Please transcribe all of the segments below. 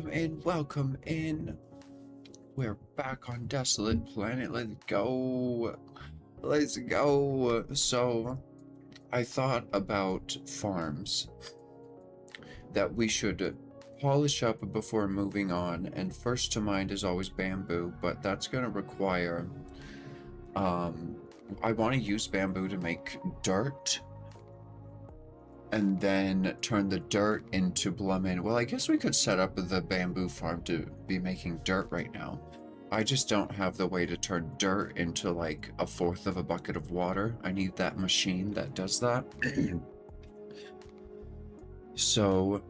And welcome in. We're back on Desolate Planet. Let's go. Let's go. So, I thought about farms that we should polish up before moving on. And first to mind is always bamboo, but that's going to require. I want to use bamboo to make dirt and then turn the dirt into bloomin'. Well, I guess we could set up the bamboo farm to be making dirt right now. I just don't have the way to turn dirt into like a fourth of a bucket of water. I need that machine that does that. So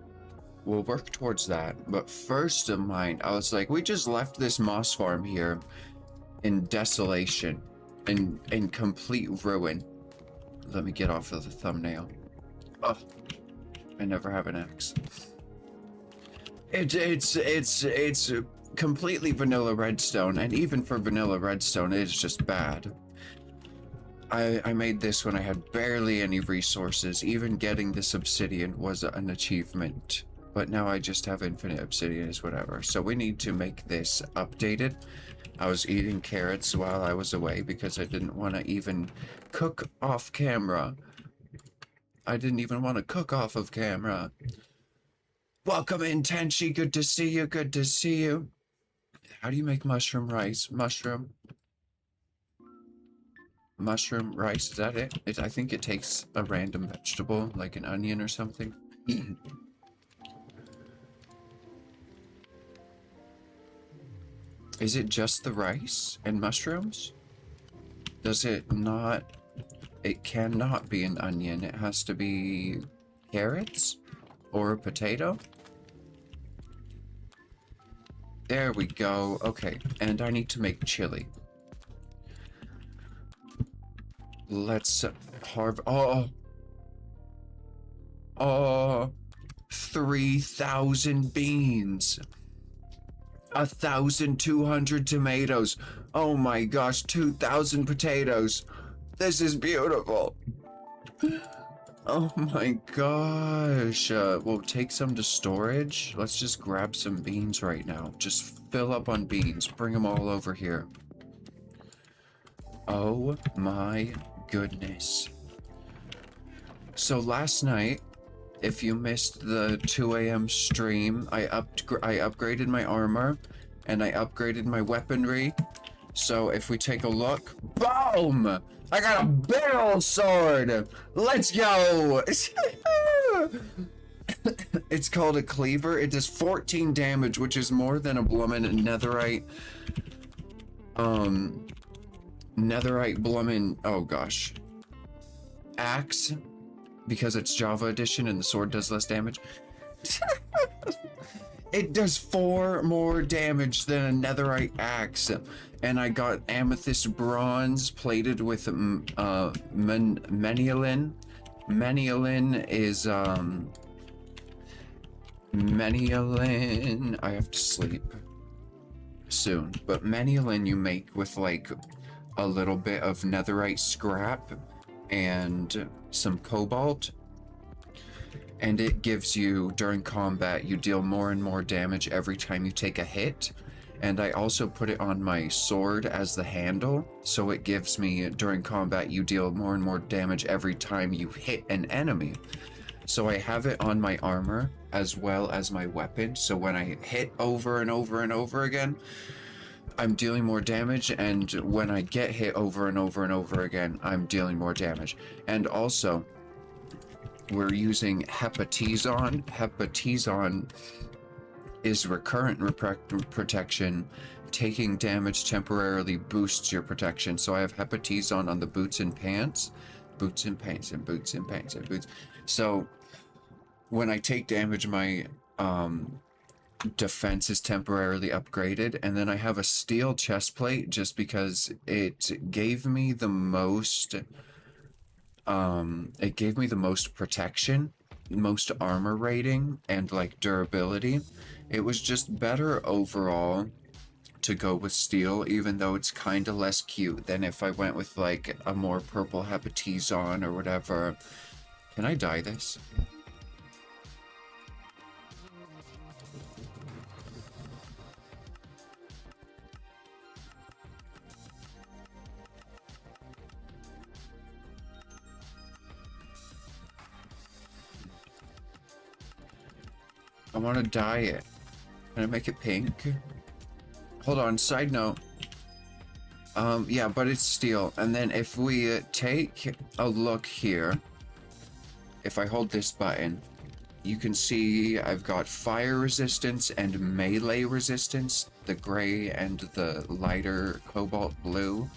we'll work towards that. But first of mine, I was like, we just left this moss farm here in desolation, in complete ruin. Let me get off of the thumbnail. Oh, I never have an axe. It's completely vanilla redstone, and even for vanilla redstone, it's just bad. I made this when I had barely any resources. Even getting this obsidian was an achievement. But now I just have infinite obsidian is whatever. So we need to make this updated. I was eating carrots while I was away because I didn't want to even cook off camera. I didn't even want to cook off of camera. Welcome in, Tenchi. Good to see you. Good to see you. How do you make mushroom rice? Mushroom rice. Is that it? I think it takes a random vegetable, like an onion or something. Is it just the rice and mushrooms? Does it not? It cannot be an onion. It has to be carrots or a potato. There we go. Okay, and I need to make chili. Let's harvest. Oh, 3,000 beans. 1,200 tomatoes. Oh my gosh, 2,000 potatoes. This is beautiful. Oh my gosh. We'll take some to storage. Let's just grab some beans right now. Just fill up on beans. Bring them all over here. Oh my goodness. So last night, if you missed the 2 a.m. stream, I upgraded my armor and I upgraded my weaponry. So if we take a look, boom! I got a big ol' sword! Let's go! It's called a cleaver. It does 14 damage, which is more than a bloomin' netherite. Netherite bloomin', oh gosh. Axe, because it's Java edition and the sword does less damage. It does 4 more damage than a netherite axe. And I got amethyst bronze plated with menhiolin. Menhiolin is menhiolin. I have to sleep soon, but menhiolin you make with like a little bit of netherite scrap and some cobalt, and it gives you, during combat, you deal more and more damage every time you take a hit. And I also put it on my sword as the handle, so it gives me, during combat, you deal more and more damage every time you hit an enemy. So I have it on my armor as well as my weapon, so when I hit over and over and over again, I'm dealing more damage, and when I get hit over and over and over again, I'm dealing more damage. And also, we're using hepatizon. Hepatizon is recurrent protection. Taking damage temporarily boosts your protection. So I have hepatizon on the boots and pants. Boots and pants and boots and pants and boots. So when I take damage, my defense is temporarily upgraded. And then I have a steel chest plate just because it gave me the most protection, most armor rating, and like durability. It was just better overall to go with steel, even though it's kind of less cute than if I went with like a more purple hepatizon or whatever. Can I dye this? I want to dye it. Can I make it pink? Hold on, side note. Yeah, but it's steel. And then if we take a look here, if I hold this button, you can see I've got fire resistance and melee resistance, the gray and the lighter cobalt blue.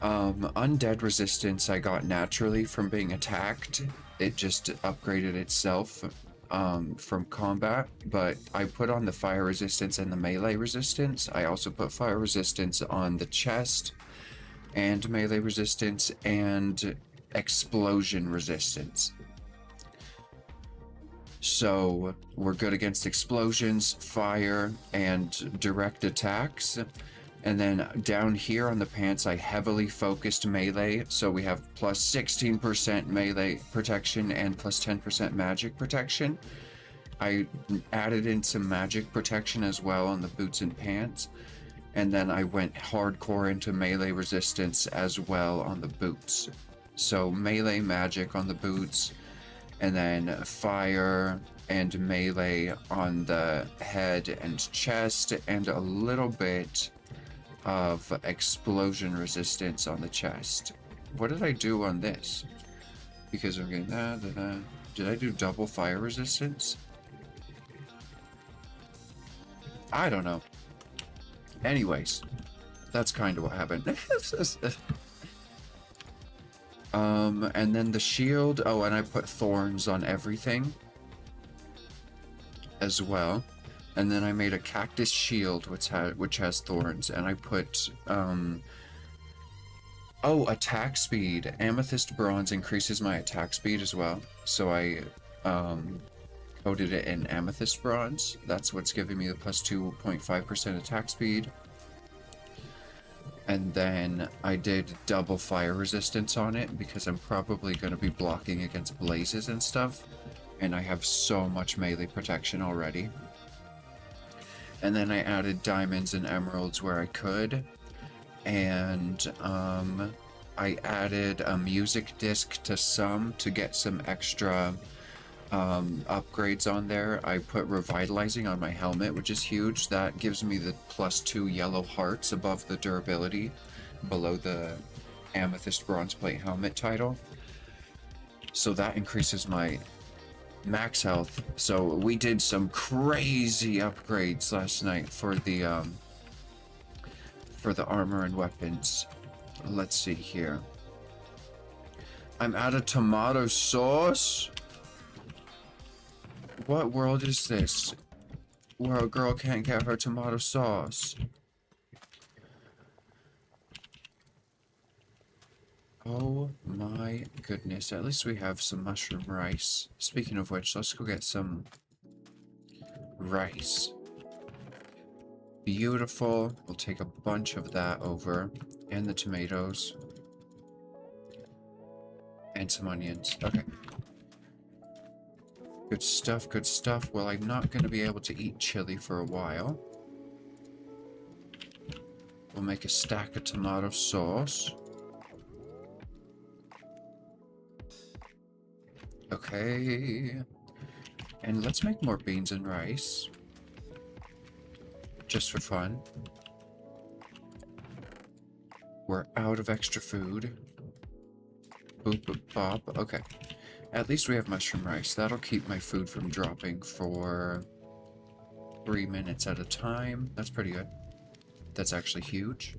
Undead resistance I got naturally from being attacked. It just upgraded itself from combat, but I put on the fire resistance and the melee resistance. I also put fire resistance on the chest and melee resistance and explosion resistance. So we're good against explosions, fire, and direct attacks. And then down here on the pants, I heavily focused melee. So we have plus 16% melee protection and plus 10% magic protection. I added in some magic protection as well on the boots and pants. And then I went hardcore into melee resistance as well on the boots. So melee magic on the boots, and then fire and melee on the head and chest, and a little bit of explosion resistance on the chest. What did I do on this? Because I'm getting that. Did I do double fire resistance? I don't know. Anyways, that's kind of what happened. And then the shield. Oh, and I put thorns on everything as well. And then I made a cactus shield, which has thorns, and I put oh, attack speed. Amethyst bronze increases my attack speed as well, so I coated it in amethyst bronze. That's what's giving me the plus 2.5% attack speed. And then I did double fire resistance on it because I'm probably going to be blocking against blazes and stuff, and I have so much melee protection already. And then I added diamonds and emeralds where I could, and I added a music disc to some to get some extra upgrades on there. I put revitalizing on my helmet, which is huge. That gives me the plus 2 yellow hearts above the durability below the amethyst bronze plate helmet title, so that increases my max health. So we did some crazy upgrades last night for the armor and weapons. Let's see here. I'm out of tomato sauce. What world is this where a girl can't get her tomato sauce? Oh my goodness, at least we have some mushroom rice. Speaking of which, let's go get some rice. Beautiful. We'll take a bunch of that over. And the tomatoes. And some onions. Okay. Good stuff, good stuff. Well, I'm not going to be able to eat chili for a while. We'll make a stack of tomato sauce. Okay. And let's make more beans and rice. Just for fun. We're out of extra food. Boop, boop, bop. Okay. At least we have mushroom rice. That'll keep my food from dropping for 3 minutes at a time. That's pretty good. That's actually huge.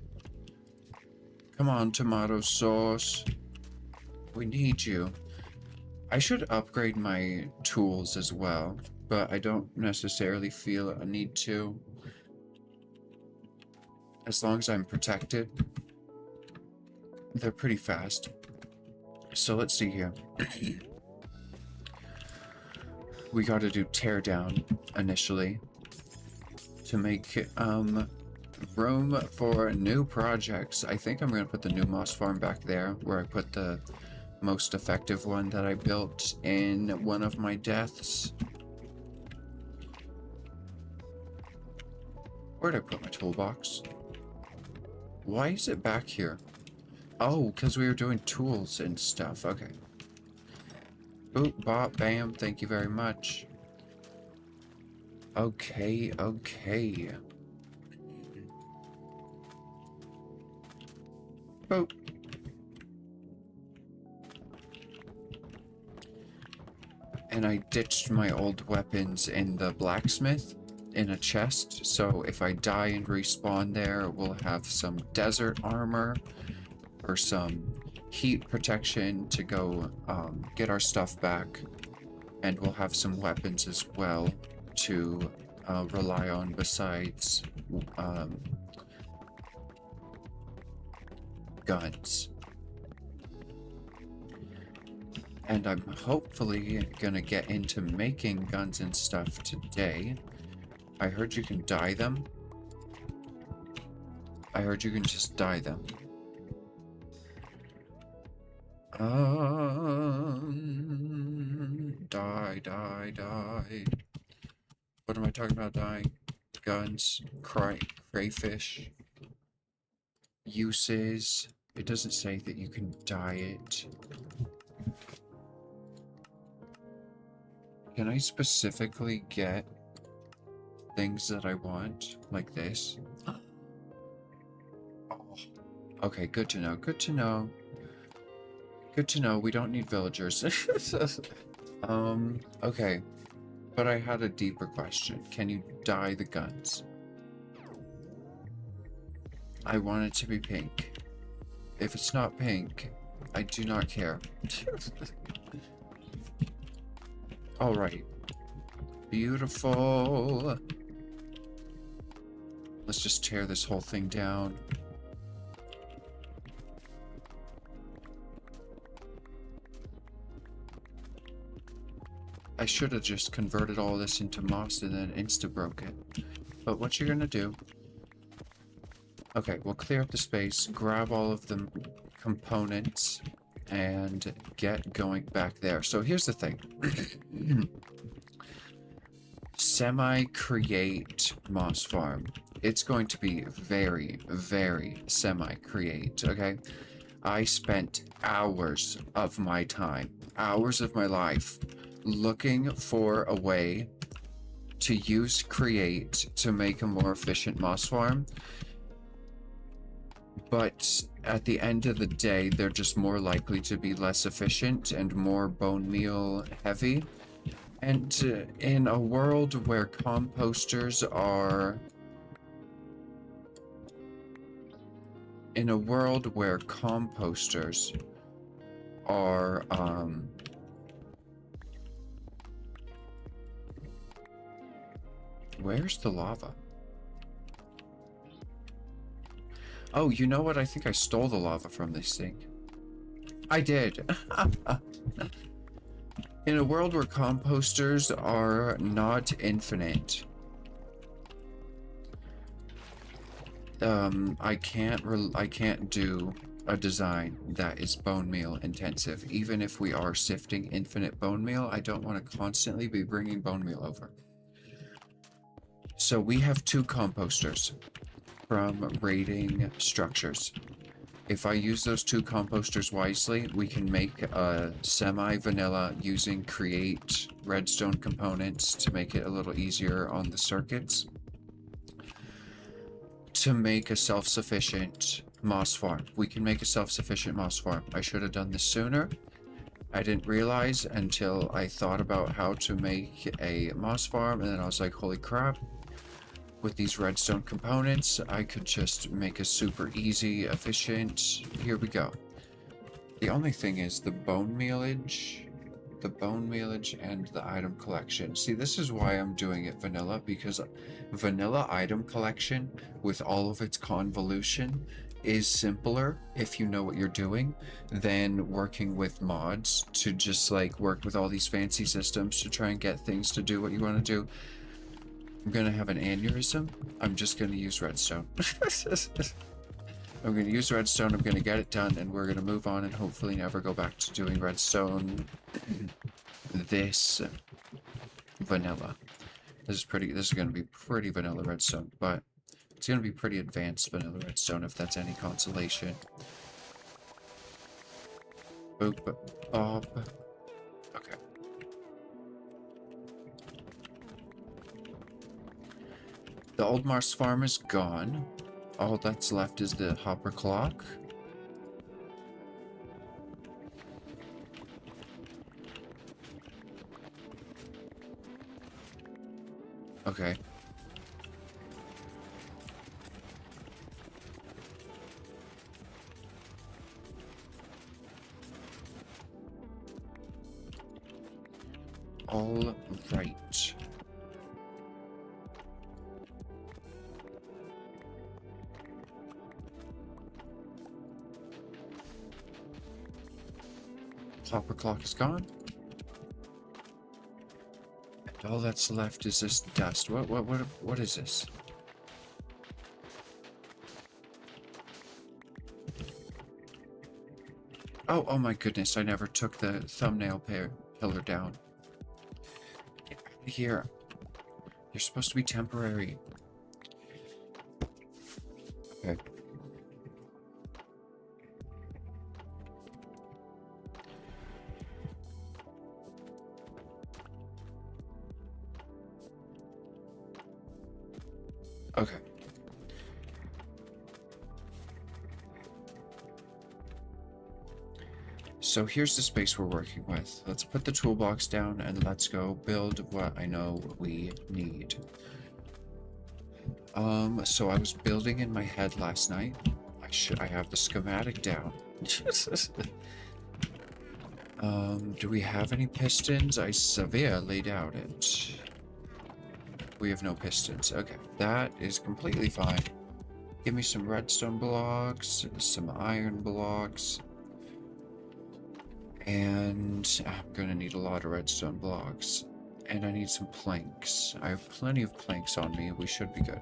Come on, tomato sauce. We need you. I should upgrade my tools as well, but I don't necessarily feel a need to. As long as I'm protected, they're pretty fast. So let's see here. We gotta do teardown initially to make room for new projects. I think I'm gonna put the new moss farm back there where I put the most effective one that I built in one of my deaths. Where'd I put my toolbox? Why is it back here? Oh, because we were doing tools and stuff. Okay. Boop, bop, bam. Thank you very much. Okay, okay. Boop. And I ditched my old weapons in the blacksmith in a chest, so if I die and respawn there, we'll have some desert armor or some heat protection to go get our stuff back. And we'll have some weapons as well to rely on besides guns. And I'm hopefully gonna get into making guns and stuff today. I heard you can dye them. I heard you can just dye them. Die. What am I talking about dyeing? Guns, crayfish, uses. It doesn't say that you can dye it. Can I specifically get things that I want, like this? Oh. Okay, good to know, good to know. Good to know, we don't need villagers. Okay. But I had a deeper question. Can you dye the guns? I want it to be pink. If it's not pink, I do not care. Alright. Beautiful. Let's just tear this whole thing down. I should have just converted all this into moss and then insta-broke it. But what you're gonna do... Okay, we'll clear up the space, grab all of the components, and get going back there. So here's the thing. Semi-create moss farm. It's going to be very, very semi-create, okay? I spent hours of my time, hours of my life, looking for a way to use create to make a more efficient moss farm, but at the end of the day they're just more likely to be less efficient and more bone meal heavy. And in a world where composters are where's the lava? Oh, you know what? I think I stole the lava from this thing. I did. In a world where composters are not infinite, I can't do a design that is bone meal intensive. Even if we are sifting infinite bone meal, I don't want to constantly be bringing bone meal over. So we have 2 composters from raiding structures. If I use those 2 composters wisely, we can make a semi-vanilla using create redstone components to make it a little easier on the circuits. To make a self-sufficient moss farm. We can make a self-sufficient moss farm. I should have done this sooner. I didn't realize until I thought about how to make a moss farm, and then I was like, holy crap. With these redstone components, I could just make a super easy, efficient... Here we go. The only thing is the bone mealage and the item collection. See, this is why I'm doing it vanilla, because vanilla item collection with all of its convolution is simpler if you know what you're doing than working with mods to just like work with all these fancy systems to try and get things to do what you want to do. I'm gonna have an aneurysm. I'm just gonna use redstone. I'm gonna use redstone, I'm gonna get it done, and we're gonna move on and hopefully never go back to doing redstone this vanilla. This is gonna be pretty vanilla redstone, but it's gonna be pretty advanced vanilla redstone if that's any consolation. Boop, bob. Okay. The old Mars farm is gone. All that's left is the hopper clock. Okay. All right. Hopper clock is gone. And all that's left is this dust. What is this? Oh my goodness, I never took the thumbnail pillar down. Get out of here. You're supposed to be temporary. Okay. Okay. So here's the space we're working with. Let's put the toolbox down and let's go build what I know we need. So I was building in my head last night. I have the schematic down. Do we have any pistons? I severely doubt it. We have no pistons. Okay, that is completely fine. Give me some redstone blocks, some iron blocks. And I'm gonna need a lot of redstone blocks. And I need some planks. I have plenty of planks on me. We should be good.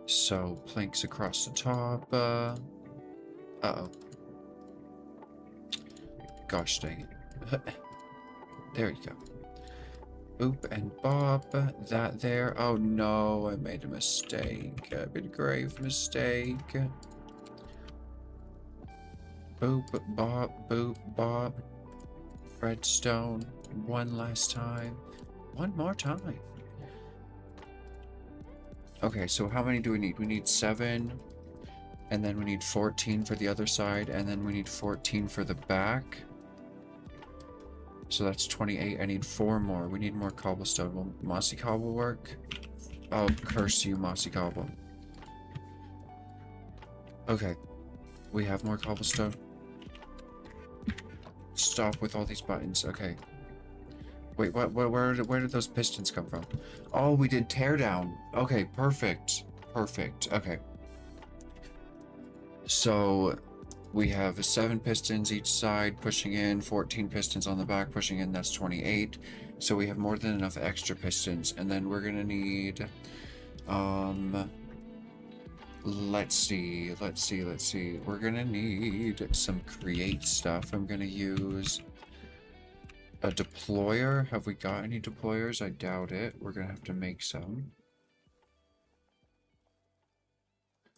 So, planks across the top. Uh-oh. Gosh dang it. There you go. Boop and bop. That there. Oh no, I made a mistake. A big grave mistake. Boop, bop, boop, bop. Redstone. One last time. One more time. Okay, so how many do we need? We need 7. And then we need 14 for the other side. And then we need 14 for the back. So that's 28. I need 4 more. We need more cobblestone. Will mossy cobble work? Oh, curse you, mossy cobble. Okay. We have more cobblestone. Stop with all these buttons. Okay. Wait, where did those pistons come from? Oh, we did teardown. Okay, perfect. Perfect. Okay. So we have 7 pistons each side pushing in, 14 pistons on the back pushing in, that's 28. So we have more than enough extra pistons. And then we're gonna need let's see. We're gonna need some create stuff. I'm gonna use a deployer. Have we got any deployers? I doubt it. We're gonna have to make some.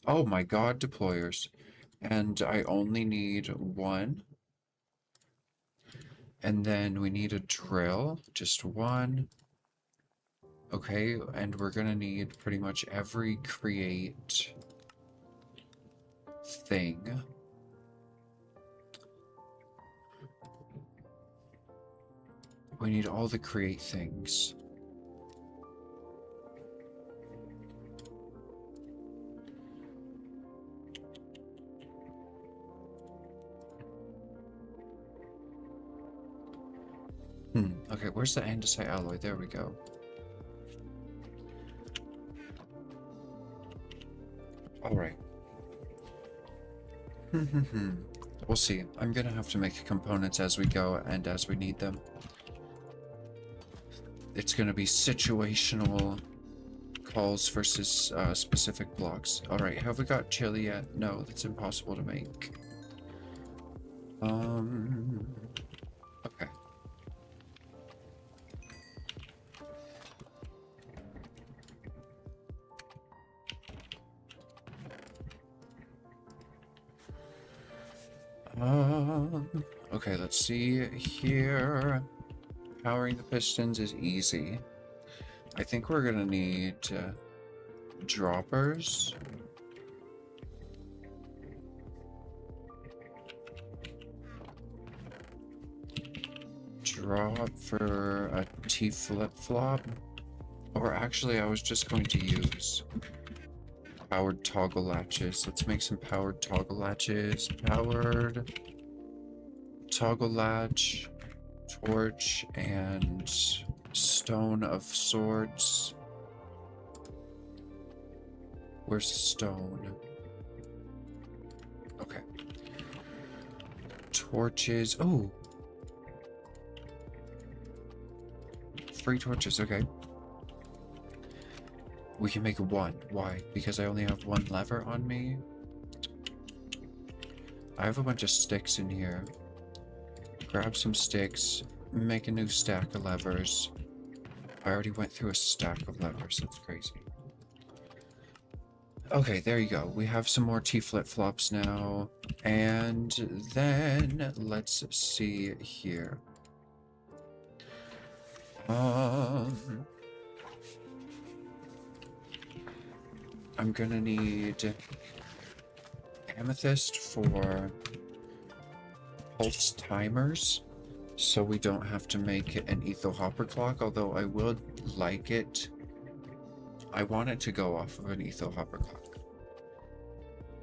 Oh my god, deployers. And I only need 1. And then we need a drill. Just 1. Okay, and we're gonna need pretty much every create thing. We need all the create things. Okay, where's the andesite alloy? There we go. Alright. We'll see. I'm gonna have to make components as we go and as we need them. It's gonna be situational calls versus specific blocks. Alright, have we got chili yet? No, that's impossible to make. Okay. Okay, let's see here. Powering the pistons is easy. I think we're gonna need droppers. Drop for a T flip-flop. Or actually, I was just going to use powered toggle latches. Let's make some powered toggle latches. Powered toggle latch, torch, and stone of sorts. Where's the stone? Okay. Torches. Oh! Free torches, okay. We can make one. Why? Because I only have one lever on me? I have a bunch of sticks in here. Grab some sticks, make a new stack of levers. I already went through a stack of levers, that's crazy. Okay, there you go. We have some more T flip-flops now. And then, let's see here. I'm gonna need amethyst for pulse timers, so we don't have to make an etho hopper clock, although I would like it. I want it to go off of an etho hopper clock.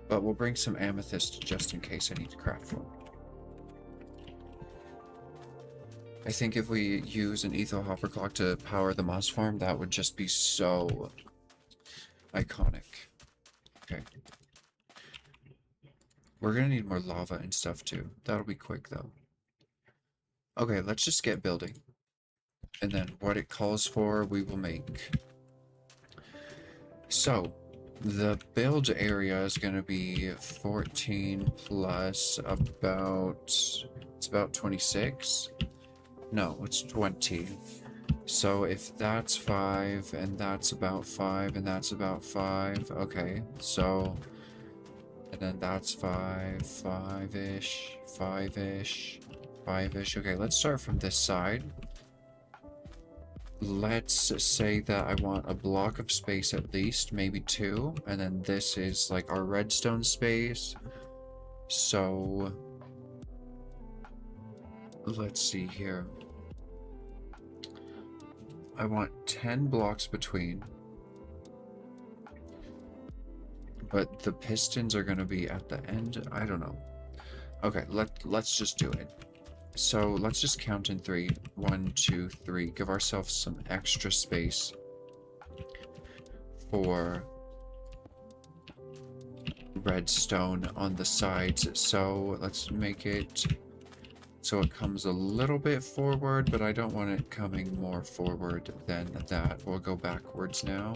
But we'll bring some amethyst just in case I need to craft one. I think if we use an etho hopper clock to power the moss farm, that would just be so iconic. Okay. We're gonna need more lava and stuff too. That'll be quick though. Okay, let's just get building. And then what it calls for, we will make. So, the build area is gonna be 14 plus about, it's about 26. No, it's 20. So if that's 5, and that's about 5, and that's about 5, okay, so, and then that's 5, 5-ish, 5-ish, 5-ish, okay, let's start from this side. Let's say that I want a block of space at least, maybe 2, and then this is like our redstone space, so, let's see here. I want 10 blocks between, but the pistons are going to be at the end. I don't know. Okay, let's just do it. So let's just count in 3. 1, 2, 3. Give ourselves some extra space for redstone on the sides. So let's make it so it comes a little bit forward, but I don't want it coming more forward than that. We'll go backwards now.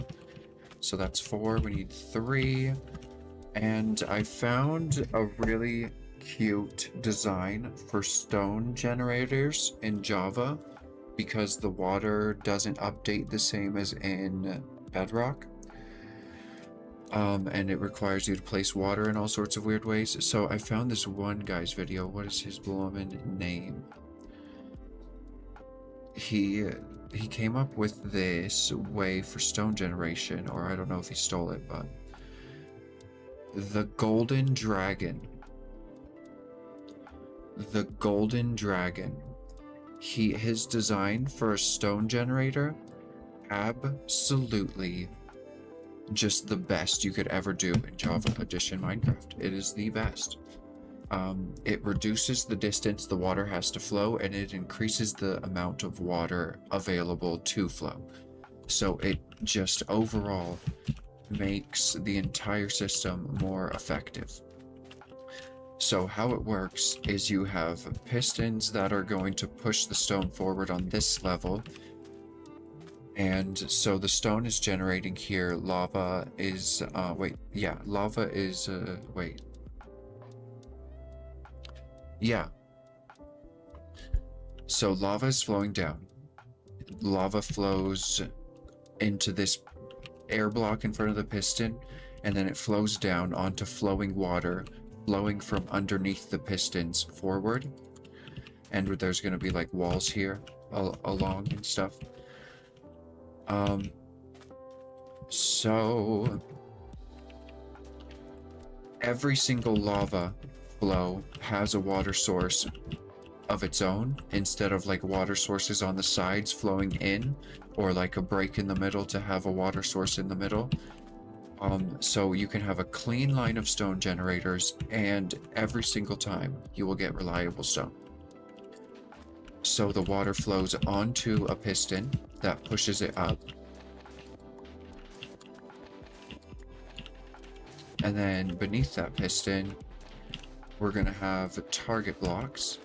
So that's 4. We need 3. And I found a really cute design for stone generators in Java because the water doesn't update the same as in Bedrock. And it requires you to place water in all sorts of weird ways. So I found this one guy's video. What is his blooming name? He came up with this way for stone generation, or I don't know if he stole it, but the golden dragon. The golden dragon. His design for a stone generator, absolutely just the best you could ever do in Java Edition Minecraft. It is the best. It reduces the distance the water has to flow, and it increases the amount of water available to flow. So it just overall makes the entire system more effective. So how it works is you have pistons that are going to push the stone forward on this level. And so the stone is generating here. Lava is, lava is, yeah. So lava is flowing down. Lava flows into this air block in front of the piston, and then it flows down onto flowing water, flowing from underneath the pistons forward. And there's going to be like walls here along and stuff. Um, so every single lava flow has a water source of its own instead of like water sources on the sides flowing in, or like a break in the middle to have a water source in the middle. So you can have a clean line of stone generators, and every single time you will get reliable stone. So the water flows onto a piston that pushes it up. And then beneath that piston, we're going to have target blocks.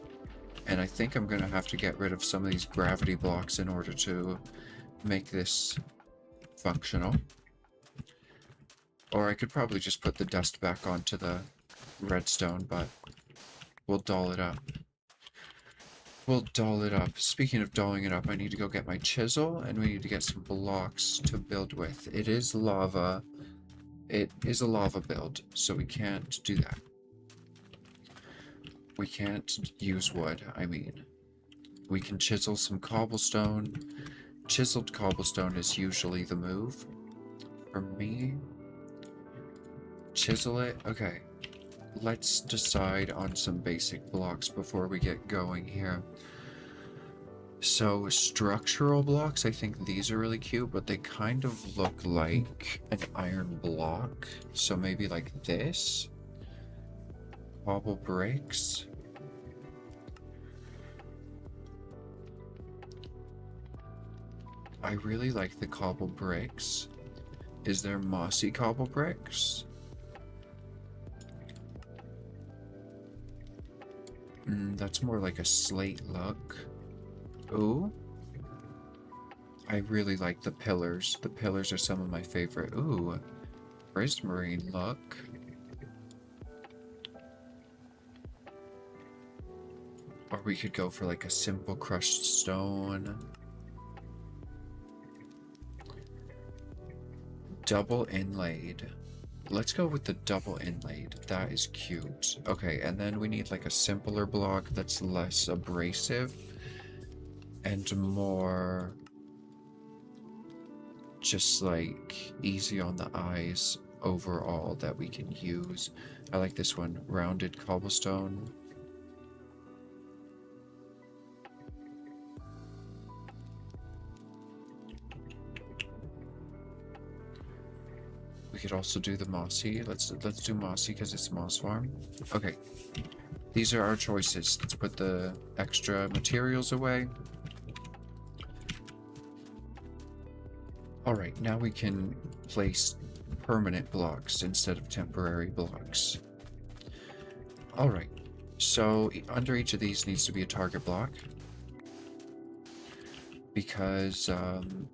And I think I'm going to have to get rid of some of these gravity blocks in order to make this functional. Or I could probably just put the dust back onto the redstone, but we'll doll it up. We'll doll it up. Speaking of dolling it up, I need to go get my chisel, and we need to get some blocks to build with. It is lava. It is a lava build, so we can't do that. We can't use wood, I mean. We can chisel some cobblestone. Chiseled cobblestone is usually the move for me. Chisel it. Okay. Let's decide on some basic blocks before we get going here. So, structural blocks, I think these are really cute, but they kind of look like an iron block. So maybe like this. Cobble bricks. I really like the cobble bricks. Is there mossy cobble bricks? That's more like a slate look. Ooh. I really like the pillars. The pillars are some of my favorite. Ooh. Prismarine look. Or we could go for like a simple crushed stone. Double inlaid. Let's go with the double inlaid. That is cute. Okay, and then we need like a simpler block that's less abrasive and more just like easy on the eyes overall that we can use. I like this one, rounded cobblestone. We could also do the mossy. Let's do mossy because it's moss farm. Okay. These are our choices. Let's put the extra materials away. Alright, now we can place permanent blocks instead of temporary blocks. Alright, so under each of these needs to be a target block. Because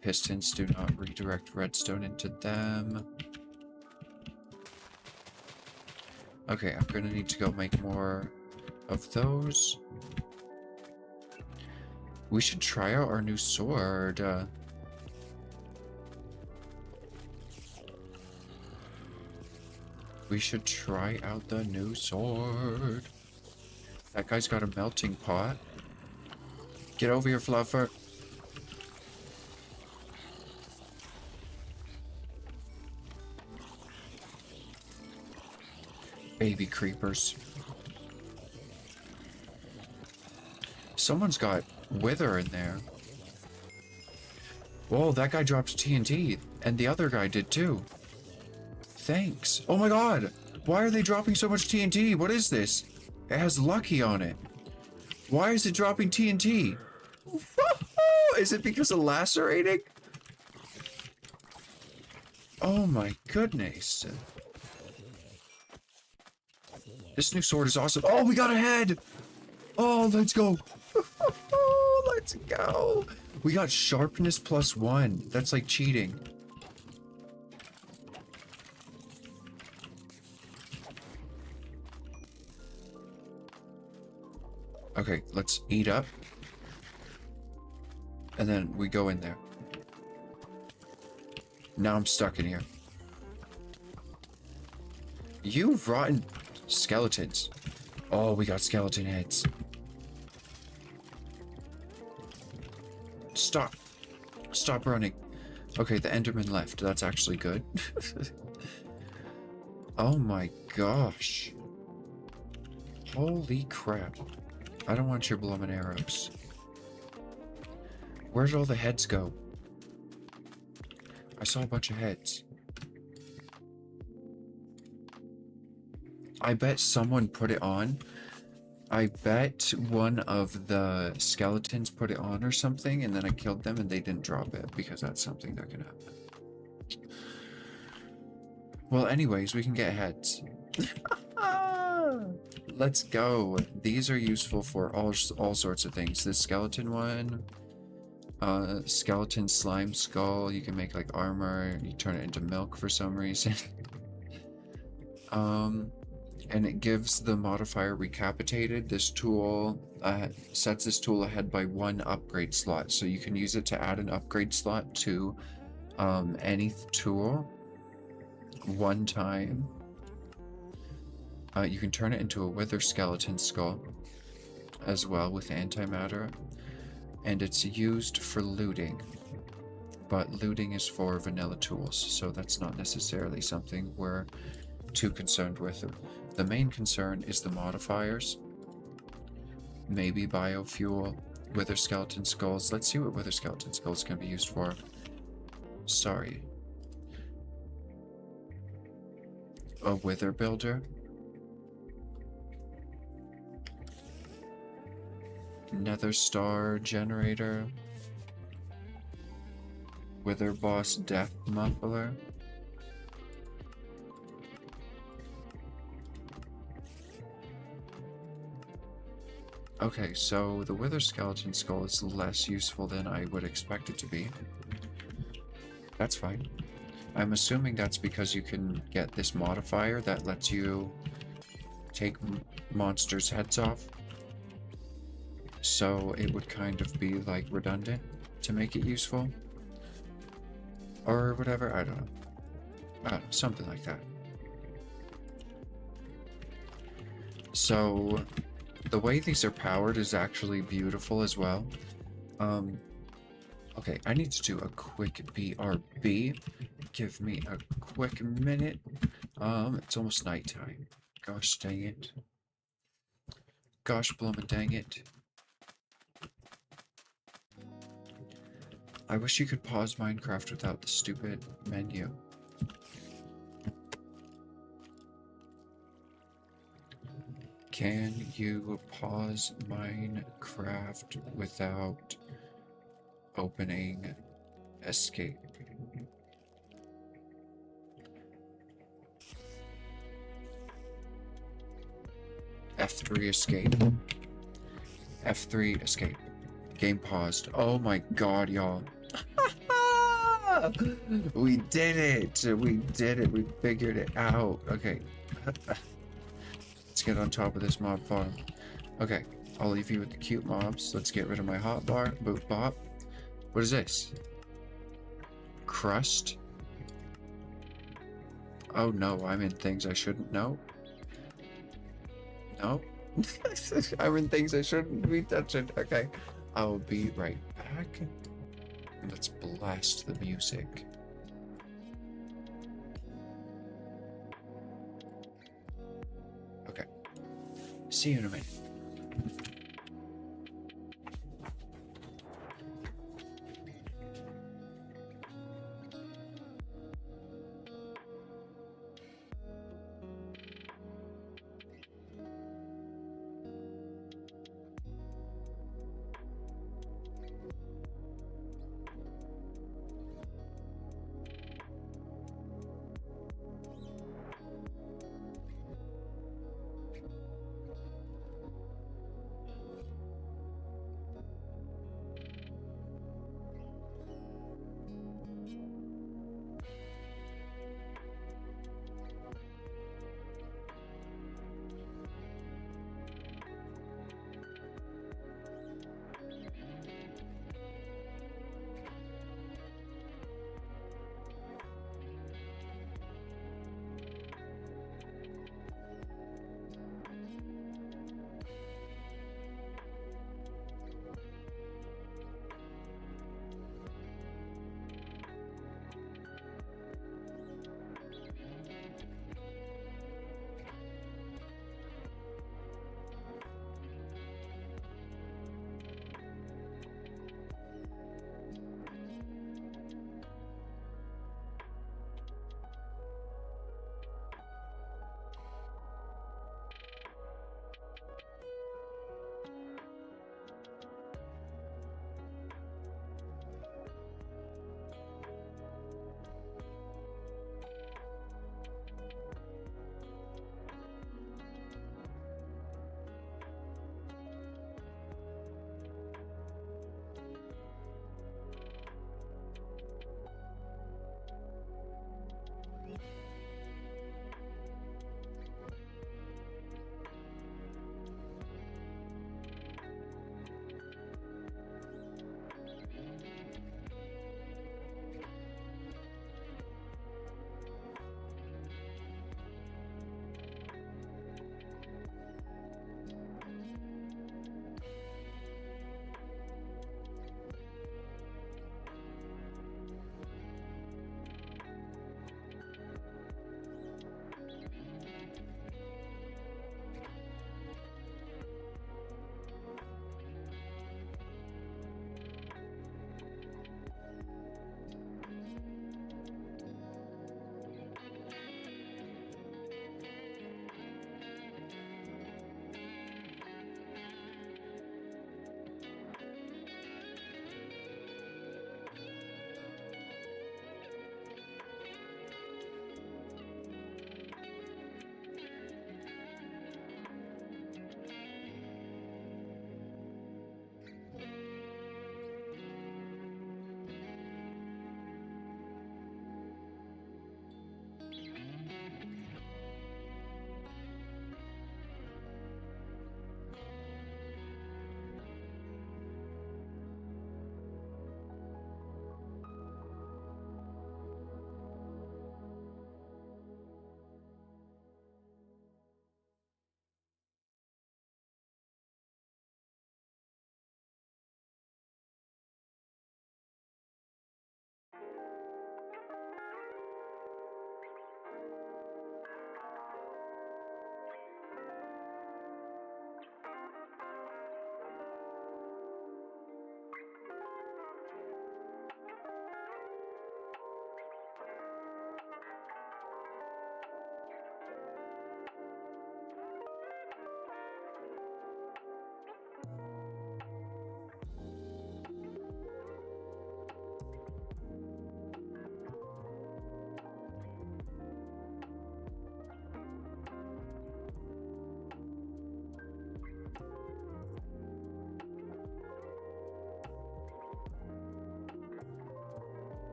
pistons do not redirect redstone into them. Okay, I'm gonna need to go make more of those. We should try out our new sword. We should try out the new sword. That guy's got a melting pot. Get over here, Fluffer. Baby creepers. Someone's got wither in there. Whoa, that guy dropped TNT, and the other guy did too. Thanks. Oh my god! Why are they dropping so much TNT? What is this? It has Lucky on it. Why is it dropping TNT? Is it because of lacerating? Oh my goodness. This new sword is awesome. Oh, we got a head! Oh, let's go. Let's go. We got sharpness +1. That's like cheating. Okay, let's eat up. And then we go in there. Now I'm stuck in here. You rotten skeletons. Oh, we got skeleton heads. Stop. Stop running. Okay, the Enderman left. That's actually good. Oh my gosh. Holy crap. I don't want your blooming arrows. Where did all the heads go? I saw a bunch of heads. I bet someone put it on. I bet one of the skeletons put it on or something, and then I killed them and they didn't drop it, because that's something that can happen. Well, anyways, we can get heads. Let's go. These are useful for all sorts of things. This skeleton one, skeleton slime skull, you can make like armor, you turn it into milk for some reason. And it gives the modifier recapitated. This tool sets this tool ahead by 1 upgrade slot, so you can use it to add an upgrade slot to any tool 1 time. You can turn it into a wither skeleton skull as well with antimatter, and it's used for looting, but looting is for vanilla tools, so that's not necessarily something we're too concerned with. The main concern is the modifiers. Maybe biofuel, wither skeleton skulls. Let's see what wither skeleton skulls can be used for. Sorry. A wither builder. Nether star generator. Wither boss death muffler. Okay, so the wither skeleton skull is less useful than I would expect it to be. That's fine. I'm assuming that's because you can get this modifier that lets you take monsters' heads off. So it would kind of be like redundant to make it useful. Or whatever, I don't know. Something like that. So the way these are powered is actually beautiful as well. Okay, I need to do a quick BRB. Give me a quick minute. It's almost nighttime. Gosh dang it. Gosh bloomin' dang it. I wish you could pause Minecraft without the stupid menu. Can you pause Minecraft without opening escape? F3 escape. F3 escape. Game paused. Oh my god, y'all. We did it! We did it! We figured it out. Okay. Let's get on top of this mob farm. Okay, I'll leave you with the cute mobs. Let's get rid of my hotbar. Boop bop. What is this? Crust? Oh no, I'm in things I shouldn't know. No? I'm in things I shouldn't be touching. Okay. I'll be right back. Let's blast the music. Okay. See you in a minute.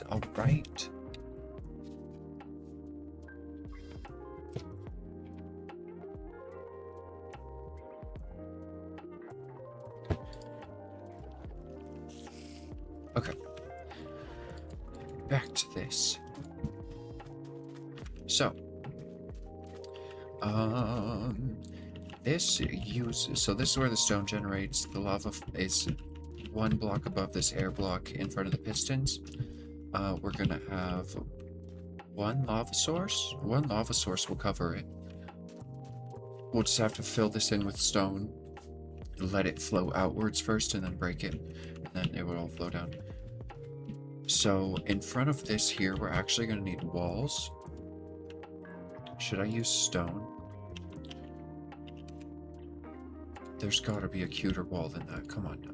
All right. Okay. Back to this. So, this uses, so this is where the stone generates. The lava is one block above this air block in front of the pistons. We're gonna have one lava source. One lava source will cover it. We'll just have to fill this in with stone, let it flow outwards first, and then break it, and then it will all flow down. So in front of this here, we're actually gonna need walls. Should I use stone? There's gotta be a cuter wall than that. Come on now.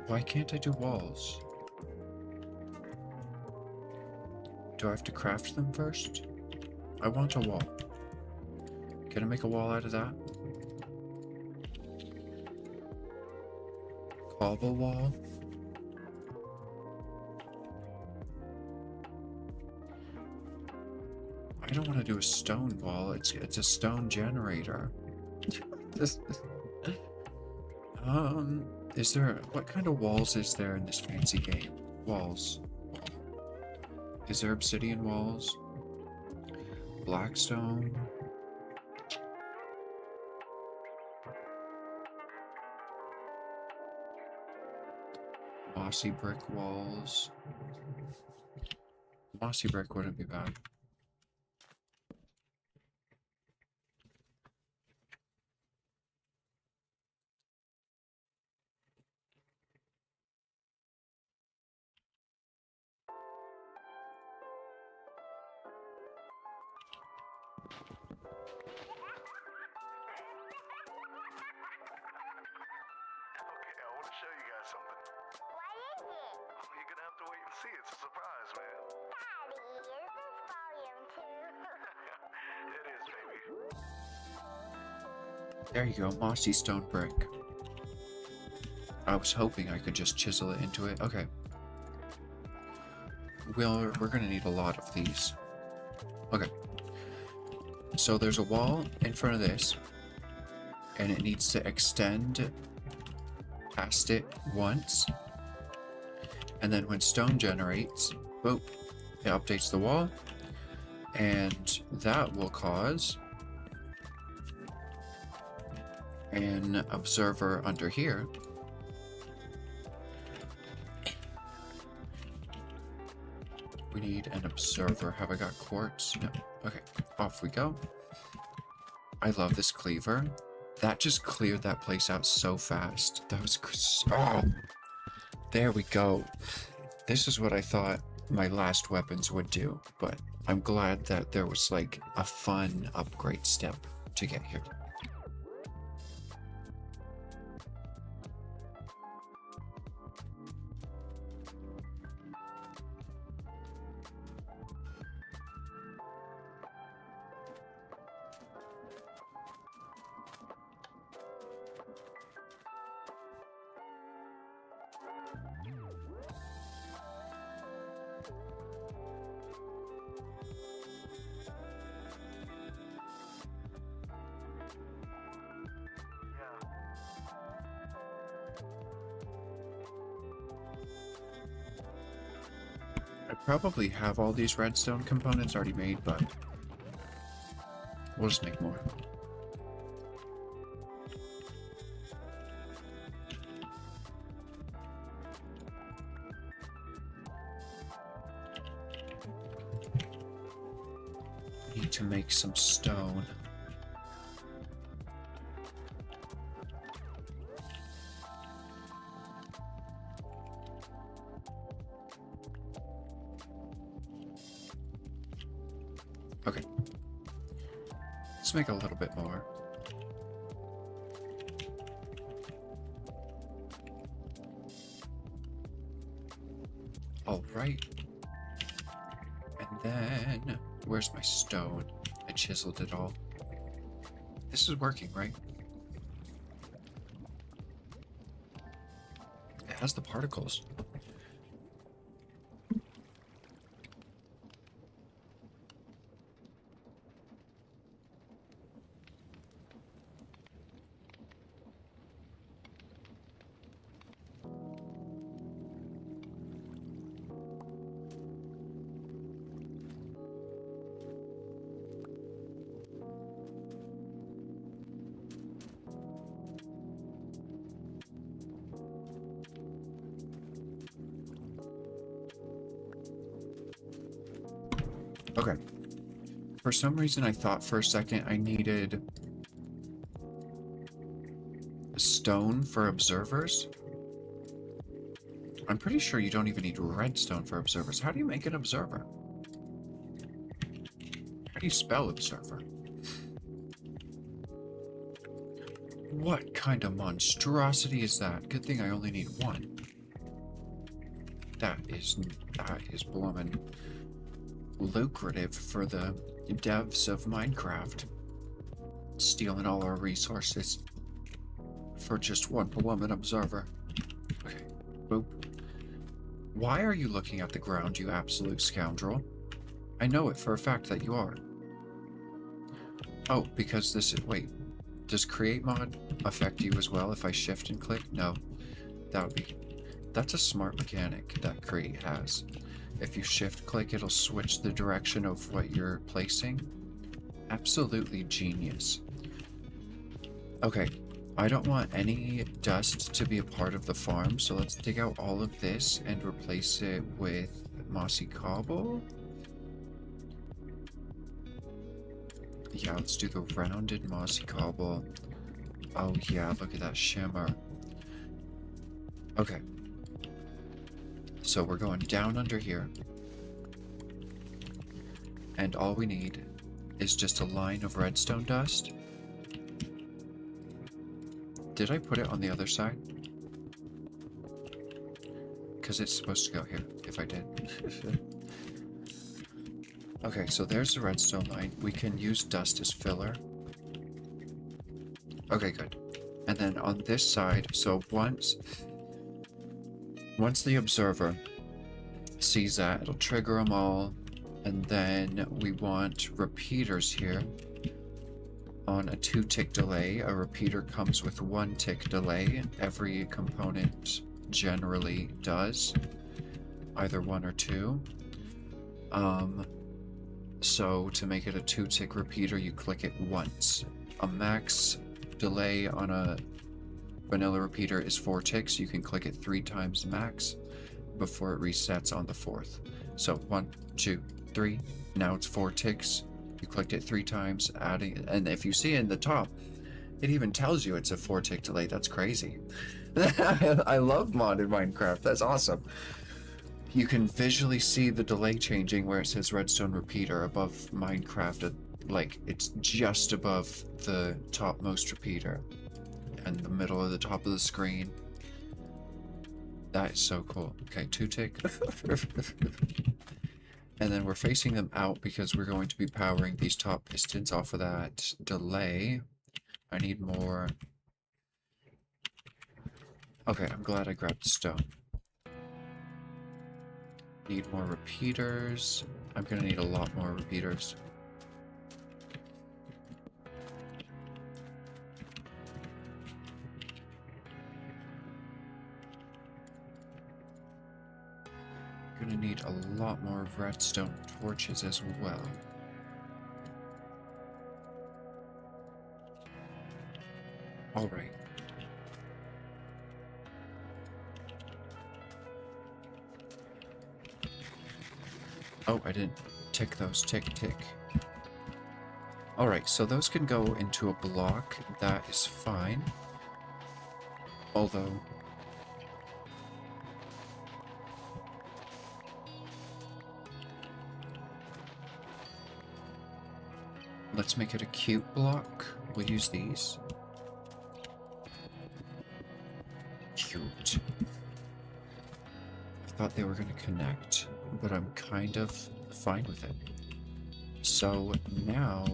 Why can't I do walls? Do I have to craft them first? I want a wall. Can I make a wall out of that? Cobble wall? I don't want to do a stone wall. It's a stone generator. Is there, what kind of walls is there in this fancy game? Walls. Is there obsidian walls? Blackstone? Mossy brick walls. Mossy brick wouldn't be bad. There you go, mossy stone brick. I was hoping I could just chisel it into it. Okay. We're gonna need a lot of these. Okay. So there's a wall in front of this. and it needs to extend past it once. And then when stone generates, boop, it updates the wall, and that will cause an observer under here. We need an observer. Have I got quartz? No. Okay, off we go. I love this cleaver. That just cleared that place out so fast. That was... Oh! There we go. This is what I thought my last weapons would do, but I'm glad that there was like a fun upgrade step to get here. I probably have all these redstone components already made, but we'll just make more. Need to make some stone. Okay. Let's make a little bit more. All right. And then, where's my stone? I chiseled it all. This is working, right? It has the particles. Okay. For some reason, I thought for a second I needed stone for observers. I'm pretty sure you don't even need redstone for observers. How do you make an observer? How do you spell observer? What kind of monstrosity is that? Good thing I only need one. That is bloomin' lucrative for the devs of Minecraft. Stealing all our resources for just one woman observer. Okay, boop. Why are you looking at the ground, you absolute scoundrel? I know it for a fact that you are. Oh, because this is... Wait. Does create mod affect you as well if I shift and click? No. That would be... That's a smart mechanic that create has. If you shift click, it'll switch the direction of what you're placing. Absolutely genius. Okay, I don't want any dust to be a part of the farm, so let's dig out all of this and replace it with mossy cobble. Yeah, let's do the rounded mossy cobble. Oh yeah, look at that shimmer. Okay. So we're going down under here. And all we need is just a line of redstone dust. Did I put it on the other side? Because it's supposed to go here, if I did. Okay, so there's the redstone line. We can use dust as filler. Okay, good. And then on this side, so once the observer sees that, it'll trigger them all. And then we want repeaters here. On a 2-tick delay, a repeater comes with 1-tick delay. Every component generally does, either 1 or 2. So to make it a 2-tick repeater, you click it once. A max delay on a vanilla repeater is 4 ticks. You can click it 3 times max before it resets on the 4th. So 1, 2, 3. Now it's 4 ticks. You clicked it 3 times, adding, and if you see in the top, it even tells you it's a 4-tick delay. That's crazy. I love modded Minecraft. That's awesome. You can visually see the delay changing where it says redstone repeater above Minecraft. Like, it's just above the topmost repeater and the middle of the top of the screen. That is so cool. Okay, 2-tick. And then we're facing them out because we're going to be powering these top pistons off of that delay. I need more. Okay, I'm glad I grabbed stone. Need more repeaters. I'm gonna need a lot more repeaters. Gonna need a lot more redstone torches as well. Alright. Oh, I didn't tick those. Tick, tick. Alright, so those can go into a block. That is fine. Although... let's make it a cute block. We'll use these. Cute. I thought they were going to connect, but I'm kind of fine with it. So now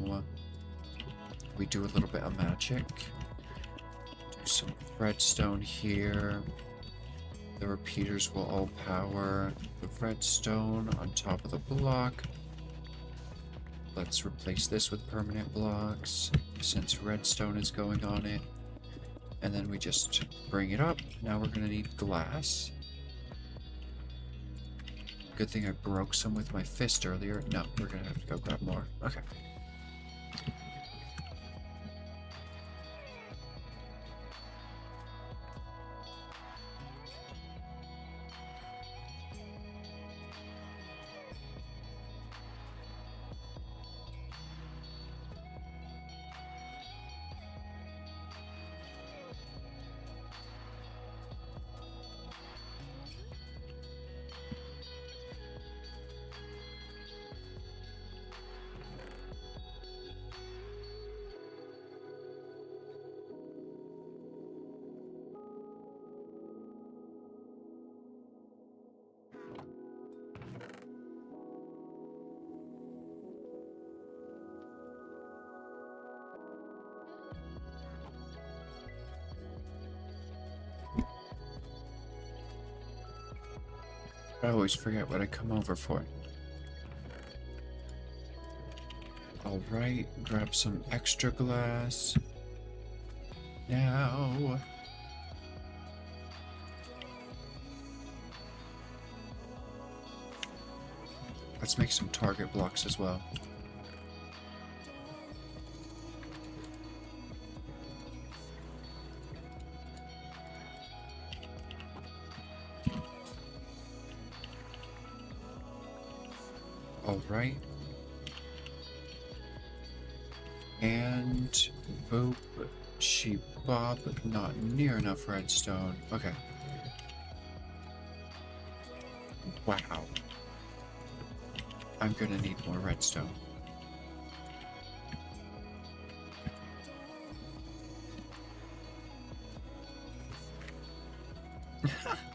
we do a little bit of magic. Do some redstone here. The repeaters will all power the redstone on top of the block. Let's replace this with permanent blocks since redstone is going on it. And then we just bring it up. Now we're going to need glass. Good thing I broke some with my fist earlier. No, we're going to have to go grab more. Okay. I always forget what I come over for. Alright, grab some extra glass. Now... let's make some target blocks as well. Alright. And boop, sheep bob, not near enough redstone. Okay. Wow. I'm gonna need more redstone.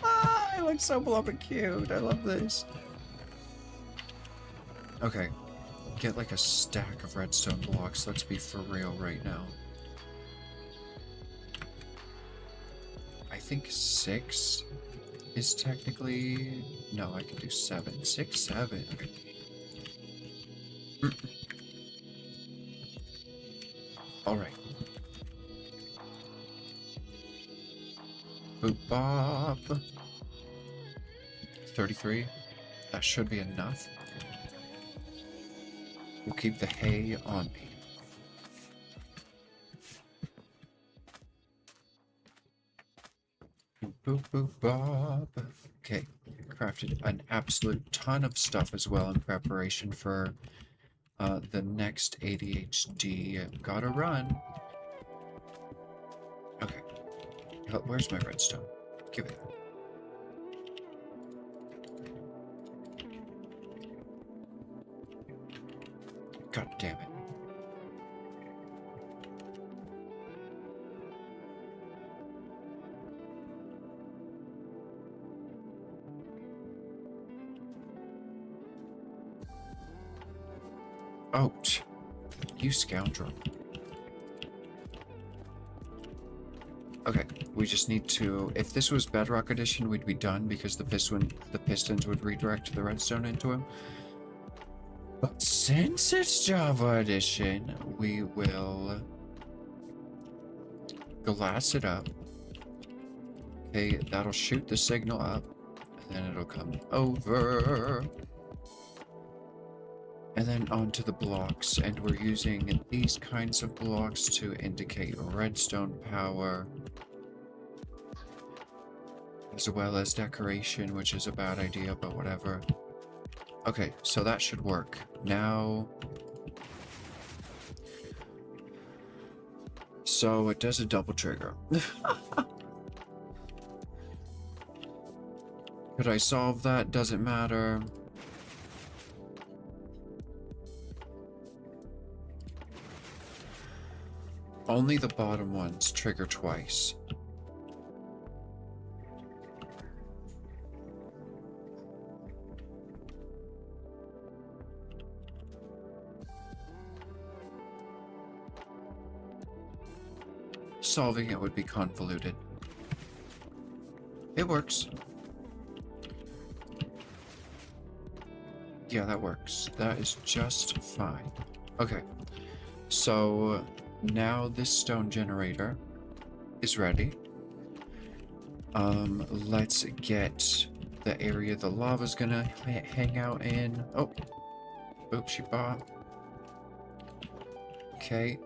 I look so blob and cute. I love this. Okay, get like a stack of redstone blocks. Let's be for real right now. I think 6 is technically... no, I can do 7. 6, 7. Okay. Alright. Boop bop. 33. That should be enough. We'll keep the hay on me. Boop boop bop. Okay. Crafted an absolute ton of stuff as well in preparation for the next ADHD. Gotta run. Okay. Where's my redstone? Give it. God damn it. Oh, you scoundrel. Okay, we just need to... If this was Bedrock Edition, we'd be done because the pistons would redirect the redstone into him. But since it's Java Edition, we will glass it up. Okay, that'll shoot the signal up, and then it'll come over. And then onto the blocks, and we're using these kinds of blocks to indicate redstone power, as well as decoration, which is a bad idea, but whatever. Okay, so that should work. Now... So it does a double trigger. Could I solve that? Doesn't matter. Only the bottom ones trigger twice. Solving it would be convoluted. It works. Yeah, that works. That is just fine. Okay. So now this stone generator is ready. Let's get the area the lava's gonna hang out in. Oh. Oopsie bop. Okay.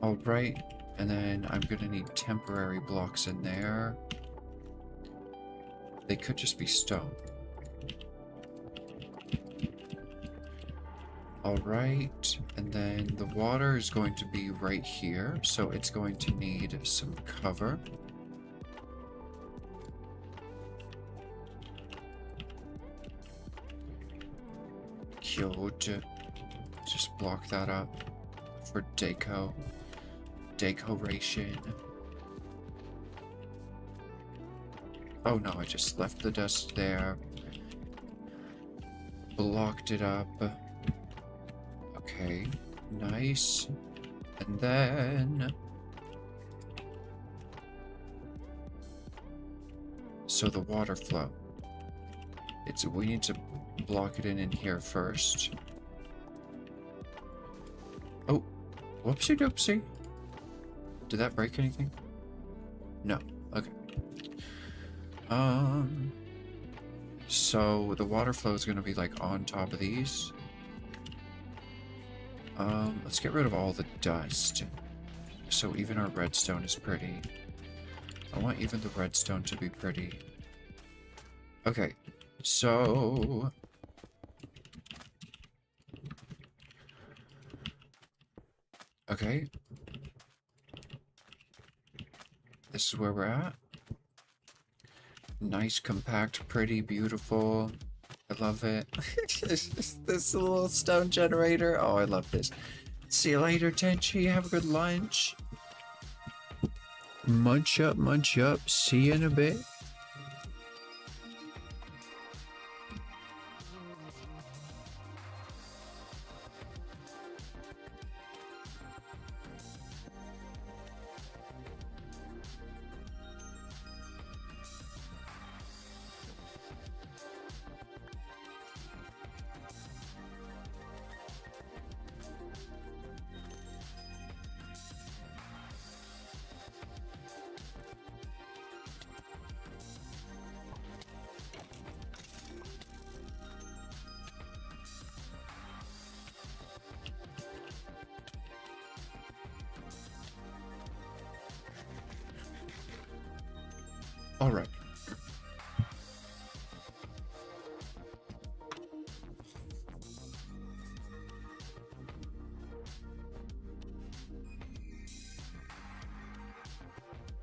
Alright, and then I'm gonna need temporary blocks in there. They could just be stone. Alright, and then the water is going to be right here, so it's going to need some cover. Cute. Just block that up for decoration. Oh no, I just left the dust there. Blocked it up. Okay, nice. And then... So the water flow. We need to block it in here first. Oh, whoopsie doopsie. Did that break anything? No. Okay. So the water flow is going to be like on top of these. Let's get rid of all the dust. So even our redstone is pretty. I want even the redstone to be pretty. Okay. So... Okay. This is where we're at. Nice, compact, pretty, beautiful. I love it. This little stone generator. Oh, I love this. See you later, Tenchi. Have a good lunch. Munch up, munch up. See you in a bit. All right.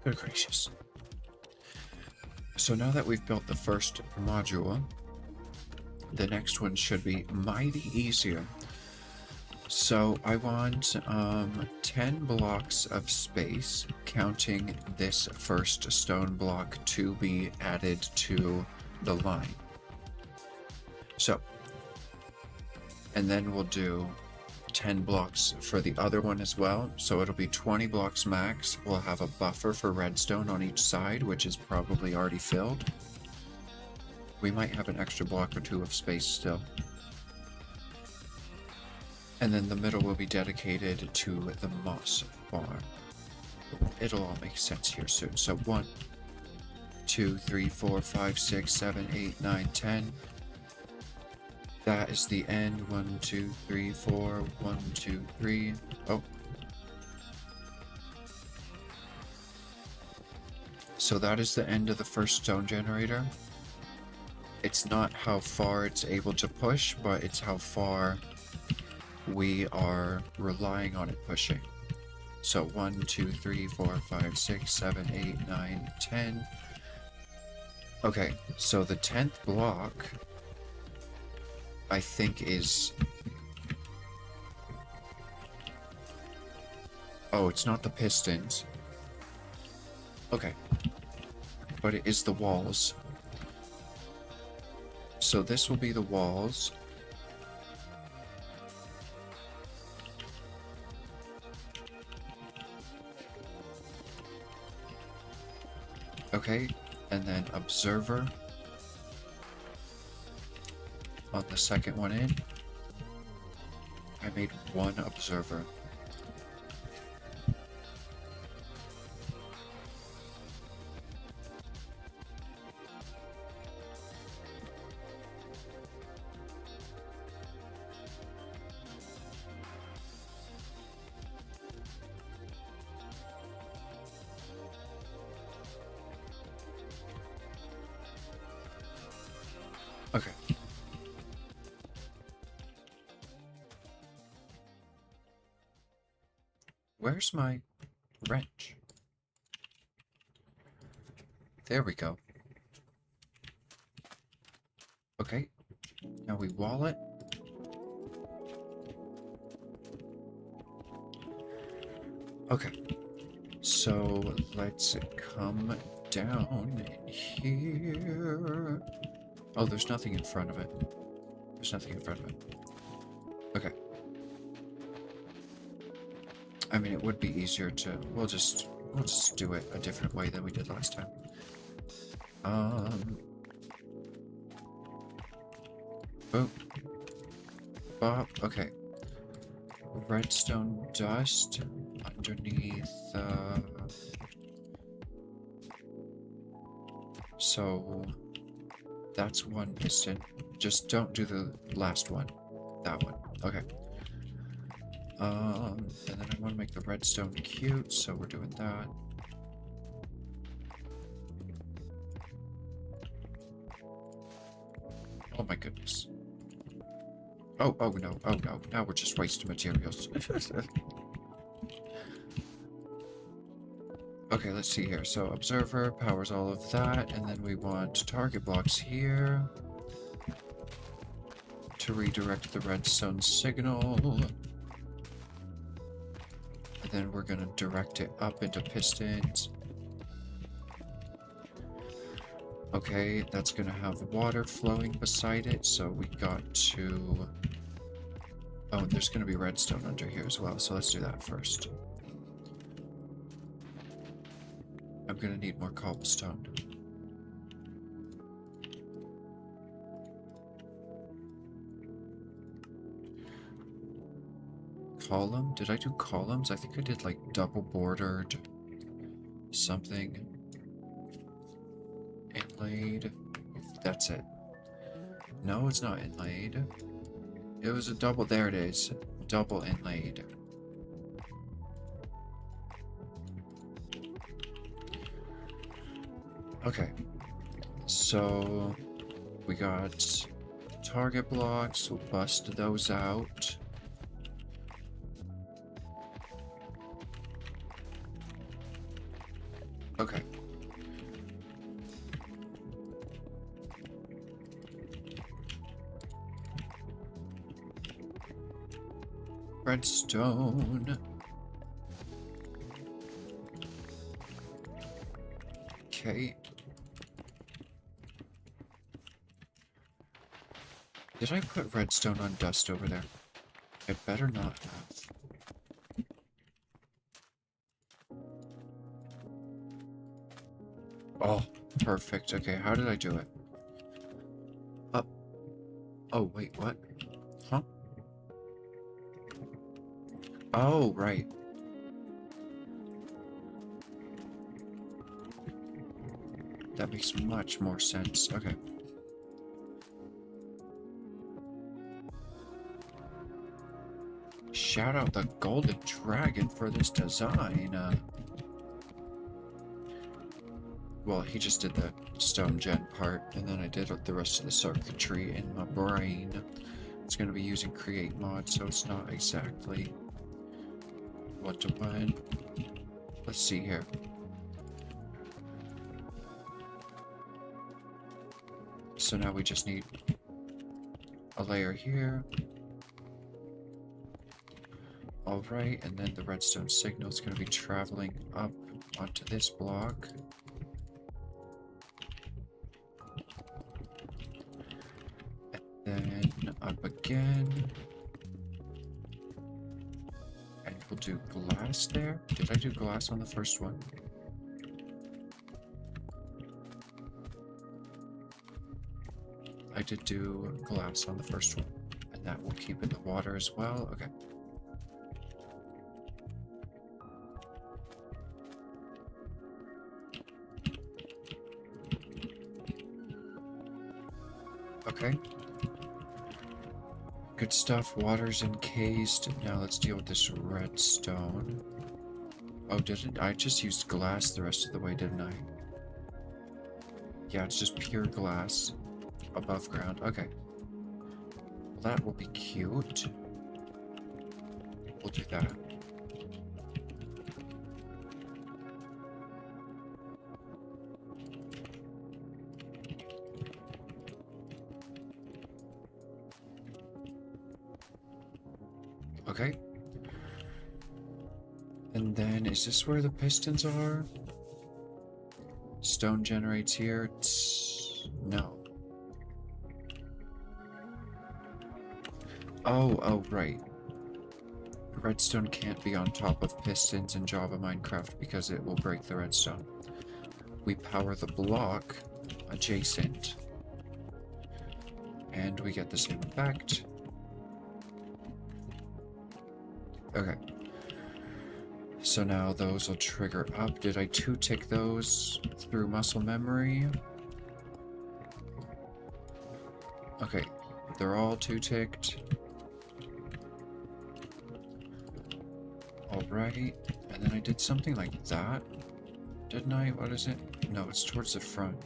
Good gracious. So now that we've built the first module, the next one should be mighty easier. So I want 10 blocks of space, counting this first stone block to be added to the line. So, and then we'll do 10 blocks for the other one as well. So it'll be 20 blocks max. We'll have a buffer for redstone on each side, which is probably already filled. We might have an extra block or two of space still. And then the middle will be dedicated to the moss farm. It'll all make sense here soon. So 1, 2, 3, 4, 5, 6, 7, 8, 9, 10. That is the end. 1, 2, 3, 4. 1, 2, 3. Oh. So that is the end of the first stone generator. It's not how far it's able to push, but it's how far we are relying on it pushing. So 1, 2, 3, 4, 5, 6, 7, 8, 9, 10. Okay, so the 10th block, I think is... Oh, it's not the pistons. Okay. But it is the walls. So this will be the walls. Okay, and then observer on the second one in. I made one observer. Okay. Where's my wrench? There we go. Okay. Now we wall it. Okay. So let's come down in here. Oh, there's nothing in front of it. There's nothing in front of it. Okay. I mean, it would be easier to... We'll just do it a different way than we did last time. Boom. Bop. Okay. Redstone dust underneath... So... That's one piston. Just don't do the last one. That one. Okay. And then I want to make the redstone cute, so we're doing that. Oh my goodness. Oh no, oh no. Now we're just wasting materials. Okay, let's see here. So observer powers all of that, and then we want target blocks here to redirect the redstone signal. And then we're gonna direct it up into pistons. Okay, that's gonna have water flowing beside it, so we got to... Oh, and there's gonna be redstone under here as well, so let's do that first. I'm gonna need more cobblestone. Column? Did I do columns? I think I did like double bordered something. Inlaid. That's it. No, it's not inlaid. It was a double. There it is. Double inlaid. Okay. So we got target blocks. We'll bust those out. Okay. Redstone. Okay. Did I put redstone on dust over there? I better not have. Oh, perfect. Okay, how did I do it? Up. Oh, wait, what? Huh? Oh, right. That makes much more sense. Okay. Shout out the Golden Dragon for this design. Well, he just did the stone gen part, and then I did the rest of the circuitry in my brain. It's going to be using create mod, so it's not exactly what to when. Let's see here. So now we just need a layer here. Alright, and then the redstone signal is going to be traveling up onto this block. And then up again. And we'll do glass there. Did I do glass on the first one? I did do glass on the first one. And that will keep in the water as well. Okay. Okay. Good stuff. Water's encased. Now let's deal with this redstone. Oh, didn't I just used glass the rest of the way, didn't I? Yeah, it's just pure glass above ground. Okay. Well, that will be cute. We'll do that. Okay. And then, is this where the pistons are? Stone generates here. No. Oh, right. Redstone can't be on top of pistons in Java Minecraft because it will break the redstone. We power the block adjacent. And we get the same effect. Okay. So now those will trigger up. Did I 2-tick those through muscle memory? Okay. They're all 2-ticked. Alright. And then I did something like that. Didn't I? What is it? No, it's towards the front.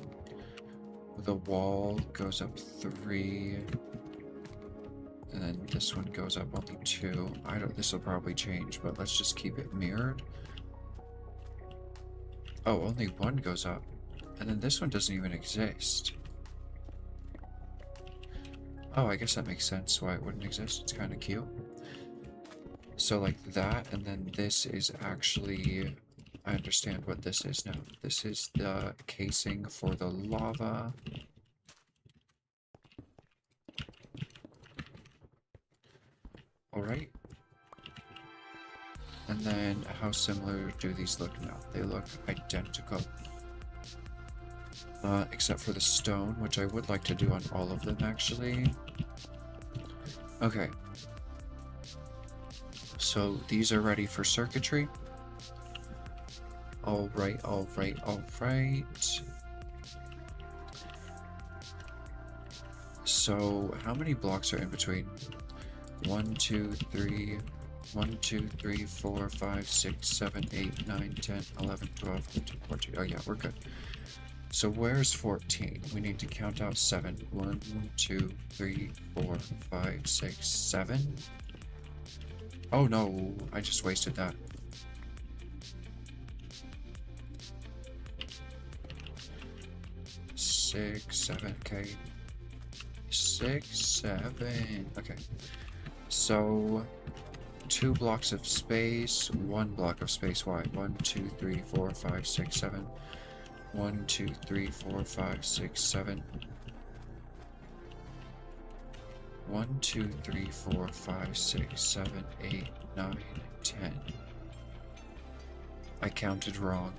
The wall goes up 3. And then this one goes up only 2. This will probably change, but let's just keep it mirrored. Oh, only 1 goes up. And then this one doesn't even exist. Oh, I guess that makes sense why it wouldn't exist. It's kind of cute. So like that, and then this is actually... I understand what this is now. This is the casing for the lava. Alright. And then how similar do these look now? They look identical. Except for the stone, which I would like to do on all of them actually. Okay. So these are ready for circuitry. Alright, alright, alright. So how many blocks are in between? 1, 2, 3, 1, 2, 3, 4, 5, 6, 7, 8, 9, 10, 11, 12, 13, 14. Oh yeah, we're good. So where's 14? We need to count out 7. 1, 2, 3, 4, 5, 6, 7. Oh no, I just wasted that. Six, 7, okay. 6, 7, okay. So 2 blocks of space, 1 block of space wide. 1, 2, 3, 4, 5, 6, 7. 1, 2, 3, 4, 5, 6, 7. 1, 2, 3, 4, 5, 6, 7, 8, 9, 10. I counted wrong.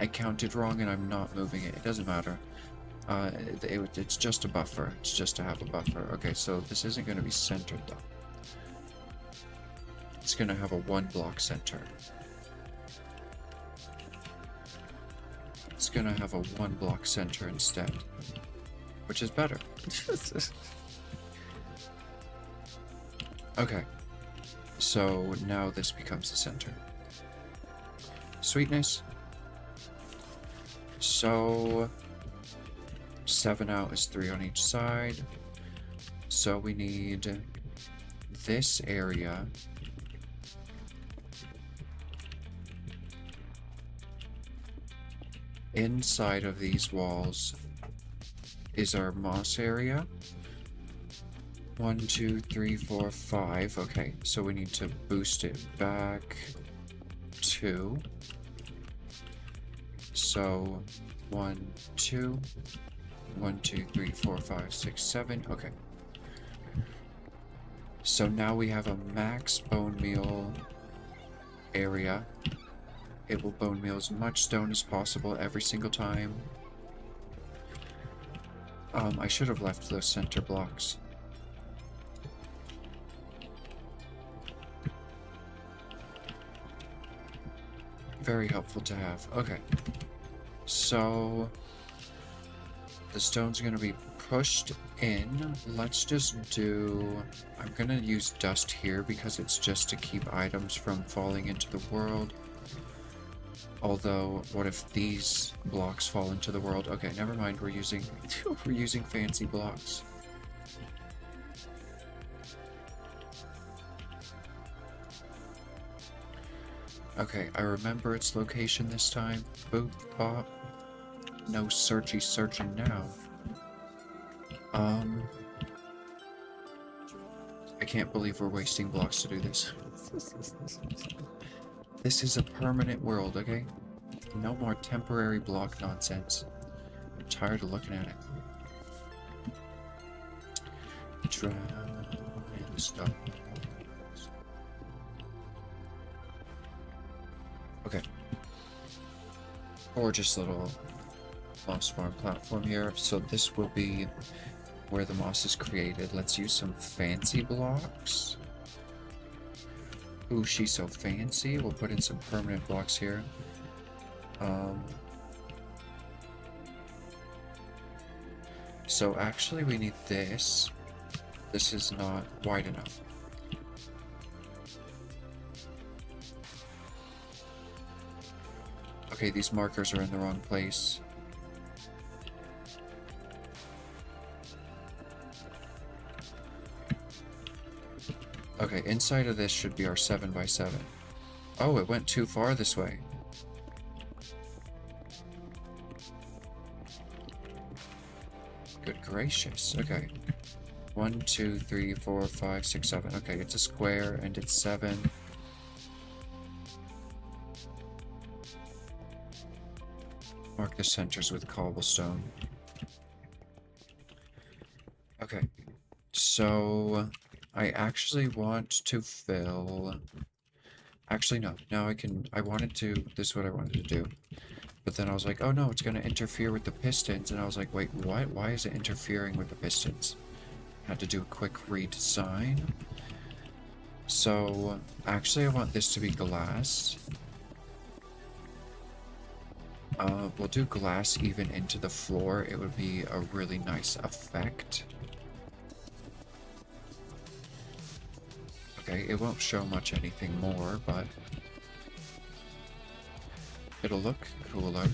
I counted wrong and I'm not moving it. It doesn't matter. It's just a buffer. It's just to have a buffer. Okay, so this isn't going to be centered though. It's going to have a 1 block center. It's going to have a 1 block center instead, which is better. Okay, so now this becomes the center. Sweetness. So 7 out is 3 on each side. So we need this area. Inside of these walls is our moss area. 1, 2, 3, 4, 5. Okay, so we need to boost it back 2. So 1, 2. 1, 2, 3, 4, 5, 6, 7. Okay. So now we have a max bone meal area. It will bone meal as much stone as possible every single time. I should have left those center blocks. Very helpful to have. Okay. So the stone's going to be pushed in. Let's just do... I'm going to use dust here because it's just to keep items from falling into the world. Although, what if these blocks fall into the world? Okay, never mind. We're using fancy blocks. Okay, I remember its location this time. Boop, bop. No searching now. I can't believe we're wasting blocks to do this. This is a permanent world, okay? No more temporary block nonsense. I'm tired of looking at it. Drown in the stars. Okay. Gorgeous little moss farm platform here. So this will be where the moss is created. Let's use some fancy blocks. Ooh, she's so fancy. We'll put in some permanent blocks here. So actually we need this. This is not wide enough. Okay, these markers are in the wrong place. Okay, inside of this should be our 7x7. Oh, it went too far this way. Good gracious. Okay. 1, 2, 3, 4, 5, 6, 7. Okay, it's a square and it's 7. Mark the centers with cobblestone. Okay. So I actually want to fill... Actually, no. Now I wanted to... This is what I wanted to do. But then I was like, oh no, it's going to interfere with the pistons. And I was like, wait, what? Why is it interfering with the pistons? Had to do a quick redesign. So, actually I want this to be glass. We'll do glass even into the floor. It would be a really nice effect. Okay, it won't show much anything more, but it'll look cooler.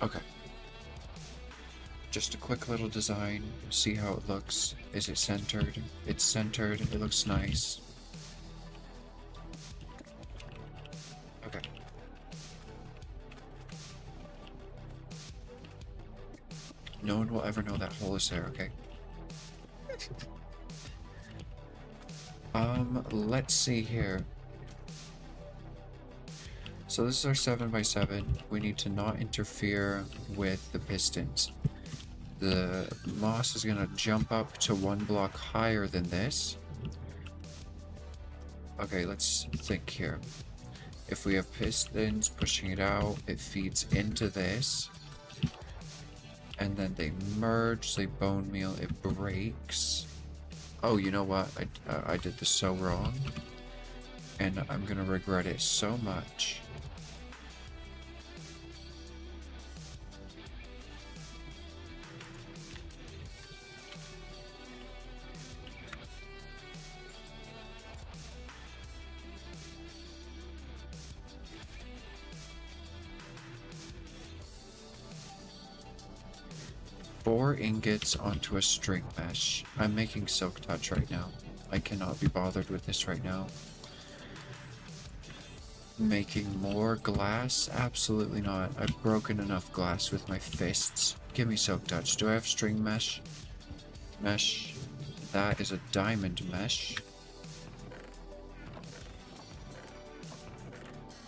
Okay. Just a quick little design. See how it looks. Is it centered? It's centered. It looks nice. Okay. No one will ever know that hole is there, okay? Let's see here. So this is our 7x7. We need to not interfere with the pistons. The moss is gonna jump up to 1 block higher than this. Okay, let's think here. If we have pistons pushing it out, it feeds into this. And then they merge, they bone meal, it breaks. Oh, you know what? I did this so wrong. And I'm gonna regret it so much. Four ingots onto a string mesh. I'm making silk touch right now. I cannot be bothered with this right now. Making more glass? Absolutely not. I've broken enough glass with my fists. Give me silk touch. Do I have string mesh? Mesh. That is a diamond mesh.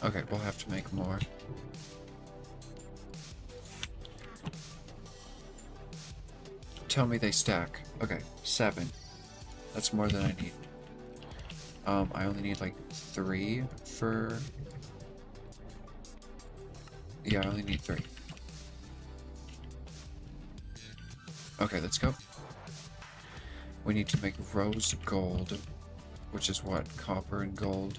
Okay, we'll have to make more. Tell me they stack. Okay, 7. That's more than I need. I only need like 3 for... Yeah, I only need 3. Okay, let's go. We need to make rose gold, which is what? Copper and gold.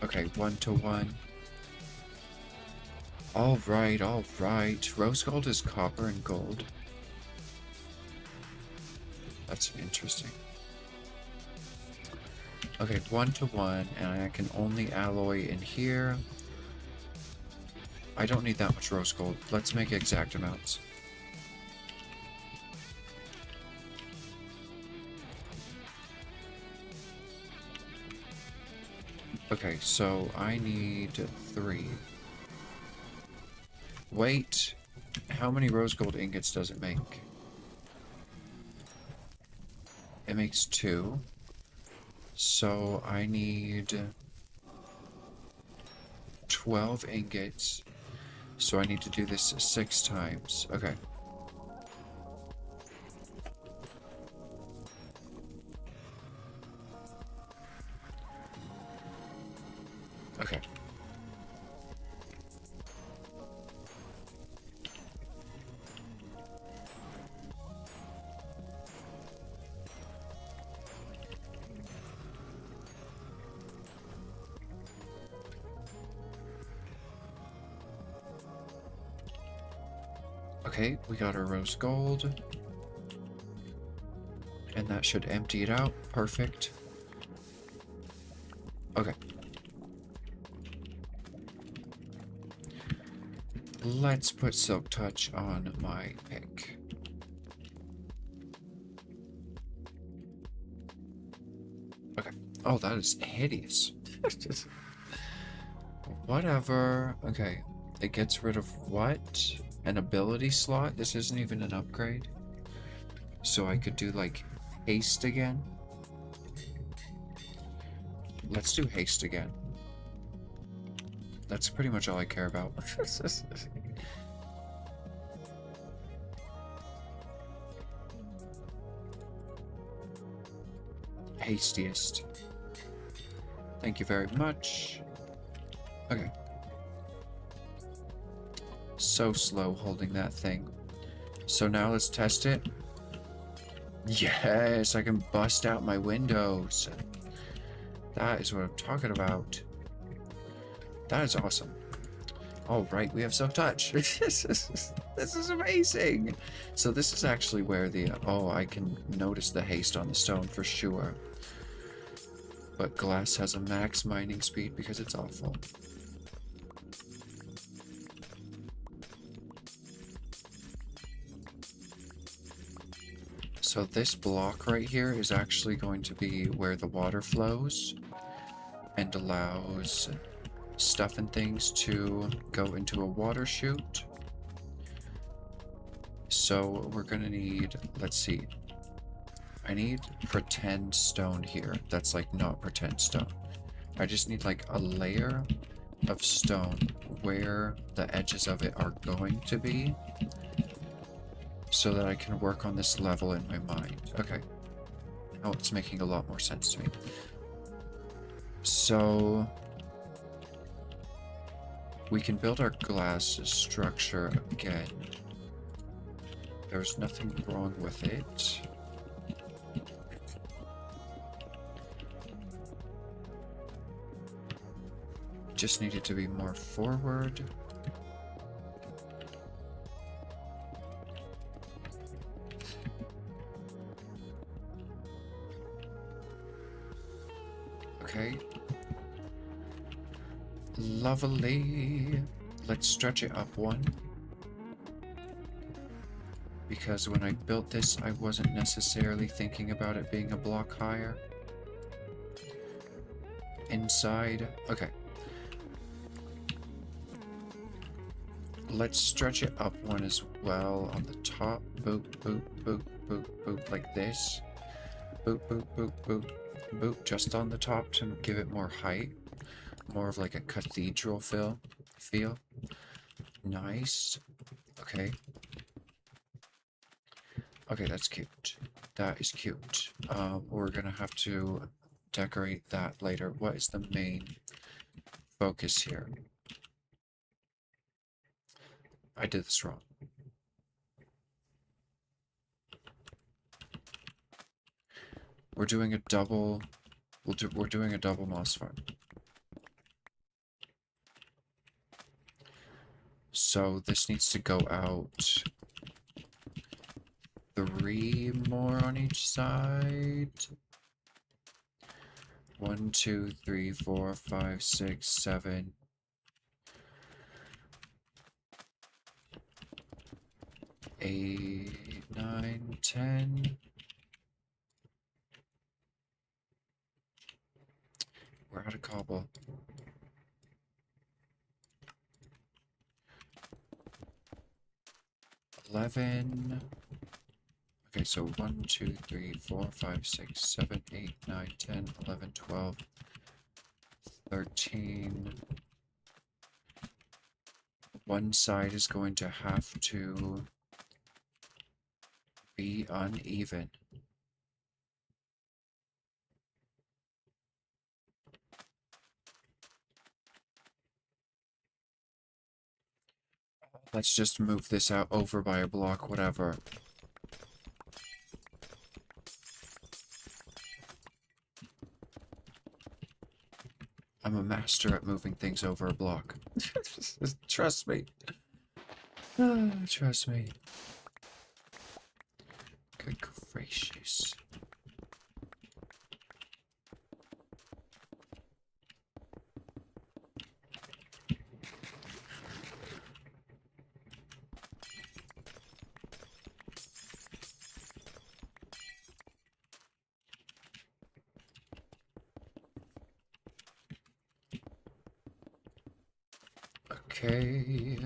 Okay, 1 to 1. Alright, alright. Rose gold is copper and gold. That's interesting. Okay, 1 to 1, and I can only alloy in here. I don't need that much rose gold. Let's make exact amounts. Okay, so I need 3. Wait, how many rose gold ingots does it make? It makes 2. So I need 12 ingots. So I need to do this 6 times. Okay. Okay. Okay, we got our rose gold. And that should empty it out. Perfect. Okay. Let's put silk touch on my pick. Okay. Oh, that is hideous. Whatever. Okay. It gets rid of what? An ability slot? This isn't even an upgrade. So I could do like haste again. Let's do haste again. That's pretty much all I care about. Hastiest. Thank you very much. Okay. So slow holding that thing. So now let's test it. Yes, I can bust out my windows. That is what I'm talking about. That is awesome. Oh, right, we have soft touch. This is amazing. So this is actually where the... oh, I can notice the haste on the stone for sure. But glass has a max mining speed because it's awful. So this block right here is actually going to be where the water flows and allows stuff and things to go into a water chute. So we're gonna need, let's see, I need pretend stone here. That's like not pretend stone. I just need like a layer of stone where the edges of it are going to be so that I can work on this level in my mind. Okay. Now it's making a lot more sense to me. So we can build our glass structure again. There's nothing wrong with it. Just needed to be more forward. Okay. Lovely. Let's stretch it up one. Because when I built this, I wasn't necessarily thinking about it being a block higher. Inside. Okay. Let's stretch it up one as well on the top. Boop, boop, boop, boop, boop, like this. Boop, boop, boop, boop, boop, just on the top to give it more height. More of like a cathedral feel. Nice. Okay. Okay, that's cute. That is cute. We're gonna have to decorate that later. What is the main focus here? I did this wrong. We're doing a double... we're doing a double moss farm. So this needs to go out 3 more on each side. 1, 2, 3, 4, 5, 6, 7. 8, 9, 10. We're out of cobble. 11. Okay, so 1, 2, 3, 4, 5, 6, 7, 8, 9, 10, 11, 12, 13. One side is going to have to be uneven. Let's just move this out over by a block, whatever. I'm a master at moving things over a block. Trust me. Trust me. Good gracious. Okay.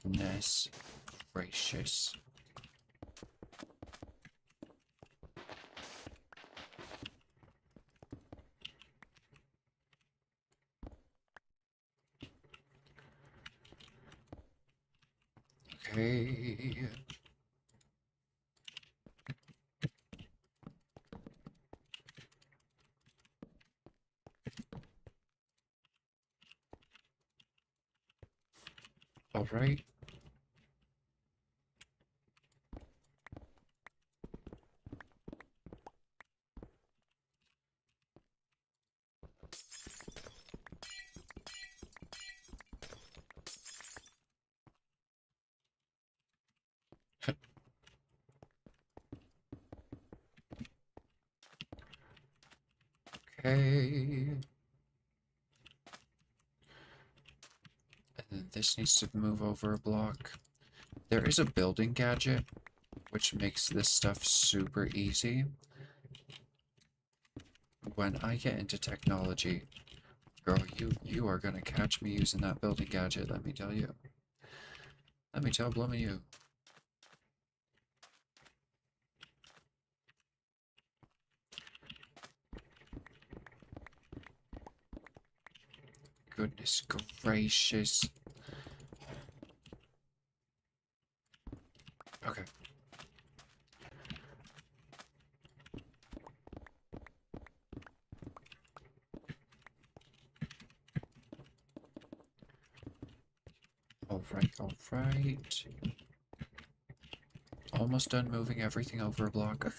Goodness gracious. Okay. All right. Okay. And then this needs to move over a block. There is a building gadget, which makes this stuff super easy. When I get into technology, girl, you are gonna catch me using that building gadget, let me tell you. Let me tell Blummy you. Goodness gracious. Okay. Alright, alright. Almost done moving everything over a block.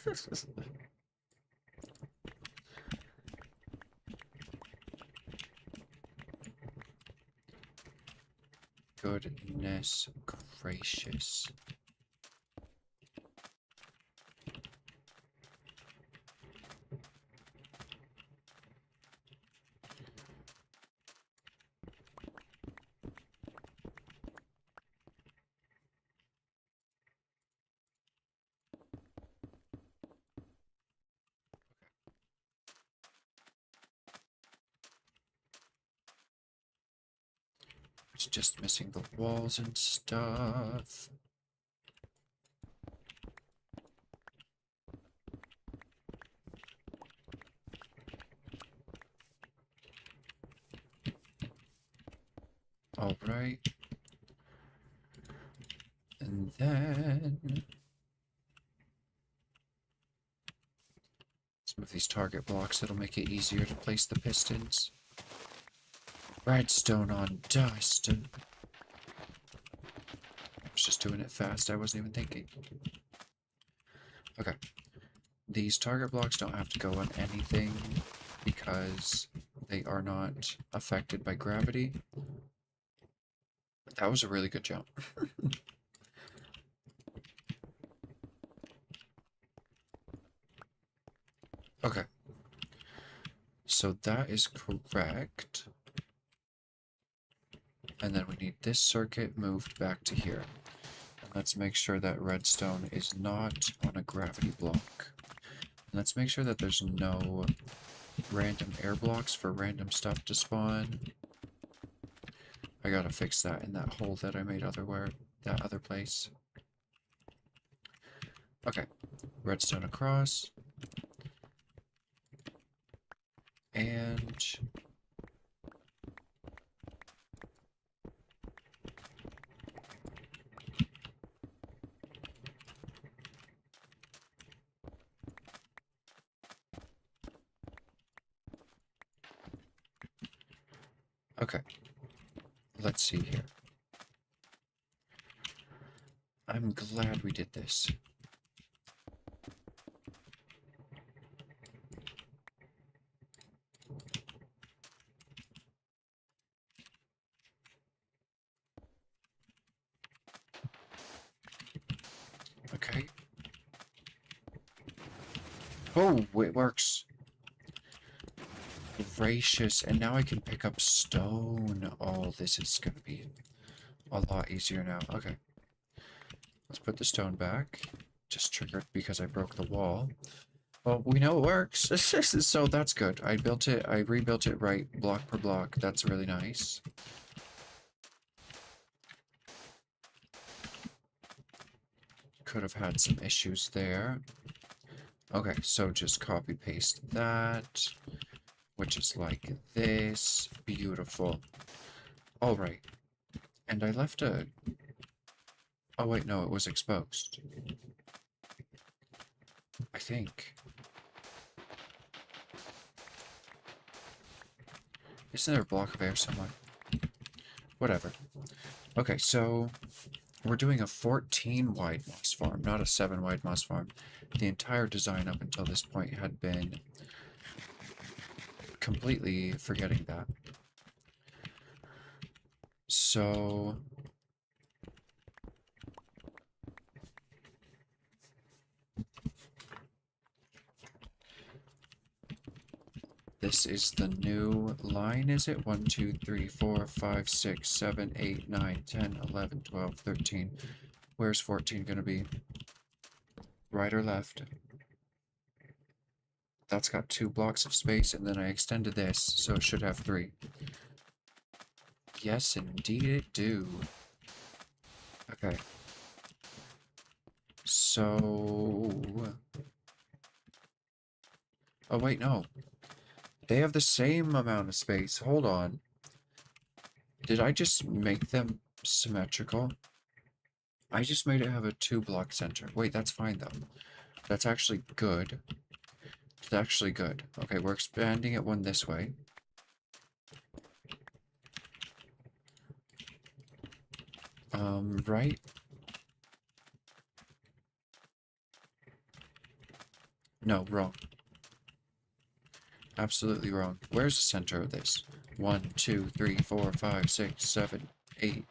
Goodness gracious. It's just missing the walls and stuff. Alright. And then... let's move these target blocks, it'll make it easier to place the pistons. Redstone on dust. I was just doing it fast, I wasn't even thinking. Okay. These target blocks don't have to go on anything because they are not affected by gravity. That was a really good jump. Okay. So that is correct. And then we need this circuit moved back to here. And let's make sure that redstone is not on a gravity block. And let's make sure that there's no random air blocks for random stuff to spawn. I gotta fix that in that hole that I made that other place. Okay, redstone across. And... okay, let's see here. I'm glad we did this. Okay. Oh, it works. Gracious, and now I can pick up stone. Oh, this is gonna be a lot easier now. Okay. Let's put the stone back. Just triggered because I broke the wall. Well, we know it works. So that's good. I rebuilt it right, block per block. That's really nice. Could have had some issues there. Okay, so just copy paste that, which is like this. Beautiful. All right. And I left a... oh wait, no, it was exposed. I think. Isn't there a block of air somewhere? Whatever. Okay, so we're doing a 14 wide moss farm, not a 7 wide moss farm. The entire design up until this point had been completely forgetting that. So this is the new line, is it? 1, 2, 3, 4, 5, 6, 7, 8, 9, 10, 11, 12, 13. Where's 14 gonna be? Right or left? That's got 2 blocks of space, and then I extended this, so it should have 3. Yes, indeed it do. Okay. So... Oh, wait, no. They have the same amount of space. Hold on. Did I just make them symmetrical? I just made it have a 2-block center. Wait, that's fine, though. That's actually good. It's actually good. Okay, we're expanding it one this way. Right? No, wrong. Absolutely wrong. Where's the center of this? 1, 2, 3, 4, 5, 6, 7, 8.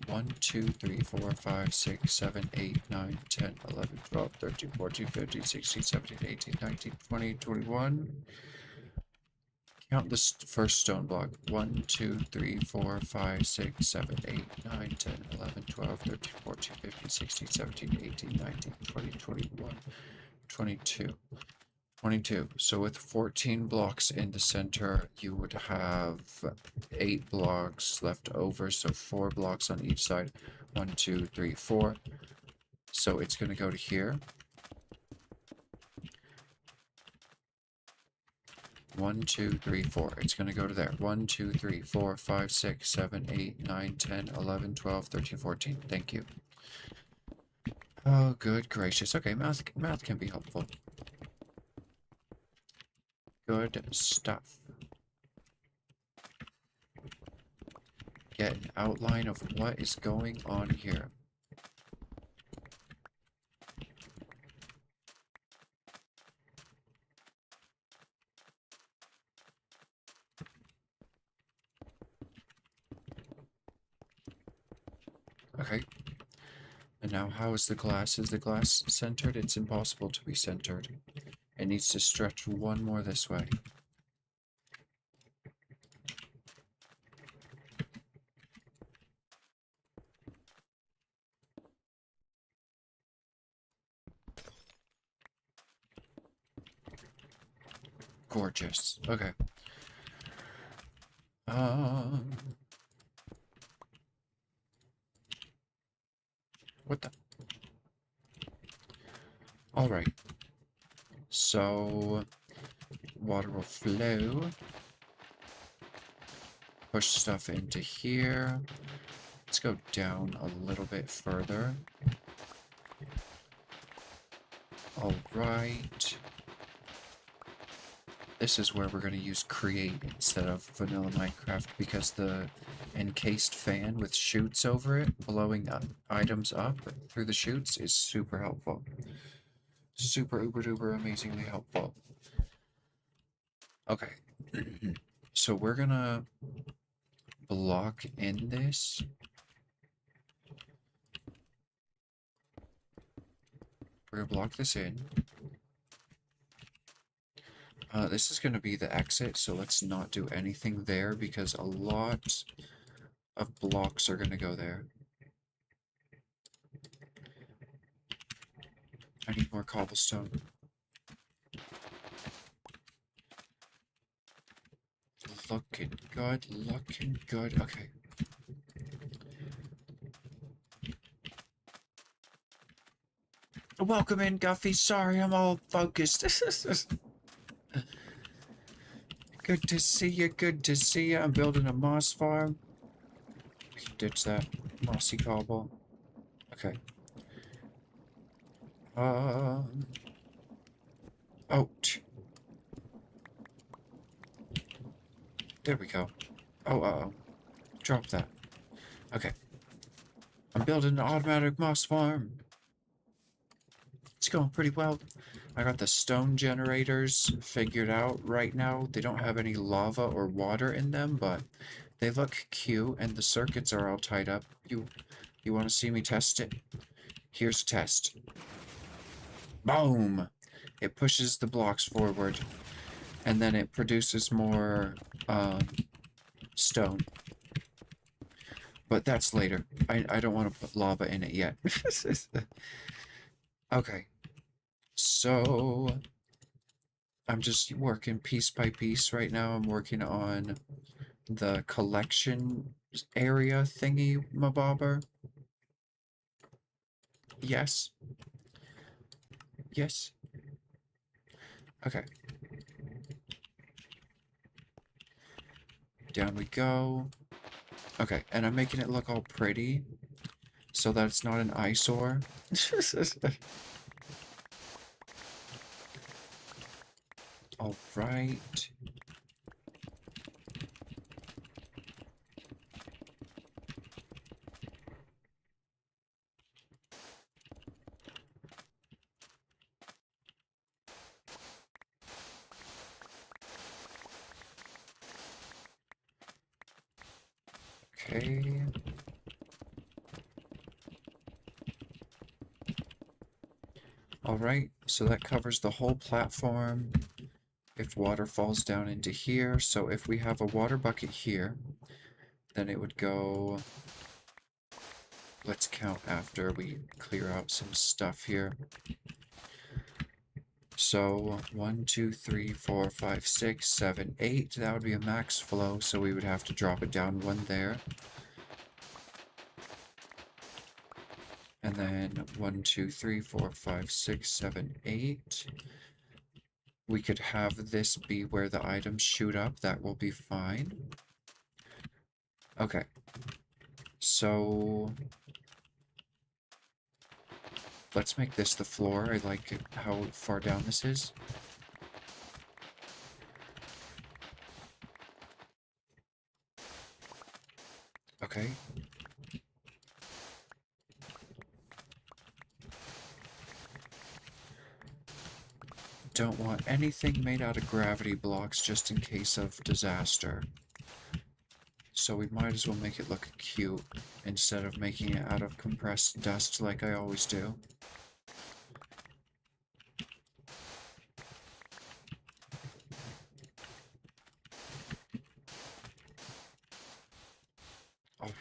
1, 2, 3, 4, 5, 6, 7, 8, 9, 10, 11, 12, 13, 14, 15, 16, 17, 18, 19, 20, 21. Count this first stone block. 1, 2, 3, 4, 5, 6, 7, 8, 9, 10, 11, 12, 13, 14, 15, 16, 17, 18, 19, 20, 21, 22. 22. So with 14 blocks in the center, you would have 8 blocks left over, so 4 blocks on each side. 1, 2, 3, 4. So it's going to go to here. 1, 2, 3, 4. It's going to go to there. 1, 2, 3, 4, 5, 6, 7, 8, 9, 10, 11, 12, 13, 14. Thank you. Oh, good gracious. Okay, math can be helpful. Good stuff. Get an outline of what is going on here. Okay. And now how is the glass? Is the glass centered? It's impossible to be centered. It needs to stretch one more this way. Gorgeous. Okay. What the? Alright. So, water will flow. Push stuff into here. Let's go down a little bit further. Alright. This is where we're going to use Create instead of Vanilla Minecraft because the encased fan with chutes over it, blowing items up through the chutes, is super helpful. Super uber duper amazingly helpful. Okay. So we're going to block in this. We're going to block this in. This is going to be the exit, so let's not do anything there because a lot of blocks are going to go there. I need more cobblestone. Looking good, looking good. Okay. Welcome in, Guffy. Sorry, I'm all focused. Good to see you, good to see you. I'm building a moss farm. We can ditch that mossy cobble. Okay. Oh. There we go. Oh, uh-oh. Drop that. Okay. I'm building an automatic moss farm. It's going pretty well. I got the stone generators figured out right now. They don't have any lava or water in them, but they look cute, and the circuits are all tied up. You want to see me test it? Here's a test. Boom! It pushes the blocks forward, and then it produces more stone. But that's later. I don't want to put lava in it yet. Okay. So I'm just working piece by piece right now. I'm working on the collection area thingy mabobber. Yes. Yes. Okay. Down we go. Okay, and I'm making it look all pretty so that it's not an eyesore. All right. Okay. Alright, so that covers the whole platform. If water falls down into here, so if we have a water bucket here, then it would go... Let's count after we clear out some stuff here. So, 1, 2, 3, 4, 5, 6, 7, 8. That would be a max flow, so we would have to drop it down one there. And then 1, 2, 3, 4, 5, 6, 7, 8. We could have this be where the items shoot up. That will be fine. Okay. So... let's make this the floor. I like how far down this is. Okay. Don't want anything made out of gravity blocks just in case of disaster. So we might as well make it look cute instead of making it out of compressed dust like I always do.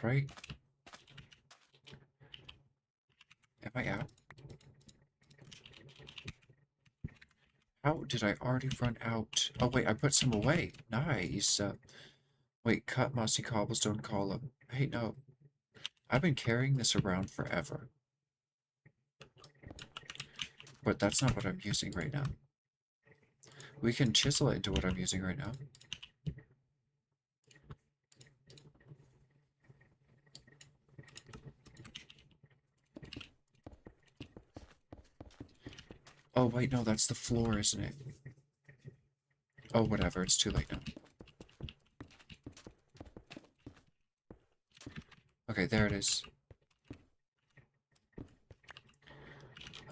Alright. Am I out? How did I already run out? Oh wait, I put some away. Nice. Wait, cut mossy cobblestone column. Hey, no. I've been carrying this around forever. But that's not what I'm using right now. We can chisel it into what I'm using right now. Oh, wait, no, that's the floor, isn't it? Oh, whatever, it's too late now. Okay, there it is.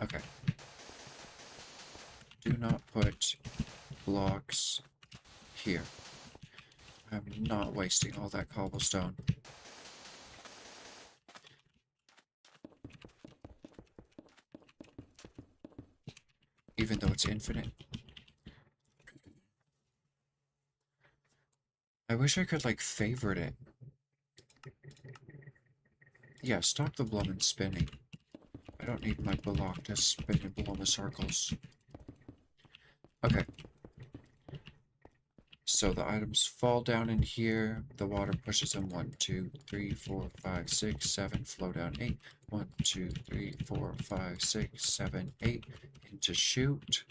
Okay. Do not put blocks here. I'm not wasting all that cobblestone. Even though it's infinite. I wish I could, like, favorite it. Yeah, stop the blum and spinning. I don't need my block to spin and blow the circles. Okay. So the items fall down in here. The water pushes them 1, 2, 3, 4, 5, 6, 7. Flow down 8. 1, 2, 3, 4, 5, 6, 7, 8. Into shoot.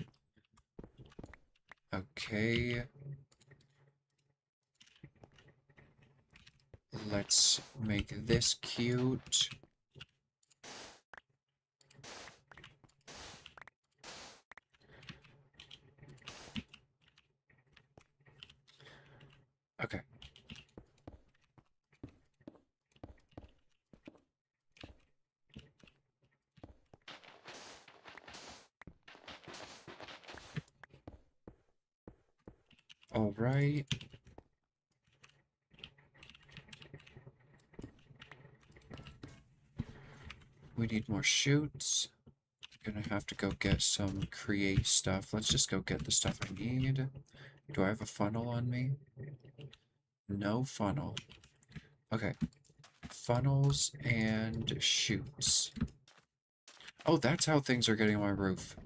Okay. Let's make this cute. Okay, All right. We need more chutes. Gonna have to go get some create stuff. Let's just go get the stuff I need. Do I have a funnel on me? No funnel. Okay. Funnels and chutes. Oh, that's how things are getting on my roof.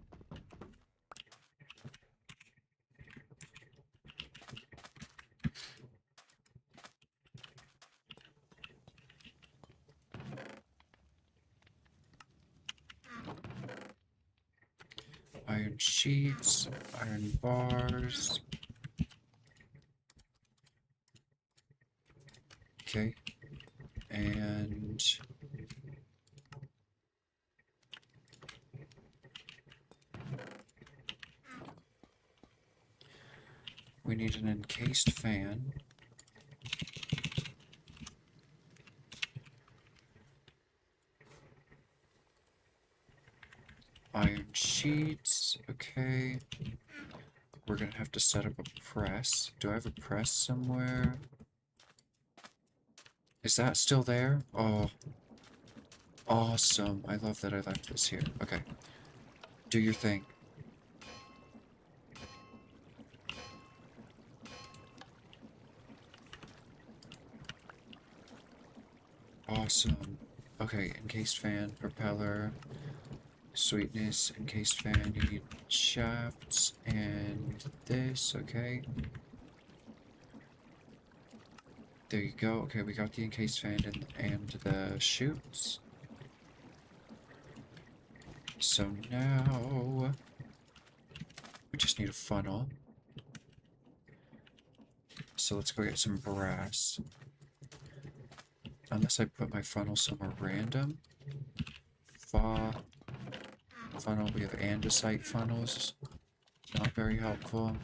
Iron sheets, iron bars. Okay. And we need an encased fan. Iron sheets, okay. We're gonna have to set up a press. Do I have a press somewhere? Is that still there? Oh, awesome. I love that I left this here. Okay. Do your thing. Awesome. Okay, encased fan, propeller, sweetness, encased fan. You need shafts and this, okay. There you go. Okay, we got the encased fan and the chutes. So now we just need a funnel. So let's go get some brass. Unless I put my funnel somewhere random. Funnel, we have andesite funnels. Not very helpful.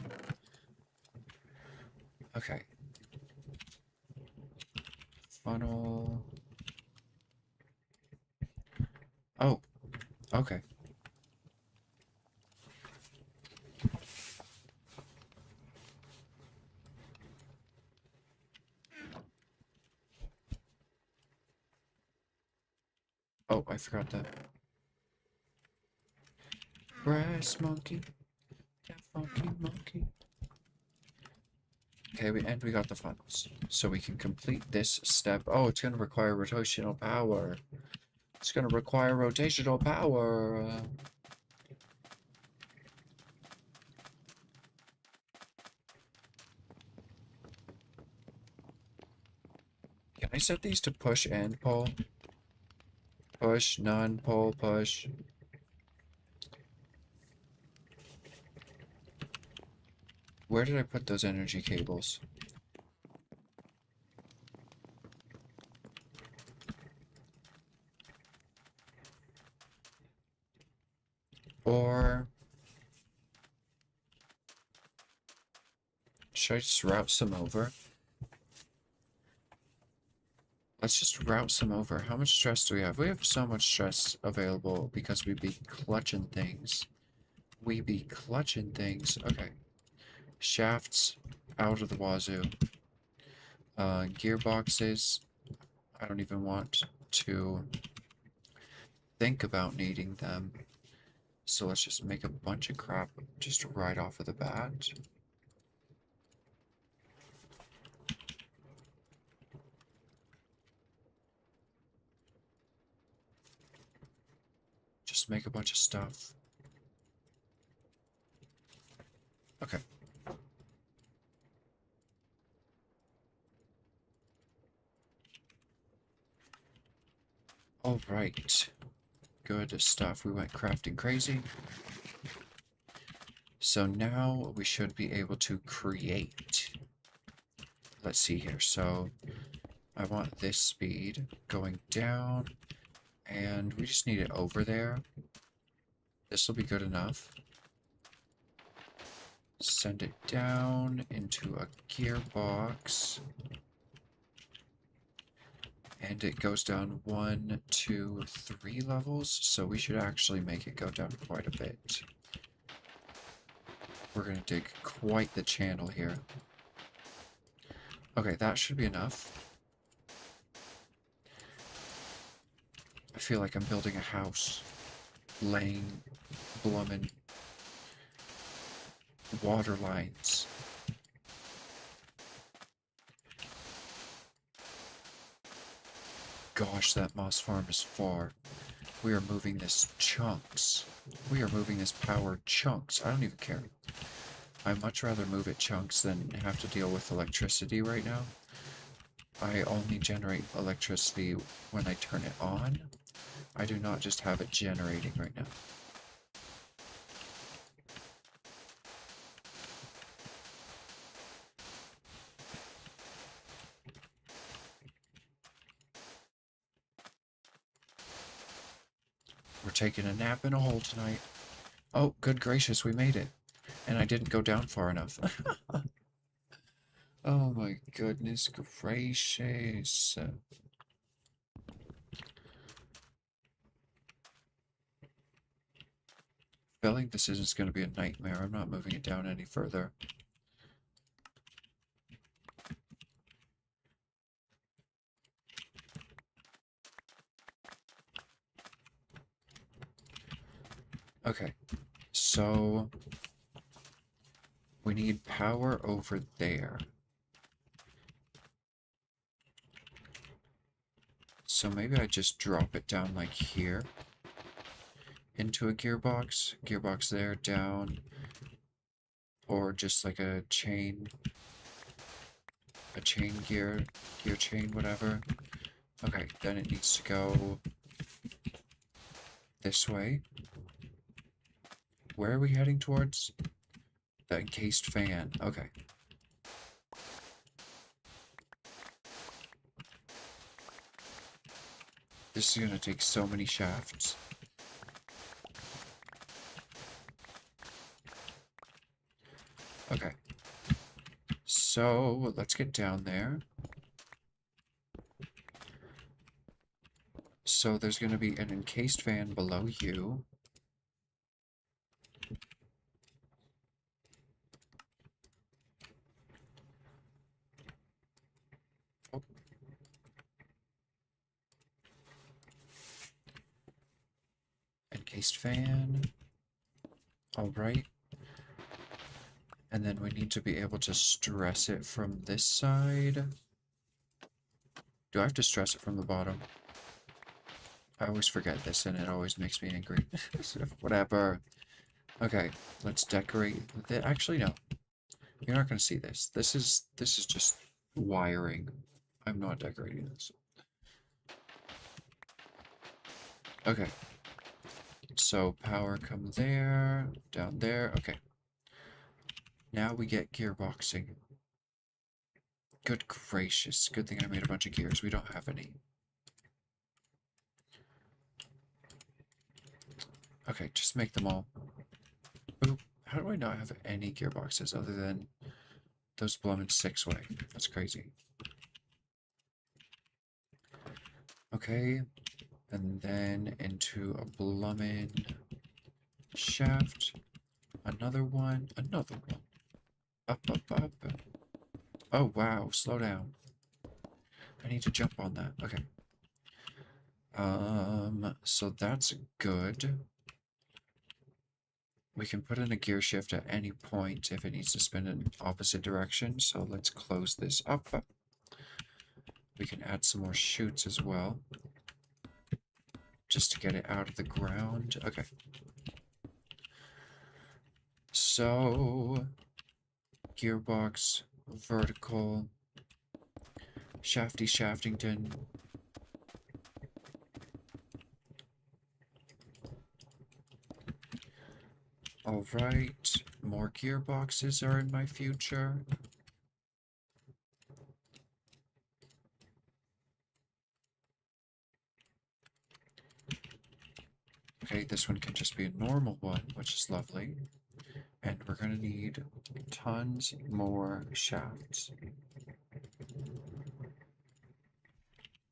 Okay. Funnel. Oh, okay. Oh, I forgot that. Brass monkey. That funky monkey. Okay, and we got the funnels. So we can complete this step. Oh, it's going to require rotational power. It's going to require rotational power. Can I set these to push and pull? Push, none, pull, push. Where did I put those energy cables? Or should I just route some over? Let's just route some over. How much stress do we have? We have so much stress available because we be clutching things. We be clutching things. Okay. Shafts out of the wazoo. Gearboxes. I don't even want to think about needing them. So let's just make a bunch of crap just right off of the bat. Just make a bunch of stuff. Okay. All right. Good stuff. We went crafting crazy. So now we should be able to create. Let's see here. So I want this speed going down, and we just need it over there. This will be good enough. Send it down into a gearbox. And it goes down 1, 2, 3 levels, so we should actually make it go down quite a bit. We're gonna dig quite the channel here. Okay, that should be enough. I feel like I'm building a house. Laying bloomin' water lines. Gosh, that moss farm is far. We are moving this chunks. We are moving this power chunks. I don't even care. I'd much rather move it chunks than have to deal with electricity right now. I only generate electricity when I turn it on. I do not just have it generating right now. We're taking a nap in a hole tonight. Oh, good gracious, we made it. And I didn't go down far enough. Oh my goodness gracious. Filling this is going to be a nightmare. I'm not moving it down any further. Okay, so we need power over there. So maybe I just drop it down like here into a gearbox. Gearbox there, down. Or just like a chain gear chain, whatever. Okay, then it needs to go this way. Where are we heading towards? The encased fan. Okay. This is gonna take so many shafts. Okay. So, let's get down there. So, there's gonna be an encased fan below you. Oh. Encased fan. Alright. And then we need to be able to stress it from this side. Do I have to stress it from the bottom? I always forget this and it always makes me angry. Whatever. Okay, let's decorate the actually no. You're not gonna see this. This is just wiring. I'm not decorating this. Okay. So power come there, down there. Okay. Now we get gearboxing. Good gracious. Good thing I made a bunch of gears. We don't have any. Okay, just make them all. Boop. How do I not have any gearboxes other than those bloomin' 6-way? That's crazy. Okay. And then into a bloomin' shaft. Another one. Another one. Up, up, up. Oh, wow. Slow down. I need to jump on that. Okay. So that's good. We can put in a gear shift at any point if it needs to spin in opposite direction. So let's close this up. We can add some more chutes as well, just to get it out of the ground. Okay. So, gearbox, vertical, shafty Shaftington. Alright, more gearboxes are in my future. Okay, this one can just be a normal one, which is lovely. And we're gonna need tons more shafts.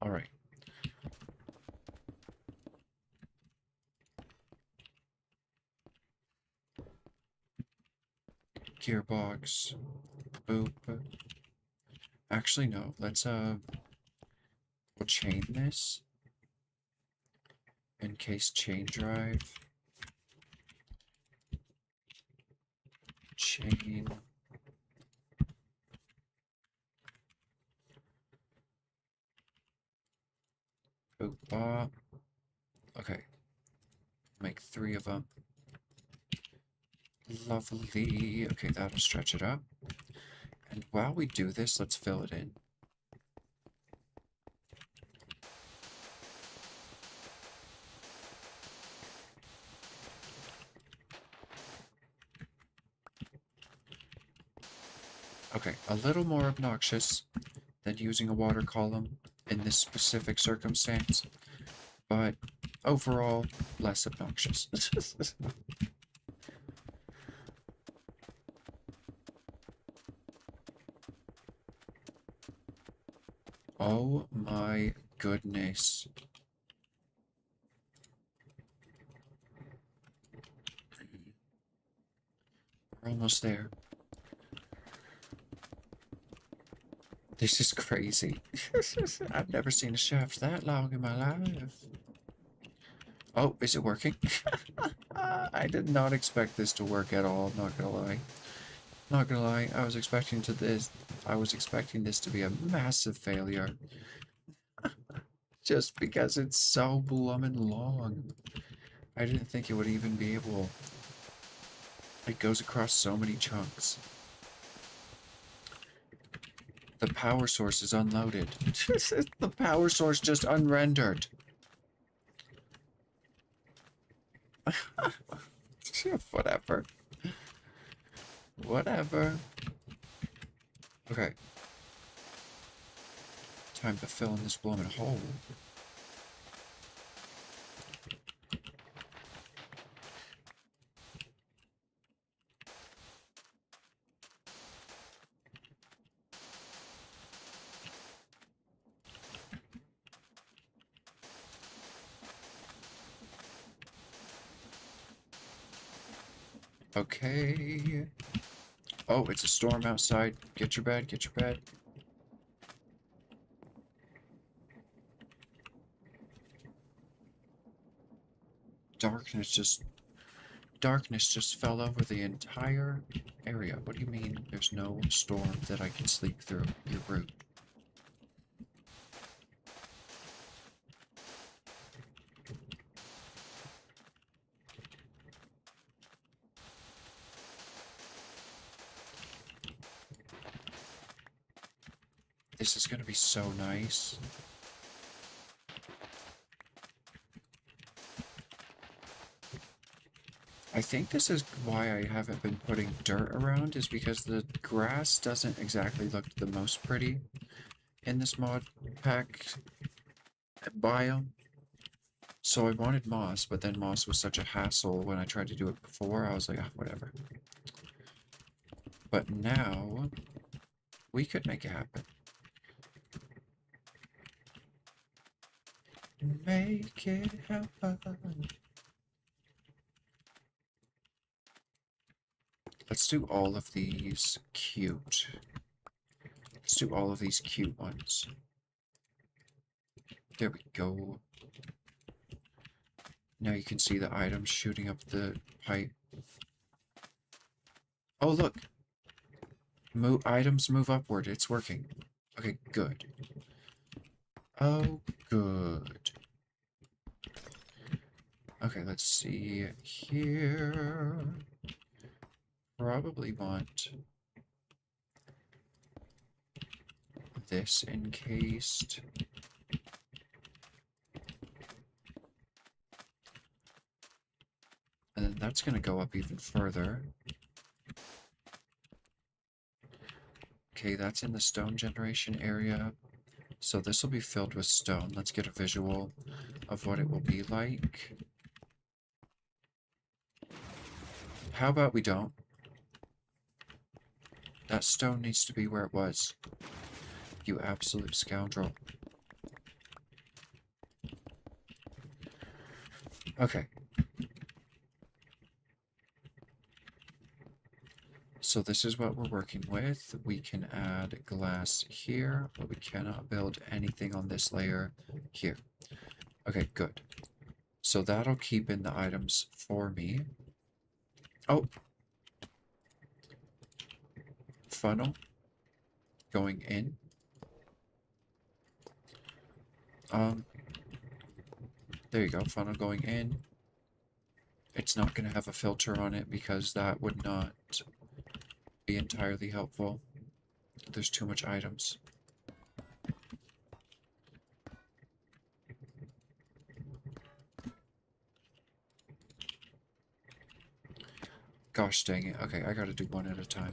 Alright. Gearbox. Boop. Actually, no. Let's, we'll chain this. Encase chain drive. Chain. Boop. Okay. Make 3 of them. Lovely. Okay, that'll stretch it up. And while we do this, let's fill it in. Okay, a little more obnoxious than using a water column in this specific circumstance, but overall, less obnoxious. Oh my goodness. We're almost there. This is crazy. I've never seen a shaft that long in my life. Oh, is it working? I did not expect this to work at all, not gonna lie. Not gonna lie, I was expecting this to be a massive failure. Just because it's so bloomin' long. I didn't think it would even be able... It goes across so many chunks. The power source is unloaded. The power source just unrendered. Whatever. Whatever. Okay. Time to fill in this bloomin' hole. Okay. Oh, it's a storm outside. Get your bed, get your bed. Darkness just fell over the entire area. What do you mean there's no storm that I can sleep through? You're rude. This is gonna be so nice. I think this is why I haven't been putting dirt around, is because the grass doesn't exactly look the most pretty in this mod pack biome. So I wanted moss, but then moss was such a hassle when I tried to do it before. I was like, ah, whatever. But now, we could make it happen. Make it happen. Let's do all of these cute. Let's do all of these cute ones. There we go. Now you can see the items shooting up the pipe. Oh, look! Items move upward. It's working. Okay, good. Oh, good. Okay, let's see here. Probably want this encased. And then that's going to go up even further. Okay, that's in the stone generation area. So this will be filled with stone. Let's get a visual of what it will be like. How about we don't? That stone needs to be where it was. You absolute scoundrel. Okay. So this is what we're working with. We can add glass here, but we cannot build anything on this layer here. Okay, good. So that'll keep in the items for me. Oh! Funnel going in. There you go, funnel going in. It's not going to have a filter on it because that would not be entirely helpful. There's too much items. Gosh dang it. Okay, I gotta do one at a time.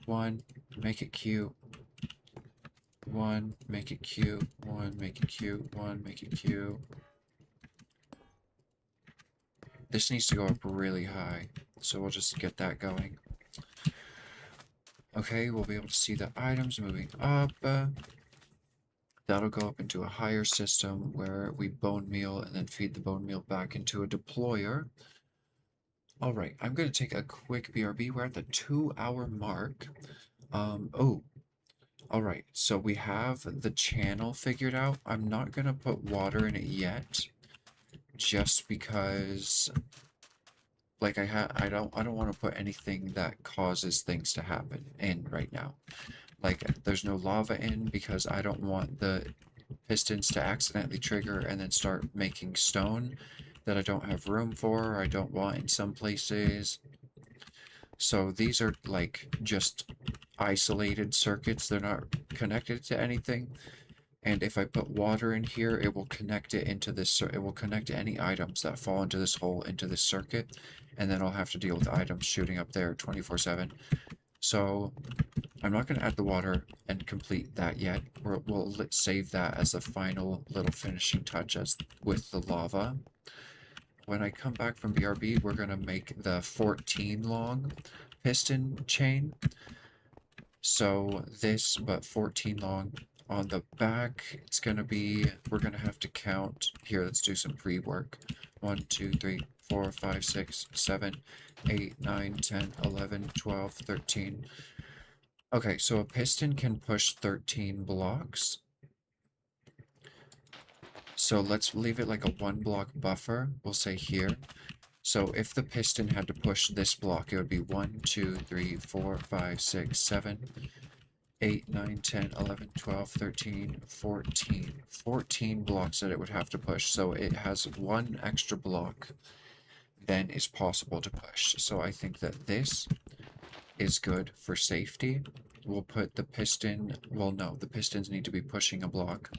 One, make it cute. One, make it cute. One, make it cute. One, make it cute. This needs to go up really high, so we'll just get that going. Okay, we'll be able to see the items moving up. That'll go up into a higher system where we bone meal and then feed the bone meal back into a deployer. Alright, I'm going to take a quick BRB. We're at the 2-hour mark. Oh, alright, so we have the channel figured out. I'm not going to put water in it yet, just because, like, I don't want to put anything that causes things to happen in right now. Like, there's no lava in because I don't want the pistons to accidentally trigger and then start making stone that I don't have room for, or I don't want in some places. So these are like just isolated circuits. They're not connected to anything. And if I put water in here, it will connect it into this, it will connect any items that fall into this hole into this circuit, and then I'll have to deal with items shooting up there 24/7. So I'm not going to add the water and complete that yet. We'll save that as a final little finishing touch as with the lava. When I come back from BRB, we're going to make the 14 long piston chain. So this, but 14 long. On the back, it's going to be, we're going to have to count. Here, let's do some pre-work. 1, 2, 3, 4, 5, 6, 7, 8, 9, 10, 11, 12, 13. Okay, so a piston can push 13 blocks. So let's leave it like a 1-block buffer. We'll say here. So if the piston had to push this block, it would be 1, 2, 3, 4, 5, 6, 7, 8, 9, 10, 11, 12, 13, 14. 14 blocks that it would have to push. So it has one extra block than is possible to push. So I think that this is good for safety. We'll put the piston, well no, the pistons need to be pushing a block.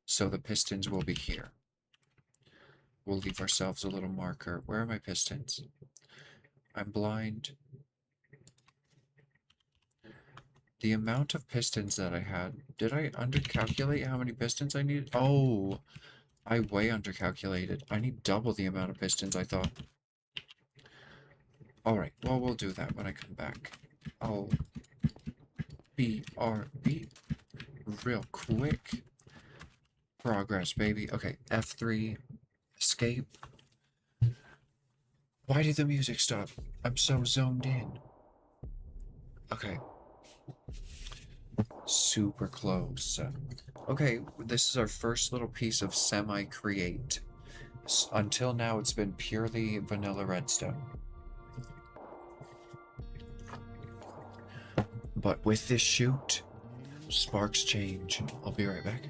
So the pistons will be here. We'll leave ourselves a little marker. Where are my pistons? I'm blind. The amount of pistons that I had, did I undercalculate how many pistons I needed? Oh, I way undercalculated. I need double the amount of pistons I thought. Alright, well, we'll do that when I come back. I'll BRB real quick. Progress, baby. Okay, F3, escape. Why did the music stop? I'm so zoned in. Okay. Super close. Okay, this is our first little piece of semi-create. Until now, it's been purely vanilla redstone. But with this shoot, sparks change. I'll be right back.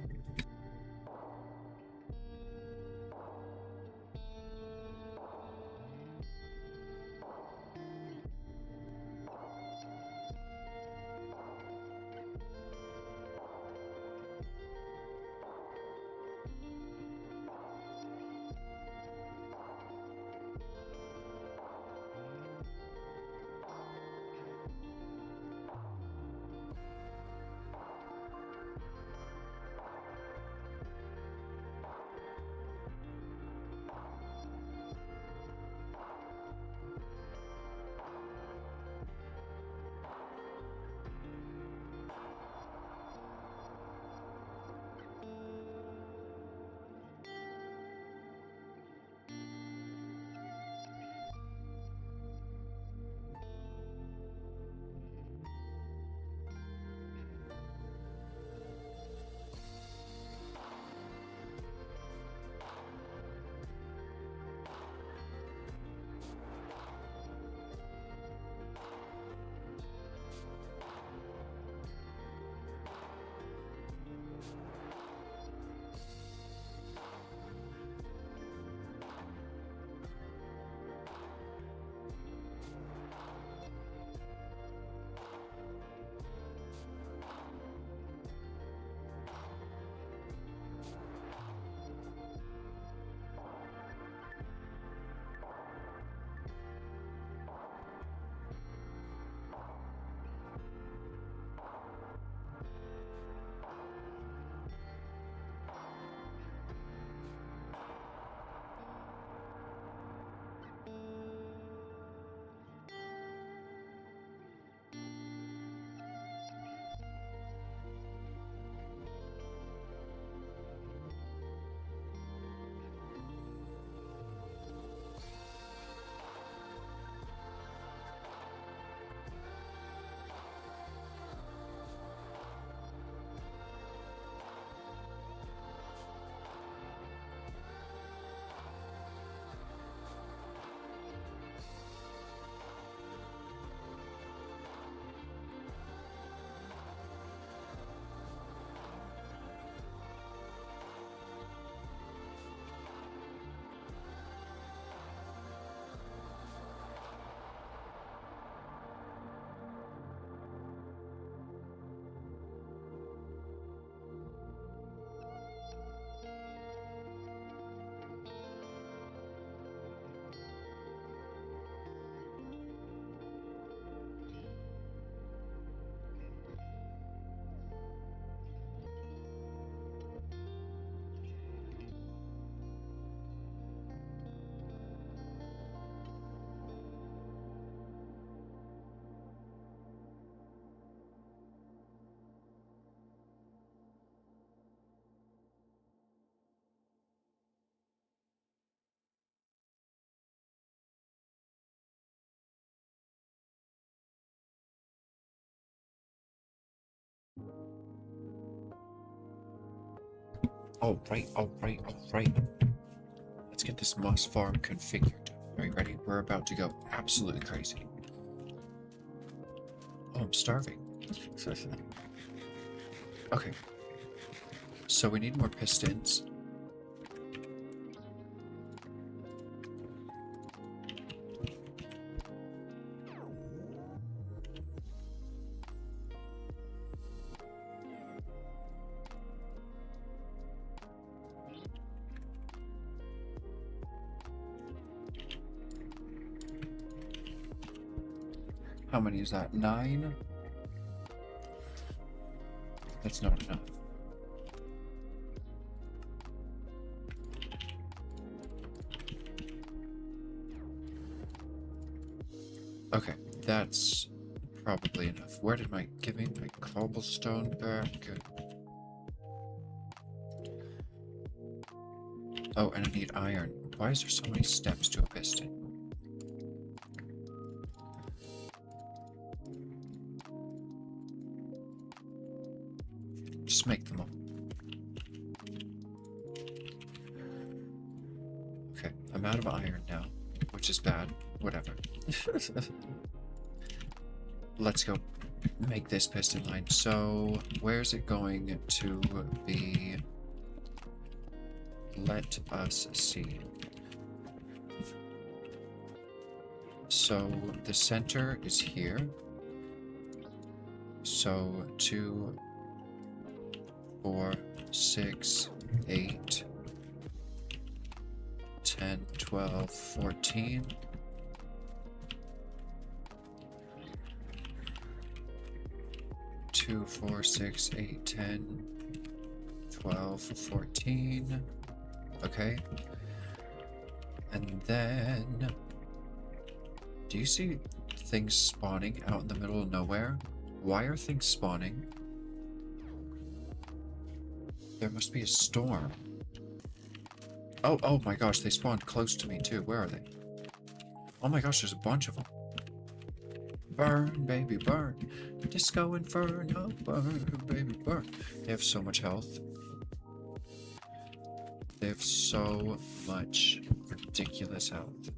Alright, alright, alright. Let's get this moss farm configured. Are you ready? We're about to go absolutely crazy. Oh, I'm starving. Okay. So we need more pistons. How many is that? 9? That's not enough. Okay, that's probably enough. Where did give me my cobblestone back? Oh, and I need iron. Why is there so many steps to a piston? Just make them all. Okay, I'm out of iron now, which is bad. Whatever. Let's go make this piston line. So, where's it going to be? Let us see. So, the center is here. So, 2, 4, 6, 8, 10, 12, 14. Two, 4, 6, 8, 10, 12, 14. Okay. And then, do you see things spawning out in the middle of nowhere? Why are things spawning? There must be a storm. Oh my gosh, they spawned close to me too. Where are they? Oh my gosh, there's a bunch of them. Burn, baby, burn. Disco Inferno, burn, baby, burn. They have so much health. They have so much ridiculous health.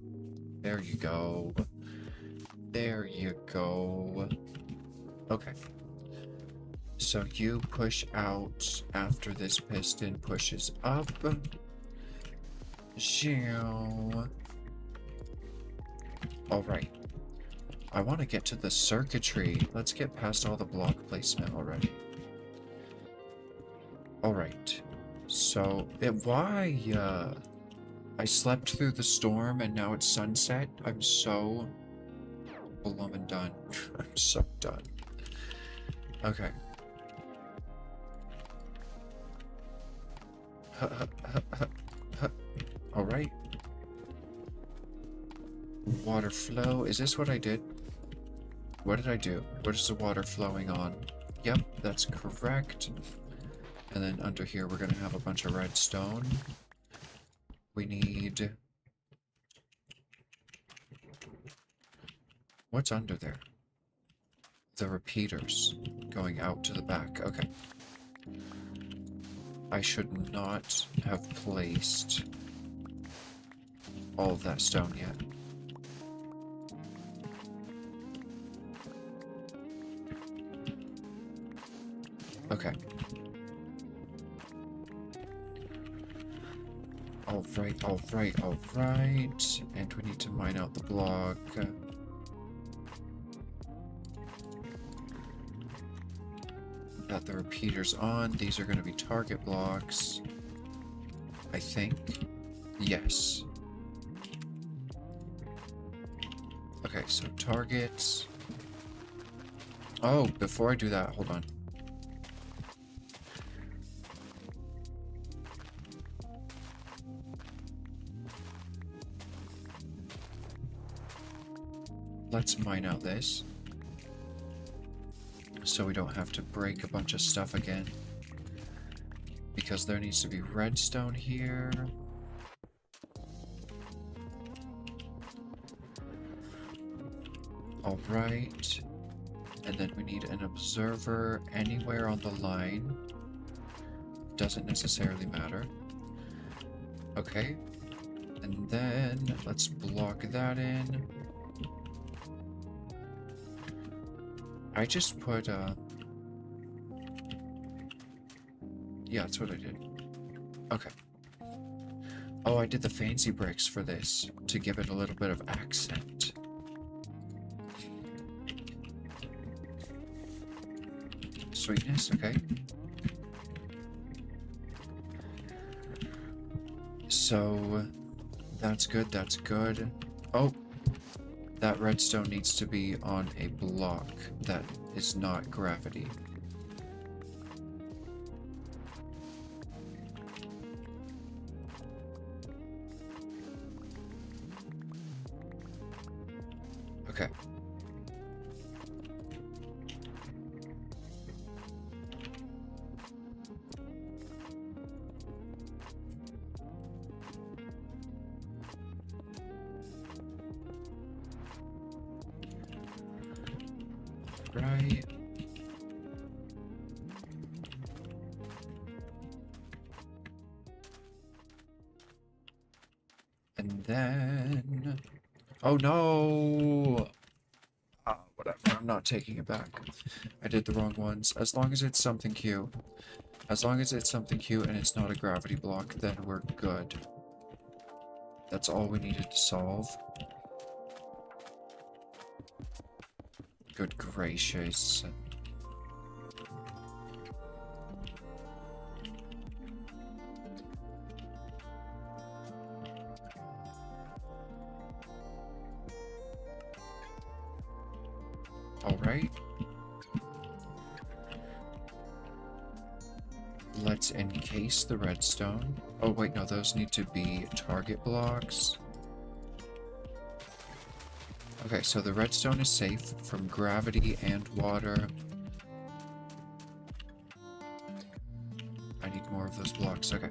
There you go. There you go. Okay. So you push out after this piston pushes up. Alright. I want to get to the circuitry. Let's get past all the block placement already. Alright. So, why? I slept through the storm and now it's sunset. I'm so glum and done. I'm so done. Okay. Alright. Water flow. Is this what I did? What did I do? What is the water flowing on? Yep, that's correct. And then under here we're going to have a bunch of redstone. We need... What's under there? The repeaters going out to the back. Okay. I should not have placed all of that stone yet. Okay. Alright, alright, alright. And we need to mine out the block. Got the repeaters on. These are going to be target blocks. I think. Yes. Okay, so targets. Oh, before I do that, hold on. Let's mine out this. So we don't have to break a bunch of stuff again. Because there needs to be redstone here. Alright. And then we need an observer anywhere on the line. doesn't necessarily matter. Okay. And then let's block that in. I just put, yeah, that's what I did. Okay. Oh, I did the fancy bricks for this to give it a little bit of accent. Sweetness, okay. So, that's good, that's good. Oh, that redstone needs to be on a block that is not gravity. Okay. Right. And then... Oh no! Whatever, I'm not taking it back. I did the wrong ones. As long as it's something cute. As long as it's something cute and it's not a gravity block, then we're good. That's all we needed to solve. Good gracious. Alright. Let's encase the redstone. Oh wait, no, those need to be target blocks. Okay, so the redstone is safe from gravity and water. I need more of those blocks, okay.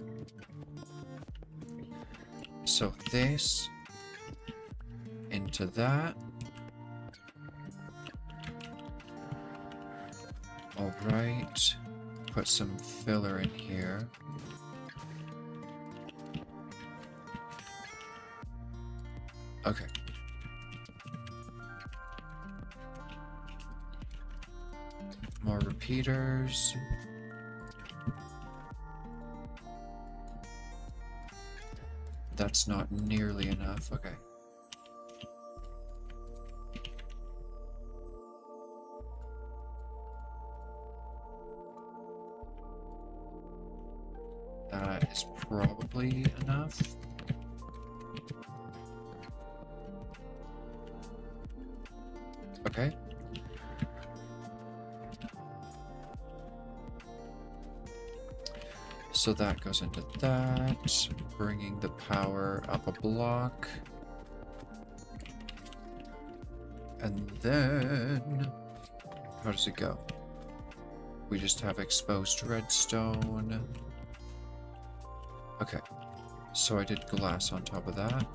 So this into that. Alright. Put some filler in here. Okay. More repeaters. That's not nearly enough. Okay. That is probably enough. Okay. So that goes into that, bringing the power up a block. And then, how does it go? We just have exposed redstone. Okay, so I did glass on top of that.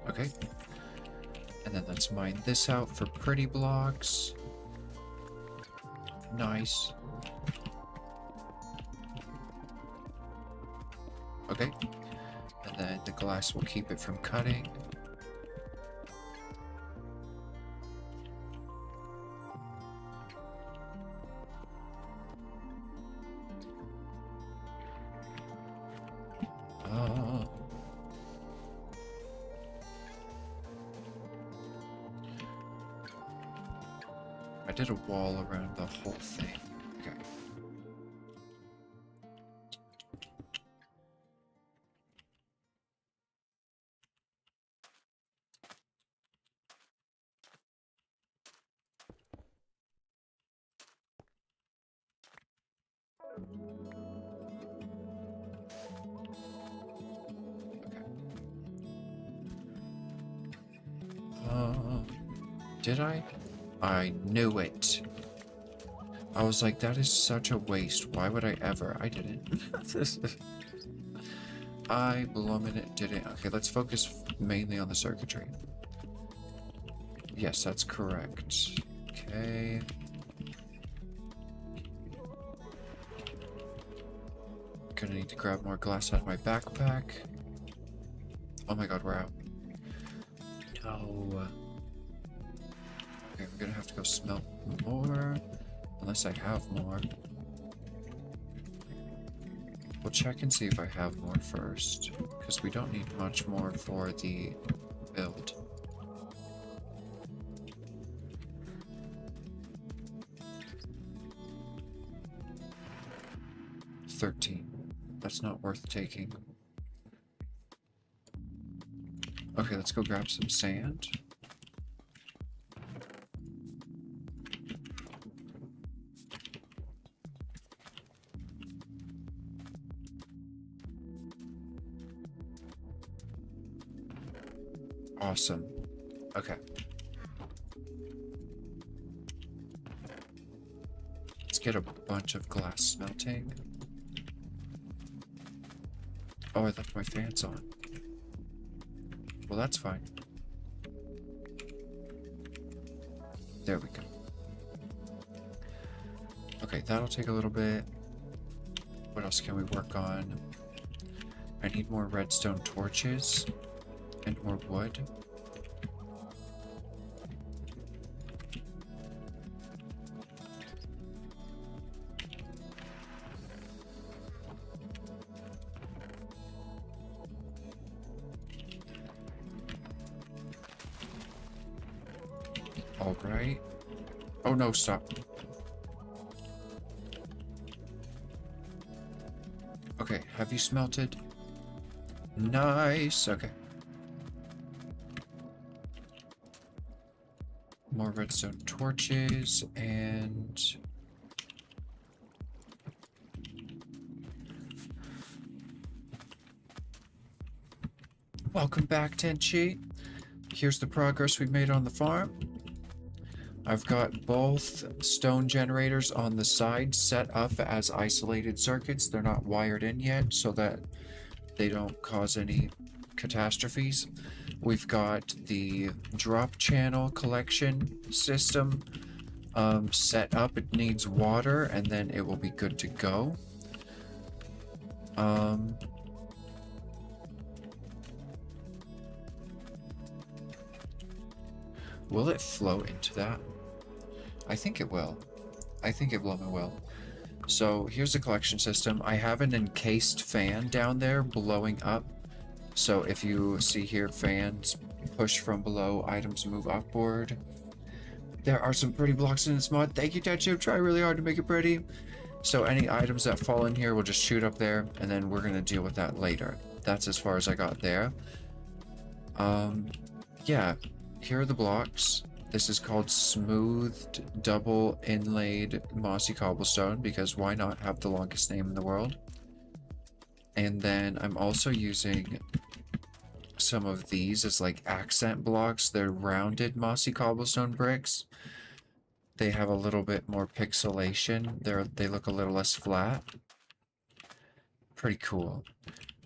Okay, and then let's mine this out for pretty blocks. Nice. Okay, and then the glass will keep it from cutting. I did a wall around the whole thing. Okay. Did I? I knew it. I was like, that is such a waste. Why would I ever? I didn't. I blummin' didn't. Okay, let's focus mainly on the circuitry. Yes, that's correct. Okay. Gonna need to grab more glass out of my backpack. Oh my god, we're out. No. Okay, we're gonna have to go smelt more. Unless I have more. We'll check and see if I have more first. Because we don't need much more for the build. $13. That's not worth taking. Okay, let's go grab some sand. Awesome. Okay. Let's get a bunch of glass smelting. Oh, I left my fans on. Well, that's fine. There we go. Okay, that'll take a little bit. What else can we work on? I need more redstone torches and more wood. All right. Oh no, stop. Okay, have you smelted? Nice. Okay. More redstone torches and welcome back, Tenchi. Here's the progress we've made on the farm. I've got both stone generators on the side set up as isolated circuits. They're not wired in yet so that they don't cause any catastrophes. We've got the drop channel collection system set up. It needs water and then it will be good to go. Will it flow into that? I think it will. I think it will. So here's the collection system. I have an encased fan down there blowing up. So if you see here, fans push from below, items move upward. There are some pretty blocks in this mod. Thank you, Tetsu. Try really hard to make it pretty. So any items that fall in here will just shoot up there, and then we're gonna deal with that later. That's as far as I got there. Yeah, here are the blocks. This is called smoothed double inlaid mossy cobblestone because why not have the longest name in the world? And then I'm also using some of these as like accent blocks. They're rounded mossy cobblestone bricks. They have a little bit more pixelation. They look a little less flat. Pretty cool.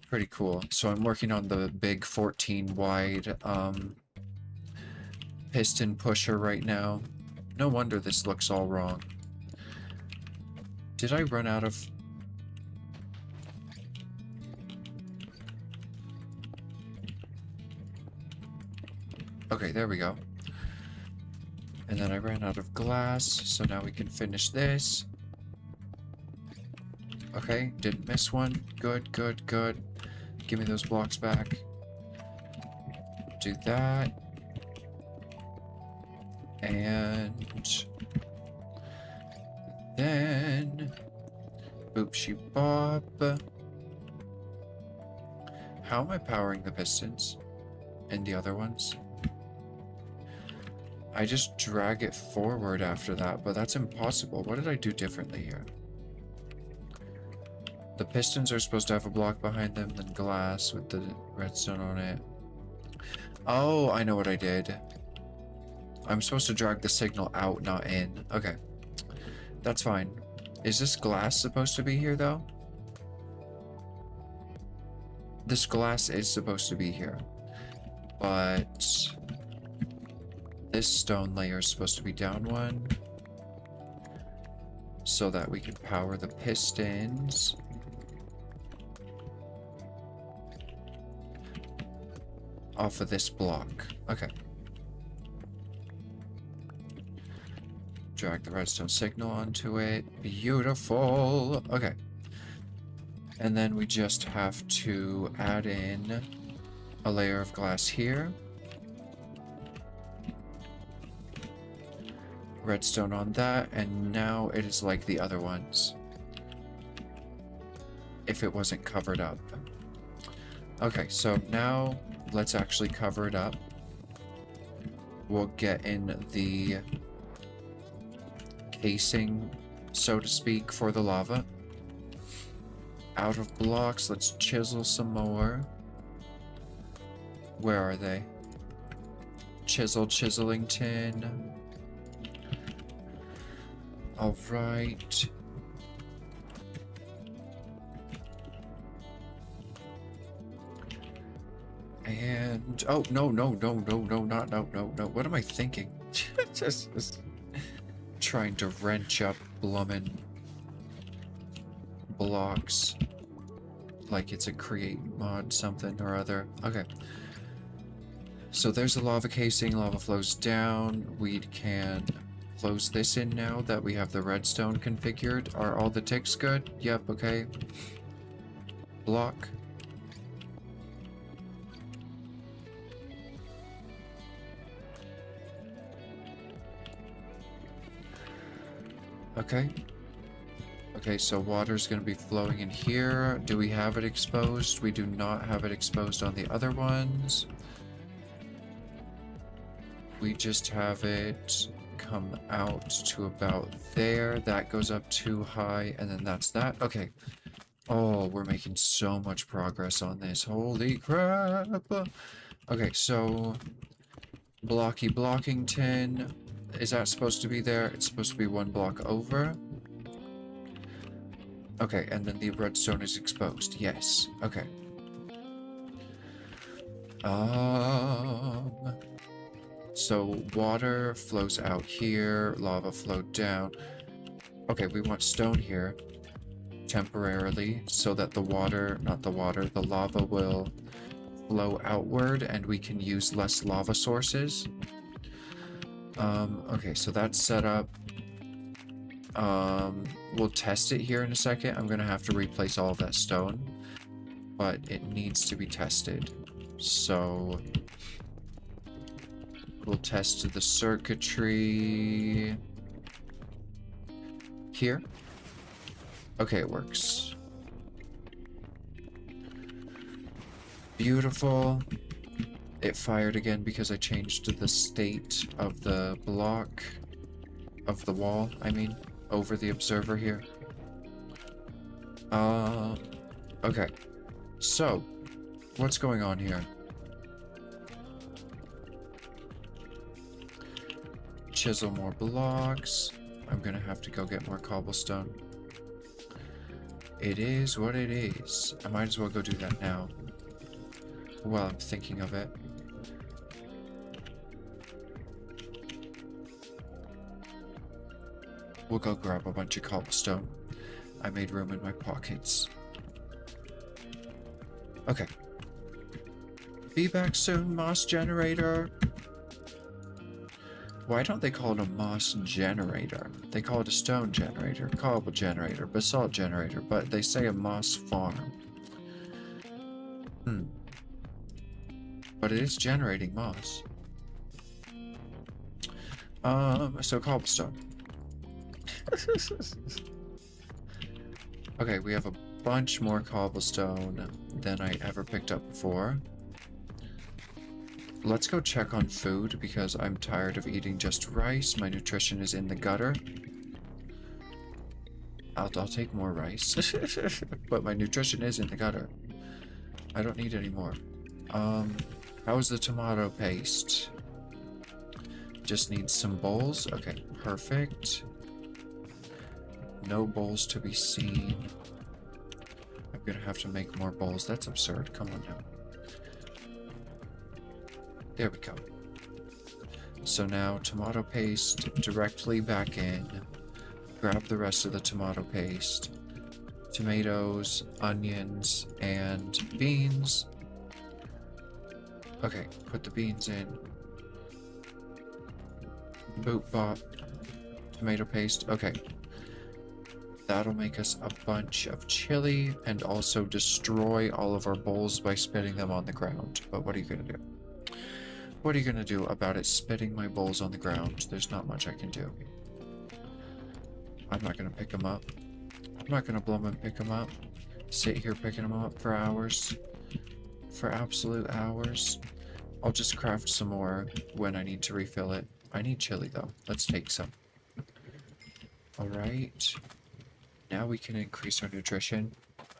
Pretty cool. So I'm working on the big 14 wide piston pusher right now. No wonder this looks all wrong. Did I run out of... Okay, there we go. And then I ran out of glass, so now we can finish this. Okay, didn't miss one. Good, good, good. Give me those blocks back. Do that. And then boopsie bop. How am I powering the pistons and the other ones? I just drag it forward after that, but that's impossible. What did I do differently here? The pistons are supposed to have a block behind them, then glass with the redstone on it. Oh, I know what I did. I'm supposed to drag the signal out, not in. Okay. That's fine. Is this glass supposed to be here, though? This glass is supposed to be here. But... this stone layer is supposed to be down one. So that we can power the pistons. off of this block. Okay. Drag the redstone signal onto it. Beautiful. Okay. And then we just have to add in a layer of glass here. Redstone on that, and now it is like the other ones. If it wasn't covered up. Okay, so now let's actually cover it up. We'll get in the casing, so to speak, for the lava. Out of blocks, let's chisel some more. Where are they? Chiseling tin. Alright. And oh no, what am I thinking? just trying to wrench up blummin' blocks like it's a create mod something or other. Okay. So there's the lava casing, lava flows down. We can close this in now that we have the redstone configured. Are all the ticks good? Yep, okay. Block. Okay. Okay, so water's gonna be flowing in here. Do we have it exposed? We do not have it exposed on the other ones. We just have it come out to about there. That goes up too high, and then that's that. Okay. Oh, we're making so much progress on this. Holy crap! Okay, so blocking tin. Is that supposed to be there? It's supposed to be one block over. Okay, and then the redstone is exposed. Yes. Okay. So water flows out here, lava flowed down. Okay, we want stone here temporarily so that the lava will flow outward and we can use less lava sources. Okay, so that's set up. We'll test it here in a second. I'm gonna have to replace all of that stone, but it needs to be tested. So we'll test the circuitry here. Okay, it works. Beautiful. It fired again because I changed the state of the block, of the wall, I mean, over the observer here. Okay. So, what's going on here? Chisel more blocks. I'm gonna have to go get more cobblestone. It is what it is. I might as well go do that now. While I'm thinking of it. We'll go grab a bunch of cobblestone. I made room in my pockets. Okay. Be back soon, moss generator. Why don't they call it a moss generator? They call it a stone generator, cobble generator, basalt generator, but they say a moss farm. But it is generating moss. So cobblestone. Okay, we have a bunch more cobblestone than I ever picked up before. Let's go check on food because I'm tired of eating just rice. My nutrition is in the gutter. I'll take more rice. But my nutrition is in the gutter. I don't need any more. How's the tomato paste? Just needs some bowls. Okay, perfect. No bowls to be seen. I'm gonna have to make more bowls. That's absurd. Come on now. There we go. So now tomato paste directly back in. Grab the rest of the tomato paste. Tomatoes, onions, and beans. Okay, put the beans in. Boot bop. Tomato paste. Okay. That'll make us a bunch of chili and also destroy all of our bowls by spitting them on the ground. But what are you gonna do? What are you gonna do about it spitting my bowls on the ground? There's not much I can do. I'm not gonna pick them up. I'm not gonna blow and pick them up. Sit here picking them up for hours. For absolute hours. I'll just craft some more when I need to refill it. I need chili though. Let's take some. Alright. Now we can increase our nutrition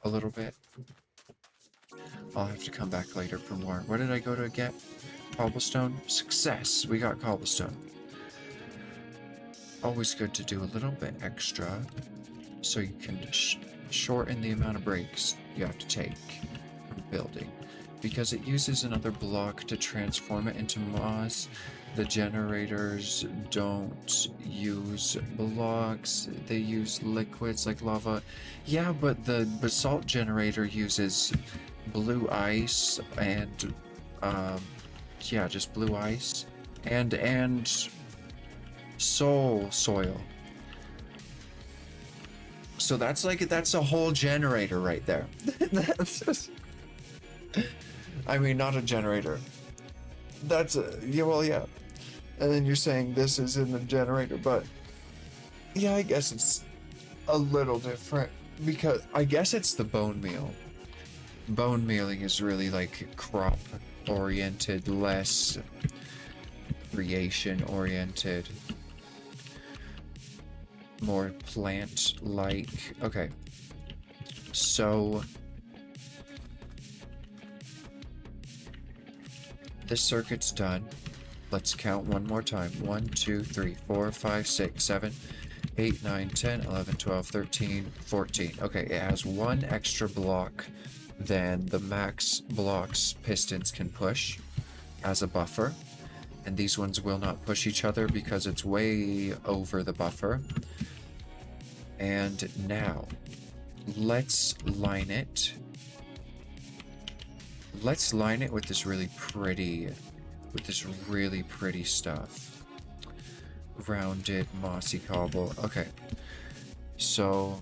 a little bit. I'll have to come back later for more. What did I go to get? Cobblestone? Success! We got cobblestone. Always good to do a little bit extra so you can shorten the amount of breaks you have to take from building. Because it uses another block to transform it into moss. The generators don't use blocks, they use liquids like lava. Yeah, but the basalt generator uses blue ice and, yeah, just blue ice. And soul soil. So that's a whole generator right there. That's just... I mean, not a generator. That's a... Yeah, well, yeah. And then you're saying this isn't a generator, but... Yeah, I guess it's a little different. Because I guess it's the bone meal. Bone mealing is really, like, crop-oriented, less creation-oriented. More plant-like. Okay. So... this circuit's done. Let's count one more time. 1, 2, 3, 4, 5, 6, 7, 8, 9, 10, 11, 12, 13, 14. Okay, it has one extra block than the max blocks pistons can push as a buffer. And these ones will not push each other because it's way over the buffer. And now, let's line it. Let's line it with this really pretty stuff. Rounded, mossy cobble. Okay. So,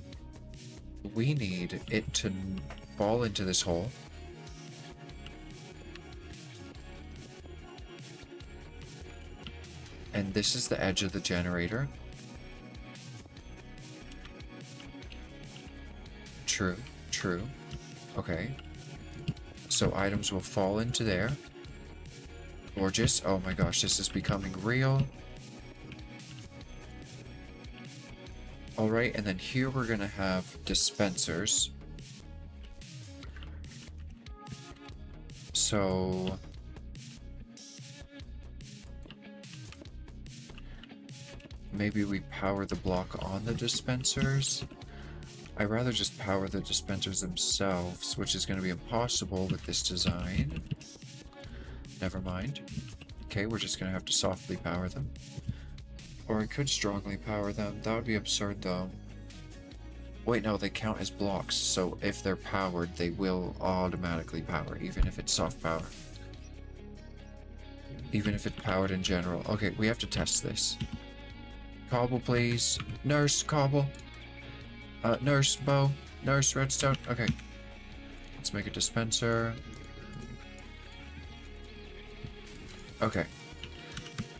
we need it to fall into this hole. And this is the edge of the generator. True, true. Okay. So items will fall into there. Gorgeous. Oh my gosh, this is becoming real. Alright, and then here we're gonna have dispensers. So... maybe we power the block on the dispensers. I'd rather just power the dispensers themselves, which is going to be impossible with this design. Never mind. Okay, we're just going to have to softly power them. Or I could strongly power them. That would be absurd, though. Wait, no, they count as blocks, so if they're powered, they will automatically power, even if it's soft power. Even if it's powered in general. Okay, we have to test this. Cobble, please. Nurse, cobble. Nurse, bow. Nurse, redstone. Okay. Let's make a dispenser. Okay.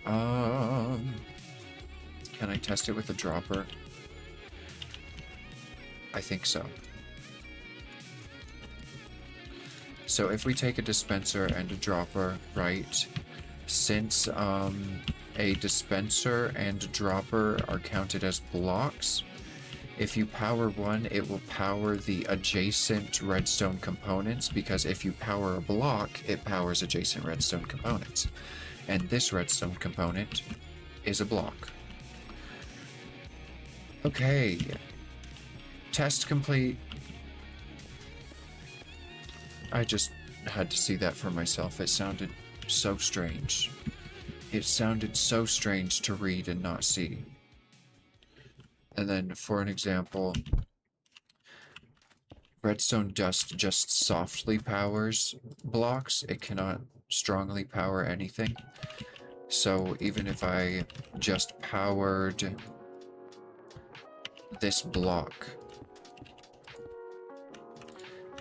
Can I test it with a dropper? I think so. So if we take a dispenser and a dropper, right? Since, a dispenser and a dropper are counted as blocks, if you power one, it will power the adjacent redstone components, because if you power a block, it powers adjacent redstone components. And this redstone component is a block. Okay. Test complete. I just had to see that for myself. It sounded so strange. It sounded so strange to read and not see. And then, for an example, redstone dust just softly powers blocks. It cannot strongly power anything. So even if I just powered this block,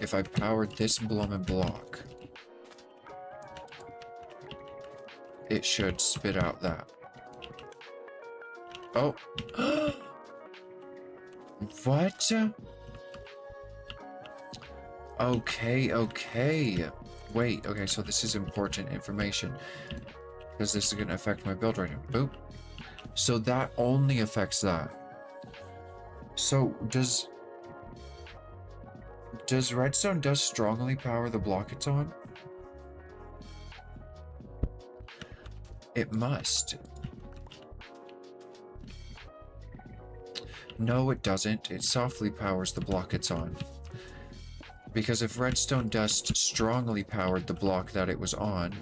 if I powered this blooming block, it should spit out that. Oh. What? Okay, okay. Wait, okay, so this is important information. Because this is going to affect my build right now. Boop. So that only affects that. So does redstone dust strongly power the block it's on? It must. No, it doesn't. It softly powers the block it's on. Because if redstone dust strongly powered the block that it was on,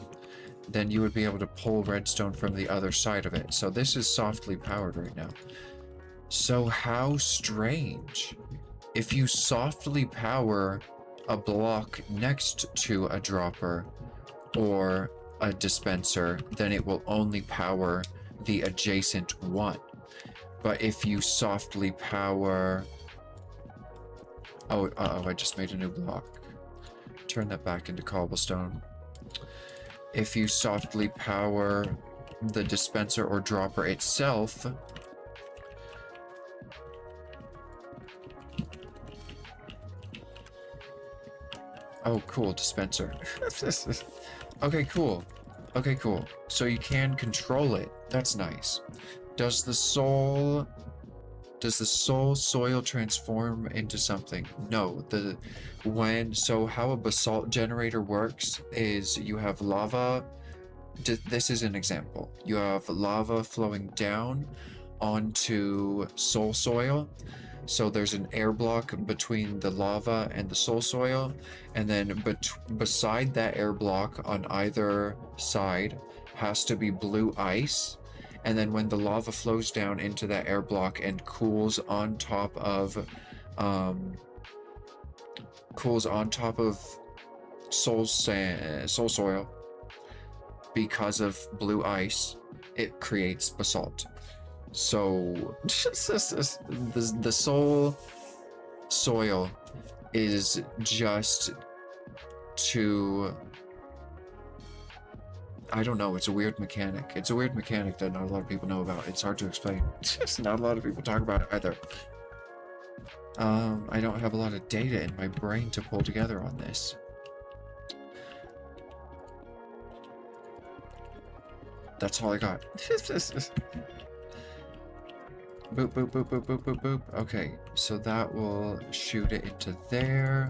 then you would be able to pull redstone from the other side of it. So this is softly powered right now. So how strange. If you softly power a block next to a dropper or a dispenser, then it will only power the adjacent one. But if you softly power... Oh, I just made a new block. Turn that back into cobblestone. If you softly power the dispenser or dropper itself... Oh, cool, dispenser. Okay, cool. Okay, cool. So you can control it. That's nice. Does the soul soil transform into something? No. So how a basalt generator works is you have lava. This is an example. You have lava flowing down onto soul soil. So there's an air block between the lava and the soul soil, and then beside that air block on either side has to be blue ice. And then when the lava flows down into that air block and cools on top of soul soil because of blue ice, it creates basalt. So the soul soil is just to... I don't know, it's a weird mechanic. It's a weird mechanic that not a lot of people know about. It's hard to explain. Not a lot of people talk about it either. I don't have a lot of data in my brain to pull together on this. That's all I got. Boop, boop, boop, boop, boop, boop, boop. Okay, so that will shoot it into there.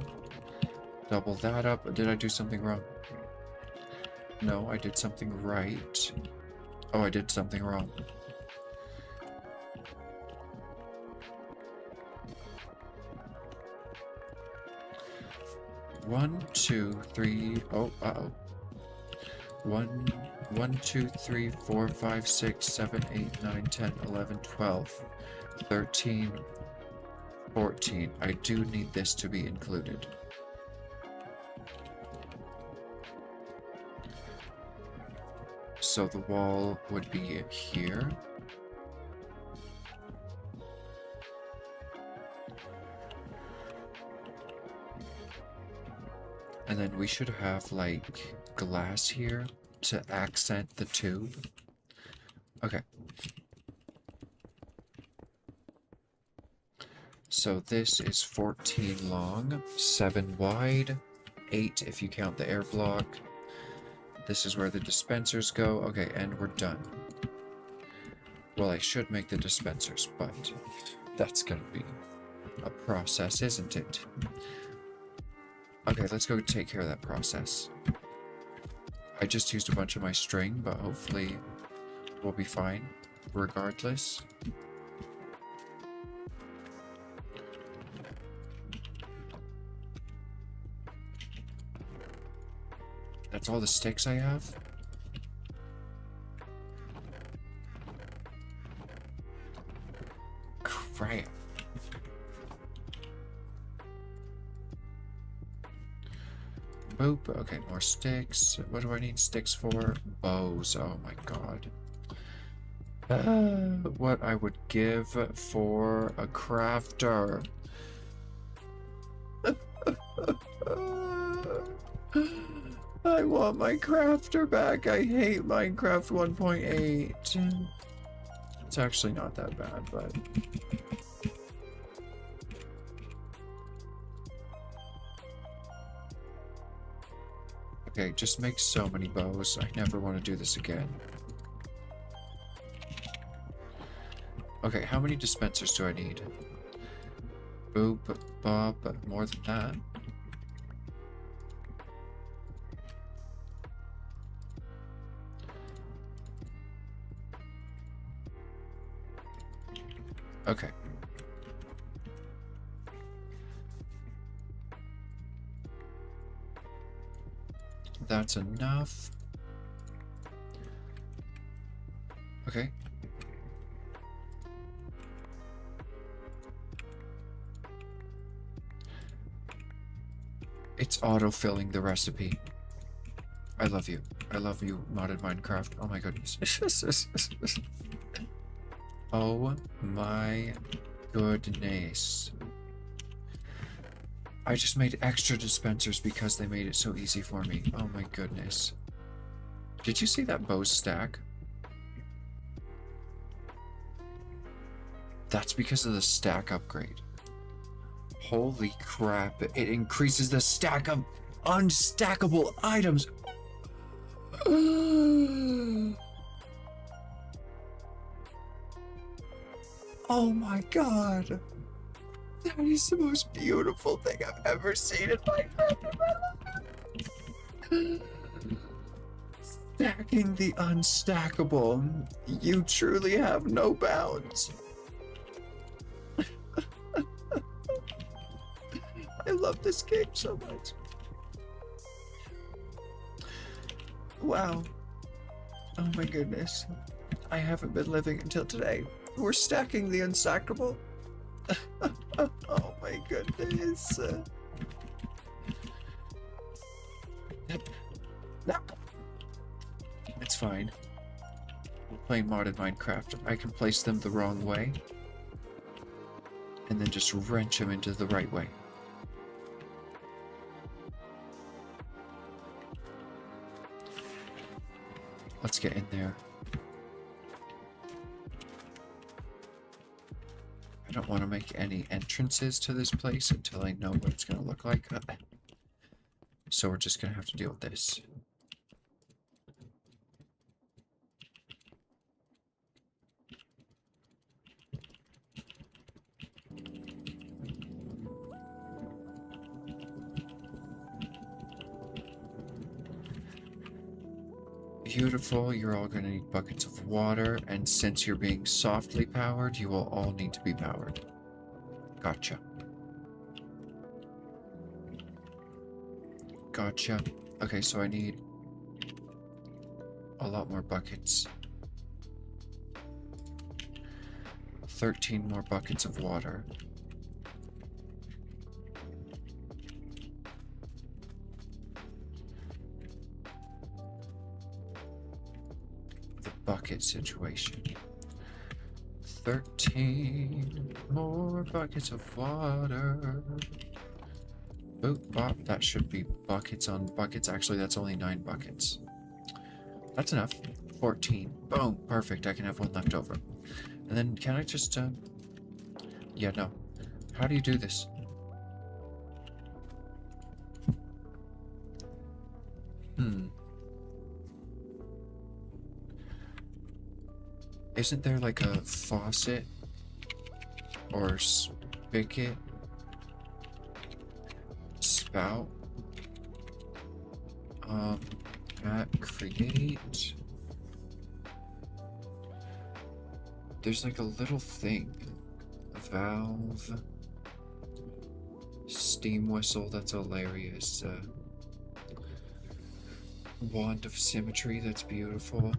Double that up. Did I do something wrong? No, I did something right. Oh, I did something wrong. One, two, three. Oh, uh-oh. 1, 2, 3, 4, 5, 6, 7, 8, 9, 10, 11, 12, 13, 14. I do need this to be included. So the wall would be here. And then we should have, like, glass here to accent the tube. Okay. So this is 14 long, 7 wide, 8 if you count the air block. This is where the dispensers go. Okay, and we're done. Well, I should make the dispensers, but that's gonna be a process, isn't it? Okay, let's go take care of that process. I just used a bunch of my string, but hopefully we'll be fine regardless. That's all the sticks I have? Crap. Boop. Okay, more sticks. What do I need sticks for? Bows. Oh my god. What I would give for a crafter. I want my crafter back. I hate Minecraft 1.8. It's actually not that bad, but... Okay, just make so many bows. I never want to do this again. Okay, how many dispensers do I need? Boop, bop, more than that. Okay. That's enough. Okay. It's auto-filling the recipe. I love you. I love you, modded Minecraft. Oh my goodness. Oh my goodness. I just made extra dispensers because they made it so easy for me. Oh my goodness. Did you see that bow stack? That's because of the stack upgrade. Holy crap, it increases the stack of unstackable items. Oh my god. That is the most beautiful thing I've ever seen in Minecraft. Stacking the unstackable. You truly have no bounds. I love this game so much. Wow. Oh my goodness. I haven't been living until today. We're stacking the unstackable. Oh my goodness. No. It's fine. We're playing modded Minecraft. I can place them the wrong way. And then just wrench them into the right way. Let's get in there. I don't want to make any entrances to this place until I know what it's going to look like. So we're just going to have to deal with this. Beautiful, you're all going to need buckets of water, and since you're being softly powered, you will all need to be powered. Gotcha. Gotcha. Okay, so I need a lot more buckets. 13 more buckets of water. Bucket situation. 13 more buckets of water. Boop, bop. That should be buckets on buckets. Actually, that's only 9 buckets. That's enough. 14. Boom. Perfect. I can have one left over. And then can I just, yeah, no. How do you do this? Isn't there like a faucet or spigot, spout? At create. There's like a little thing. A valve. Steam whistle, that's hilarious. Wand of symmetry, that's beautiful.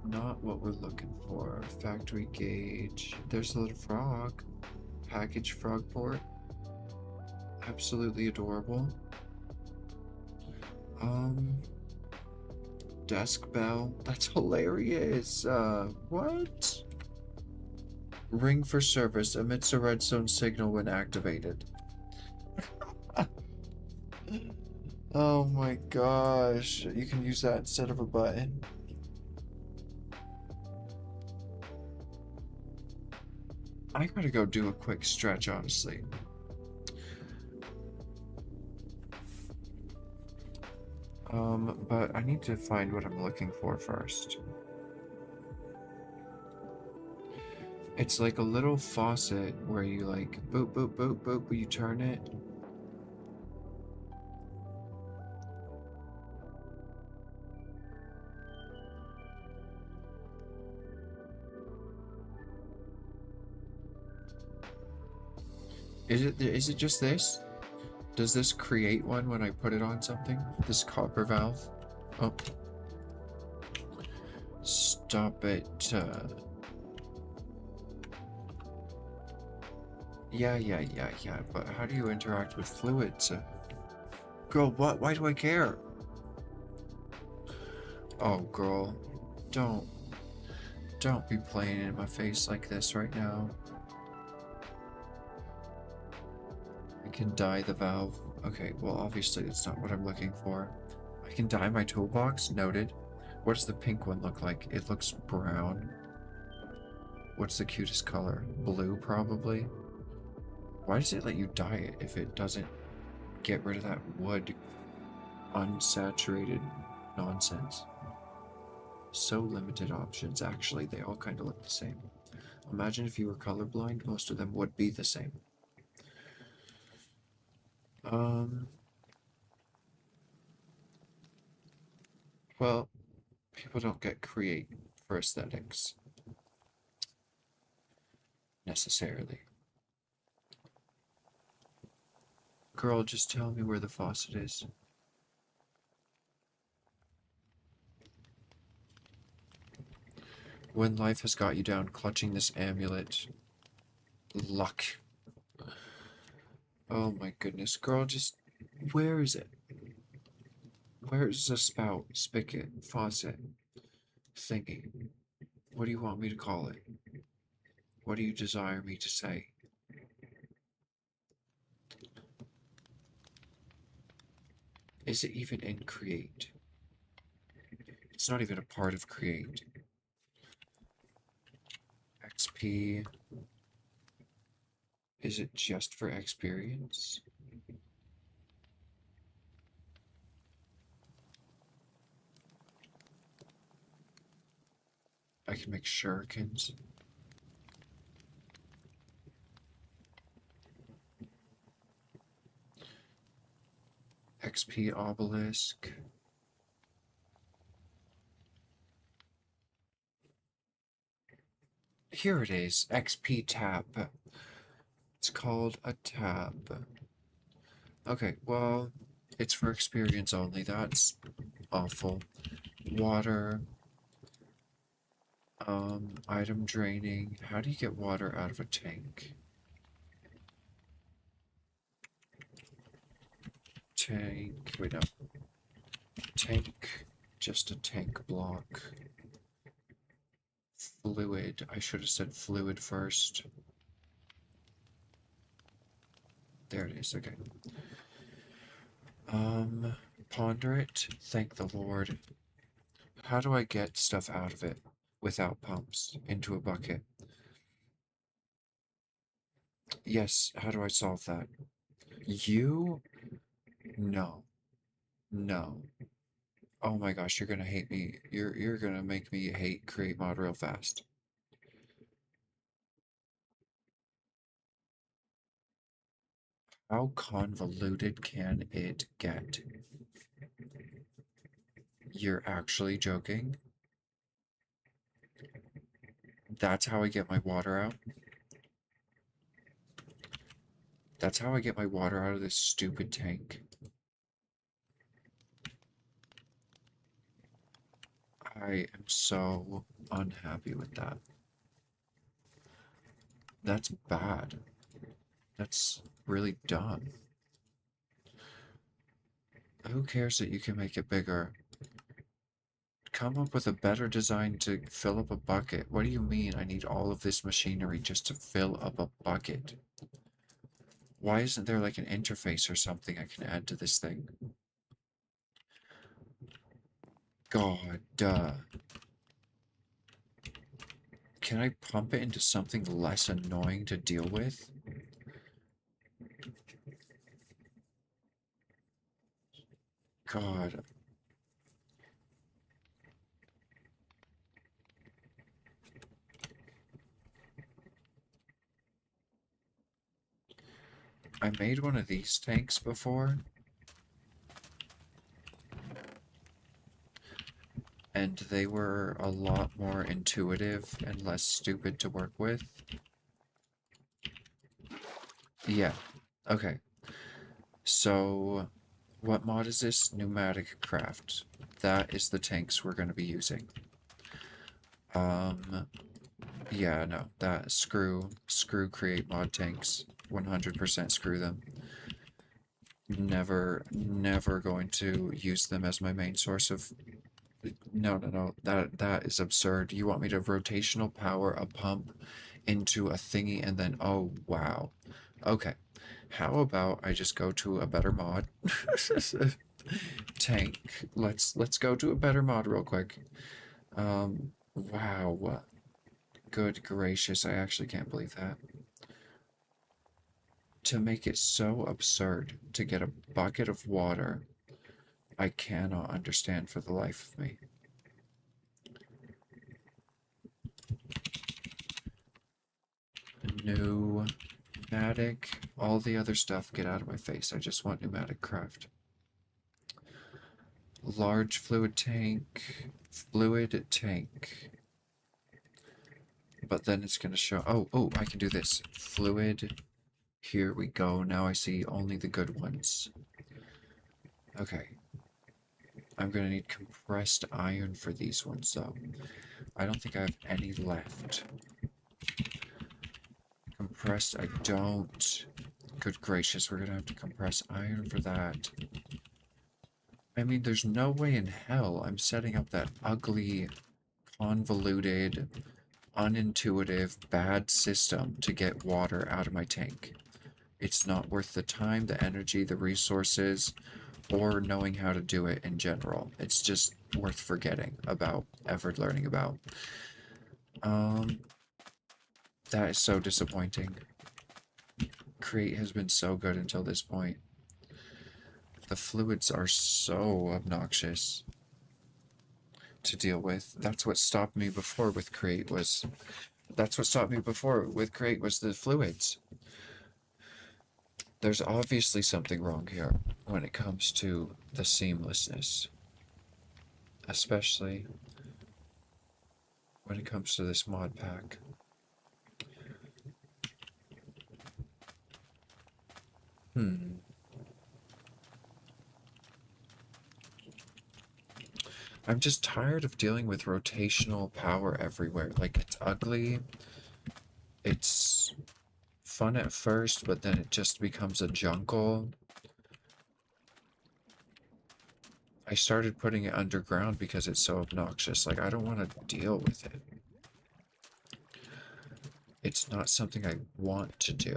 Not what we're looking for. Factory gauge. There's a little frog. Package frog port. Absolutely adorable. Um, desk bell. That's hilarious. What? Ring for service emits a redstone signal when activated. Oh my gosh. You can use that instead of a button. I gotta go do a quick stretch, honestly. But I need to find what I'm looking for first. It's like a little faucet where you like boop, boop, boop, boop, you turn it. Is it just this? Does this create one when I put it on something? This copper valve? Oh. Stop it. Yeah. But how do you interact with fluids? Girl, what? Why do I care? Oh, girl. Don't. Don't be playing in my face like this right now. I can dye the valve. Okay, well, obviously that's not what I'm looking for. I can dye my toolbox. Noted. What does the pink one look like? It looks brown. What's the cutest color? Blue, probably? Why does it let you dye it if it doesn't get rid of that wood unsaturated nonsense? So limited options. Actually, they all kind of look the same. Imagine if you were colorblind, most of them would be the same. Well, people don't get create for aesthetics necessarily. Girl, just tell me where the faucet is. When life has got you down clutching this amulet. Luck. Oh my goodness, girl, just... Where is it? Where's the spout, spigot, faucet, thingy? What do you want me to call it? What do you desire me to say? Is it even in Create? It's not even a part of Create. XP. Is it just for experience? I can make shurikens. XP obelisk. Here it is, XP tab. It's called a tab. Okay, well, it's for experience only. That's awful. Water. Item draining. How do you get water out of a tank? Tank. Wait, no. Tank. Just a tank block. Fluid. I should have said fluid first. There it is. Okay. Ponder it. Thank the Lord. How do I get stuff out of it without pumps into a bucket? Yes, how do I solve that? You? No. No. Oh my gosh, you're gonna hate me. You're gonna make me hate create mod real fast. How convoluted can it get? You're actually joking? That's how I get my water out? That's how I get my water out of this stupid tank? I am so unhappy with that. That's bad. That's really dumb. Who cares that you can make it bigger? Come up with a better design to fill up a bucket. What do you mean I need all of this machinery just to fill up a bucket? Why isn't there like an interface or something I can add to this thing? God, duh. Can I pump it into something less annoying to deal with? God. I made one of these tanks before, and they were a lot more intuitive and less stupid to work with. Yeah. Okay. So, what mod is this? Pneumatic craft. That is the tanks we're going to be using. Yeah, no, that screw create mod tanks. 100% screw them. Never going to use them as my main source of... No, that is absurd. You want me to rotational power a pump into a thingy and then, oh, wow. Okay. How about I just go to a better mod? Tank. Let's go to a better mod real quick. Wow. Good gracious, I actually can't believe that. To make it so absurd to get a bucket of water, I cannot understand for the life of me. Pneumatic, all the other stuff, get out of my face. I just want pneumatic craft. Large fluid tank, but then it's gonna show, oh, I can do this. Fluid, here we go. Now I see only the good ones. Okay. I'm gonna need compressed iron for these ones, though. I don't think I have any left. Compressed, I don't. Good gracious, we're gonna have to compress iron for that. I mean, there's no way in hell I'm setting up that ugly, convoluted, unintuitive, bad system to get water out of my tank. It's not worth the time, the energy, the resources, or knowing how to do it in general. It's just worth forgetting about, ever learning about. That is so disappointing. Create has been so good until this point. The fluids are so obnoxious to deal with. That's what stopped me before with Create was... That's what stopped me before with Create was the fluids. There's obviously something wrong here when it comes to the seamlessness. Especially when it comes to this mod pack. I'm just tired of dealing with rotational power everywhere. Like, it's ugly. It's fun at first, but then it just becomes a jungle. I started putting it underground because it's so obnoxious. Like, I don't want to deal with it. It's not something I want to do.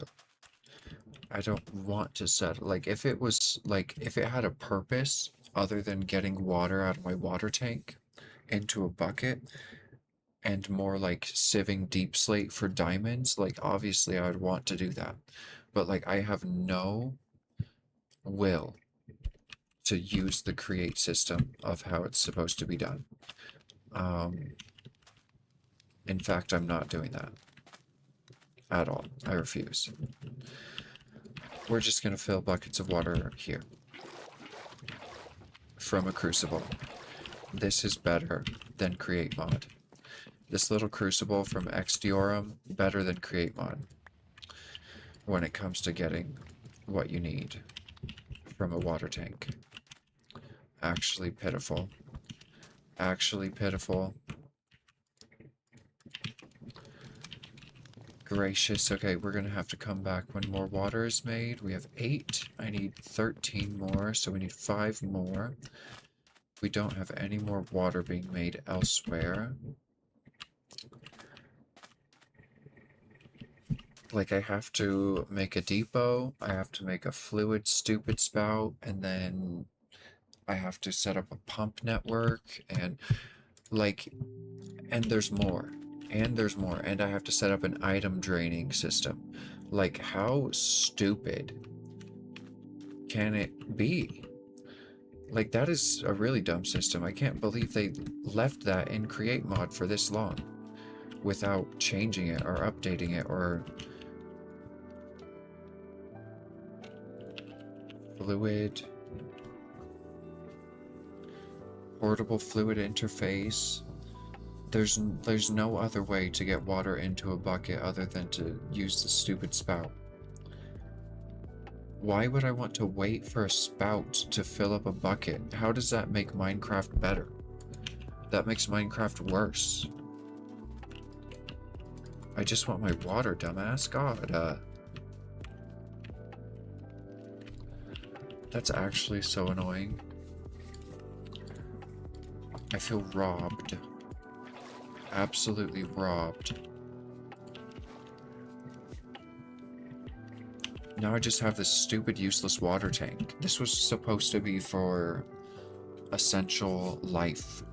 I don't want to set... Like, if it was... Like, if it had a purpose other than getting water out of my water tank into a bucket, and more like sieving deep slate for diamonds, like, obviously I would want to do that. But, like, I have no will to use the create system of how it's supposed to be done. In fact, I'm not doing that at all. I refuse. We're just gonna fill buckets of water here from a crucible. This is better than create mod. This little crucible from Xdiorum, better than create mod when it comes to getting what you need from a water tank. Actually pitiful. Actually pitiful. gracious. Okay, we're gonna have to come back when more water is made. We have 8. I need 13 more, so we need 5 more. We don't have any more water being made elsewhere. Like, I have to make a depot, I have to make a fluid stupid spout, and then I have to set up a pump network, and like, and there's more. And there's more. And I have to set up an item draining system. Like, how stupid can it be? Like, that is a really dumb system. I can't believe they left that in Create Mod for this long without changing it or updating it or... Fluid... Portable fluid interface. There's no other way to get water into a bucket other than to use the stupid spout. Why would I want to wait for a spout to fill up a bucket? How does that make Minecraft better? That makes Minecraft worse. I just want my water, dumbass. God, that's actually so annoying. I feel robbed. Absolutely robbed. Now I just have this stupid useless water tank. This was supposed to be for essential life.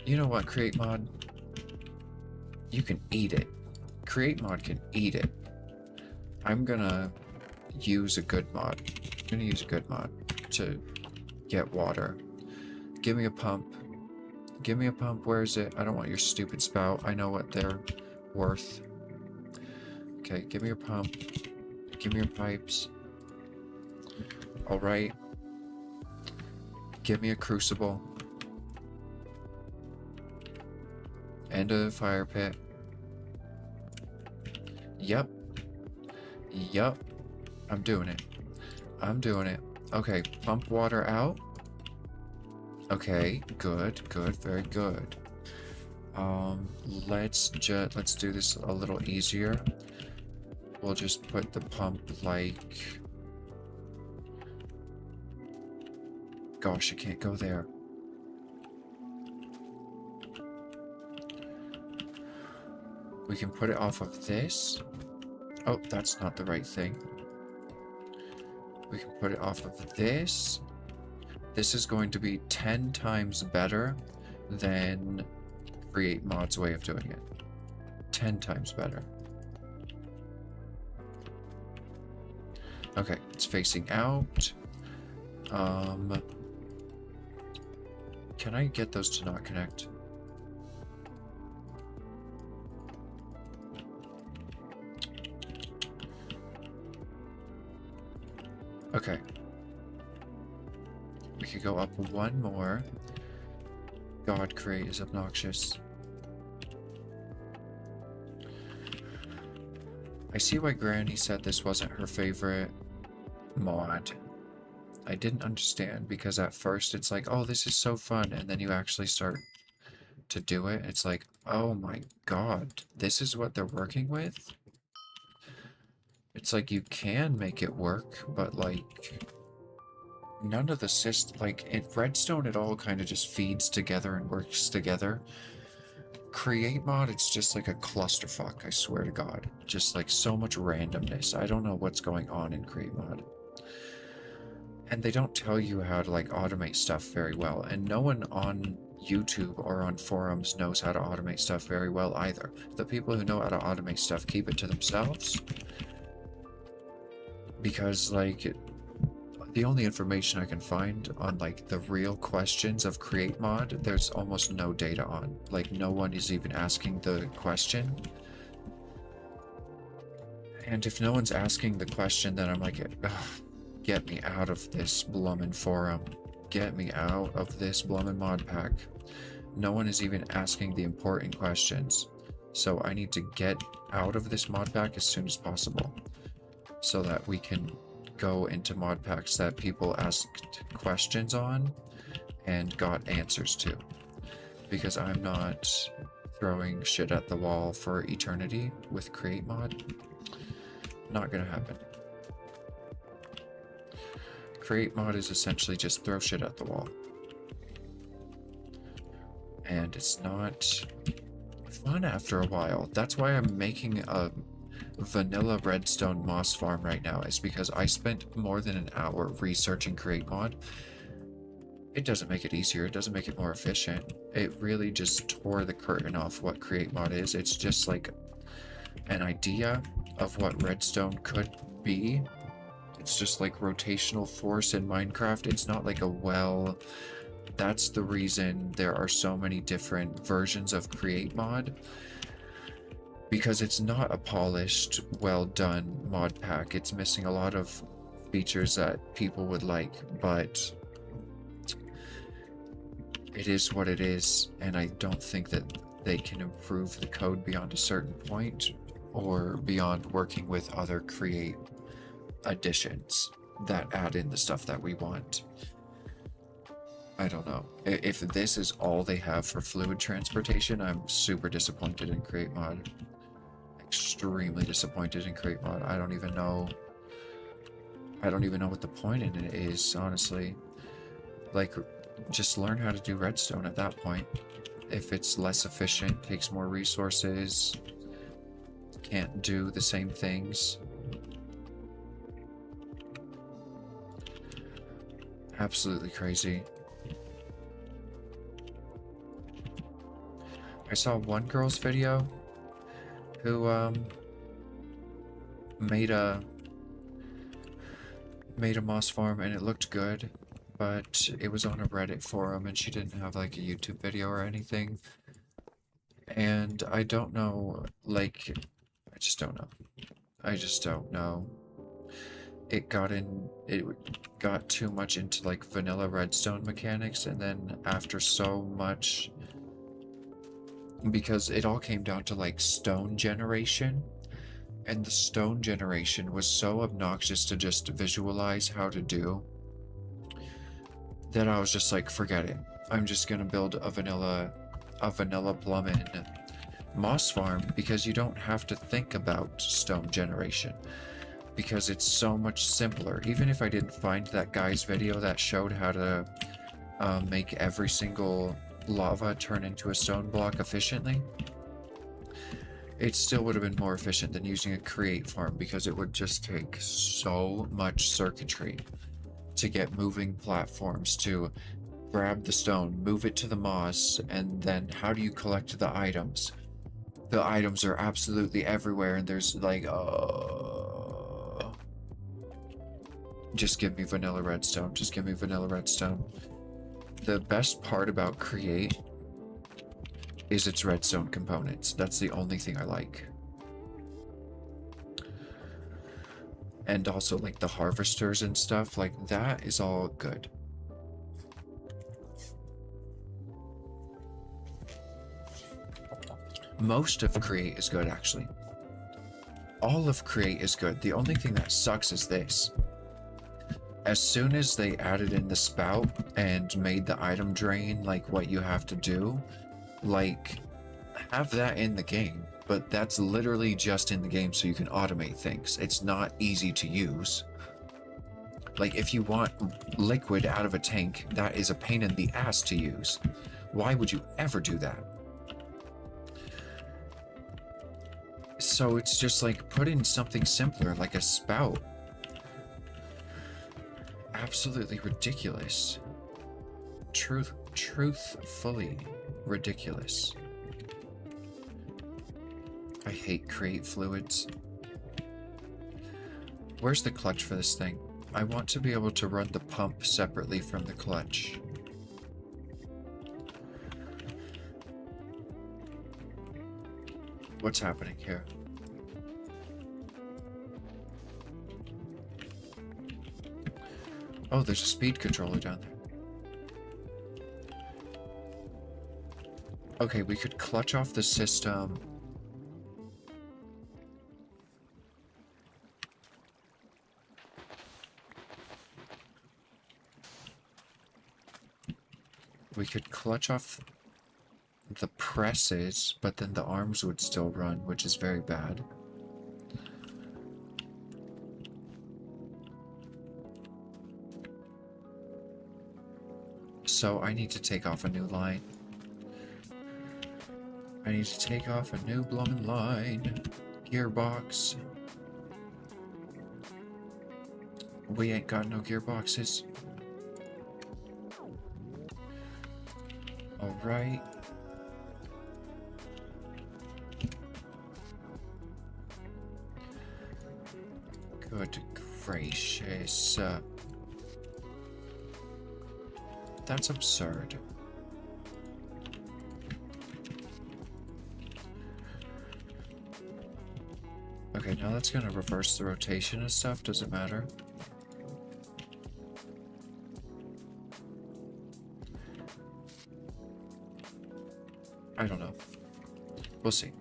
You know what, Create Mod? You can eat it. Create Mod can eat it. I'm gonna use a good mod. I'm gonna use a good mod to get water. Give me a pump. Give me a pump. Where is it? I don't want your stupid spout. I know what they're worth. Okay, give me your pump. Give me your pipes. Alright. Give me a crucible. And a fire pit. Yep. Yep. I'm doing it. I'm doing it. Okay, pump water out. Okay, good, good, very good. Let's do this a little easier. We'll just put the pump like... Gosh, I can't go there. We can put it off of this. Oh, that's not the right thing. We can put it off of this. This is going to be 10 times better than Create Mod's way of doing it. 10 times better. Okay, it's facing out. Can I get those to not connect? Okay. We could go up one more. God, Create is obnoxious. I see why Granny said this wasn't her favorite mod. I didn't understand, because at first it's like, oh, this is so fun, and then you actually start to do it. It's like, oh my god, this is what they're working with? It's like, you can make it work, but like... none of the like, in Redstone, it all kind of just feeds together and works together. Create Mod, it's just like a clusterfuck, I swear to God. Just like so much randomness. I don't know what's going on in Create Mod. And they don't tell you how to like automate stuff very well. And no one on YouTube or on forums knows how to automate stuff very well either. The people who know how to automate stuff keep it to themselves. Because like... the only information I can find on like the real questions of Create Mod, there's almost no data on. Like, no one is even asking the question. And if no one's asking the question, then I'm like, ugh, get me out of this blummin' forum. Get me out of this blummin' mod pack. No one is even asking the important questions. So I need to get out of this mod pack as soon as possible, so that we can go into mod packs that people asked questions on and got answers to, because I'm not throwing shit at the wall for eternity with create mod. Not gonna happen. Create mod is essentially just throw shit at the wall. And it's not fun after a while. That's why I'm making a vanilla redstone moss farm right now, is because I spent more than an hour researching create mod. It doesn't make it easier, it doesn't make it more efficient. It really just tore the curtain off what create mod is. It's just like an idea of what redstone could be. It's just like rotational force in Minecraft. It's not like that's the reason there are so many different versions of create mod, because it's not a polished, well done mod pack. It's missing a lot of features that people would like, but it is what it is, and I don't think that they can improve the code beyond a certain point, or beyond working with other create additions that add in the stuff that we want. I don't know. If this is all they have for fluid transportation, I'm super disappointed in create mod. Extremely disappointed in create mod. I don't even know what the point in it is, honestly. Like, just learn how to do redstone at that point. If it's less efficient, takes more resources, can't do the same things. Absolutely crazy. I saw one girl's video who made a moss farm, and it looked good, but it was on a Reddit forum and she didn't have like a YouTube video or anything. And I don't know, like, I just don't know. I just don't know. It got too much into like vanilla redstone mechanics, and then after so much, because it all came down to like stone generation, and the stone generation was so obnoxious to just visualize how to do, that I was just like, forget it. I'm just gonna build a vanilla plumbing moss farm, because you don't have to think about stone generation, because it's so much simpler. Even if I didn't find that guy's video that showed how to make every single lava turn into a stone block efficiently, it still would have been more efficient than using a create farm, because it would just take so much circuitry to get moving platforms to grab the stone, move it to the moss, and then how do you collect the items? The items are absolutely everywhere, and there's like, just give me vanilla redstone. Just give me vanilla redstone. The best part about create is its redstone components. That's the only thing I like. And also like the harvesters and stuff, like that is all good. Most of create is good, actually. All of create is good. The only thing that sucks is this. As soon as they added in the spout and made the item drain like what you have to do, like, have that in the game, but that's literally just in the game so you can automate things. It's not easy to use. Like, if you want liquid out of a tank, that is a pain in the ass to use. Why would you ever do that? So it's just like, put in something simpler, like a spout. Absolutely ridiculous. Truthfully ridiculous. I hate create fluids. Where's the clutch for this thing? I want to be able to run the pump separately from the clutch. What's happening here? Oh, there's a speed controller down there. Okay, we could clutch off the system. We could clutch off the presses, but then the arms would still run, which is very bad. So I need to take off a new line. I need to take off a new blooming line. Gearbox. We ain't got no gearboxes. Alright. Good gracious. That's absurd. Okay, now that's gonna reverse the rotation and stuff. Does it matter? I don't know. We'll see.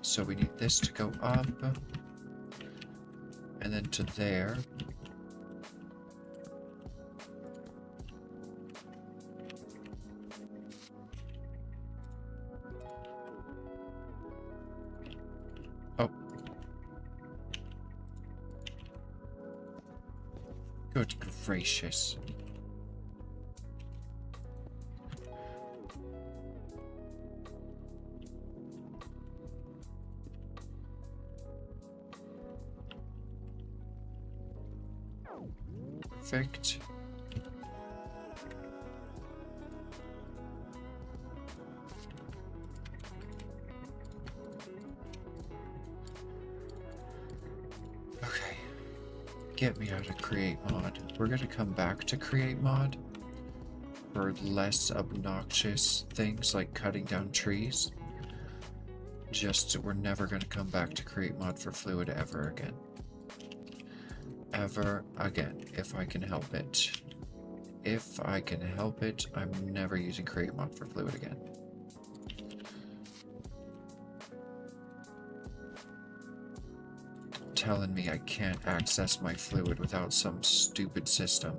So we need this to go up. And then to there. Oh. Good gracious. Perfect. Okay. Get me out of create mod. We're gonna come back to create mod for less obnoxious things like cutting down trees. Just we're never gonna come back to create mod for fluid ever again. Ever again, if I can help it. If I can help it, I'm never using create mod for fluid again. Telling me I can't access my fluid without some stupid system.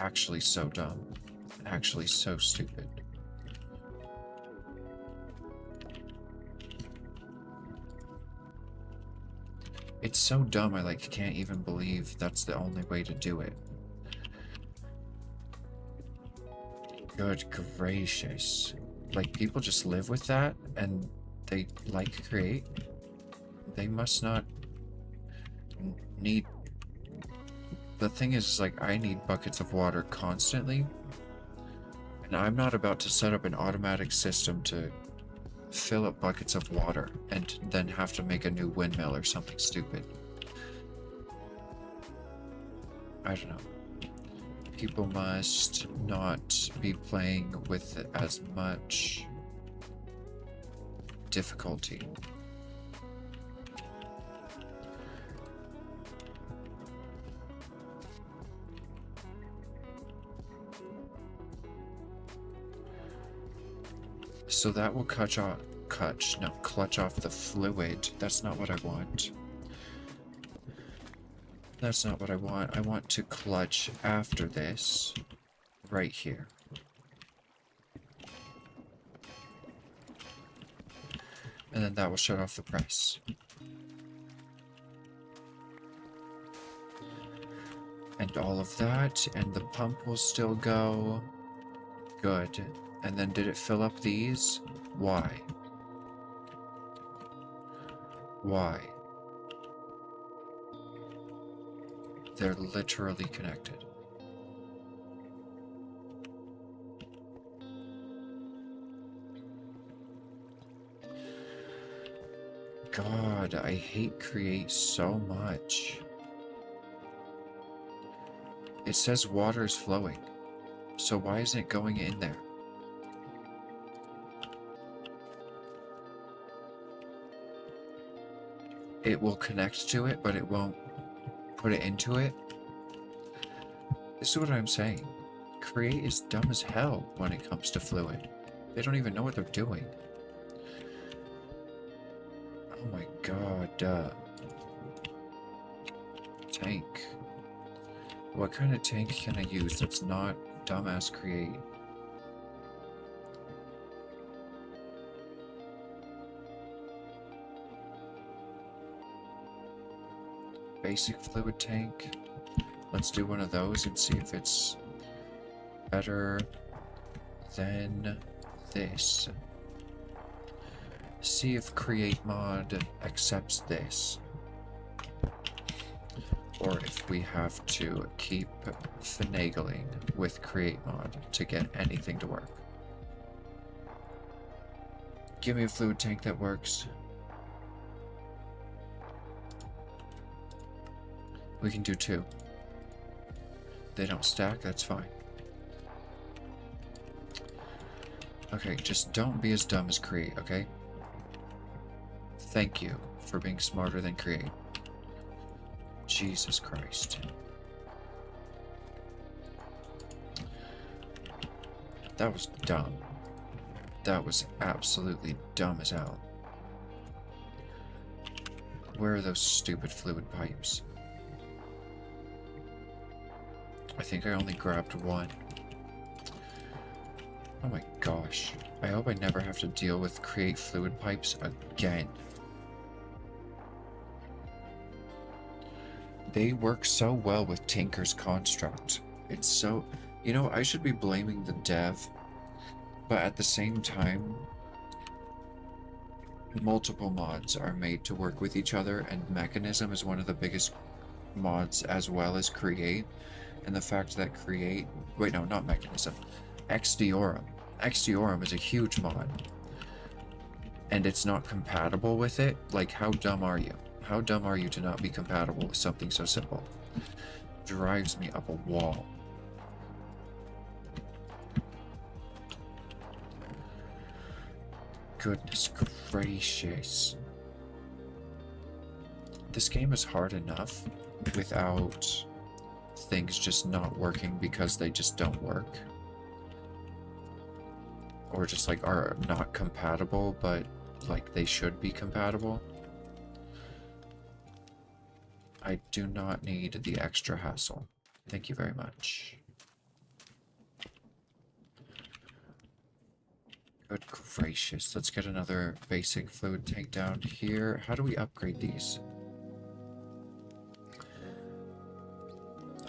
Actually so dumb. Actually so stupid. It's so dumb, I like can't even believe that's the only way to do it. Good gracious. Like, people just live with that and they like create. They must not need... The thing is, like, I need buckets of water constantly. And I'm not about to set up an automatic system to fill up buckets of water and then have to make a new windmill or something stupid. I don't know. People must not be playing with as much difficulty. So that will clutch off the fluid. That's not what I want. That's not what I want. I want to clutch after this, right here. And then that will shut off the press. And all of that, and the pump will still go. Good. And then did it fill up these? Why? Why? They're literally connected. God, I hate create so much. It says water is flowing. So why isn't it going in there? It will connect to it, but it won't put it into it. This is what I'm saying. Create is dumb as hell when it comes to fluid. They don't even know what they're doing. Oh my god. Tank. What kind of tank can I use that's not dumbass create? Basic fluid tank. Let's do one of those and see if it's better than this. See if create mod accepts this. Or if we have to keep finagling with create mod to get anything to work. Give me a fluid tank that works. We can do 2. They don't stack, that's fine. Okay, just don't be as dumb as create, okay? Thank you for being smarter than create. Jesus Christ. That was dumb. That was absolutely dumb as hell. Where are those stupid fluid pipes? I think I only grabbed 1. Oh my gosh. I hope I never have to deal with create fluid pipes again. They work so well with Tinker's construct. It's so... You know, I should be blaming the dev, but at the same time, multiple mods are made to work with each other, and Mechanism is one of the biggest mods as well as Create. And the fact that Create... Wait, no, not Mechanism. Xdiorum. Xdiorum is a huge mod. And it's not compatible with it? Like, how dumb are you? How dumb are you to not be compatible with something so simple? Drives me up a wall. Goodness gracious. This game is hard enough without things just not working because they just don't work. Or just like are not compatible, but like they should be compatible. I do not need the extra hassle. Thank you very much. Good gracious. Let's get another basic fluid tank down here. How do we upgrade these?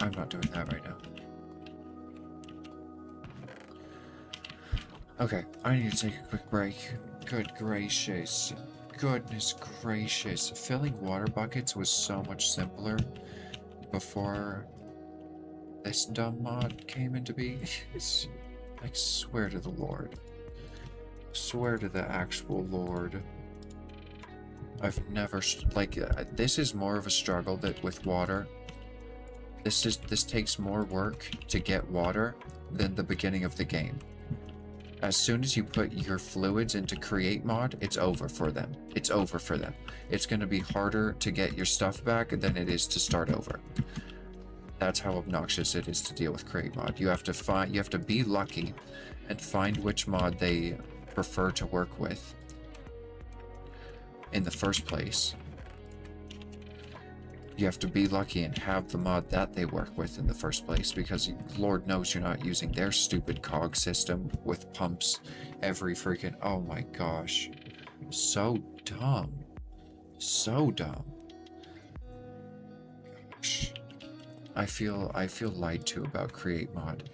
I'm not doing that right now. Okay, I need to take a quick break. Good gracious. Goodness gracious. Filling water buckets was so much simpler before this dumb mod came into being. I swear to the Lord. Swear to the actual Lord. I've never, like, this is more of a struggle that with water. This takes more work to get water than the beginning of the game. As soon as you put your fluids into create mod, it's over for them. It's over for them. It's going to be harder to get your stuff back than it is to start over. That's how obnoxious it is to deal with create mod. You have to be lucky and find which mod they prefer to work with in the first place. You have to be lucky and have the mod that they work with in the first place, because Lord knows you're not using their stupid cog system with pumps every freaking... Oh my gosh. So dumb. So dumb. Gosh. I feel lied to about create mod.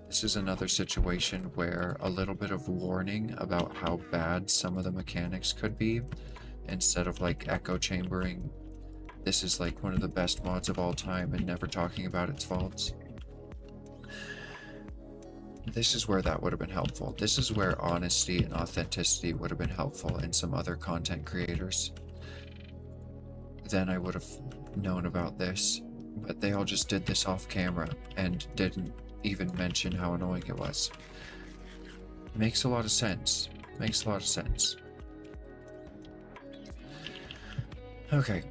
This is another situation where a little bit of warning about how bad some of the mechanics could be, instead of like echo chambering. This is like one of the best mods of all time and never talking about its faults. This is where that would have been helpful. This is where honesty and authenticity would have been helpful in some other content creators. Then I would have known about this, but they all just did this off camera and didn't even mention how annoying it was. Makes a lot of sense. Makes a lot of sense. Okay.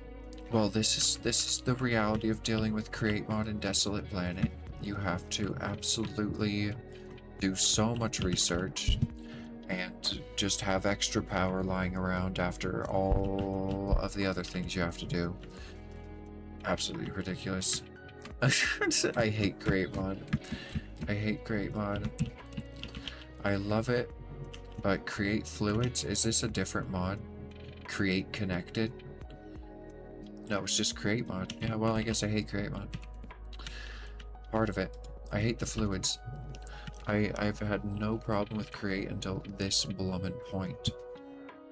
Well, this is the reality of dealing with create mod in Desolate Planet. You have to absolutely do so much research and just have extra power lying around after all of the other things you have to do. Absolutely ridiculous. I hate Create Mod. I hate Create Mod. I love it, but Create Fluids, is this a different mod? Create Connected? No, it's just Create Mod. Yeah, well, I guess I hate Create Mod. Part of it. I hate the fluids. I've had no problem with Create until this blummin' point.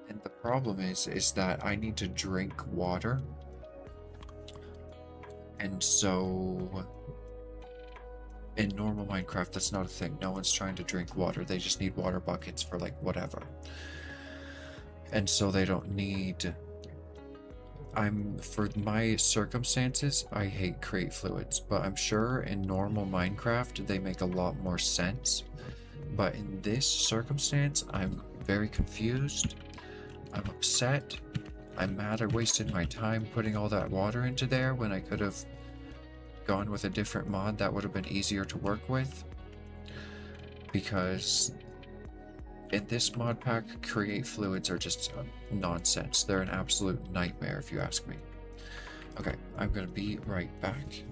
And the problem is that I need to drink water. And so in normal Minecraft, that's not a thing. No one's trying to drink water. They just need water buckets for like whatever. And so they don't need... for my circumstances, I hate Create Fluids, but I'm sure in normal Minecraft, they make a lot more sense. But in this circumstance, I'm very confused. I'm upset. I'm mad I wasted my time putting all that water into there when I could have gone with a different mod that would have been easier to work with. Because in this mod pack, Create Fluids are just nonsense. They're an absolute nightmare if you ask me. Okay, I'm gonna be right back.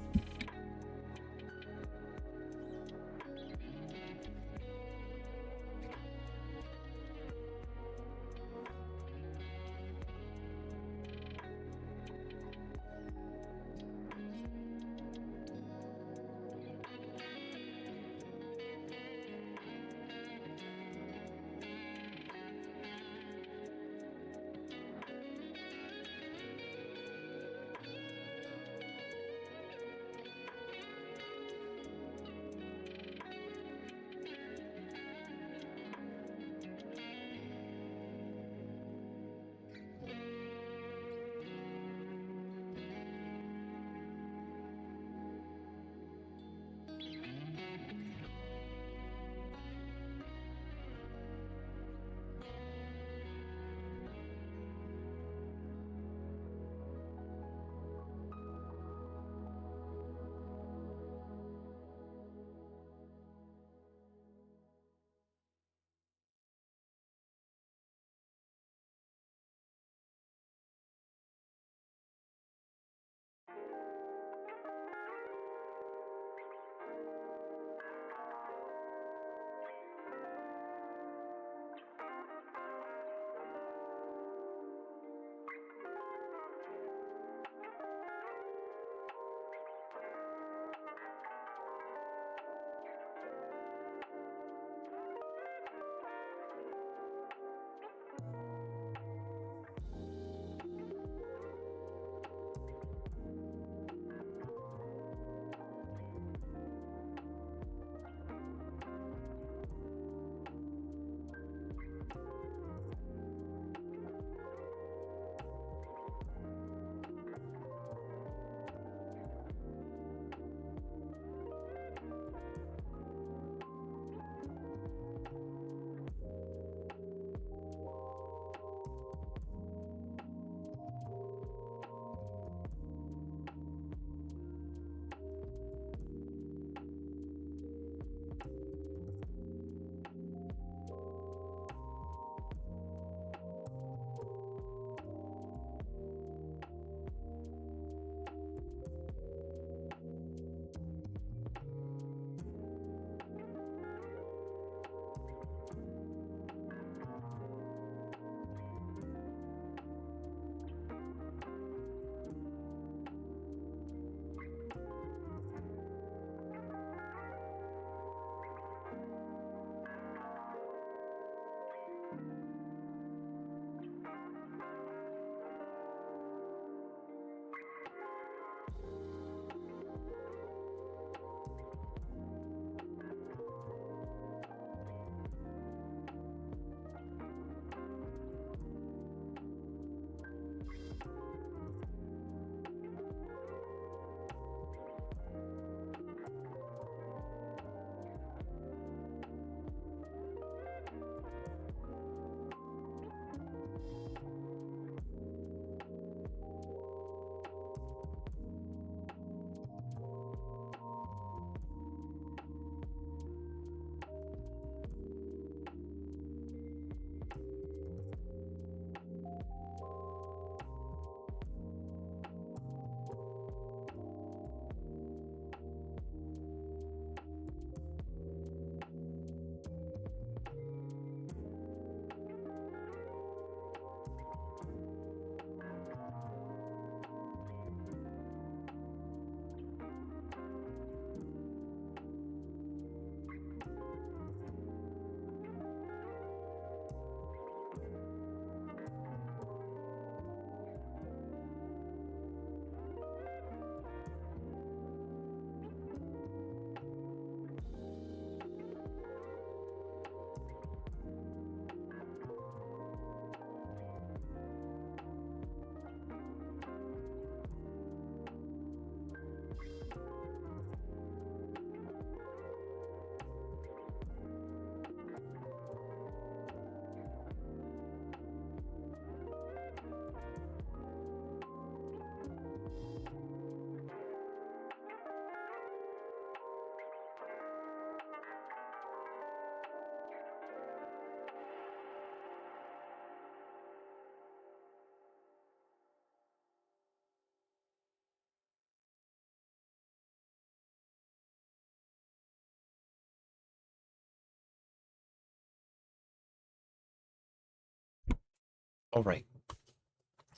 All right.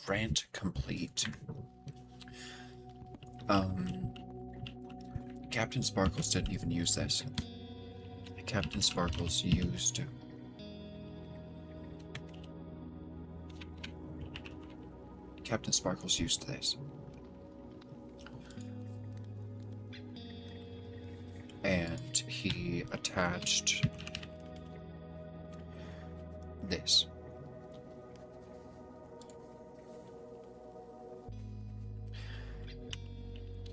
Rant complete. Captain Sparkles didn't even use this. Captain Sparkles used... Captain Sparkles used this. And he attached this.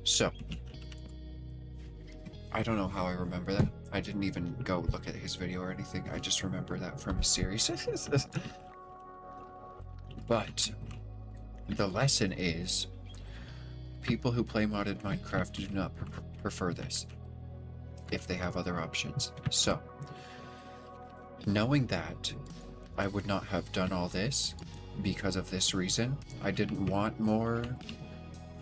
So, I don't know how I remember that. I didn't even go look at his video or anything. I just remember that from his series. But the lesson is, people who play modded Minecraft do not prefer this if they have other options. So, knowing that, I would not have done all this because of this reason. I didn't want more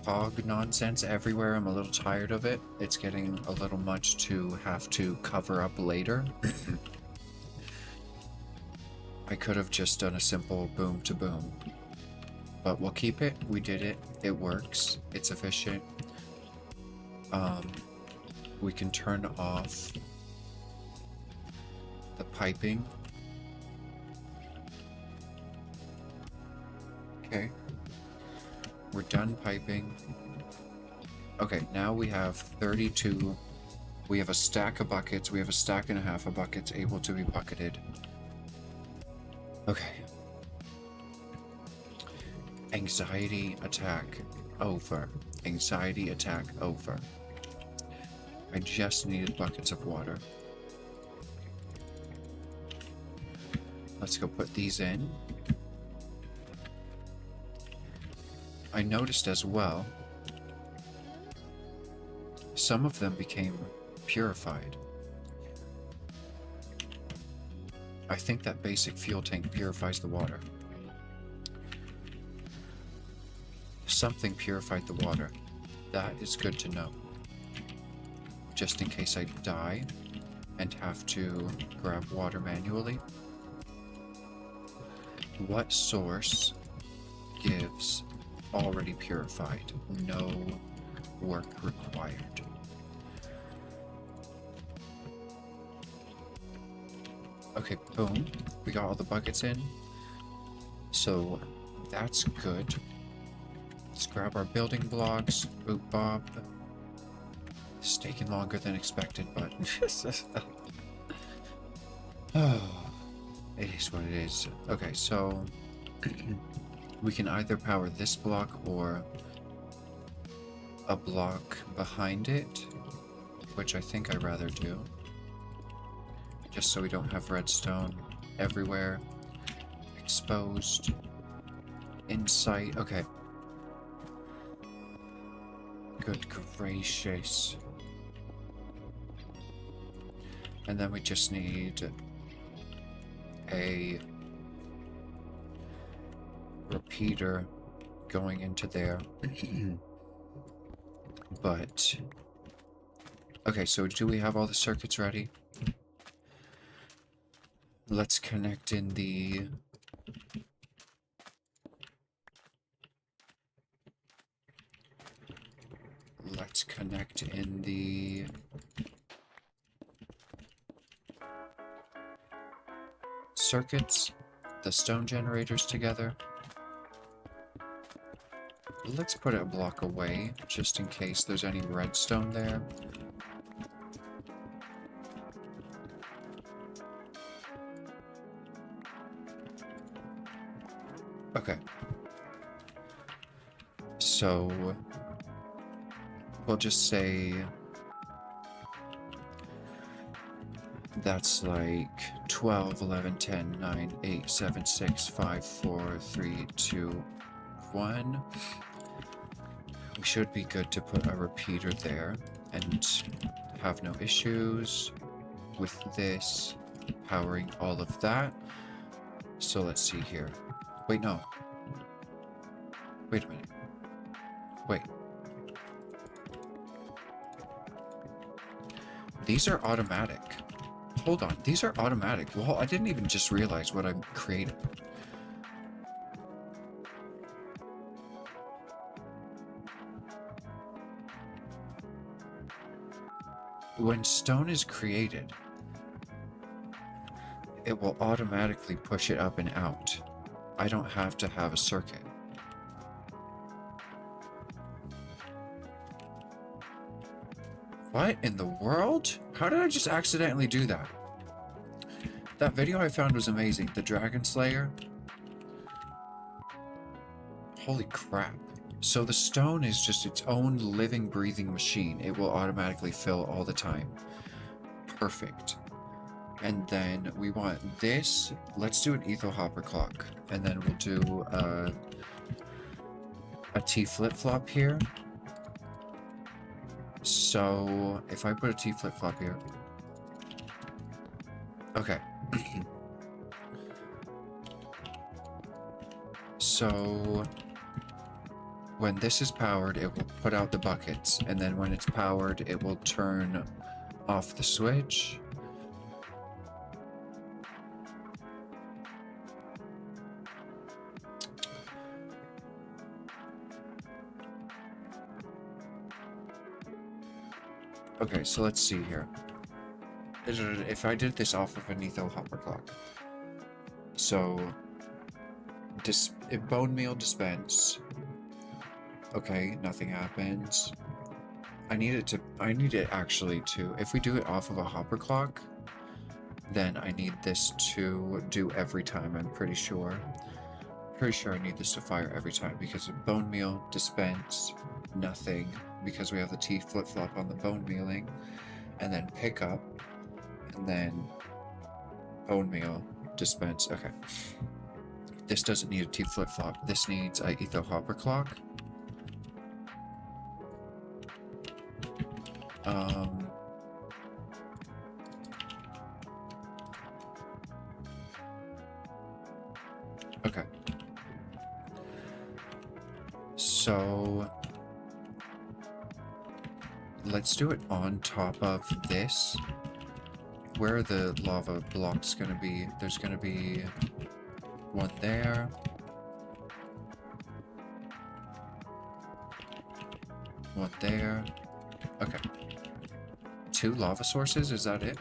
fog nonsense everywhere. I'm a little tired of it. It's getting a little much to have to cover up later. I could have just done a simple boom to boom. But we'll keep it. We did it. It works. It's efficient. We can turn off the piping. Okay. We're done piping. Okay, now we have 32. We have a stack of buckets. We have a stack and a half of buckets able to be bucketed. Okay. Anxiety attack over. Anxiety attack over. I just needed buckets of water. Let's go put these in. I noticed as well, some of them became purified. I think that basic fuel tank purifies the water. Something purified the water. That is good to know. Just in case I die and have to grab water manually. What source gives already purified? No work required. Okay, boom. We got all the buckets in. So that's good. Let's grab our building blocks. Boop bob. It's taking longer than expected, but oh, it is what it is. Okay, so we can either power this block or a block behind it, which I think I'd rather do. Just so we don't have redstone everywhere. Exposed. In sight. Okay. Good gracious. And then we just need a repeater going into there. But okay, so do we have all the circuits ready? Let's connect in the circuits, the stone generators together. Let's put it a block away, just in case there's any redstone there. Okay. So we'll just say that's like 12, 11, 10, 9, 8, 7, 6, 5, 4, 3, 2, 1. We should be good to put a repeater there and have no issues with this powering all of that. So let's see here. Wait, no. Wait a minute. Wait. These are automatic. Hold on. These are automatic. Well, I didn't even just realize what I'm creating. when stone is created, it will automatically push it up and out. I don't have to have a circuit. What in the world? How did I just accidentally do that? That video I found was amazing. The Dragon Slayer. Holy crap. So the stone is just its own living, breathing machine. It will automatically fill all the time. Perfect. And then we want this. Let's do an etho hopper clock. And then we'll do a T flip-flop here. So if I put a T flip-flop here. Okay. So when this is powered, it will put out the buckets, and then when it's powered, it will turn off the switch. Okay, so let's see here. If I did this off of an etho hopper clock. So bone meal dispense. Okay, nothing happens. I need it actually to, if we do it off of a hopper clock, then I need this to do every time, I'm pretty sure. Pretty sure I need this to fire every time, because of bone meal, dispense, nothing, because we have the T flip-flop on the bone mealing, and then pick up, and then bone meal, dispense, okay. This doesn't need a T flip-flop, this needs a etho hopper clock. Okay. So let's do it on top of this. Where are the lava blocks gonna be? There's gonna be one there. One there. Okay. 2 lava sources, is that it?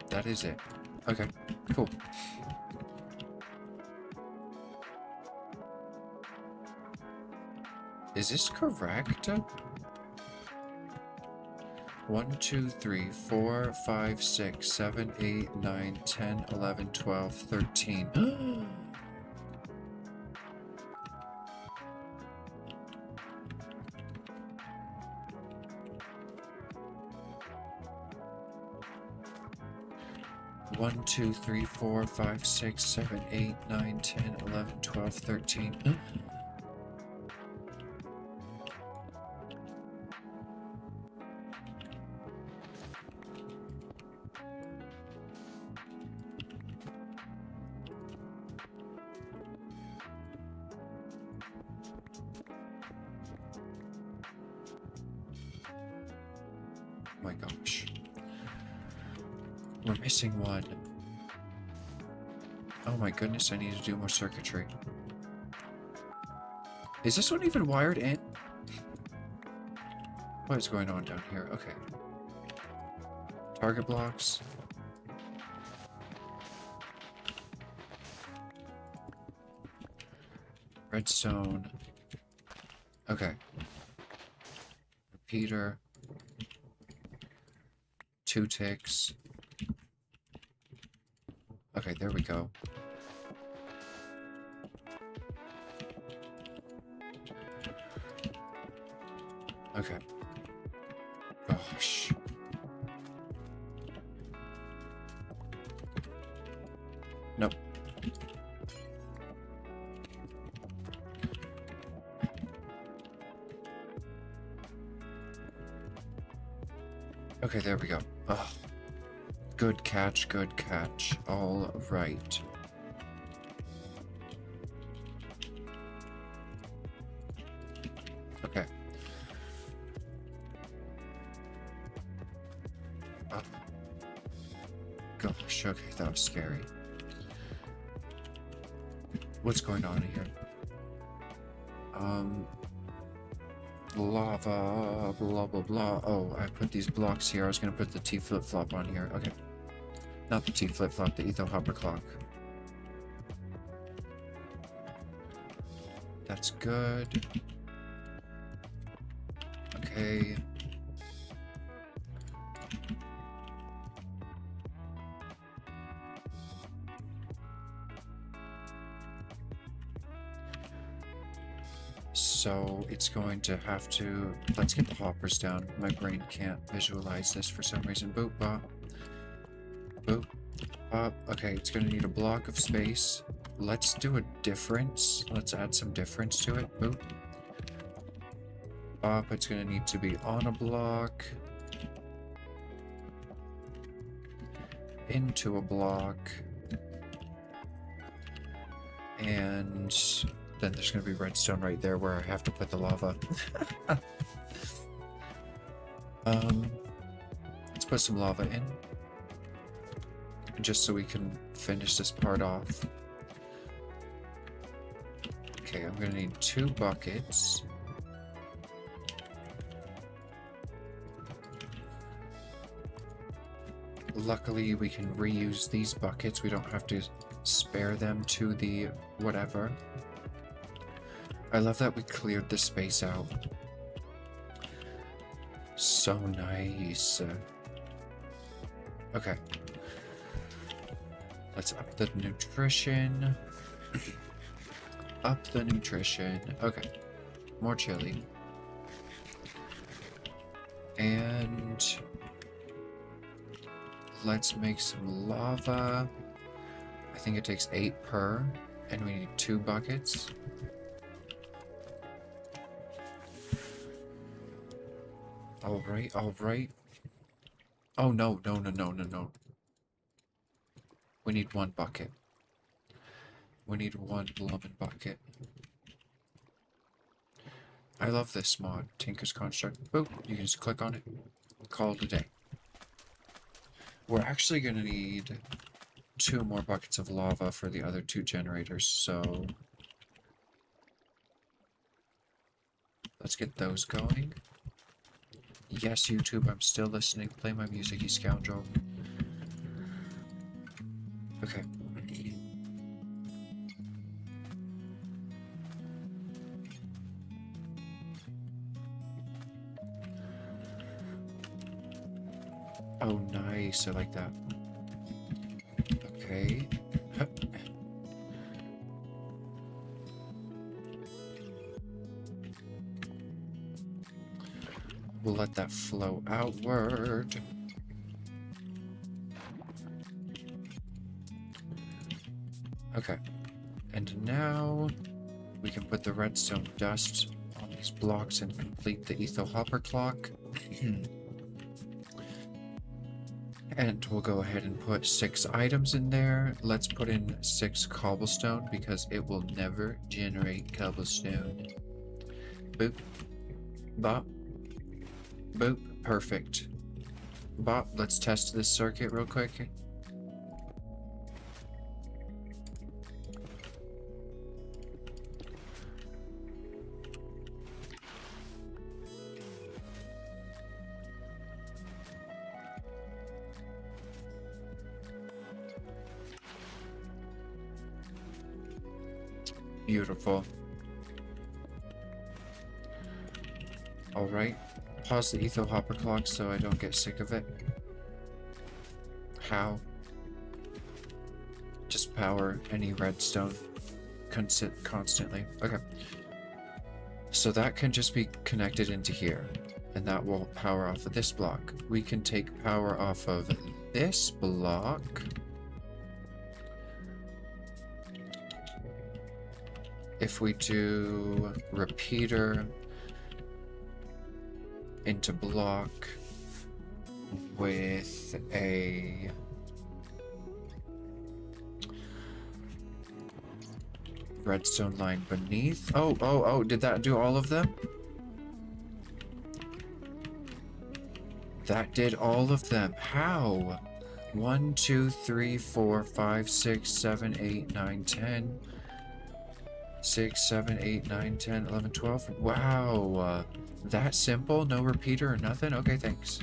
That is it. Okay, cool. Is this correct? 1, 2, 3, 4, 5, 6, 7, 8, 9, 10, 11, 12, 13. 1, 2, 3, 4, 5, 6, 7, 8, 9, 10, 11, 12, 13. Oh my gosh. We're missing one. Oh my goodness, I need to do more circuitry. Is this one even wired in? What is going on down here? Okay. Target blocks. Redstone. Okay. Repeater. 2 ticks. Okay, there we go. Okay. Gosh. Nope. Okay, there we go. Oh. Good catch, good catch. All right. Okay. Oh. Gosh, okay, that was scary. What's going on here? Lava, blah, blah, blah. Oh, I put these blocks here. I was gonna put the T flip-flop on here. Okay. Not the T flip-flop, the etho hopper clock. That's good. Okay. So it's going to have to... Let's get the hoppers down. My brain can't visualize this for some reason. Boop, bop. Boop, bop. Okay, it's going to need a block of space. Let's do a difference. Let's add some difference to it. Boop. Bop. It's going to need to be on a block. Into a block. And... then there's going to be redstone right there where I have to put the lava. Let's put some lava in. Just so we can finish this part off. Okay, I'm going to need 2 buckets. Luckily, we can reuse these buckets. We don't have to spare them to the whatever. I love that we cleared the space out. So nice. Okay. Let's up the nutrition. Up the nutrition. Okay. More chili. And... let's make some lava. I think it takes 8 per. And we need 2 buckets. Alright, alright. Oh, no, no, no, no, no, no. We need 1 bucket. We need 1 blooming bucket. I love this mod, Tinker's Construct. Boop, you can just click on it. Call it a day. We're actually going to need 2 more buckets of lava for the other 2 generators, so... let's get those going. Yes, YouTube, I'm still listening. Play my music, you scoundrel. Okay. Oh, nice. I like that. Okay. We'll let that flow outward. Okay. And now we can put the redstone dust on these blocks and complete the etho hopper clock. And we'll go ahead and put 6 items in there. Let's put in 6 cobblestone because it will never generate cobblestone. Boop. Bop. Boop. Perfect. Bop. Let's test this circuit real quick. Beautiful. Alright. Pause the etho hopper clock so I don't get sick of it. How? Just power any redstone constantly. Okay. So that can just be connected into here. And that will power off of this block. We can take power off of this block. If we do repeater into block with a redstone line beneath. Oh, did that do all of them? That did all of them. How? 1, 2, 3, 4, 5, 6, 7, 8, 9, 10. 6, 7, 8, 9, 10, 11, 12. Wow. That simple? No repeater or nothing? Okay, thanks.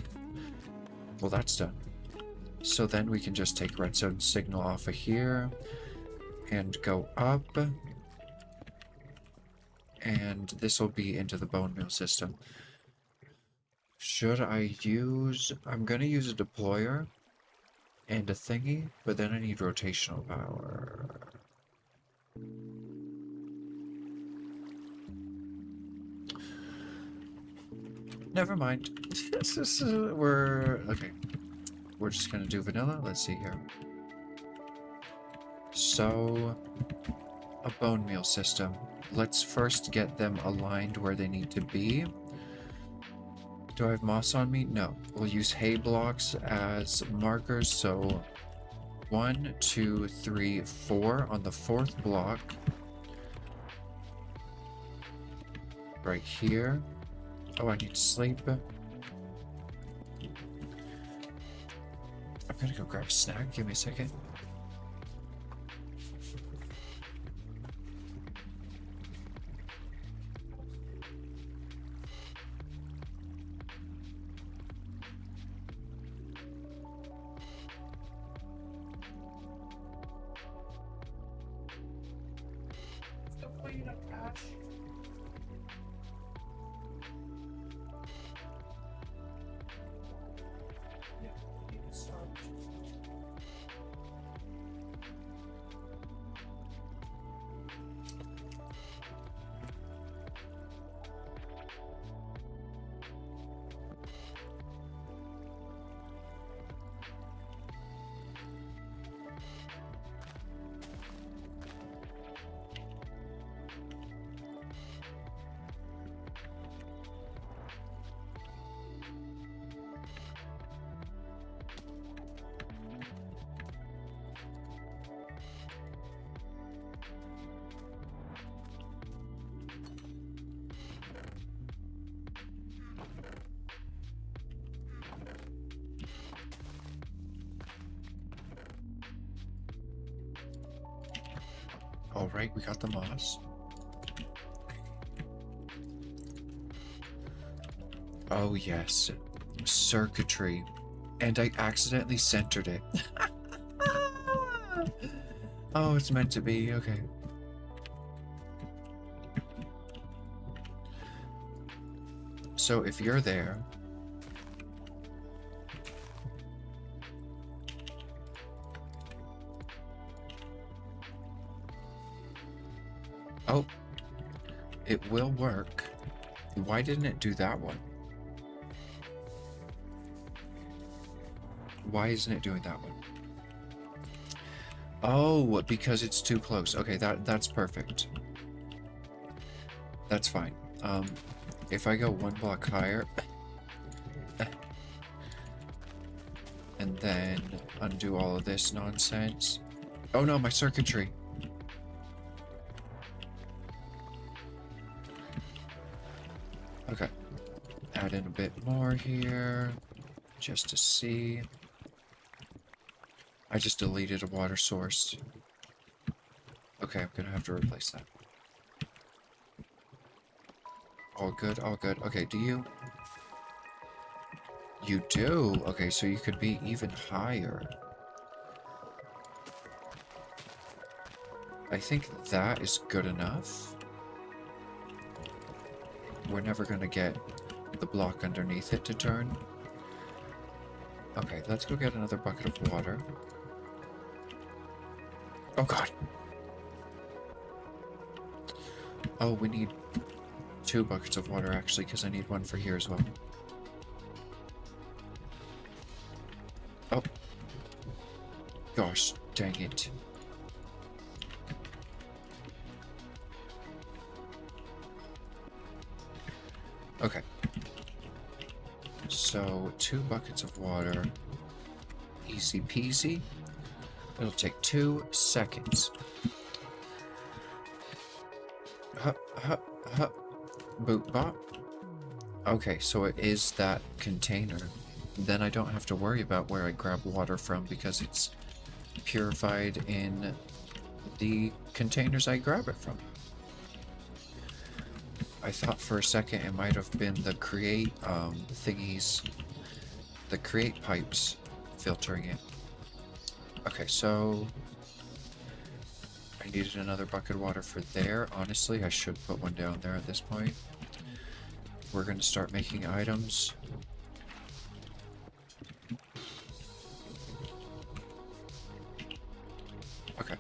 Well, that's done. So then we can just take redstone signal off of here and go up. And this will be into the bone meal system. Should I use... I'm going to use a deployer and a thingy, but then I need rotational power. Never mind. We're... Okay. We're just going to do vanilla. Let's see here. So... a bone meal system. Let's first get them aligned where they need to be. Do I have moss on me? No. We'll use hay blocks as markers, so 1, 2, 3, 4 on the 4th block. Right here. Oh, I need to sleep. I'm gonna go grab a snack. Give me a second. Alright, we got the moss. Oh yes, circuitry. And I accidentally centered it. Oh, it's meant to be, okay. So if you're there... Oh, it will work. Why didn't it do that one? Why isn't it doing that one? Oh, because it's too close. Okay, that's perfect. That's fine. If I go 1 block higher, and then undo all of this nonsense. Oh no, my circuitry. Okay, add in a bit more here, just to see. I just deleted a water source. Okay, I'm gonna have to replace that. All good, all good. Okay, do you? You do? Okay, so you could be even higher. I think that is good enough. We're never gonna get the block underneath it to turn. Okay, let's go get another bucket of water. Oh god! Oh, we need 2 buckets of water actually, because I need one for here as well. Oh. Gosh, dang it. Okay. So, 2 buckets of water. Easy peasy. It'll take 2 seconds. Hup, hup, hup. Boop bop. Okay, so it is that container. Then I don't have to worry about where I grab water from because it's purified in the containers I grab it from. I thought for a second it might have been the create thingies, the create pipes filtering it. Okay, so I needed another bucket of water for there. Honestly, I should put one down there at this point. We're going to start making items. Okay.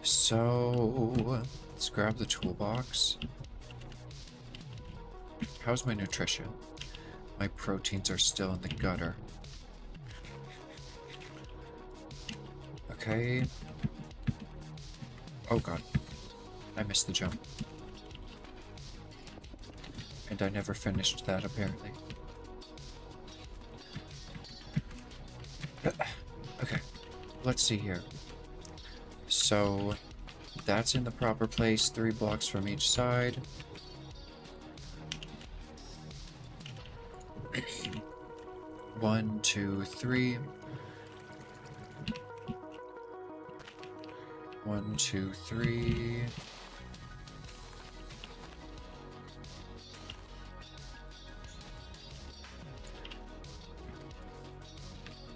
So, let's grab the toolbox. How's my nutrition? My proteins are still in the gutter. Okay. Oh god. I missed the jump. And I never finished that, apparently. Okay. Let's see here. So, that's in the proper place. 3 blocks from each side. One, two, three. 1, 2, 3.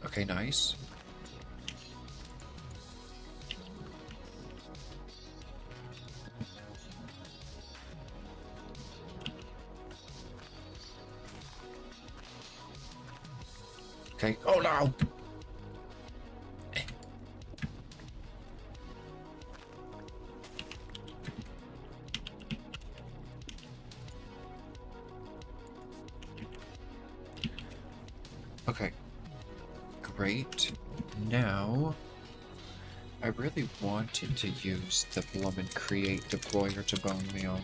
Okay, nice. Okay. Oh no! Okay. Great. Now, I really wanted to use the Blummin Create deployer to bone meal.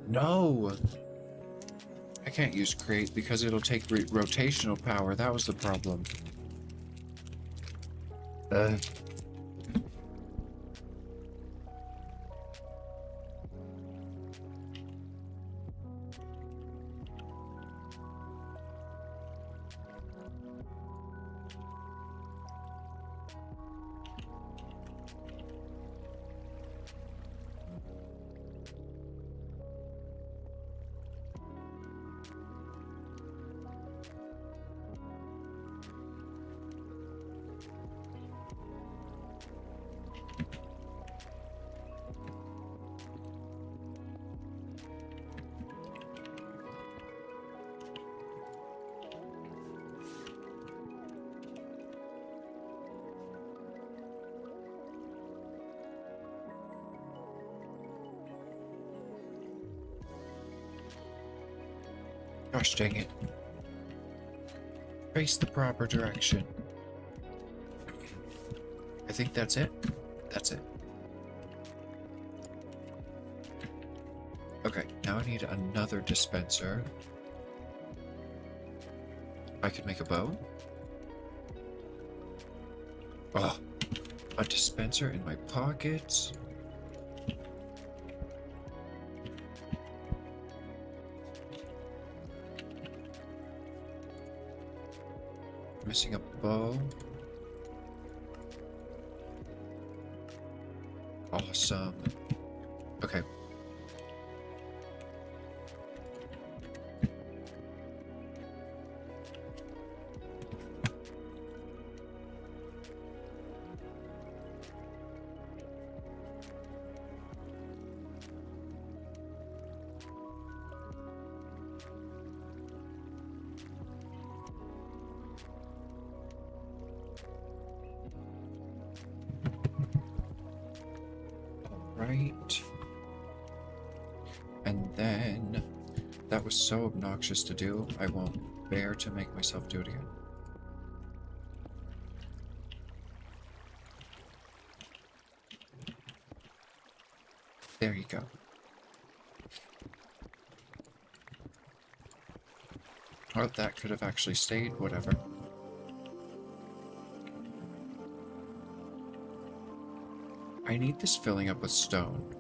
No! I can't use Create because it'll take rotational power. That was the problem. Gosh dang it. Face the proper direction. I think that's it. That's it. Okay, now I need another dispenser. I could make a bow. Oh, a dispenser in my pockets. Missing a bow. Awesome. Okay. right. And then, that was so obnoxious to do, I won't bear to make myself do it again. There you go. Oh, that could have actually stayed, whatever. I need this filling up with stone.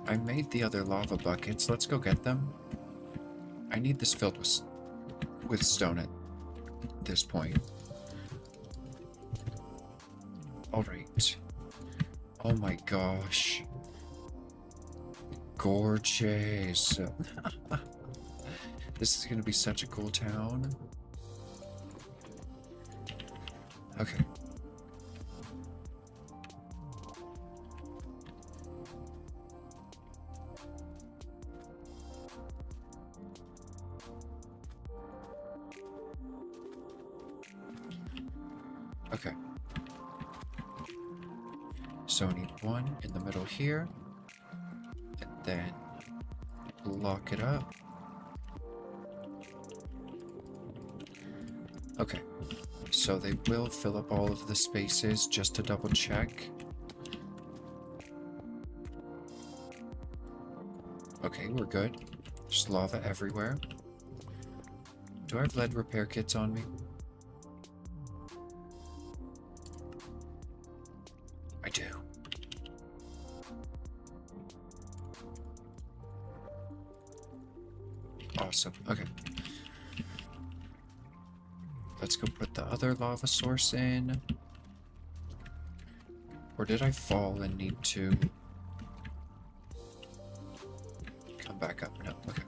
I made the other lava buckets. Let's go get them. I need this filled with stone at this point. Alright. Oh my gosh. Gorgeous. This is going to be such a cool town. Okay. Okay. So I need one in the middle here. And then lock it up. Okay. So they will fill up all of the spaces just to double check. Okay, we're good. There's lava everywhere. Do I have lead repair kits on me? I do. Awesome. Okay. Let's go put the other lava source in. Or did I fall and need to come back up? No. Okay.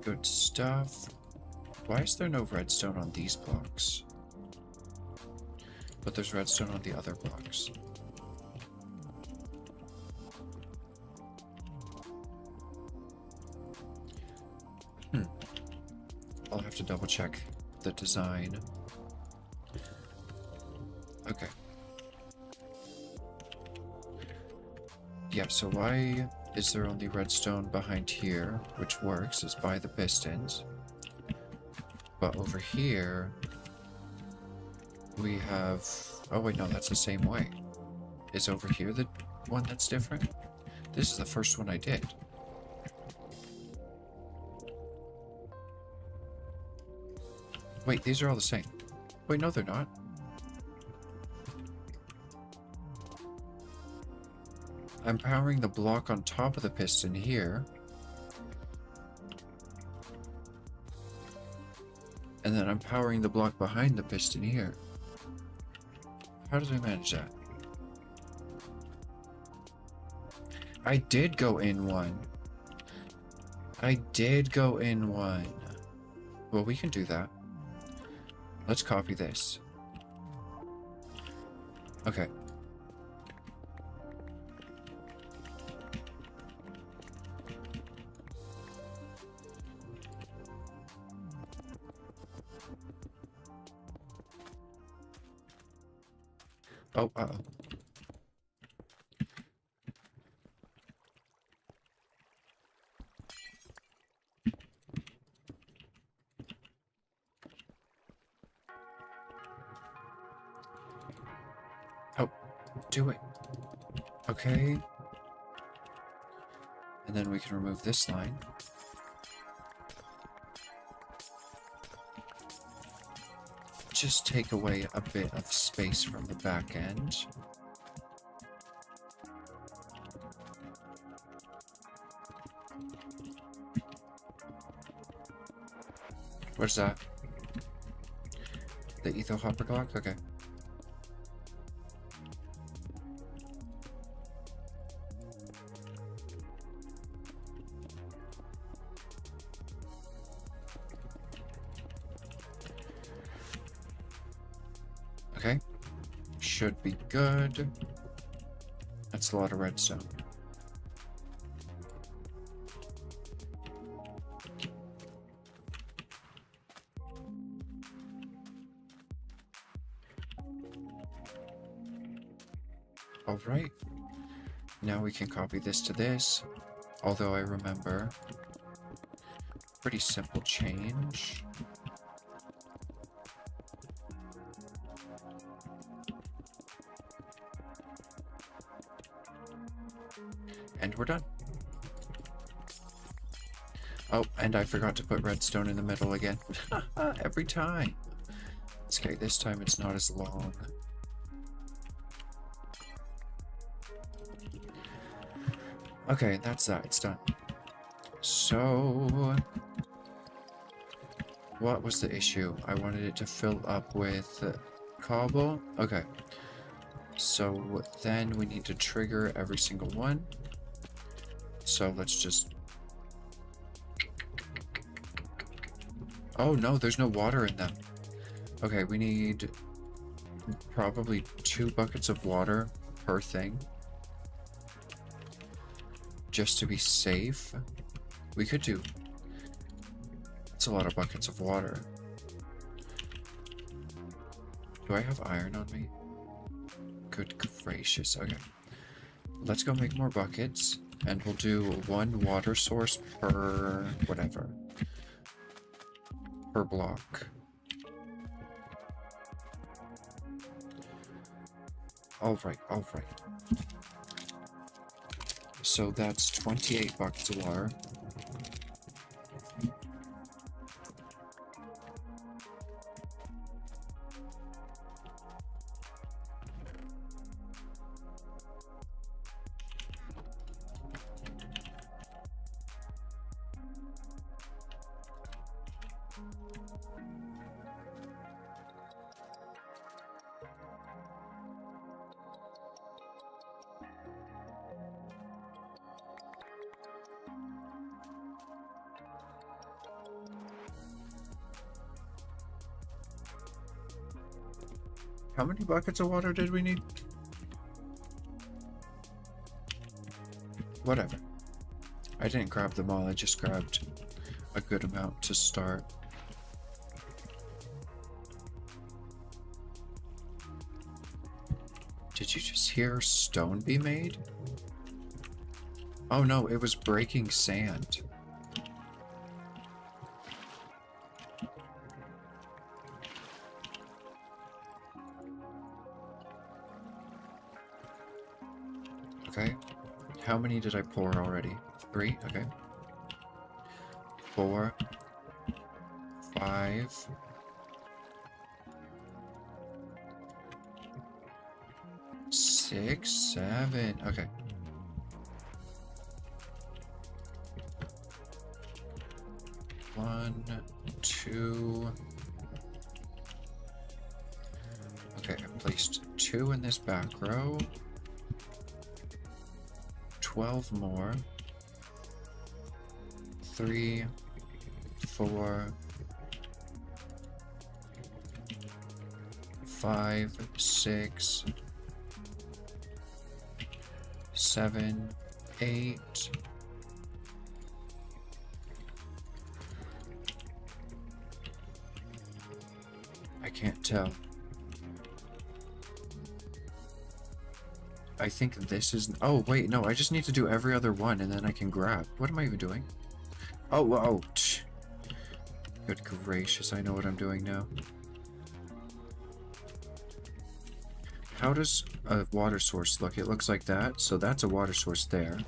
Good stuff. Why is there no redstone on these blocks? But there's redstone on the other blocks. I'll have to double check the design. Okay. Yeah, so why is there only redstone behind here, which works, is by the pistons. But over here, we have... Oh wait, no, that's the same way. Is over here the one that's different? This is the first one I did. Wait, these are all the same. Wait, no, they're not. I'm powering the block on top of the piston here. And then I'm powering the block behind the piston here. How did I manage that? I did go in one. I did go in one. Well, we can do that. Let's copy this. Okay. Oh, uh-oh. Oh, do it. Okay. And then we can remove this line. Just take away a bit of space from the back end. What's that? The etho hopper clock? Okay. Okay. Should be good. That's a lot of redstone. All right. Now we can copy this to this. Although I remember, pretty simple change. And we're done. Oh, and I forgot to put redstone in the middle again. Every time. Okay, this time it's not as long. Okay, that's that. It's done. So, what was the issue? I wanted it to fill up with cobble. Okay. So then we need to trigger every single one. So let's just... Oh no, there's no water in them. Okay, we need probably 2 buckets of water per thing. Just to be safe. We could do... That's a lot of buckets of water. Do I have iron on me? Good gracious. Okay. Let's go make more buckets. And we'll do 1 water source per... whatever. Per block. Alright, alright. So that's 28 buckets of water. How many buckets of water did we need? Whatever. I didn't grab them all, I just grabbed a good amount to start. Did you just hear stone be made? Oh no, it was breaking sand. Okay. How many did I pour already? 3? Okay. 4. 5. 6, 7. Okay. One, 2. Okay, I've placed 2 in this back row. 12 more. 3, 4, 5, 6, 7, 8. I can't tell. I think this is... Oh, wait, no, I just need to do every other one and then I can grab. What am I even doing? Oh, whoa. Good gracious, I know what I'm doing now. How does a water source look? It looks like that, so that's a water source there.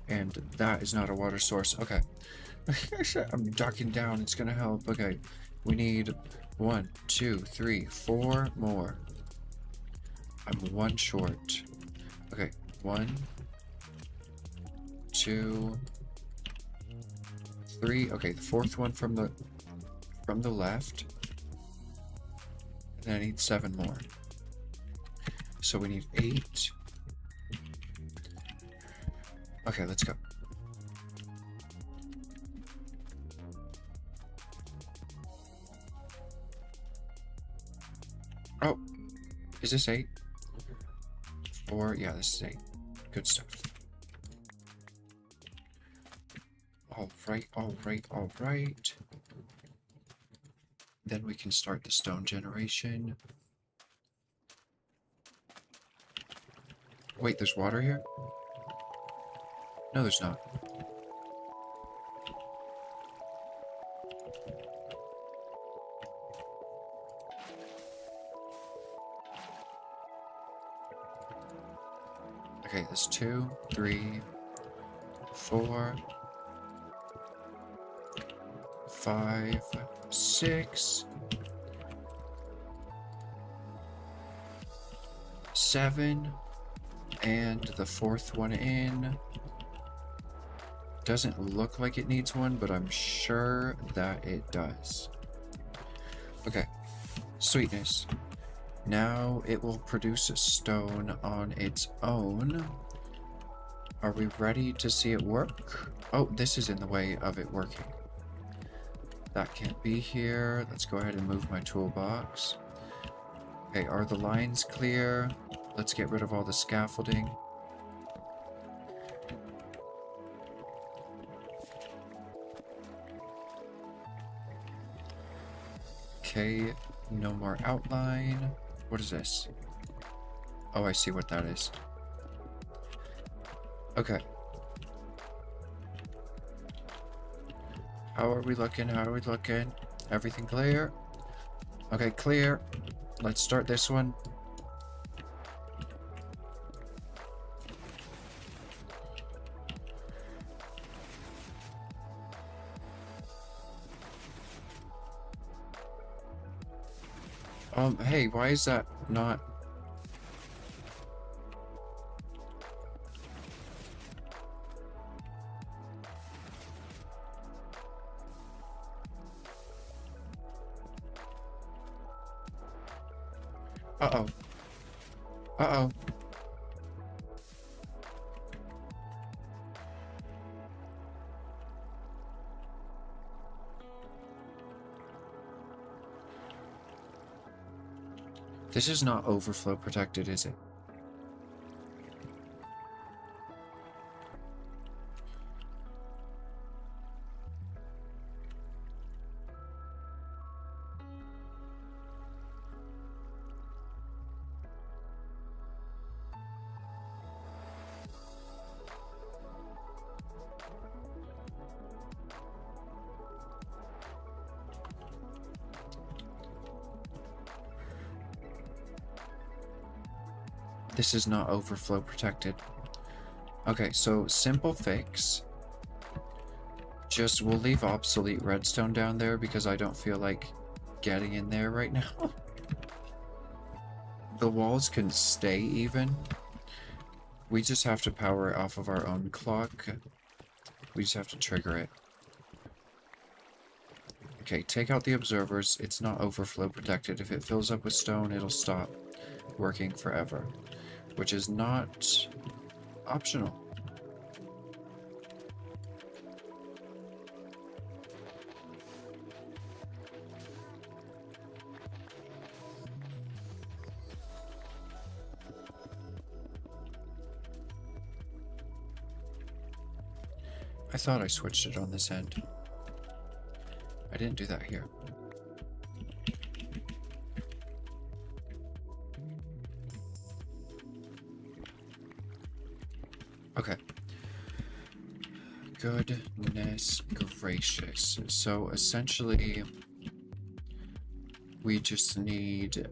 And that is not a water source. Okay. I'm ducking down, it's gonna help. Okay, we need 1, 2, 3, 4 more. I'm 1 short. Okay, 1, 2, 3. Okay, the 4th one from the left. And I need 7 more. So we need 8. Okay, let's go. Oh, is this 8? 4, yeah, this is 8. Good stuff. Alright, alright, alright. Then we can start the stone generation. Wait, there's water here? No, there's not. Okay, there's 2, 3, 4, 5, 6, 7, and the 4th one in. Doesn't look like it needs one, but I'm sure that it does. Okay, sweetness. Now it will produce a stone on its own. Are we ready to see it work? Oh, this is in the way of it working. That can't be here. Let's go ahead and move my toolbox. Okay, are the lines clear? Let's get rid of all the scaffolding. Okay, no more outline. What is this? Oh, I see what that is. Okay. How are we looking? How are we looking? Everything clear? Okay, clear. Let's start this one. Hey, why is that not... Uh-oh. Uh-oh. This is not overflow protected, is it? This is not overflow protected. Okay, so simple fix. Just, we'll leave obsolete redstone down there because I don't feel like getting in there right now. The walls can stay even. We just have to power it off of our own clock. We just have to trigger it. Okay, take out the observers. It's not overflow protected. If it fills up with stone, it'll stop working forever. Which is not optional. I thought I switched it on this end. I didn't do that here. Okay. Goodness gracious. So essentially, we just need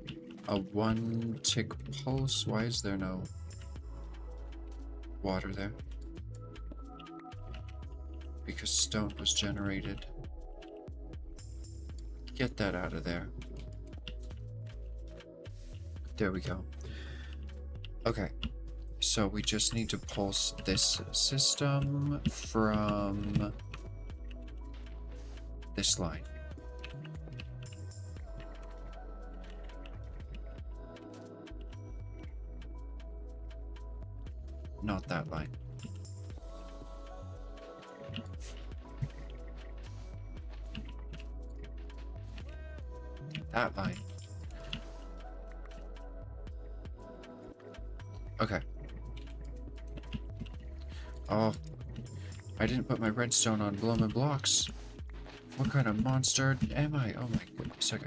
a 1 tick pulse. Why is there no water there? Because stone was generated. Get that out of there. There we go. Okay. So we just need to pulse this system from this line. Not that line. That line. Okay. Oh, I didn't put my redstone on blooming blocks. What kind of monster am I? Oh my goodness, okay.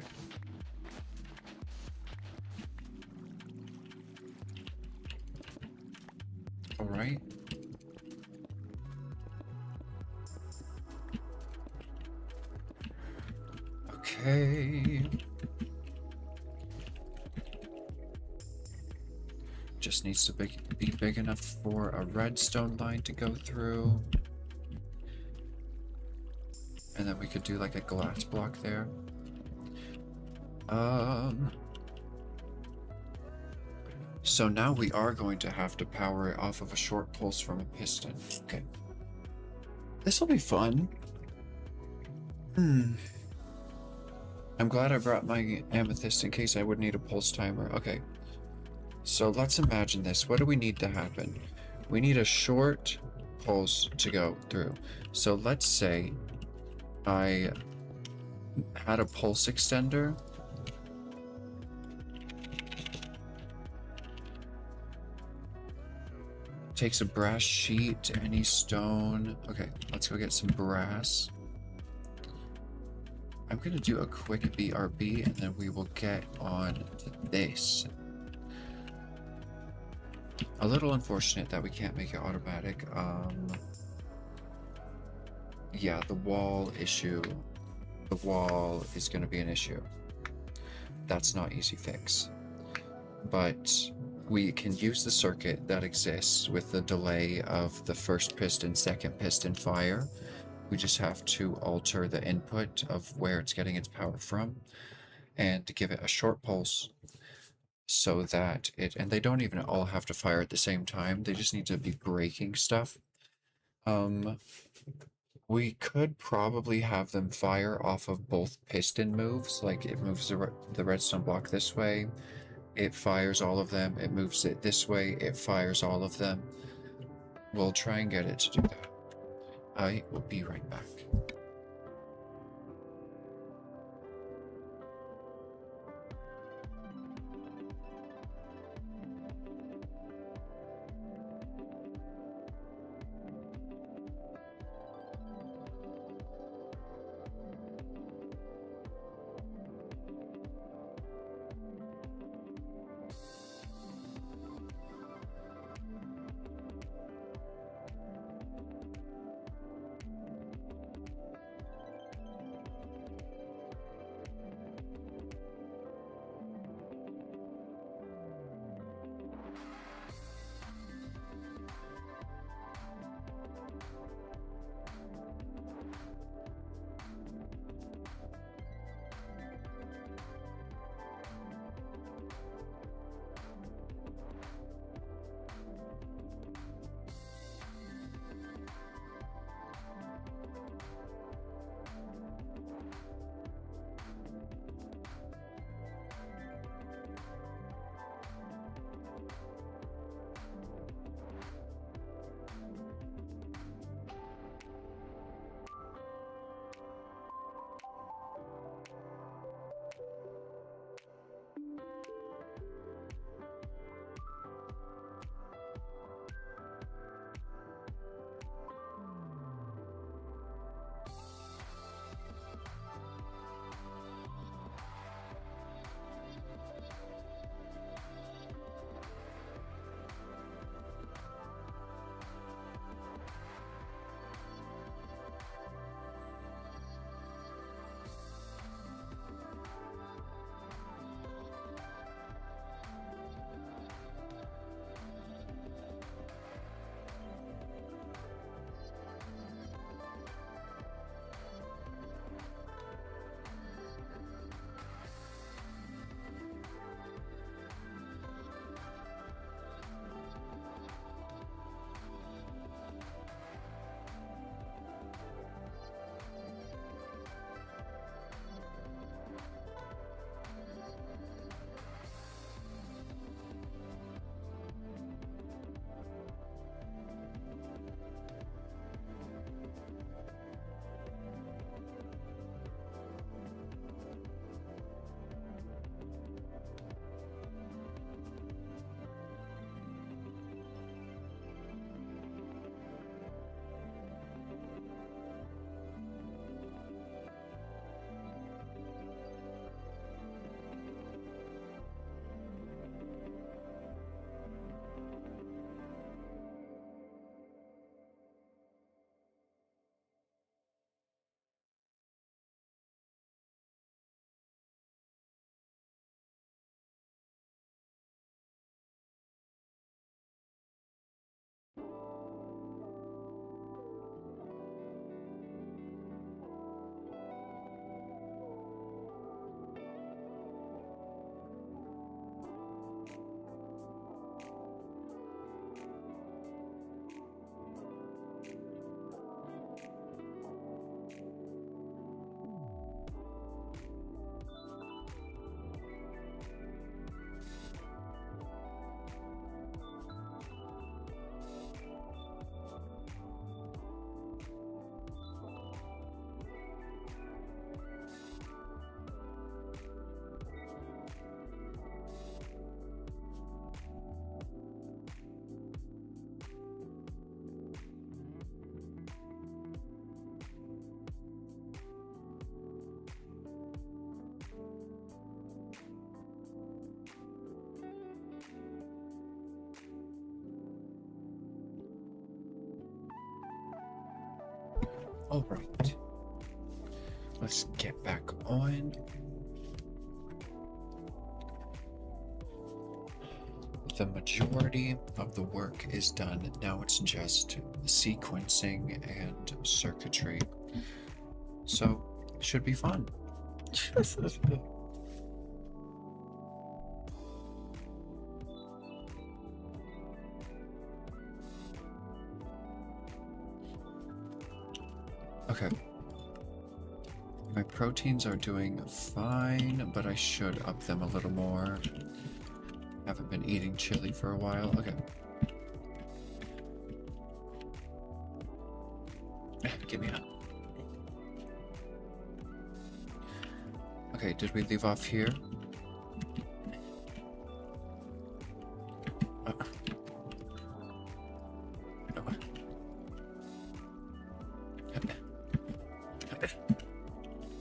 Alright. Okay. Just needs to be big enough for a redstone line to go through. And then we could do like a glass block there. So now we are going to have to power it off of a short pulse from a piston. Okay. This will be fun. I'm glad I brought my amethyst in case I would need a pulse timer. Okay. So let's imagine this. What do we need to happen? We need a short pulse to go through. So let's say I had a pulse extender. Takes a brass sheet, any stone. Okay, let's go get some brass. I'm gonna do a quick BRB and then we will get on to this. A little unfortunate that we can't make it automatic. Yeah, the wall issue. The wall is gonna be an issue. That's not easy fix. But we can use the circuit that exists with the delay of the first piston, second piston fire. We just have to alter the input of where it's getting its power from and give it a short pulse so that it, and they don't even all have to fire at the same time. They just need to be breaking stuff. We could probably have them fire off of both piston moves, like it moves the redstone block this way, it fires all of them, it moves it this way, it fires all of them. We'll try and get it to do that. I will be right back. Alright. Let's get back on. The majority of the work is done. Now it's just sequencing and circuitry. So, should be fun. Okay. My proteins are doing fine, but I should up them a little more. Haven't been eating chili for a while. Okay. Give me up. Okay, did we leave off here? No.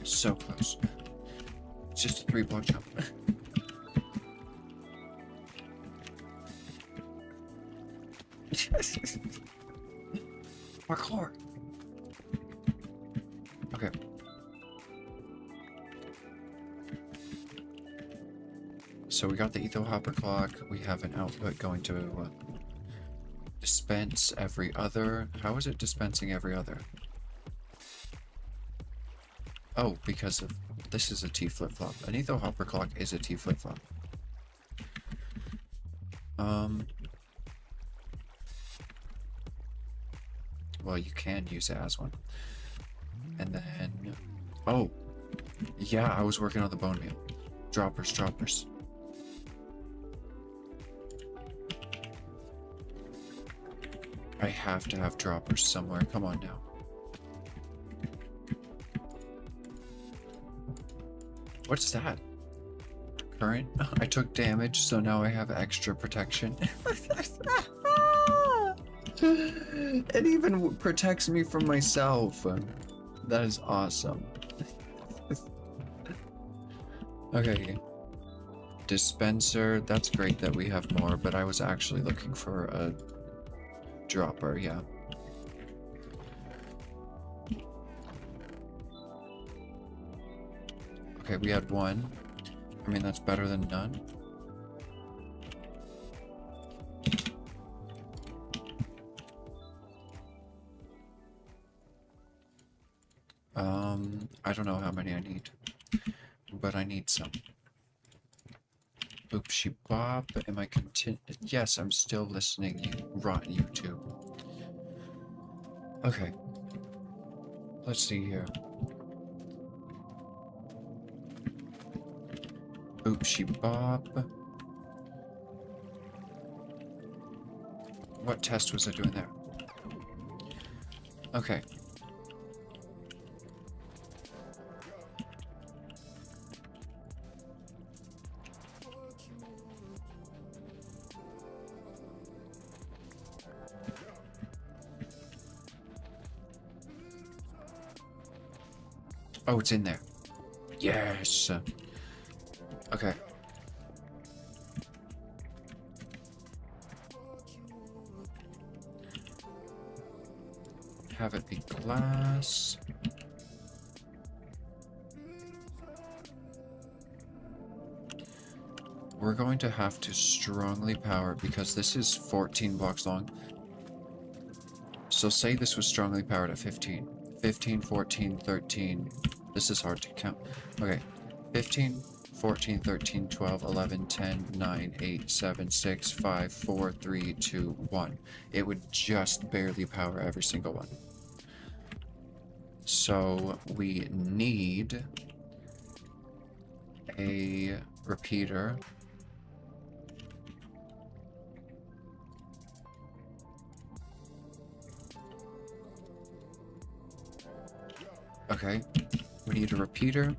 So close. It's just a 3-block jump. Parkour. Okay. So we got the etho hopper clock. We have an output going to dispense every other. How is it dispensing every other? Oh, because of this is a T flip-flop. An etho hopper clock is a T flip-flop. Well, you can use it as one. And then, oh, yeah, I was working on the bone meal. Droppers, droppers. I have to have droppers somewhere. Come on now. What's that? Current? I took damage, so now I have extra protection. It even protects me from myself. That is awesome. Okay. Dispenser. That's great that we have more, but I was actually looking for a dropper, yeah. Okay, we had one. I mean, that's better than none. I don't know how many I need, but I need some. Oopsie bop. Am I Yes, I'm still listening, you rotten YouTube. Okay. Let's see here. Oopsie bop. What test was I doing there? Okay. Oh, it's in there. Yes. Okay. Have it be glass. We're going to have to strongly power it because this is 14 blocks long. So say this was strongly powered at 15. 15, 14, 13. This is hard to count. Okay. 15, 14, 13, 12, 11, 10, 9, 8, 7, 6, 5, 4, 3, 2, 1. It would just barely power every single one. So we need a repeater. Okay, we need a repeater.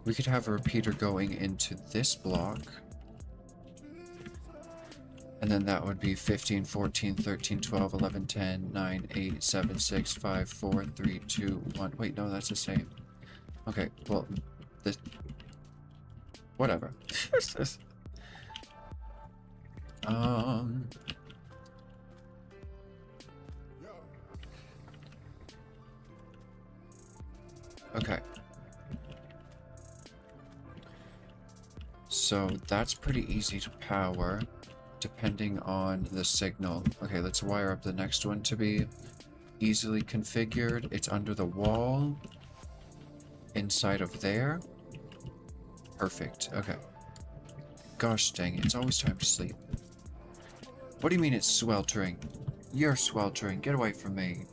We could have a repeater going into this block. And then that would be 15, 14, 13, 12, 11, 10, 9, 8, 7, 6, 5, 4, 3, 2, 1. Wait, no, that's the same. Okay, well, this... Whatever. Okay. So that's pretty easy to power, depending on the signal. Okay, let's wire up the next one to be easily configured. It's under the wall, inside of there. Perfect, okay. Gosh dang it, it's always time to sleep. What do you mean it's sweltering? You're sweltering, get away from me.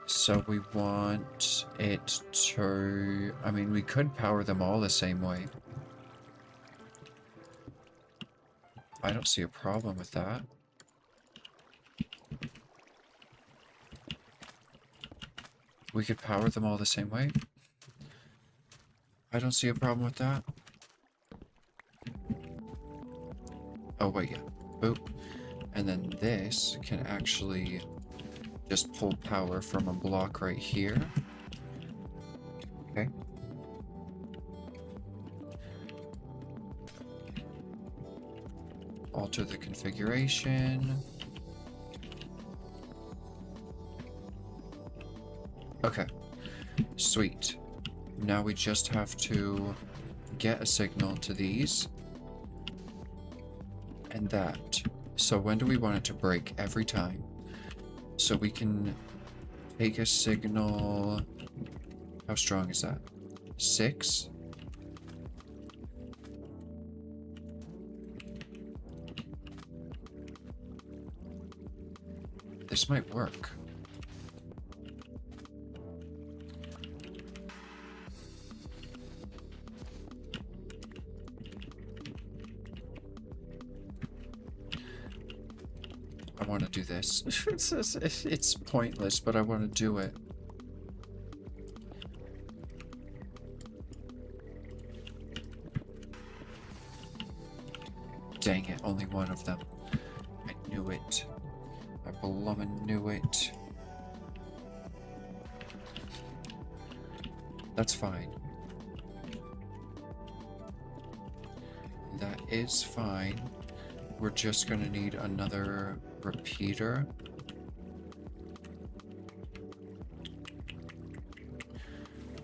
So we want it to... I mean, we could power them all the same way. I don't see a problem with that. We could power them all the same way. I don't see a problem with that. Oh, wait, yeah. Boop. And then this can actually just pull power from a block right here. Okay. Alter the configuration. Okay. Sweet. Now we just have to get a signal to these. And that. So when do we want it to break? Every time. So we can take a signal. How strong is that? 6? This might work. I want to do this. It's pointless, but I want to do it. Dang it, only one of them. I knew it. I blummin' knew it. That's fine. That is fine. We're just gonna need another repeater.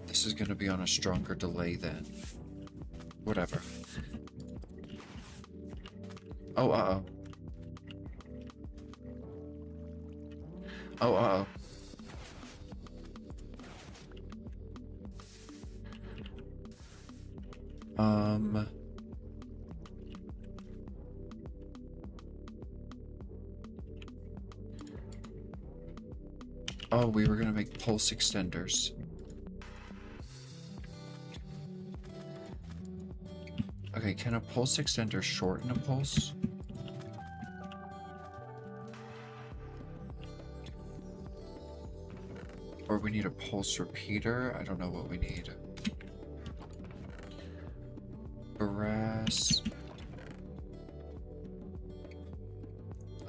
This is gonna be on a stronger delay then. Whatever. Oh, uh-oh. Oh, uh-oh. Oh, we were gonna make pulse extenders. Okay, can a pulse extender shorten a pulse? Or we need a pulse repeater? I don't know what we need. Brass.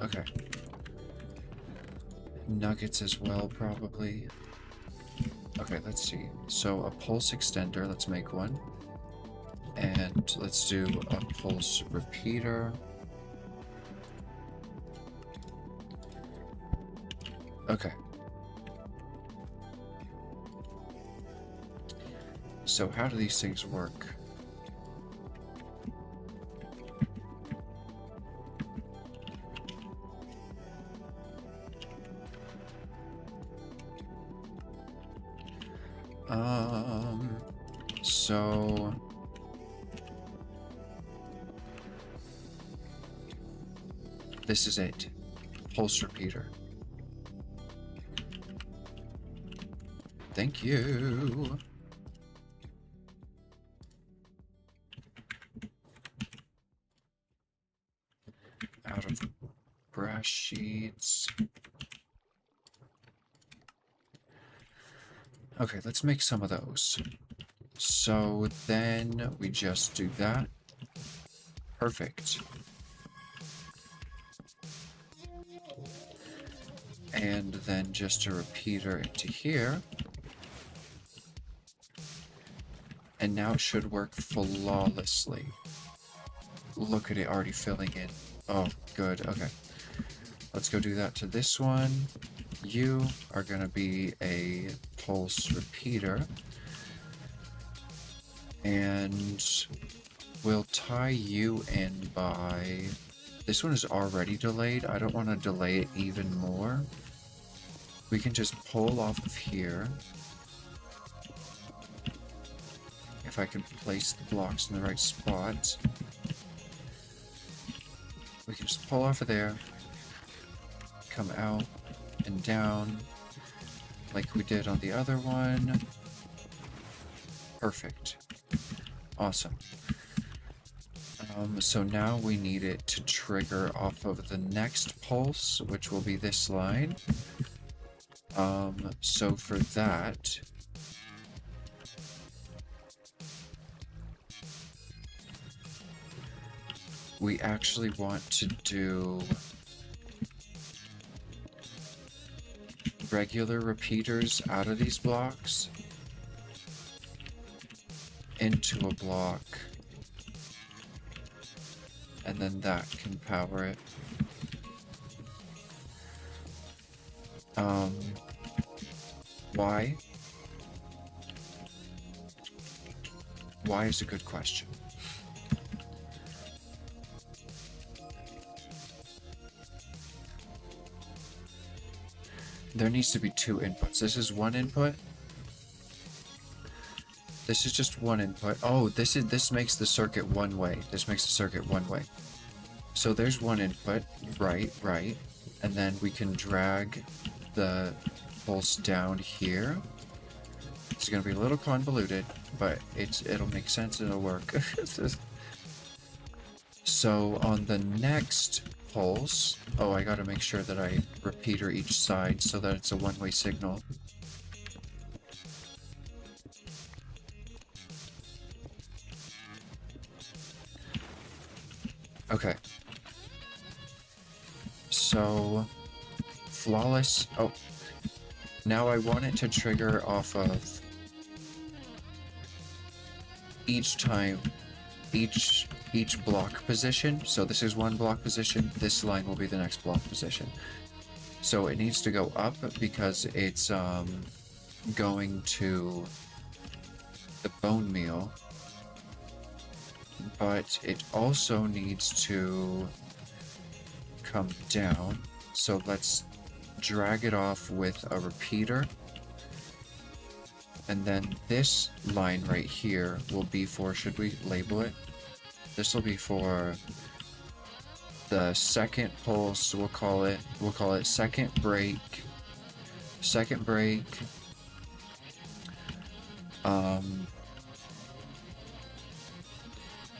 Okay. Nuggets as well, probably. Okay, let's see. So a pulse extender, let's make one. And let's do a pulse repeater. Okay. So how do these things work? So this is it. Pulse repeater. Thank you. Out of brass sheets. Okay, let's make some of those. So then we just do that. Perfect. And then just a repeater into here. And now it should work flawlessly. look at it already filling in. Oh, good. Okay. Let's go do that to this one. You are going to be a pulse repeater. And we'll tie you in by... This one is already delayed. I don't want to delay it even more. We can just pull off of here. If I can place the blocks in the right spots. We can just pull off of there. Come out and down like we did on the other one. Perfect. Awesome. So now we need it to trigger off of the next pulse, which will be this line. So for that, we actually want to do regular repeaters out of these blocks into a block, and then that can power it. Why? Why is a good question. There needs to be two inputs. This is one input. This is just one input. Oh, this makes the circuit one way. This makes the circuit one way. So there's one input, right. And then we can drag the pulse down here. It's gonna be a little convoluted, but it'll make sense and it'll work. So on the next pulse, oh, I gotta make sure that I repeater each side so that it's a one-way signal. Okay. So, flawless. Oh, now I want it to trigger off of each time, each block position. So this is one block position. This line will be the next block position. So it needs to go up because it's going to the bone meal. But it also needs to come down. So let's drag it off with a repeater. And then this line right here will be for, should we label it? This will be for the second pulse. We'll call it second break. Second break.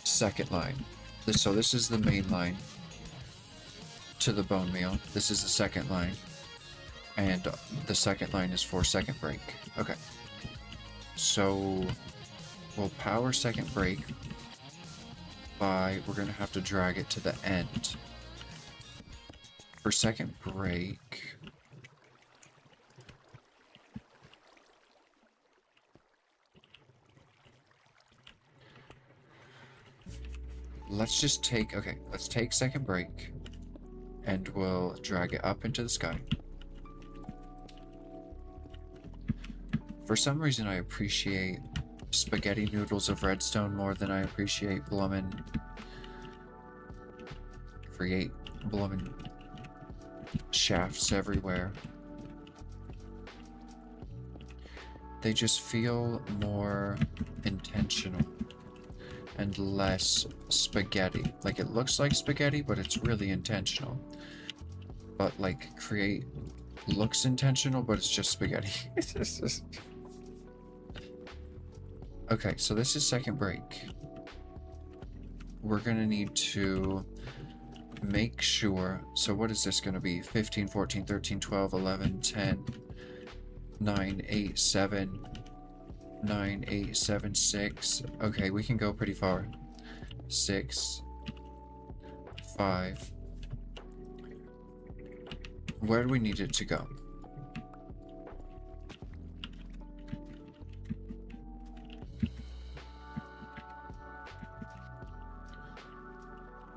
Second line. So this is the main line to the bone meal. This is the second line. And the second line is for second break. Okay. So we'll power second break by, we're going to have to drag it to the end. For second break, let's just take, okay, let's take second break and we'll drag it up into the sky. For some reason, I appreciate spaghetti noodles of redstone more than I appreciate bloomin' shafts everywhere. They just feel more intentional and less spaghetti. Like, it looks like spaghetti, but it's really intentional. But like, create looks intentional, but it's just spaghetti. Okay, so this is second break. We're gonna need to make sure, so what is this gonna be? 15, 14, 13, 12, 11, 10, 9, 8, 7, 9, 8, 7, 6. Okay, we can go pretty far. 6, 5. Where do we need it to go?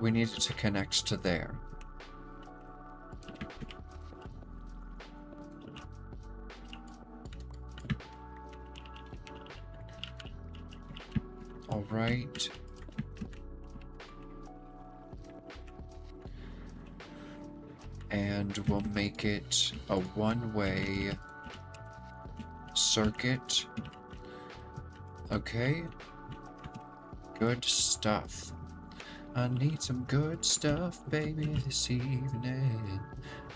We need it to connect to there. All right. And we'll make it a one-way circuit. Okay. Good stuff. I need some good stuff, baby, this evening.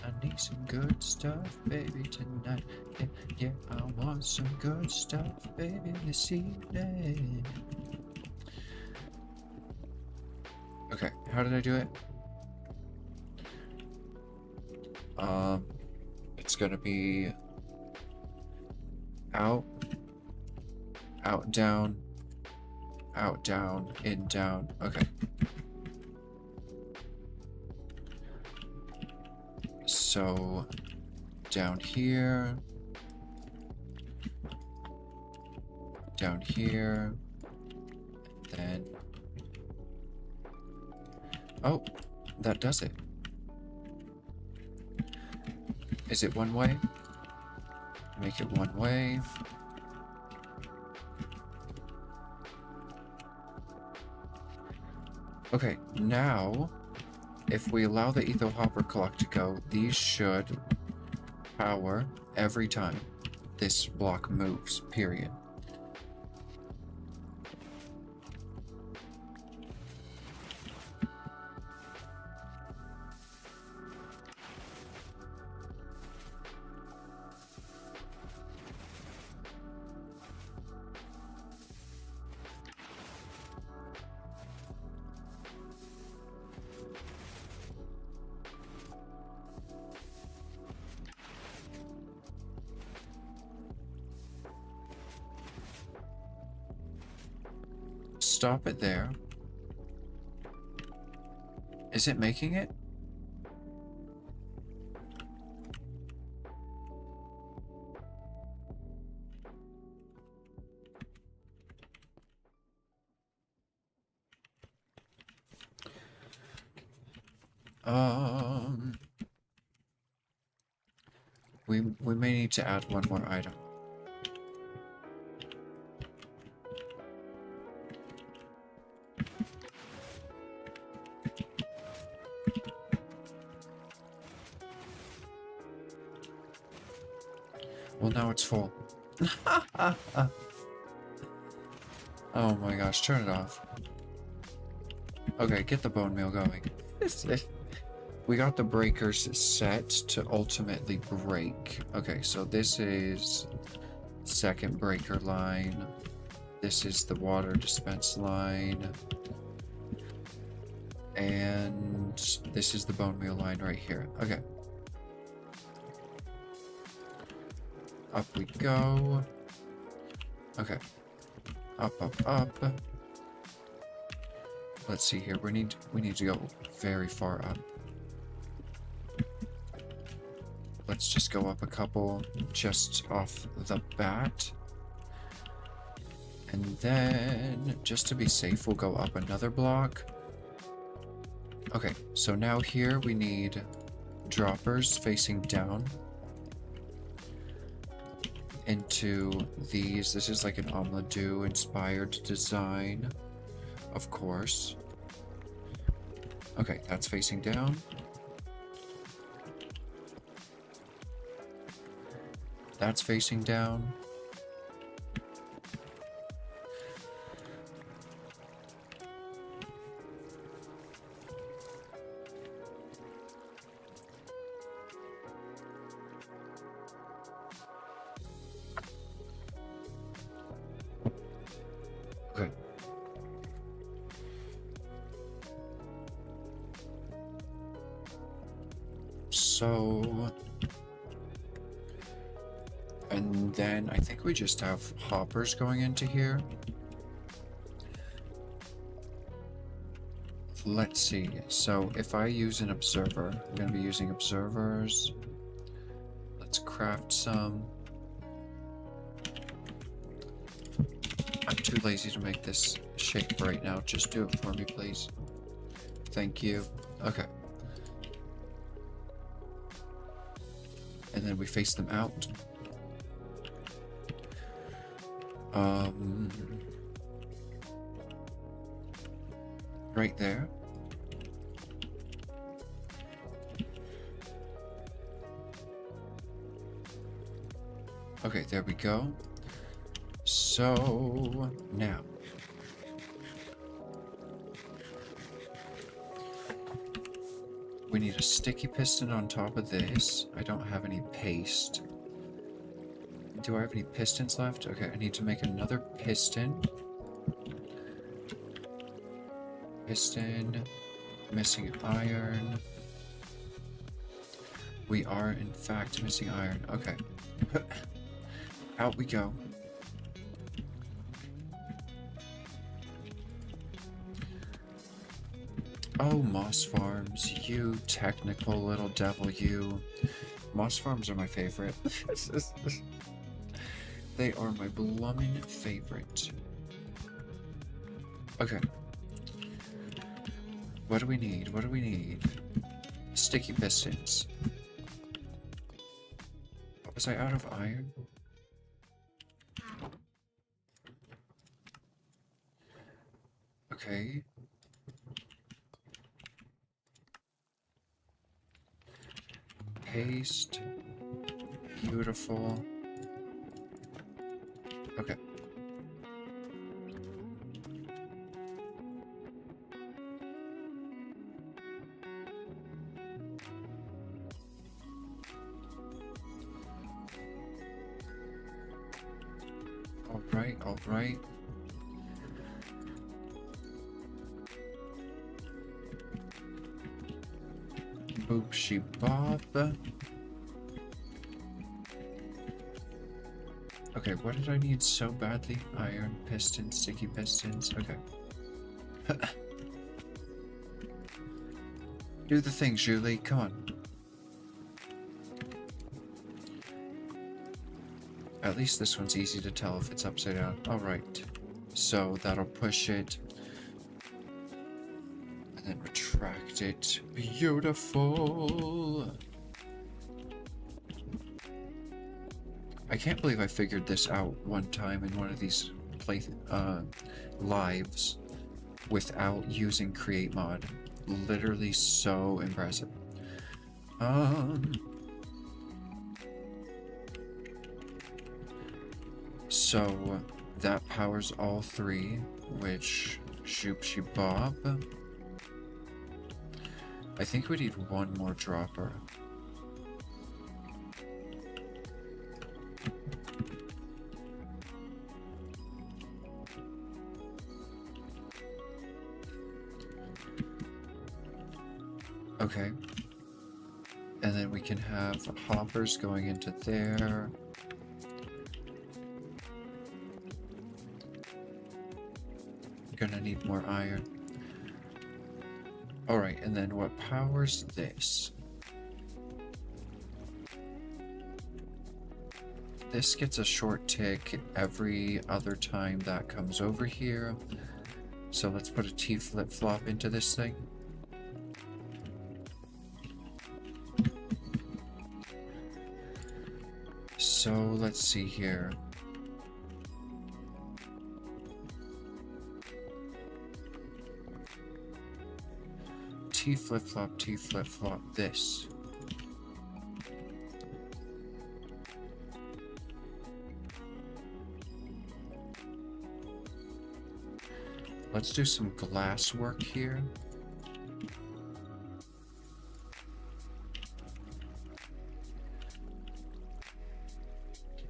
I need some good stuff, baby, tonight. Yeah, yeah, I want some good stuff, baby, this evening. Okay, how did I do it? It's gonna be out, out, down, in, down. Okay. So, down here, then... Oh, that does it. Is it one way? Make it one way. Okay, now, if we allow the etho hopper clock to go, these should power every time this block moves, period. Stop it there. Is it making it? We may need to add one more item. Well, now it's full. Oh my gosh, turn it off. Okay, get the bone meal going. We got the breakers set to ultimately break. Okay, so this is second breaker line. This is the water dispense line. And this is the bone meal line right here. Okay. Up we go. Okay. Up, up, up. Let's see here. We need to go very far up. Let's just go up a couple just off the bat. And then, just to be safe, we'll go up another block. Okay, so now here we need droppers facing down into these. This is like an omelette inspired design, of course. Okay, that's facing down. That's facing down. Okay. So... and then I think we just have hoppers going into here. Let's see. So if I use an observer, I'm going to be using observers. Let's craft some. I'm too lazy to make this shape right now. Just do it for me, please. Thank you. Okay. And then we face them out. Right there. Okay, there we go. So, now. We need a sticky piston on top of this. I don't have any paste. Do I have any pistons left? Okay, I need to make another piston. Piston. Missing iron. We are, in fact, missing iron. Okay. Out we go. Oh, moss farms, you technical little devil, you. Moss farms are my favorite. They are my blummin' favorite. Okay. What do we need? What do we need? Sticky pistons. Was I out of iron? Okay. Paste. Beautiful. Okay. All right. Boop she bob. Okay, what did I need so badly? Iron, pistons, sticky pistons. Okay. Do the thing, Julie. Come on. At least this one's easy to tell if it's upside down. Alright. So that'll push it. And then retract it. Beautiful. I can't believe I figured this out one time in one of these lives without using create mod. Literally so impressive. So that powers all three, which shoop she bob. I think we need one more dropper. Okay. And then we can have hoppers going into there. Gonna need more iron. Alright, and then what powers this? This gets a short tick every other time that comes over here. So let's put a T flip-flop into this thing. So let's see here. T flip-flop, this. Let's do some glass work here.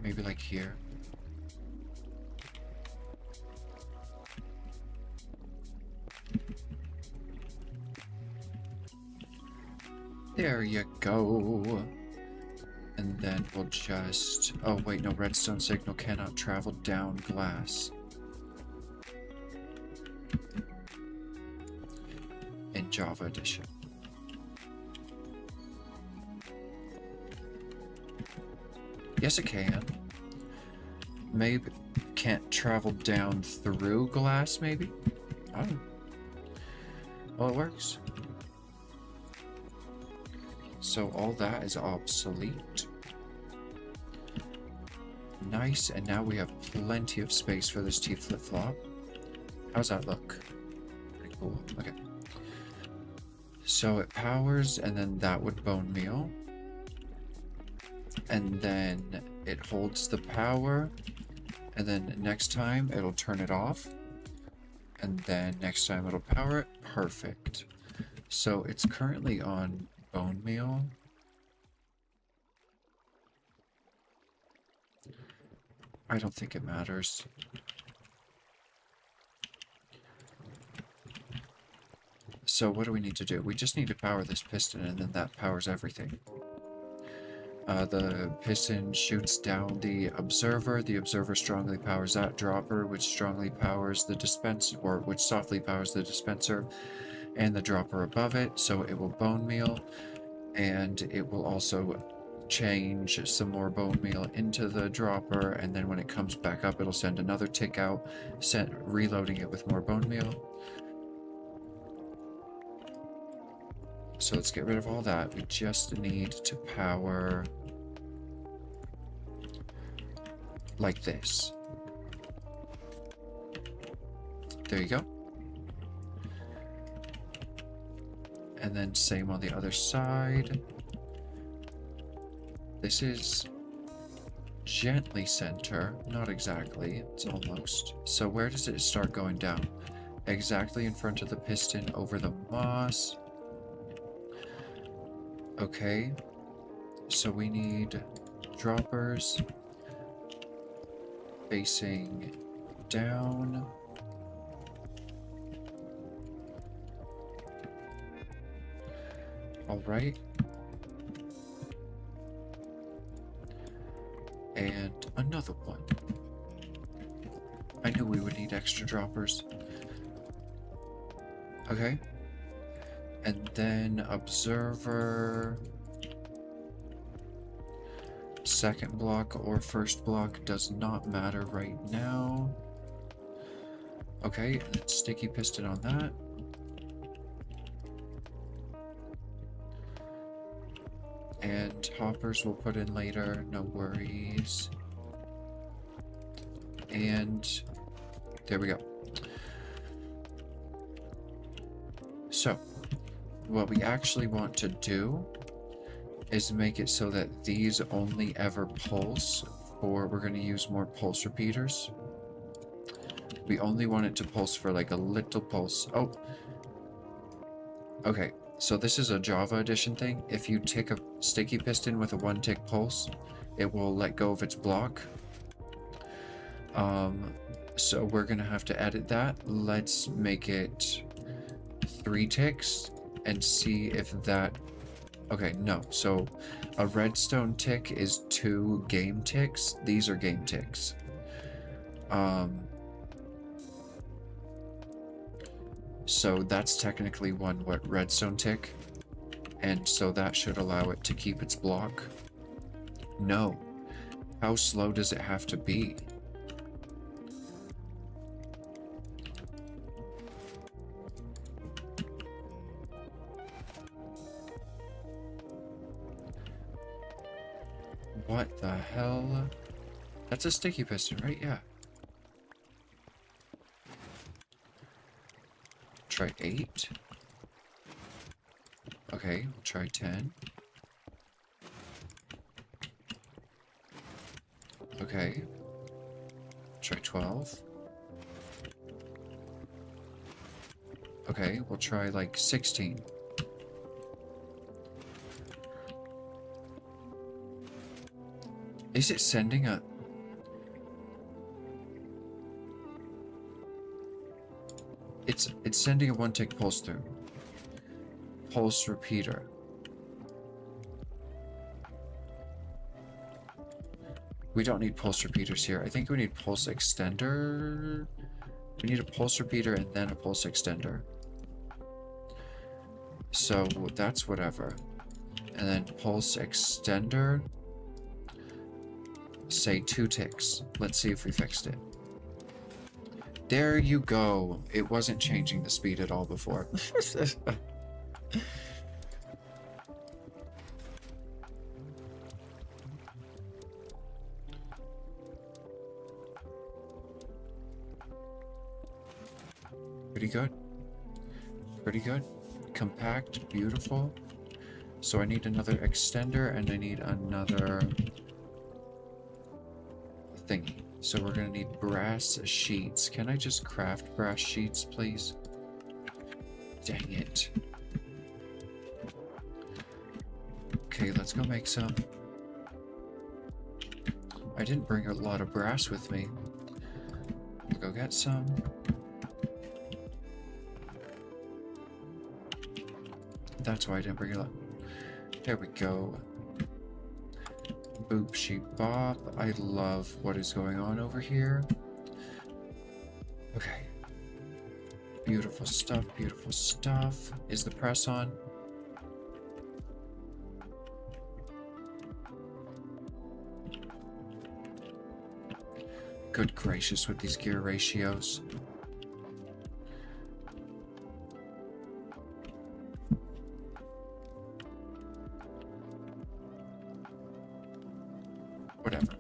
Maybe like here. There you go. And then we'll just... Oh, wait, no, redstone signal cannot travel down glass. In Java Edition. Yes, it can. Maybe can't travel down through glass, maybe? Oh. Well, it works. So all that is obsolete. Nice, and now we have plenty of space for this T flip-flop. How's that look? Pretty cool. Okay. So it powers, and then that would bone meal. And then it holds the power, and then next time it'll turn it off. And then next time it'll power it. Perfect. So it's currently on bone meal. I don't think it matters. So what do we need to do? We just need to power this piston, and then that powers everything. The piston shoots down the observer. The observer strongly powers that dropper, which strongly powers the dispenser, or which softly powers the dispenser and the dropper above it. So it will bone meal, and it will also change some more bone meal into the dropper, and then when it comes back up, it'll send another tick out, reloading it with more bone meal. So let's get rid of all that. We just need to power like this. There you go. And then same on the other side. This is gently center, not exactly, it's almost. So where does it start going down? Exactly in front of the piston over the moss. Okay, so we need droppers facing down. All right. And another one. I knew we would need extra droppers. Okay. And then observer. Second block or first block does not matter right now. Okay, sticky piston on that. And hoppers we'll put in later, no worries. And there we go. So, what we actually want to do is make it so that these only ever pulse, or we're going to use more pulse repeaters. We only want it to pulse for like a little pulse. Oh, okay. So this is a Java edition thing. If you tick a sticky piston with a 1-tick pulse, it will let go of its block. So we're gonna have to edit that. Let's make it 3 ticks and see if that... Okay, no. So a redstone tick is 2 game ticks. These are game ticks. So that's technically 1 redstone tick, and so that should allow it to keep its block. No. How slow does it have to be? What the hell? That's a sticky piston, right? Yeah. Try 8. Okay, we'll try 10. Okay. Try 12. Okay, we'll try like 16. Is it sending a... It's sending a 1-tick pulse through. Pulse repeater. We don't need pulse repeaters here. I think we need pulse extender. We need a pulse repeater and then a pulse extender. So that's whatever. And then pulse extender. Say 2 ticks. Let's see if we fixed it. There you go. It wasn't changing the speed at all before. Pretty good. Pretty good. Compact, beautiful. So I need another extender and I need another thingy. So we're gonna need brass sheets. Can I just craft brass sheets, please? Dang it. Okay, let's go make some. I didn't bring a lot of brass with me. We'll go get some. That's why I didn't bring a lot. There we go. Boop sheep bop. I love what is going on over here. Okay. Beautiful stuff, beautiful stuff. Is the press on? Good gracious with these gear ratios. Whatever.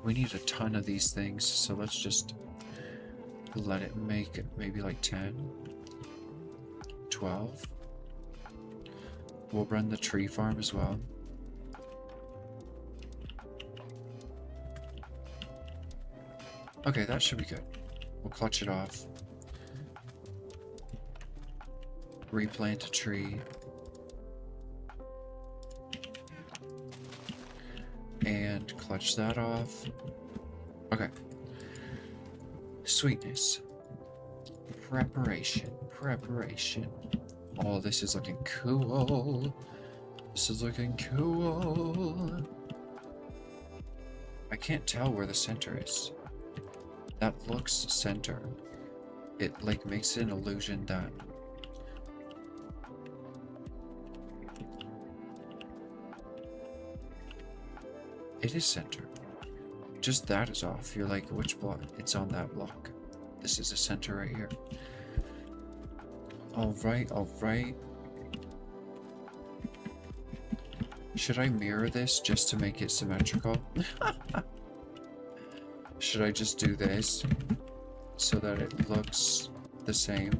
We need a ton of these things, so let's just let it make maybe like 10, 12. We'll run the tree farm as well. Okay, that should be good. We'll clutch it off. Replant a tree. And clutch that off. Okay. Sweetness. Preparation. Preparation. Oh, this is looking cool. This is looking cool. I can't tell where the center is. That looks center. It like makes an illusion that it is center. Just that is off. You're like, which block? It's on that block. This is a center right here. Alright, alright. Should I mirror this just to make it symmetrical? Should I just do this so that it looks the same?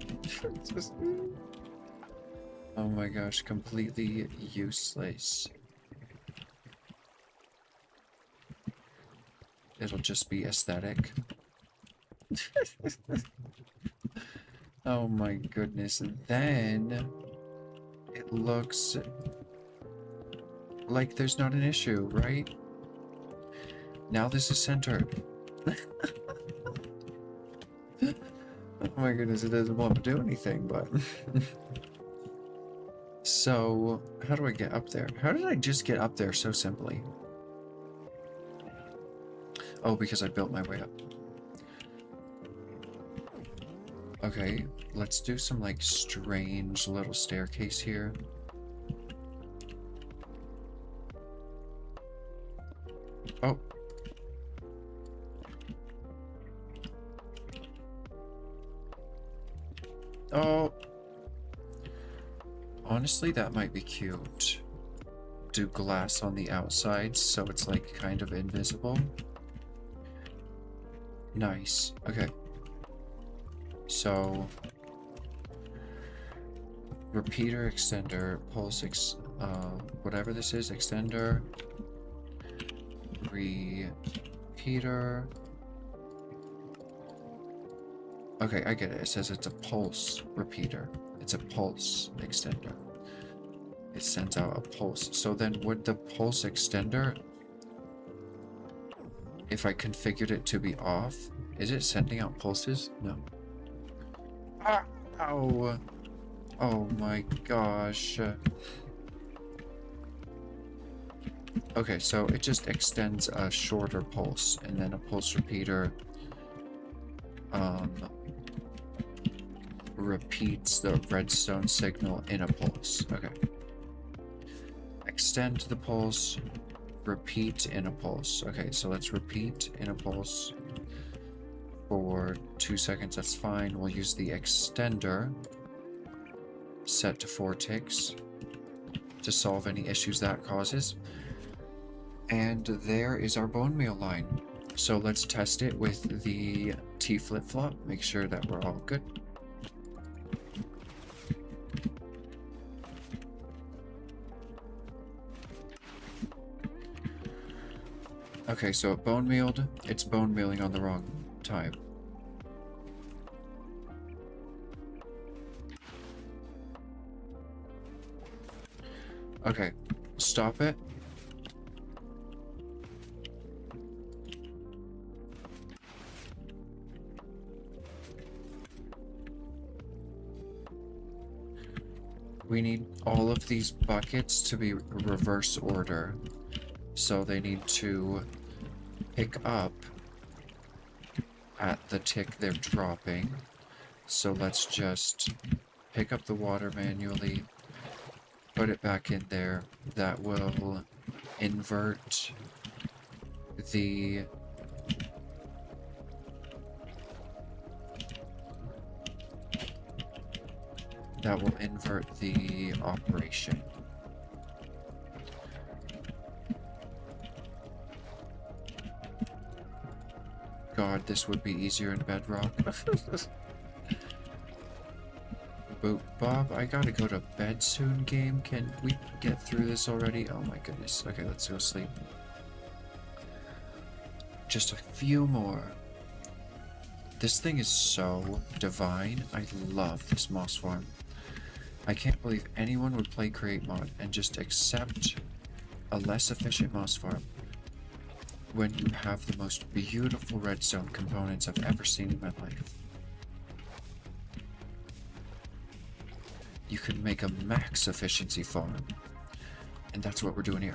Oh my gosh, completely useless. It'll just be aesthetic. Oh my goodness. And then it looks like there's not an issue, right? Now this is centered. Oh my goodness, it doesn't want to do anything, but... So, how do I get up there? How did I just get up there so simply? Oh, because I built my way up. Okay, let's do some, like, strange little staircase here. Oh. Oh. Honestly, that might be cute. Do glass on the outside so it's, like, kind of invisible. Nice. Okay. So, repeater, extender, pulse, whatever this is, extender, repeater. Okay, I get it. It says it's a pulse repeater. It's a pulse extender. It sends out a pulse. So then would the pulse extender, if I configured it to be off, is it sending out pulses? No. Ow! Oh my gosh. Okay, so it just extends a shorter pulse, and then a pulse repeater repeats the redstone signal in a pulse. Okay. extend the pulse, repeat in a pulse. Okay, so let's repeat in a pulse for 2 seconds. That's fine. We'll use the extender set to 4 ticks to solve any issues that causes. And there is our bone meal line. So let's test it with the T flip-flop. Make sure that we're all good. Okay, so it bone mealed. It's bone mealing on the wrong time. Okay, stop it. We need all of these buckets to be reverse order. So they need to pick up at the tick they're dropping. So let's just pick up the water manually, put it back in there. That will invert the operation. God, this would be easier in Bedrock. Boop, Bob, I gotta go to bed soon, game. Can we get through this already? Oh my goodness. Okay, let's go sleep. Just a few more. This thing is so divine. I love this moss farm. I can't believe anyone would play Create Mod and just accept a less efficient moss farm when you have the most beautiful redstone components I've ever seen in my life. You can make a max efficiency farm, and that's what we're doing here.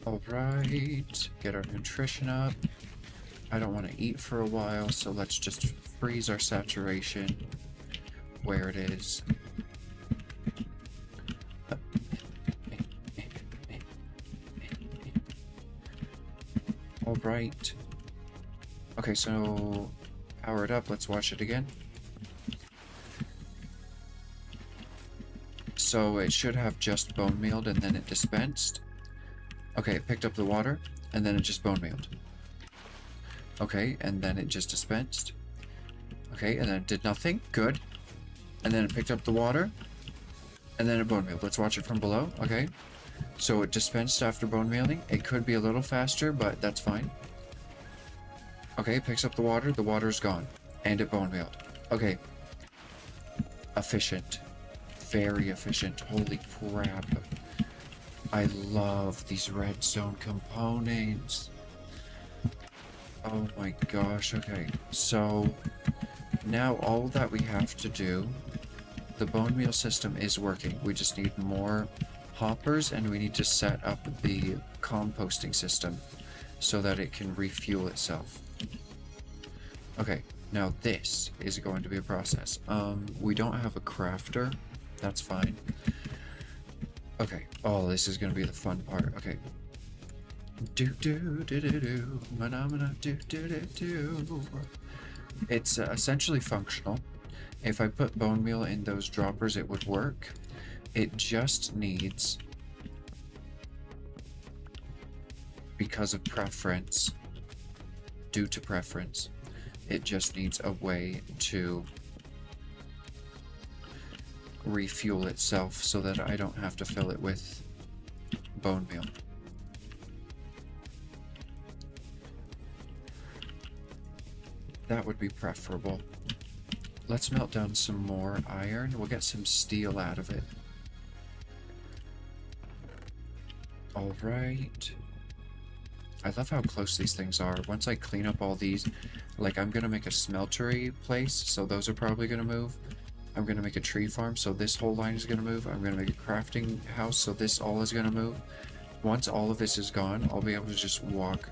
Alright, get our nutrition up. I don't want to eat for a while, so let's just freeze our saturation where it is. Alright. Okay, so power it up. Let's watch it again. So it should have just bone mealed and then it dispensed. Okay, it picked up the water and then it just bone mealed. Okay, and then it just dispensed. Okay, and then it did nothing. Good. And then it picked up the water and then it bone mealed. Let's watch it from below. Okay. So it dispensed after bone mealing. It could be a little faster, but that's fine. Okay, it picks up the water's gone. And it bone mealed. Okay. Efficient. Very efficient. Holy crap. I love these redstone components. Oh my gosh, okay. So now all that we have to do, the bone meal system is working. We just need more hoppers and we need to set up the composting system so that it can refuel itself. Okay, now this is going to be a process. We don't have a crafter. That's fine. Okay. Oh, this is gonna be the fun part. Okay. It's essentially functional. If I put bone meal in those droppers, it would work. It just needs, because of preference, due to preference, it just needs a way to refuel itself so that I don't have to fill it with bone meal. That would be preferable. Let's melt down some more iron. We'll get some steel out of it. Alright. I love how close these things are. Once I clean up all these, like I'm gonna make a smeltery place, so those are probably gonna move. I'm going to make a tree farm, so this whole line is going to move. I'm going to make a crafting house, so this all is going to move. Once all of this is gone, I'll be able to just walk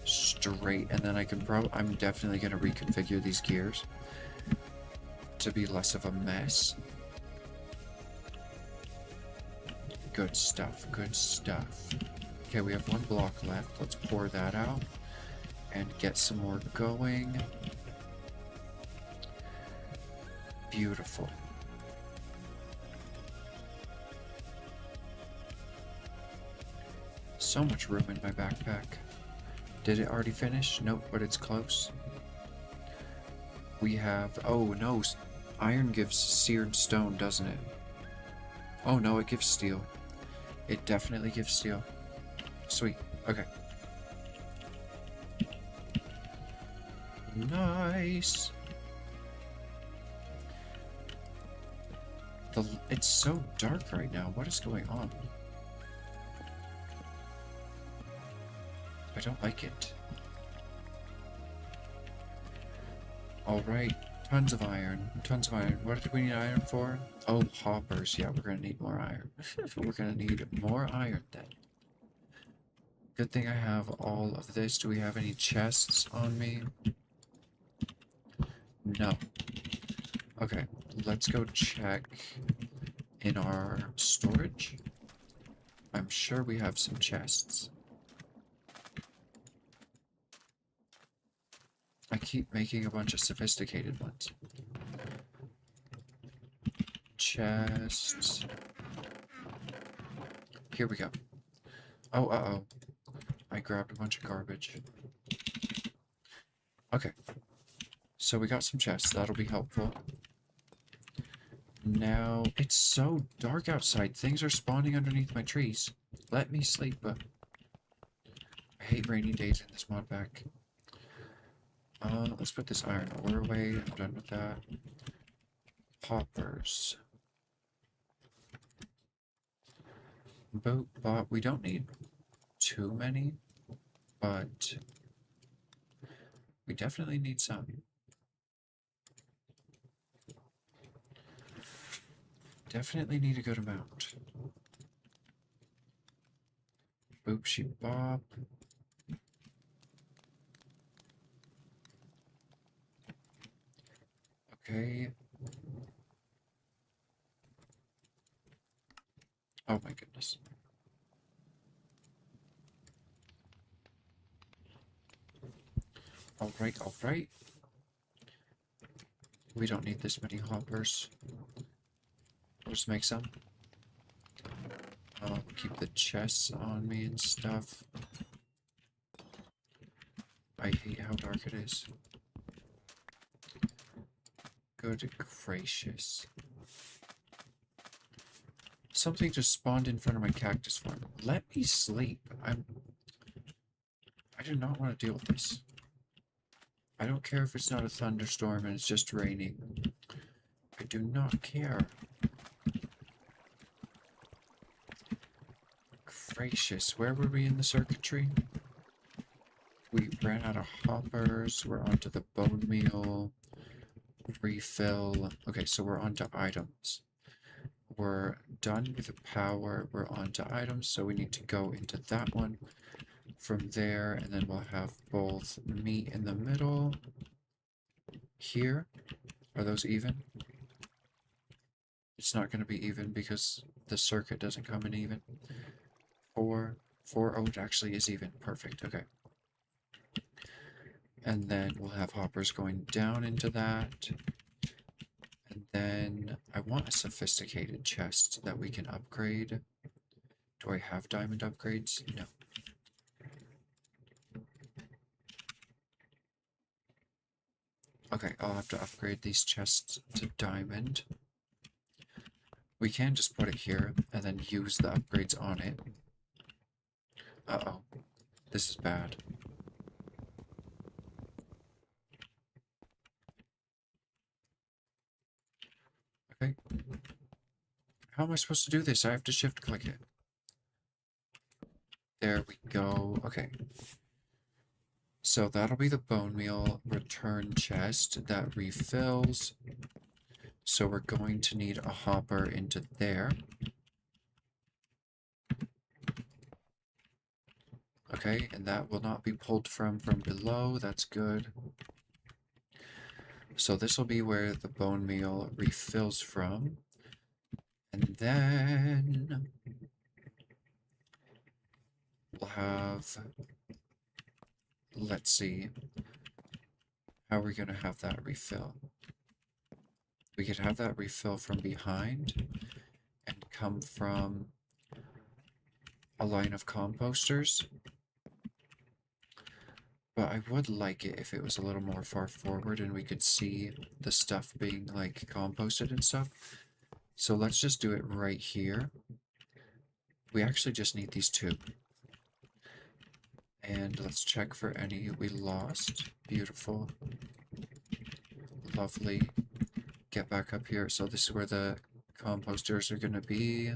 straight, and then I can I'm definitely going to reconfigure these gears to be less of a mess. Good stuff, good stuff. Okay, we have one block left. Let's pour that out and get some more going. Beautiful. So much room in my backpack. Did it already finish? Nope, but it's close. We have... Oh, no. Iron gives seared stone, doesn't it? Oh, no, it gives steel. It definitely gives steel. Sweet. Okay. Nice. It's so dark right now. What is going on? I don't like it. Alright. Tons of iron. Tons of iron. What do we need iron for? Oh, hoppers. Yeah, we're gonna need more iron. We're gonna need more iron then. Good thing I have all of this. Do we have any chests on me? No. Okay, let's go check in our storage. I'm sure we have some chests. I keep making a bunch of sophisticated ones. Chests. Here we go. Oh, uh-oh. I grabbed a bunch of garbage. Okay. So we got some chests. That'll be helpful. Now, it's so dark outside. Things are spawning underneath my trees. Let me sleep. I hate rainy days in this mod pack. Let's put this iron ore away. I'm done with that. Hoppers. Boat bot. We don't need too many, but we definitely need some. Definitely need a good amount. Boop sheep bop. Okay. Oh my goodness. Alright, alright. We don't need this many hoppers. We'll just make some. I'll keep the chests on me and stuff. I hate how dark it is. Good gracious. Something just spawned in front of my cactus farm. Let me sleep. I do not want to deal with this. I don't care if it's not a thunderstorm and it's just raining. I do not care. Gracious, where were we in the circuitry? We ran out of hoppers. We're onto the bone meal. Refill. Okay, so we're onto items. We're done with the power. We're onto items, so we need to go into that one. From there, and then we'll have both meat in the middle. Here. Are those even? It's not going to be even because the circuit doesn't come in even. 4. Oh, it actually is even. Perfect. Okay. And then we'll have hoppers going down into that. And then I want a sophisticated chest that we can upgrade. Do I have diamond upgrades? No. Okay, I'll have to upgrade these chests to diamond. We can just put it here and then use the upgrades on it. Uh-oh. This is bad. Okay. How am I supposed to do this? I have to shift click it. There we go. Okay. So that'll be the bone meal return chest that refills. So we're going to need a hopper into there. Okay, and that will not be pulled from below. That's good. So this will be where the bone meal refills from. And then we'll have, let's see, how are we going to have that refill? We could have that refill from behind and come from a line of composters. But I would like it if it was a little more far forward and we could see the stuff being like composted and stuff. So let's just do it right here. We actually just need these two. And let's check for any we lost. Beautiful. Lovely. Get back up here. So this is where the composters are going to be.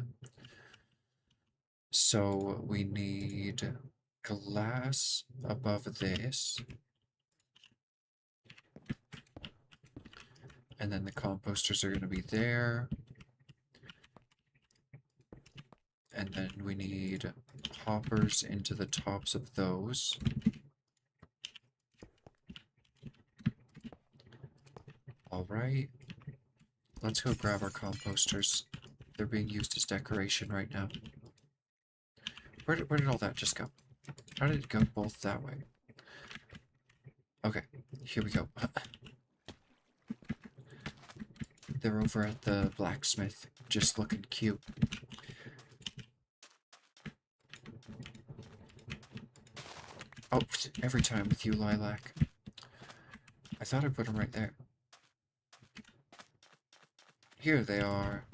So we need glass above this. And then the composters are going to be there. And then we need hoppers into the tops of those. Alright. Let's go grab our composters. They're being used as decoration right now. Where did all that just go? How did it go both that way? Okay, here we go. They're over at the blacksmith, just looking cute. Oh, every time with you, Lilac. I thought I put them right there. Here they are.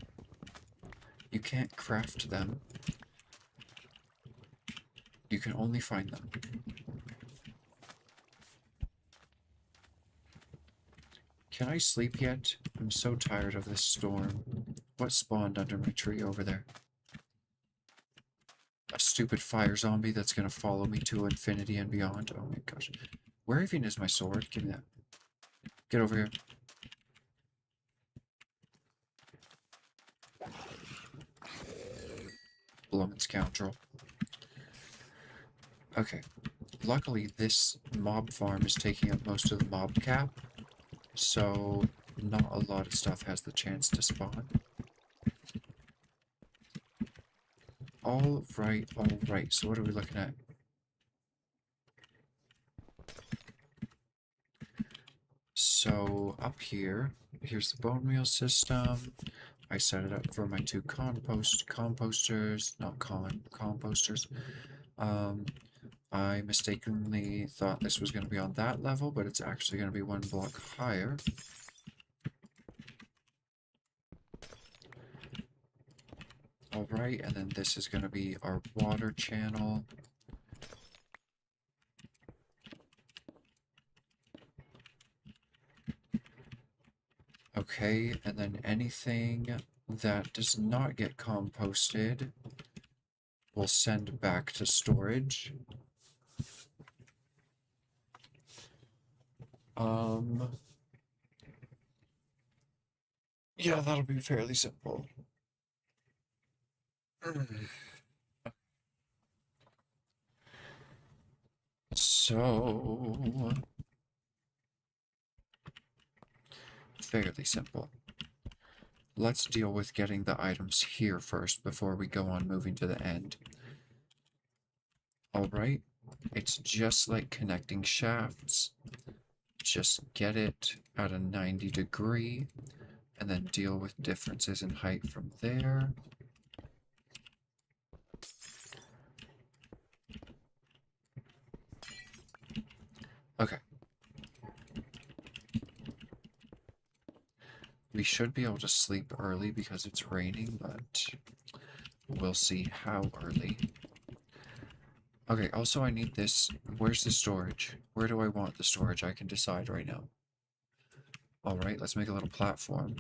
You can't craft them. You can only find them. Can I sleep yet? I'm so tired of this storm. What spawned under my tree over there? A stupid fire zombie that's gonna follow me to infinity and beyond. Oh my gosh. Where even is my sword? Give me that. Get over here. Bloomin' scoundrel. Okay. Luckily, this mob farm is taking up most of the mob cap, so not a lot of stuff has the chance to spawn. Alright, alright. So what are we looking at? So up here, here's the bone meal system. I set it up for my two composters, not composters. I mistakenly thought this was going to be on that level, but it's actually going to be one block higher. Alright, and then this is going to be our water channel. Okay, and then anything that does not get composted we'll send back to storage. Yeah, that'll be fairly simple. So, fairly simple. Let's deal with getting the items here first before we go on moving to the end. Alright, it's just like connecting shafts. Just get it at a 90 degree and then deal with differences in height from there. Okay. We should be able to sleep early because it's raining, but we'll see how early. Okay, also I need this. Where's the storage? Where do I want the storage? I can decide right now. Alright, let's make a little platform.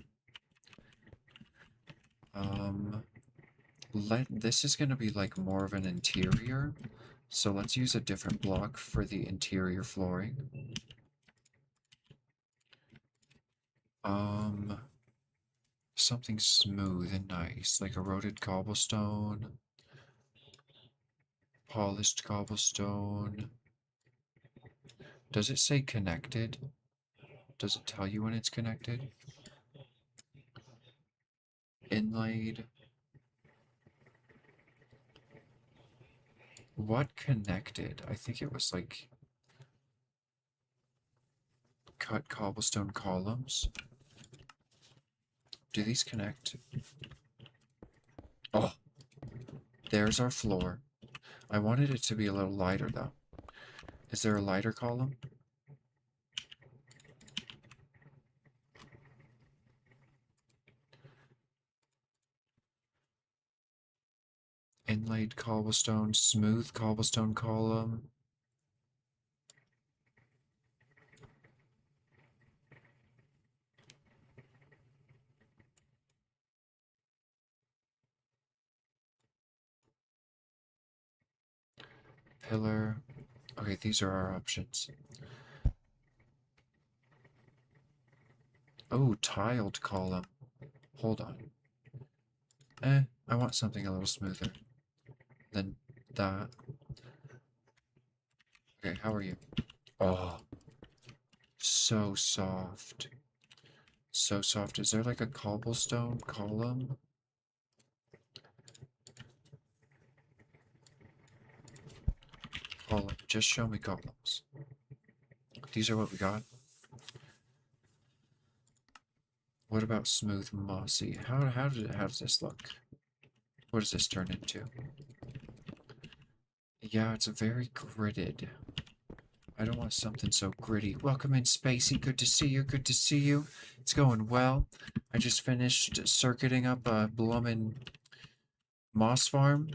This is going to be like more of an interior, so let's use a different block for the interior flooring. Something smooth and nice, like eroded cobblestone. Polished cobblestone. Does it say connected? Does it tell you when it's connected? Inlaid. What connected? I think it was like cut cobblestone columns. Do these connect? Oh, there's our floor. I wanted it to be a little lighter though. Is there a lighter column? Inlaid cobblestone, smooth cobblestone column. Pillar. Okay, these are our options. Oh, tiled column. Hold on. I want something a little smoother than that. Okay, how are you? Oh, so soft. So soft. Is there like a cobblestone column? Column. Just show me columns. These are what we got. What about smooth mossy? How does this look? What does this turn into? Yeah, it's very gridded. I don't want something so gritty. Welcome in, Spacey. Good to see you. Good to see you. It's going well. I just finished circuiting up a bloomin' moss farm.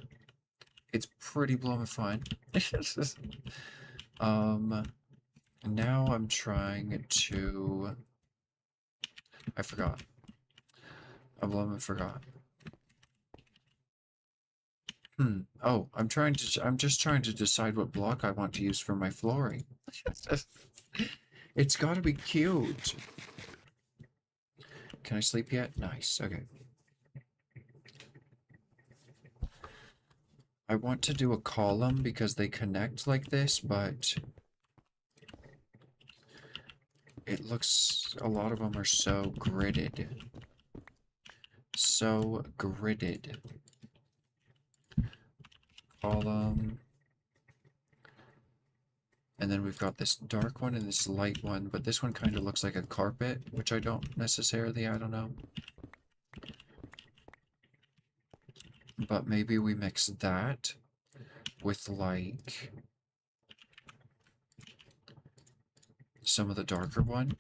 It's pretty bloomin' fun. Now I'm trying to... I forgot. I bloomin' forgot. Oh, I'm just trying to decide what block I want to use for my flooring. It's gotta be cute. Can I sleep yet? Nice, okay. I want to do a column because they connect like this, but it looks, a lot of them are so gridded. So gridded. Column. And then we've got this dark one and this light one, but this one kind of looks like a carpet, which I don't necessarily, I don't know. But maybe we mix that with like some of the darker one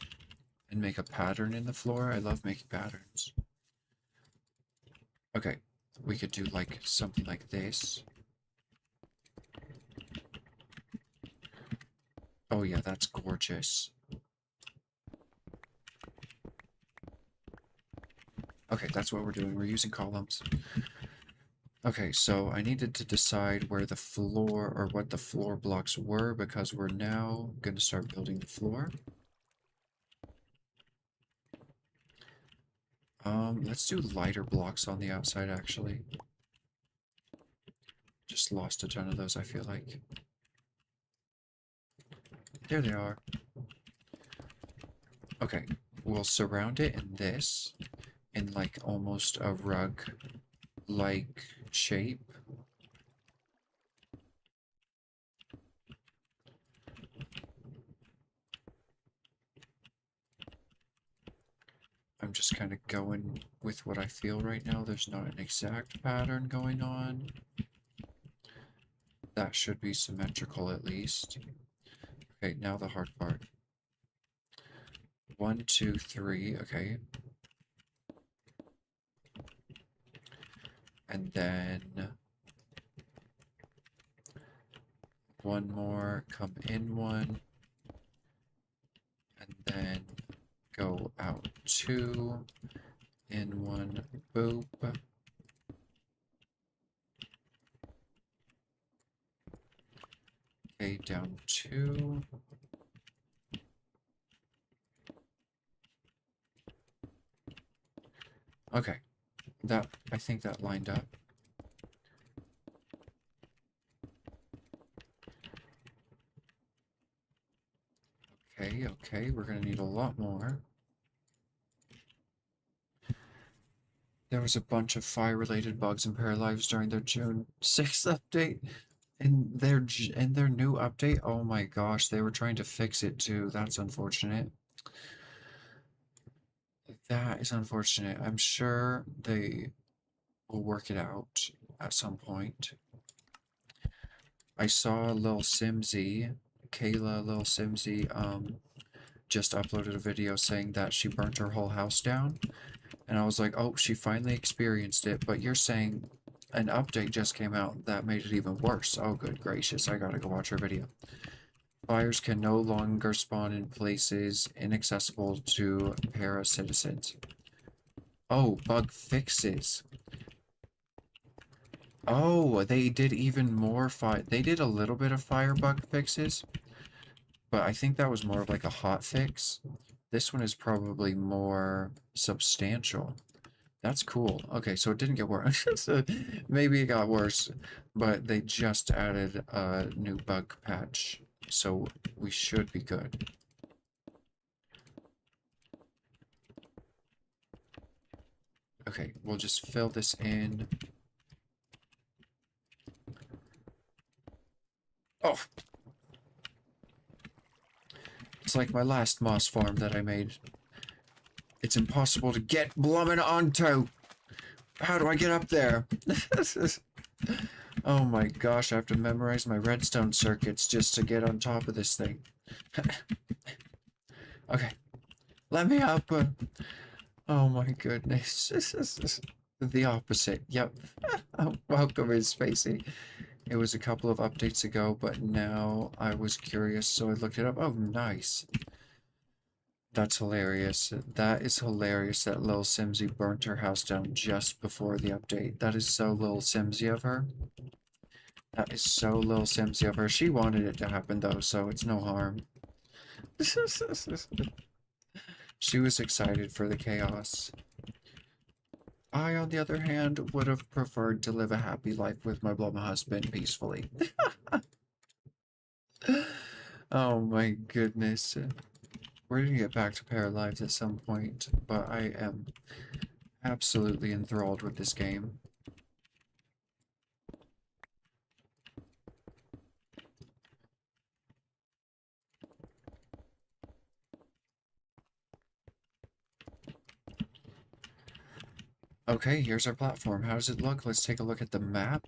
and make a pattern in the floor. I love making patterns. Okay, we could do like something like this. Oh yeah, that's gorgeous. Okay, that's what we're doing. We're using columns. Okay, so I needed to decide where the floor, or what the floor blocks were, because we're now going to start building the floor. Let's do lighter blocks on the outside, actually. Just lost a ton of those, I feel like. There they are. Okay, we'll surround it in this, in like almost a rug-like shape. I'm just kind of going with what I feel right now. There's not an exact pattern going on. That should be symmetrical at least. Okay, now the hard part. 1, 2, 3, okay. And then one more, come in one, and then go out 2, in 1, boop. Okay, down 2. Okay, I think that lined up. Okay, okay, we're gonna need a lot more. There was a bunch of fire-related bugs in Paralives during their June 6th update. In their new update, oh my gosh, they were trying to fix it too. That's unfortunate. That is unfortunate. I'm sure they will work it out at some point. I saw Lil Simsy, Kayla Lil Simsy, just uploaded a video saying that she burnt her whole house down. And I was like, oh, she finally experienced it, but you're saying an update just came out that made it even worse. Oh, good gracious, I gotta go watch her video. Fires can no longer spawn in places inaccessible to para-citizens. Oh, bug fixes. Oh, they did even more fire. They did a little bit of fire bug fixes, but I think that was more of like a hot fix. This one is probably more substantial. That's cool. Okay, so it didn't get worse. So maybe it got worse, but they just added a new bug patch, so we should be good. Okay, we'll just fill this in. Oh! It's like my last moss farm that I made. It's impossible to get blummin' onto! How do I get up there? Oh my gosh, I have to memorize my redstone circuits just to get on top of this thing. Okay, let me up. Oh my goodness. The opposite. Yep. Welcome in, Spacey. It was a couple of updates ago, but now I was curious, so I looked it up. Oh, nice. That's hilarious. That is hilarious that Lil Simsy burnt her house down just before the update. That is so Lil Simsy of her. That is so Lil Simsy of her. She wanted it to happen though, so it's no harm. She was excited for the chaos. I, on the other hand, would have preferred to live a happy life with my blonde husband peacefully. Oh my goodness. We're gonna get back to Paralives at some point, but I am absolutely enthralled with this game. Okay, here's our platform. How does it look? Let's take a look at the map.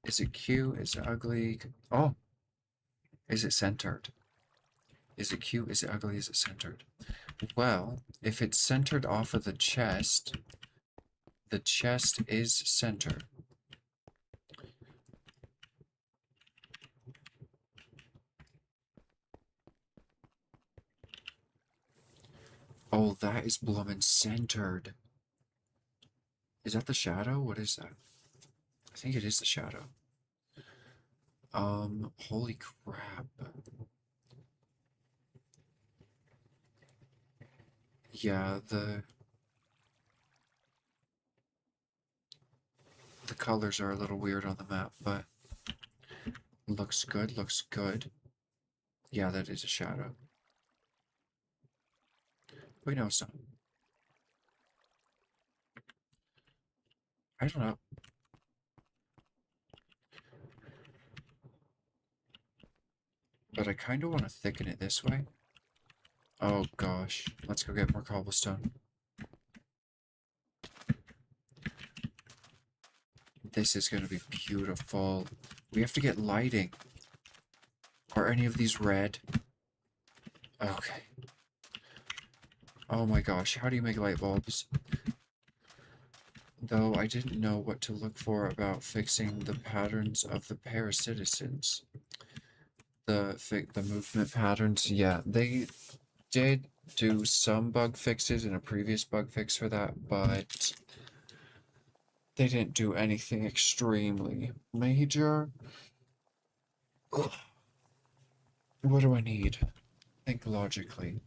Is it cute? Is it ugly? Oh! Is it centered? Is it cute? Is it ugly? Is it centered? Well, if it's centered off of the chest is centered. Oh, that is bloomin' centered. Is that the shadow? What is that? I think it is the shadow. Holy crap. Yeah, the colors are a little weird on the map, but looks good, looks good. Yeah, that is a shadow. Wait, no, it's not. I don't know. But I kind of want to thicken it this way. Oh gosh, let's go get more cobblestone. This is going to be beautiful. We have to get lighting. Are any of these red? Okay. Oh my gosh, how do you make light bulbs? Though I didn't know what to look for about fixing the patterns of the paracitizens. The movement patterns, yeah, they did do some bug fixes in a previous bug fix for that, but they didn't do anything extremely major. Ugh. What do I need? Think logically.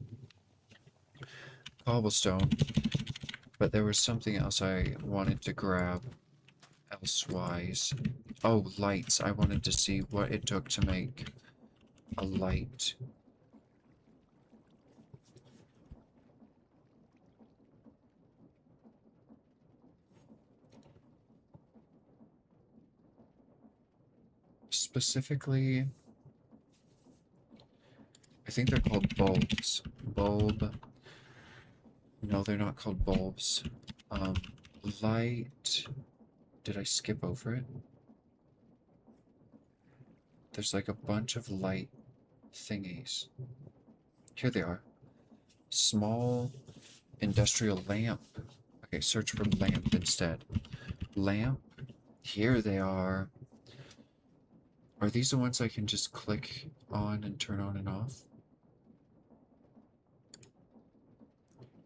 Cobblestone. But there was something else I wanted to grab elsewise. Oh, lights. I wanted to see what it took to make a light. specifically, I think they're called bulbs. Bulb. No, they're not called bulbs. Light. Did I skip over it? There's like a bunch of light thingies. Here they are. Small industrial lamp. Okay, search for lamp instead. Lamp. Here they are. Are these the ones I can just click on and turn on and off?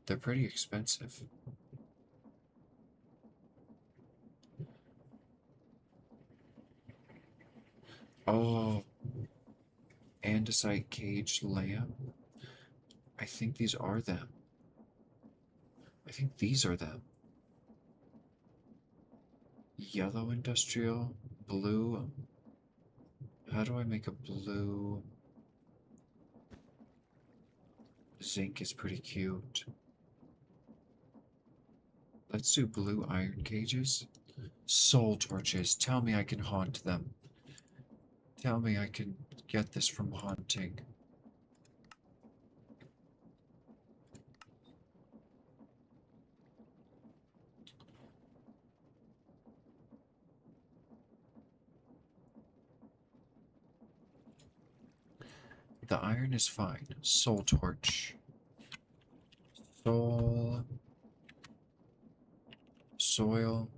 They're pretty expensive. Oh, andesite cage lamp. I think these are them. I think these are them. Yellow industrial, blue. How do I make a blue? Zinc is pretty cute. Let's do blue iron cages. Soul torches. Tell me I can haunt them. Tell me I can get this from haunting. The iron is fine. Soul torch. Soil.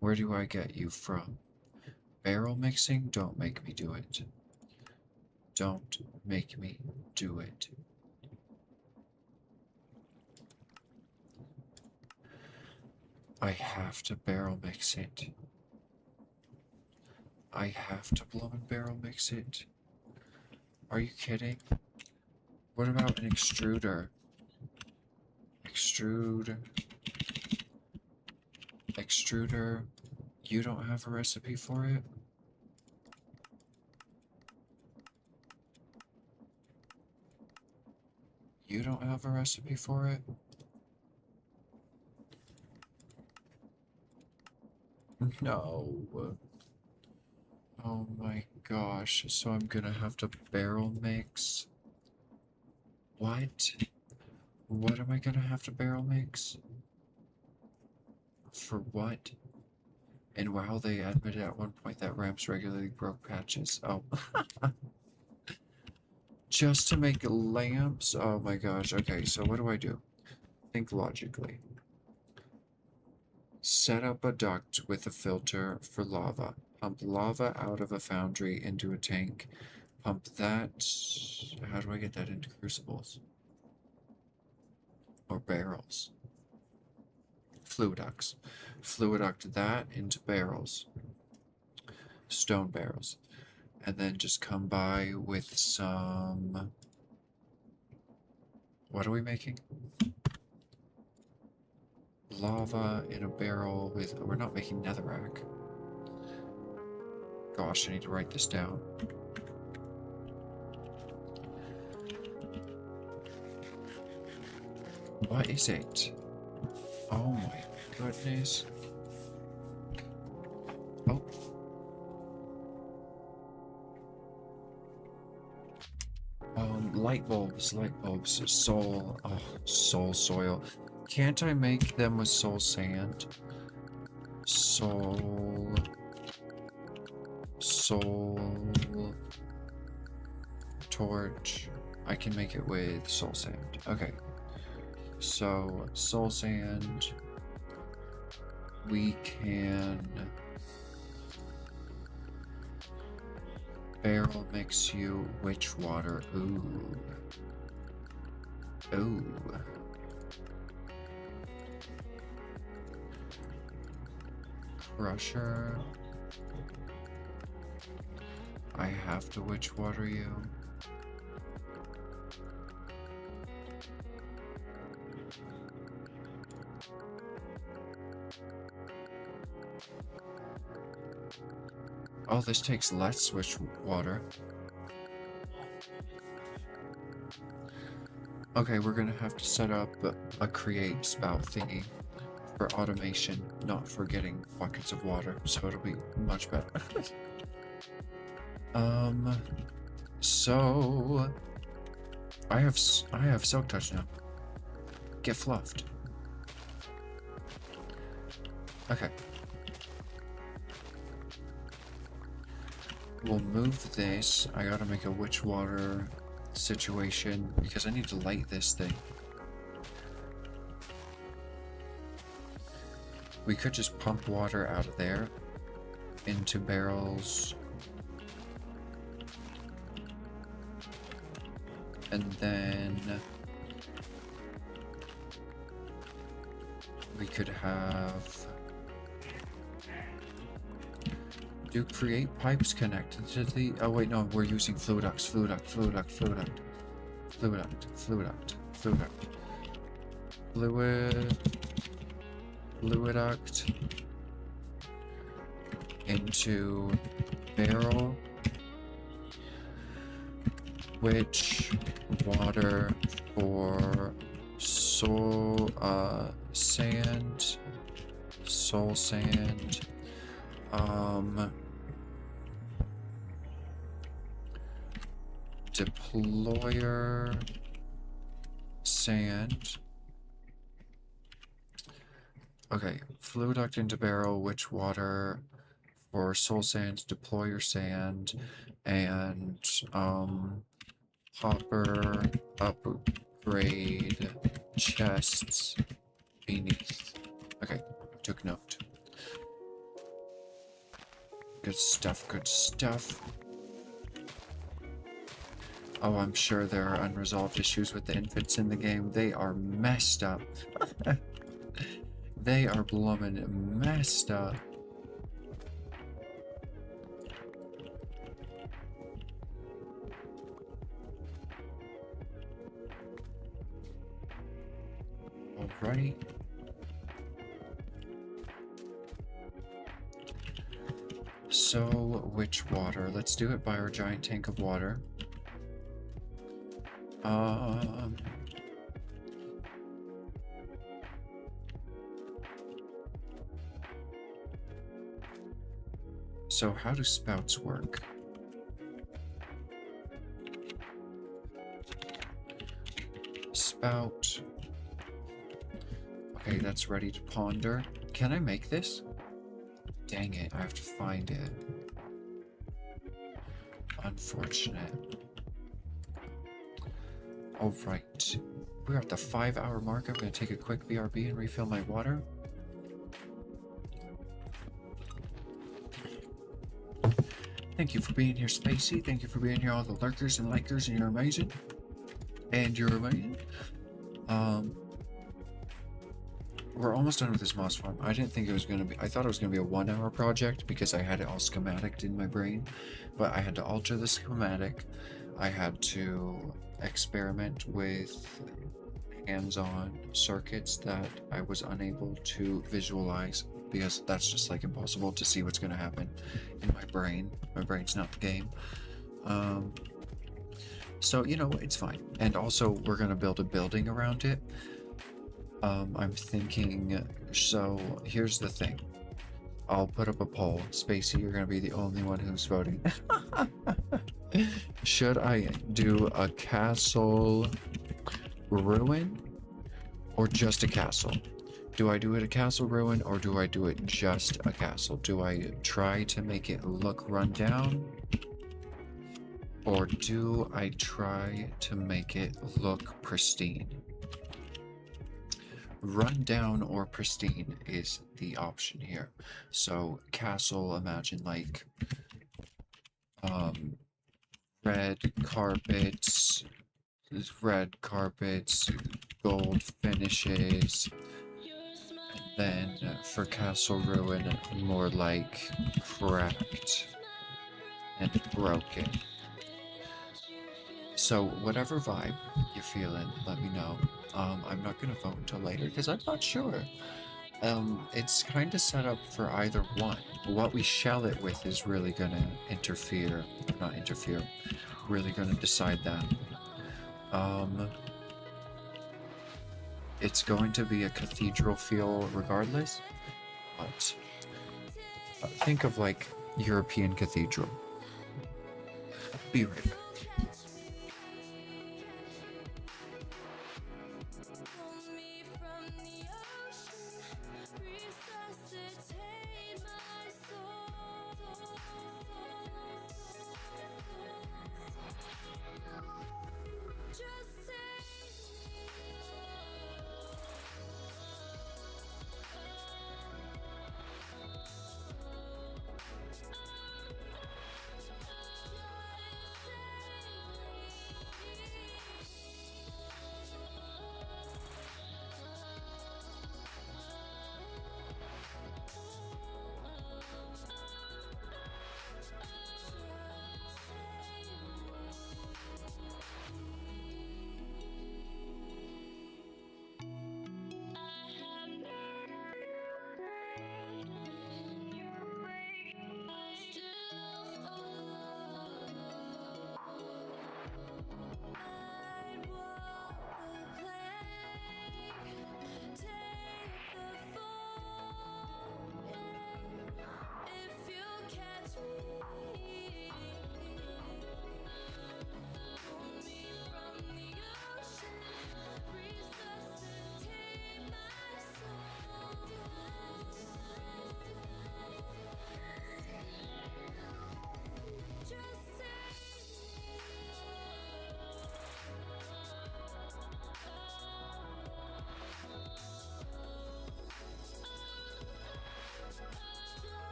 Where do I get you from? Barrel mixing? Don't make me do it. Don't make me do it. I have to barrel mix it. I have to blow and barrel mix it. Are you kidding? What about an extruder? Extruder. You don't have a recipe for it? You don't have a recipe for it? No. Oh my gosh, so I'm gonna have to barrel mix. What? What am I gonna have to barrel mix? For what? And wow, they admitted at one point that ramps regularly broke patches. Oh. Just to make lamps? Oh my gosh. Okay, so what do? Think logically. Set up a duct with a filter for lava. Pump lava out of a foundry into a tank. Pump that. How do I get that into crucibles? Or barrels? Fluiducts. Fluiduct that into barrels. Stone barrels. And then just come by with some... What are we making? Lava in a barrel with... We're not making netherrack. Gosh, I need to write this down. What is it? Oh my goodness. Oh. Light bulbs, soul, oh, soul soil. Can't I make them with soul sand? Soul torch. I can make it with soul sand. Okay. So, soul sand. We can barrel mix you witch water. Ooh. Ooh. Crusher. I have to witch water you. Oh, this takes less switch water. Okay, we're gonna have to set up a create spout thingy for automation, not for getting buckets of water, so it'll be much better. So I have Silk Touch now. Get fluffed. Okay. We'll move this. I gotta make a witch water situation because I need to light this thing. We could just pump water out of there into barrels. And then we could have create pipes connected to the, oh wait, no, we're using fluiducts, fluiduct, fluiduct into barrel, which water for soul sand, deployer sand. Okay, fluiduct into barrel, witch water for soul sand, deployer sand, and hopper upgrade chests beneath. Okay, took note. Good stuff, good stuff. Oh, I'm sure there are unresolved issues with the infants in the game. They are messed up. They are bloomin' messed up. Alright. So, which water? Let's do it by our giant tank of water. So how do spouts work? Spout. Okay, that's ready to ponder. Can I make this? Dang it, I have to find it. Unfortunate. Alright. We're at the 5-hour mark. I'm going to take a quick BRB and refill my water. Thank you for being here, Spacey. Thank you for being here, all the lurkers and likers, and you're amazing. And you're amazing. We're almost done with this moss farm. I didn't think it was going to be... I thought it was going to be a 1-hour project because I had it all schematic in my brain. But I had to alter the schematic. I had to experiment with hands-on circuits that I was unable to visualize because that's just like impossible to see what's going to happen in my brain. My brain's not the game. So, you know, it's fine. And also, we're going to build a building around it. I'm thinking, so here's the thing. I'll put up a poll. Spacey, you're going to be the only one who's voting. Should I do a castle ruin or just a castle? Do I do it a castle ruin or do I do it just a castle? Do I try to make it look run down? Or do I try to make it look pristine? Run down or pristine is the option here. So castle, imagine like red carpets, gold finishes, and then for castle ruin, more like cracked and broken. So whatever vibe you're feeling, let me know. I'm not gonna vote until later because I'm not sure. It's kind of set up for either one. What we shell it with is really gonna really gonna decide that. It's going to be a cathedral feel regardless, but think of like European cathedral. Be right back.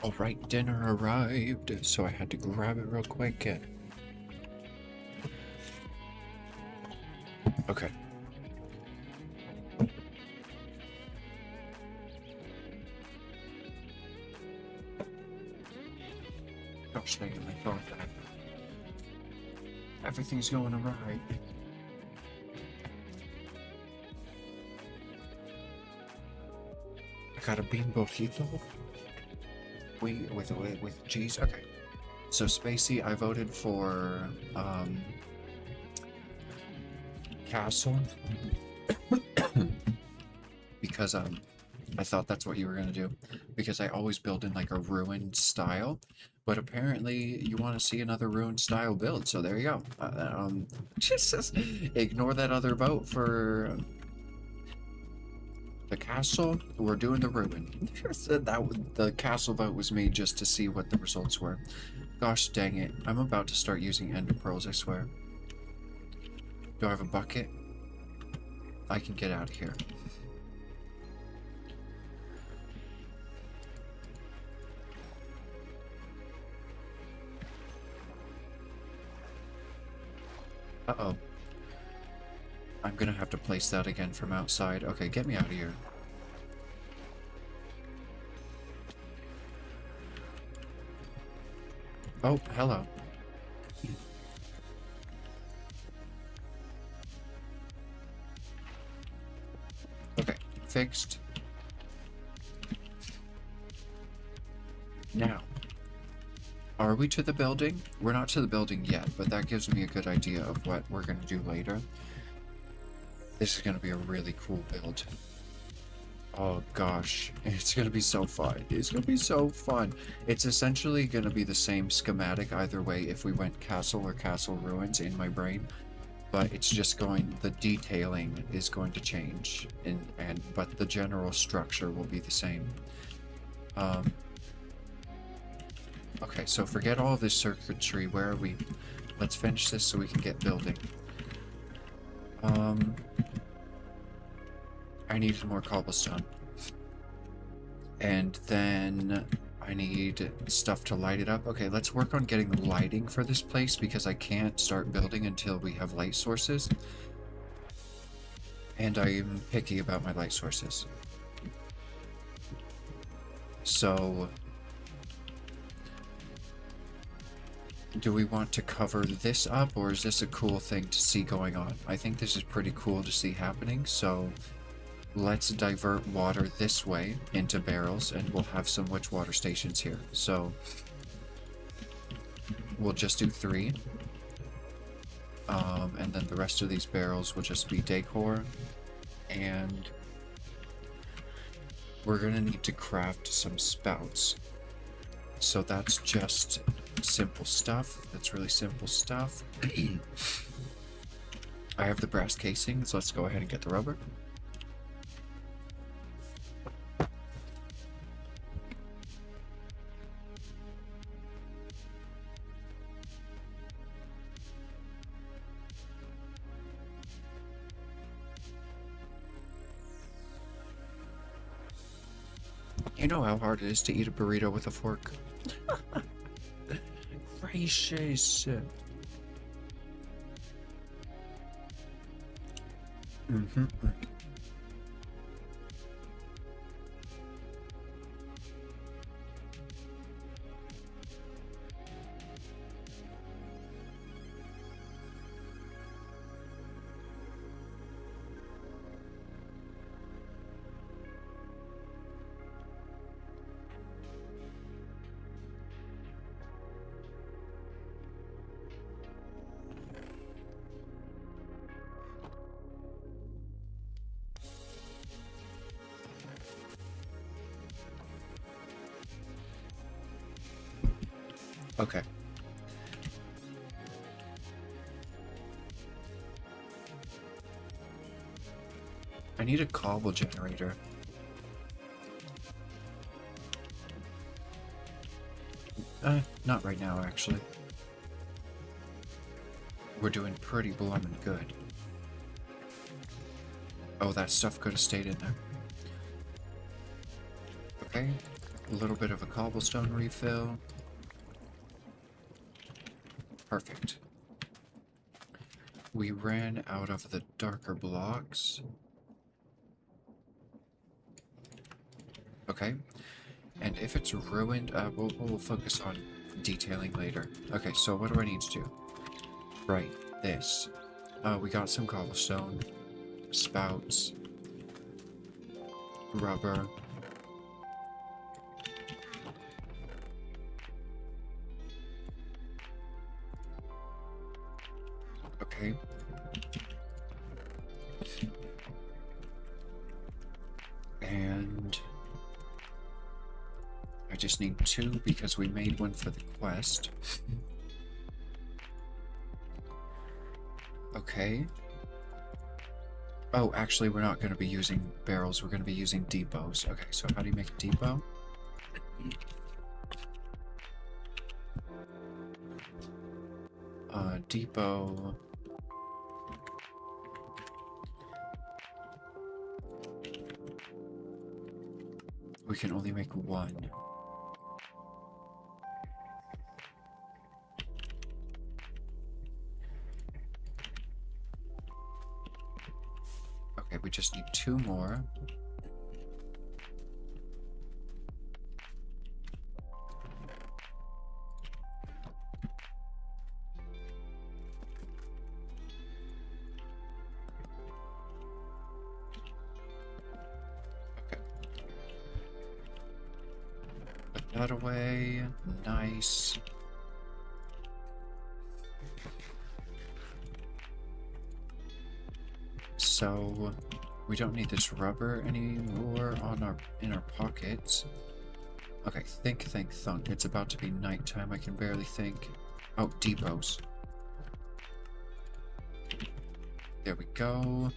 Alright, dinner arrived, so I had to grab it real quick. Okay. Gosh dang it, I thought that everything's going alright. I got a bean burrito. With cheese. Okay. So Spacey, I voted for Castle because I thought that's what you were gonna do, because I always build in like a ruined style, but apparently you want to see another ruined style build, so there you go. Just ignore that other vote for the castle. We're doing the ruin. The castle vote was made just to see what the results were. Gosh dang it! I'm about to start using ender pearls, I swear. Do I have a bucket? I can get out of here. Uh-oh. I'm gonna have to place that again from outside. Okay, get me out of here. Oh, hello. Okay, fixed. Now, are we to the building? We're not to the building yet, but that gives me a good idea of what we're gonna do later. This is gonna be a really cool build. Oh gosh, it's gonna be so fun. It's gonna be so fun. It's essentially gonna be the same schematic either way if we went castle or castle ruins in my brain, but it's just going, the detailing is going to change, but the general structure will be the same. Okay, so forget all this circuitry. Where are we? Let's finish this so we can get building. I need more cobblestone. And then I need stuff to light it up. Okay, let's work on getting lighting for this place because I can't start building until we have light sources. And I'm picky about my light sources. So, do we want to cover this up, or is this a cool thing to see going on? I think this is pretty cool to see happening, so let's divert water this way into barrels, and we'll have some witch water stations here. So we'll just do 3. And then the rest of these barrels will just be decor. And we're gonna need to craft some spouts. So that's just simple stuff. That's really simple stuff. I have the brass casing, so let's go ahead and get the rubber. You know how hard it is to eat a burrito with a fork? Gracious. Mm-hmm. Okay. I need a cobble generator. Not right now, actually. We're doing pretty bloomin' good. Oh, that stuff could have stayed in there. Okay. A little bit of a cobblestone refill. Perfect. We ran out of the darker blocks. Okay. And if it's ruined, we'll focus on detailing later. Okay, so what do I need to do? Right, this. We got some cobblestone, spouts, rubber. Okay. And I just need 2 because we made one for the quest. Okay. Oh, actually, we're not going to be using barrels. We're going to be using depots. Okay, so how do you make a depot? Depot. We can only make 1. Okay, we just need 2 more. Okay. Put that away. Nice. So we don't need this rubber anymore in our pockets. Okay, think, thunk. It's about to be nighttime. I can barely think. Oh, depots. There we go.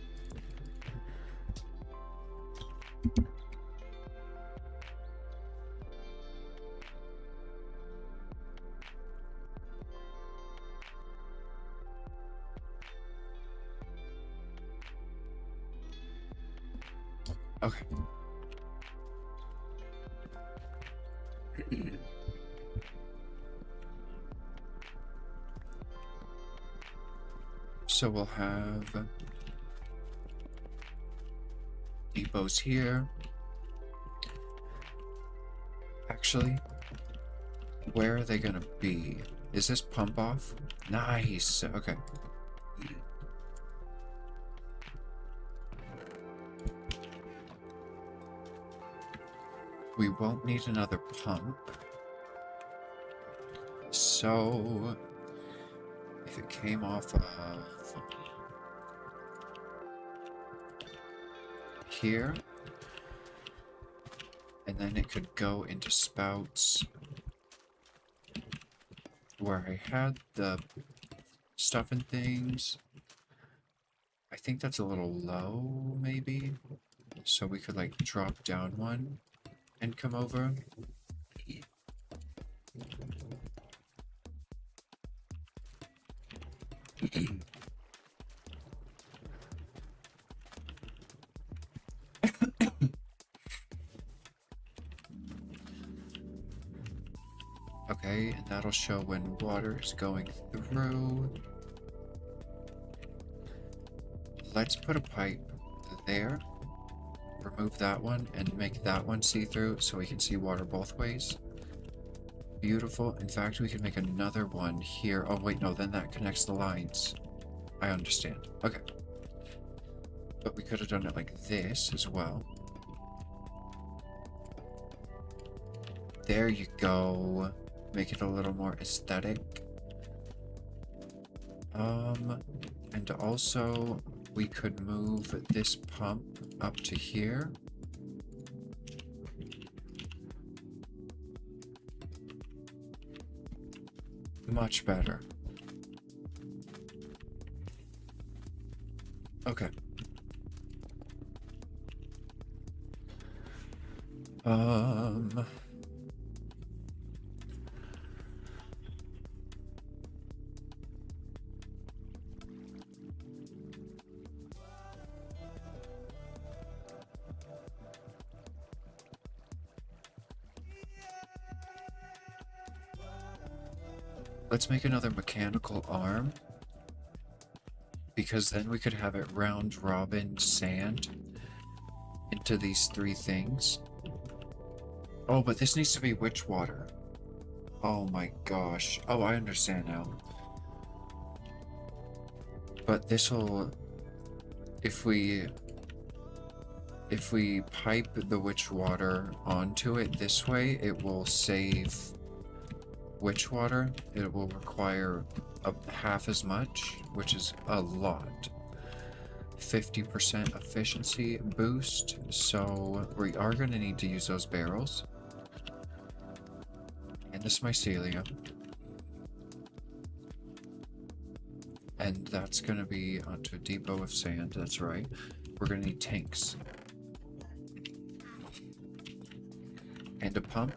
Okay. So we'll have depots here. Actually, where are they gonna be? Is this pump off? Nice. Okay. We won't need another pump. So, if it came off of here, and then it could go into spouts where I had the stuff and things. I think that's a little low, maybe. So we could like drop down one and come over. Okay, and that'll show when water is going through. Let's put a pipe there. Remove that one and make that one see-through so we can see water both ways. Beautiful. In fact, we can make another one here. Oh, wait, no, then that connects the lines. I understand. Okay. But we could have done it like this as well. There you go. Make it a little more aesthetic. And also we could move this pump up to here. Much better. Okay. Let's make another mechanical arm, because then we could have it round robin sand into these three things. Oh, but this needs to be witch water. Oh my gosh. Oh, I understand now. But this'll... If we pipe the witch water onto it this way, it will save witch water. It will require half as much, which is a lot. 50% efficiency boost, so we are going to need to use those barrels. And this mycelium. And that's going to be onto a depot of sand, that's right. We're going to need tanks. And a pump.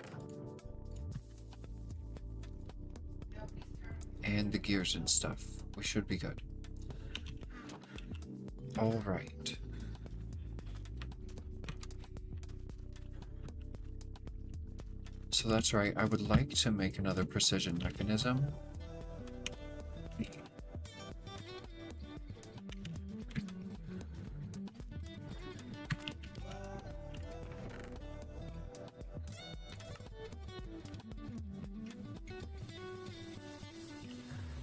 And the gears and stuff. We should be good. Alright. So that's right, I would like to make another precision mechanism.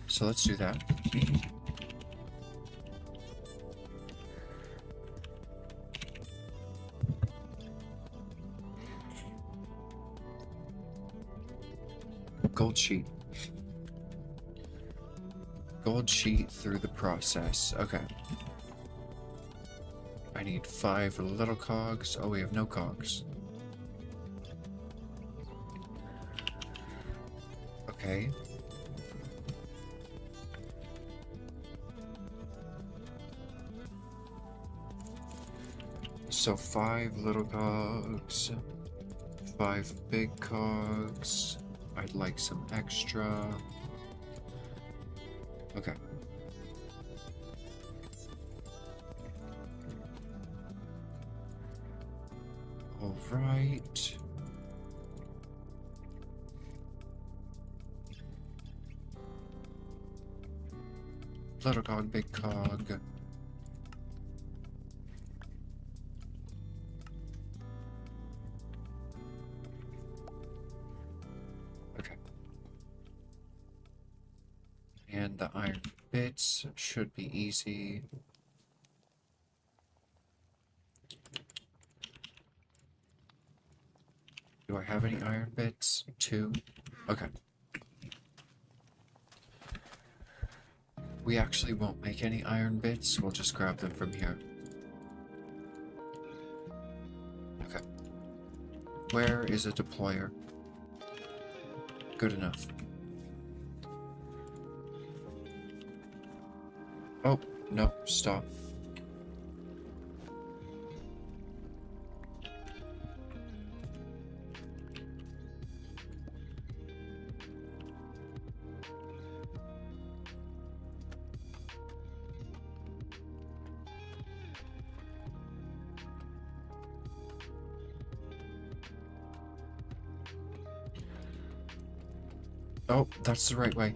So let's do that. Gold sheet. Gold sheet through the process. Okay. I need 5 little cogs. Oh, we have no cogs. Okay. So 5 little cogs, 5 big cogs. I'd like some extra. Okay. All right. Little cog, big cog. And the iron bits should be easy. Do I have any iron bits? 2? Okay. We actually won't make any iron bits, we'll just grab them from here. Okay. Where is a deployer? Good enough. Oh, no, stop. Oh, that's the right way.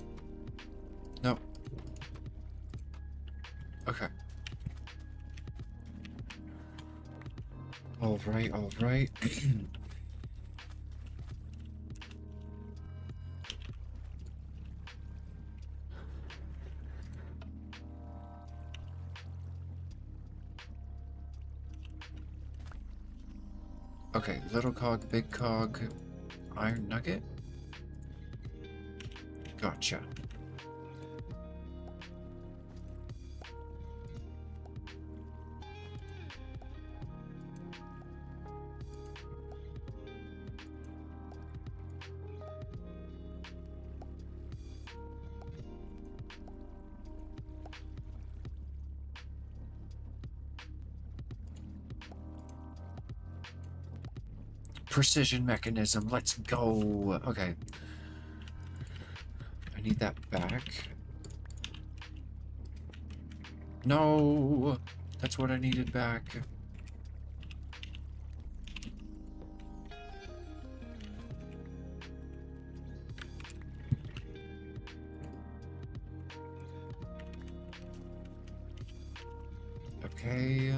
No. Okay. Alright, alright. Okay, little cog, big cog, iron nugget. Gotcha. Precision mechanism, let's go. Okay. I need that back. No! That's what I needed back. Okay.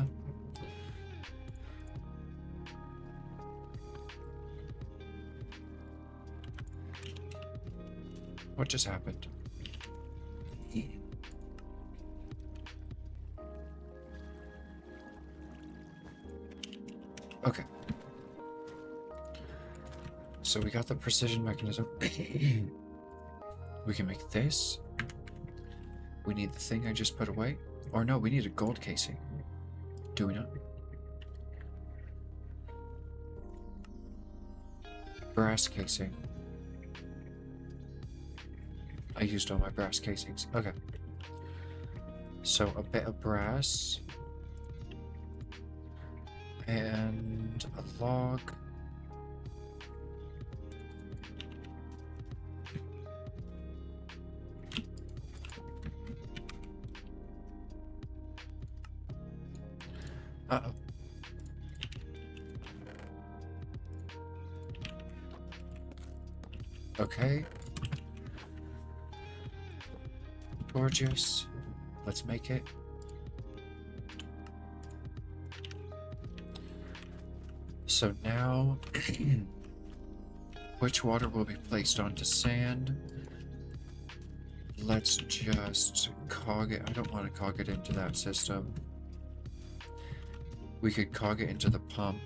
What just happened? Okay. So we got the precision mechanism. We can make this. We need the thing I just put away. Or no, we need a gold casing. Do we not? Brass casing. I used all my brass casings. Okay. So a bit of brass. And a log. Uh-oh. Okay. Gorgeous. Let's make it. So now, which water will be placed onto sand? Let's just cog it. I don't want to cog it into that system. We could cog it into the pump.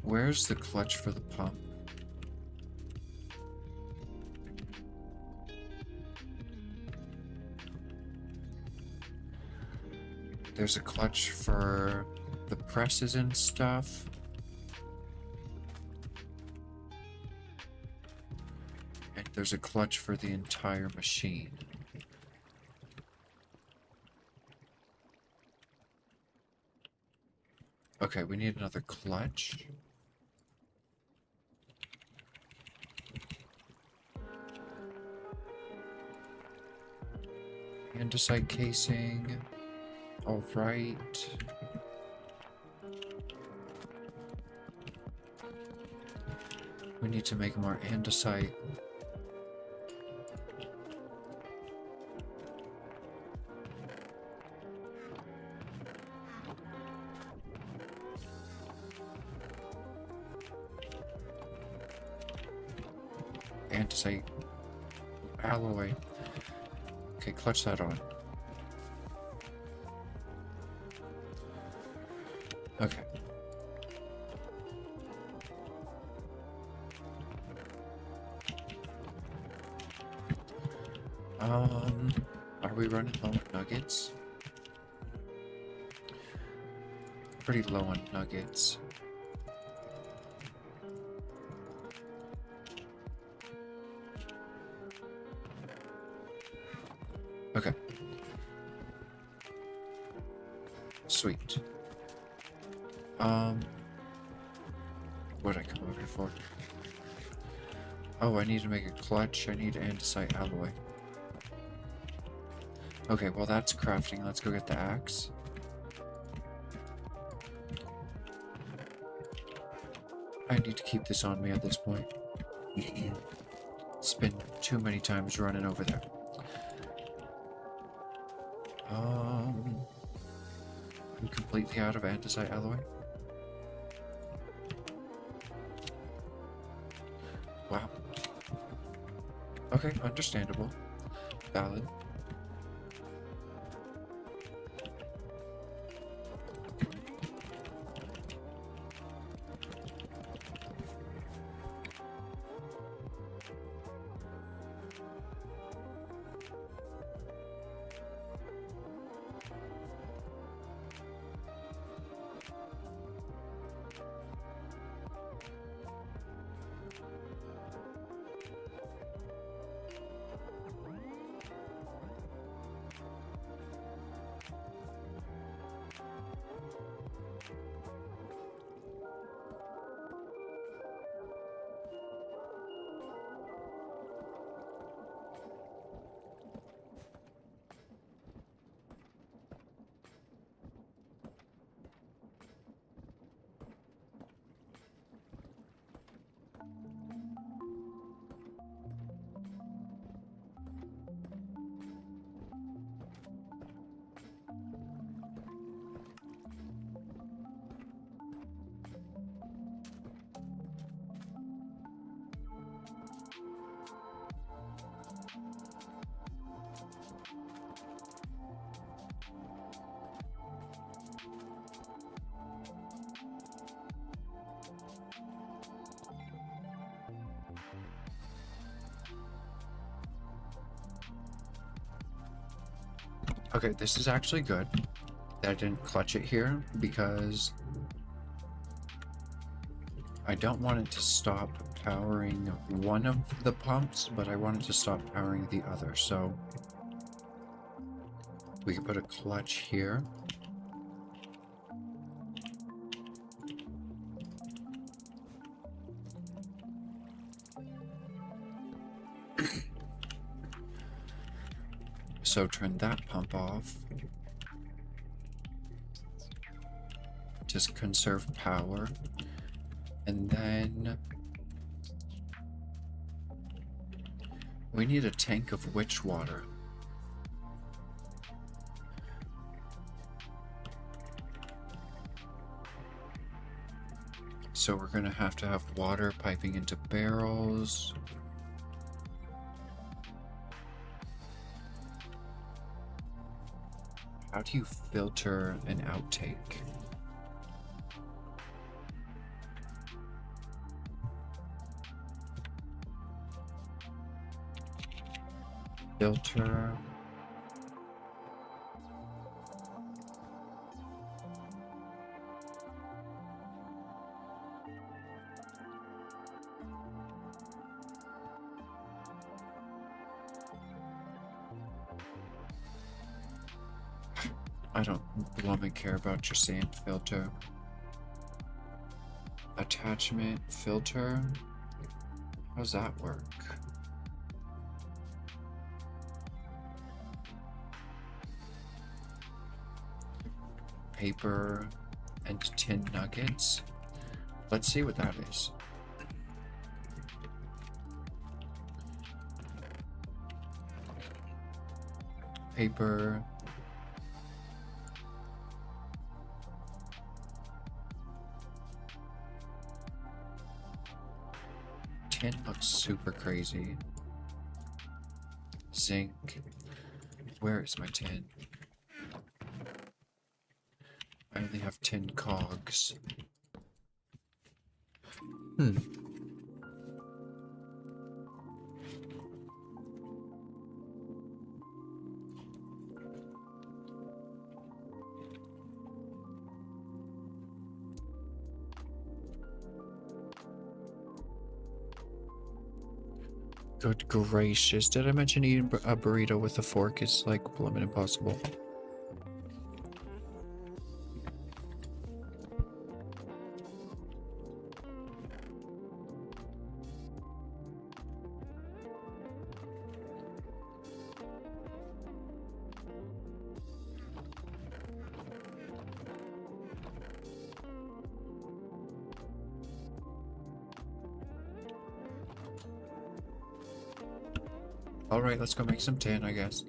Where's the clutch for the pump? There's a clutch for the presses and stuff. And there's a clutch for the entire machine. Okay, we need another clutch. Andesite casing. All right. We need to make more andesite. Andesite alloy. Okay, clutch that on. Okay. Are we running low on nuggets? Pretty low on nuggets. Okay. Sweet. What'd I come over here for? Oh, I need to make a clutch. I need andesite alloy. Okay, well that's crafting. Let's go get the axe. I need to keep this on me at this point. It's been too many times running over there. I'm completely out of andesite alloy. Wow. Okay, understandable. Valid. Okay, this is actually good that I didn't clutch it here because I don't want it to stop powering one of the pumps, but I want it to stop powering the other. So we can put a clutch here. So turn that pump off. Just conserve power. And then we need a tank of witch water. So we're gonna have to have water piping into barrels. How do you filter an outtake? Filter. I don't blooming care about your sand filter. Attachment filter. How does that work? Paper and tin nuggets. Let's see what that is. Paper. Tin looks super crazy. Zinc. Where is my tin? I only have tin cogs. Good gracious, did I mention eating a burrito with a fork is like blooming impossible? Alright, let's go make some tin, I guess.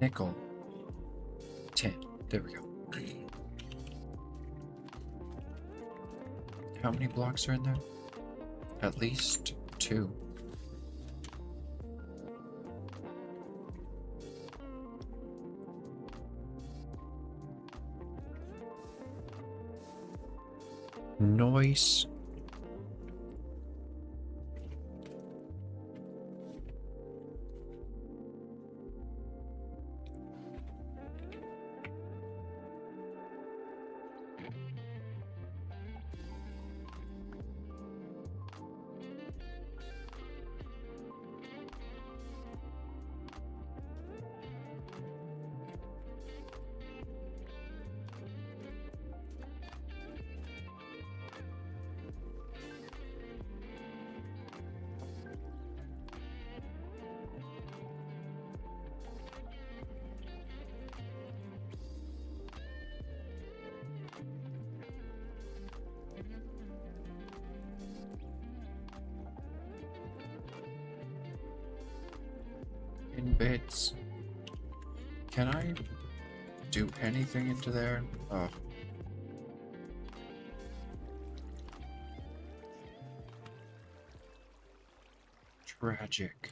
Nickel. Tin. There we go. How many blocks are in there? At least 2. Noise. In bits. Can I do anything into there? Oh. Tragic.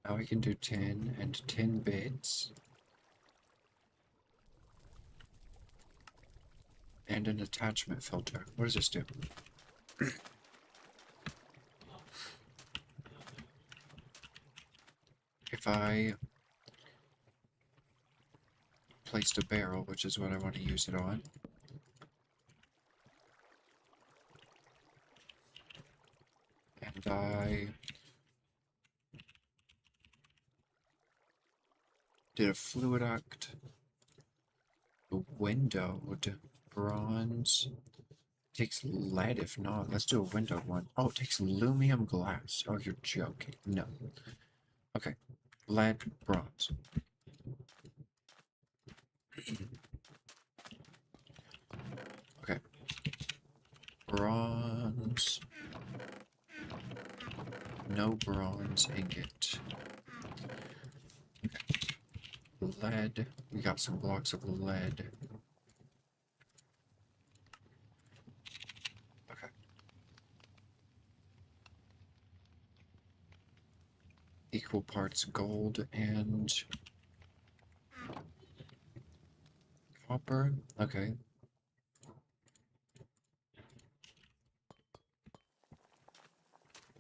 Now we can do 10 and 10 bits. And an attachment filter. What does this do? If I placed a barrel, which is what I want to use it on. And I did a fluid duct, a windowed bronze. Takes lead if not. Let's do a window one. Oh, it takes aluminum glass. Oh, you're joking. No. Okay. Lead, bronze. Okay. Bronze. No bronze ingot. Okay. Lead. We got some blocks of lead. Okay. Equal parts gold and copper. Okay.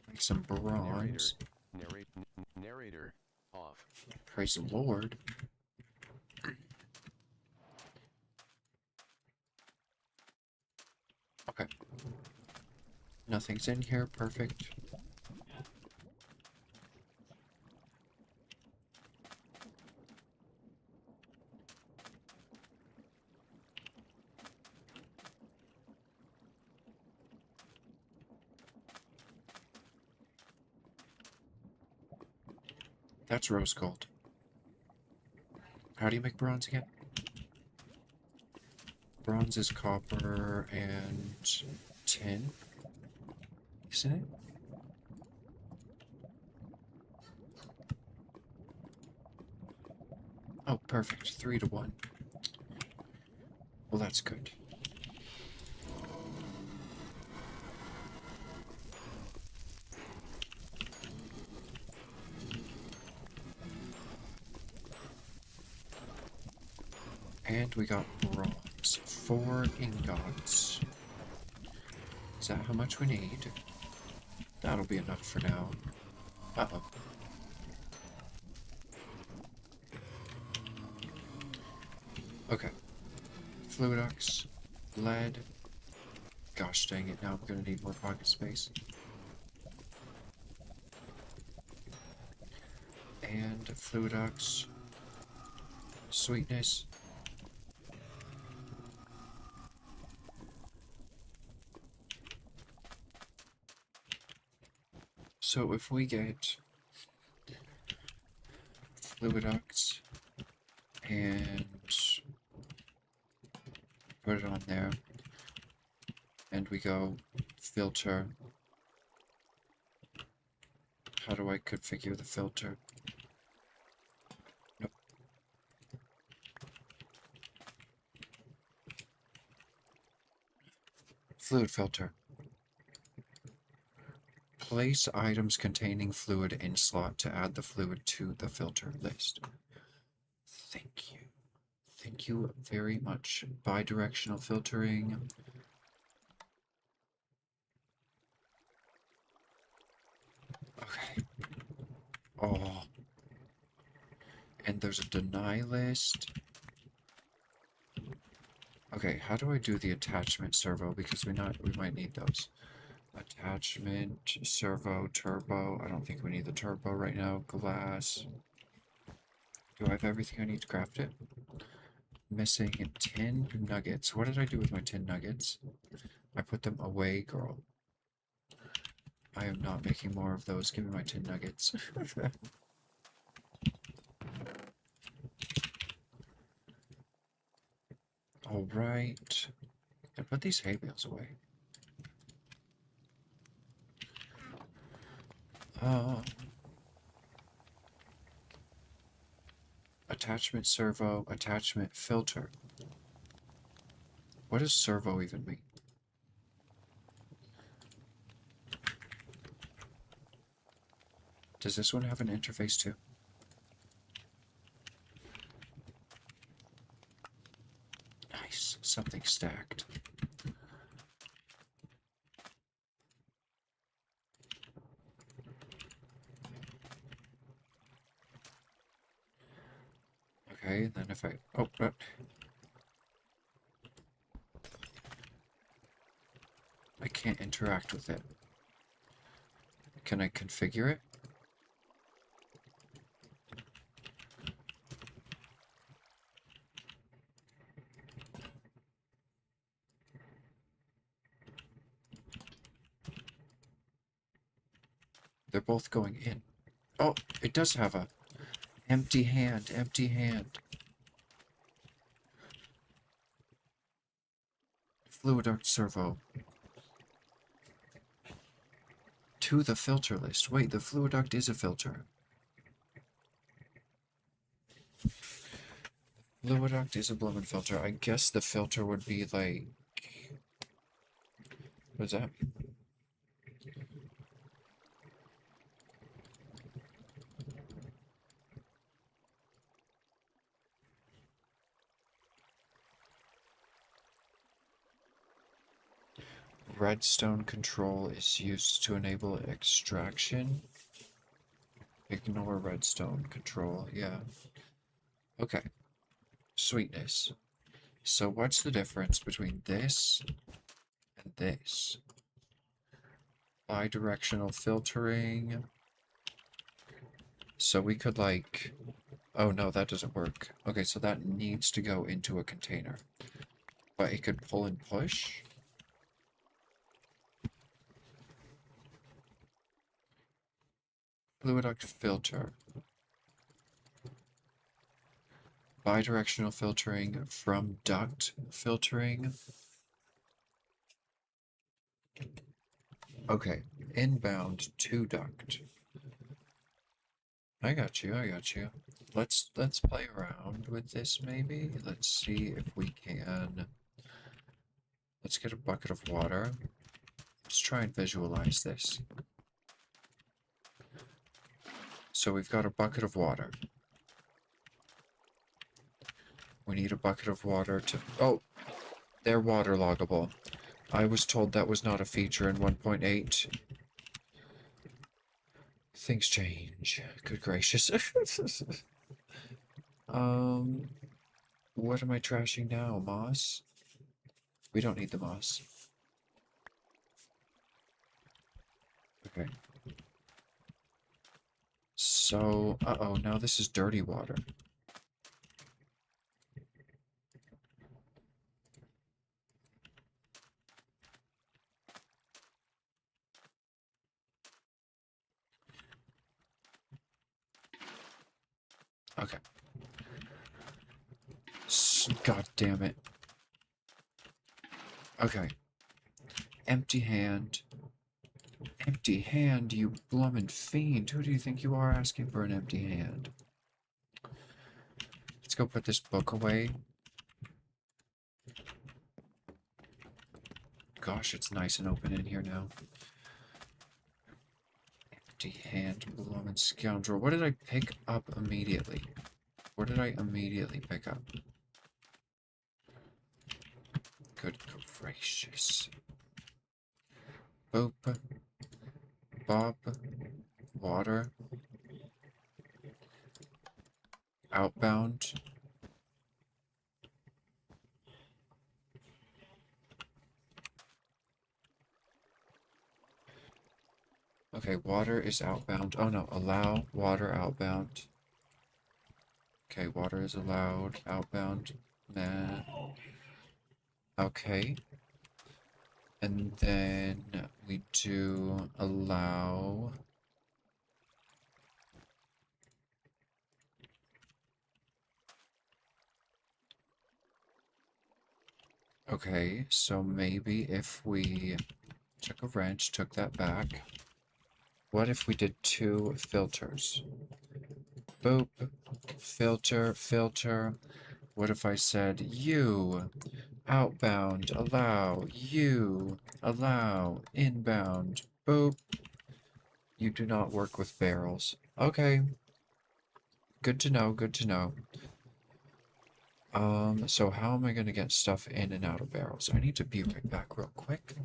Make some bronze. Narrator off. Praise the Lord. Okay. Nothing's in here. Perfect. That's rose gold. How do you make bronze again? Bronze is copper and tin, isn't it? Oh, perfect. 3 to 1. Well, that's good. And we got bronze. 4 ingots. Is that how much we need? That'll be enough for now. Uh-oh. Okay. Fluidox. Lead. Gosh dang it, now I'm gonna need more pocket space. And Fluidox. Sweetness. So if we get Fluidox and put it on there, and we go filter. How do I configure the filter? Nope. Fluid filter. Place items containing fluid in slot to add the fluid to the filter list. Thank you. Thank you very much. Bidirectional filtering. Okay. Oh. And there's a deny list. Okay, how do I do the attachment servo? Because we might need those. Attachment, servo, turbo. I don't think we need the turbo right now. Glass. Do I have everything I need to craft it? Missing 10 nuggets. What did I do with my 10 nuggets? I put them away, girl. I am not making more of those. Give me my 10 nuggets. Alright. And put these hay bales away. Attachment servo, attachment filter. What does servo even mean? Does this one have an interface too? Nice, something stacked. Okay, then if I... Oh, I can't interact with it. Can I configure it? They're both going in. Oh, it does have a empty hand, empty hand. Fluid arc servo. To the filter list. Wait, the fluid duct is a filter. Fluid duct is a bloomin' filter. I guess the filter would be like... What is that? Redstone control is used to enable extraction. Ignore redstone control, yeah. Okay. Sweetness. So what's the difference between this and this? Bidirectional filtering. So we could like... Oh no, that doesn't work. Okay, so that needs to go into a container. But it could pull and push? Fluid duct filter. Bidirectional filtering from duct filtering. Okay, inbound to duct. I got you, I got you. Let's play around with this maybe. Let's see if we can. Let's get a bucket of water. Let's try and visualize this. So we've got a bucket of water. We need a bucket of water to... Oh! They're waterloggable. I was told that was not a feature in 1.8. Things change. Good gracious. What am I trashing now? Moss? We don't need the moss. Okay. So, uh-oh, now this is dirty water. Okay. God damn it. Okay. Empty hand. Empty hand, you bloomin' fiend. Who do you think you are asking for an empty hand? Let's go put this book away. Gosh, it's nice and open in here now. Empty hand, bloomin' scoundrel. What did I pick up immediately? What did I immediately pick up? Good gracious. Boop. Bob. Water. Outbound. Okay, water is outbound. Oh no, allow water outbound. Okay, water is allowed outbound. Nah. Okay. And then we do allow... Okay, so maybe if we took a wrench, took that back. What if we did 2 filters? Boop. Filter, filter. What if I said you, outbound, allow, you, allow, inbound, boop. You do not work with barrels. Okay. Good to know, good to know. So how am I gonna get stuff in and out of barrels? I need to be right back real quick.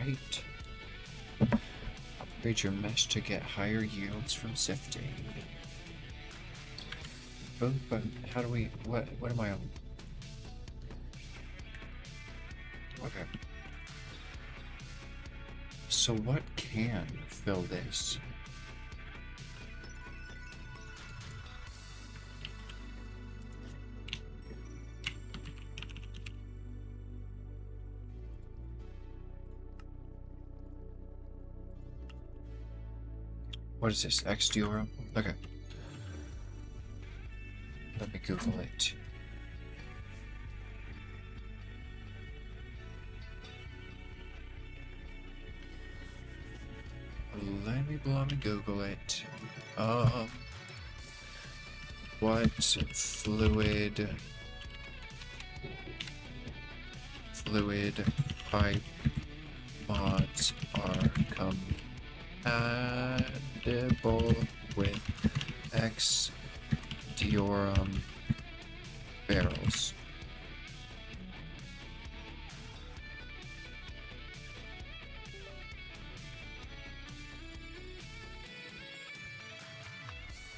Right. Upgrade your mesh to get higher yields from sifting. But how do we... What am I on? Okay. So what can fill this? What is this? XDeorum? Okay. Let me Google it. Let me Google it. What fluid pipe mods are compatible with XDeorum barrels?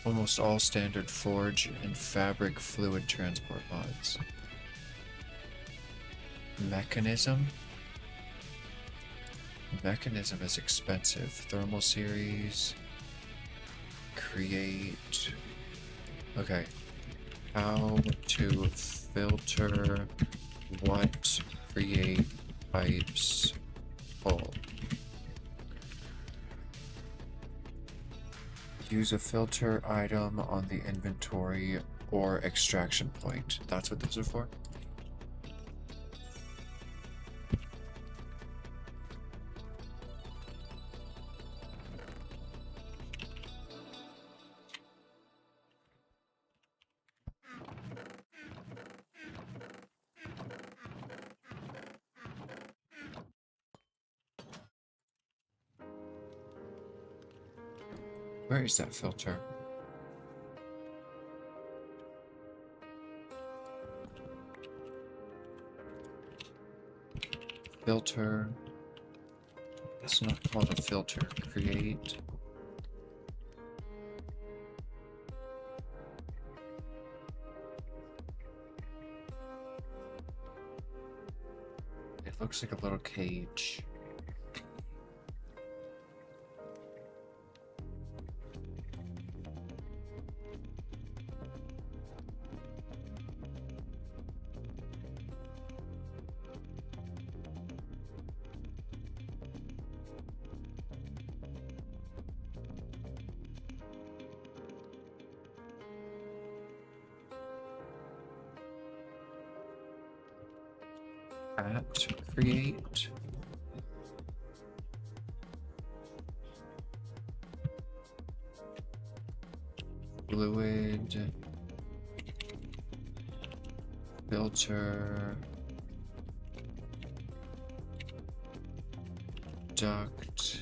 Almost all standard forge and fabric fluid transport mods. Mechanism? Mechanism is expensive. Thermal series. Create. Okay. How to filter what create pipes pull. Use a filter item on the inventory or extraction point. That's what those are for? Where is that filter? Filter. It's not called a filter. Create. It looks like a little cage. At create. Fluid. Filter. Duct.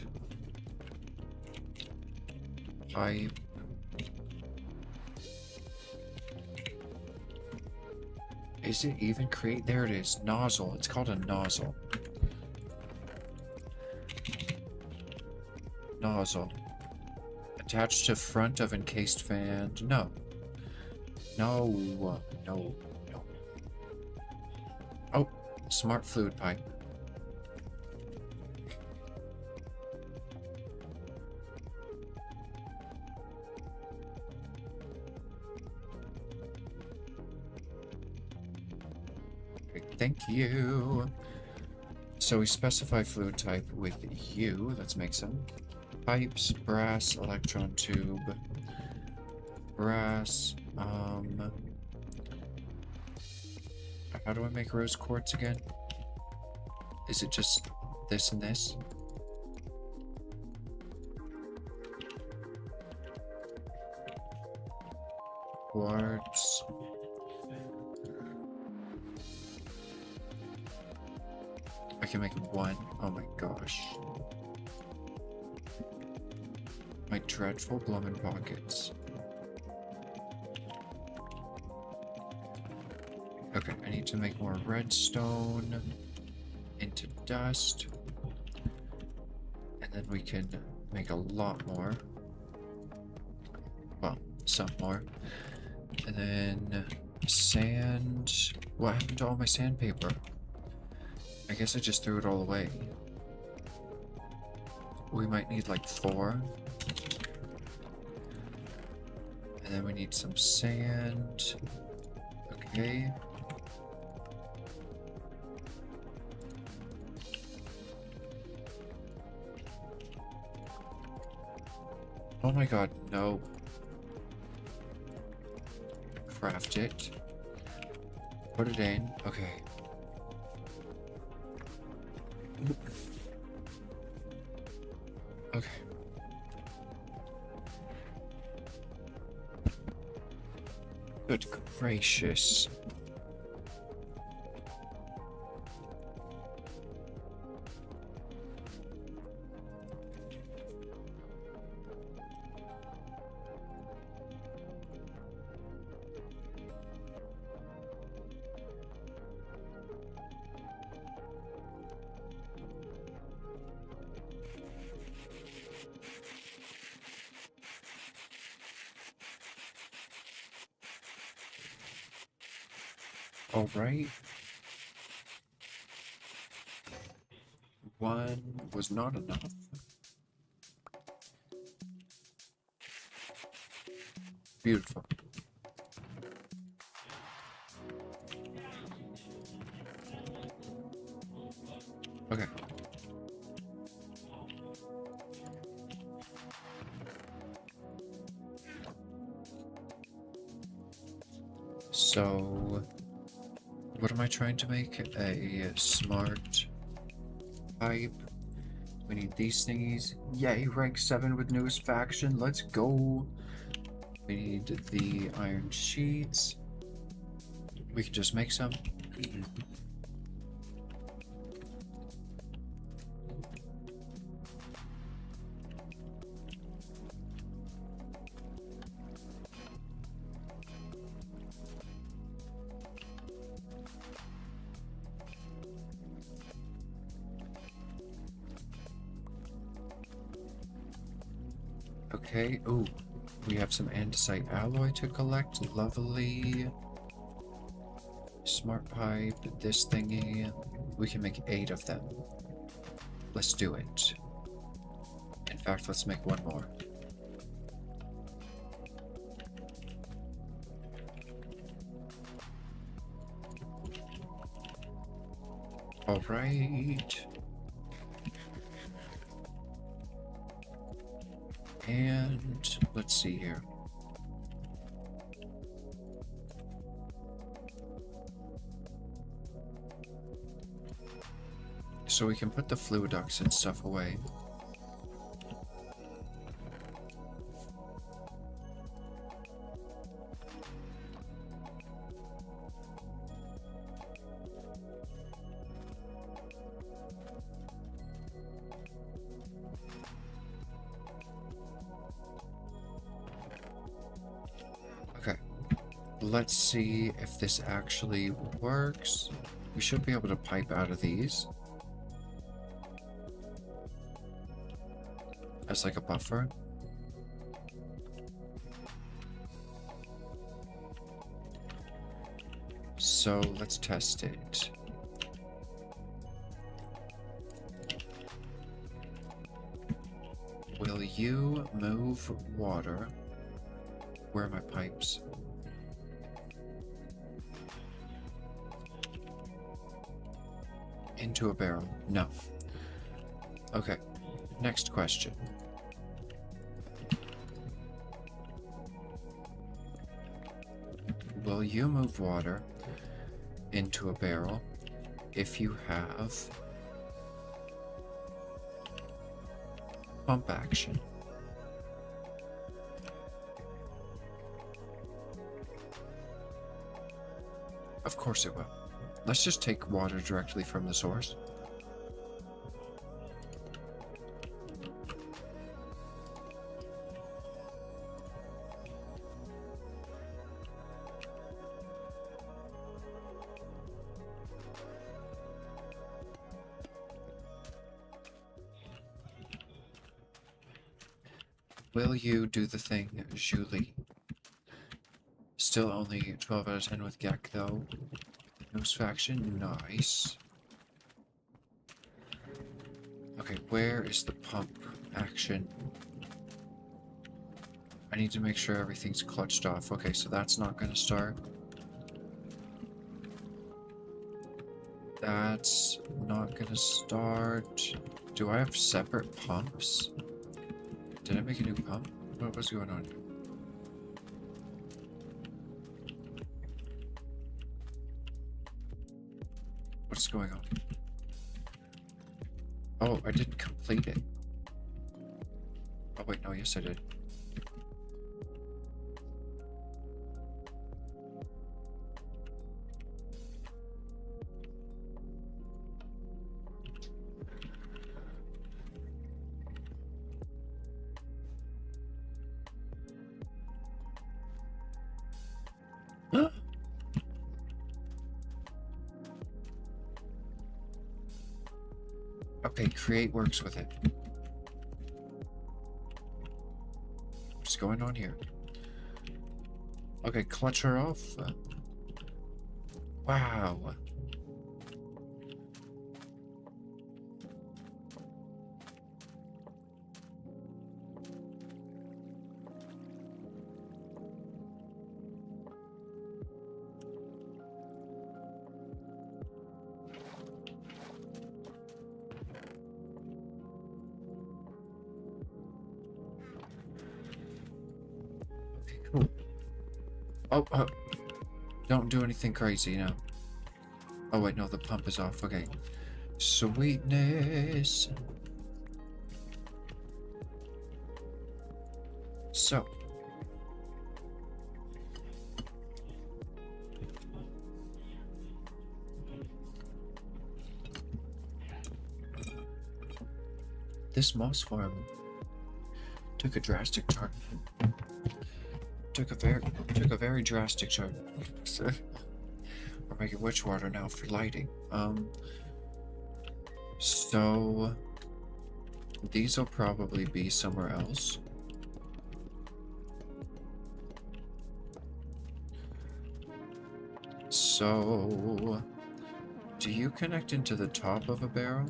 Pipe. Is it even create? There it is. Nozzle. It's called a nozzle. Nozzle. Attached to front of encased fan. No. No. No. No. Oh. Smart fluid pipe. Thank you. So we specify fluid type with U. Let's make some. Pipes, brass, electron tube, brass. How do I make rose quartz again? Is it just this and this? Quartz. I can make one. Oh my gosh. My dreadful blooming pockets. Okay, I need to make more redstone into dust. And then we can make a lot more. Well, some more. And then sand. What happened to all my sandpaper? I guess I just threw it all away. We might need like 4. And then we need some sand. Okay. Oh my god, no. Craft it. Put it in. Okay. Okay. Good gracious. All right. 1 was not enough. Beautiful. Okay. So, what am I trying to make? A smart pipe. We need these thingies. Yay, rank 7 with newest faction. Let's go. We need the iron sheets. We can just make some. Okay, ooh, we have some andesite alloy to collect. Lovely. Smart pipe, this thingy. We can make 8 of them. Let's do it. In fact, let's make 1 more. All right. And let's see here. So we can put the fluid ducts and stuff away. Okay, let's see if this actually works. We should be able to pipe out of these as like a buffer. So let's test it. Will you move water? Where are my pipes? Into a barrel? No. Okay, next question. Will you move water into a barrel if you have pump action? Of course it will. Let's just take water directly from the source. Will you do the thing, Julie? Still only 12 out of 10 with Gek, though. Nose faction, nice. Okay, where is the pump action? I need to make sure everything's clutched off. Okay, so that's not gonna start. That's not gonna start. Do I have separate pumps? Did I make a new pump? What was going on? What's going on? Oh, I didn't complete it. Oh wait, no, yes I did. Okay, create works with it. What's going on here? Okay, clutch her off. Wow. Okay, cool. Oh, don't do anything crazy now. Oh wait, no, the pump is off. Okay. Sweetness. So. This moss farm took a drastic turn. Took a very drastic turn. We're making witch water now for lighting. So these will probably be somewhere else. So do you connect into the top of a barrel?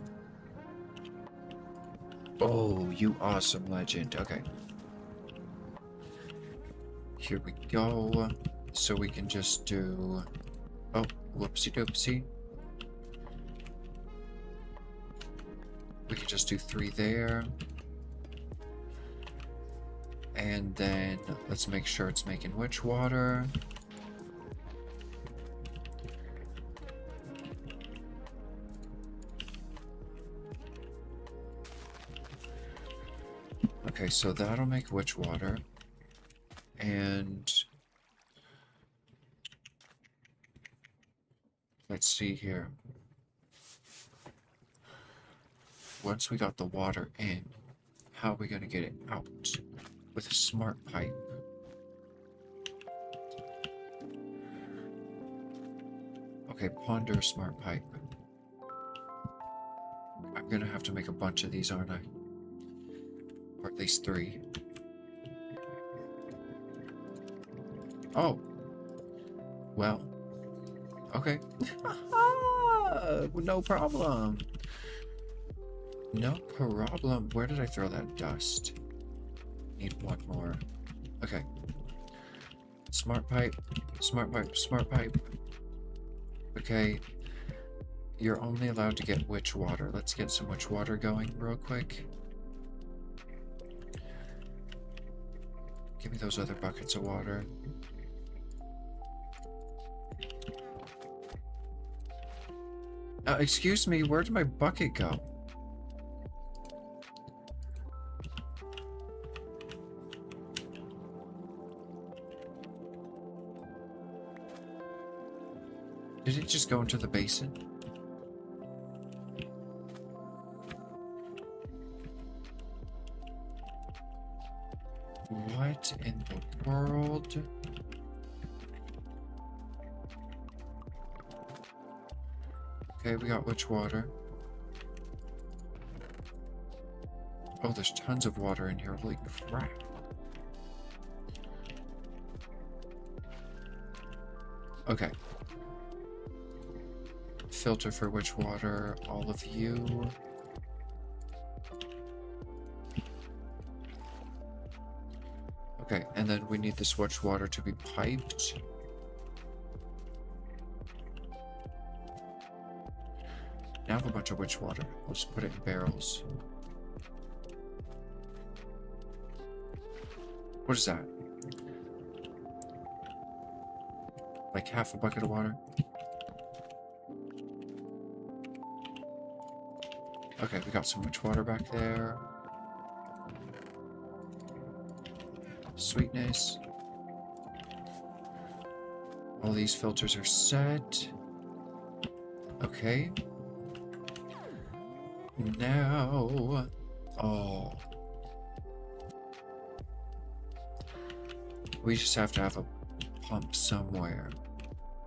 Oh, you awesome legend. Okay. Here we go. So we can just do... Oh, whoopsie doopsie. We can just do 3 there. And then let's make sure it's making witch water. Okay, so that'll make witch water. And let's see here. Once we got the water in, how are we going to get it out? With a smart pipe. Okay, ponder a smart pipe. I'm going to have to make a bunch of these, aren't I? Or at least 3. Oh. Well. Okay. No problem. No problem. Where did I throw that dust? Need 1 more. Okay. Smart pipe. Smart pipe. Smart pipe. Okay. You're only allowed to get witch water. Let's get some witch water going real quick. Give me those other buckets of water. Excuse me, where did my bucket go? Did it just go into the basin? What in the world? Okay, we got witch water. Oh, there's tons of water in here. Holy crap. Okay. Filter for which water? All of you. Okay, and then we need this watch water to be piped. Now I have a bunch of witch water. We'll just put it in barrels. What is that? Like half a bucket of water? Okay, we got some witch water back there. Sweetness. All these filters are set. Okay. Now... Oh. We just have to have a pump somewhere.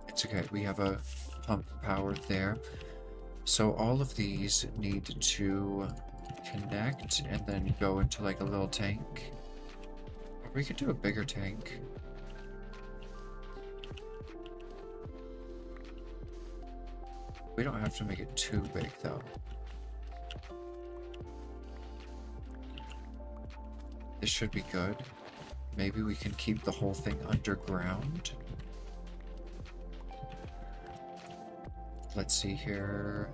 It's okay, we have a pump power there. So all of these need to connect and then go into like a little tank. Or we could do a bigger tank. We don't have to make it too big though. This should be good. Maybe we can keep the whole thing underground. Let's see here.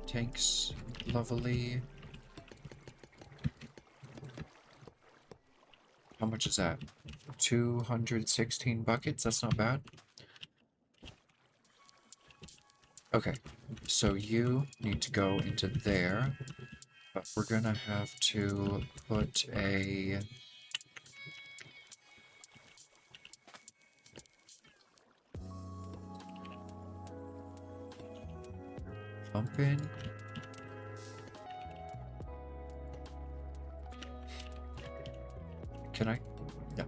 Tanks, lovely. How much is that? 216 buckets? That's not bad. Okay, so you need to go into there, but we're gonna have to put a... pump in. Can I? No.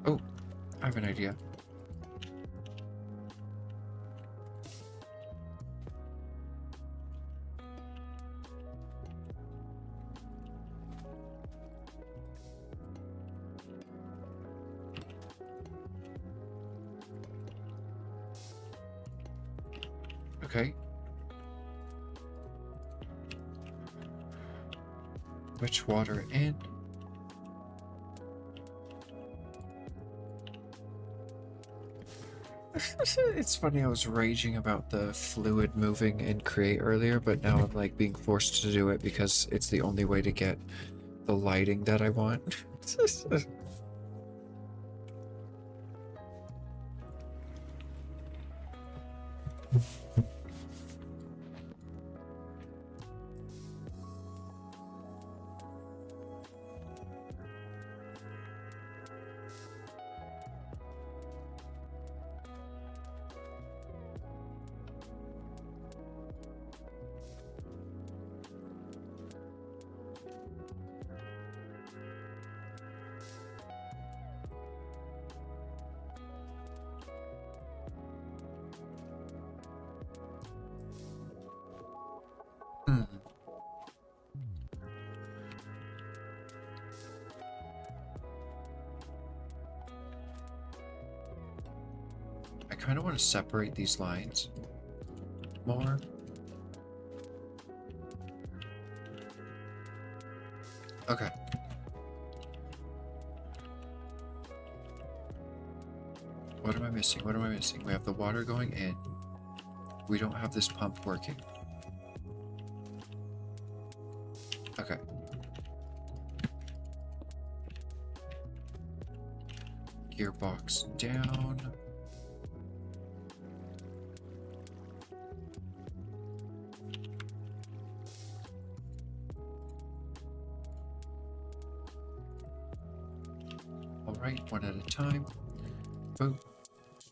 Oh, I have an idea. Okay. Which water in? It's funny, I was raging about the fluid moving in Create earlier, but now I'm like being forced to do it because it's the only way to get the lighting that I want. Hmm. I kind of want to separate these lines more. Okay. What am I missing? What am I missing? We have the water going in. We don't have this pump working. Okay. Gearbox down. Alright, one at a time. Boop.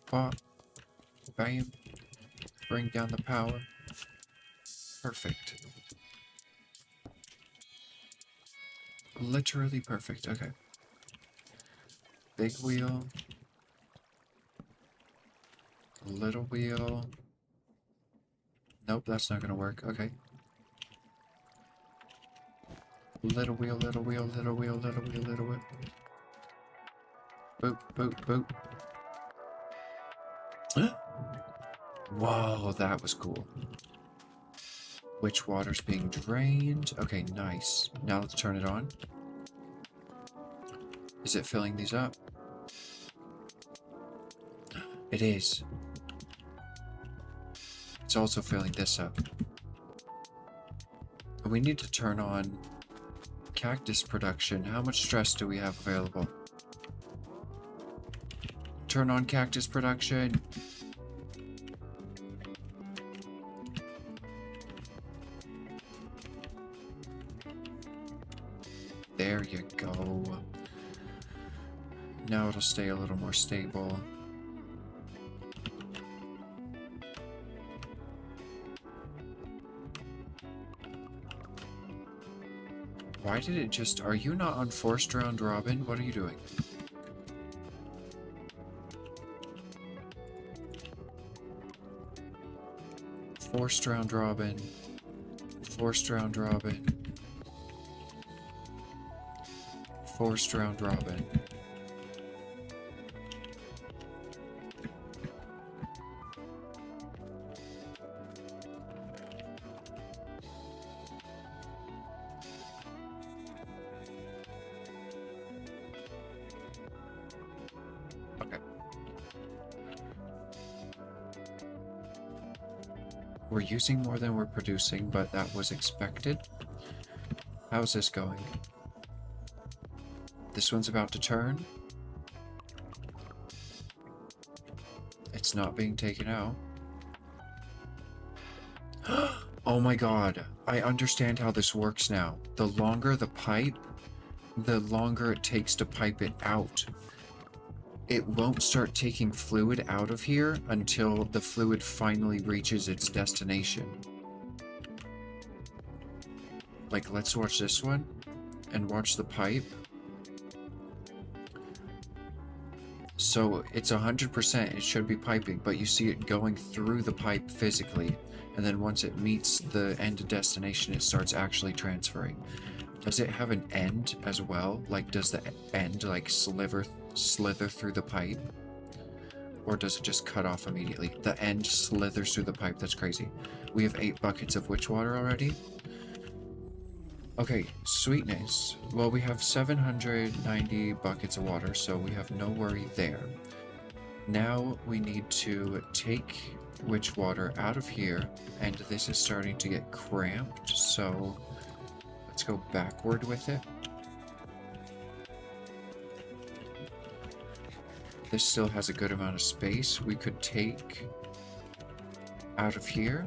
Pop. Bam. Bring down the power. Perfect. Literally perfect. Okay. Big wheel. Little wheel. Nope, that's not gonna work. Okay. Little wheel, little wheel, little wheel, little wheel, little wheel. Boop, boop, boop. Whoa, that was cool. Which water's being drained? Okay, nice. Now let's turn it on. Is it filling these up? It is. It's also filling this up. We need to turn on cactus production. How much stress do we have available? Turn on cactus production. There you go. Now it'll stay a little more stable. Why did it just... Are you not on forced round robin? What are you doing? Forced round robin. Forced round robin. Forced round robin. Okay. We're using more than we're producing, but that was expected. How's this going? This one's about to turn. It's not being taken out. Oh my god. I understand how this works now. The longer the pipe, the longer it takes to pipe it out. It won't start taking fluid out of here until the fluid finally reaches its destination. Like, let's watch this one and watch the pipe. So it's 100%, it should be piping, but you see it going through the pipe physically, and then once it meets the end destination, it starts actually transferring. Does it have an end as well? Like, does the end, like, slither through the pipe? Or does it just cut off immediately? The end slithers through the pipe, that's crazy. We have 8 buckets of witch water already. Okay, sweetness. Well, we have 790 buckets of water, so we have no worry there. Now we need to take witch water out of here, and this is starting to get cramped, so let's go backward with it. This still has a good amount of space. We could take out of here,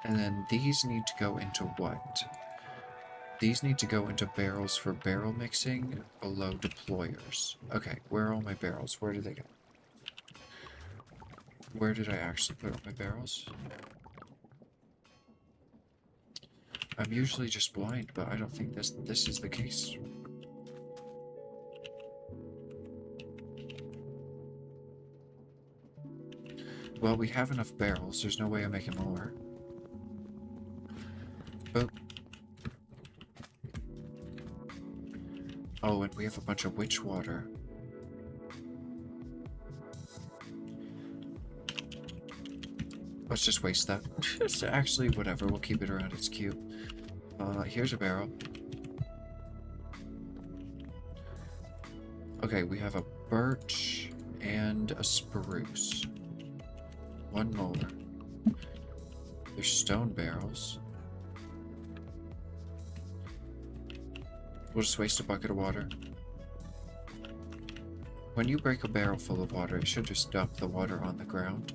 and then these need to go into what? These need to go into barrels for barrel mixing below deployers. Okay, where are all my barrels? Where did they go? Where did I actually put all my barrels? I'm usually just blind, but I don't think this is the case. Well, we have enough barrels. There's no way I'm making more. Boop. Oh, and we have a bunch of witch water. Let's just waste that. Actually, whatever. We'll keep it around. It's cute. Here's a barrel. Okay, we have a birch and a spruce. One more. There's stone barrels. We'll just waste a bucket of water. When you break a barrel full of water, it should just dump the water on the ground.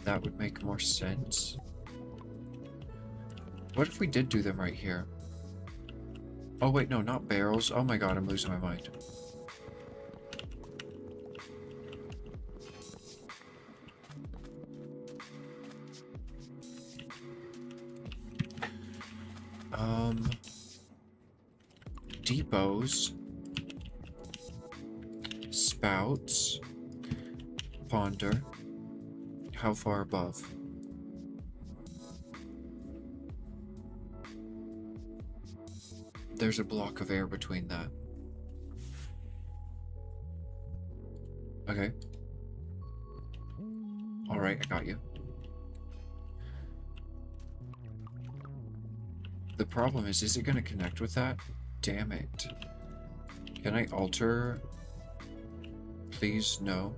That would make more sense. What if we did do them right here? Oh wait, no, not barrels. Oh my god, I'm losing my mind. Depots, spouts, ponder. How far above? There's a block of air between that. Okay. Alright, I got you. The problem is it going to connect with that? Damn it. Can I alter? Please, no.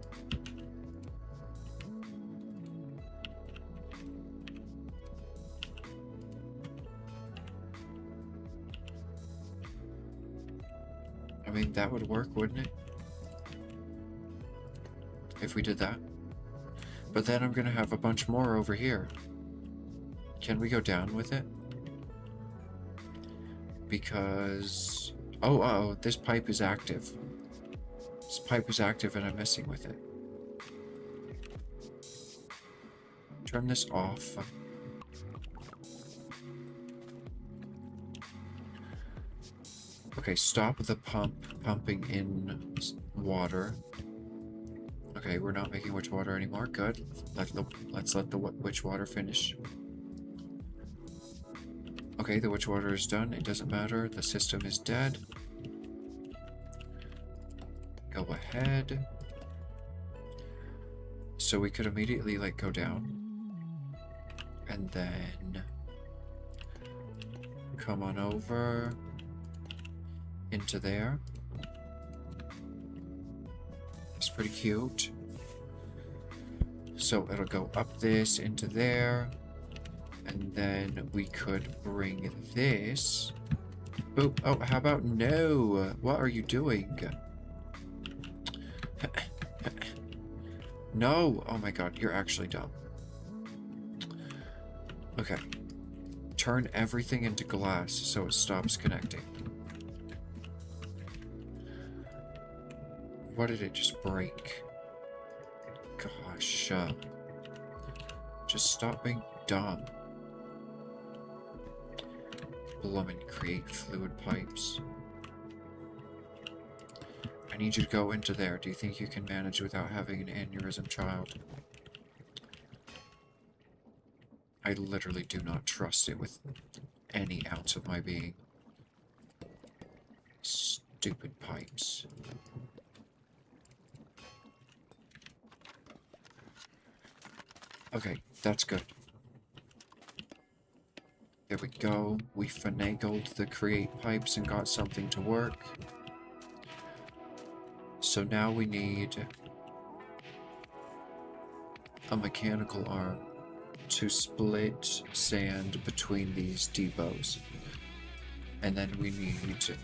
I mean, that would work, wouldn't it? If we did that. But then I'm gonna have a bunch more over here. Can we go down with it? Because... Oh, uh-oh, this pipe is active. This pipe is active and I'm messing with it. Turn this off. Okay, stop the pumping in water. Okay, we're not making witch water anymore. Good. Let's let the witch water finish. Okay, the witch water is done. It doesn't matter. The system is dead. Go ahead. So we could immediately, like, go down. And then... come on over... into there. It's pretty cute. So it'll go up this, into there. And then we could bring this... Oh, oh, how about no? What are you doing? No! Oh my god, you're actually dumb. Okay. Turn everything into glass so it stops connecting. What did it just break? Gosh. Just stop being dumb. Blum and create fluid pipes. I need you to go into there. Do you think you can manage without having an aneurysm, child? I literally do not trust it with any ounce of my being. Stupid pipes. Okay, that's good. There we go. We finagled the create pipes and got something to work. So now we need a mechanical arm to split sand between these depots. And then we need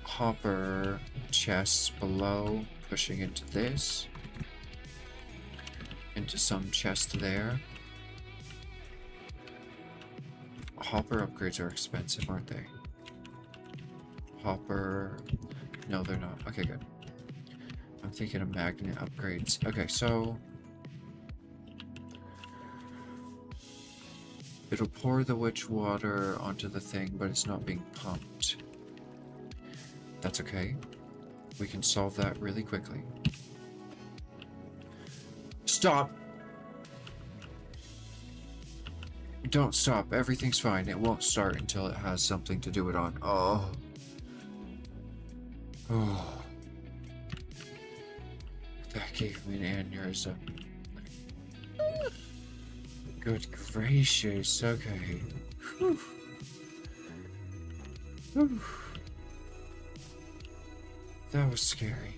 hopper chests below, pushing into this. Into some chest there. Hopper upgrades are expensive, aren't they? Hopper... No, they're not. Okay, good. I'm thinking of magnet upgrades. Okay, so... it'll pour the witch water onto the thing, but it's not being pumped. That's okay. We can solve that really quickly. Stop! Don't stop. Everything's fine. It won't start until it has something to do it on. Oh. Oh. That gave me an aneurysm. Good gracious. Okay. Whew. Whew. That was scary.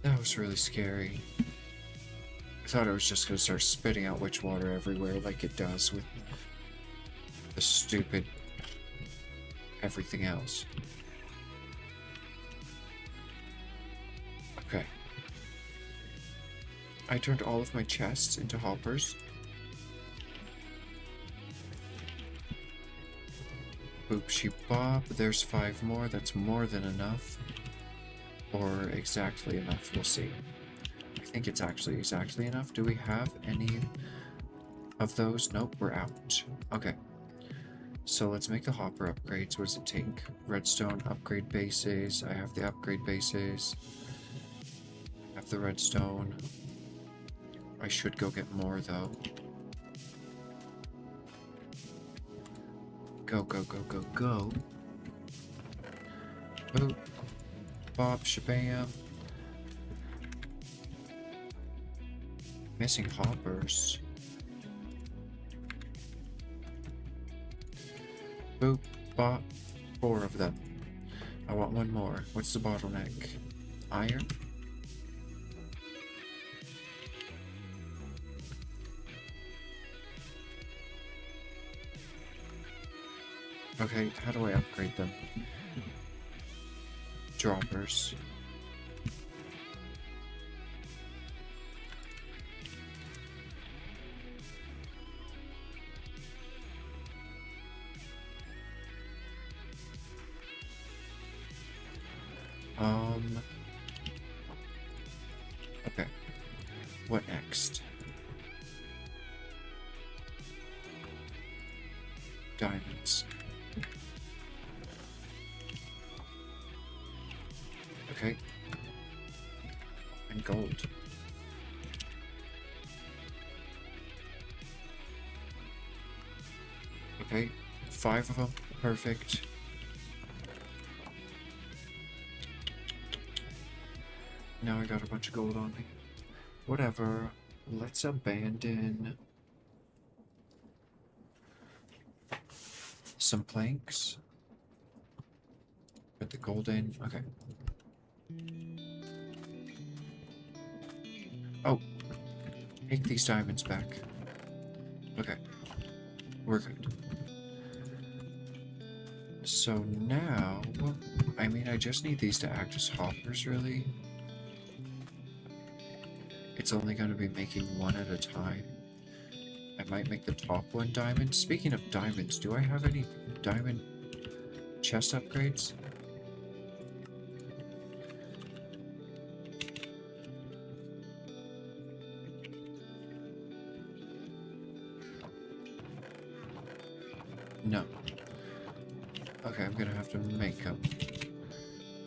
That was really scary. I thought it was just going to start spitting out witch water everywhere like it does with the stupid everything else. Okay. I turned all of my chests into hoppers. Boop sheep bop. There's 5 more. That's more than enough. Or exactly enough. We'll see. I think it's actually exactly enough. Do we have any of those? Nope, we're out. Okay. So let's make the hopper upgrades. What does it take? Redstone upgrade bases. I have the upgrade bases. have the redstone. I should go get more though. Go, go, go, go, go. Boop. Bop, shabam. Missing hoppers. Boop, bop. 4 of them. I want one more. What's the bottleneck? Iron? Okay, how do I upgrade them? Droppers. Okay. What next? Diamonds. Okay. And gold. Okay. 5 of them. Perfect. Now I got a bunch of gold on me. Whatever. Let's abandon some planks. Put the gold in. Okay. Oh. Take these diamonds back. Okay. We're good. So now, I mean, I just need these to act as hoppers, really. It's only going to be making one at a time. I might make the top one diamond. Speaking of diamonds, do I have any diamond chest upgrades? No. Okay, I'm gonna have to make them.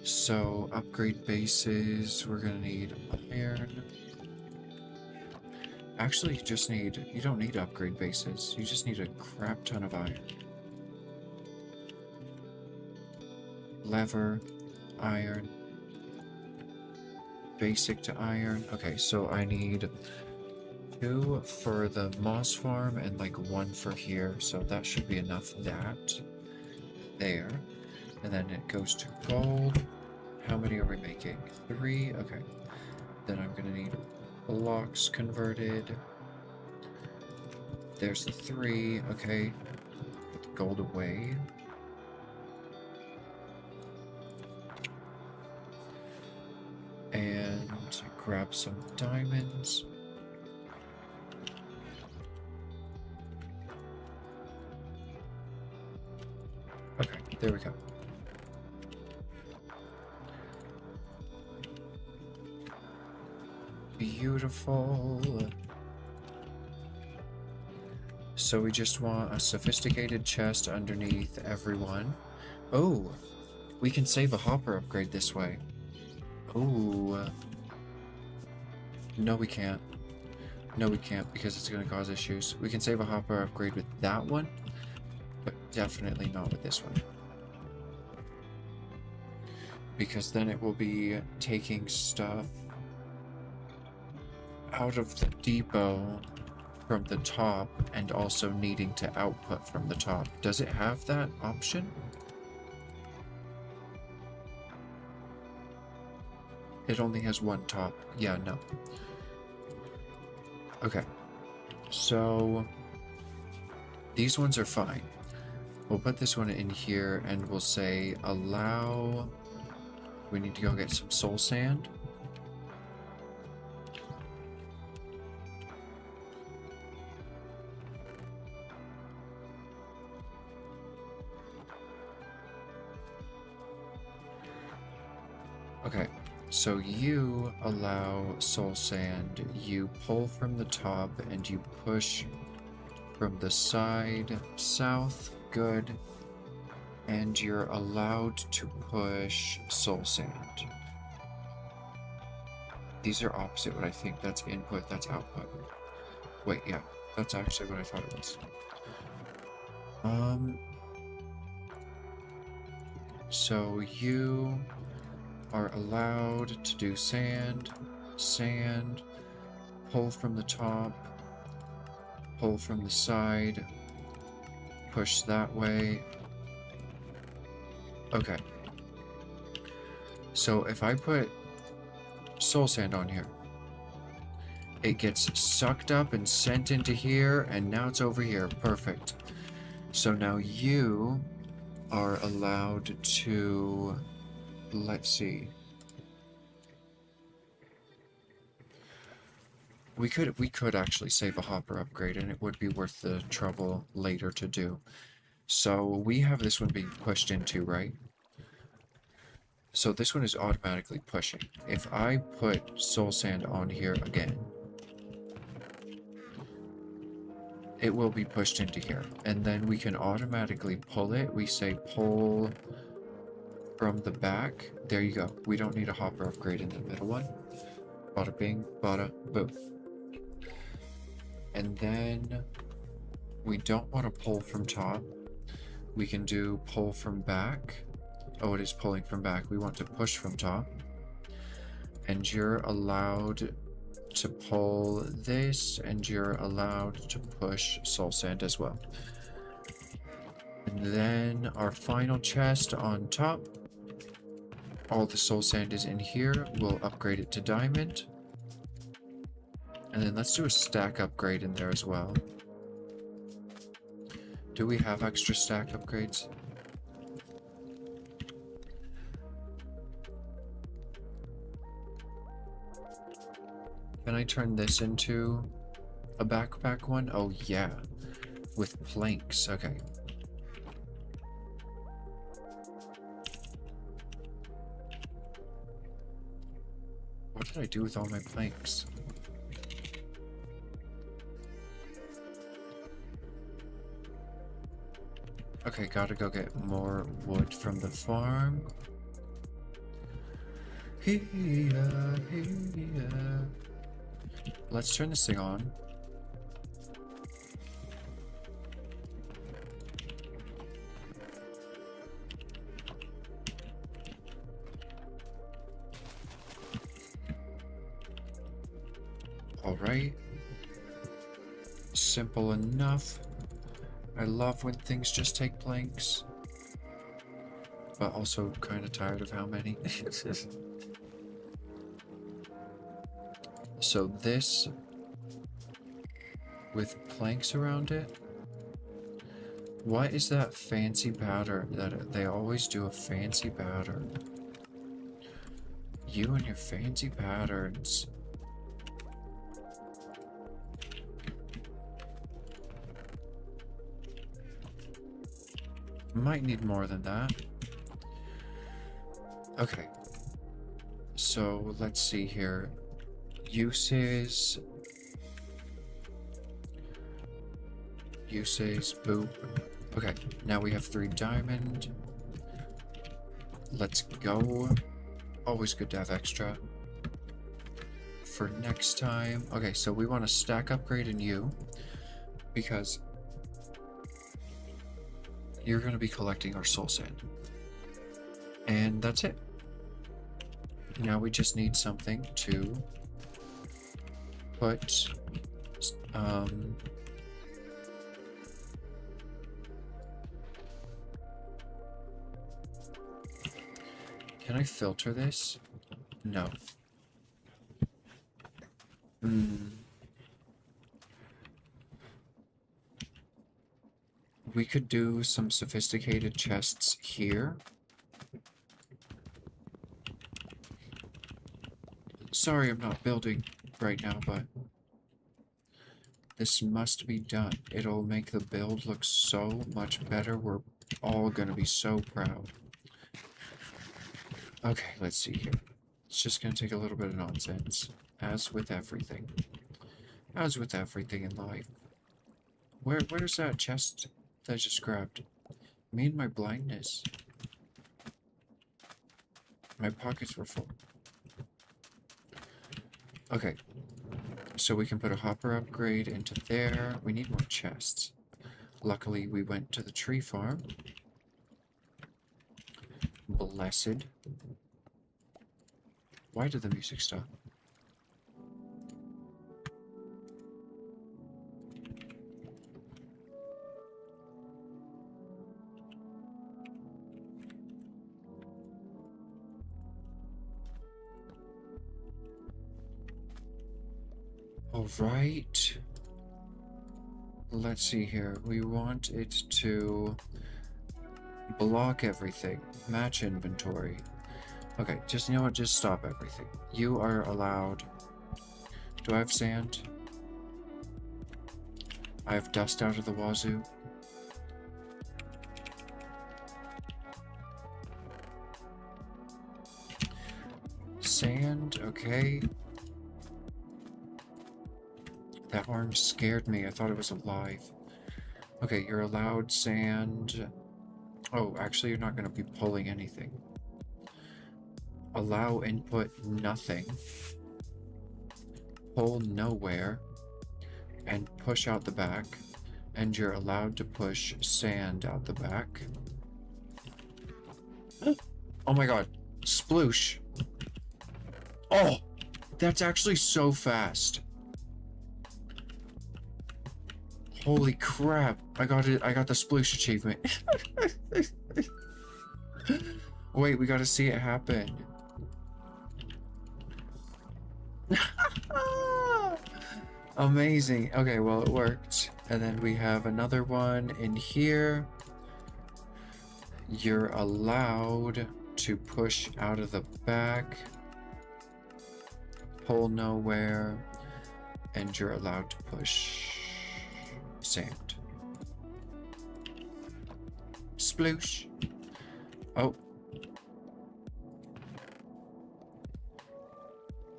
So, upgrade bases, we're gonna need iron. Actually, you don't need upgrade bases. You just need a crap ton of iron. Lever, iron, basic to iron. Okay, so I need 2 for the moss farm and like 1 for here. So that should be enough that. There. And then it goes to gold. How many are we making? 3? Okay. Then I'm gonna need blocks converted. There's the 3. Okay. Put the gold away. And grab some diamonds. Okay, there we go. Beautiful. So we just want a sophisticated chest underneath everyone. Oh, we can save a hopper upgrade this way. Oh. No, we can't. No, we can't because it's going to cause issues. We can save a hopper upgrade with that one, but definitely not with this one. Because then it will be taking stuff out of the depot from the top and also needing to output from the top. Does it have that option? It only has one top. Yeah, no. Okay. So these ones are fine. We'll put this one in here and we'll say allow. We need to go get some soul sand. Okay, so you allow soul sand, you pull from the top and you push from the side south, good, and you're allowed to push soul sand. These are opposite what I think. That's input, that's output. Wait, yeah, that's actually what I thought it was. So you are allowed to do sand, sand, pull from the top, pull from the side, push that way. Okay. So if I put soul sand on here, it gets sucked up and sent into here, and now it's over here. Perfect. So now you are allowed to, let's see. We could actually save a hopper upgrade, and it would be worth the trouble later to do. So we have this one being pushed into, right? So this one is automatically pushing. If I put soul sand on here again, it will be pushed into here. And then we can automatically pull it. We say pull from the back. There you go. We don't need a hopper upgrade in the middle one. Bada bing, bada boom. And then we don't want to pull from top. We can do pull from back. Oh, it is pulling from back. We want to push from top. And you're allowed to pull this, and you're allowed to push soul sand as well. And then our final chest on top. All the soul sand is in here. We'll upgrade it to diamond. And then let's do a stack upgrade in there as well. Do we have extra stack upgrades? Can I turn this into a backpack one? Oh yeah, with planks, okay. What did I do with all my planks? Okay, gotta go get more wood from the farm. Hiya, hiya. Let's turn this thing on. Alright. Simple enough. I love when things just take planks. But also kind of tired of how many. So this, with planks around it. What is that fancy pattern that they always do a fancy pattern? You and your fancy patterns. Might need more than that. Okay. So let's see here. Uses, boop. Okay, now we have 3 diamond. Let's go. Always good to have extra for next time. Okay, so we want to stack upgrade in you because you're going to be collecting our soul sand. And that's it. Now we just need something to put can I filter this? No. We could do some sophisticated chests here. Sorry, I'm not building right now, but this must be done. It'll make the build look so much better. We're all gonna be so proud. Okay, let's see here. It's just gonna take a little bit of nonsense, as with everything. As with everything in life. Where's that chest that I just grabbed? Me and my blindness. My pockets were full. Okay. So we can put a hopper upgrade into there. We need more chests. Luckily, we went to the tree farm. Blessed. Why did the music stop? Alright. Let's see here. We want it to block everything. Match inventory. Okay, just, you know what? Just stop everything. You are allowed... Do I have sand? I have dust out of the wazoo. Sand, okay. That orange scared me. I thought it was alive. Okay, you're allowed sand. Oh, actually, you're not going to be pulling anything. Allow input nothing. Pull nowhere. And push out the back. And you're allowed to push sand out the back. Oh my god. Sploosh. Oh! That's actually so fast. Holy crap. I got it. I got the sploosh achievement. Wait, we gotta see it happen. Amazing. Okay, well, it worked. And then we have another one in here. You're allowed to push out of the back. Pull nowhere. And you're allowed to push sand. Sploosh. Oh.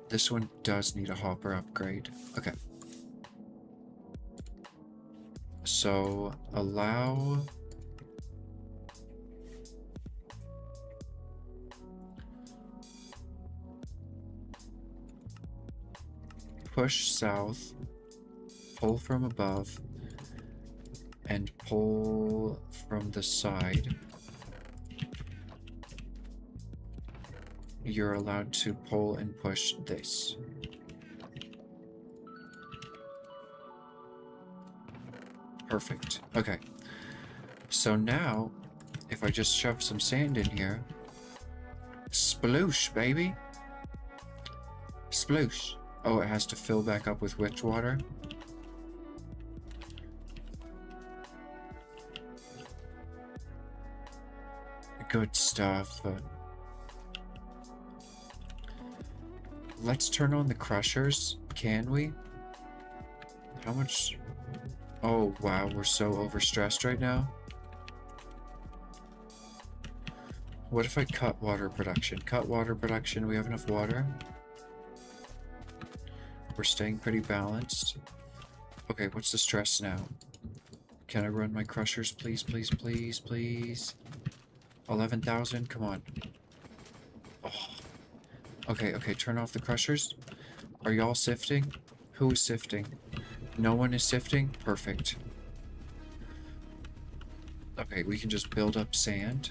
This one does need a hopper upgrade. Okay. So, allow... Push south. Pull from above. And pull from the side. You're allowed to pull and push this. Perfect. Okay. So now, if I just shove some sand in here, sploosh, baby. Sploosh. Oh, it has to fill back up with witch water. Good stuff. Let's turn on the crushers. Can we? How much? Oh, wow. We're so overstressed right now. What if I cut water production? Cut water production. We have enough water. We're staying pretty balanced. Okay, what's the stress now? Can I run my crushers, please, please, please, please? 11,000? Come on. Oh. Okay, okay, turn off the crushers. Are y'all sifting? Who is sifting? No one is sifting? Perfect. Okay, we can just build up sand.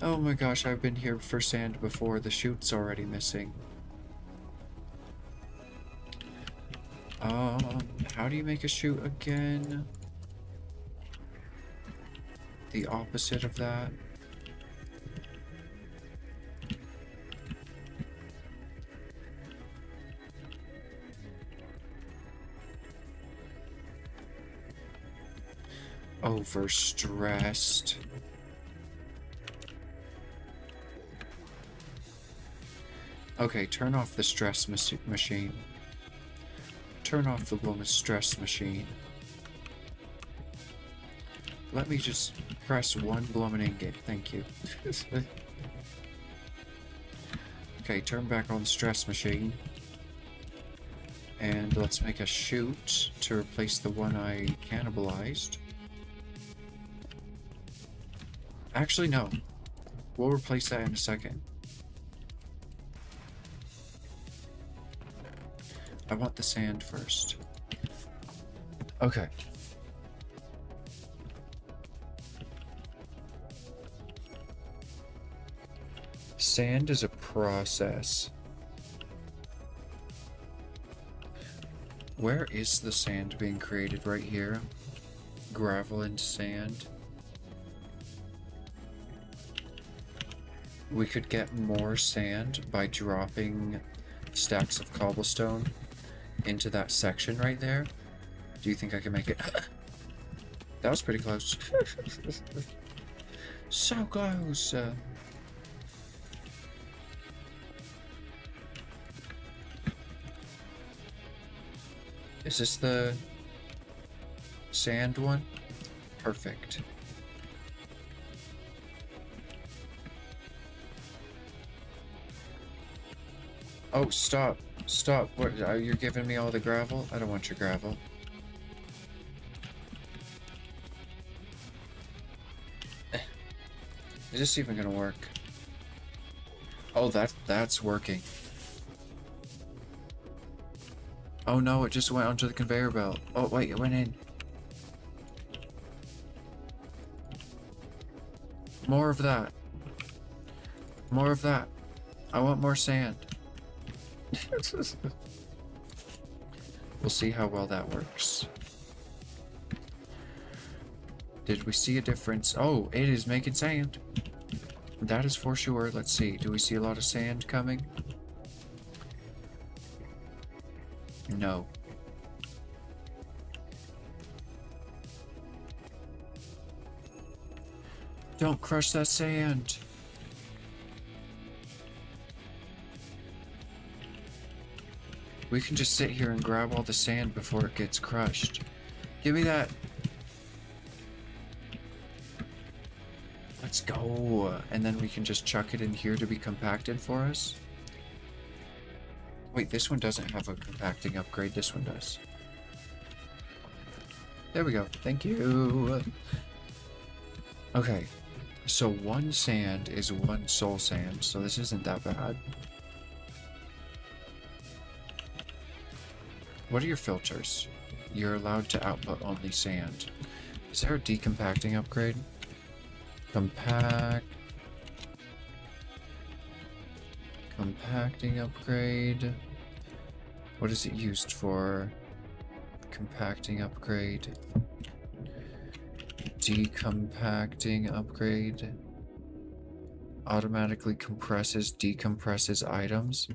Oh my gosh, I've been here for sand before. The chute's already missing. How do you make a chute again? The opposite of that. Overstressed. Okay, turn off the stress machine. Turn off the woman's stress machine. Let me just press one bloomin' ingot. Thank you. Okay, turn back on the stress machine. And let's make a chute to replace the one I cannibalized. Actually, no. We'll replace that in a second. I want the sand first. Okay. Sand is a process. Where is the sand being created? Right here. Gravel and sand. We could get more sand by dropping stacks of cobblestone into that section right there. Do you think I can make it? That was pretty close. So close. Is this the sand one? Perfect. Oh, stop. Stop. What, you're giving me all the gravel? I don't want your gravel. Is this even gonna work? Oh, that's working. Oh no, it just went onto the conveyor belt. Oh wait, it went in. More of that. More of that. I want more sand. We'll see how well that works. Did we see a difference? Oh, it is making sand. That is for sure. Let's see. Do we see a lot of sand coming? No. Don't crush that sand. We can just sit here and grab all the sand before it gets crushed. Give me that. Let's go. And then we can just chuck it in here to be compacted for us. Wait, this one doesn't have a compacting upgrade. This one does. There we go. Thank you. Okay. So 1 sand is 1 soul sand, so this isn't that bad. What are your filters? You're allowed to output only sand. Is there a decompacting upgrade? Compact. Compacting upgrade. What is it used for? Compacting upgrade. Decompacting upgrade. Automatically compresses, decompresses items.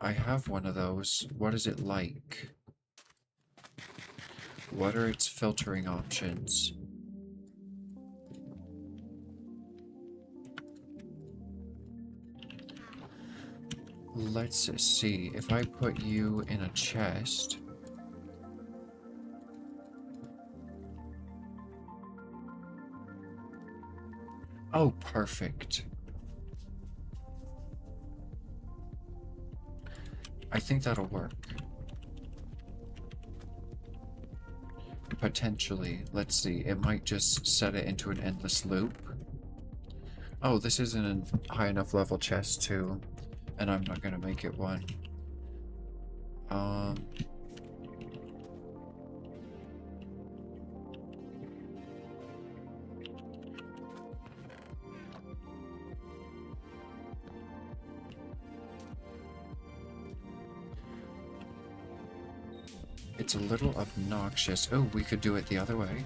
I have one of those. What is it like? What are its filtering options? Let's see. If I put you in a chest... Oh, perfect. I think that'll work. Potentially. Let's see. It might just set it into an endless loop. Oh, this isn't a high enough level chest too. And I'm not gonna make it one. It's a little obnoxious. Oh, we could do it the other way.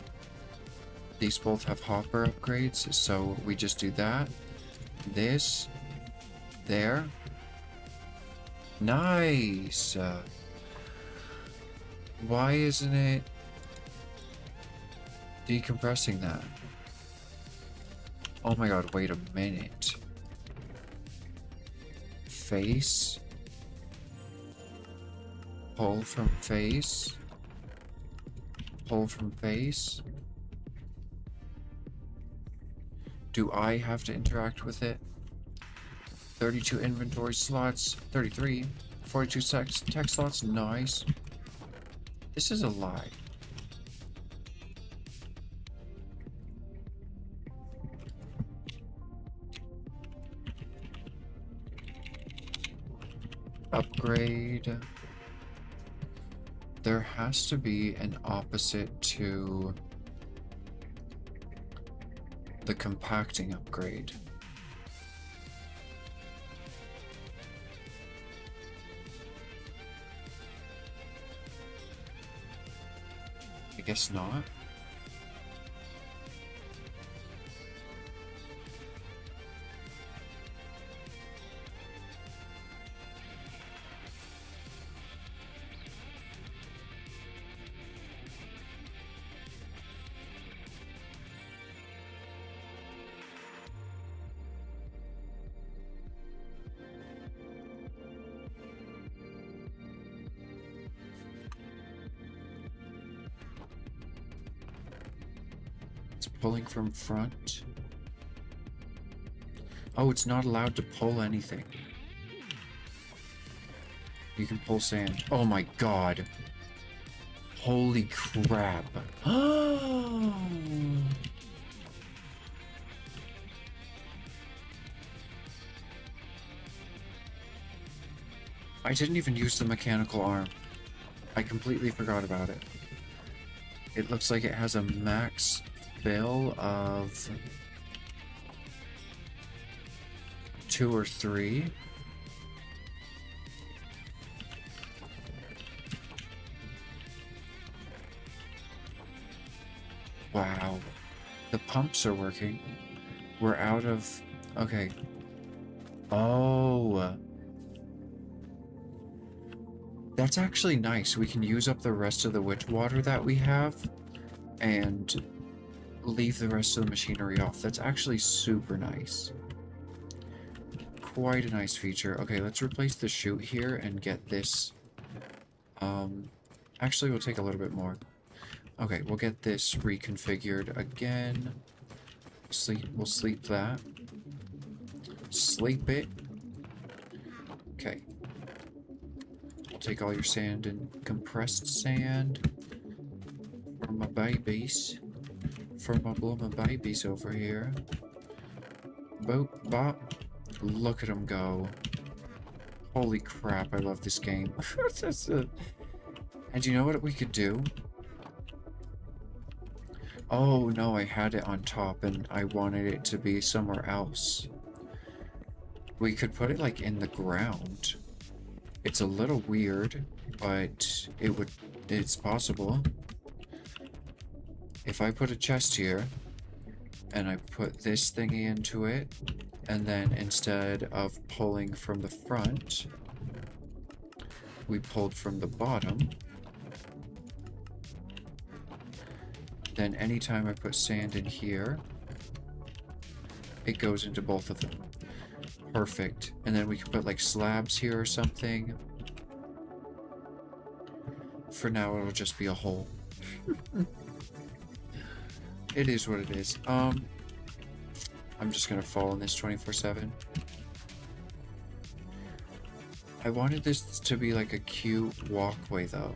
These both have hopper upgrades, so we just do that. This. There. Nice! Why isn't it decompressing that? Oh my god, wait a minute. Face. Pull from face. Pull from face. Do I have to interact with it? 32 inventory slots. 33. 42 text slots. Nice. This is a lie. upgrade. There has to be an opposite to the compacting upgrade. I guess not. Pulling from front. Oh, it's not allowed to pull anything. You can pull sand. Oh my god. Holy crap. Oh. I didn't even use the mechanical arm. I completely forgot about it. It looks like it has a max fill of 2 or 3. Wow. The pumps are working. We're out of... Okay. Oh. That's actually nice. We can use up the rest of the witch water that we have and leave the rest of the machinery off. That's actually super nice. Quite a nice feature. Okay, let's replace the chute here and get this. Actually, we'll take a little bit more. Okay, we'll get this reconfigured again. We'll sleep that. Sleep it. Okay. I'll take all your sand and compressed sand for my babies. For my blooming babies over here. Boop, bop. Look at them go. Holy crap, I love this game. And you know what we could do? Oh no, I had it on top and I wanted it to be somewhere else. We could put it like in the ground. It's a little weird, but it's possible. If I put a chest here, and I put this thingy into it, and then instead of pulling from the front, we pulled from the bottom, then anytime I put sand in here, it goes into both of them. Perfect. And then we can put like slabs here or something. For now, it'll just be a hole. It is what it is. I'm just gonna fall in this 24/7. I wanted this to be like a cute walkway though.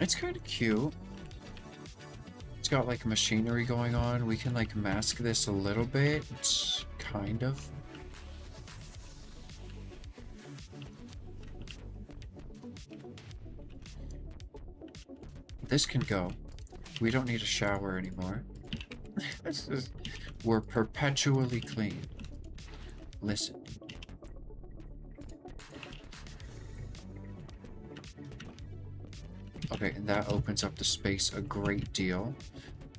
It's kind of cute. It's got like machinery going on. We can like mask this a little bit. Kind of. This can go. We don't need a shower anymore. We're perpetually clean. Listen. Okay, and that opens up the space a great deal.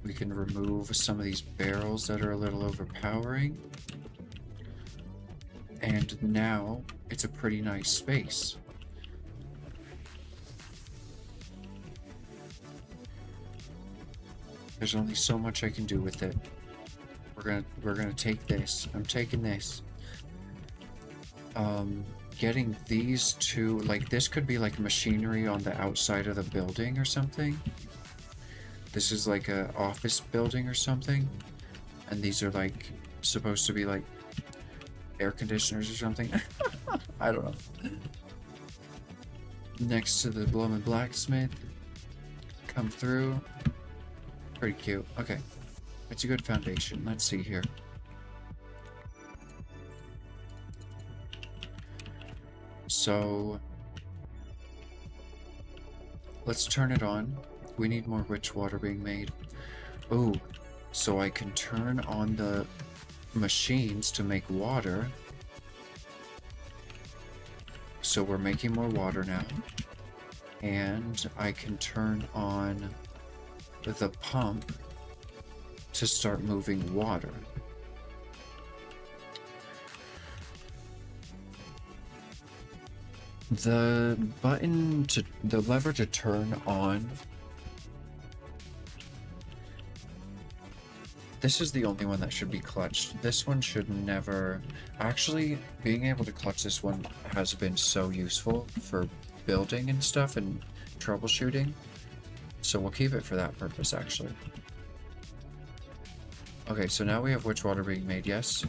We can remove some of these barrels that are a little overpowering. And now it's a pretty nice space. There's only so much I can do with it. We're gonna take this. I'm taking this. Getting these two, like this could be like machinery on the outside of the building or something. This is like a office building or something. And these are like supposed to be like air conditioners or something. I don't know. Next to the Blum and Blacksmith. come through. Pretty cute. Okay. It's a good foundation. Let's see here. So let's turn it on. We need more witch water being made. Oh, so I can turn on the machines to make water. So we're making more water now. And I can turn on the pump to start moving water. The lever to turn on. This is the only one that should be clutched. This one should never... Actually, being able to clutch this one has been so useful for building and stuff and troubleshooting. So we'll keep it for that purpose, actually. Okay, so now we have witch water being made, yes?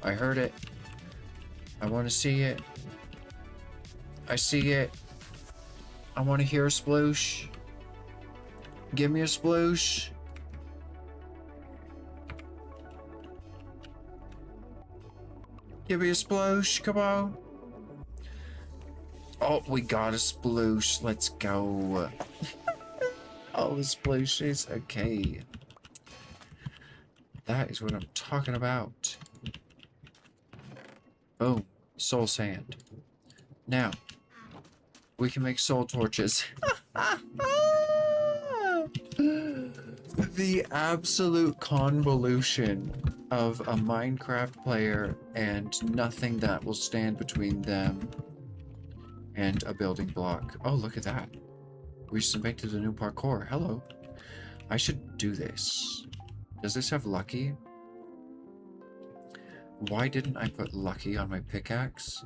I heard it. I want to see it. I see it. I want to hear a sploosh. Give me a sploosh. Give me a sploosh. Come on. Oh, we got a sploosh. Let's go. Oh, the splooshes. Okay. That is what I'm talking about. Boom. Soul sand. Now, we can make soul torches. The absolute convolution of a Minecraft player and nothing that will stand between them and a building block. Oh, look at that. We just invented a new parkour. Hello. I should do this. Does this have lucky? Why didn't I put lucky on my pickaxe?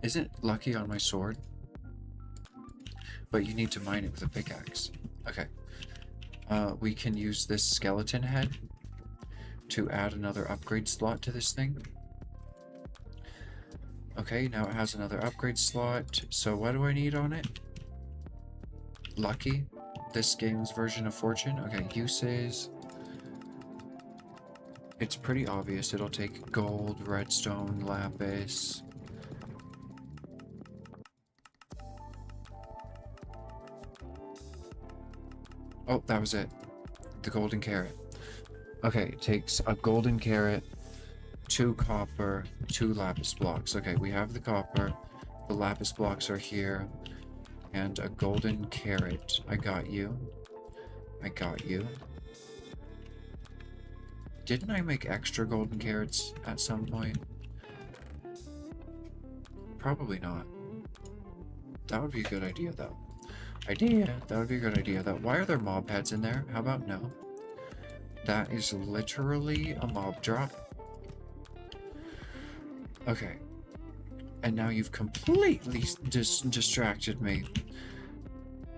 Isn't lucky on my sword? But you need to mine it with a pickaxe. Okay. We can use this skeleton head to add another upgrade slot to this thing. Okay, now it has another upgrade slot. So what do I need on it? Lucky. This game's version of fortune. Okay, uses. It's pretty obvious. It'll take gold, redstone, lapis. Oh, that was it. The golden carrot. Okay, it takes a golden carrot, 2 copper, 2 lapis blocks. Okay, we have the copper. The lapis blocks are here. And a golden carrot. I got you. I got you. Didn't I make extra golden carrots at some point? Probably not. That would be a good idea, though. That would be a good idea, though. Why are there mob heads in there? How about no? That is literally a mob drop. Okay. And now you've completely distracted me.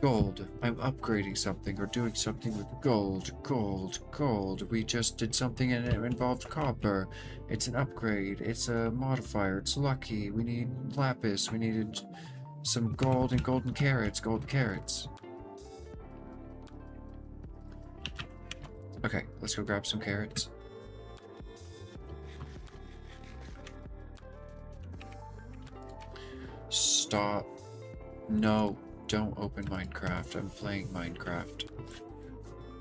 Gold. I'm upgrading something or doing something with gold. Gold. Gold. We just did something and it involved copper. It's an upgrade. It's a modifier. It's lucky. We need lapis. We needed some gold and golden carrots. Gold carrots. Okay, let's go grab some carrots. Stop. No, don't open Minecraft. I'm playing Minecraft.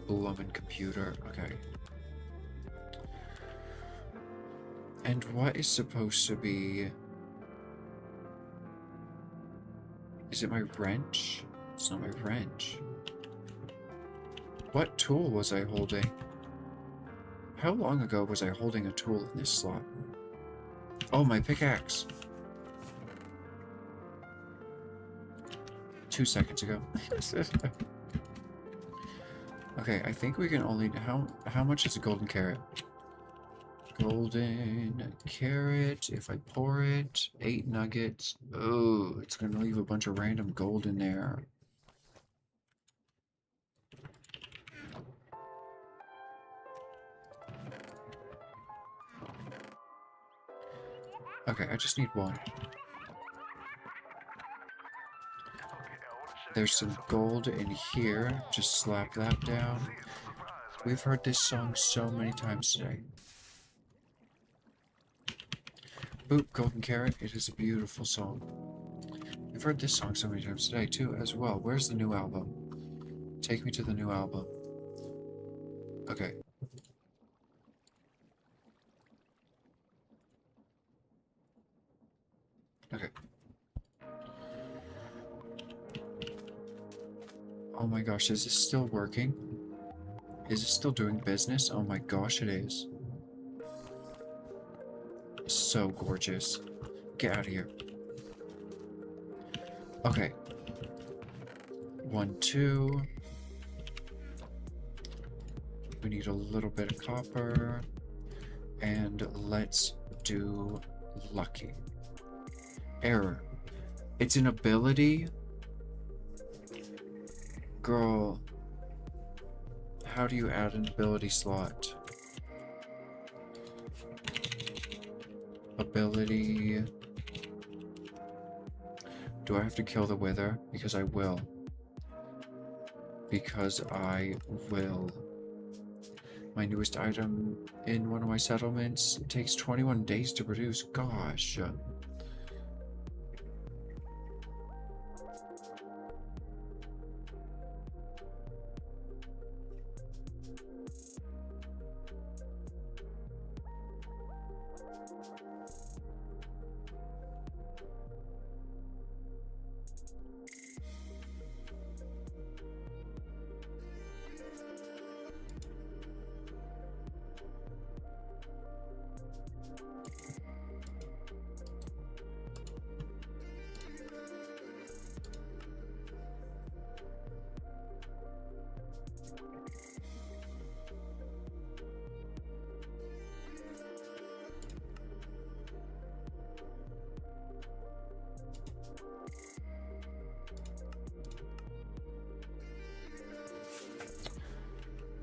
Bloomin' computer. Okay. And what is supposed to be... Is it my wrench? It's not my wrench. What tool was I holding? How long ago was I holding a tool in this slot? Oh, my pickaxe. 2 seconds ago. Okay, I think we can only... How much is a golden carrot? Golden carrot. If I pour it, 8 nuggets. Oh, it's gonna leave a bunch of random gold in there. Okay, I just need 1. There's some gold in here. Just slap that down. We've heard this song so many times today. Boop, golden carrot. It is a beautiful song. We've heard this song so many times today too, as well. Where's the new album? Take me to the new album. Okay. Okay. Oh my gosh, is this still working? Is it still doing business? Oh my gosh, it is. So gorgeous. Get out of here. Okay. 1, 2. We need a little bit of copper. And let's do lucky. Error. It's an ability? Girl. How do you add an ability slot? Ability. Do I have to kill the wither? Because I will. Because I will. My newest item in one of my settlements takes 21 days to produce. Gosh.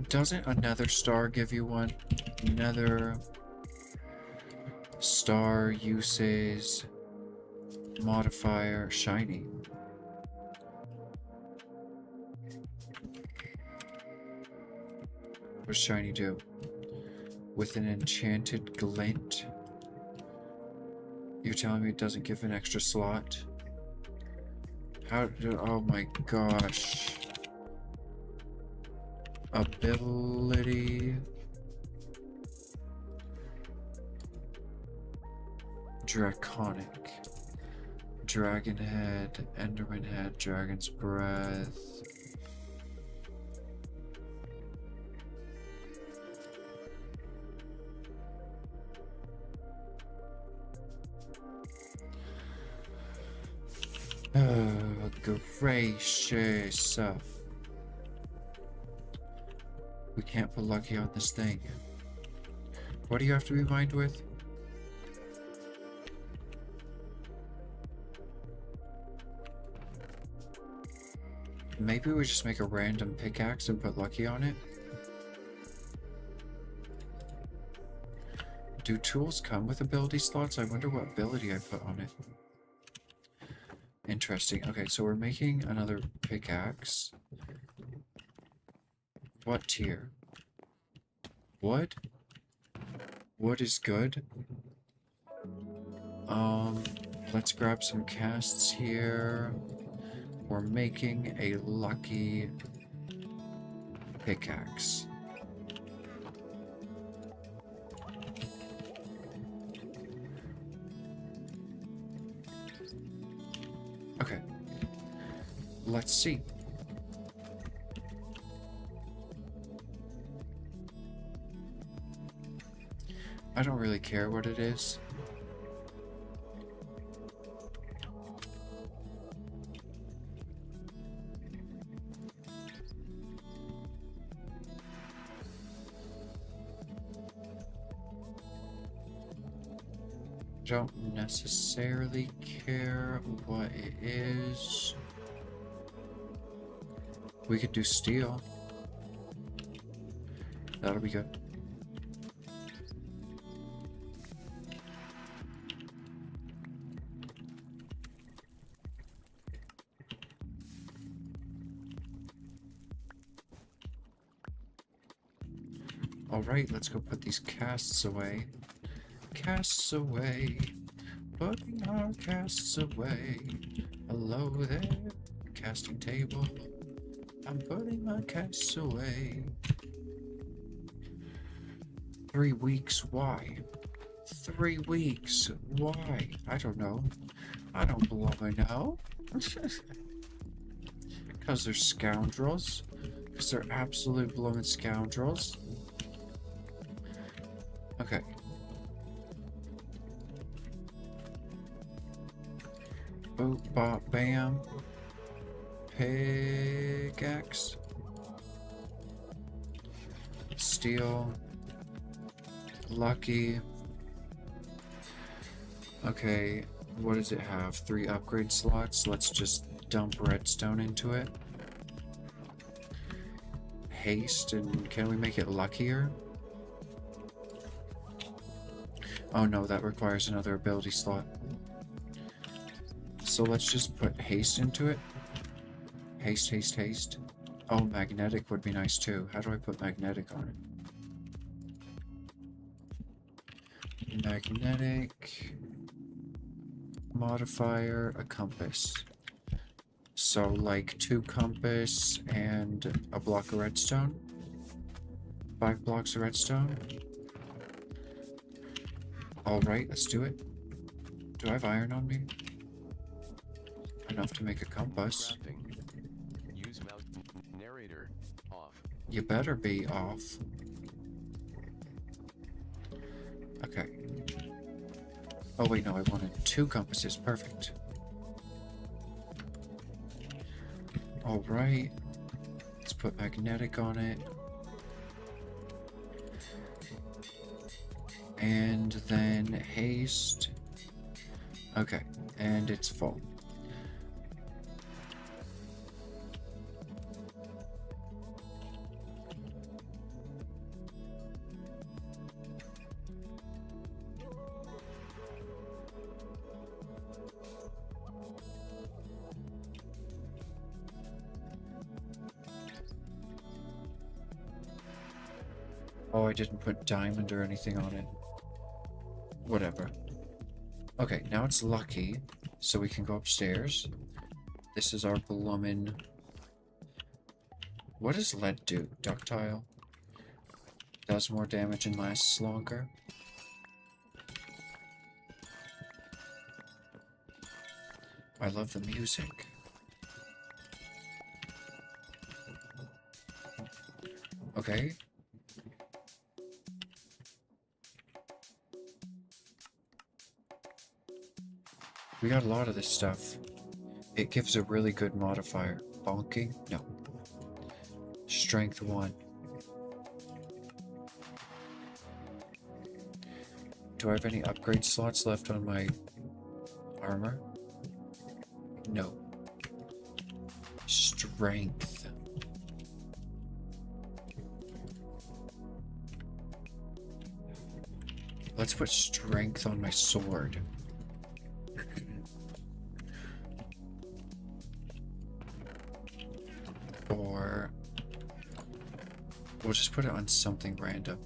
Doesn't another star give you one? Another star uses modifier shiny. What does shiny do? With an enchanted glint? You're telling me it doesn't give an extra slot? How do, oh my gosh. Ability. Draconic. Dragon head, Enderman head, dragon's breath. Oh, gracious. We can't put lucky on this thing. What do you have to be mined with? Maybe we just make a random pickaxe and put lucky on it? Do tools come with ability slots? I wonder what ability I put on it. Interesting. Okay, so we're making another pickaxe. What tier? Wood? Wood is good. Let's grab some casts here. We're making a lucky pickaxe. Okay. Let's see. I don't really care what it is. Don't necessarily care what it is. We could do steel. That'll be good. Alright, let's go put these casts away. Casts away. Putting our casts away. Hello there, casting table. I'm putting my casts away. 3 weeks, why? 3 weeks, why? I don't know. I don't bloody know. Because they're scoundrels. Because they're absolute blooming scoundrels. Okay. Boop, bop, bam. Pickaxe. Steel. Lucky. Okay, what does it have? 3 upgrade slots. Let's just dump redstone into it. Haste, and can we make it luckier? Oh no, that requires another ability slot. So let's just put haste into it. Haste, haste, haste. Oh, magnetic would be nice too. How do I put magnetic on it? Magnetic modifier, a compass. So like 2 compass and a block of redstone. 5 blocks of redstone. Alright, let's do it. Do I have iron on me? Enough to make a compass. Crafting. Use mouse narrator off. You better be off. Okay. Oh wait, no, I wanted 2 compasses. Perfect. Alright. Let's put magnetic on it. And then haste. Okay, and it's full. Oh, I didn't put diamond or anything on it. Whatever. Okay, now it's lucky, so we can go upstairs. This is our bloomin'... What does lead do? Ductile? Does more damage and lasts longer? I love the music. Okay. We got a lot of this stuff. It gives a really good modifier. Bonking? No. Strength 1. Do I have any upgrade slots left on my armor? No. Strength. Let's put strength on my sword. Or we'll just put it on something random.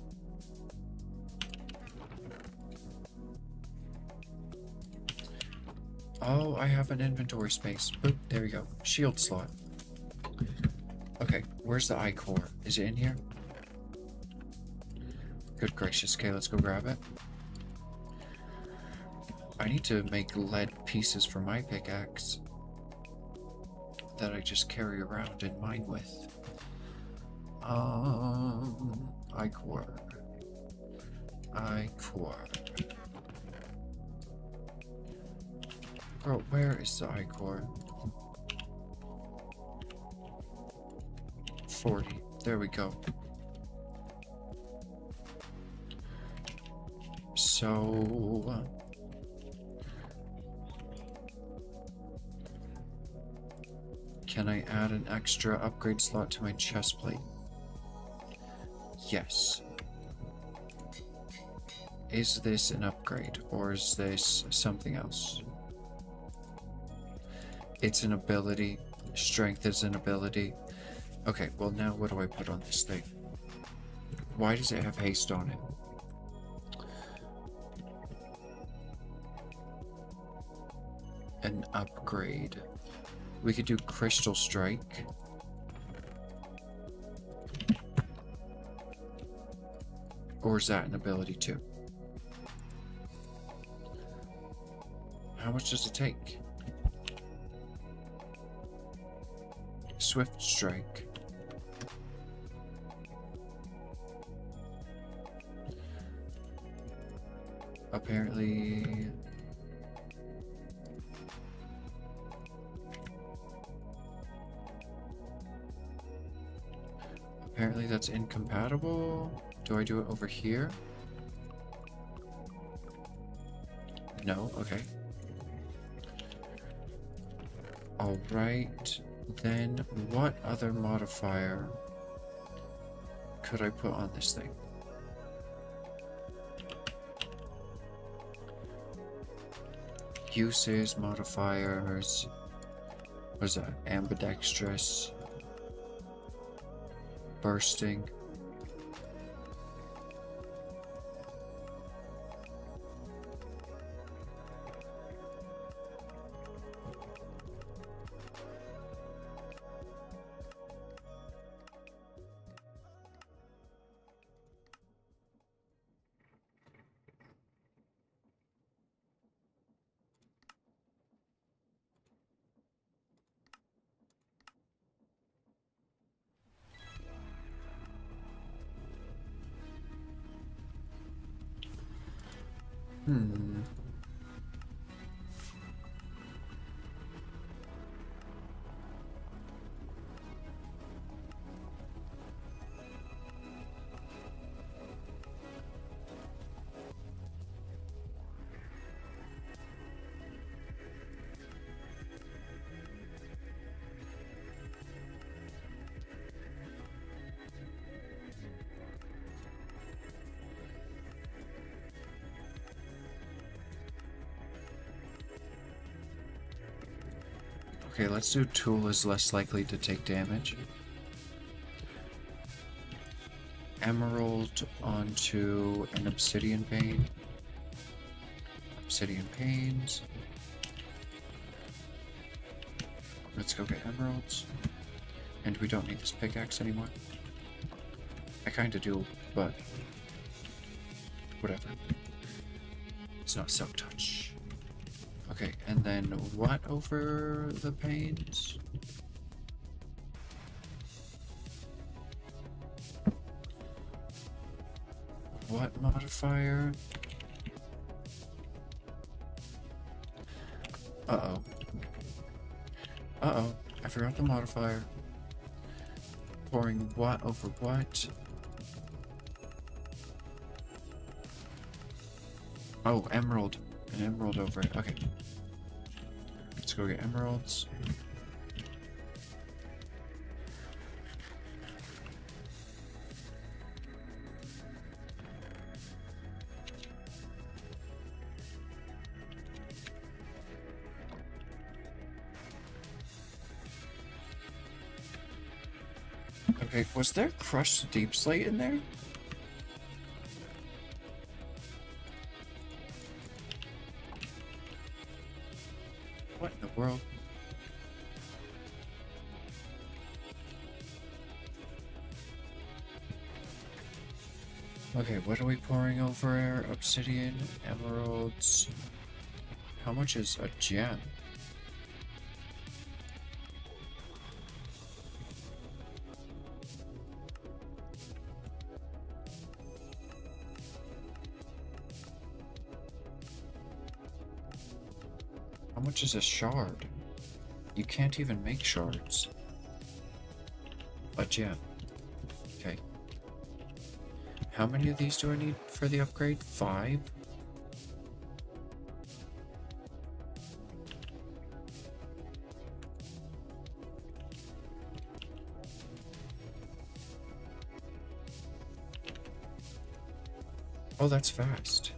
Oh, I have an inventory space. Boop, there we go. Shield slot. Okay, where's the eye core? Is it in here? Good gracious. Okay, let's go grab it. I need to make lead pieces for my pickaxe that I just carry around and mine with. Eye core. Eye core. Bro, where is the eye core? 40. There we go. So... can I add an extra upgrade slot to my chest plate? Yes. Is this an upgrade, or is this something else? It's an ability. Strength is an ability. Okay, well now what do I put on this thing? Why does it have haste on it? An upgrade. We could do Crystal Strike. Or is that an ability too? How much does it take? Swift Strike. Apparently... Apparently that's incompatible. Do I do it over here? No, okay. Alright, then what other modifier could I put on this thing? Uses, modifiers, what is that? Ambidextrous, bursting. Hmm. Okay, let's do tool is less likely to take damage. Emerald onto an obsidian pane. Obsidian panes. Let's go get emeralds. And we don't need this pickaxe anymore. I kinda do, but whatever. It's not silk touch. Okay, and then what over the panes? What modifier? Uh-oh. Uh-oh, I forgot the modifier. Pouring what over what? Oh, emerald. An emerald over it. Okay. Let's go get emeralds. Okay, was there crushed deep slate in there? What in the world? Okay, what are we pouring over? Obsidian, emeralds. How much is a gem? How much is a shard? You can't even make shards. A gem. Okay. How many of these do I need for the upgrade? 5? Oh, that's fast.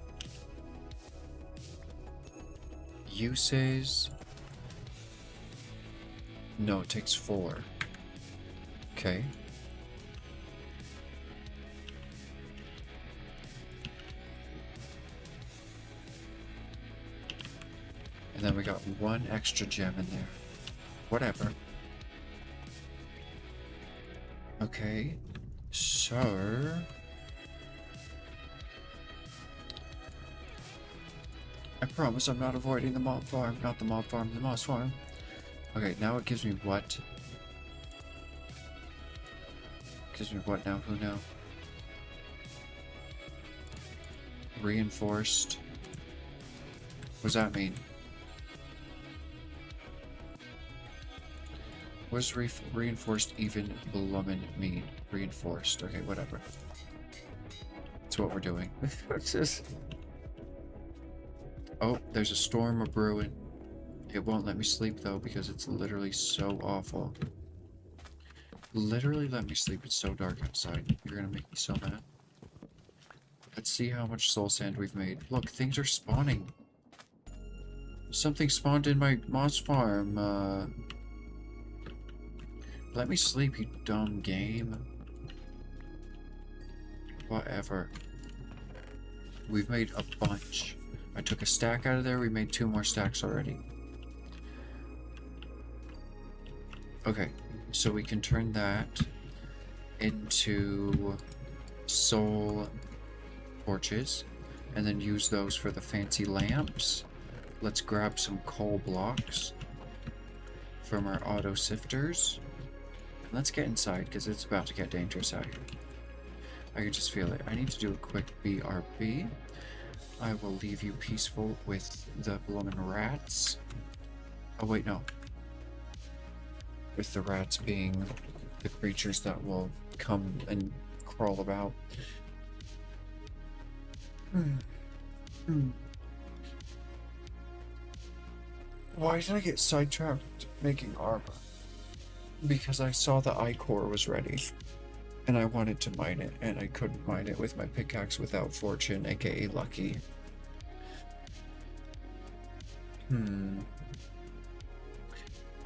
Uses. No, it takes 4. Okay. And then we got one extra gem in there. Whatever. Okay, so... I promise I'm not avoiding the mob farm. Not the mob farm, the moss farm. Okay, now it gives me what? Gives me what now? Who now? Reinforced. What does that mean? What does reinforced even Blummin mean? Reinforced. Okay, whatever. That's what we're doing. Oh, there's a storm a brewing. It won't let me sleep though because it's literally so awful. Literally let me sleep. It's so dark outside. You're gonna make me so mad. Let's see how much soul sand we've made. Look, things are spawning. Something spawned in my moss farm. Let me sleep, you dumb game. Whatever. We've made a bunch. I took a stack out of there. We made 2 more stacks already. Okay, so we can turn that into soul torches and then use those for the fancy lamps. Let's grab some coal blocks from our auto sifters. Let's get inside because it's about to get dangerous out here. I can just feel it. I need to do a quick BRB. I will leave you peaceful with the bloomin' rats. Oh wait, no. With the rats being the creatures that will come and crawl about. Why did I get sidetracked making armor? Because I saw the ichor was ready. And I wanted to mine it, and I couldn't mine it with my pickaxe without fortune, aka lucky.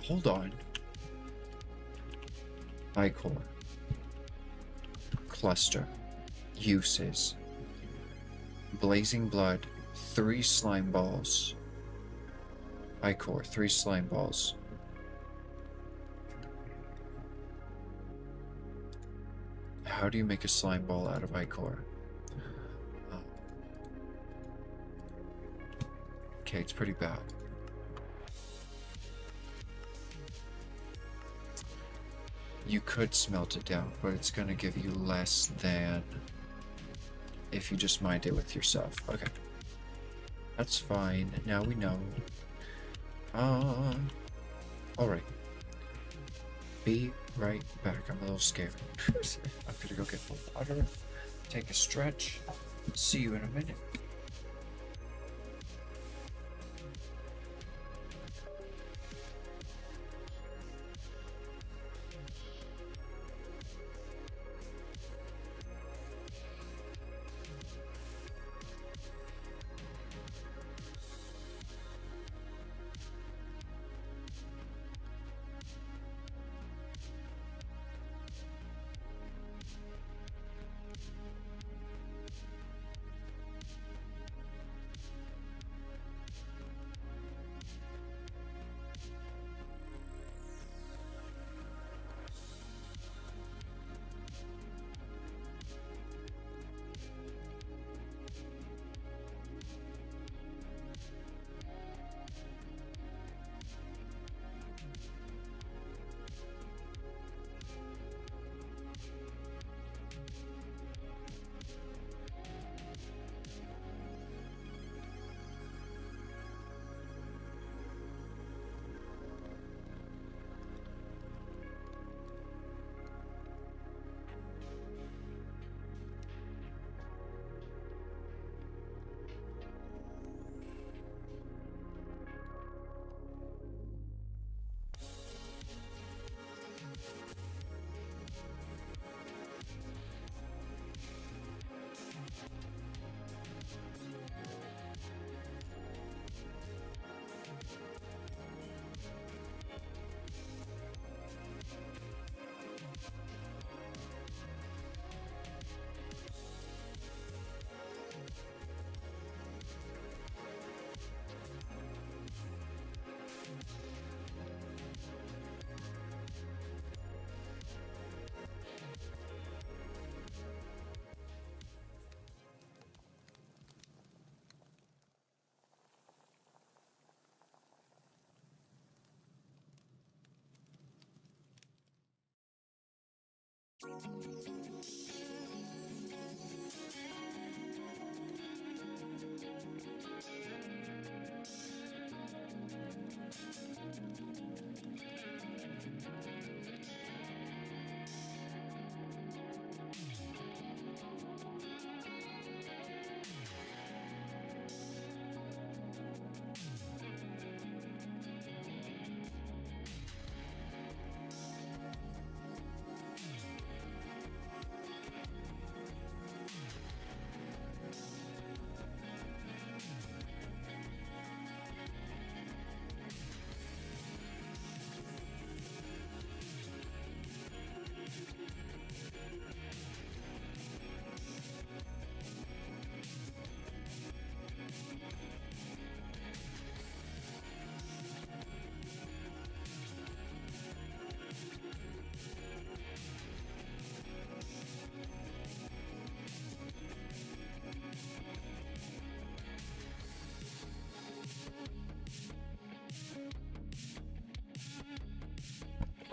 Hold on. Ichor. Cluster. Uses. Blazing blood. 3 slime balls. Ichor. 3 slime balls. How do you make a slime ball out of ichor? Okay, it's pretty bad. You could smelt it down, but it's gonna give you less than if you just mined it with yourself. Okay. That's fine. Now we know. Alright. Be right back. I'm a little scared. I'm gonna go get the water, take a stretch. See you in a minute.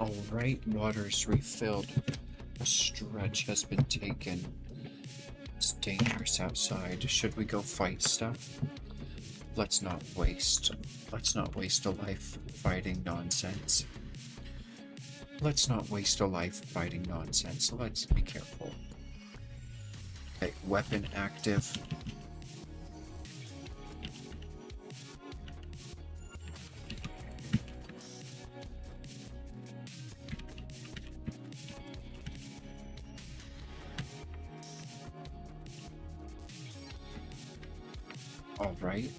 Alright, water's refilled. A stretch has been taken. It's dangerous outside. Should we go fight stuff? Let's not waste a life fighting nonsense. Let's not waste a life fighting nonsense. Let's be careful. Okay, weapon active. All right.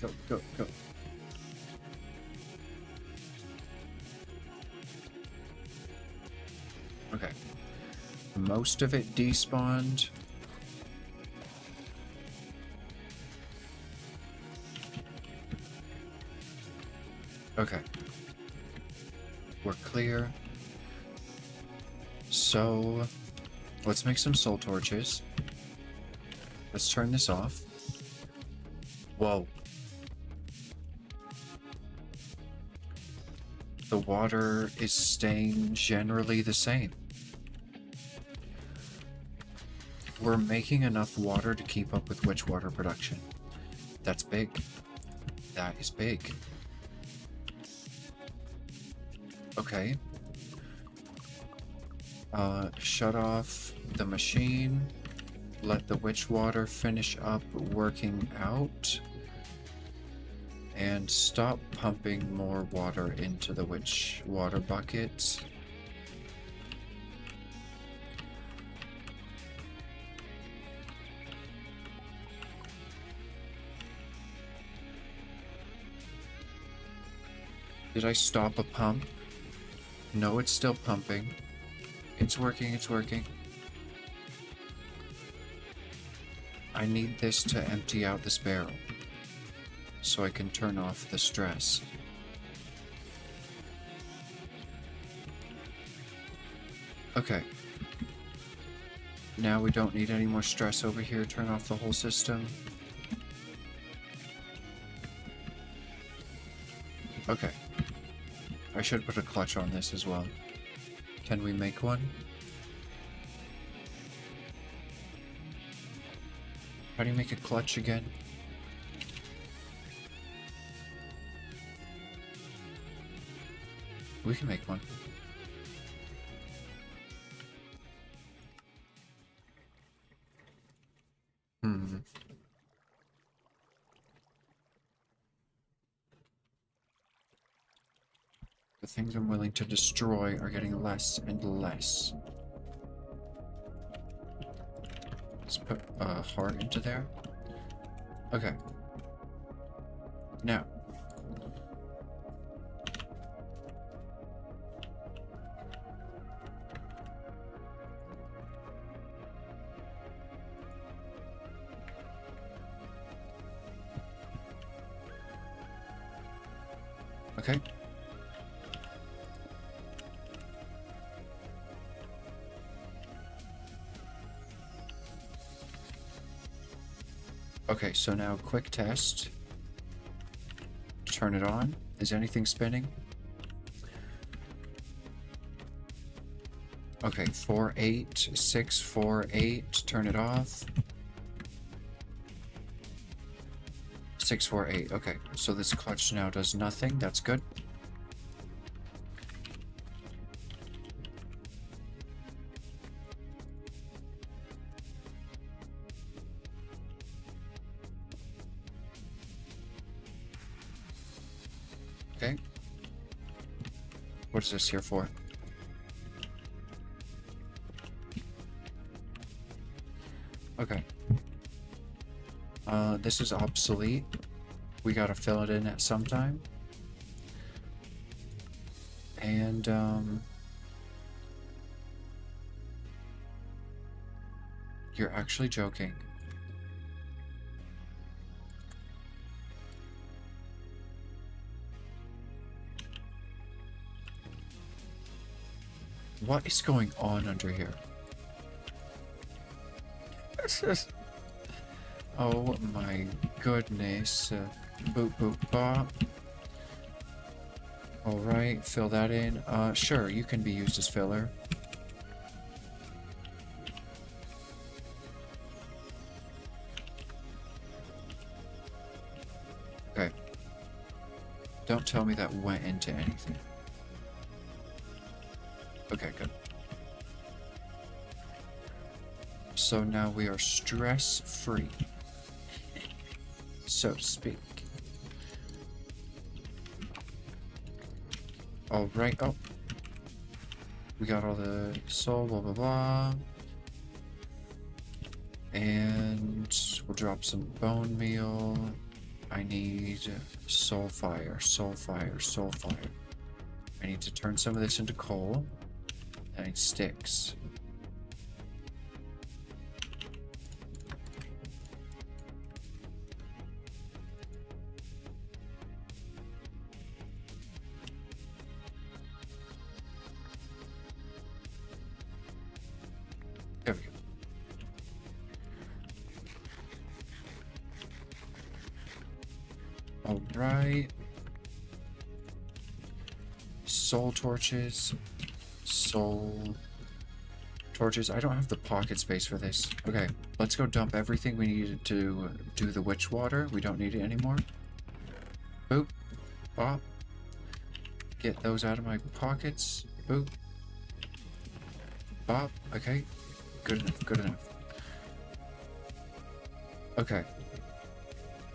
Go, go, go. Okay. Most of it despawned. Okay. We're clear. So, let's make some soul torches. Let's turn this off. Whoa. The water is staying generally the same. We're making enough water to keep up with witch water production. That's big. That is big. Okay. Shut off the machine. Let the witch water finish up working out. And stop pumping more water into the witch water buckets. Did I stop a pump? No, it's still pumping. It's working, it's working. I need this to empty out this barrel, so I can turn off the stress. Okay. Now we don't need any more stress over here. Turn off the whole system. Okay. I should put a clutch on this as well. Can we make one? How do you make a clutch again? We can make one. The things I'm willing to destroy are getting less and less. Let's put a heart into there. Okay. Now. Okay. Okay, so now quick test. turn it on. Is anything spinning? Okay, 48648. Turn it off. 648. Okay, so this clutch now does nothing. That's good. Okay. What is this here for? Okay. This is obsolete. We gotta fill it in at some time. And, you're actually joking. What is going on under here? Oh my goodness. Boop boop bop. Alright, fill that in. Sure, you can be used as filler. Okay. Don't tell me that went into anything. Okay, good. So now we are stress-free, so to speak. Alright, oh. We got all the soul, blah blah blah. And we'll drop some bone meal. I need soul fire, soul fire, soul fire. I need to turn some of this into coal. I need sticks. There we go. All right. Soul torches. Soul torches. I don't have the pocket space for this. Okay, let's go dump everything we needed to do the witch water. We don't need it anymore. Boop. Bop. Get those out of my pockets. Boop. Bop. Okay. Good enough. Good enough. Okay.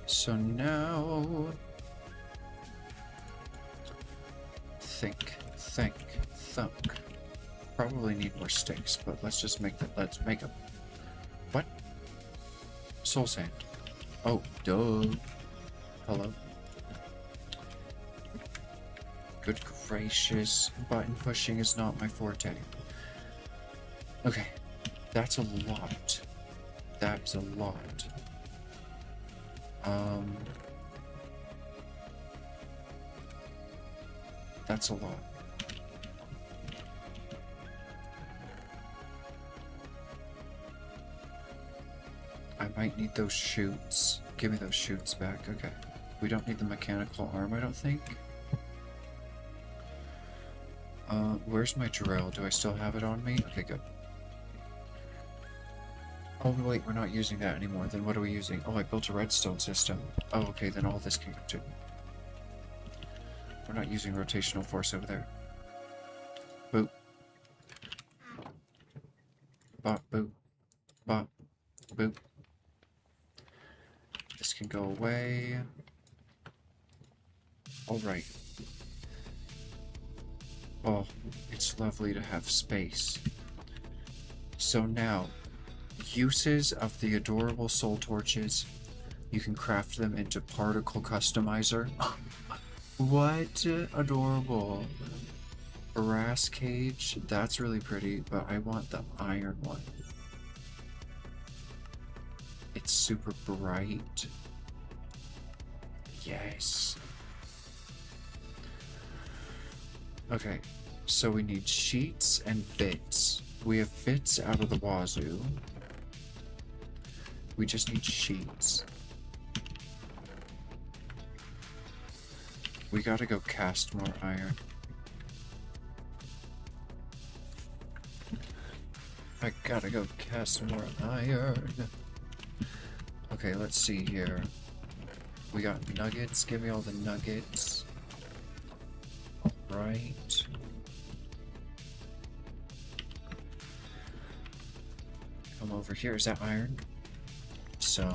So now... Think. Thunk. Probably need more sticks, but let's just make that. Let's make them. What? Soul sand. Oh, duh. Hello. Good gracious. Button pushing is not my forte. Okay. That's a lot. That's a lot. That's a lot. I might need those chutes. Give me those chutes back. Okay. We don't need the mechanical arm, I don't think. Where's my drill? Do I still have it on me? Okay, good. Oh, wait, we're not using that anymore. Then what are we using? Oh, I built a redstone system. Oh, okay, then all this can go too. We're not using rotational force over there. Boop. Bop, boop. Bop, boop. This can go away. Alright. Oh, it's lovely to have space. So now, uses of the adorable soul torches. You can craft them into particle customizer. What? Adorable. Brass cage. That's really pretty, but I want the iron one. It's super bright. Yes. Okay, so we need sheets and bits. We have bits out of the wazoo. We just need sheets. We gotta go cast more iron. I gotta go cast more iron. Okay, let's see here. We got nuggets. Give me all the nuggets. Alright. Come over here. Is that iron? Some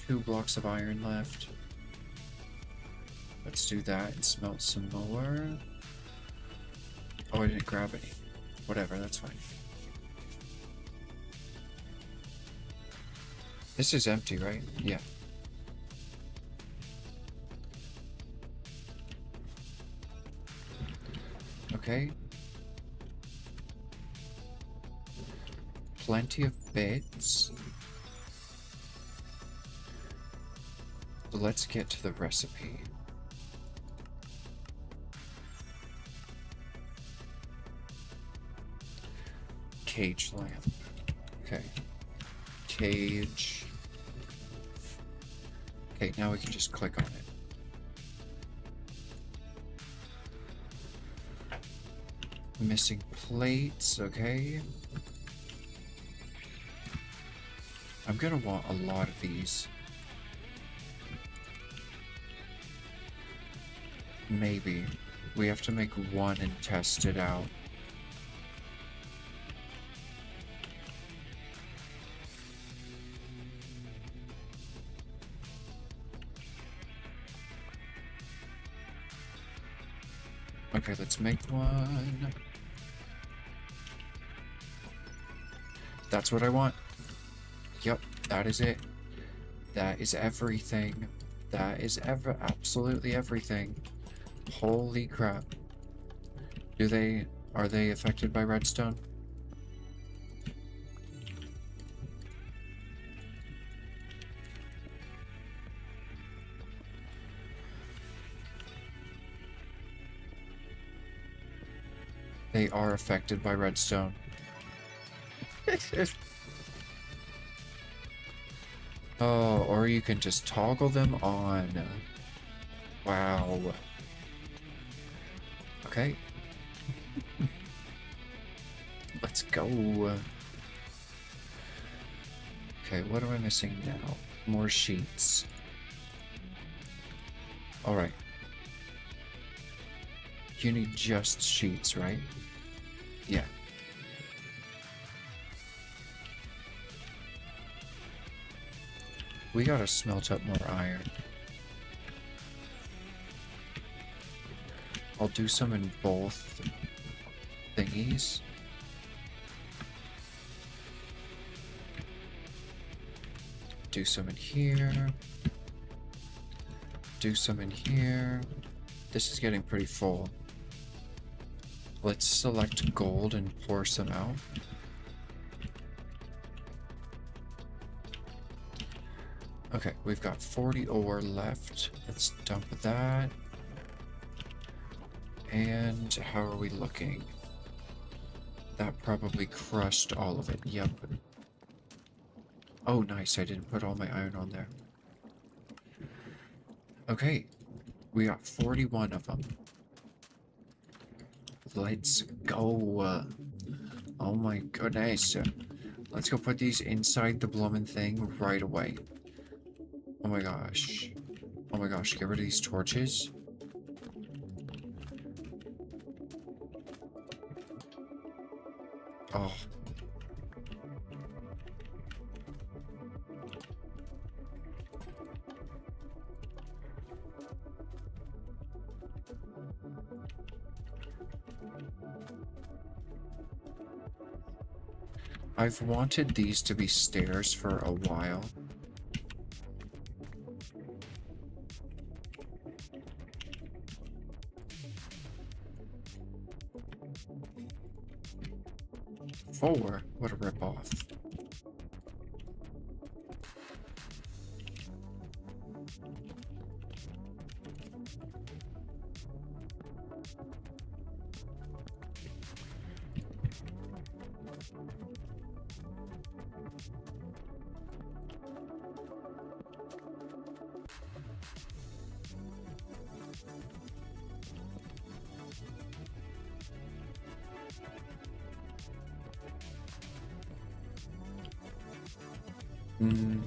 2 blocks of iron left. Let's do that and smelt some more. Oh, I didn't grab any. Whatever, that's fine. This is empty, right? Yeah. Okay. Plenty of bits. Let's get to the recipe. Cage lamp. Okay. Cage. Okay, now we can just click on it. Missing plates, okay. I'm gonna want a lot of these. Maybe. We have to make one and test it out. Okay, let's make one. That's what I want. Yep, that is it. That is everything. That is absolutely everything. Holy crap. Are they affected by redstone? They are affected by redstone. Oh, or you can just toggle them on. Wow. Okay. Let's go. Okay, what am I missing now? More sheets. Alright. You need just sheets, right? Yeah. We gotta smelt up more iron. I'll do some in both thingies. Do some in here. Do some in here. This is getting pretty full. Let's select gold and pour some out. Okay, we've got 40 ore left. Let's dump that. And how are we looking? That probably crushed all of it. Yep. Oh, nice. I didn't put all my iron on there. Okay. We got 41 of them. Let's go. Oh my goodness. Let's go put these inside the bloomin' thing right away. Oh my gosh. Oh my gosh, get rid of these torches. Oh. I've wanted these to be stairs for a while. Four? What a ripoff. Mm.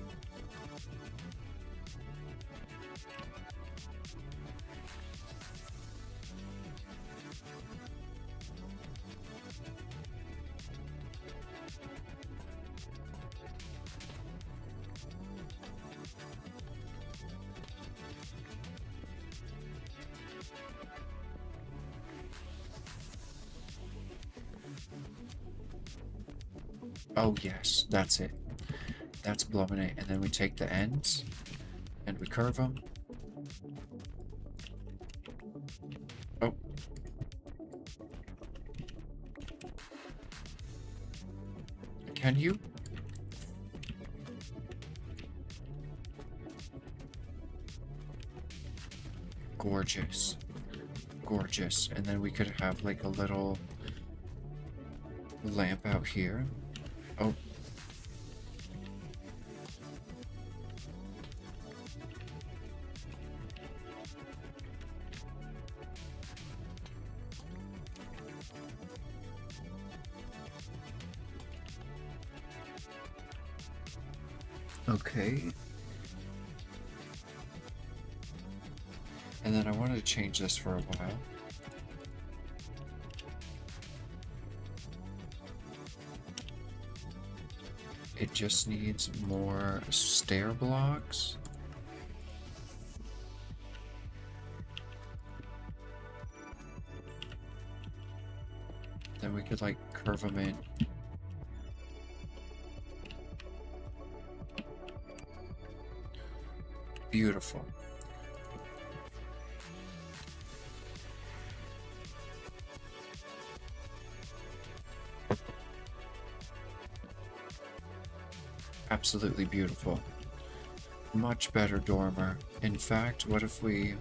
Oh yes, that's it. That's blowing it, and then we take the ends and we curve them. Oh. Can you? Gorgeous. Gorgeous. And then we could have like a little lamp out here. Oh. Okay. And then I wanted to change this for a while. It just needs more stair blocks. Then we could like curve them in. Beautiful. Absolutely beautiful. Much better dormer. In fact, what if we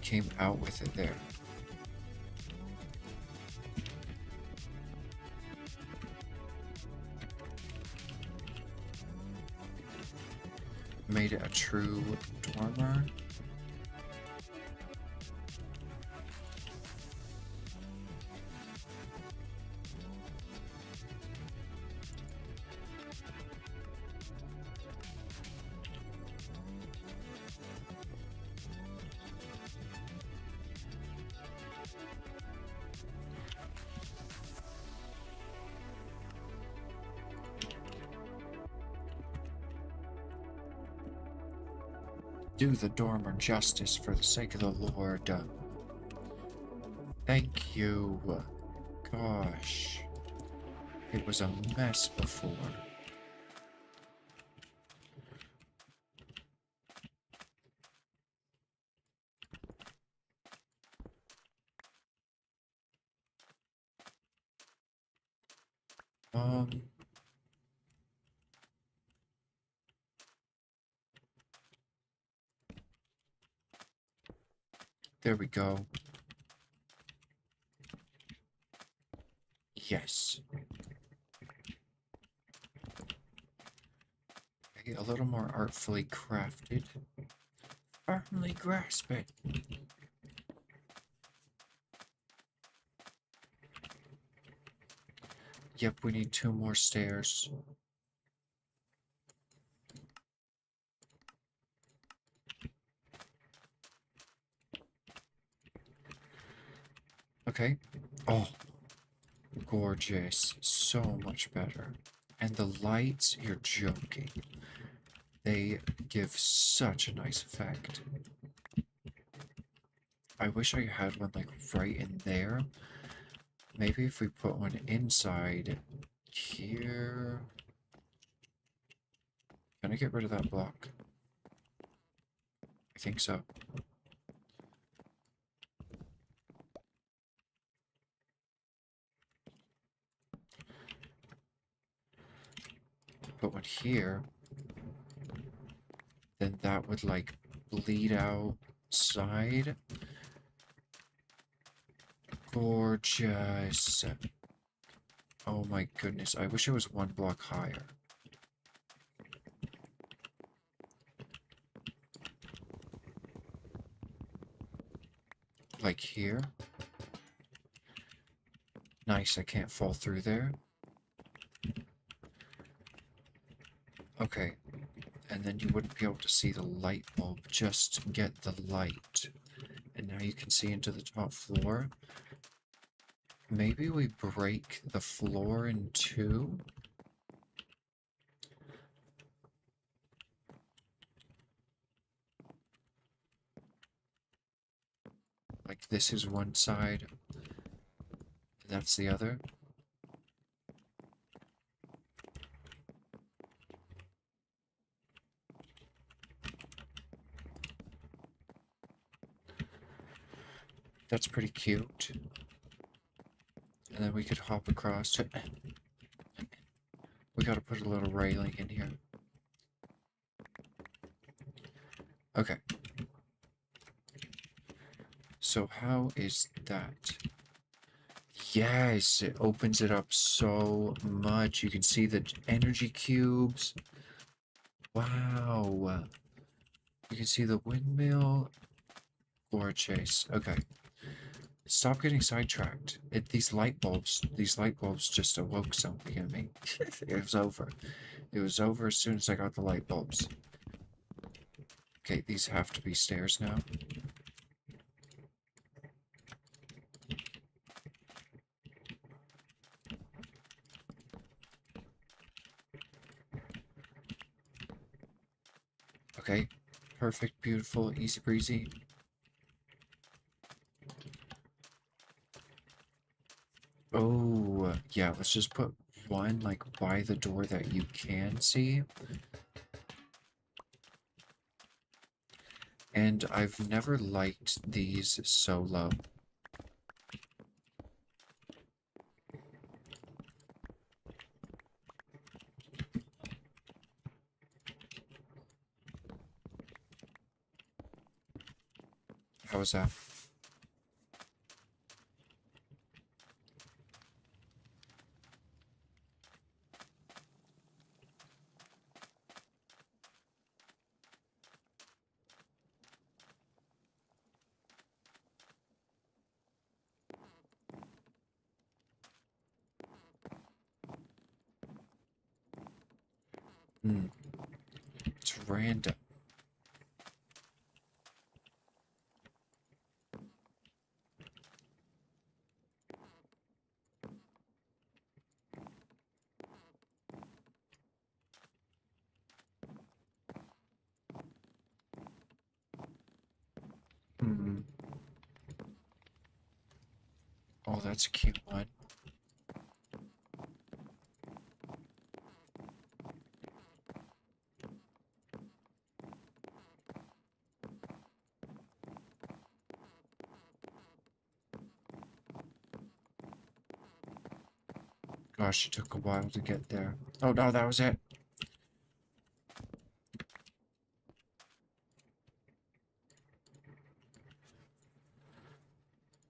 came out with it there? Made it a true dormer. Do the dormer justice for the sake of the Lord. Thank you. Gosh. It was a mess before. There we go. Yes. Okay, a little more artfully crafted. Firmly grasp it. Yep, we need 2 more stairs. Okay. Oh, gorgeous. So much better. And the lights, you're joking. They give such a nice effect. I wish I had one like right in there. Maybe if we put one inside here. Can I get rid of that block? I think so. Put one here. Then that would like bleed outside. Gorgeous. Oh my goodness, I wish it was 1 block higher. Like here. Nice, I can't fall through there. Okay, and then you wouldn't be able to see the light bulb, just get the light. And now you can see into the top floor. Maybe we break the floor in two? Like this is one side, and that's the other. That's pretty cute. And then we could hop across to... We gotta put a little railing in here. Okay. So how is that? Yes, it opens it up so much. You can see the energy cubes. Wow. You can see the windmill. Gorgeous. Okay. Stop getting sidetracked. These light bulbs just awoke something in me. It was over. It was over as soon as I got the light bulbs. Okay, these have to be stairs now. Okay, perfect, beautiful, easy breezy. Oh, yeah, let's just put one, like, by the door that you can see. And I've never liked these so low. How was that? Hmm, it's random. Hmm. Oh, that's a cute one. Gosh, it took a while to get there. Oh no, that was it.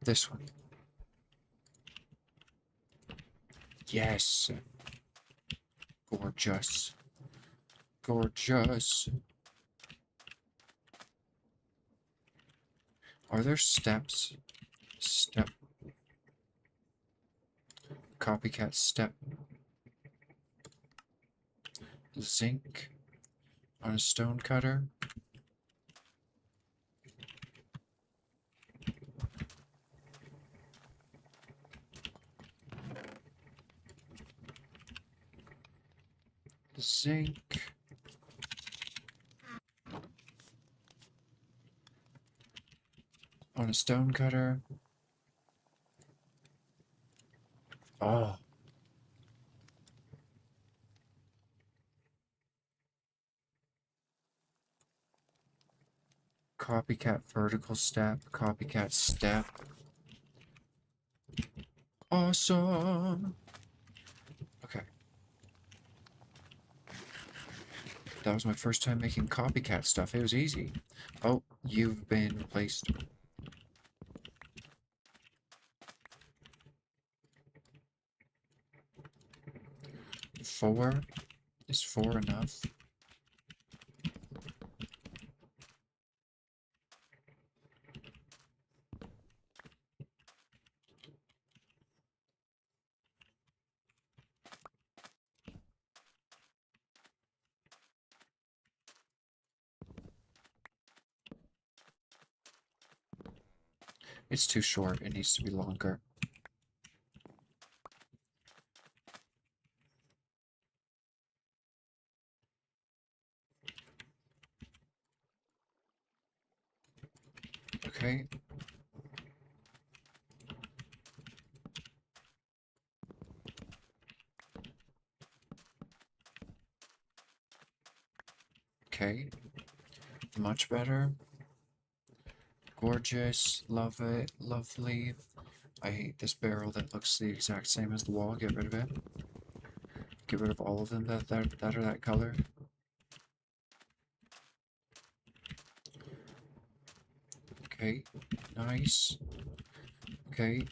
This one. Yes. Gorgeous. Gorgeous. Are there steps? Step. Copycat step. Zinc on a stone cutter. Zinc. On a stone cutter. Oh. Copycat vertical step. Copycat step. Awesome. Okay. That was my first time making copycat stuff. It was easy. Oh, you've been replaced. 4? Is 4 enough? It's too short. It needs to be longer. Okay. Okay. Much better. Gorgeous. Love it. Lovely. I hate this barrel that looks the exact same as the wall. Get rid of it. Get rid of all of them that are that color. Okay. Nice. Okay.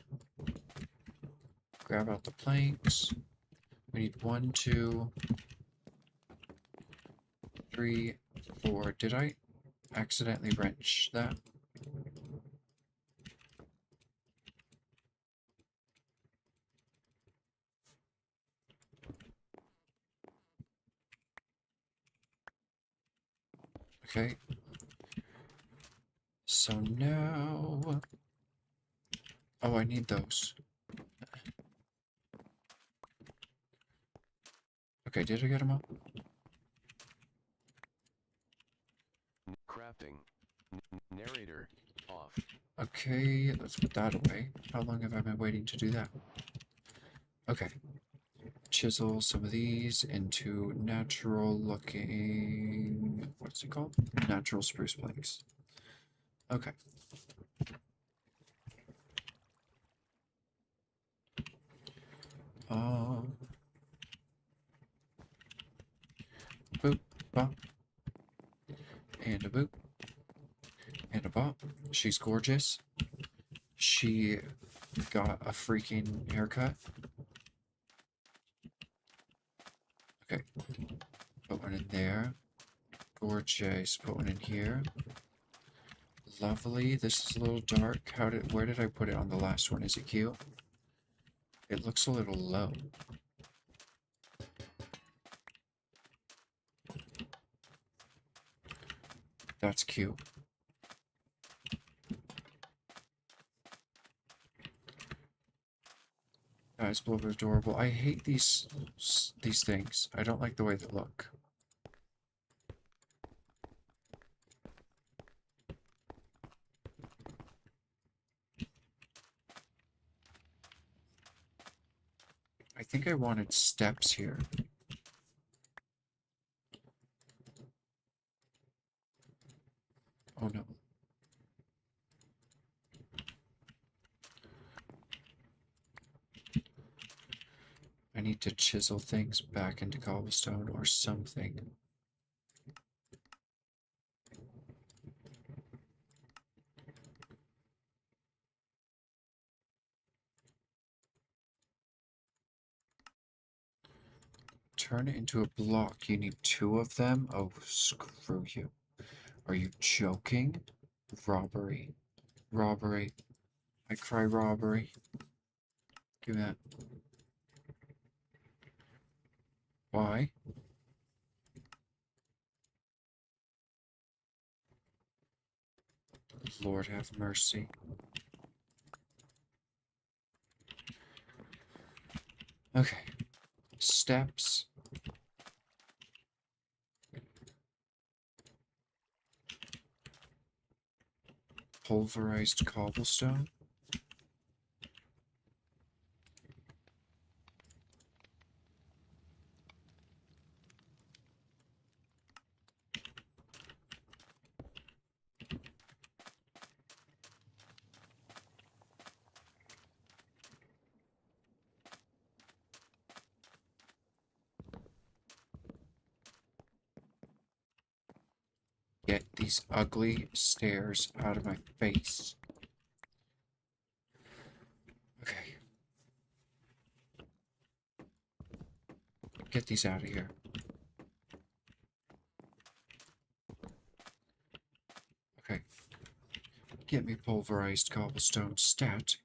Grab out the planks. We need 1, 2, 3, 4. Did I accidentally wrench that? Okay. So now... Oh, I need those. Okay, did I get them all? Crafting. Narrator. Off. Okay, let's put that away. How long have I been waiting to do that? Okay. Chisel some of these into natural looking... What's it called? Natural spruce planks. Okay. Boop, bop. And a boop. And a bop. She's gorgeous. She got a freaking haircut. Okay. Put one in there. Gorgeous. Put one in here. Lovely. This is a little dark. Where did I put it on the last one? Is it cute? It looks a little low. That's cute. That is a little bit adorable. I hate these things. I don't like the way they look. I think I wanted steps here. Oh no. I need to chisel things back into cobblestone or something. Turn it into a block. You need 2 of them? Oh, screw you. Are you joking? Robbery. Robbery. I cry robbery. Give me that. Why? Lord have mercy. Okay. Steps. Pulverized cobblestone. Get these ugly stairs out of my face. Okay. Get these out of here. Okay. Get me pulverized cobblestone stat.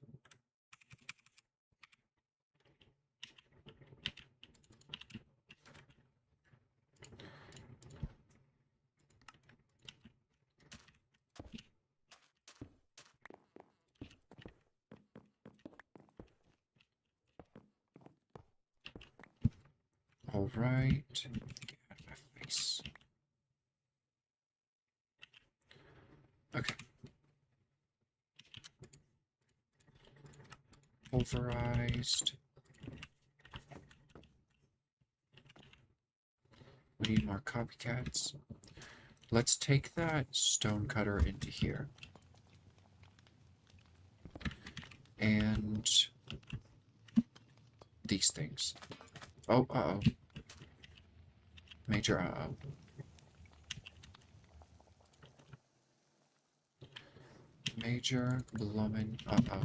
All right. Get out of my face. Okay. Pulverized. We need more copycats. Let's take that stone cutter into here. And these things. Oh, uh-oh. Major uh-oh. Major bloomin' uh-oh.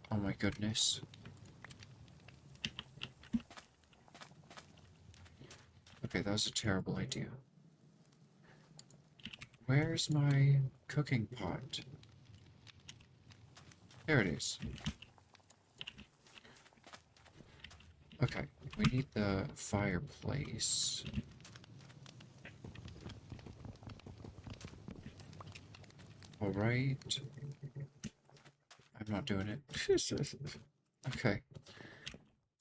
Oh my goodness. Okay, that was a terrible idea. Where's my cooking pot? There it is. Okay, we need the fireplace. Alright. I'm not doing it. Okay.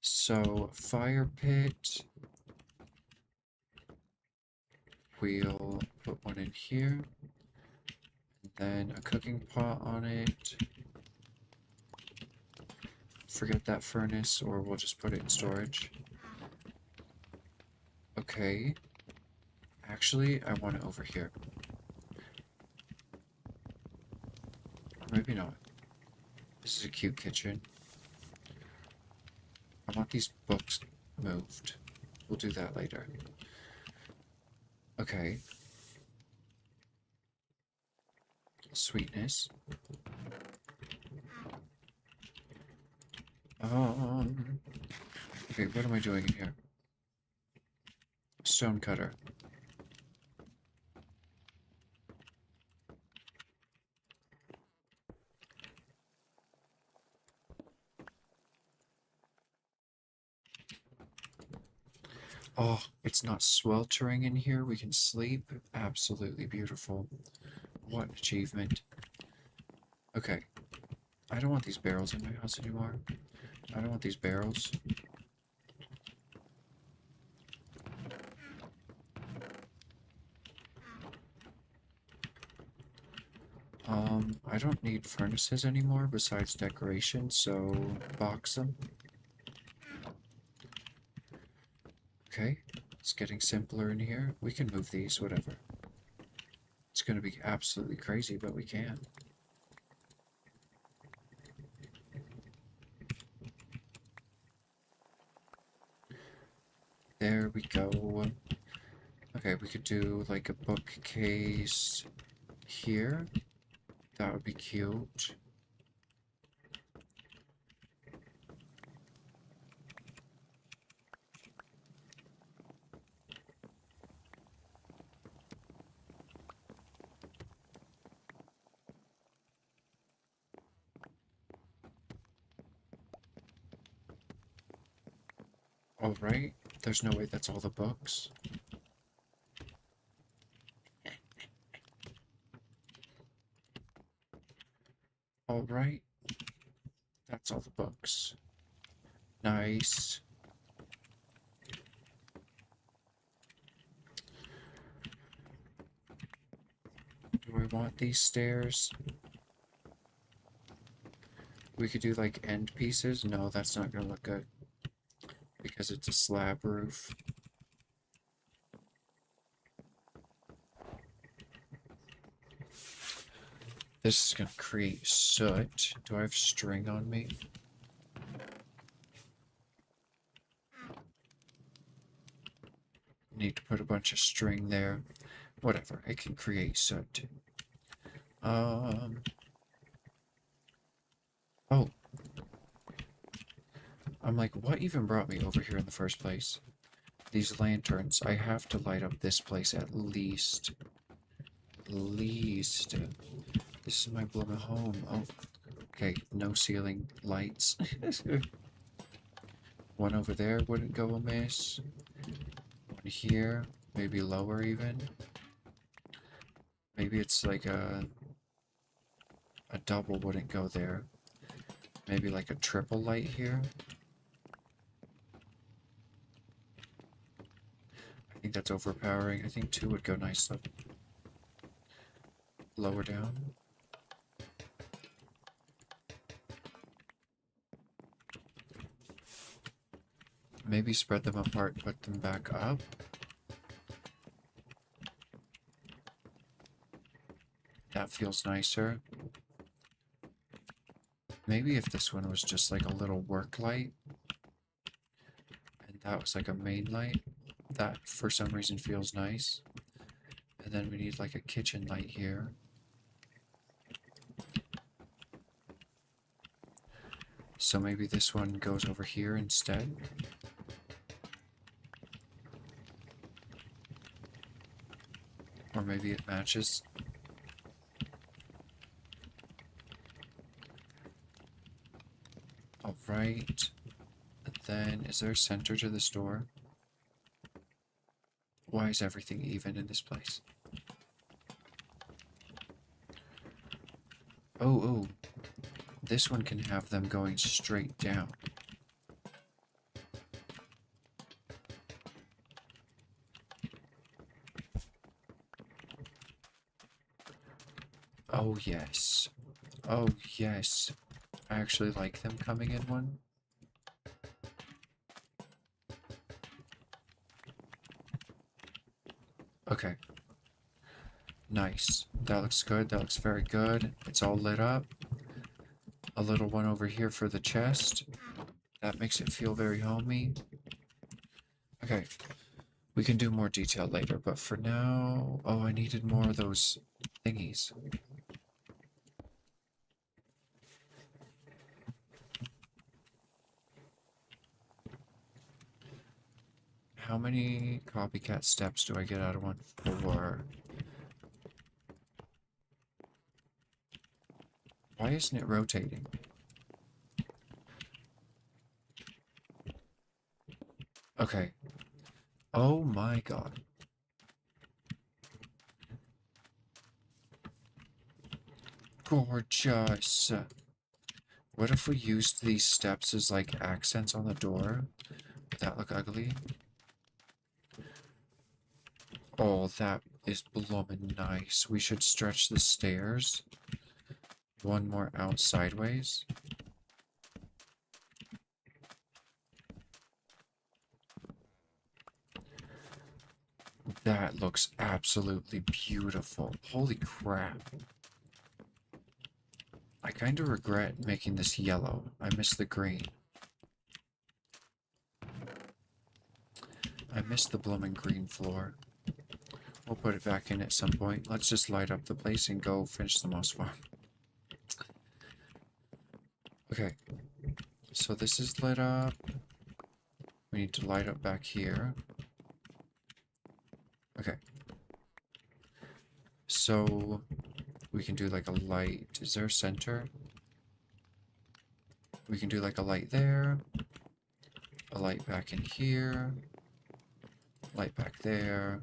So, fire pit. We'll put one in here. Then a cooking pot on it. Forget that furnace, or we'll just put it in storage. Okay. Actually, I want it over here. Or maybe not. This is a cute kitchen. I want these books moved. We'll do that later. Okay. Sweetness. Okay, what am I doing in here? Stone cutter. Oh, it's not sweltering in here. We can sleep. Absolutely beautiful. What an achievement. Okay. I don't want these barrels in my house anymore. I don't want these barrels. I don't need furnaces anymore besides decoration, so box them. Okay, it's getting simpler in here. We can move these, whatever. It's gonna be absolutely crazy, but we can. There we go. Okay, we could do like a bookcase here. That would be cute. Alright, there's no way that's all the books. Alright, that's all the books. Nice. Do I want these stairs? We could do like end pieces. No, that's not gonna look good because it's a slab roof. This is gonna create soot. Do I have string on me? Need to put a bunch of string there. Whatever, it can create soot. Oh. I'm like, what even brought me over here in the first place? These lanterns. I have to light up this place at least. At least. This is my blooming home. Oh, okay. No ceiling lights. One over there wouldn't go amiss. One here. Maybe lower even. Maybe it's like a A double wouldn't go there. Maybe like a triple light here. I think that's overpowering. I think 2 would go nicely. Lower down. Maybe spread them apart, put them back up. That feels nicer. Maybe if this one was just like a little work light, and that was like a main light, that for some reason feels nice. And then we need like a kitchen light here. So maybe this one goes over here instead. Or maybe it matches. Alright. Then, is there a center to this door? Why is everything even in this place? Oh. This one can have them going straight down. Oh, yes. Oh, yes. I actually like them coming in one. Okay. Nice. That looks good. That looks very good. It's all lit up. A little one over here for the chest. That makes it feel very homey. Okay. We can do more detail later, but for now... Oh, I needed more of those thingies. How many copycat steps do I get out of one? 4. Why isn't it rotating? Okay. Oh my god. Gorgeous. What if we used these steps as like accents on the door? Would that look ugly? Oh, that is bloomin' nice. We should stretch the stairs. One more out sideways. That looks absolutely beautiful. Holy crap. I kind of regret making this yellow. I miss the green. I miss the blooming green floor. We'll put it back in at some point. Let's just light up the place and go finish the moss farm. Okay. So this is lit up. We need to light up back here. Okay. So we can do like a light. Is there a center? We can do like a light there. A light back in here. Light back there.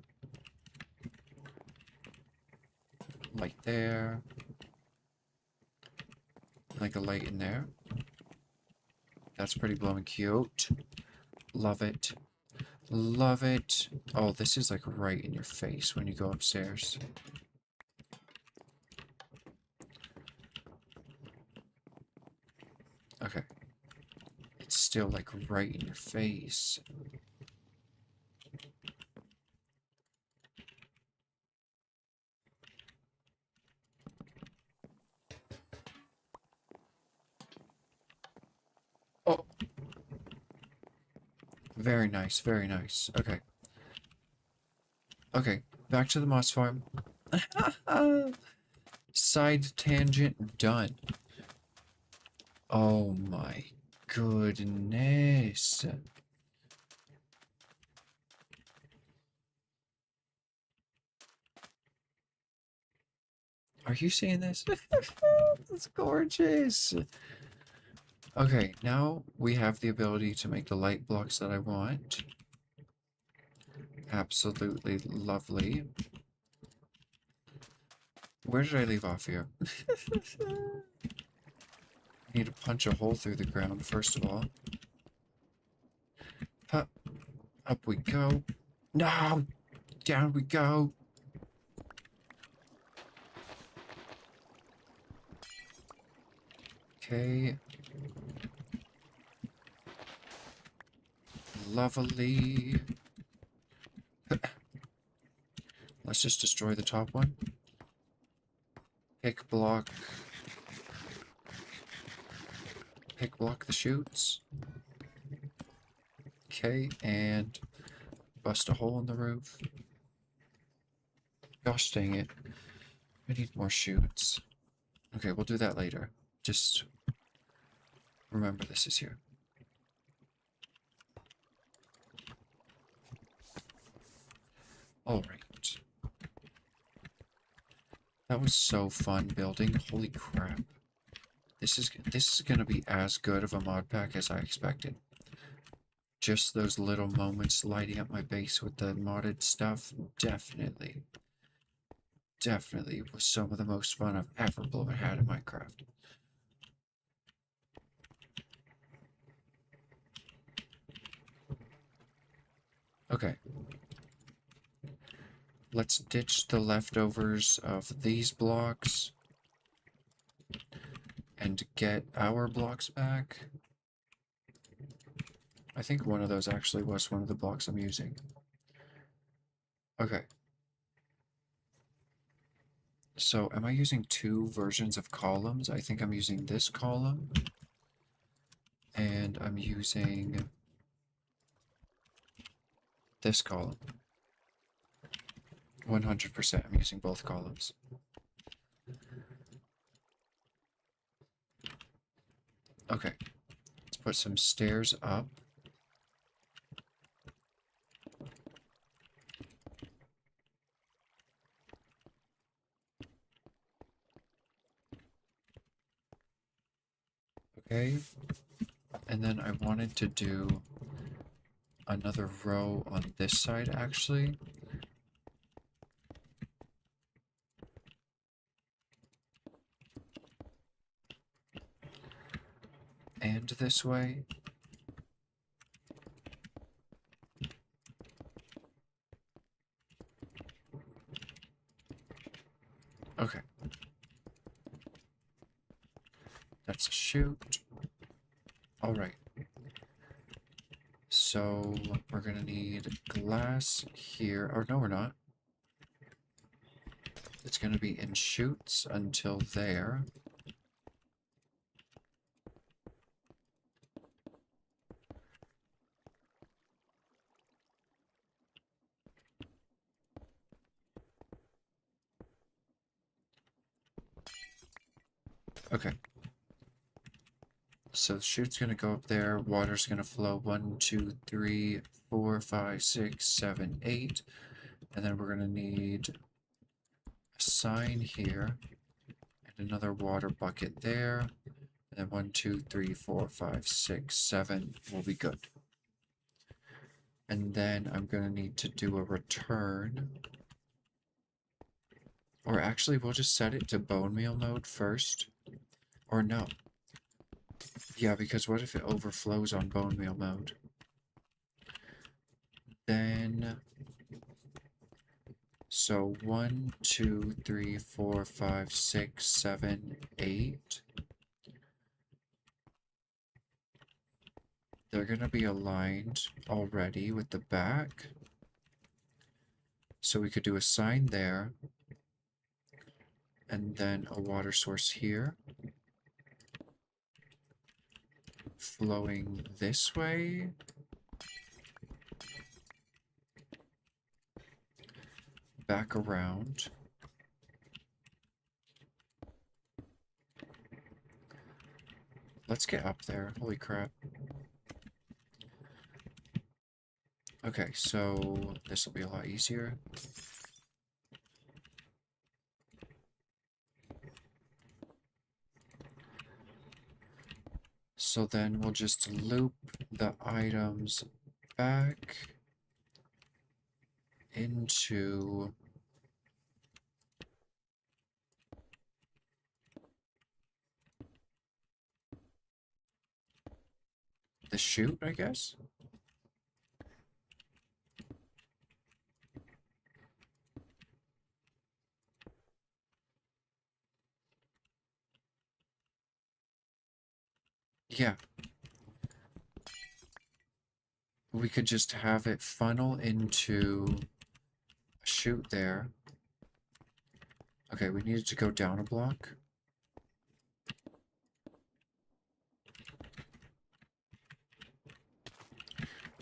Light there. Like a light in there. That's pretty blowing cute. Love it. Love it. Oh, this is like right in your face when you go upstairs. Okay. It's still like right in your face. Oh. Very nice, very nice. Okay. Okay, back to the moss farm. Side tangent done. Oh my goodness. Are you seeing this? It's gorgeous. Okay, now we have the ability to make the light blocks that I want. Absolutely lovely. Where did I leave off here? I need to punch a hole through the ground, first of all. Up, up we go. No! Down we go! Okay. Lovely. Let's just destroy the top one. Pick block. Pick block the chutes. Okay, and bust a hole in the roof. Gosh dang it. I need more chutes. Okay, we'll do that later. Just remember this is here. Alright. That was so fun building. Holy crap. This is gonna be as good of a mod pack as I expected. Just those little moments lighting up my base with the modded stuff, definitely was some of the most fun I've ever had in Minecraft. Okay. Let's ditch the leftovers of these blocks and get our blocks back. I think one of those actually was one of the blocks I'm using. Okay. So, am I using two versions of columns? I think I'm using this column. And I'm using this column. 100%, I'm using both columns. Okay. Let's put some stairs up. Okay, and then I wanted to do another row on this side, actually. And this way. Okay. That's a chute. Alright. So, we're gonna need glass here. Or no, we're not. It's gonna be in chutes until there. Okay. So the chute's gonna go up there, water's gonna flow 1, 2, 3, 4, 5, 6, 7, 8. And then we're gonna need a sign here and another water bucket there. And then 1, 2, 3, 4, 5, 6, 7 will be good. And then I'm gonna need to do a return. Or actually, we'll just set it to bone meal mode first. Or no. Yeah, because what if it overflows on bone meal mode? Then... So 1, 2, 3, 4, 5, 6, 7, 8. They're going to be aligned already with the back. So we could do a sign there. And then a water source here. Flowing this way. Back around. Let's get up there. Holy crap. Okay, so this will be a lot easier. So then we'll just loop the items back into the chute, I guess? Yeah. We could just have it funnel into a chute there. Okay, we needed to go down a block.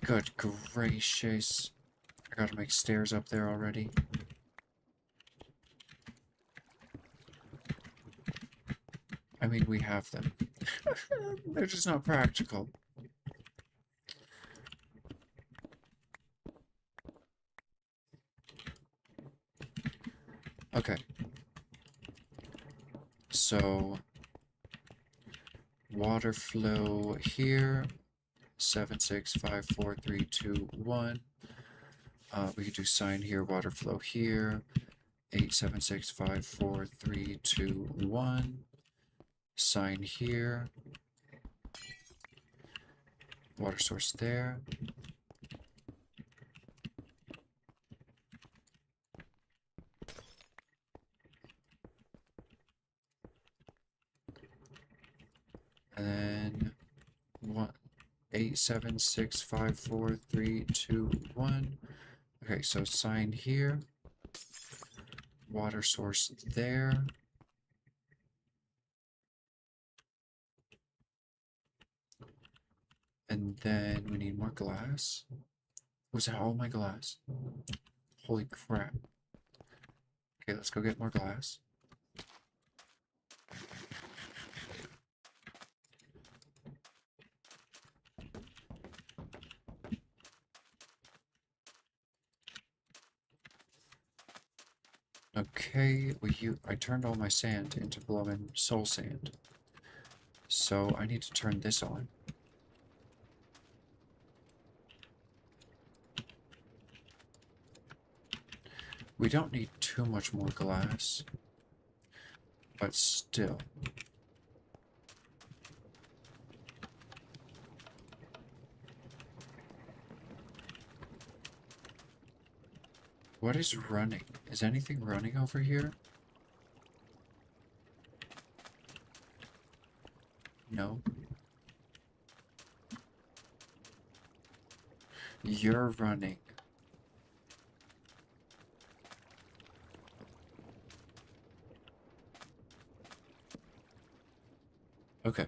Good gracious. I gotta make stairs up there already. I mean, we have them. They're just not practical. Okay. So, water flow here. 7, 6, 5, 4, 3, 2, 1. We could do sign here, water flow here. 8, 7, 6, 5, 4, 3, 2, 1. Sign here. Water source there. And then 1, 8, 7, 6, 5, 4, 3, 2, 1. Okay, so sign here. Water source there. And then we need more glass. Was that all my glass? Holy crap. Okay, let's go get more glass. Okay, I turned all my sand into blowing soul sand. So I need to turn this on. We don't need too much more glass, but still. What is running? Is anything running over here? No. You're running. Okay.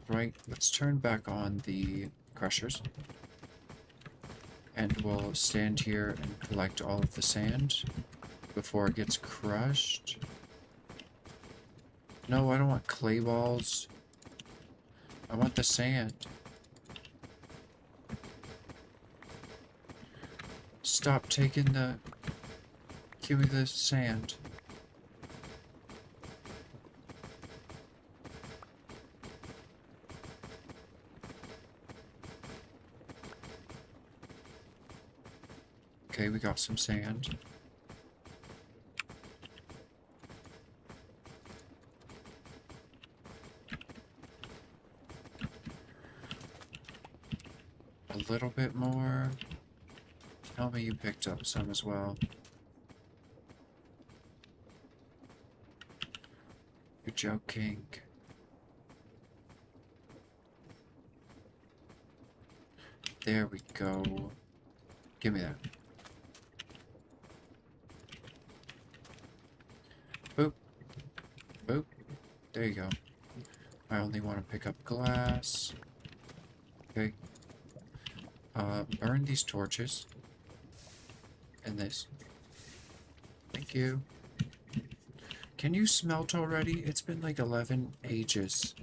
Alright, let's turn back on the crushers. And we'll stand here and collect all of the sand before it gets crushed. No, I don't want clay balls. I want the sand. Stop taking the... Give me the sand. Okay, we got some sand. A little bit more. Tell me you picked up some as well. You're joking. There we go. Give me that. Boop. Boop. There you go. I only want to pick up glass. Okay. Burn these torches. And this. Thank you. Can you smelt already? It's been like 11 ages.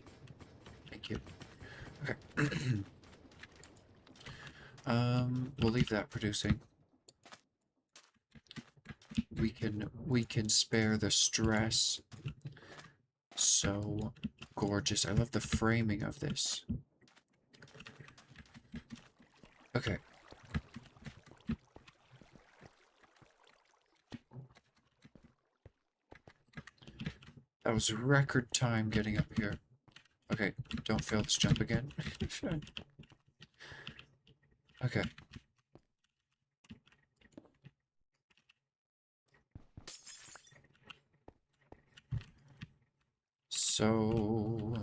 Thank you. Okay. We'll leave that producing. We can spare the stress so gorgeous. I love the framing of this. Okay. That was record time getting up here. Okay, don't fail this jump again. Okay. So...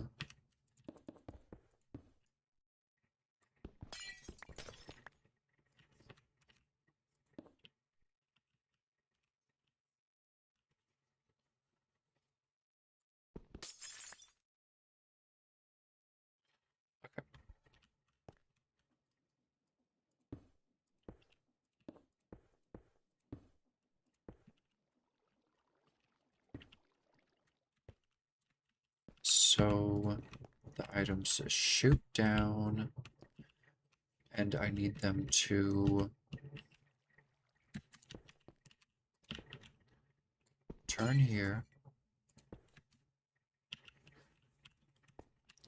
So, the items shoot down, and I need them to turn here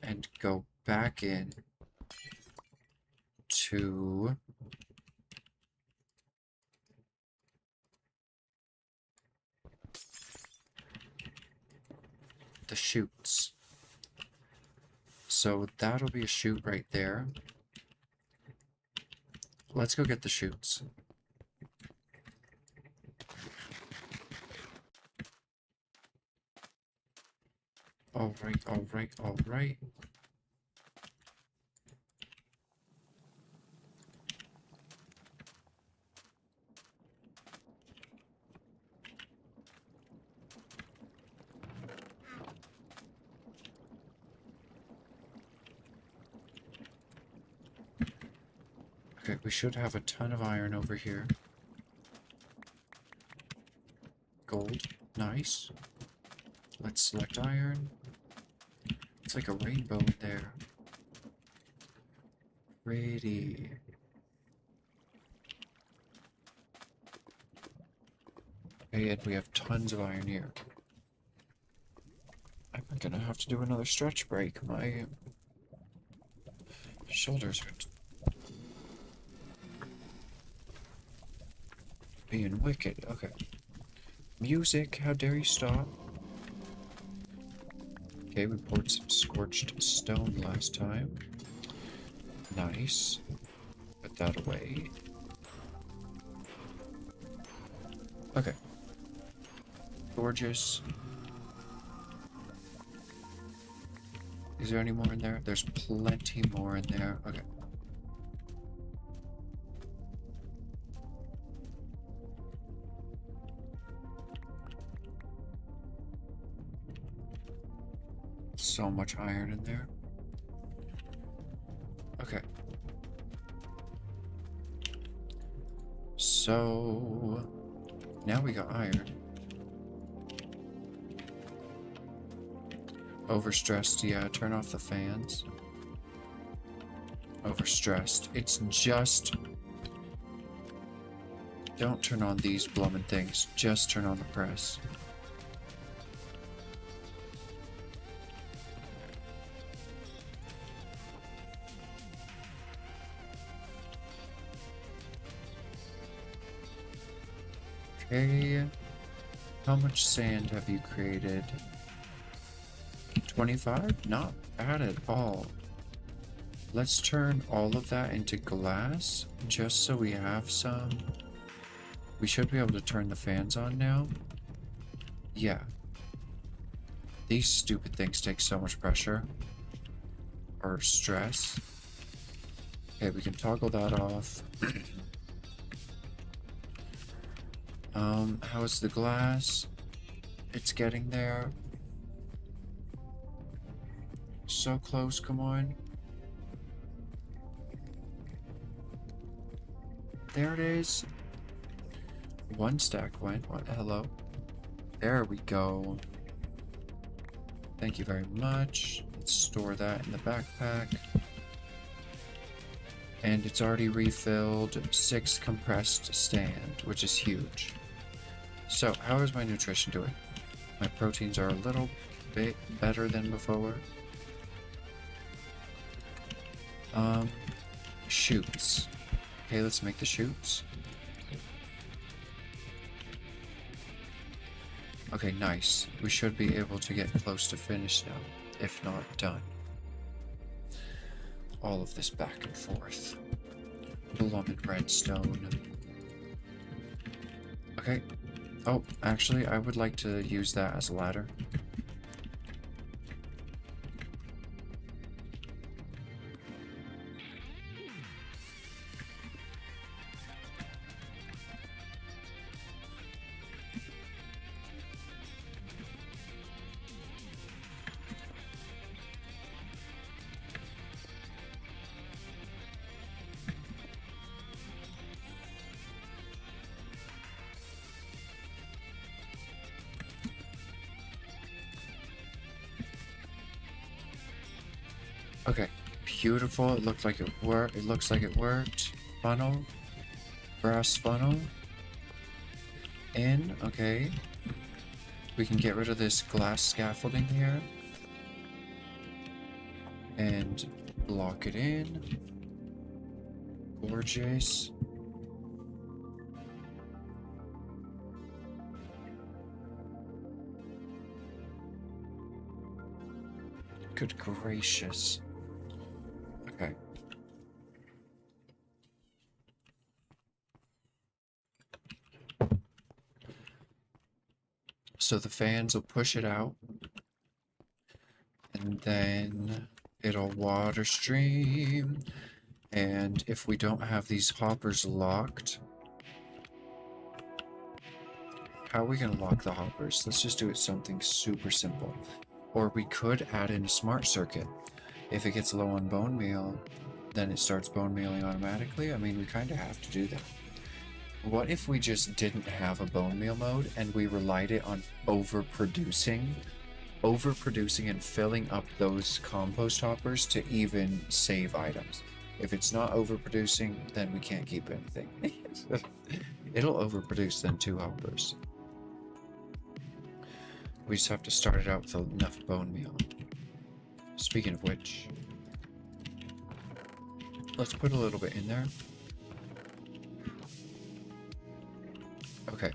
and go back in to the chutes. So that'll be a chute right there. Let's go get the chutes. Alright, alright, alright. Okay, we should have a ton of iron over here. Gold, nice. Let's select iron. It's like a rainbow in there. Pretty. Okay, and we have tons of iron here. I'm gonna have to do another stretch break. My shoulders are being wicked. Okay. Music, how dare you stop? Okay, we poured some scorched stone last time. Nice. Put that away. Okay. Gorgeous. Is there any more in there? There's plenty more in there. Okay. So much iron in there. Okay. So now we got iron. Overstressed, yeah, turn off the fans. Overstressed. It's just... Don't turn on these bloomin' things. Just turn on the press. Okay. How much sand have you created? 25? Not bad at all. Let's turn all of that into glass, just so we have some. We should be able to turn the fans on now. Yeah. These stupid things take so much pressure. Or stress. Okay, we can toggle that off. How is the glass? It's getting there. So close, come on. There it is. One stack went. What? Hello. There we go. Thank you very much. Let's store that in the backpack. And it's already refilled 6 compressed stand, which is huge. So, how is my nutrition doing? My proteins are a little bit better than before. Chutes. Okay, let's make the chutes. Okay, nice. We should be able to get close to finish now, if not done. All of this back and forth. Beloved redstone. Okay. Oh, actually, I would like to use that as a ladder. Okay, beautiful. It looked like it worked. It looks like it worked. Funnel, brass funnel. In. Okay. We can get rid of this glass scaffolding here and block it in. Gorgeous. Good gracious. Okay. So the fans will push it out, and then it'll water stream. And if we don't have these hoppers locked, how are we gonna lock the hoppers? Let's just do it something super simple. Or we could add in a smart circuit. If it gets low on bone meal, then it starts bone mealing automatically. I mean, we kind of have to do that. What if we just didn't have a bone meal mode and we relied it on overproducing and filling up those compost hoppers to even save items? If it's not overproducing, then we can't keep anything. It'll overproduce then 2 hoppers. We just have to start it out with enough bone meal. Speaking of which, let's put a little bit in there. Okay.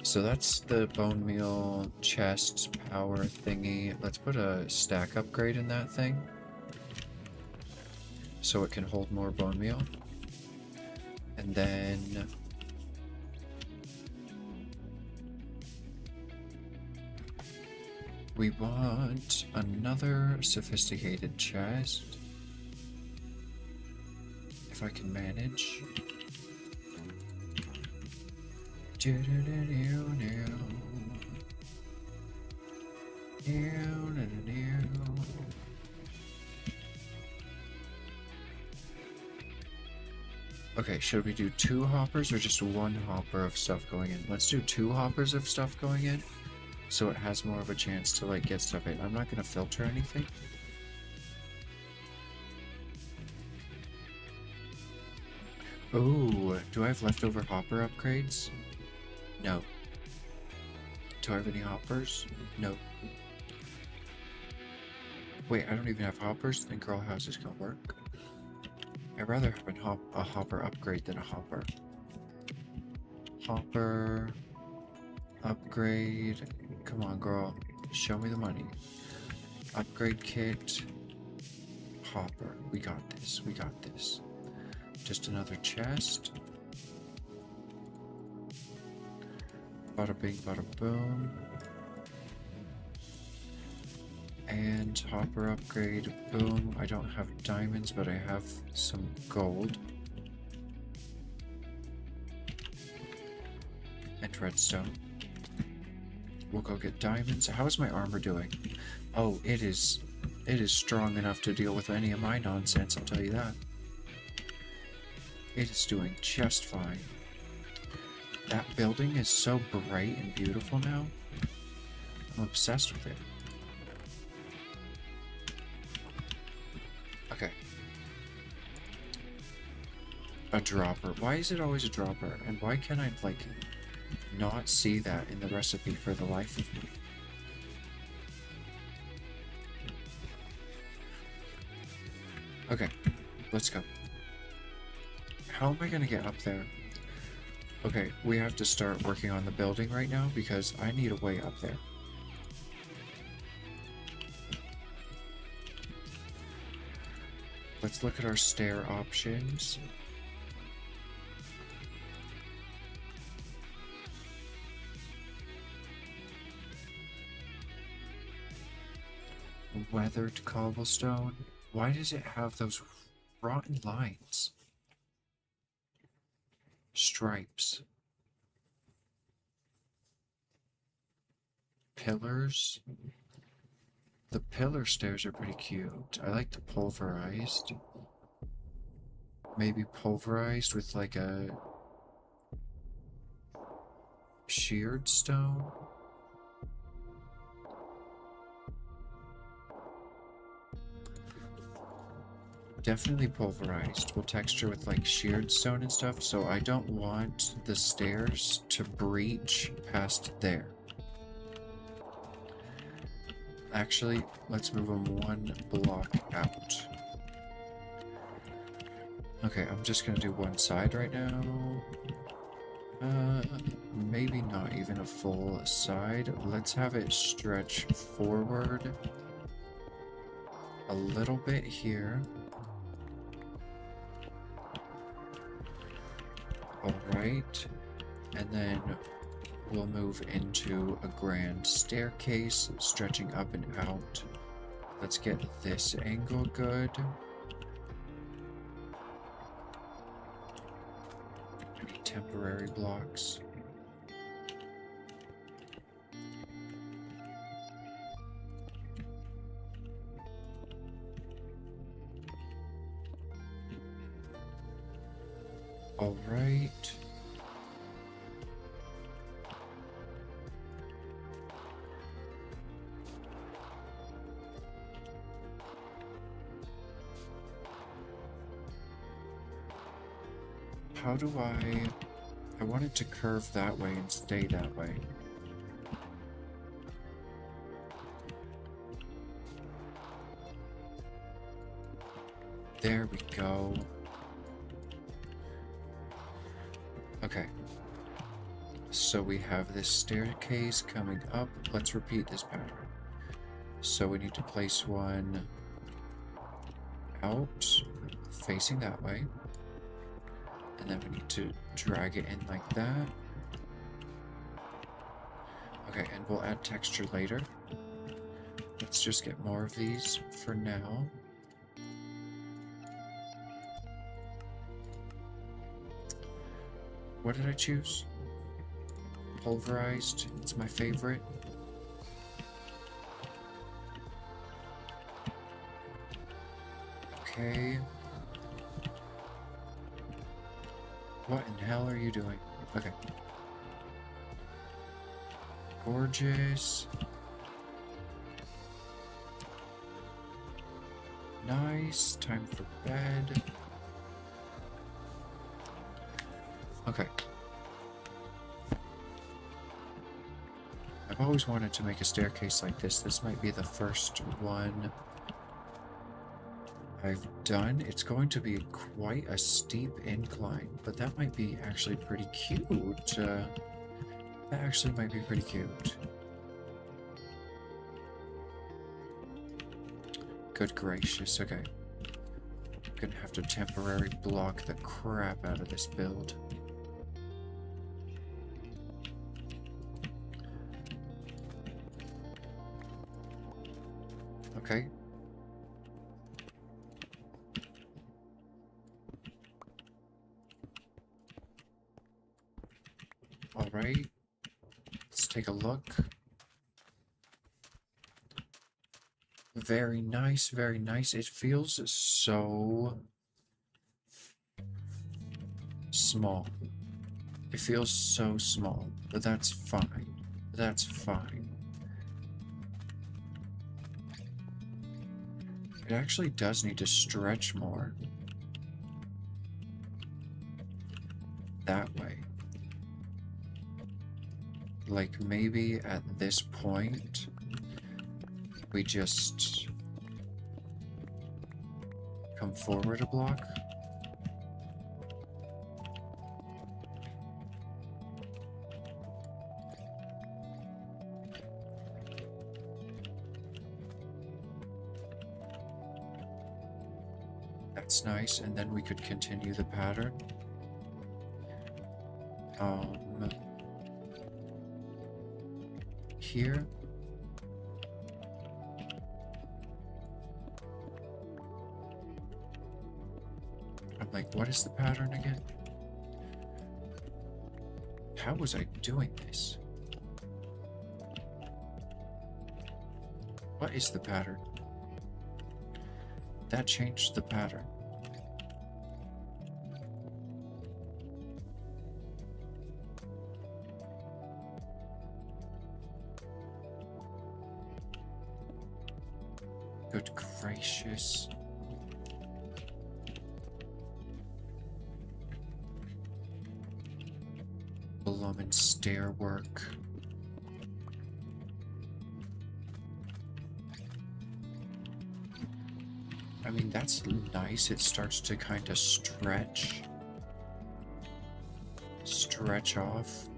So that's the bone meal chest power thingy. Let's put a stack upgrade in that thing, so it can hold more bone meal. And then we want another sophisticated chest, if I can manage. Okay, should we do 2 hoppers or just 1 hopper of stuff going in? Let's do 2 hoppers of stuff going in, so it has more of a chance to like get stuff in. I'm not gonna filter anything. Oh, do I have leftover hopper upgrades? No. Do I have any hoppers? No. Wait, I don't even have hoppers? Then girl, how's this gonna work? I'd rather have a hopper upgrade than a hopper. Hopper upgrade. Come on, girl. Show me the money. Upgrade kit. Hopper. We got this. We got this. Just another chest. Bada bing, bada boom. And hopper upgrade. Boom. I don't have diamonds, but I have some gold. And redstone. We'll go get diamonds. How is my armor doing? Oh, it is strong enough to deal with any of my nonsense, I'll tell you that. It is doing just fine. That building is so bright and beautiful now. I'm obsessed with it. Okay. A dropper. Why is it always a dropper? And why can I, like, not see that in the recipe for the life of me? Okay, let's go. How am I gonna get up there? Okay, we have to start working on the building right now because I need a way up there. Let's look at our stair options. Weathered cobblestone. Why does it have those rotten lines? Stripes. Pillars. The pillar stairs are pretty cute. I like the pulverized. Maybe pulverized with like a sheared stone. Definitely pulverized. We'll texture with like sheared stone and stuff, so I don't want the stairs to breach past there. Actually, let's move them one block out. Okay, I'm just gonna do one side right now. Maybe not even a full side. Let's have it stretch forward a little bit here. Alright, and then we'll move into a grand staircase, stretching up and out. Let's get this angle good. Any temporary blocks? All right. How do I want it to curve that way and stay that way. There we go. Okay. So we have this staircase coming up. Let's repeat this pattern. So we need to place one out, facing that way. And then we need to drag it in like that. Okay, and we'll add texture later. Let's just get more of these for now. What did I choose? Pulverized. It's my favorite. Okay. What in hell are you doing? Okay. Gorgeous. Nice. Time for bed. Okay. I've always wanted to make a staircase like this. This might be the first one I've done. It's going to be quite a steep incline, but that might be actually pretty cute. That actually might be pretty cute. Good gracious, okay. I'm gonna have to temporarily block the crap out of this build. Okay. All right. Let's take a look. Very nice, very nice. It feels so small. It feels so small, but that's fine. That's fine. It actually does need to stretch more. That way. Like maybe at this point, we just come forward a block. That's nice, and then we could continue the pattern. Here. I'm like, what is the pattern again? How was I doing this? What is the pattern? That changed the pattern. Good gracious. Blum stair work. I mean, that's nice. It starts to kind of stretch off.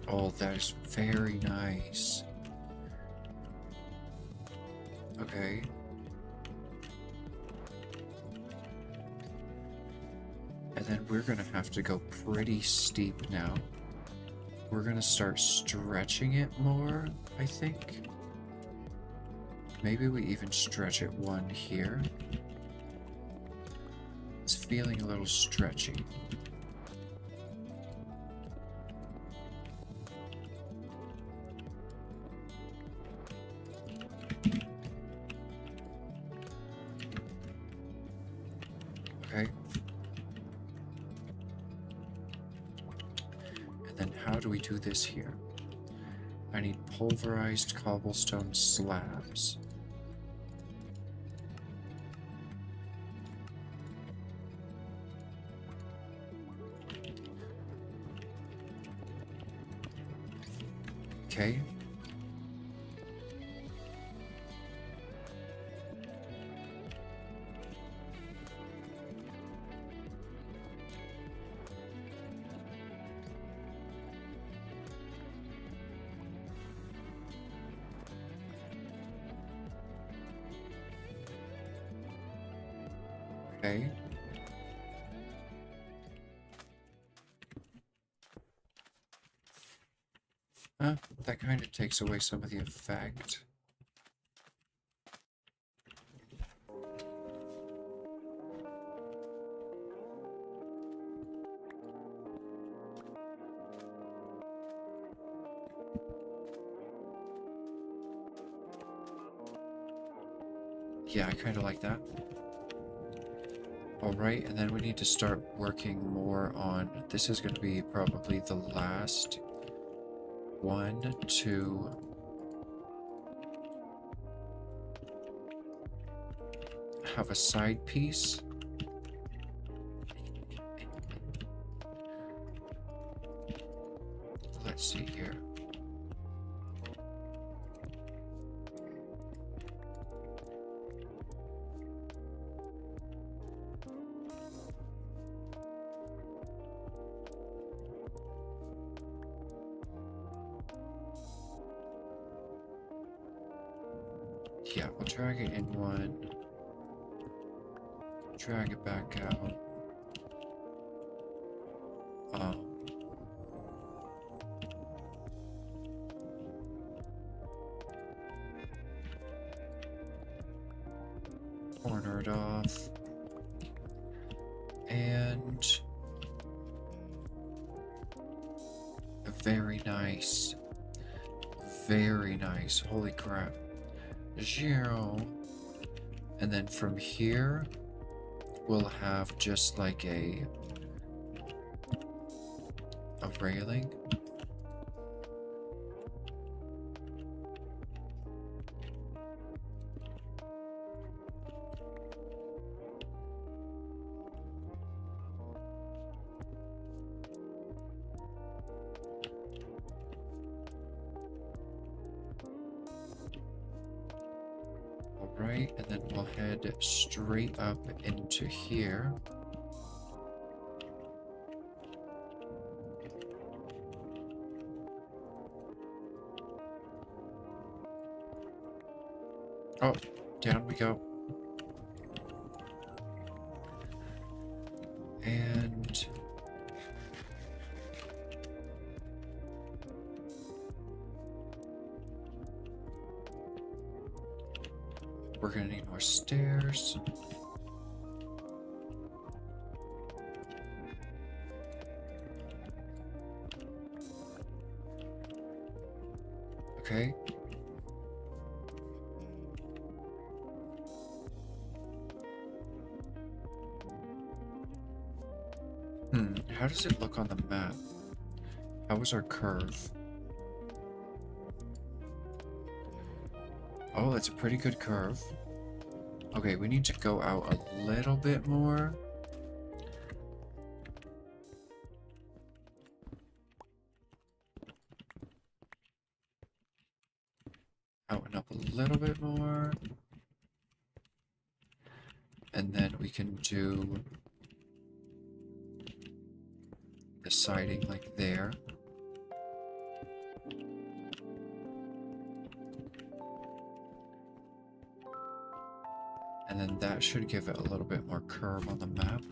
Oh, that is very nice. Okay. And then we're gonna have to go pretty steep now. We're gonna start stretching it more, I think. Maybe we even stretch it one here. It's feeling a little stretchy. Okay. And then how do we do this here? I need pulverized cobblestone slabs. Okay. Okay. That kind of takes away some of the effect. Yeah, I kind of like that. Alright, and then we need to start working more on... This is going to be probably the last one to... have a side piece. Let's see here. Yeah, we'll drag it in one. Drag it back out. Corner it off. And... very nice. Very nice. Holy crap. Zero. And then from here, we'll have just like a railing. Alright, and then we'll head straight up into here. Oh, down we go. And we're gonna need more stairs. Okay. How does it look on the map? How was our curve? Oh, that's a pretty good curve. Okay, we need to go out a little bit more. Out and up a little bit more. And then we can do the siding like there. And then that should give it a little bit more curve on the map.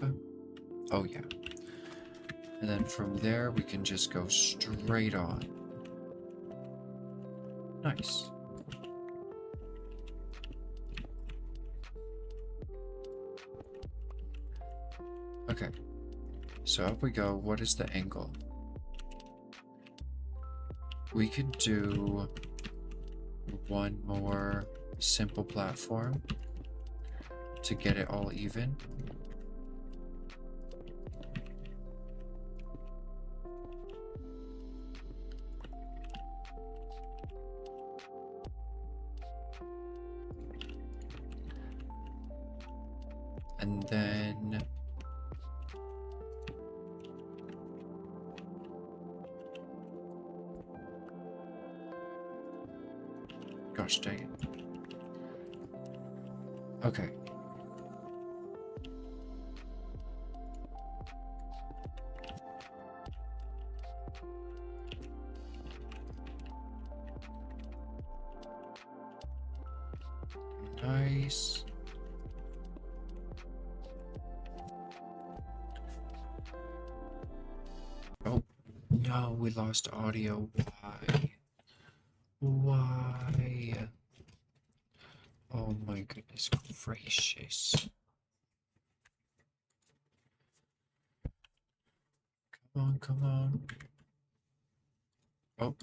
Oh yeah. And then from there we can just go straight on. Nice. Okay. So up we go. What is the angle? We could do one more simple platform to get it all even. And then gosh dang it. Okay. Nice. Oh, no, we lost audio. Why? Why? Oh my goodness gracious. Come on, come on. Oh,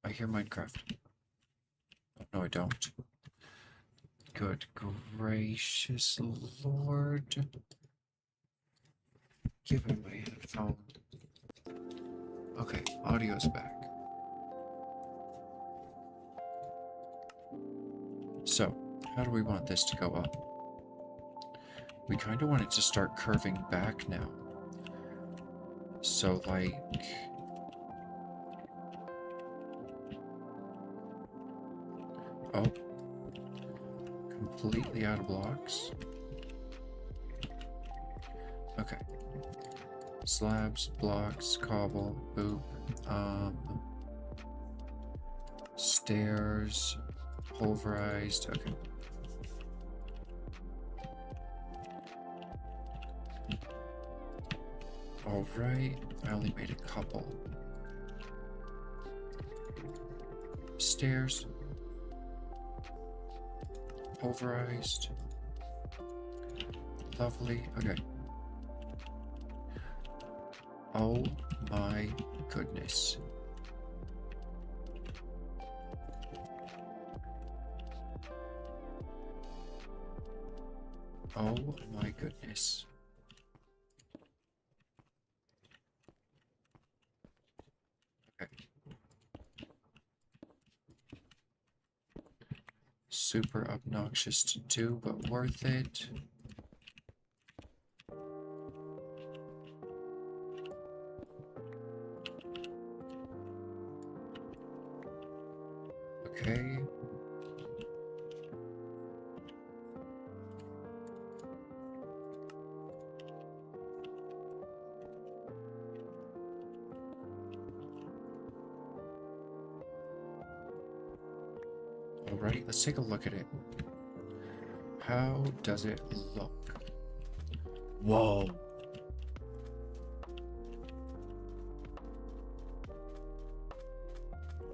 I hear Minecraft. Oh, no, I don't. Good gracious Lord. Give me my headphone. Okay, audio's back. So, how do we want this to go up? We kind of want it to start curving back now. So, like... Oh. Completely out of blocks. Okay. Slabs, blocks, cobble, boop. Stairs, pulverized. Okay. All right. I only made a couple. Stairs. Pulverized. Lovely. Okay. Oh my goodness. Oh my goodness. Okay. Super obnoxious to do, but worth it. Okay. Alright, let's take a look at it. How does it look? Whoa!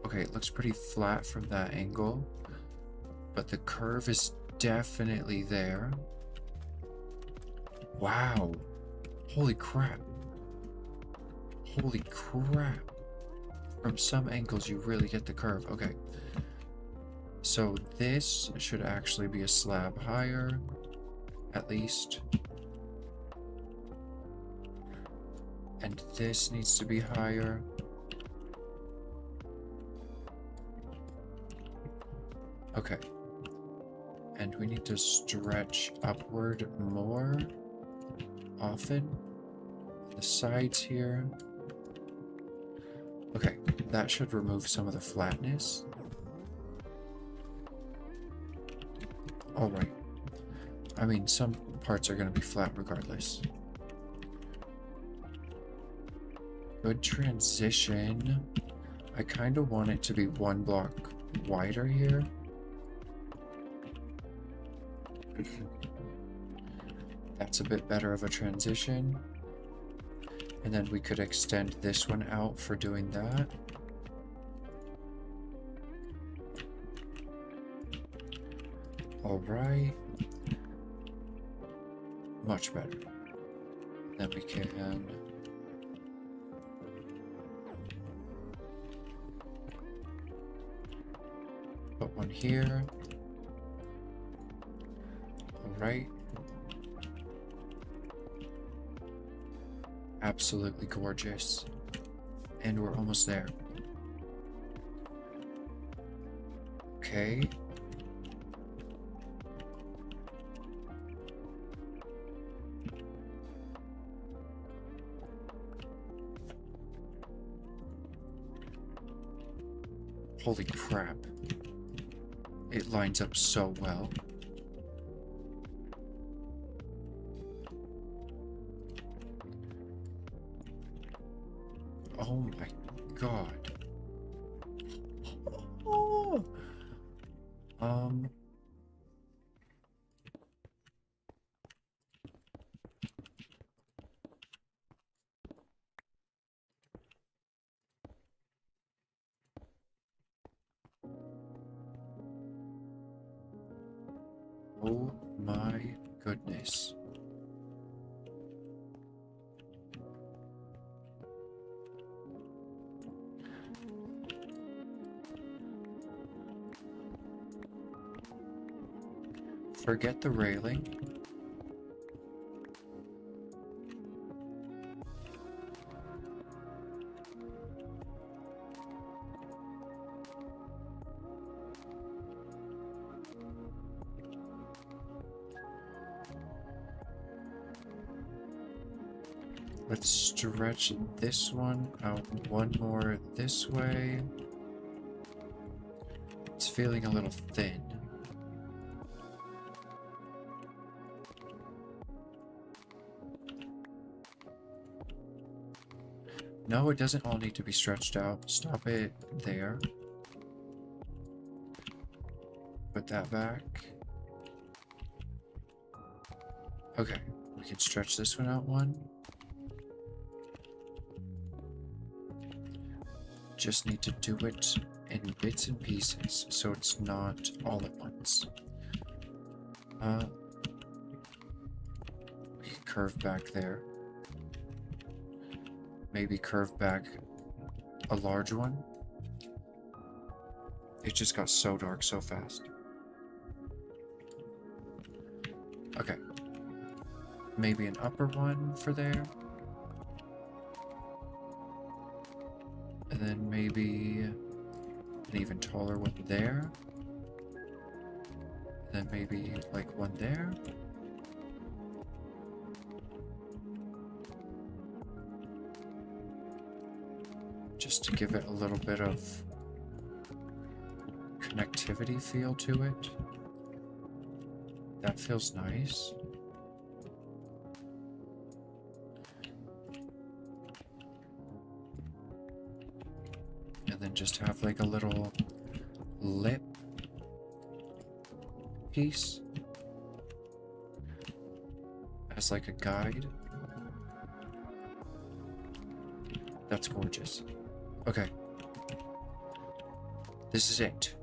Okay, it looks pretty flat from that angle, but the curve is definitely there. Wow! Holy crap! Holy crap! From some angles, you really get the curve. Okay. So this should actually be a slab higher, at least. And this needs to be higher. Okay. And we need to stretch upward more often. The sides here. Okay, that should remove some of the flatness. Alright. I mean, some parts are going to be flat regardless. Good transition. I kind of want it to be one block wider here. That's a bit better of a transition. And then we could extend this one out for doing that. Alright. Much better. Then we can... put one here. Alright. Absolutely gorgeous. And we're almost there. Okay. Holy crap. It lines up so well. Oh my god. Oh. Oh my goodness. Forget the railing. Let's stretch this one out one more this way. It's feeling a little thin. No, it doesn't all need to be stretched out. Stop it there. Put that back. Okay, we can stretch this one out one. Just need to do it in bits and pieces, so it's not all at once. We can curve back there. Maybe curve back a large one. It just got so dark so fast. Okay. Maybe an upper one for there. And then maybe an even taller one there. And then maybe like one there. Just to give it a little bit of connectivity feel to it. That feels nice. And then just have like a little lip piece as like a guide. That's gorgeous. Okay. This is it.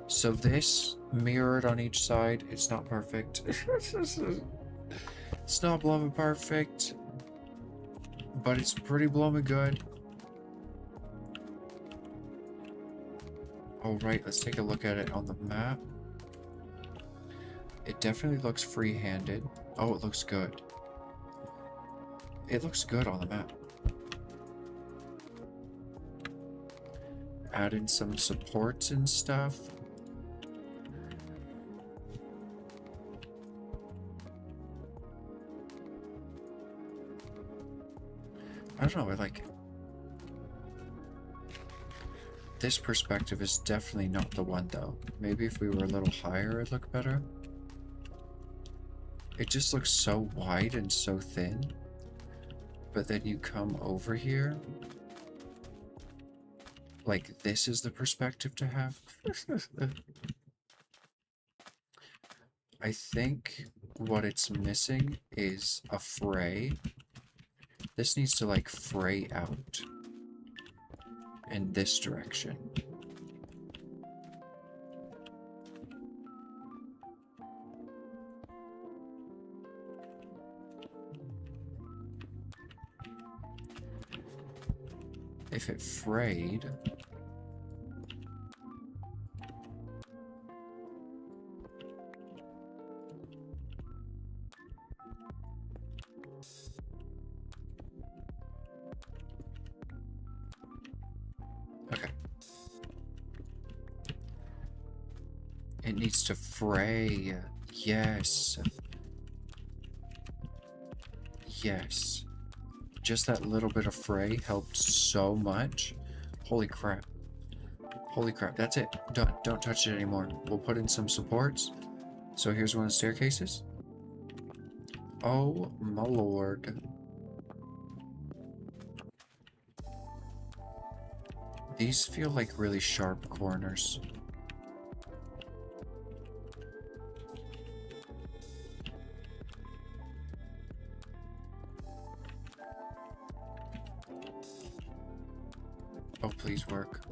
So this, mirrored on each side, it's not perfect. It's not blooming perfect, but it's pretty blooming good. Alright, let's take a look at it on the map. It definitely looks free-handed. Oh, it looks good. It looks good on the map. Add in some supports and stuff. I don't know, I like it. This perspective is definitely not the one though. Maybe if we were a little higher it'd look better. It just looks so wide and so thin. But then you come over here. Like, this is the perspective to have. I think what it's missing is a fray. This needs to, like, fray out in this direction. If it frayed... Okay. It needs to fray. Yes. Yes. Just that little bit of fray helped so much. Holy crap. Holy crap. That's it. Done. Don't touch it anymore. We'll put in some supports. So here's one of the staircases. Oh my lord. These feel like really sharp corners. Oh, please work.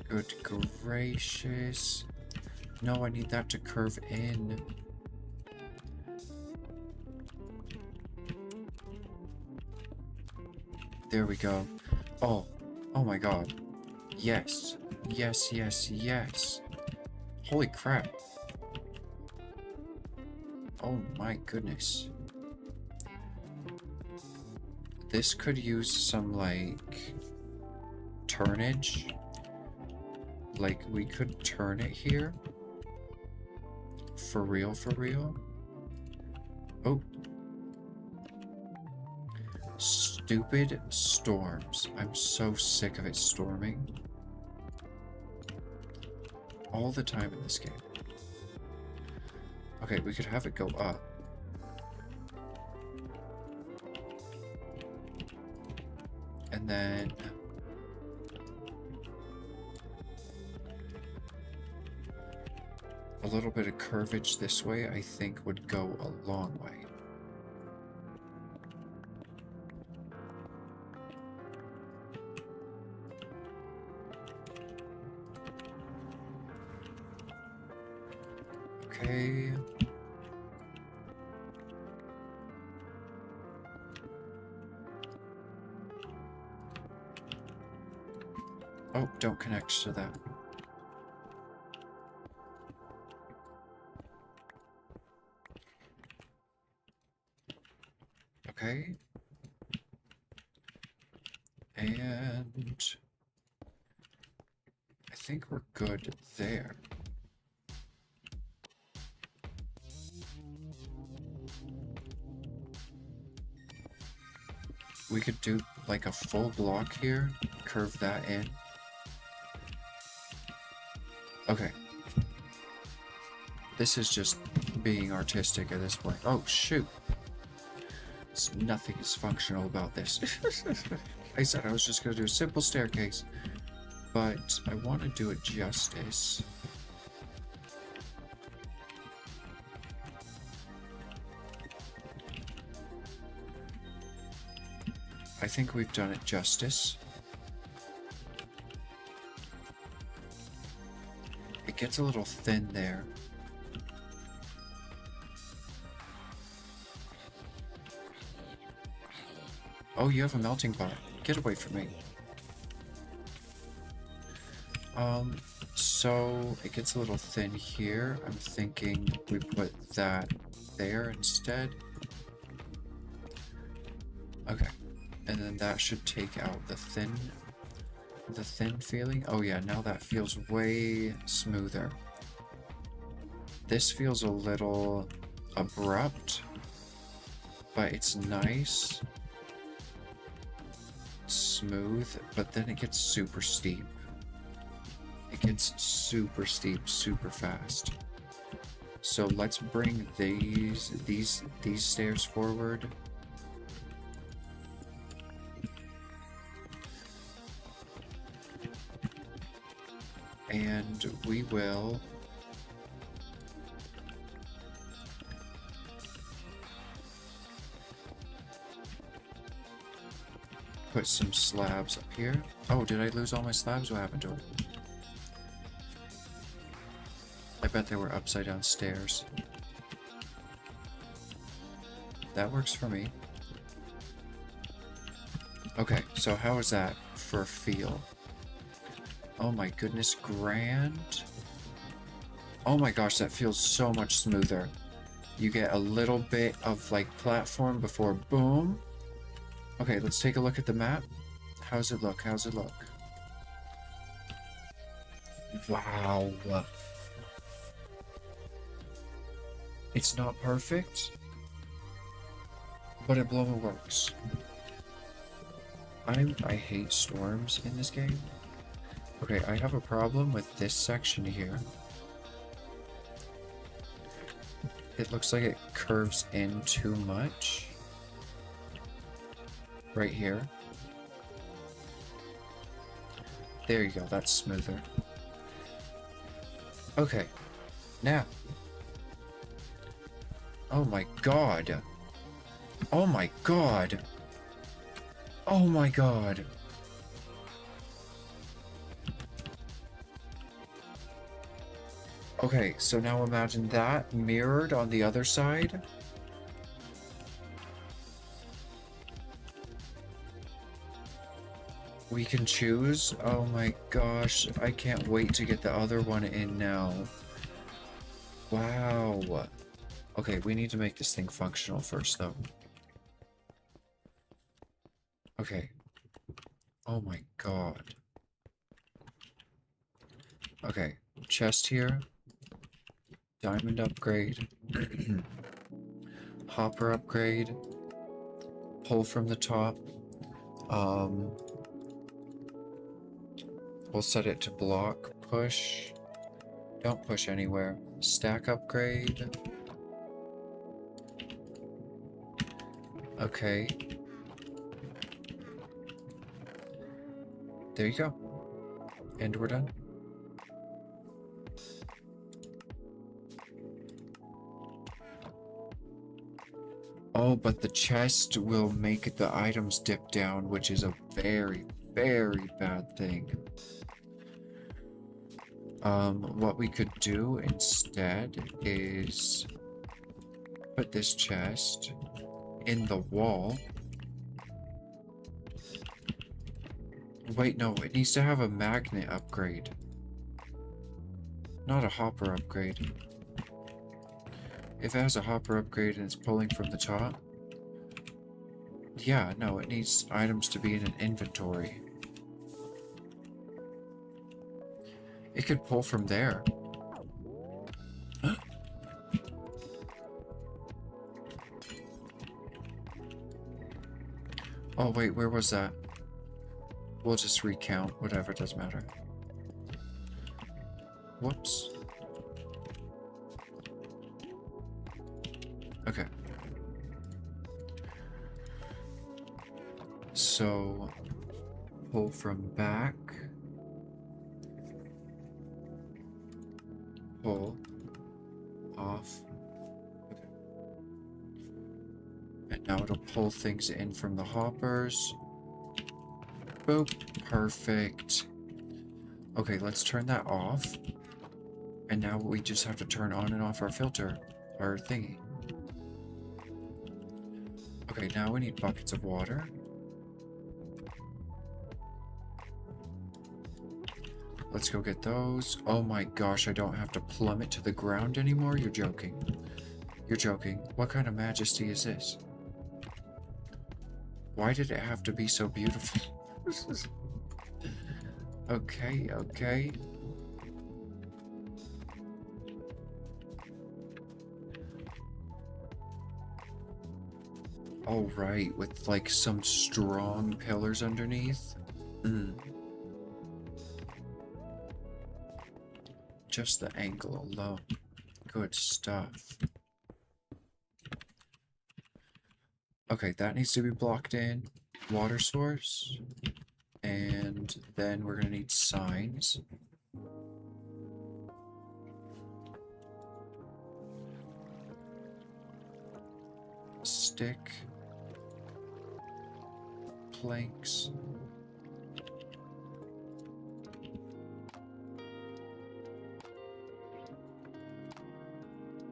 Good gracious. No, I need that to curve in. There we go. Oh, oh my god. Yes. Yes, yes, yes. Holy crap. Oh my goodness. This could use some, like, turnage. Like, we could turn it here. For real, for real. Oh. Stupid storms. I'm so sick of it storming. All the time in this game. Okay, we could have it go up. And then... a little bit of curvage this way, I think, would go a long way. Okay. Oh, don't connect to that. Okay. And I think we're good there. We could do like a full block here, curve that in. Okay. This is just being artistic at this point. Oh, shoot. Nothing is functional about this. I said I was just going to do a simple staircase. but I want to do it justice. I think we've done it justice. It gets a little thin there. Oh, you have a melting pot. Get away from me. So it gets a little thin here. I'm thinking we put that there instead. Okay. And then that should take out the thin feeling. Oh yeah, now that feels way smoother. This feels a little abrupt, but it's nice. Smooth, but then it gets super steep. It gets super steep, super fast. So let's bring these stairs forward. And we will put some slabs up here. Oh, did I lose all my slabs? What happened to them? I bet they were upside down stairs. That works for me. Okay, so how is that for a feel? Oh my goodness, grand. Oh my gosh, that feels so much smoother. You get a little bit of like platform before boom. Okay, let's take a look at the map. How's it look? How's it look? Wow. It's not perfect, but it blow works. I hate storms in this game. Okay, I have a problem with this section here. It looks like it curves in too much. Right here. There you go, that's smoother. Okay, now. Oh my god. Oh my god. Oh my god. Okay, so now imagine that mirrored on the other side. We can choose. Oh my gosh, I can't wait to get the other one in now. Wow. Okay, we need to make this thing functional first, though. Okay. Oh my god. Okay, chest here. Diamond upgrade. Hopper upgrade. Pull from the top. We'll set it to block. Push. Don't push anywhere. Stack upgrade. Okay. There you go. And we're done. Oh, but the chest will make the items dip down, which is a very, very bad thing. What we could do instead is put this chest in the wall. Wait, no, it needs to have a magnet upgrade. Not a hopper upgrade. If it has a hopper upgrade and it's pulling from the top. Yeah, no, it needs items to be in an inventory. It could pull from there. Oh wait, where was that? We'll just recount, whatever, doesn't matter. Whoops. Okay. So, pull from back. pull off. Okay. And now it'll pull things in from the hoppers. Boop. Perfect. Okay, let's turn that off. And now we just have to turn on and off our filter, our thingy. Okay, now we need buckets of water. Let's go get those. Oh my gosh, I don't have to plummet to the ground anymore? You're joking. You're joking. What kind of majesty is this? Why did it have to be so beautiful? Okay, okay. All right, with like some strong pillars underneath. Just the angle alone. Good stuff. Okay, that needs to be blocked in. Water source. And then we're gonna need signs. Stick. Planks.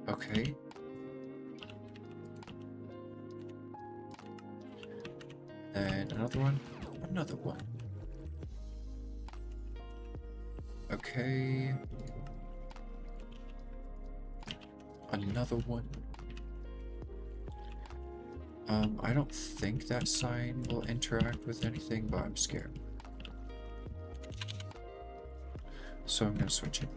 Okay. And another one. Another one. Okay. Another one. I don't think that sign will interact with anything, but I'm scared. So I'm gonna switch it.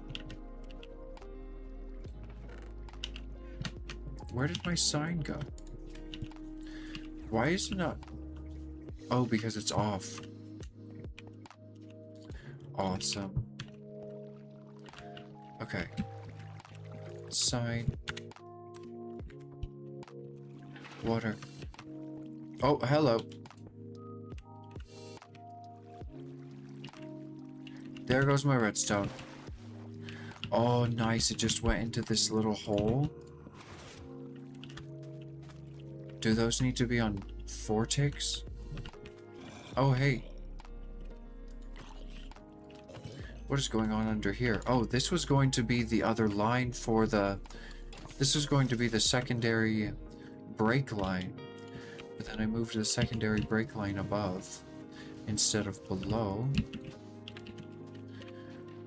Where did my sign go? Why is it not? Oh, because it's off. Awesome. Okay. Sign. Water. Oh, hello. There goes my redstone. Oh, nice. It just went into this little hole. Do those need to be on 4 ticks? Oh, hey. What is going on under here? Oh, this was going to be the other line for the... This was going to be the secondary brake line. But then I moved the secondary brake line above instead of below.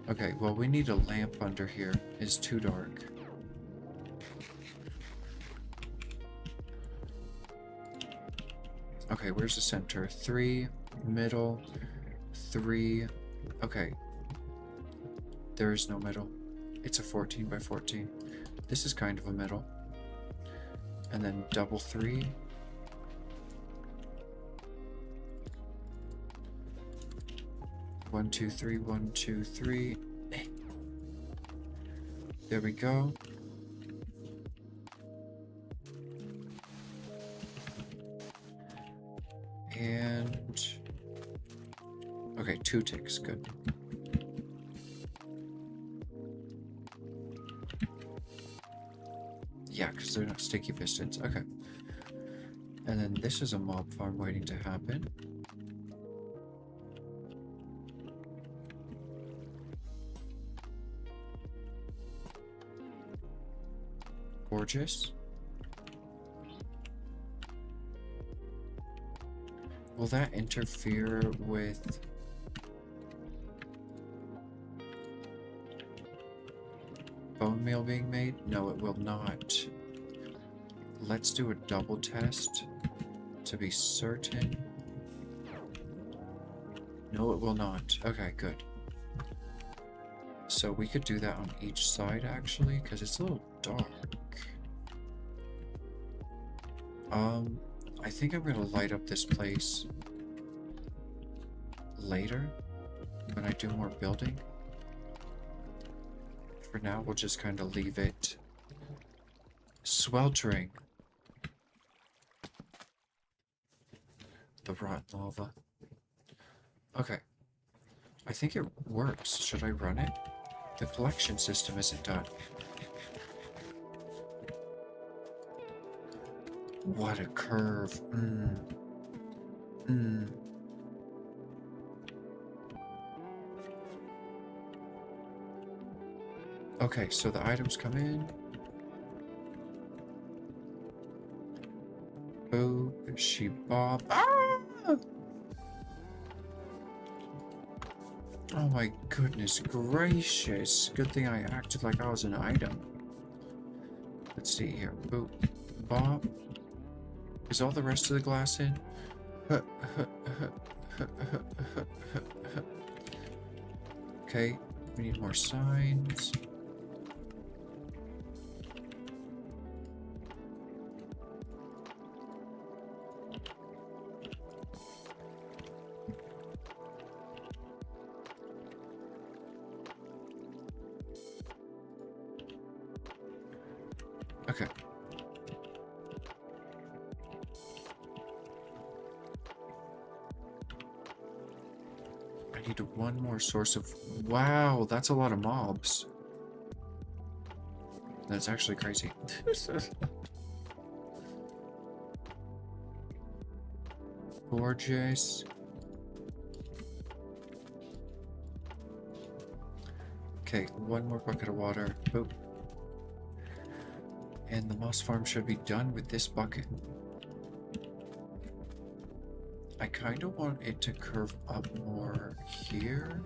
Okay, well, we need a lamp under here. It's too dark. Okay, where's the center? 3, middle, 3. Okay. There is no middle. It's a 14 by 14. This is kind of a middle. And then double 3. One, two, three, 1, 2, 3. There we go. And okay, 2 ticks, good. Yeah, because they're not sticky pistons. Okay. And then this is a mob farm waiting to happen. Gorgeous. Will that interfere with... bone meal being made? No, it will not. Let's do a double test to be certain. No, it will not. Okay, good. So we could do that on each side, actually, because it's a little dark. I think I'm going to light up this place later when I do more building. For now, we'll just kind of leave it sweltering. The rotten lava. Okay. I think it works. Should I run it? The collection system isn't done. What a curve. Okay, so the items come in. Boop, she bob. Ah! Oh my goodness gracious. Good thing I acted like I was an item. Let's see here. Boop, bob. Is all the rest of the glass in? Okay, we need more signs. Okay. I need one more source of... Wow, that's a lot of mobs. That's actually crazy. Gorgeous. Okay, one more bucket of water. Boop. And the moss farm should be done with this bucket. I kind of want it to curve up more here.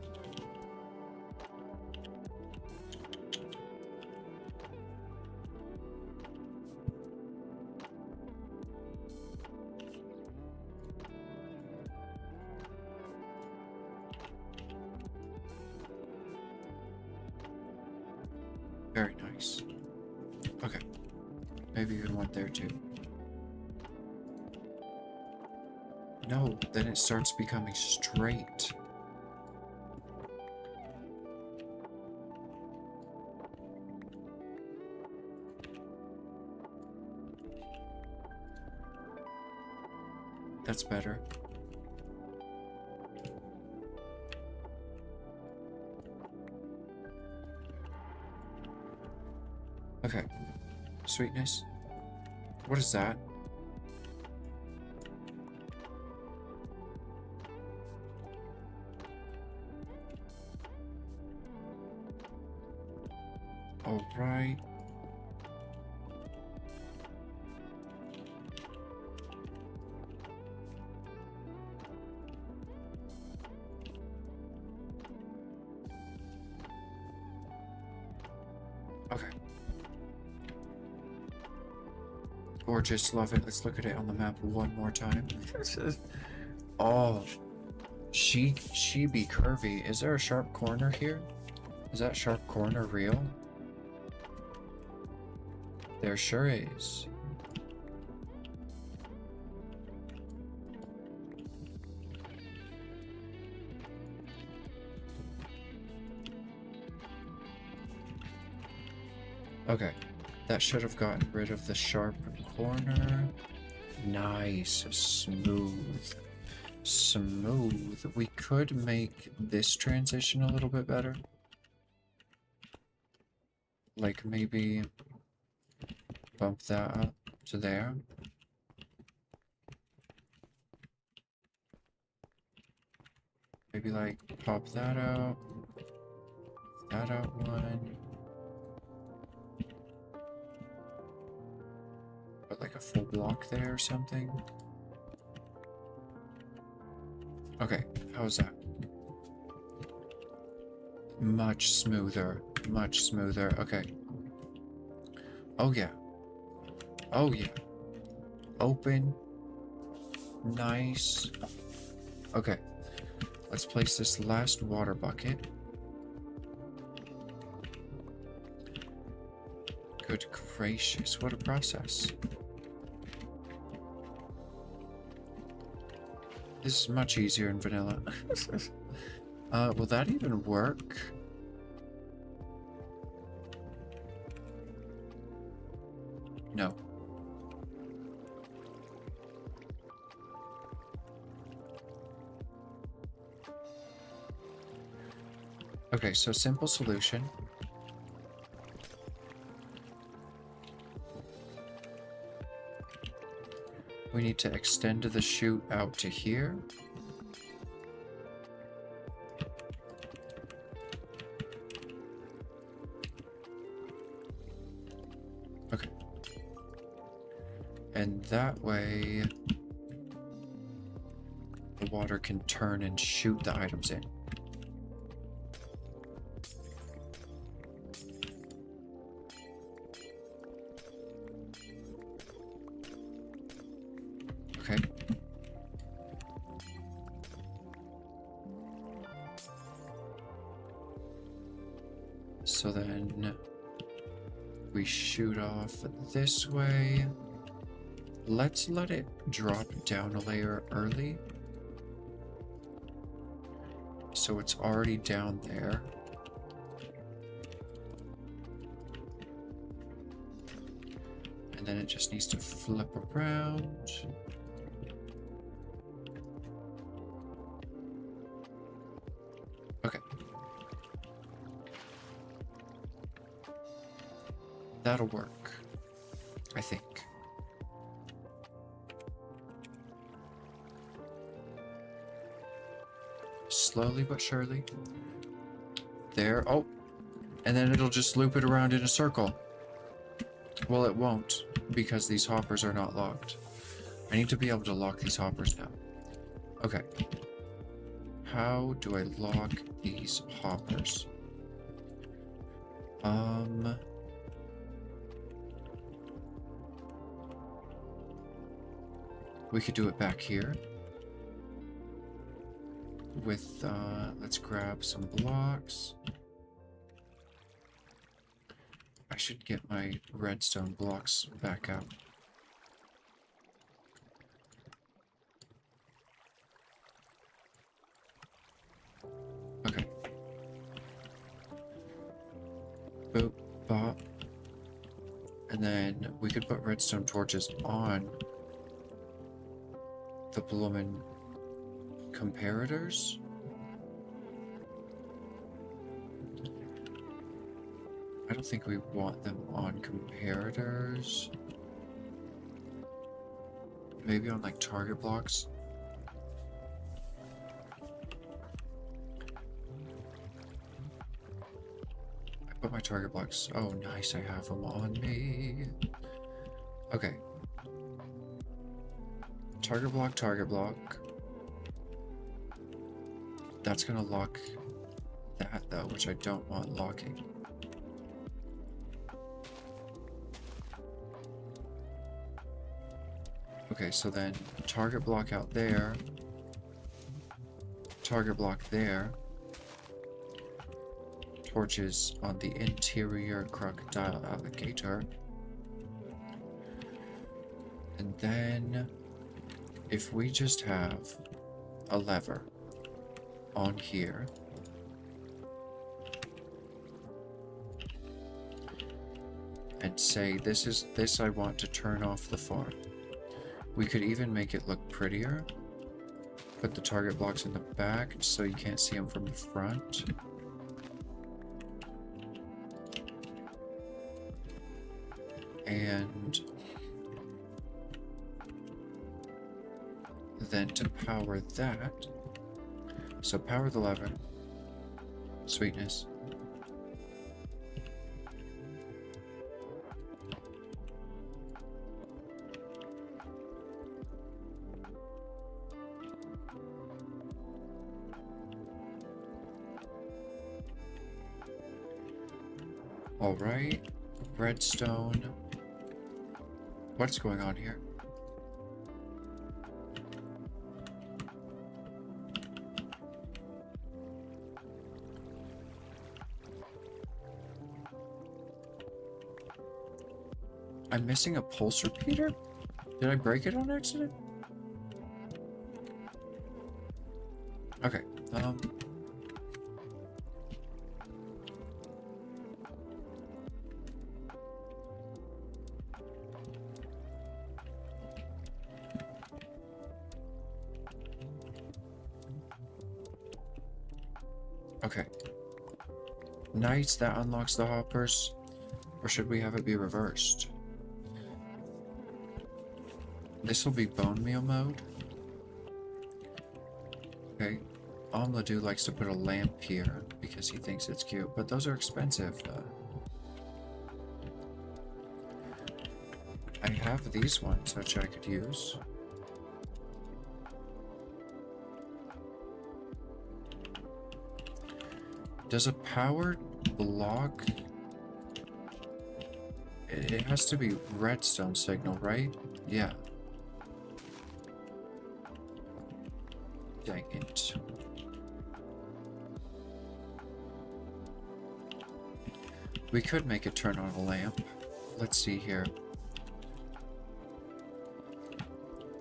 Very nice. Okay. Maybe even one there too. No, then it starts becoming straight. That's better. Okay. Sweetness. What is that? All right. Okay. Gorgeous, love it. Let's look at it on the map one more time. Oh, she be curvy. Is there a sharp corner here? Is that sharp corner real? There sure is. Okay, that should have gotten rid of the sharp corner. Nice, smooth, smooth. We could make this transition a little bit better. Like maybe bump that up to there. Maybe like pop that out one. Put like a full block there or something. Okay, how's that? Much smoother, much smoother. Okay. Oh yeah. Oh yeah. Open. Nice. Okay. Let's place this last water bucket. Good gracious, what a process. This is much easier in vanilla. Will that even work? No. Okay, so simple solution. We need to extend the chute out to here. Okay. And that way, the water can turn and shoot the items in. Okay. So then we shoot off this way. Let's let it drop down a layer early. So it's already down there. And then it just needs to flip around. Okay. That'll work, I think. Slowly but surely. There. Oh. And then it'll just loop it around in a circle. Well, it won't, because these hoppers are not locked. I need to be able to lock these hoppers now. Okay. How do I lock these hoppers? We could do it back here. With, let's grab some blocks. I should get my redstone blocks back out. Okay. Boop, bop. And then we could put redstone torches on the bloomin' comparators. I don't think we want them on comparators. Maybe on like target blocks. I put my target blocks. Oh, nice. I have them on me. Okay. Target block, target block. That's gonna lock that though, which I don't want locking. Okay, so then target block out there, target block there, torches on the interior crocodile alligator, and then if we just have a lever on here, and say this I want to turn off the farm. We could even make it look prettier. Put the target blocks in the back so you can't see them from the front. And then to power that, so power the lever. Sweetness. Alright, redstone. What's going on here? I'm missing a pulse repeater? Did I break it on accident? Okay, okay. Nice, that unlocks the hoppers. Or should we have it be reversed? This will be bone meal mode. Okay. Omladu likes to put a lamp here because he thinks it's cute, but those are expensive. I have these ones which I could use. Does a power block? It has to be redstone signal, right? Yeah. Dang it. We could make it turn on a lamp. Let's see here.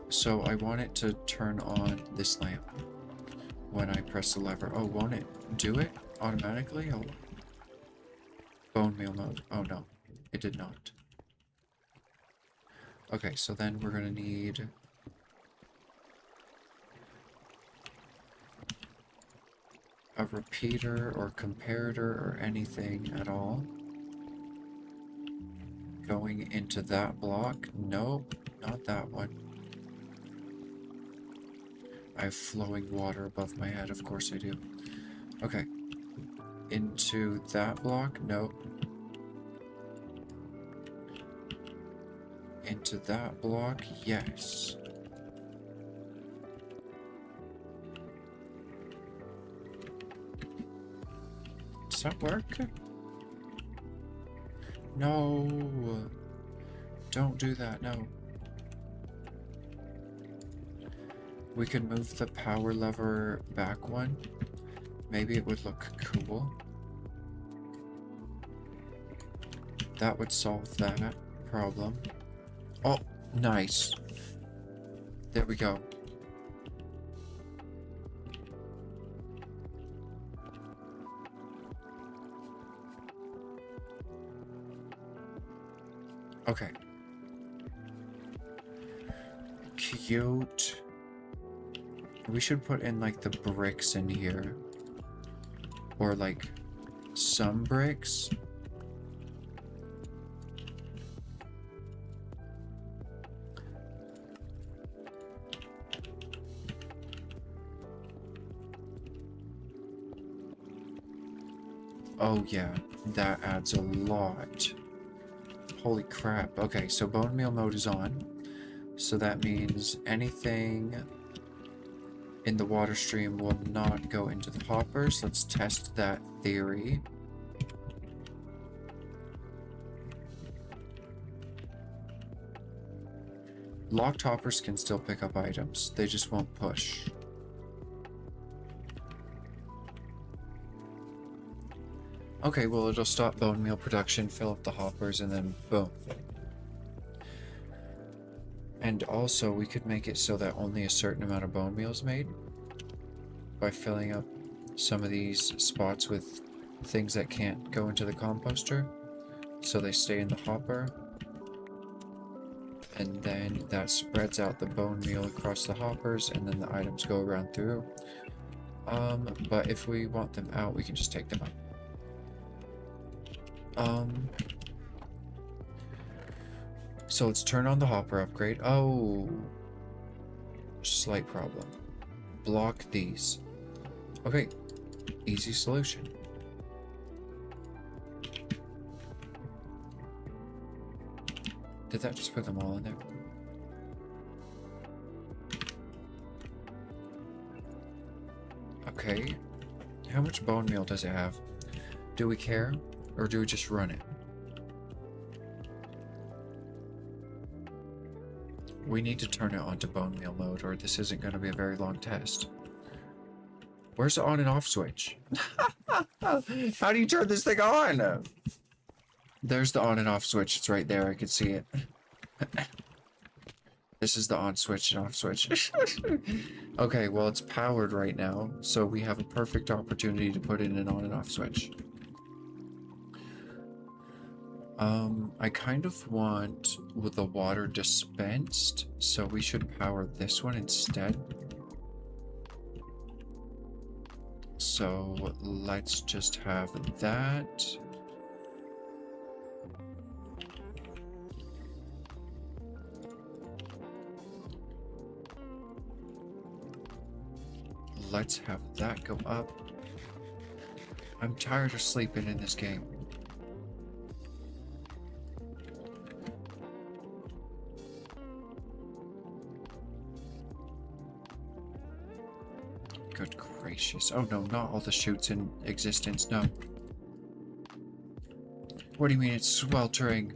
So I want it to turn on this lamp when I press the lever. Oh, won't it do it automatically? Oh. Bone meal mode. Oh no, it did not. Okay, so then we're gonna need a repeater or comparator or anything at all. Going into that block. Nope, not that one. I have flowing water above my head, of course I do. Okay. Into that block? Nope. Into that block? Yes. Does that work? No. Don't do that, no. We could move the power lever back one. Maybe it would look cool. That would solve that problem. Oh, nice. There we go. Okay. Cute. We should put in like the bricks in here. Or like some bricks. Oh yeah, that adds a lot. Holy crap. Okay, so bone meal mode is on. So that means anything in the water stream will not go into the hoppers. Let's test that theory. Locked hoppers can still pick up items. They just won't push. Okay, well, it'll stop bone meal production, fill up the hoppers, and then boom. And also, we could make it so that only a certain amount of bone meal is made by filling up some of these spots with things that can't go into the composter, so they stay in the hopper. And then that spreads out the bone meal across the hoppers, and then the items go around through. But if we want them out, we can just take them out. So let's turn on the hopper upgrade. Oh, slight problem. Block these. Okay, easy solution. Did that just put them all in there? Okay, how much bone meal does it have? Do we care, or do we just run it? We need to turn it onto bone meal mode, or this isn't going to be a very long test. Where's the on and off switch? How do you turn this thing on? There's the on and off switch. It's right there. I can see it. This is the on switch and off switch. Okay, well, it's powered right now, so we have a perfect opportunity to put in an on and off switch. I kind of want with the water dispensed, so we should power this one instead. So let's just have that. Let's have that go up. I'm tired of sleeping in this game. Good gracious. Oh no, not all the chutes in existence, no. What do you mean it's sweltering?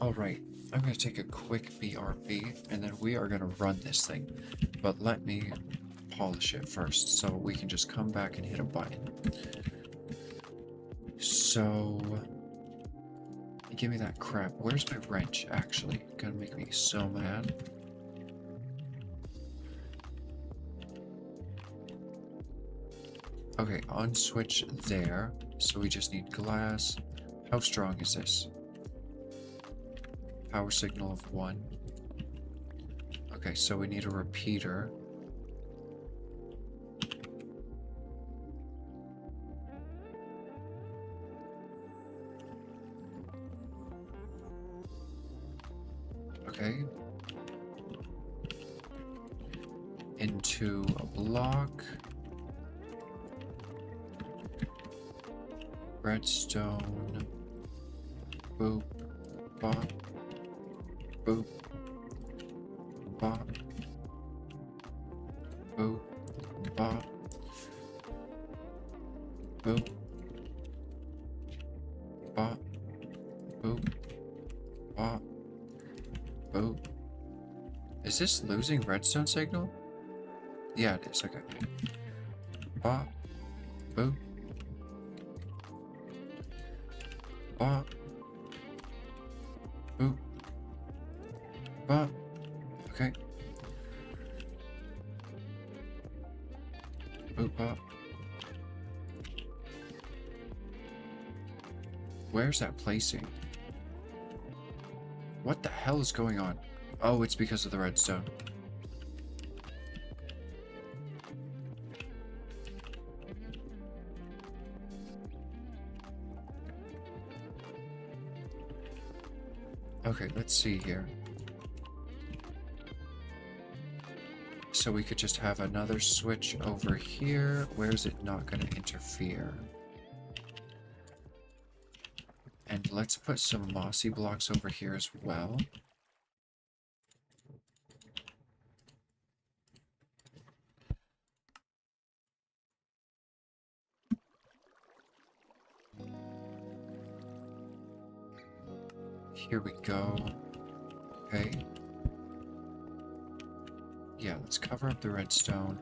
Alright, I'm gonna take a quick BRB and then we are gonna run this thing. But let me polish it first so we can just come back and hit a button. So give me that crap. Where's my wrench actually? Gonna make me so mad. Okay, unswitch there. So we just need glass. How strong is this? Power signal of 1. Okay, so we need a repeater. Okay. Into a block. Redstone. Boop. Bop. Boop. Bop. Boop. Bop. Boop. Bop. Boop. Bop. Boop. Is this losing redstone signal? Yeah, it is. Okay. Bop. Boop. Bop. Boop. Bop. Okay. Boop bop. Where's that placing? What the hell is going on? Oh, it's because of the redstone. Okay, let's see here. So we could just have another switch over here. Where is it not going to interfere? And let's put some mossy blocks over here as well. Here we go. Okay. Yeah, let's cover up the redstone.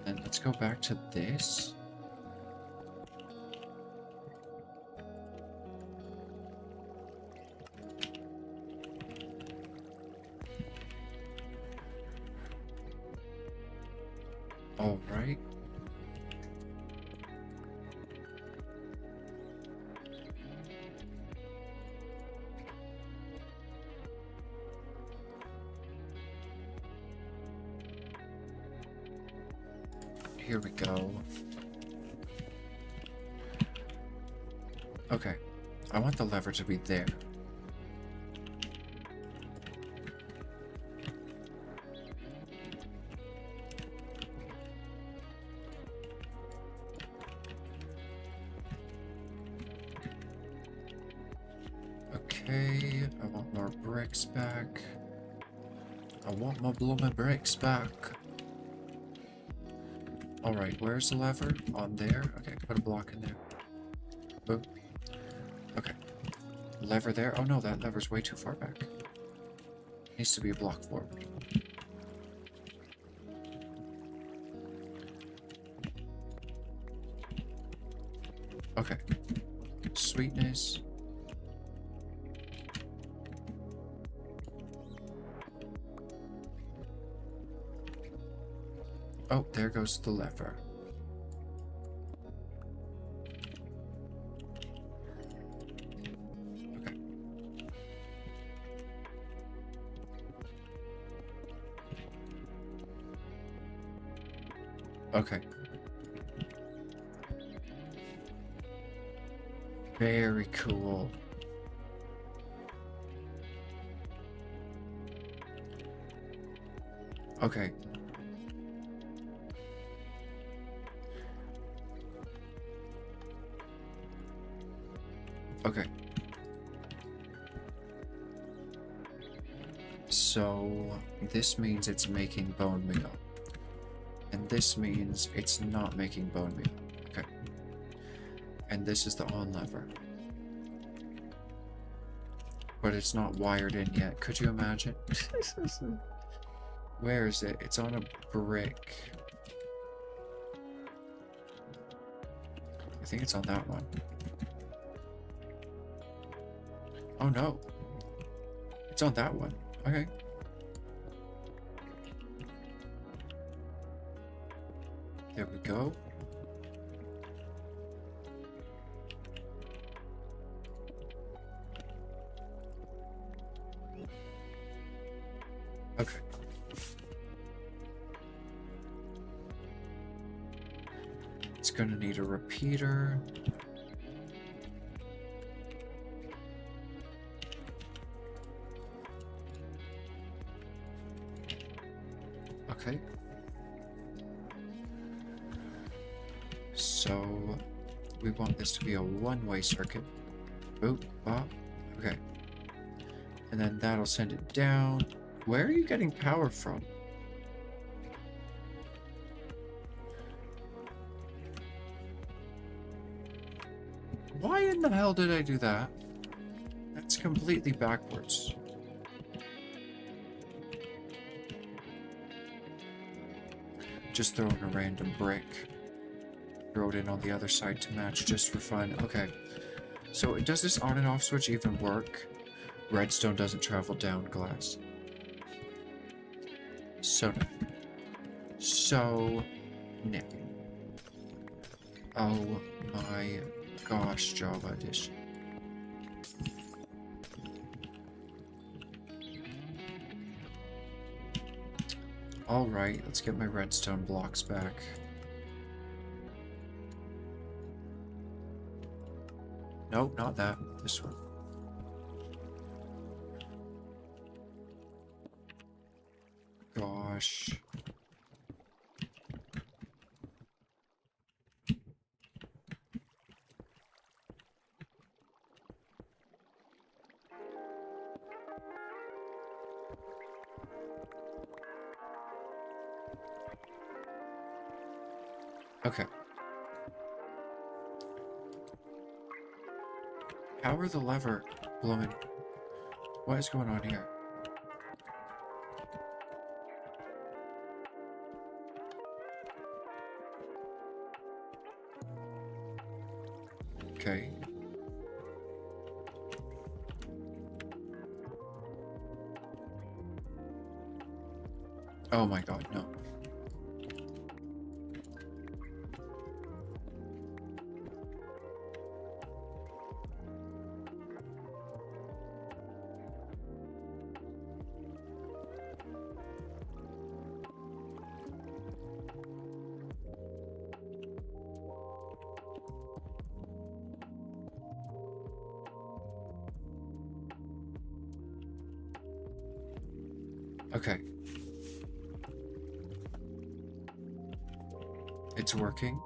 And let's go back to this. All right. Here we go. Okay. I want the lever to be there. Okay, I want more bricks back. I want my blooming bricks back. Alright, where's the lever? On there? Okay, put a block in there. Boom. Okay. Lever there? Oh no, that lever's way too far back. Needs to be a block forward. Okay. Sweetness. Oh, there goes the lever. Okay. Okay. Very cool. Okay. Okay. So, this means it's making bone meal. And this means it's not making bone meal. Okay. And this is the on lever. But it's not wired in yet. Could you imagine? Where is it? It's on a brick. I think it's on that one. Oh no. It's on that one. Okay. There we go. Okay. It's gonna need a repeater. Okay. So we want this to be a one-way circuit. Boop, bop. Okay. And then that'll send it down. Where are you getting power from? Why in the hell did I do that? That's completely backwards. Just throw in a random brick. Throw it in on the other side to match just for fun. Okay. So does this on and off switch even work? Redstone doesn't travel down glass. So no. So no. Oh my gosh, Java Edition. Alright, let's get my redstone blocks back. Nope, not that. This one. Gosh. Okay. Power the lever, blowing. What is going on here? Okay. Oh my god, no. Okay. It's working.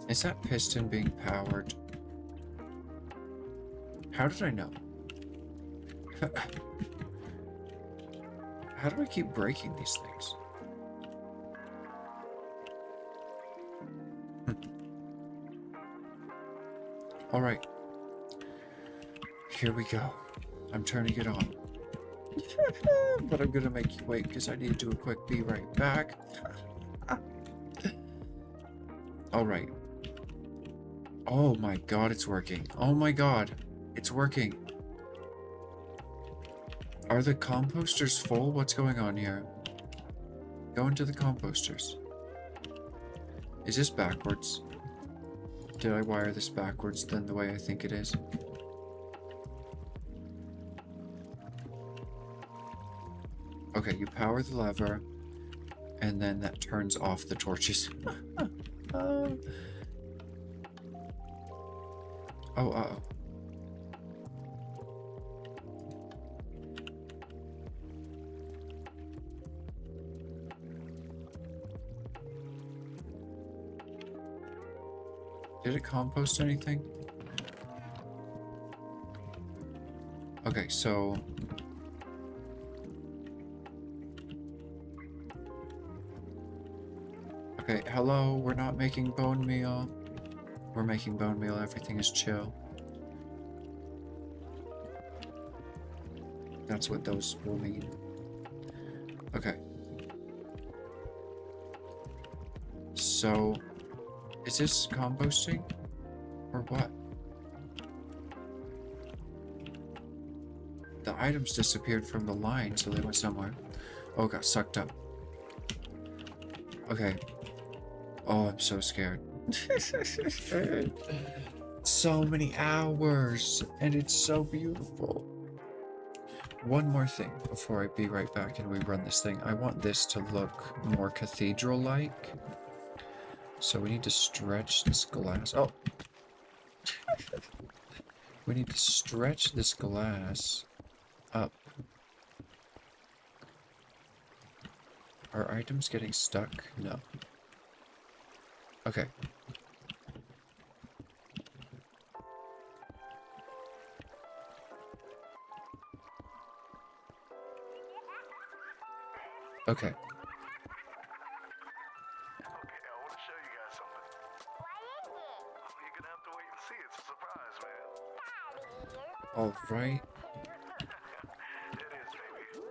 Is that piston being powered? How did I know? How do I keep breaking these things? Alright. Here we go. I'm turning it on. But I'm gonna make you wait because I need to do a quick be right back. Alright. Oh my god, it's working. Oh my god, it's working. Are the composters full? What's going on here? Go into the composters. Is this backwards? Did I wire this backwards than the way I think it is? Okay, you power the lever, and then that turns off the torches. Oh, uh-oh. Did it compost anything? Okay, so... Okay, hello, we're not making bone meal. We're making bone meal, everything is chill. That's what those will mean. Okay. So, is this composting? Or what? The items disappeared from the line, so they went somewhere. Oh, got sucked up. Okay. Oh, I'm so scared. So many hours, and it's so beautiful. One more thing before I be right back and we run this thing. I want this to look more cathedral-like. So we need to stretch this glass. Oh! We need to stretch this glass up. Are items getting stuck? No. Okay. Okay. Okay, I want to show you guys something. You're gonna have to wait and see. It's a surprise, man. Alright. It is, baby.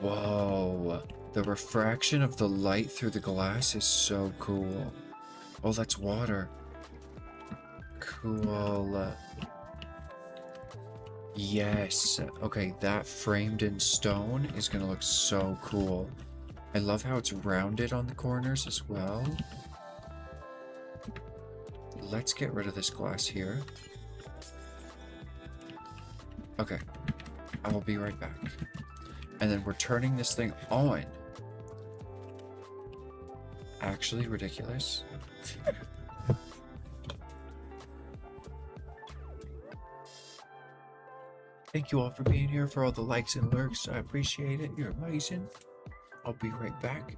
Whoa. The refraction of the light through the glass is so cool. Oh, that's water. Cool. Yes. Okay, that framed in stone is gonna look so cool. I love how it's rounded on the corners as well. Let's get rid of this glass here. Okay. I will be right back. And then we're turning this thing on. Actually ridiculous. Thank you all for being here, for all the likes and lurks. I appreciate it. You're amazing. I'll be right back.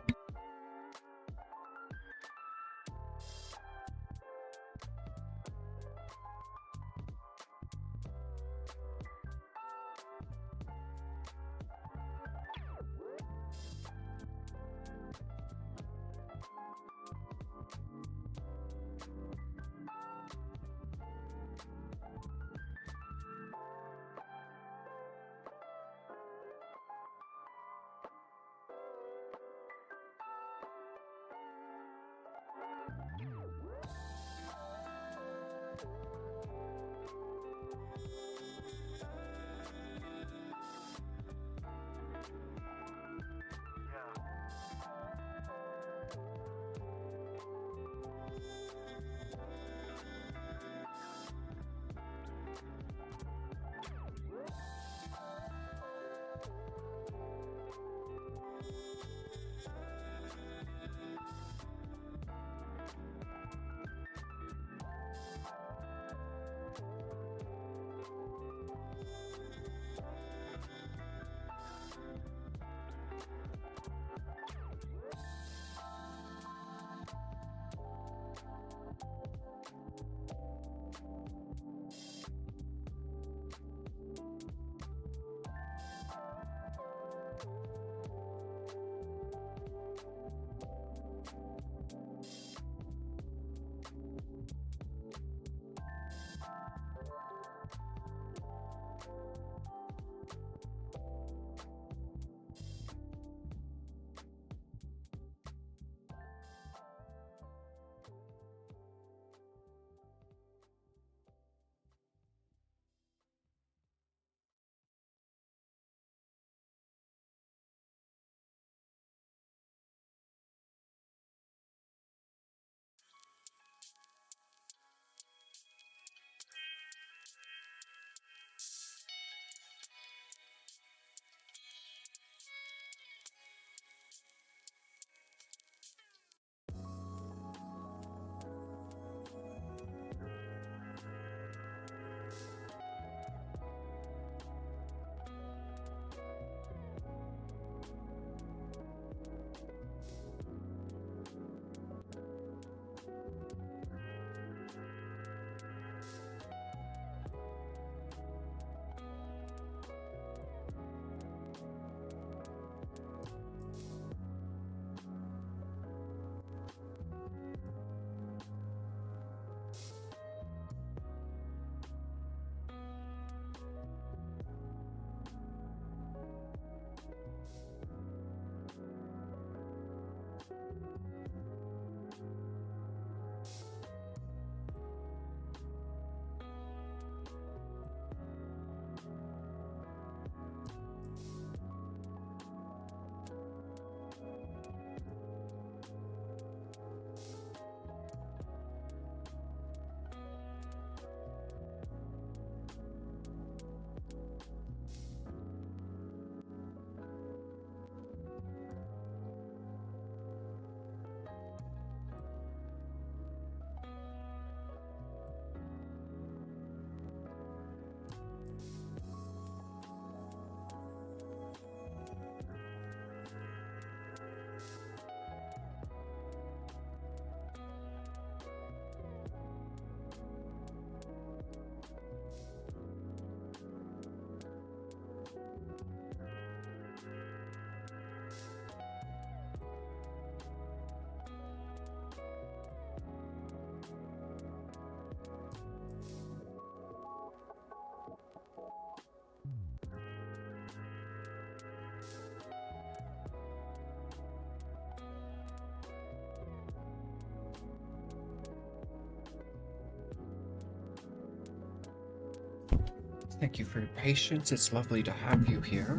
Thank you for your patience. It's lovely to have you here.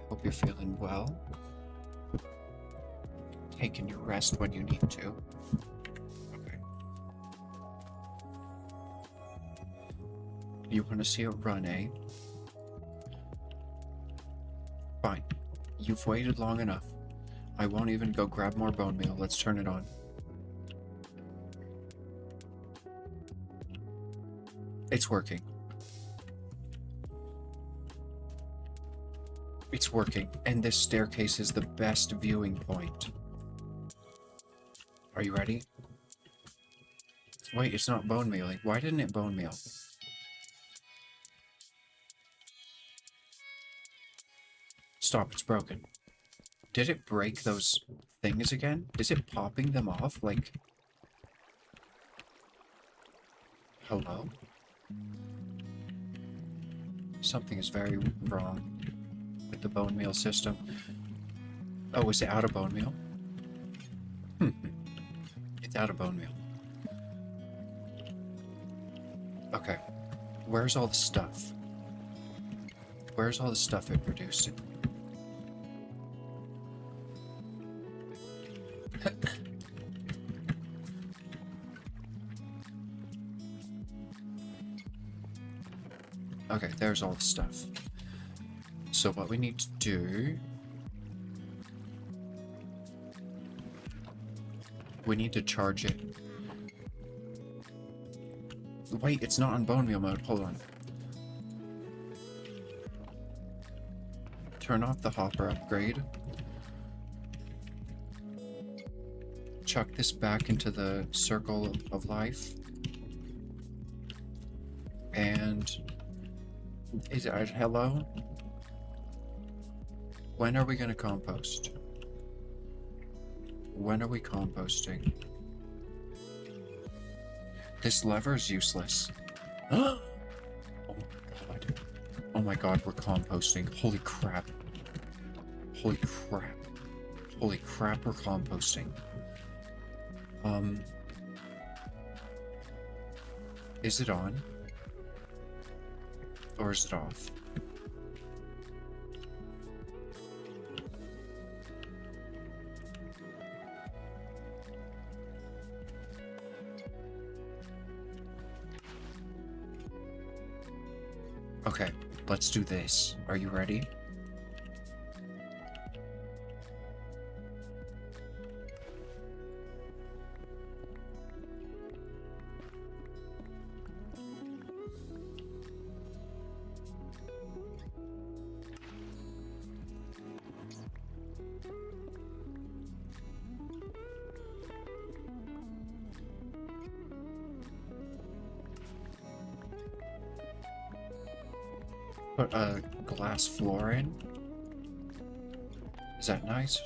Hope you're feeling well. Taking your rest when you need to. Okay. You want to see it run, eh? Fine. You've waited long enough. I won't even go grab more bone meal. Let's turn it on. It's working. It's working, and this staircase is the best viewing point. Are you ready? Wait, it's not bone mealing. Why didn't it bone meal? Stop, it's broken. Did it break those things again? Is it popping them off? Like... Hello? Something is very wrong with the bone meal system. Oh, is it out of bone meal? It's out of bone meal. Okay. Where's all the stuff? Where's all the stuff it produced? Okay, there's all the stuff. So what we need to do... We need to charge it. Wait, it's not on bone meal mode. Hold on. Turn off the hopper upgrade. Chuck this back into the circle of life. And... Is it hello? When are we going to compost? When are we composting? This lever is useless. Oh my god. Oh my god, we're composting. Holy crap. Holy crap. Holy crap, we're composting. Is it on? Or is it off? Okay, let's do this. Are you ready? Put a glass floor in. Is that nice?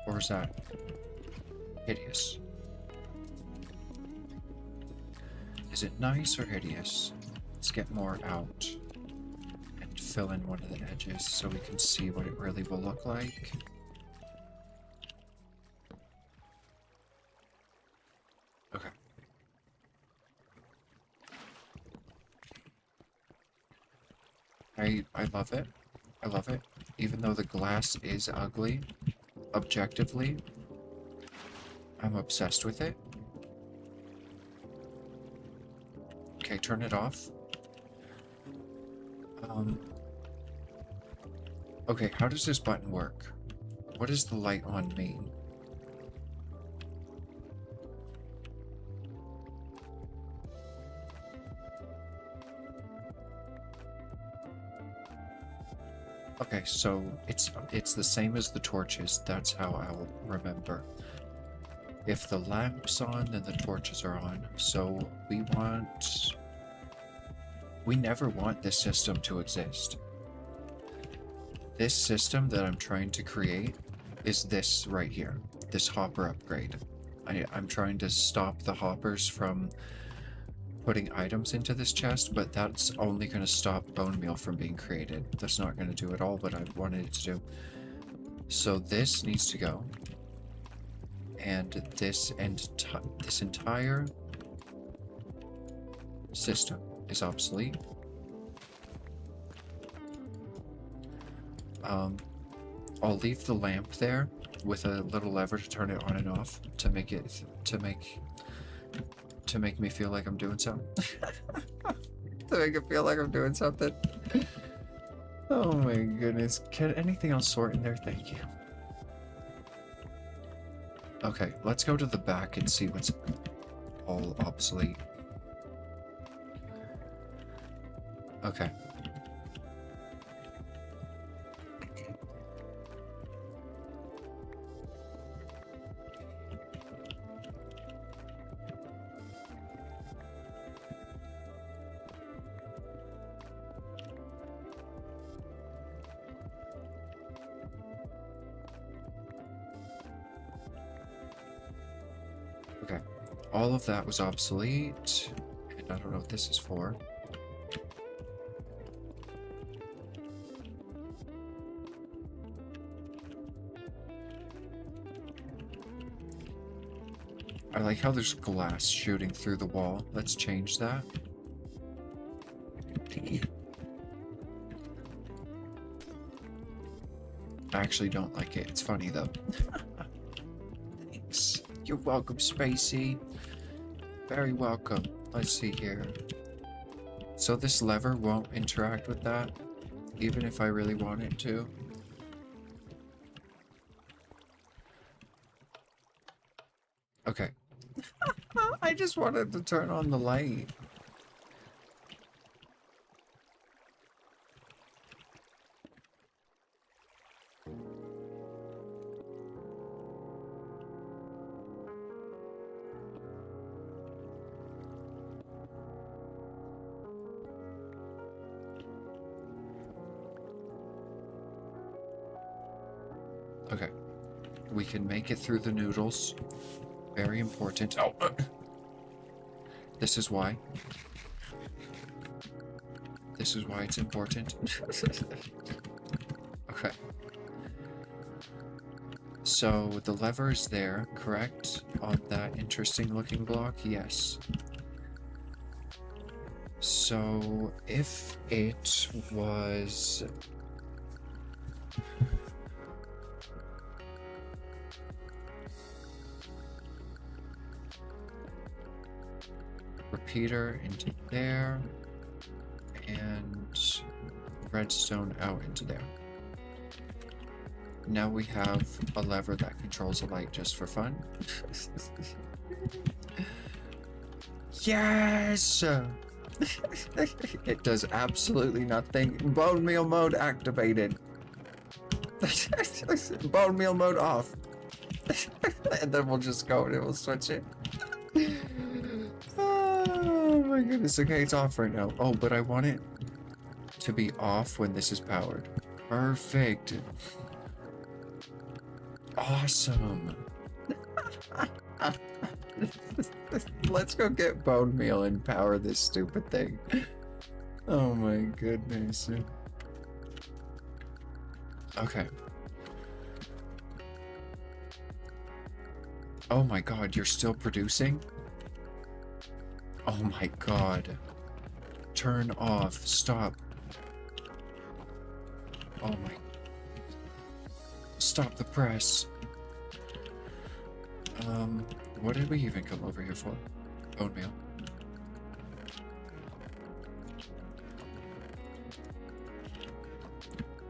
Or is that hideous? Is it nice or hideous? Let's get more out and fill in one of the edges so we can see what it really will look like. I love it. I love it. Even though the glass is ugly, objectively, I'm obsessed with it. Okay, turn it off. Okay, how does this button work? What does the light on mean? Okay, so it's the same as the torches. That's how I'll remember. If the lamp's on, then the torches are on. So we never want this system to exist. This system that I'm trying to create is this right here, this hopper upgrade. I'm trying to stop the hoppers from putting items into this chest, but that's only going to stop bone meal from being created. That's not going to do it all, but I wanted it to do. So this needs to go. And this entire system is obsolete. I'll leave the lamp there with a little lever to turn it on and off to make me feel like I'm doing something. To make it feel like I'm doing something. Oh my goodness. Can anything else sort in there? Thank you. Okay, let's go to the back and see what's all obsolete. Okay. Okay, all of that was obsolete, and I don't know what this is for. I like how there's glass shooting through the wall. Let's change that. I actually don't like it. It's funny though. Thanks. You're welcome, Spacey. Very welcome. Let's see here. So this lever won't interact with that, even if I really want it to. Okay. I just wanted to turn on the light. Okay. We can make it through the noodles. Very important. Oh! This is why. This is why it's important. Okay. So the lever is there, correct? On that interesting looking block? Yes. So if it was... repeater into there, and redstone out into there. Now we have a lever that controls the light just for fun. Yes! It does absolutely nothing. Bone meal mode activated. Bone meal mode off. And then we'll just go and it will switch it. Oh my goodness. Okay, it's off right now. Oh, but I want it to be off when this is powered. Perfect. Awesome. Let's go get bone meal and power this stupid thing. Oh my goodness. Okay. Oh my god, you're still producing? Oh my god. Turn off. Stop. Stop the press. What did we even come over here for? Bone meal.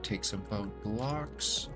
Take some bone blocks.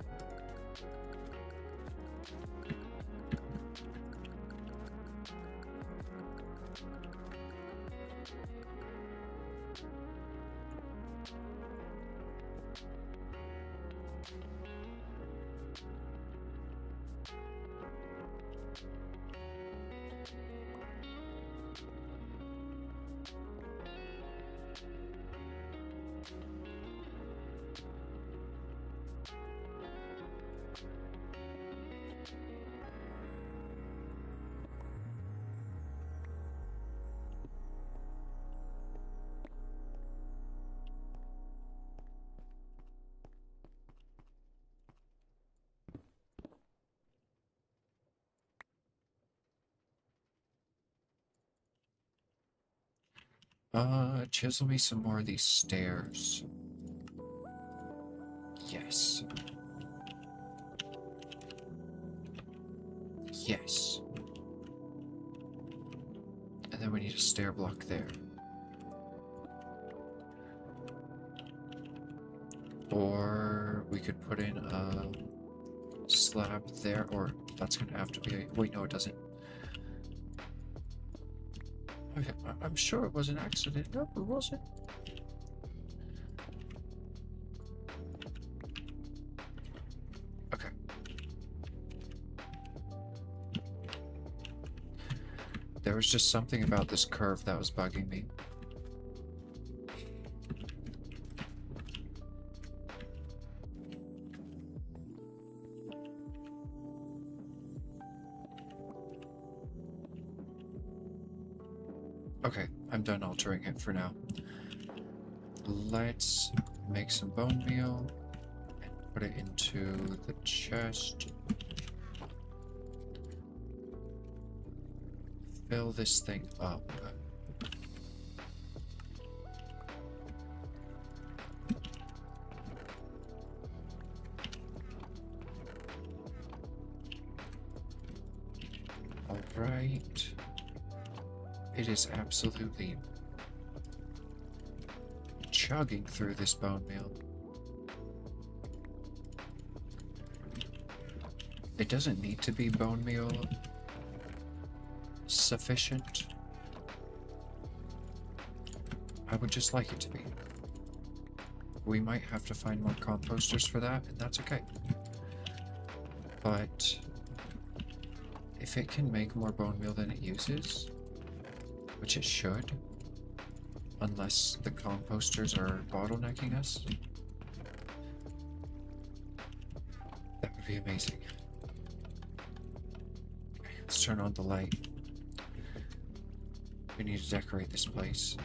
Chisel me some more of these stairs. Yes. Yes. And then we need a stair block there. Or we could put in a slab there, or that's gonna have to be a... Wait, no, it doesn't. Okay, I'm sure it was an accident. No, it wasn't. Okay. There was just something about this curve that was bugging me. Okay, I'm done altering it for now. Let's make some bone meal and put it into the chest. Fill this thing up. All right. It is absolutely chugging through this bone meal. It doesn't need to be bone meal sufficient. I would just like it to be. We might have to find more composters for that, and that's okay. But if it can make more bone meal than it uses, which it should, unless the composters are bottlenecking us, that would be amazing. Okay, let's turn on the light. We need to decorate this place.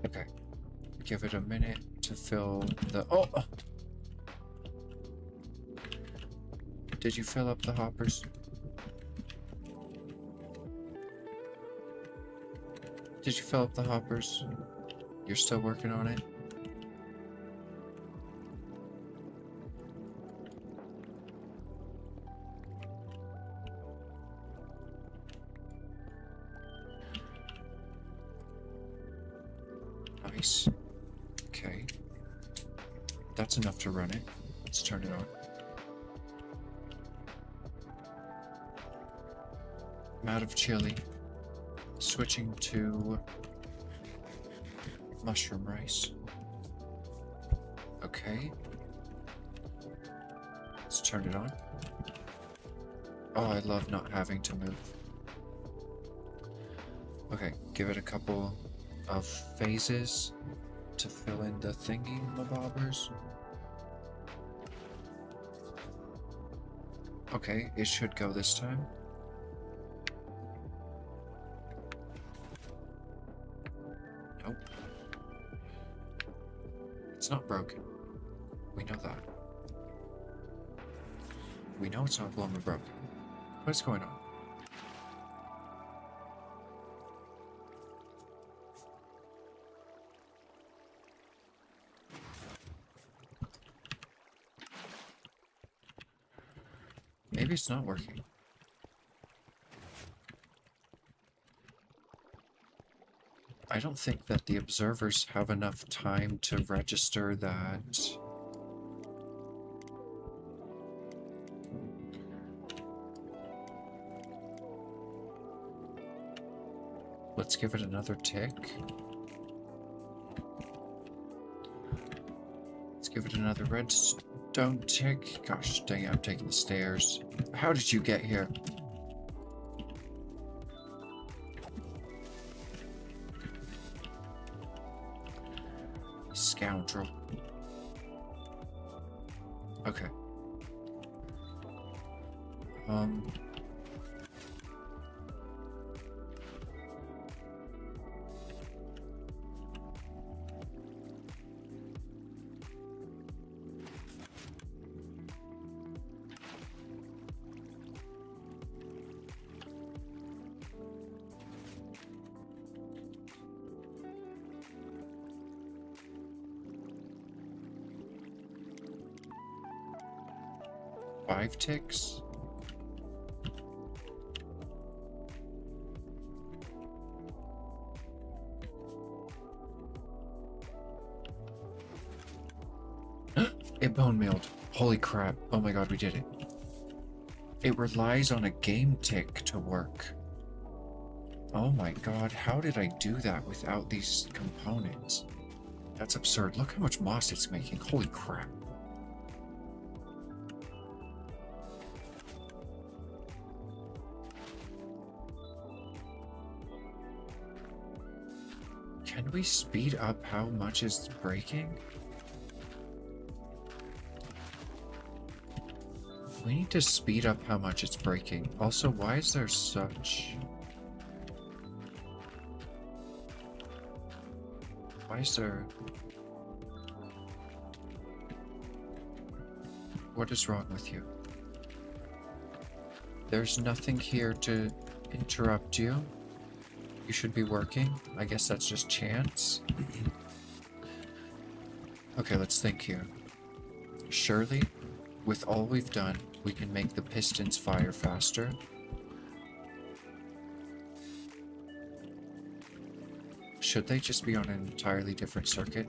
Okay, give it a minute to fill the... Oh! Did you fill up the hoppers? Did you fill up the hoppers? You're still working on it? Nice. Okay. That's enough to run it. Let's turn it on. I'm out of chili. Switching to mushroom rice. Okay. Let's turn it on. Oh, I love not having to move. Okay, give it a couple of phases to fill in the thingy-mabobbers. Okay, it should go this time. Nope. It's not broken. We know that. We know it's not blown or broken. What's going on? Maybe it's not working. I don't think that the observers have enough time to register that. Let's give it another tick. Let's give it another redstone tick. Gosh dang it, I'm taking the stairs. How did you get here? Scoundrel. Okay. Five ticks? It bone mealed. Holy crap. Oh my god, we did it. It relies on a game tick to work. Oh my god, how did I do that without these components? That's absurd. Look how much moss it's making. Holy crap. Can we speed up how much it's breaking? We need to speed up how much it's breaking. Also, why is there such... Why is there... What is wrong with you? There's nothing here to interrupt you. You should be working. I guess that's just chance. Okay, let's think here. Surely, with all we've done, we can make the pistons fire faster. Should they just be on an entirely different circuit?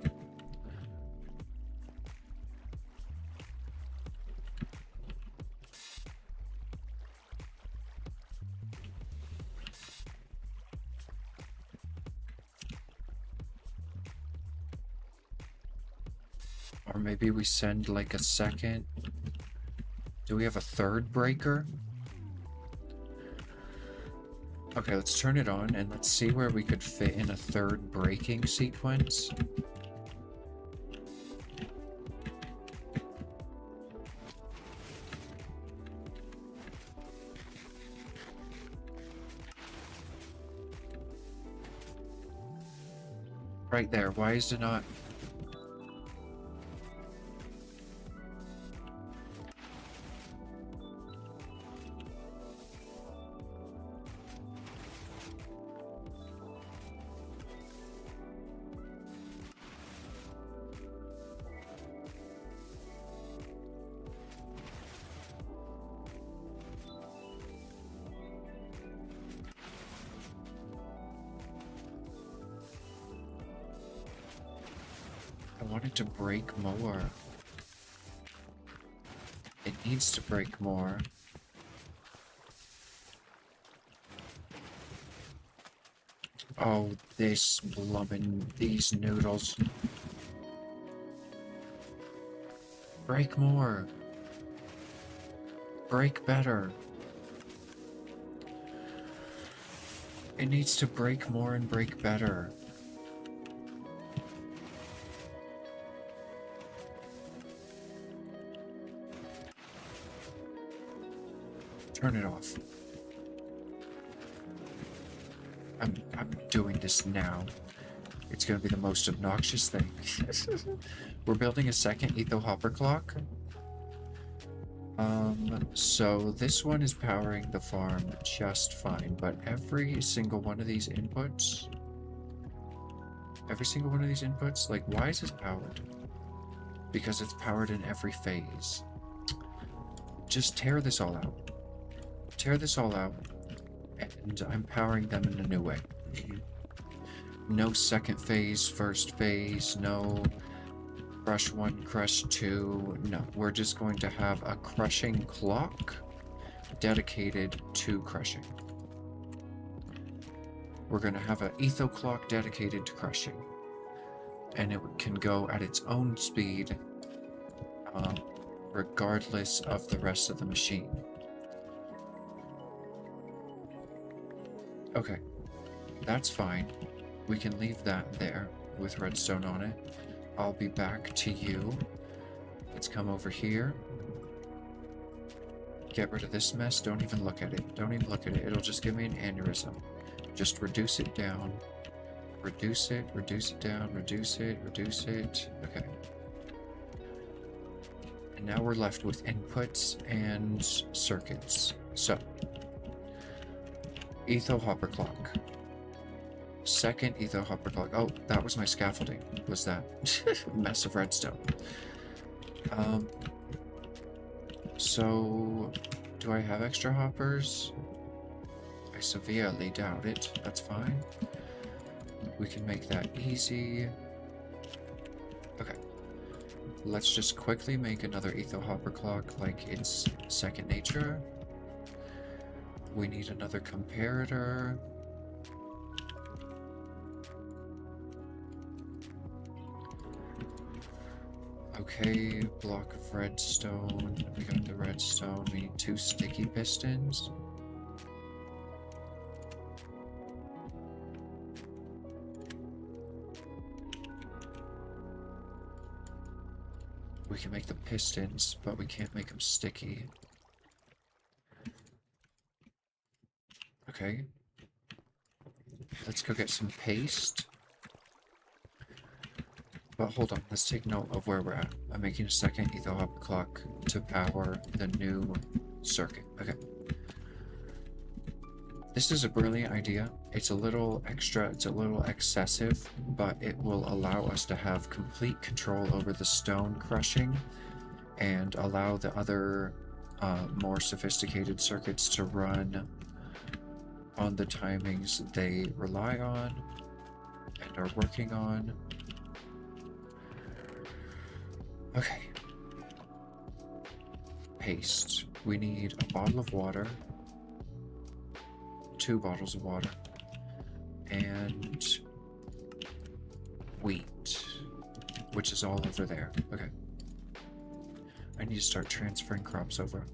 Or maybe we send like a second. Do we have a third breaker? Okay, let's turn it on and let's see where we could fit in a third braking sequence. Right there, why is it not? I want it to break more. It needs to break more. Oh, this blubbing, these noodles. Break more. Break better. It needs to break more and break better. Turn it off. I'm doing this now. It's gonna be the most obnoxious thing. We're building a second etho hopper clock. So this one is powering the farm just fine, but every single one of these inputs, like, why is this powered? Because it's powered in every phase. just tear this all out. Tear this all out, and I'm powering them in a new way. No second phase, first phase, no crush 1, crush 2. No, we're just going to have a crushing clock dedicated to crushing. We're going to have an etho clock dedicated to crushing. And it can go at its own speed, regardless of the rest of the machine. Okay, that's fine. We can leave that there with redstone on it. I'll be back to you. Let's come over here. Get rid of this mess. Don't even look at it. Don't even look at it. It'll just give me an aneurysm. Just reduce it down. Reduce it down, reduce it. Okay. And now we're left with inputs and circuits. So, etho hopper clock. Second etho hopper clock. Oh, that was my scaffolding. Was that mess of redstone? So, do I have extra hoppers? I severely doubt it. That's fine. We can make that easy. Okay. Let's just quickly make another etho hopper clock like it's second nature. We need another comparator. Okay, block of redstone. We got the redstone. We need 2 sticky pistons. We can make the pistons, but we can't make them sticky. Okay. Let's go get some paste. But hold on, let's take note of where we're at. I'm making a second etho hopper clock to power the new circuit. Okay. This is a brilliant idea. It's a little extra, it's a little excessive, but it will allow us to have complete control over the stone crushing and allow the other more sophisticated circuits to run on the timings they rely on and are working on. Okay. Paste. We need a bottle of water. 2 bottles of water, and wheat, which is all over there. Okay. I need to start transferring crops over.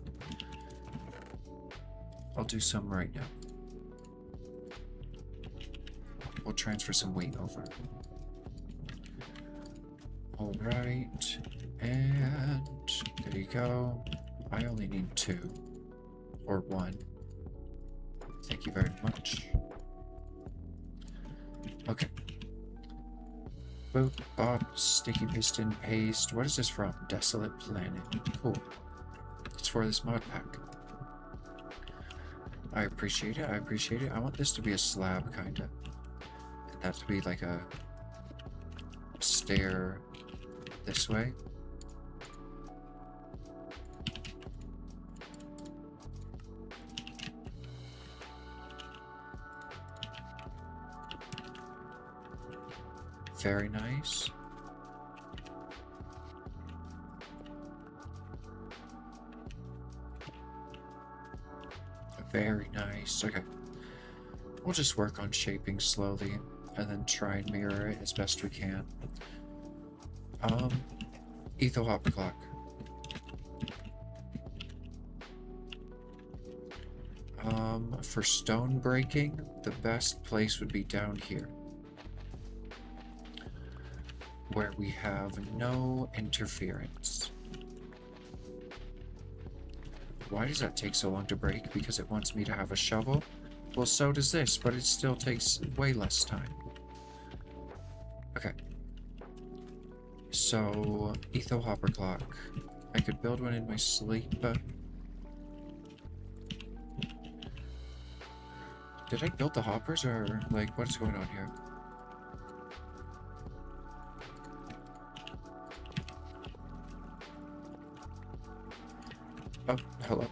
I'll do some right now. We'll transfer some wheat over. Alright, and there you go. I only need 2, or 1. Thank you very much. Okay. Boop, bop, sticky piston, paste. What is this from? Desolate Planet. Cool. It's for this mod pack. I appreciate it. I appreciate it. I want this to be a slab, kinda. And that to be like a stair this way. Very nice. Very nice. Okay. We'll just work on shaping slowly and then try and mirror it as best we can. Etho hopper clock. For stone breaking, the best place would be down here, where we have no interference. Why does that take so long to break? Because it wants me to have a shovel? Well, so does this, but it still takes way less time. Okay. So, etho hopper clock. I could build one in my sleep. Did I build the hoppers, or, like, what is going on here? Oh, hello.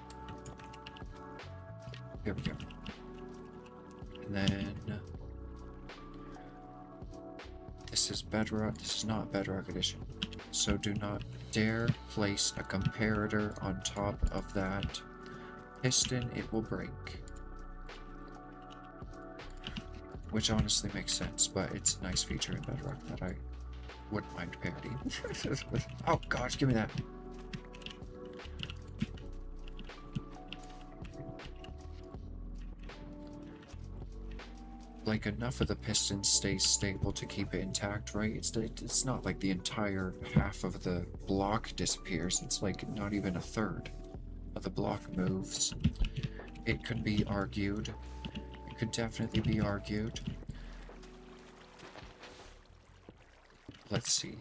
Here we go. And then this is Bedrock. This is not Bedrock Edition. So do not dare place a comparator on top of that piston. It will break. Which honestly makes sense, but it's a nice feature in Bedrock that I wouldn't mind parodying. Oh gosh, give me that. Like, enough of the piston stays stable to keep it intact, right? It's not like the entire half of the block disappears. It's like not even a third of the block moves. It could be argued. It could definitely be argued. Let's see.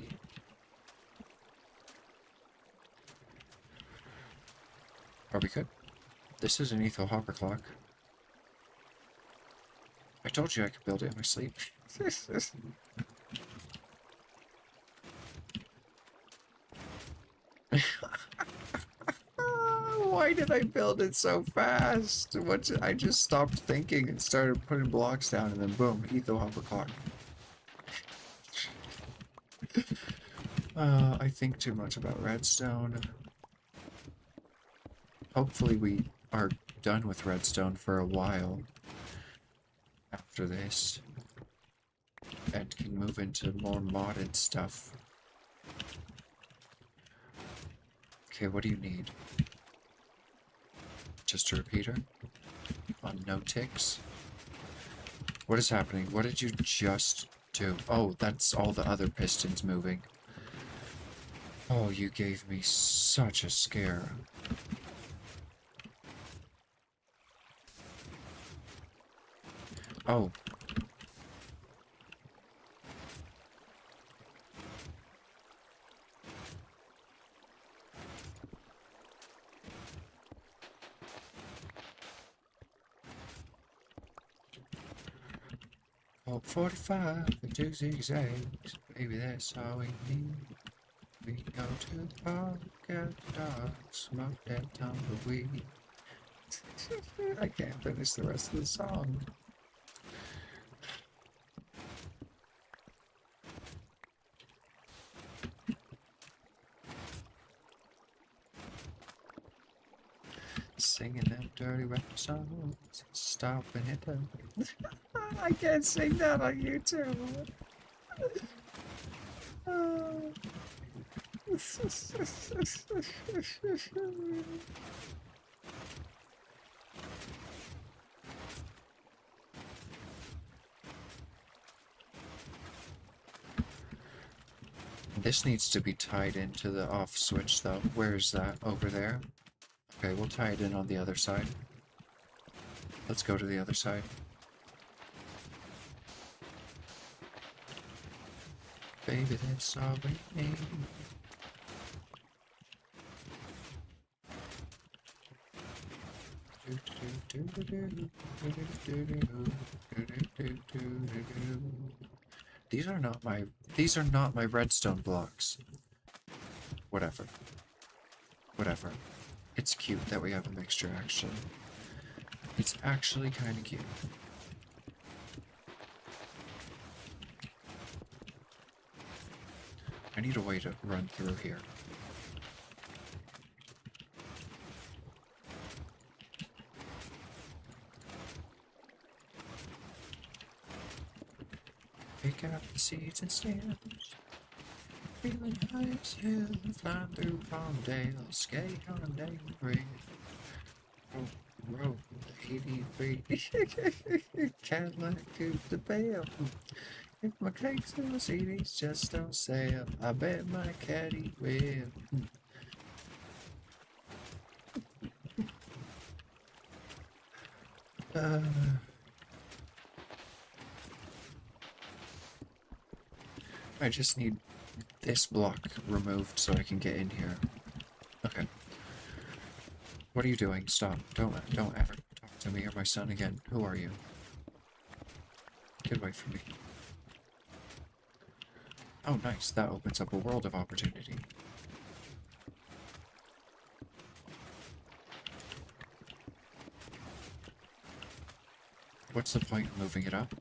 Are we good? This is an Etho hopper clock. I told you I could build it in my sleep. Why did I build it so fast? I just stopped thinking and started putting blocks down, and then boom, Etho hopper clock. I think too much about redstone. Hopefully we are done with redstone for a while after this, and can move into more modded stuff. Okay, what do you need? Just a repeater? On no ticks? What is happening? What did you just do? Oh, that's all the other pistons moving. Oh, you gave me such a scare. Oh. Oh, 45 and 2 zigzags. Baby, that's all we need. We go to the park at dark, smoke that tumbleweed. I can't finish the rest of the song. Singing them dirty rap songs, stopping it up. I can't sing that on YouTube. This needs to be tied into the off switch though. Where is that? Over there? Okay, we'll tie it in on the other side. Let's go to the other side. Baby, that's all we need. These are not my redstone blocks. Whatever. Whatever. It's cute that we have a mixture, actually. It's actually kind of cute. I need a way to run through here. Pick up the seeds and stems. Feeling high as hell, flying through Palmdale, skate on a day bridge. Road 83. Cadillac to the bell. If my cakes and my CDs just don't sell, I bet my caddy will. I just need this block removed so I can get in here. Okay. What are you doing? Stop. Don't ever talk to me or my son again. Who are you? Get away from me. Oh, nice. That opens up a world of opportunity. What's the point of moving it up?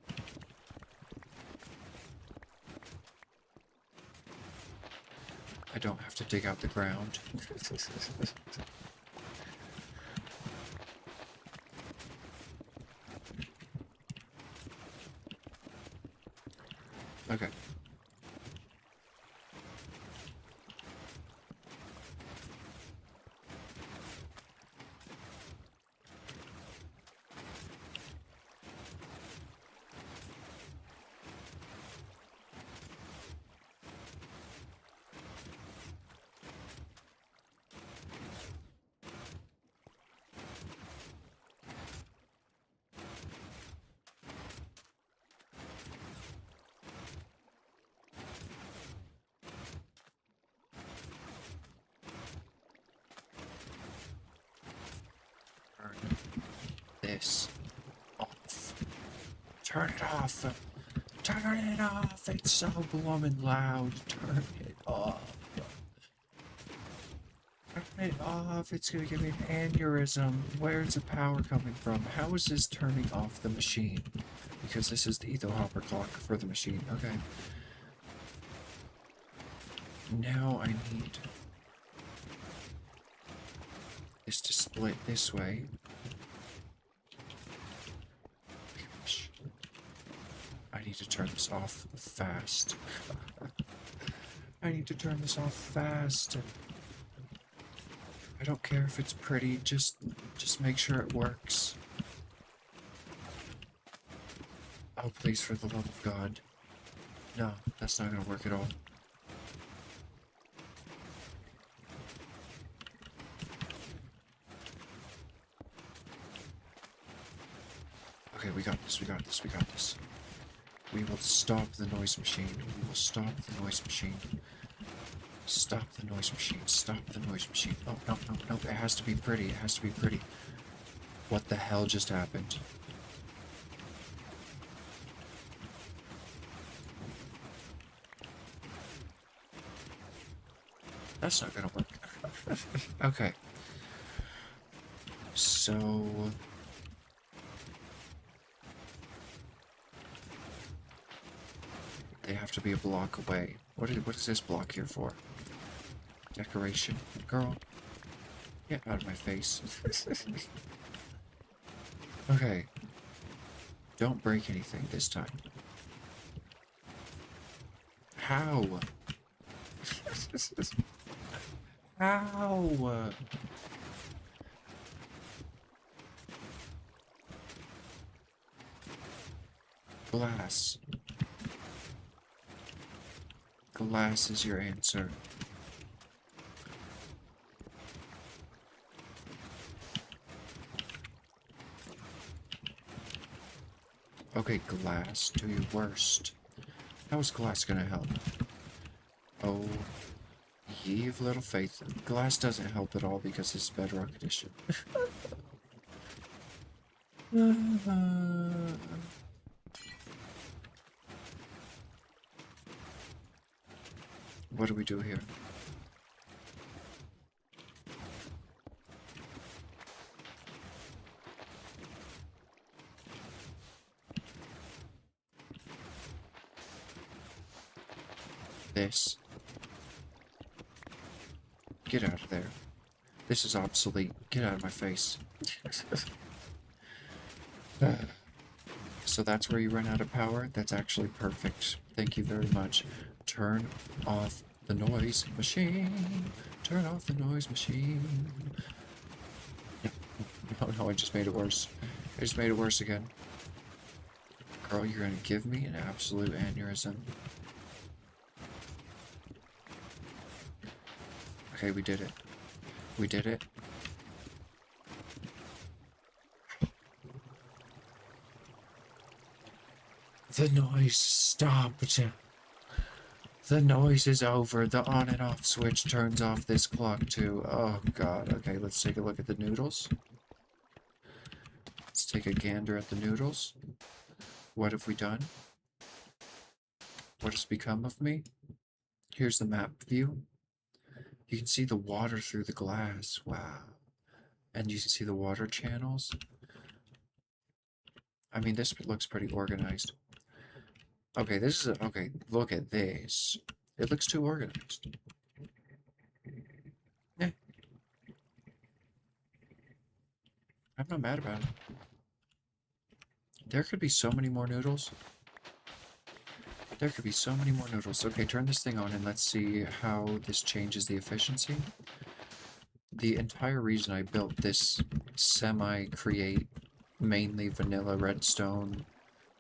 I don't have to dig out the ground. Okay. Turn this off. Turn it off. Turn it off. It's so blooming loud. Turn it off. Turn it off. It's gonna give me an aneurysm. Where's the power coming from? How is this turning off the machine? Because this is the etho hopper clock for the machine. Okay. Now I need this to split this way. Gosh. I need to turn this off fast. I need to turn this off fast. I don't care if it's pretty, just make sure it works. Oh, please, for the love of God. No, that's not gonna work at all. Okay, we got this, we got this, we got this. We will stop the noise machine. We will stop the noise machine. Stop the noise machine. Stop the noise machine. Oh, no, no, no. It has to be pretty. It has to be pretty. What the hell just happened? That's not gonna work. Okay. So... they have to be a block away. What is this block here for? Decoration? Girl, get out of my face. Okay. Don't break anything this time. How? How? Glass. Glass is your answer. Okay, glass, do your worst. How is glass gonna help? Oh, ye of little faith. Glass doesn't help at all because it's bedrock edition. What do we do here? This. Get out of there. This is obsolete. Get out of my face. So that's where you run out of power? That's actually perfect. Thank you very much. Turn off the noise machine. Turn off the noise machine. No, I just made it worse. I just made it worse again. Girl, you're gonna give me an absolute aneurysm. Okay, we did it. We did it. The noise stopped. The noise is over. The on and off switch turns off this clock too. Oh god. Okay, let's take a look at the noodles. Let's take a gander at the noodles. What have we done? What has become of me? Here's the map view. You can see the water through the glass. Wow. And you can see the water channels. I mean, this looks pretty organized. Okay, this is okay. Look at this. It looks too organized. Yeah, I'm not mad about it. There could be so many more noodles. There could be so many more noodles. Okay, turn this thing on and let's see how this changes the efficiency. The entire reason I built this semi-create, mainly vanilla redstone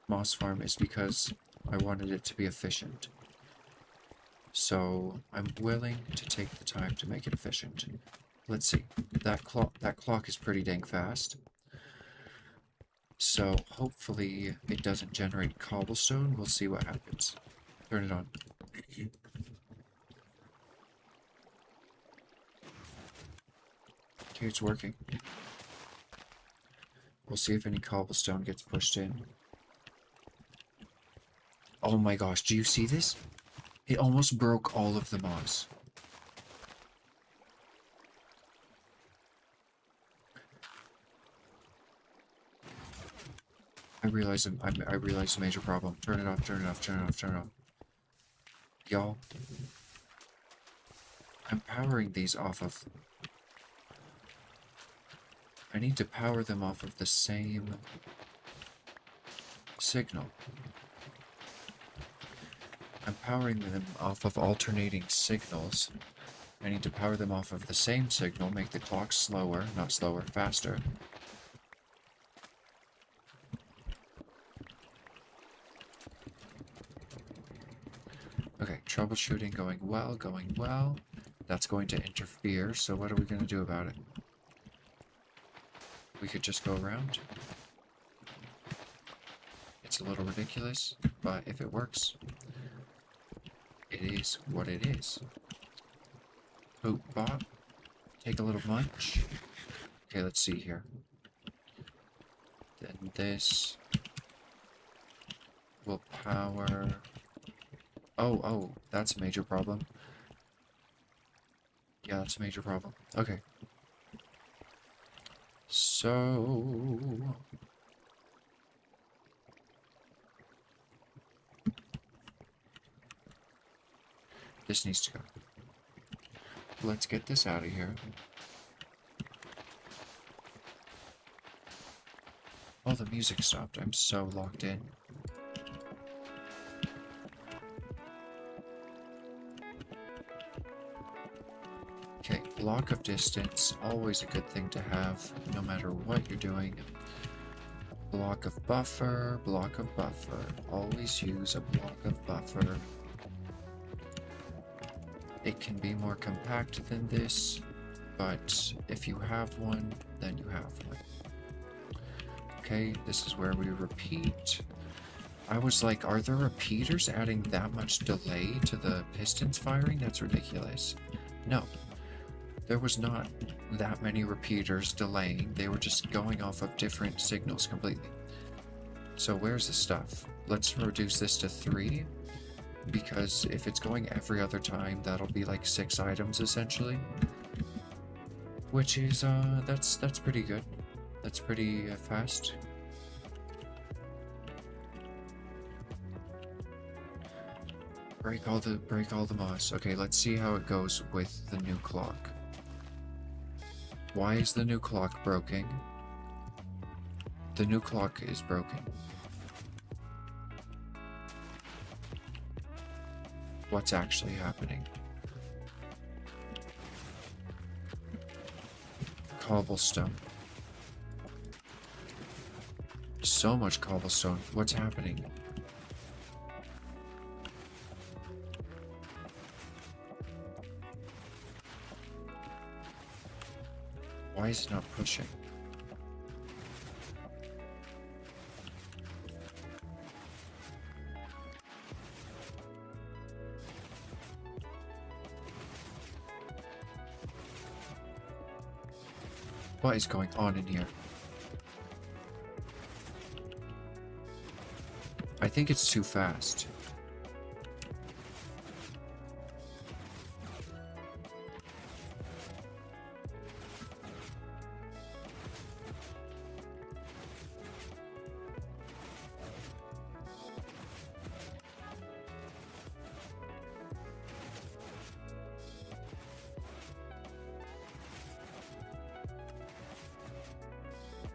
moss farm is because I wanted it to be efficient. So I'm willing to take the time to make it efficient. Let's see. That clock is pretty dang fast. So hopefully it doesn't generate cobblestone. We'll see what happens. Turn it on. Okay, it's working. We'll see if any cobblestone gets pushed in. Oh my gosh, do you see this? It almost broke all of the moss. I realize a major problem. Turn it off, turn it off, turn it off, turn it off. Y'all, I'm powering these off of... I need to power them off of the same signal. I'm powering them off of alternating signals. I need to power them off of the same signal, make the clock slower, not slower, faster. Okay, troubleshooting going well, going well. That's going to interfere, so what are we going to do about it? We could just go around. It's a little ridiculous, but if it works, it is what it is. Boot bot. Take a little munch. Okay, let's see here. Then this will power... Oh, that's a major problem. Yeah, that's a major problem. Okay. So... this needs to go. Let's get this out of here. Oh, the music stopped. I'm so locked in. Okay, block of distance, always a good thing to have, no matter what you're doing. Block of buffer, always use a block of buffer. It can be more compact than this, but if you have one, then you have one. Okay, this is where we repeat. I was like, are the repeaters adding that much delay to the pistons firing? That's ridiculous. No. There was not that many repeaters delaying. They were just going off of different signals completely. So where's the stuff? Let's reduce this to 3. Because if it's going every other time, that'll be like 6 items essentially. Which is, that's pretty good. That's pretty fast. Break all the moss. Okay, let's see how it goes with the new clock. Why is the new clock broken? The new clock is broken. What's actually happening? Cobblestone. So much cobblestone. What's happening? Why is it not pushing? What is going on in here? I think it's too fast.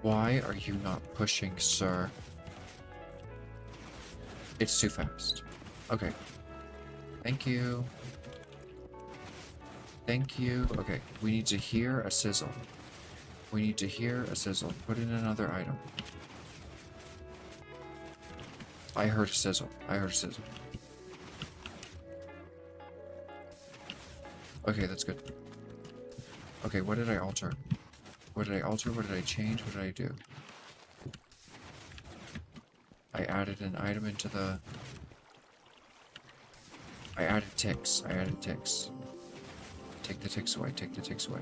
Why are you not pushing, sir? It's too fast. Okay. Thank you. Thank you. Okay, we need to hear a sizzle. We need to hear a sizzle. Put in another item. I heard a sizzle. I heard a sizzle. Okay, that's good. Okay, what did I alter? What did I alter? What did I change? What did I do? I added an item into the... I added ticks. I added ticks. Take the ticks away. Take the ticks away.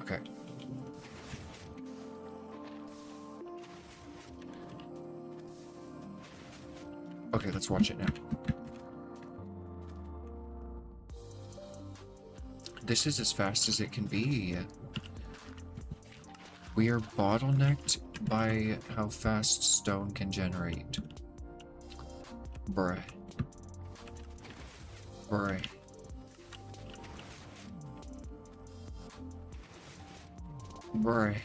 Okay. Okay, let's watch it now. This is as fast as it can be. We are bottlenecked by how fast stone can generate. Bruh. Bruh. Bruh.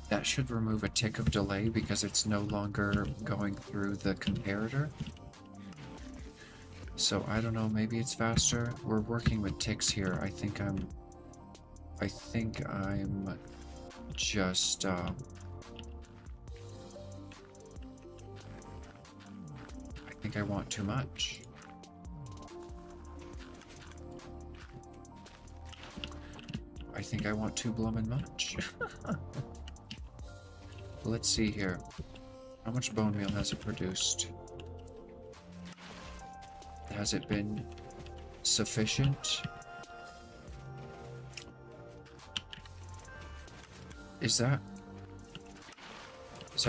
That should remove a tick of delay because it's no longer going through the comparator. So I don't know, maybe it's faster. We're working with ticks here. I think I'm just I think I want too much. I think I want too bloomin' much. Let's see here. How much bone meal has it produced? Has it been sufficient? Is that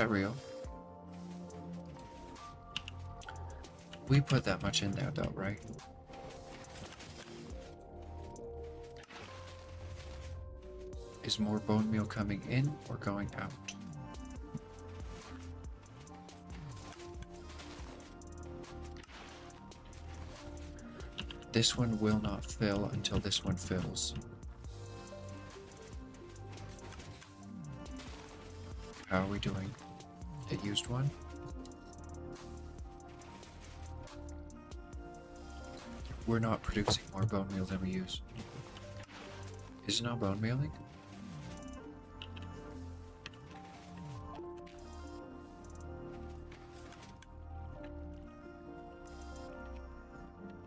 real? We put that much in there though, right? Is more bone meal coming in or going out? This one will not fill until this one fills. How are we doing? It used one? We're not producing more bone meal than we use. Is it not bone mealing?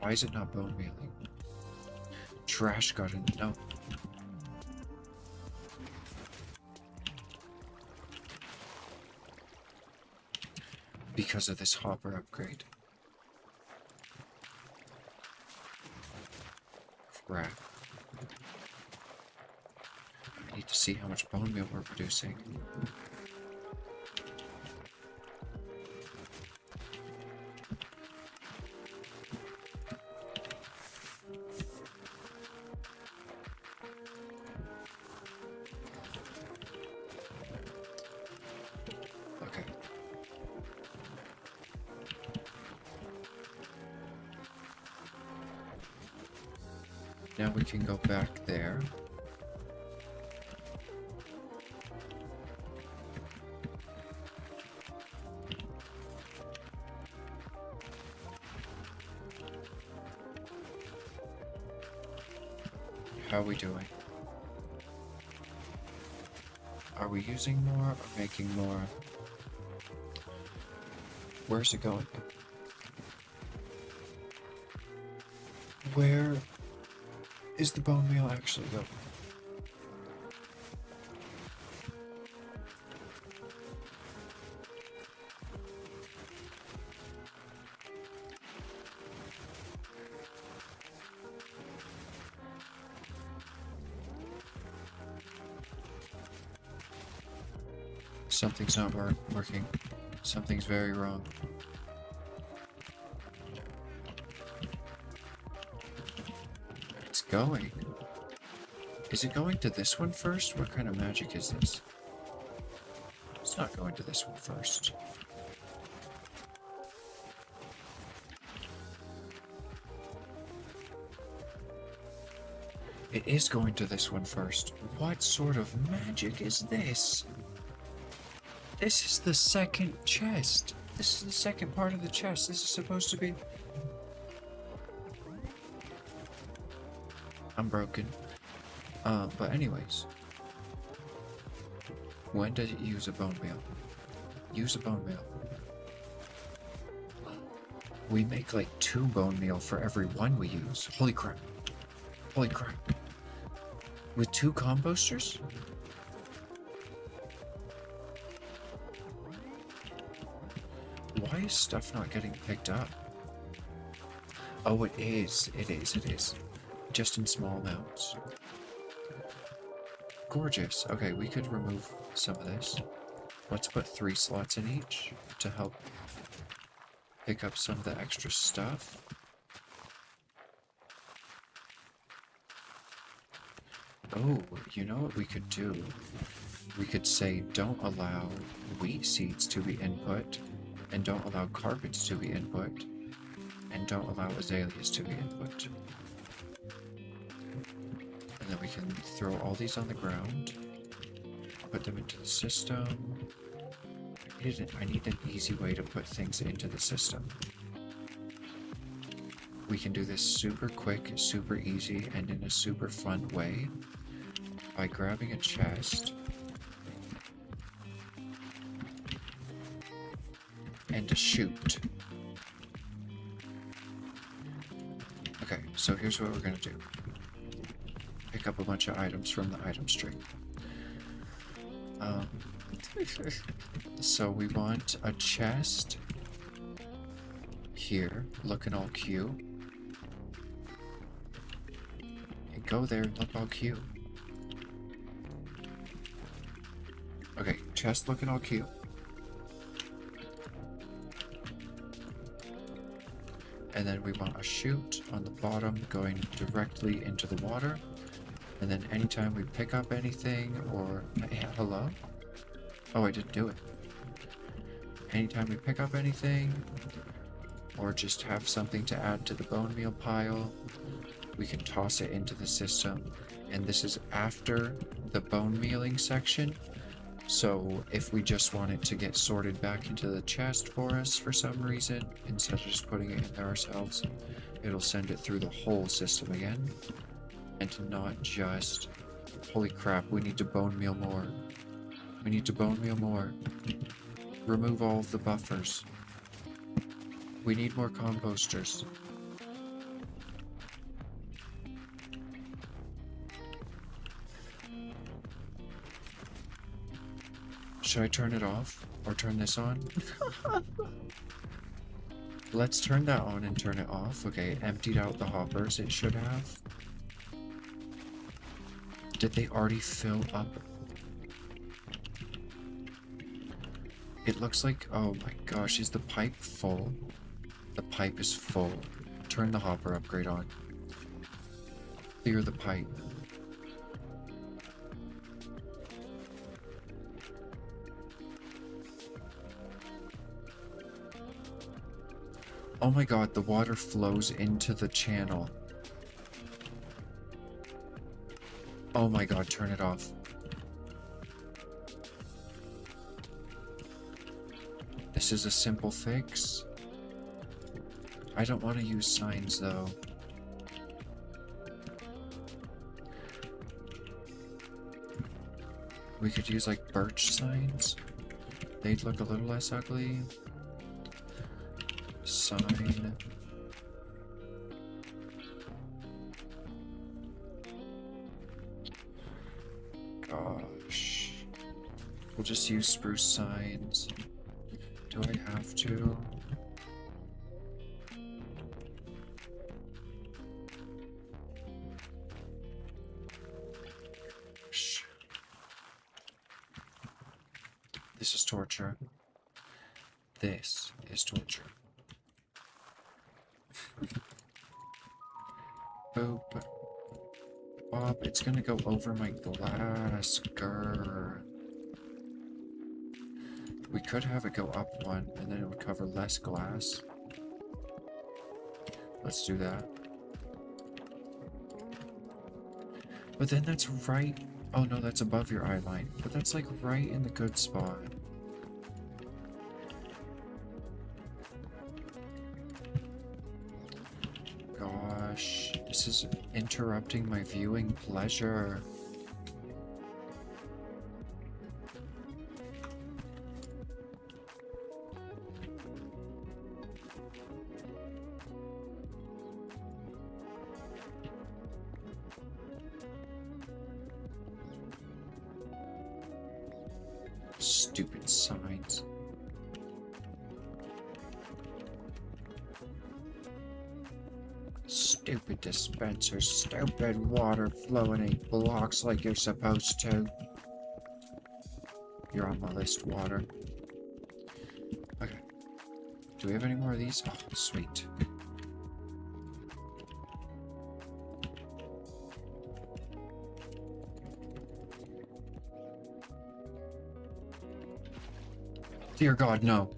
Why is it not bone mealing? Trash garden, no. Because of this hopper upgrade. Crap. I need to see how much bone meal we're producing. Okay. Now we can go back there. How are we doing? Are we using more or making more? Where's it going? Where is the bone meal actually going? Something's not working. Something's very wrong. It's going. Is it going to this one first? What kind of magic is this? It's not going to this one first. It is going to this one first. What sort of magic is this? This is the second chest. This is the second part of the chest. This is supposed to be... I'm broken. But anyways. When does it use a bone meal? Use a bone meal. We make like 2 bone meal for every 1 we use. Holy crap. Holy crap. With 2 composters? Why is stuff not getting picked up? Oh, it is. It is. It is. Just in small amounts. Gorgeous. Okay, we could remove some of this. Let's put 3 slots in each to help pick up some of the extra stuff. Oh, you know what we could do? We could say don't allow wheat seeds to be input, and don't allow carpets to be input, and don't allow azaleas to be input. And then we can throw all these on the ground, put them into the system. I need an easy way to put things into the system. We can do this super quick, super easy, and in a super fun way by grabbing a chest and a chute. Okay, so here's what we're gonna do. Pick up a bunch of items from the item string. So we want a chest here, looking all cute. And go there and look all cute. Okay, chest looking all cute. And then we want a chute on the bottom going directly into the water. And then anytime we pick up anything or... hello? Oh, I didn't do it. Anytime we pick up anything or just have something to add to the bone meal pile, we can toss it into the system. And this is after the bone mealing section. So if we just want it to get sorted back into the chest for us for some reason, instead of just putting it in there ourselves, it'll send it through the whole system again. And not just... Holy crap, we need to bone meal more. We need to bone meal more. Remove all of the buffers. We need more composters. Should I turn it off? Or turn this on? Let's turn that on and turn it off. Okay, it emptied out the hoppers, it should have. Did they already fill up? It looks like... Oh my gosh, is the pipe full? The pipe is full. Turn the hopper upgrade on. Clear the pipe. Oh my god, the water flows into the channel. Oh my god, turn it off. This is a simple fix. I don't want to use signs though. We could use like birch signs. They'd look a little less ugly. Sign. Gosh. We'll just use spruce signs. Do I have to? Shh. This is torture. This is torture. Boop. Bob, it's gonna go over my glass. Grr. We could have it go up one, and then it would cover less glass. Let's do that. But then that's right... Oh no, that's above your eye line. But that's like right in the good spot. Gosh, this is interrupting my viewing pleasure. Stupid signs. Stupid dispensers, stupid water flowing 8 blocks like you're supposed to. You're on my list, water. Okay. Do we have any more of these? Oh, sweet. Dear God, no.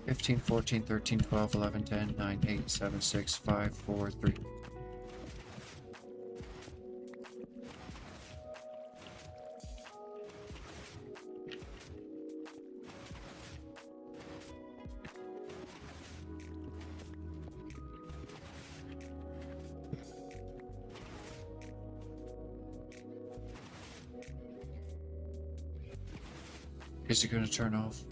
Fifteen, 14, 13, 12, 11, 10, 9, 8, 7, 6, 5, 4, 3. Is it going to turn off?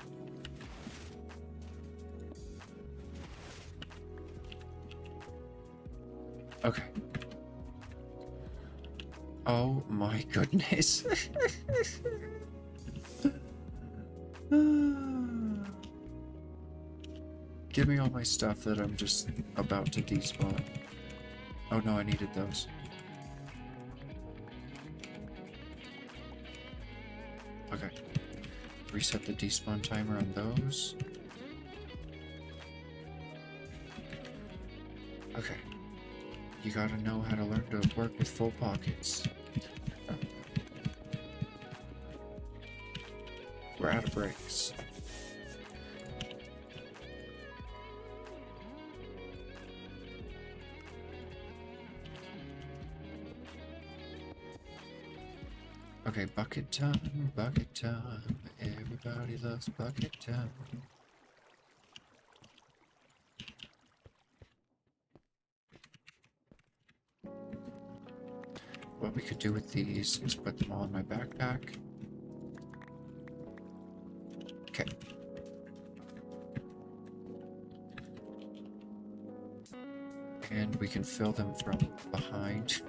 Okay. Oh my goodness. Give me all my stuff that I'm just about to despawn. Oh no, I needed those. Okay. Reset the despawn timer on those. Okay. You gotta know how to learn to work with full pockets. We're out of brakes. Okay, bucket time, bucket time. Everybody loves bucket time. What we could do with these is put them all in my backpack. Okay. And we can fill them from behind.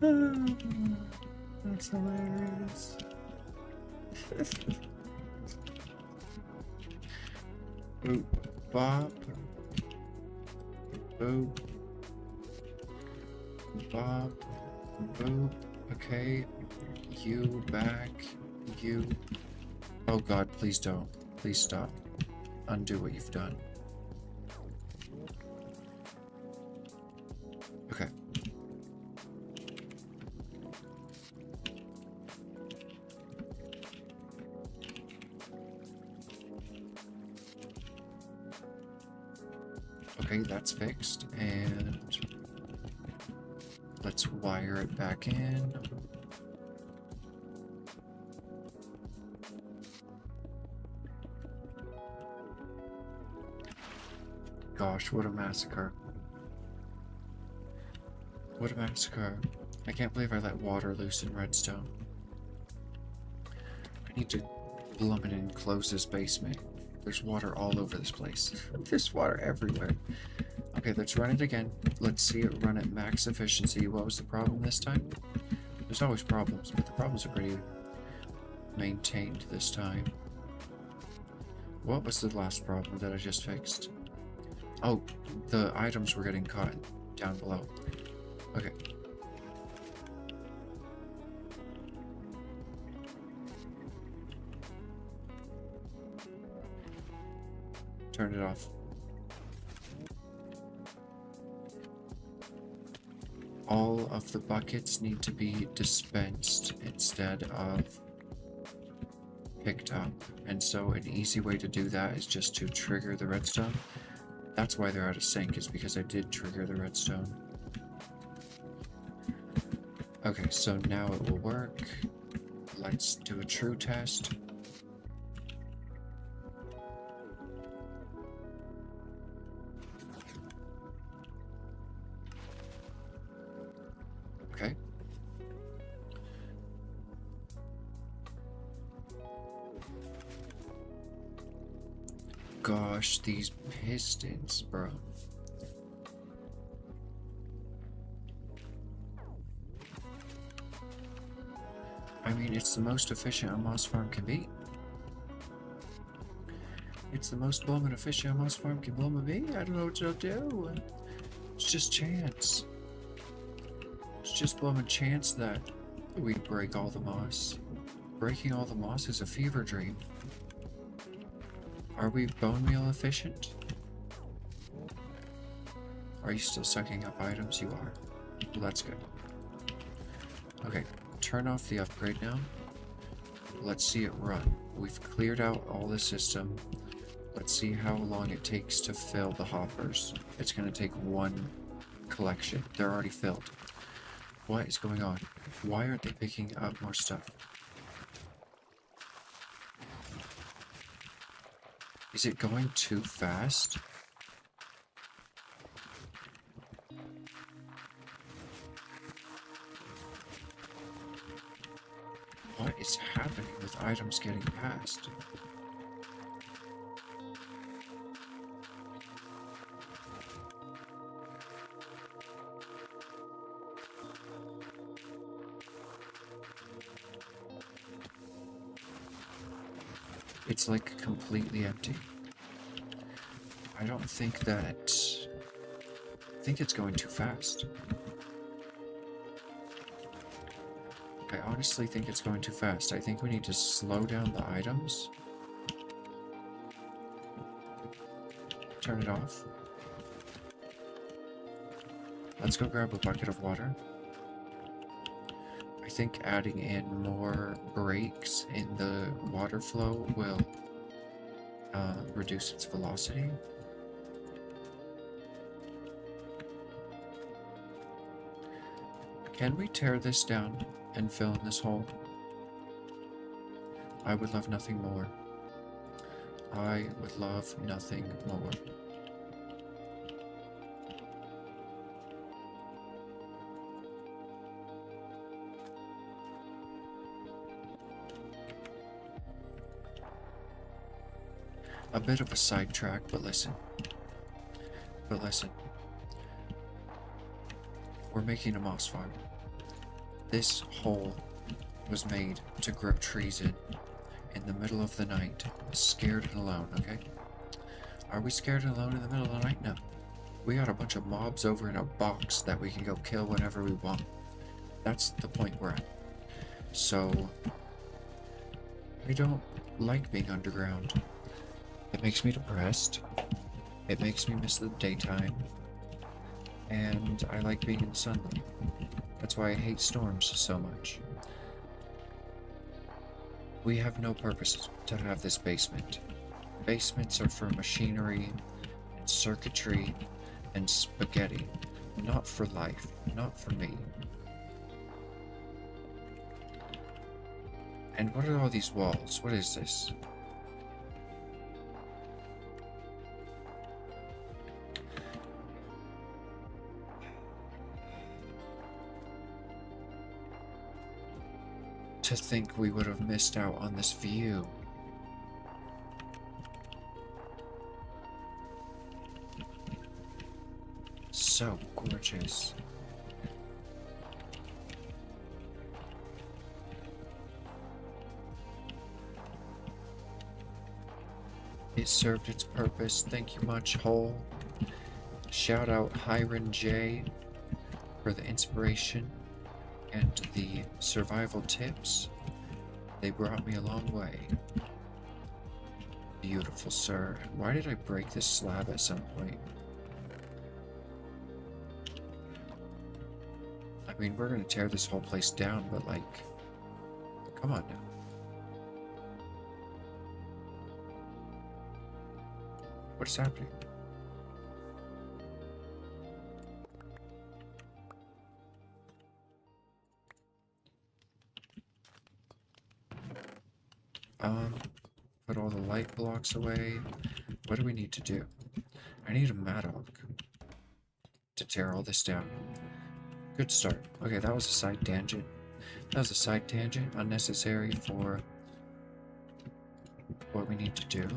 That's hilarious. Boop, bop. Boop. Bop. Boop. Okay. You back. You. Oh god, please don't. Please stop. Undo what you've done. Okay. Okay, that's fixed, and let's wire it back in. Gosh, what a massacre. What a massacre. I can't believe I let water loose in redstone. I need to plummet and close this basement. There's water all over this place. There's water everywhere. Okay, let's run it again. Let's see it run at max efficiency. What was the problem this time? There's always problems, but the problems are pretty maintained this time. What was the last problem that I just fixed? Oh, the items were getting caught down below. Okay. Turn it off. All of the buckets need to be dispensed instead of picked up. And so an easy way to do that is just to trigger the redstone. That's why they're out of sync, is because I did trigger the redstone. Okay, so now it will work. Let's do a true test. Okay. Gosh, these pistons, bro. I mean, it's the most efficient a moss farm can be. It's the most blooming efficient a moss farm can bloom and be. I don't know what to do. It's just chance. It's just blooming chance that we break all the moss. Breaking all the moss is a fever dream. Are we bone meal efficient? Are you still sucking up items? You are. Well, that's good. Okay, turn off the upgrade now. Let's see it run. We've cleared out all the system. Let's see how long it takes to fill the hoppers. It's going to take one collection. They're already filled. What is going on? Why aren't they picking up more stuff? Is it going too fast? What is happening with items getting past? It's like completely empty. I don't think that... I think it's going too fast. I honestly think it's going too fast. I think we need to slow down the items. Turn it off. Let's go grab a bucket of water. I think adding in more breaks in the water flow will reduce its velocity. Can we tear this down and fill in this hole? I would love nothing more. I would love nothing more. A bit of a sidetrack, but listen. We're making a moss farm. This hole was made to grow trees in the middle of the night, scared and alone, okay? Are we scared and alone in the middle of the night? No. We got a bunch of mobs over in a box that we can go kill whenever we want. That's the point we're at. So, I don't like being underground. It makes me depressed. It makes me miss the daytime. And I like being in sunlight. That's why I hate storms so much. We have no purpose to have this basement. Basements are for machinery and circuitry and spaghetti. Not for life. Not for me. And what are all these walls? What is this? To think we would have missed out on this view. So gorgeous. It served its purpose. Thank you much, Hole. Shout out Hiron J for the inspiration and the survival tips. They brought me a long way. Beautiful, sir. Why did I break this slab at some point? I mean, we're gonna tear this whole place down, but like, come on now. What is happening? Put all the light blocks away. What do we need to do? I need a M.A.T to tear all this down. Good start. Okay, that was a side tangent. That was a side tangent, unnecessary for what we need to do.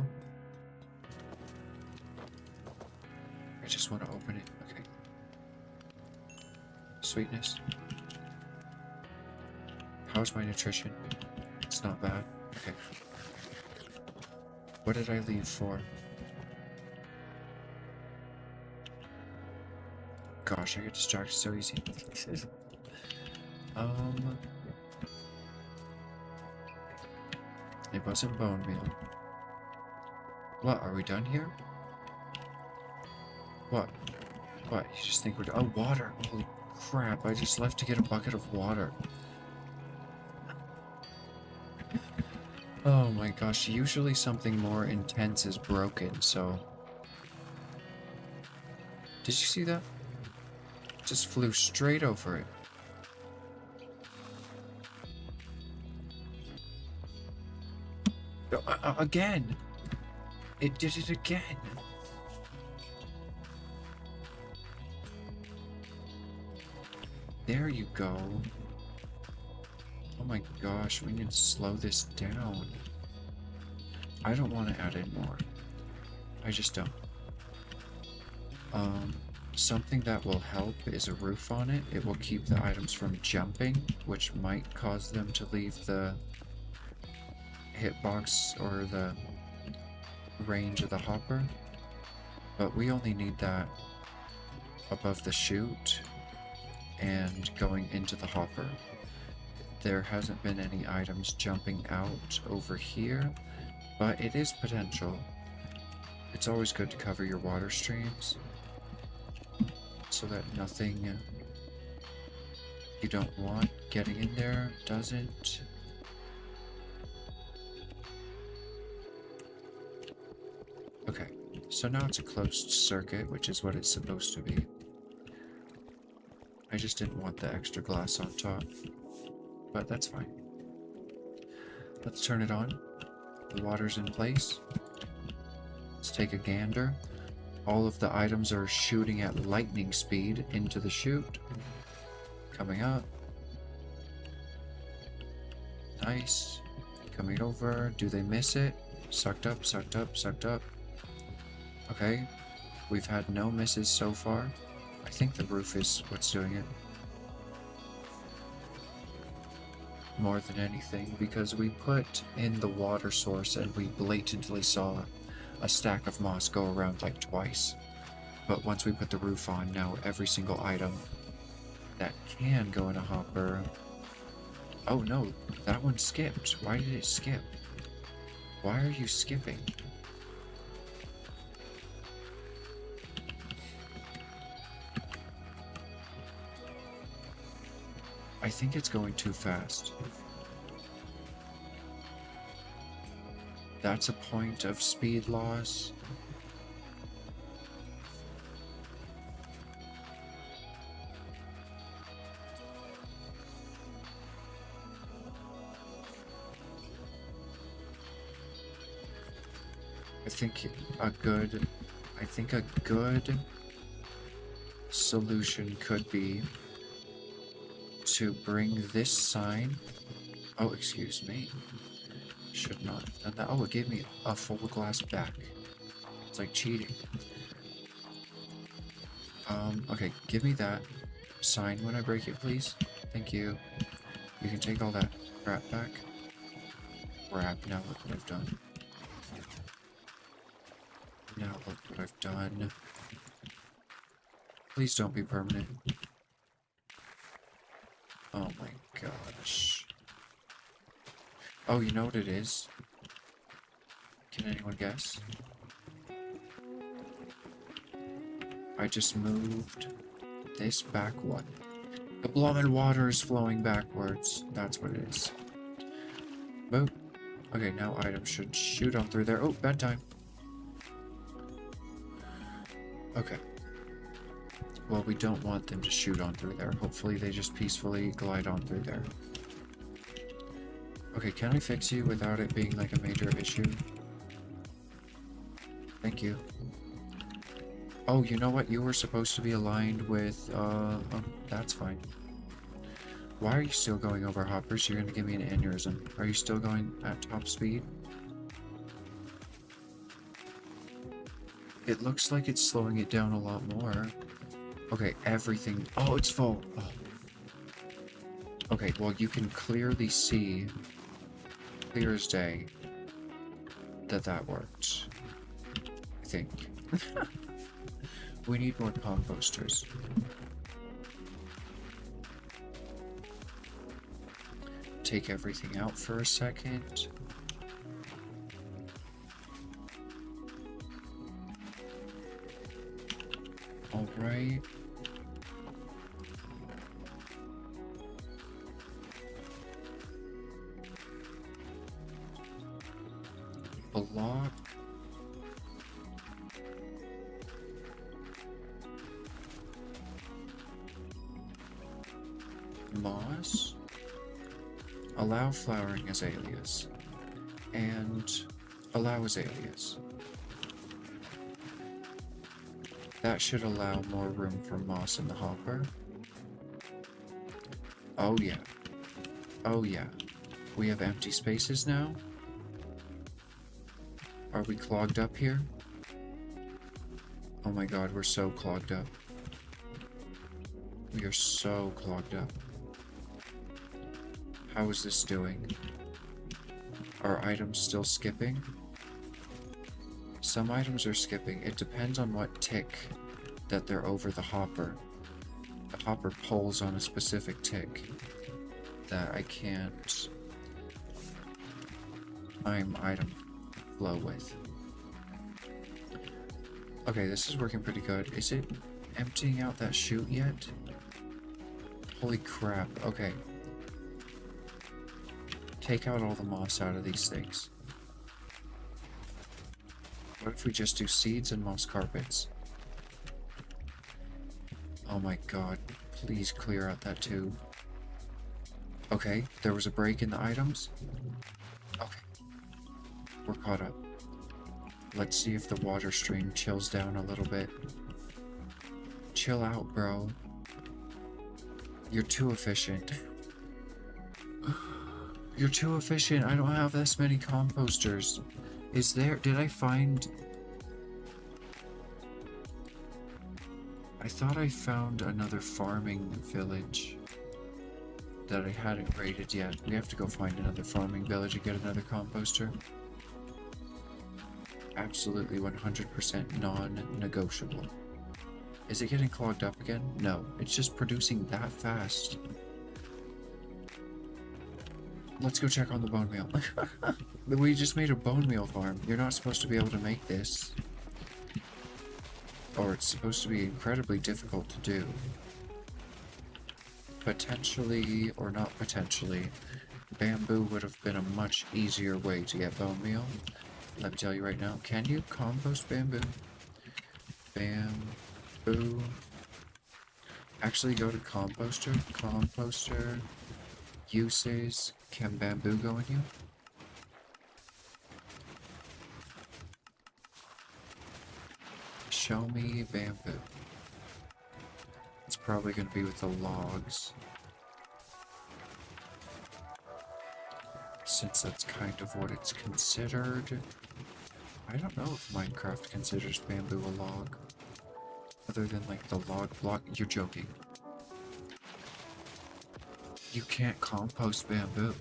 I just want to open it. Okay. Sweetness. How's my nutrition? It's not bad. Okay. What did I leave for? Gosh, I get distracted so easy. It wasn't bone meal. What, are we done here? What? What, you just think we're done? Oh, water! Holy crap, I just left to get a bucket of water. Oh my gosh, usually something more intense is broken, so... Did you see that? Just flew straight over it. Again! It did it again! There you go. Oh my gosh, we need to slow this down. I don't want to add in more. I just don't. Something that will help is a roof on it. It will keep the items from jumping, which might cause them to leave the hitbox or the range of the hopper. But we only need that above the chute and going into the hopper. There hasn't been any items jumping out over here, but it is potential. It's always good to cover your water streams so that nothing you don't want getting in there doesn't. Okay, so now it's a closed circuit, which is what it's supposed to be. I just didn't want the extra glass on top, but that's fine. Let's turn it on. The water's in place. Let's take a gander. All of the items are shooting at lightning speed into the chute. Coming up. Nice. Coming over. Do they miss it? Sucked up, sucked up, sucked up. Okay. We've had no misses so far. I think the roof is what's doing it. more than anything because we put in the water source and we blatantly saw a stack of moss go around like twice. But once we put the roof on, now every single item that can go in a hopper... Oh no, that one skipped. Why did it skip? Why are you skipping? I think it's going too fast. That's a point of speed loss. I think a good solution could be to bring this sign. Oh, excuse me. Should not have done that. Oh, it gave me a full glass back. It's like cheating. Okay, give me that sign when I break it, please. Thank you. You can take all that crap back. Crap, now look what I've done. Now look what I've done. Please don't be permanent. Oh my gosh. Oh, you know what it is? Can anyone guess? I just moved this back one. The blood water is flowing backwards. That's what it is. Boop. Okay, now items should shoot on through there. Oh, bedtime. Okay. Well, we don't want them to shoot on through there. Hopefully they just peacefully glide on through there. Okay, can I fix you without it being like a major issue? Thank you. Oh, you know what? You were supposed to be aligned with, oh, that's fine. Why are you still going over hoppers? You're gonna give me an aneurysm. Are you still going at top speed? It looks like it's slowing it down a lot more. Okay, everything... Oh, it's full! Oh. Okay, well, you can clearly see, clear as day, that worked. I think. We need more composters. Take everything out for a second. Alright. Block. Moss. Allow flowering azaleas. And allow azaleas. That should allow more room for moss in the hopper. Oh yeah. Oh yeah. We have empty spaces now? Are we clogged up here? Oh my god, we're so clogged up. We are so clogged up. How is this doing? Are items still skipping? Some items are skipping. It depends on what tick that they're over the hopper. The hopper pulls on a specific tick that I can't time item flow with. Okay, this is working pretty good. Is it emptying out that chute yet? Holy crap. Okay. Take out all the moss out of these things. What if we just do seeds and moss carpets? Oh my god. Please clear out that tube. Okay, there was a break in the items. Okay. We're caught up. Let's see if the water stream chills down a little bit. Chill out, bro. You're too efficient. You're too efficient. I don't have this many composters. Is there... Did I find... I thought I found another farming village. that I hadn't raided yet. We have to go find another farming village and get another composter. Absolutely 100% non-negotiable. Is it getting clogged up again? No, it's just producing that fast. Let's go check on the bone meal. We just made a bone meal farm. You're not supposed to be able to make this. Or it's supposed to be incredibly difficult to do. Potentially, or not potentially, bamboo would have been a much easier way to get bone meal. Let me tell you right now. Can you compost bamboo? Bamboo. Actually, go to composter. Composter. Uses. Can bamboo go in you? Show me bamboo. It's probably going to be with the logs. Since that's kind of what it's considered. I don't know if Minecraft considers bamboo a log. Other than like the log block. You're joking. You can't compost bamboo.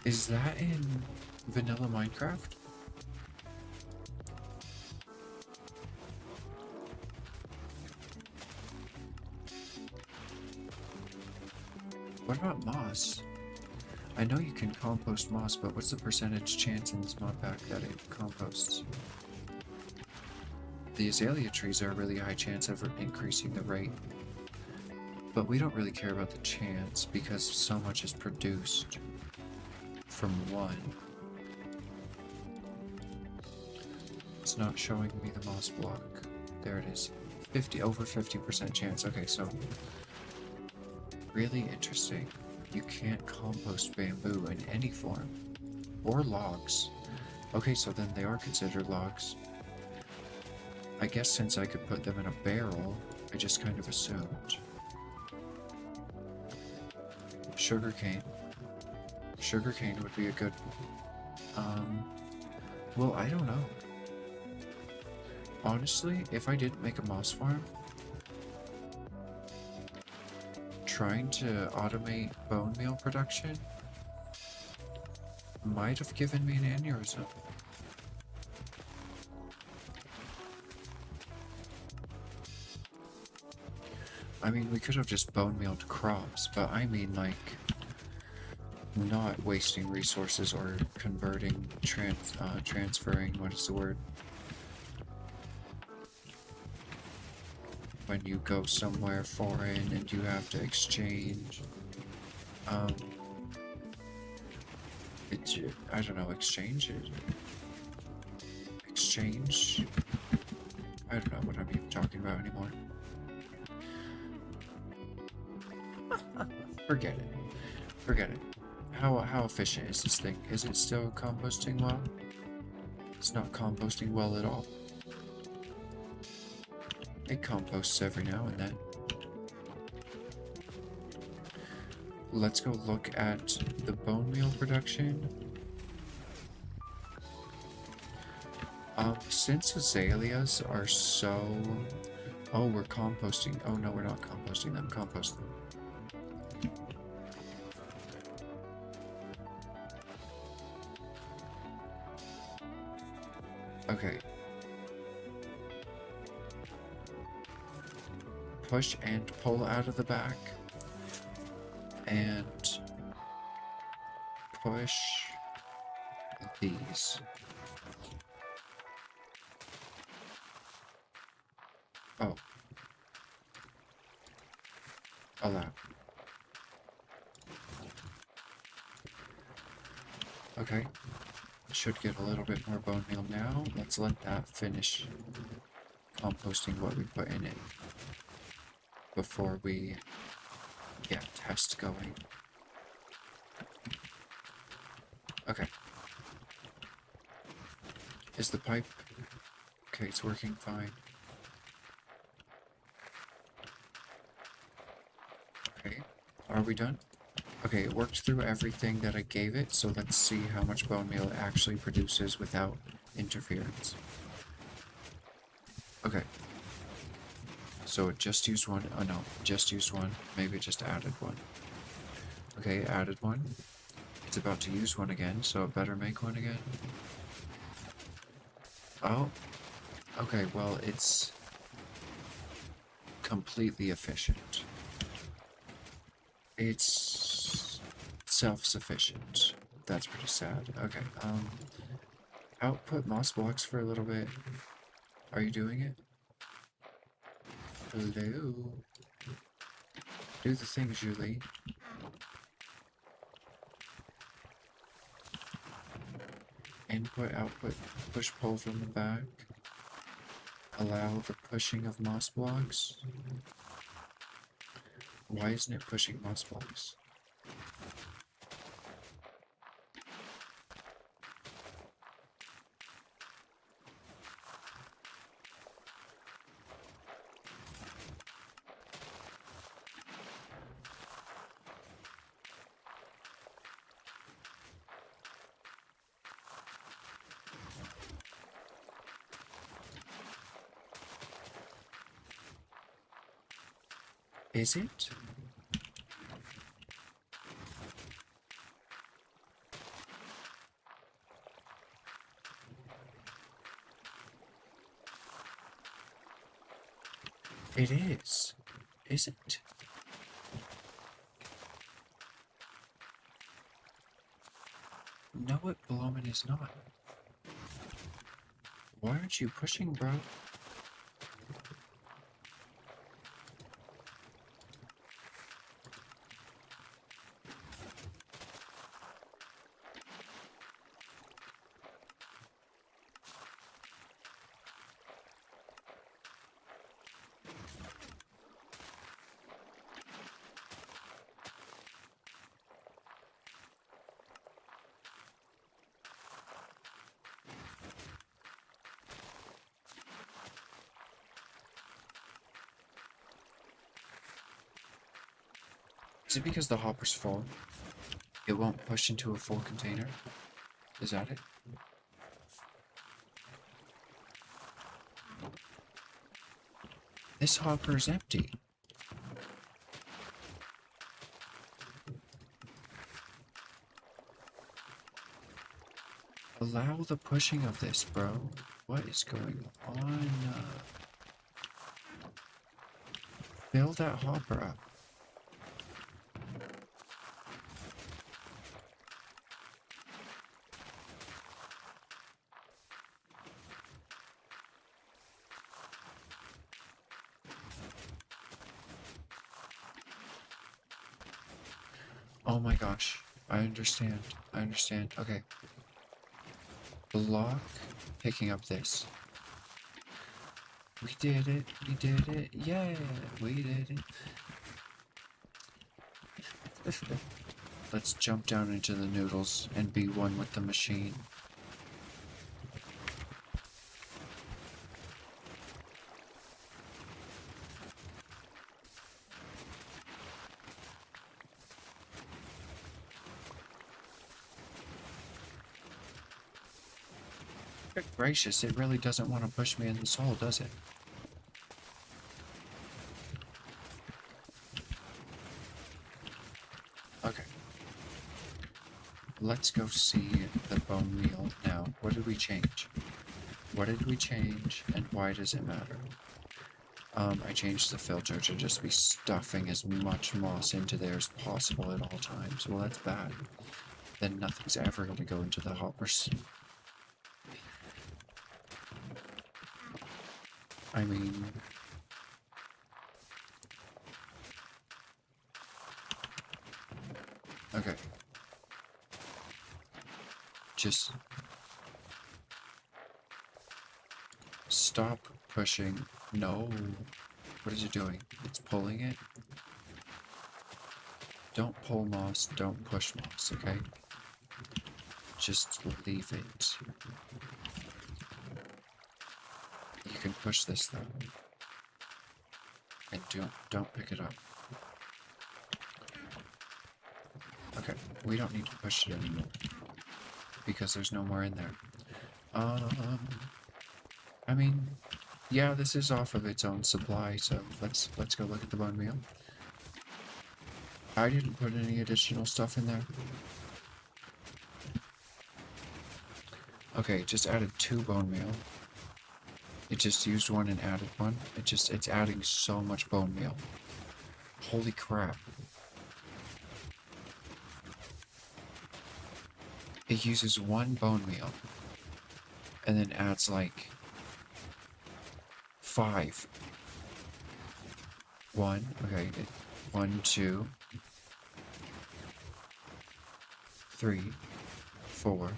Is that in vanilla Minecraft? What about moss? I know you can compost moss, but what's the percentage chance in this mod pack that it composts? The azalea trees are a really high chance of increasing the rate. But we don't really care about the chance because so much is produced from one. It's not showing me the moss block. There it is. Over 50% chance. Okay, so really interesting. You can't compost bamboo in any form. Or logs. Okay, so then they are considered logs. I guess since I could put them in a barrel, I just kind of assumed. Sugarcane. Sugarcane would be a good... well, I don't know. Honestly, if I didn't make a moss farm, trying to automate bone meal production might have given me an aneurysm. I mean, we could have just bone mealed crops, but I mean, like, not wasting resources or converting, transferring, what is the word? When you go somewhere foreign and you have to exchange, I don't know, exchange? I don't know what I'm even talking about anymore. Forget it. Forget it. How efficient is this thing? Is it still composting well? It's not composting well at all. It composts every now and then. Let's go look at the bone meal production. Since azaleas are so... Oh, we're composting. Oh no, we're not composting them. Compost them. Okay. Push and pull out of the back. And push these. Oh. Allow. Okay. Should get a little bit more bone meal now. Let's let that finish composting what we put in it before we get test going. Okay. Is the pipe... Okay, it's working fine. Okay, are we done? Okay, it worked through everything that I gave it, so let's see how much bone meal it actually produces without interference. Okay, So it just used one. Oh no, just used one. Maybe it just added one. Okay, added one. It's about to use one again, so it better make one again. Oh. Okay, well, it's completely efficient. It's self-sufficient. That's pretty sad. Okay, output moss blocks for a little bit. Are you doing it? Hello? Do the thing, Julie. Input, output, push, pull from the back. Allow the pushing of moss blocks. Why isn't it pushing moss blocks? Is it? It is. Is it? No, it blowing is not. Why aren't you pushing, bro? Is it because the hopper's full? It won't push into a full container? Is that it? This hopper is empty. Allow the pushing of this, bro. What is going on? Fill that hopper up. Oh my gosh. I understand. I understand. Okay. Block picking up this. We did it. We did it. Yeah, we did it. Let's jump down into the noodles and be one with the machine. Good gracious, it really doesn't want to push me in the soul, does it? Okay. Let's go see the bone meal now. What did we change? What did we change, and why does it matter? I changed the filter to just be stuffing as much moss into there as possible at all times. Well, that's bad. Then nothing's ever going to go into the hoppers. I mean... Okay. Just... stop pushing. No. What is it doing? It's pulling it? Don't pull moss, don't push moss, okay? Just leave it. You can push this though. And don't pick it up. Okay, we don't need to push it anymore. Because there's no more in there. I mean, Yeah, this is off of its own supply, so let's go look at the bone meal. I didn't put any additional stuff in there. Okay, just added 2 bone meal. It just used one and added one. It's adding so much bone meal. Holy crap. It uses 1 bone meal and then adds like 5. 1, okay, 1, 2, 3, 4,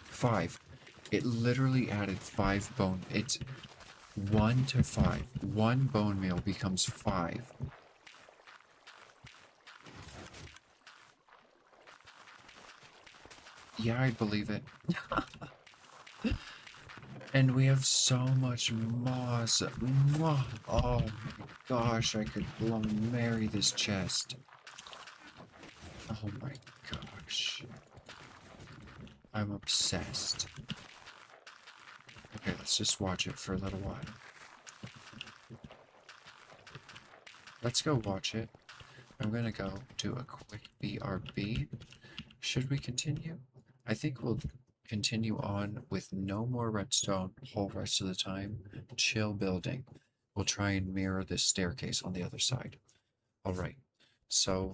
5. It literally added 5 bone. It's 1 to 5. 1 bone meal becomes 5. Yeah, I believe it. And we have so much moss. Mwah. Oh my gosh, I could marry this chest. Oh my gosh. I'm obsessed. Okay, let's just watch it for a little while. Let's go watch it. I'm gonna go do a quick BRB. Should we continue? I think we'll continue on with no more redstone whole rest of the time. Chill building. We'll try and mirror this staircase on the other side. Alright, so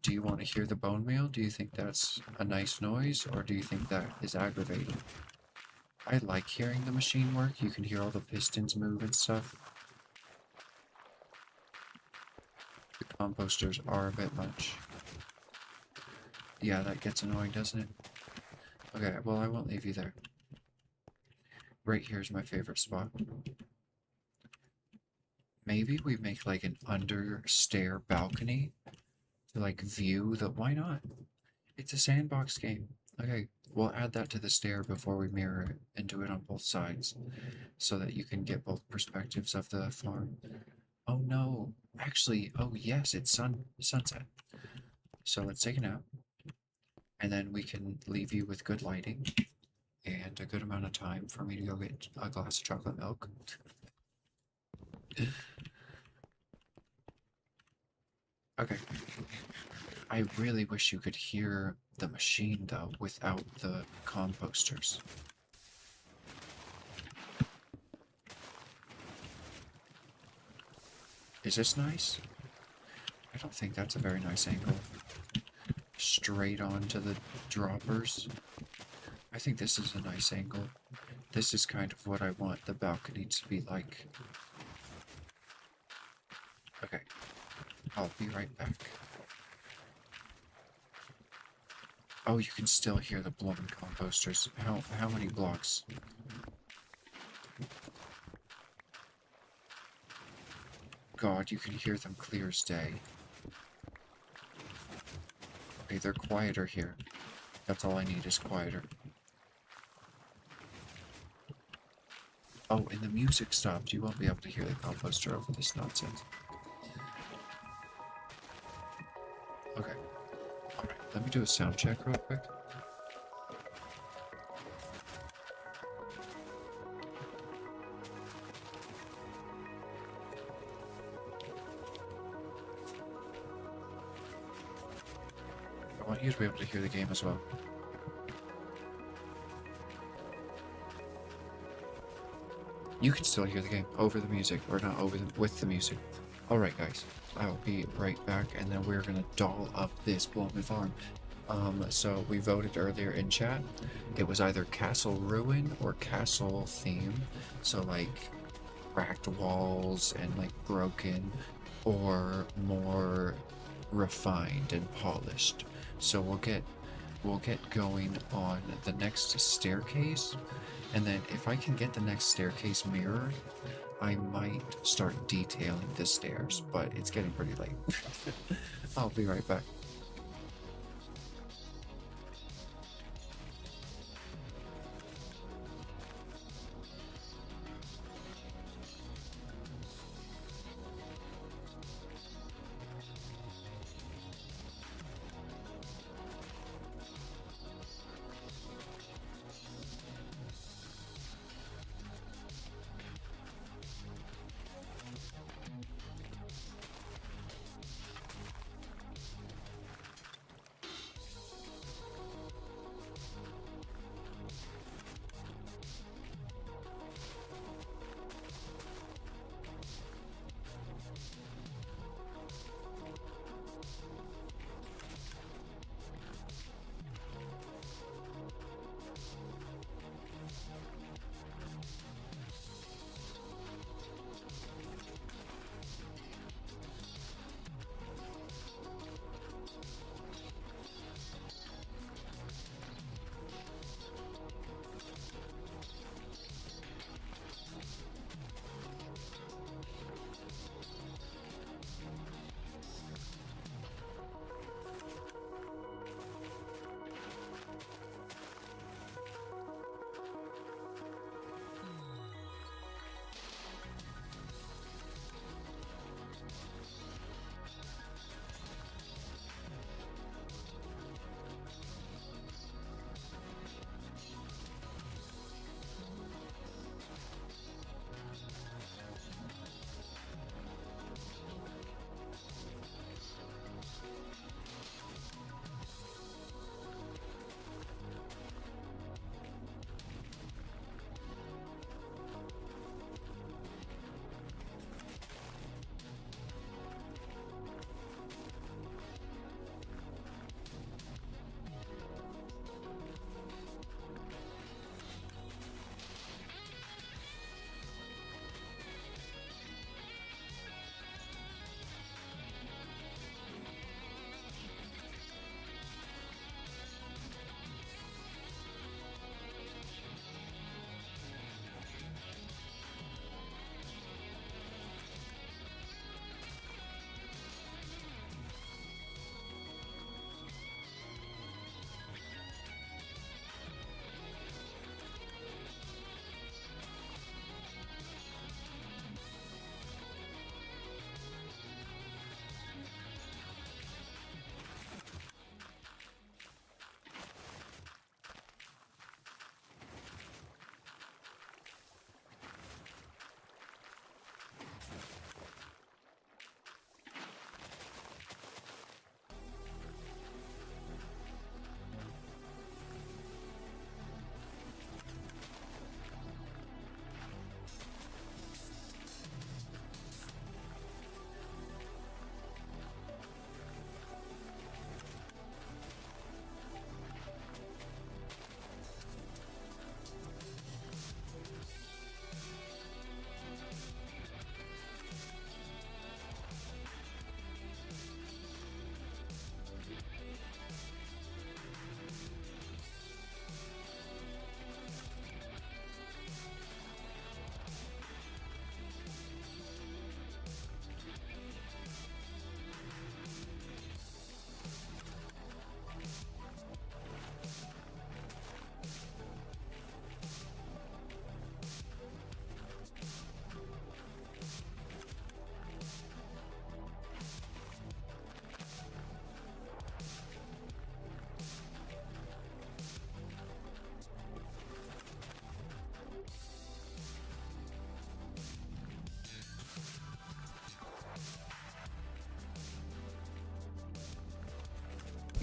do you want to hear the bone meal? Do you think that's a nice noise, or do you think that is aggravating? I like hearing the machine work. You can hear all the pistons move and stuff. The composters are a bit much. Yeah, that gets annoying, doesn't it? Okay, well, I won't leave you there. Right here's my favorite spot. Maybe we make like an under stair balcony to like view the. Why not? It's a sandbox game. Okay, we'll add that to the stair before we mirror it and do it on both sides so that you can get both perspectives of the farm. Oh no, actually, oh yes, it's sunset. So let's take a nap and then we can leave you with good lighting and a good amount of time for me to go get a glass of chocolate milk. Okay. I really wish you could hear the machine, though, without the composters. Is this nice? I don't think that's a very nice angle. Straight on to the droppers. I think this is a nice angle. This is kind of what I want the balcony to be like. Okay. I'll be right back. Oh, you can still hear the blowing composters. How many blocks? God, you can hear them clear as day. Okay, they're quieter here. That's all I need is quieter. Oh, and the music stopped. You won't be able to hear the composter over this nonsense. Okay. Alright, let me do a sound check real quick. I want you to be able to hear the game as well. You can still hear the game over the music, or not over with the music. Alright guys, I'll be right back, and then we're gonna doll up this Blooming Farm. So we voted earlier in chat. It was either Castle Ruin or Castle Theme. So like cracked walls and like broken, or more refined and polished. So we'll get going on the next staircase, and then if I can get the next staircase mirrored, I might start detailing the stairs, but it's getting pretty late. I'll be right back.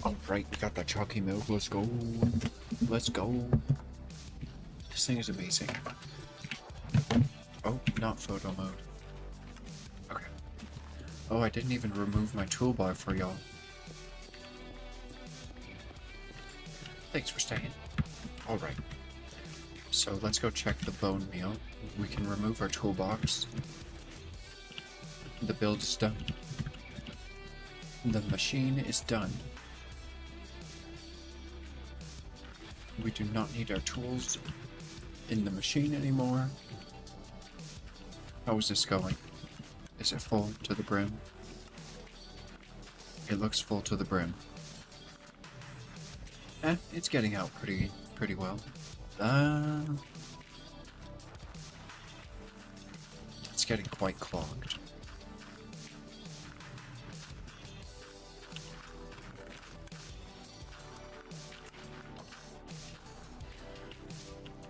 Alright, we got that chalky milk. Let's go. Let's go. This thing is amazing. Oh, not photo mode. Okay. Oh, I didn't even remove my toolbar for y'all. Thanks for staying. Alright. So let's go check the bone meal. We can remove our toolbox. The build is done. The machine is done. We do not need our tools in the machine anymore. How is this going? Is it full to the brim? It looks full to the brim. It's getting out pretty well. It's getting quite clogged.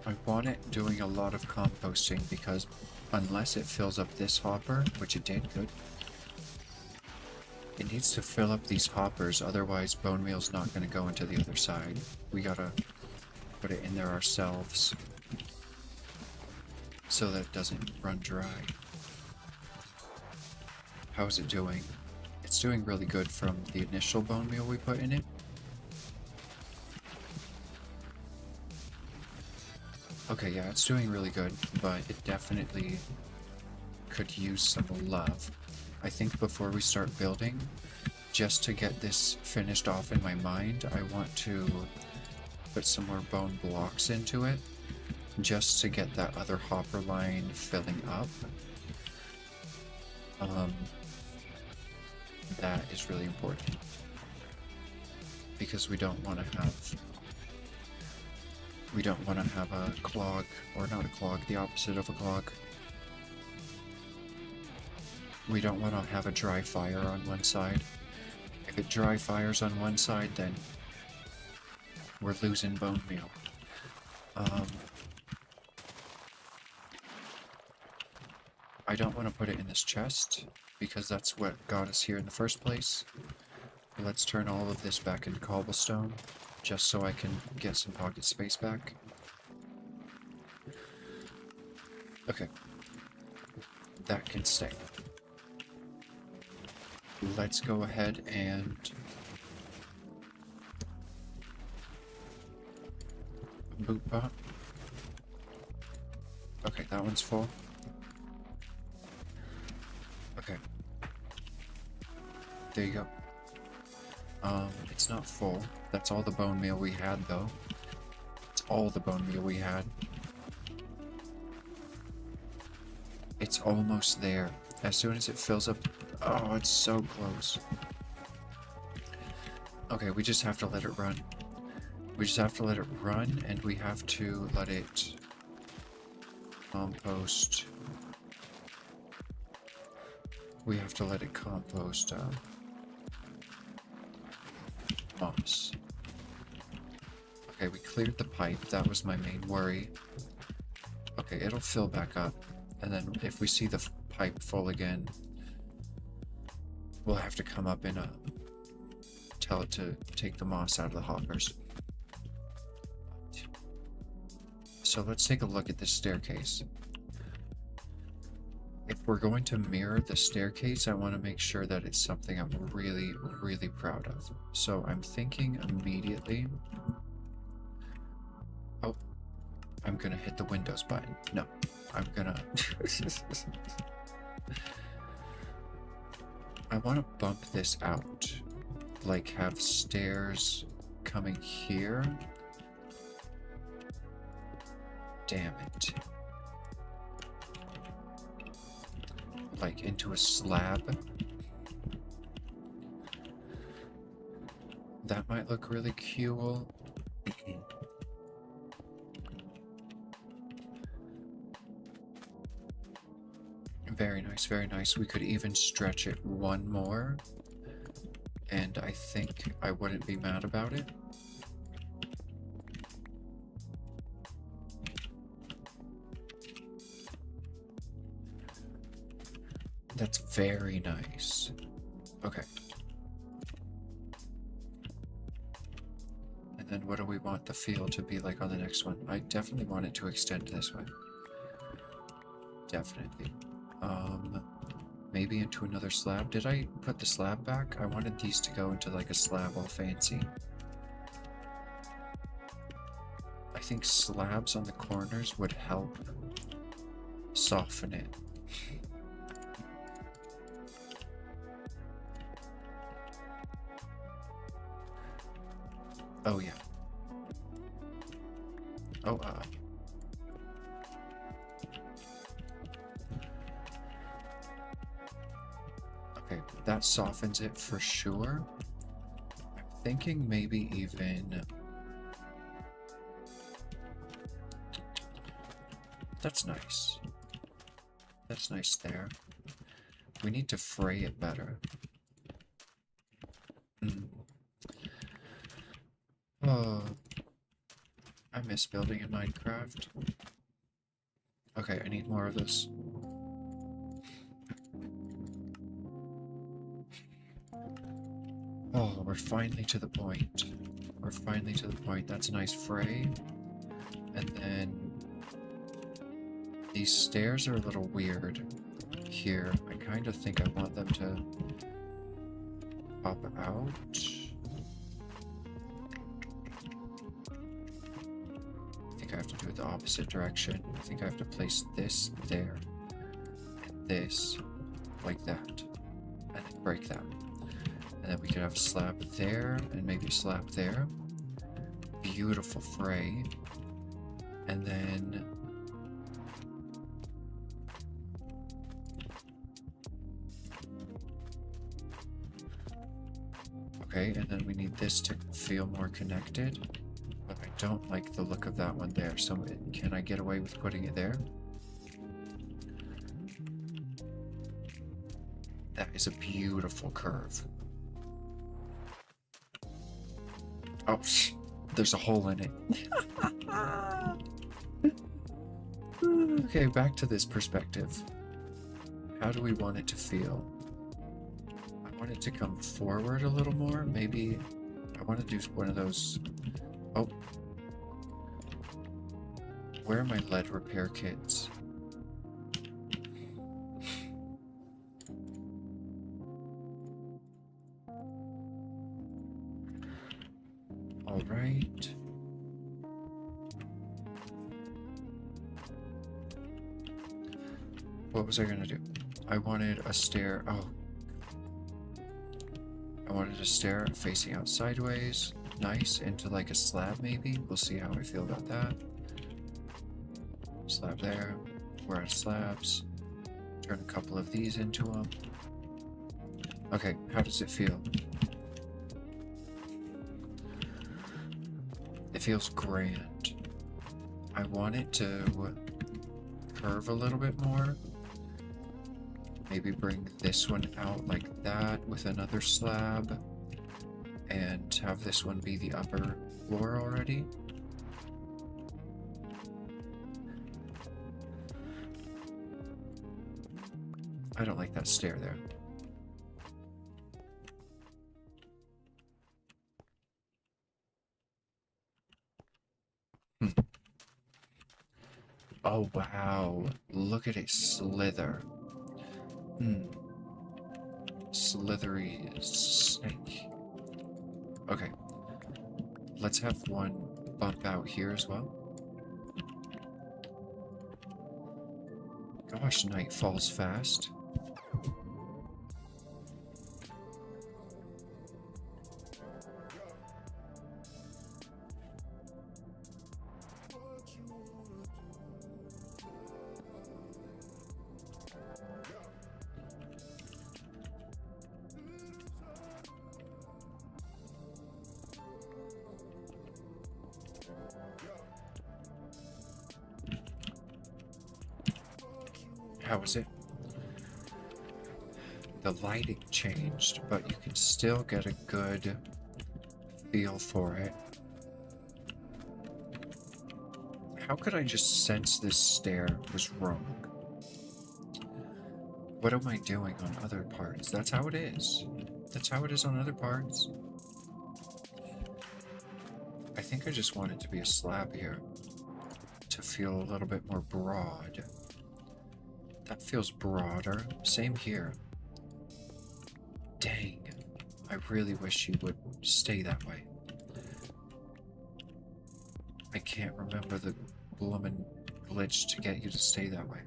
I want it doing a lot of composting because unless it fills up this hopper, which it did, good. It needs to fill up these hoppers, otherwise bone meal's not going to go into the other side. We gotta put it in there ourselves so that it doesn't run dry. How's it doing? It's doing really good from the initial bone meal we put in it. Okay, yeah, it's doing really good, but it definitely could use some love. I think before we start building, just to get this finished off in my mind, I want to put some more bone blocks into it, just to get that other hopper line filling up. That is really important, because we don't want to have a clog, or not a clog, the opposite of a clog. We don't want to have a dry fire on one side. If it dry fires on one side, then we're losing bone meal. I don't want to put it in this chest, because that's what got us here in the first place. Let's turn all of this back into cobblestone, just so I can get some pocket space back. Okay. That can stay. Let's go ahead and boot bot. Okay, that one's full. Okay. There you go. It's not full. That's all the bone meal we had, though. It's all the bone meal we had. It's almost there. As soon as it fills up... Oh, it's so close. Okay, we just have to let it run. We just have to let it run, and we have to let it compost. We have to let it compost moss. Okay, we cleared the pipe. That was my main worry. Okay, it'll fill back up. And then if we see the pipe full again, we'll have to come up and tell it to take the moss out of the hoppers. So let's take a look at this staircase. If we're going to mirror the staircase, I want to make sure that it's something I'm really, really proud of. So I'm thinking immediately... Oh, I'm gonna hit the Windows button. No, I'm gonna... I want to bump this out. Like have stairs coming here. Damn it. Like into a slab. That might look really cool. Very nice, very nice. We could even stretch it one more, and I think I wouldn't be mad about it. That's very nice. Okay. And then what do we want the field to be like on the next one? I definitely want it to extend this way. Definitely. Maybe into another slab. Did I put the slab back? I wanted these to go into like a slab all fancy. I think slabs on the corners would help soften it. Oh yeah. Oh, okay, that softens it for sure. I'm thinking maybe even... That's nice. That's nice there. We need to fray it better. Oh, I miss building in Minecraft. Okay, I need more of this. Oh, we're finally to the point. We're finally to the point. That's a nice fray. And then these stairs are a little weird here. I kind of think I want them to pop out. I think I have to do it the opposite direction. I think I have to place this there and this like that, and then break that. And then we could have a slab there and maybe a slab there. Beautiful fray. And then okay, and then we need this to feel more connected. But I don't like the look of that one there, so can I get away with putting it there? That is a beautiful curve. Oh, there's a hole in it. Okay, back to this perspective. How do we want it to feel? I want it to come forward a little more. Maybe I want to do one of those... Oh. Where are my lead repair kits? All right. What was I gonna do? I wanted a stair. Oh. I wanted a stair facing out sideways. Nice. Into like a slab, maybe. We'll see how I feel about that. Slab there. We're at slabs. Turn a couple of these into them. Okay, how does it feel? It feels grand. I want it to curve a little bit more. Maybe bring this one out like that with another slab. And have this one be the upper floor already. I don't like that stair there. Oh, wow. Look at it slither. Slithery snake. Okay. Let's have one bump out here as well. Gosh, night falls fast. How is it? The lighting changed, but you can still get a good feel for it. How could I just sense this stair was wrong? What am I doing on other parts? That's how it is. That's how it is on other parts. I think I just want it to be a slab here to feel a little bit more broad. That feels broader. Same here. Dang. I really wish you would stay that way. I can't remember the bloomin' glitch to get you to stay that way.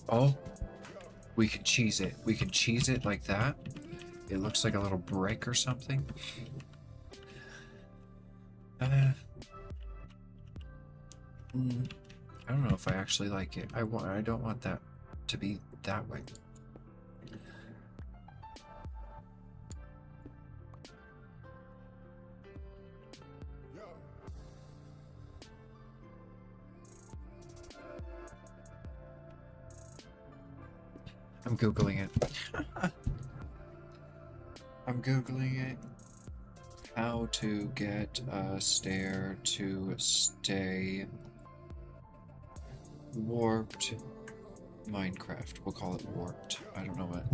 Oh, we can cheese it. We can cheese it like that. It looks like a little brick or something. I don't know if I actually like it. I don't want that to be that way. I'm Googling it. I'm Googling it. How to get a stair to stay warped. Minecraft. We'll call it warped. I don't know what.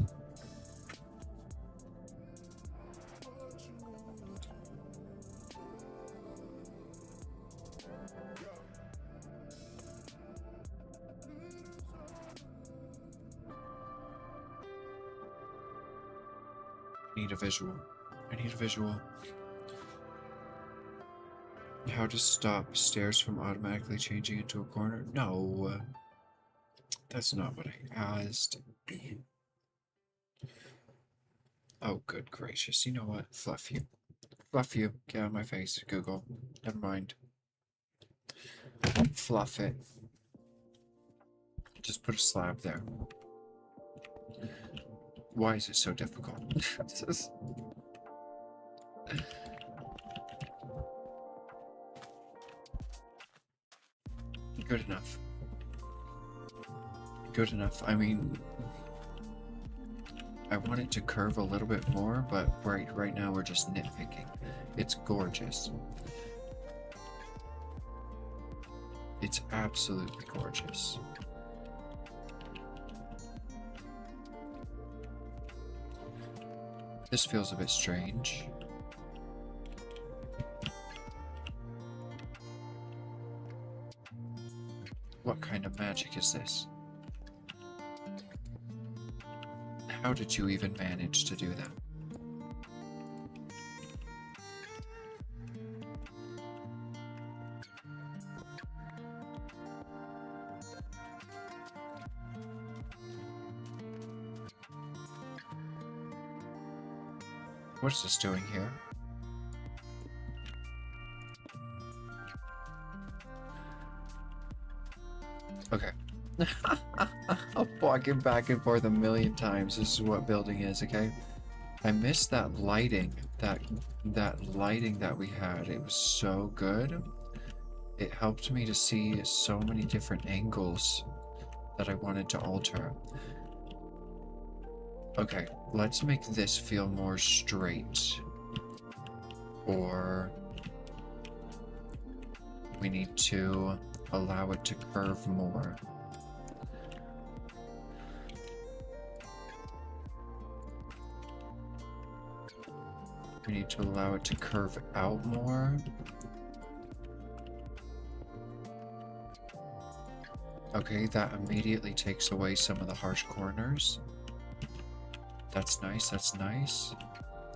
I need a visual. I need a visual. How to stop stairs from automatically changing into a corner? No. That's not what I asked. Oh, good gracious. You know what? Fluff you. Fluff you. Get out of my face, Google. Never mind. Fluff it. Just put a slab there. Why is it so difficult? Good enough. Good enough. I mean, I want it to curve a little bit more, but right now we're just nitpicking. It's gorgeous. It's absolutely gorgeous. This feels a bit strange. What kind of magic is this? How did you even manage to do that? What's this doing here? Okay. I'm walking back and forth a million times. This is what building is, okay? I missed that lighting. That lighting that we had. It was so good. It helped me to see so many different angles that I wanted to alter. Okay, let's make this feel more straight. Or we need to allow it to curve more. We need to allow it to curve out more. Okay, that immediately takes away some of the harsh corners. That's nice, that's nice.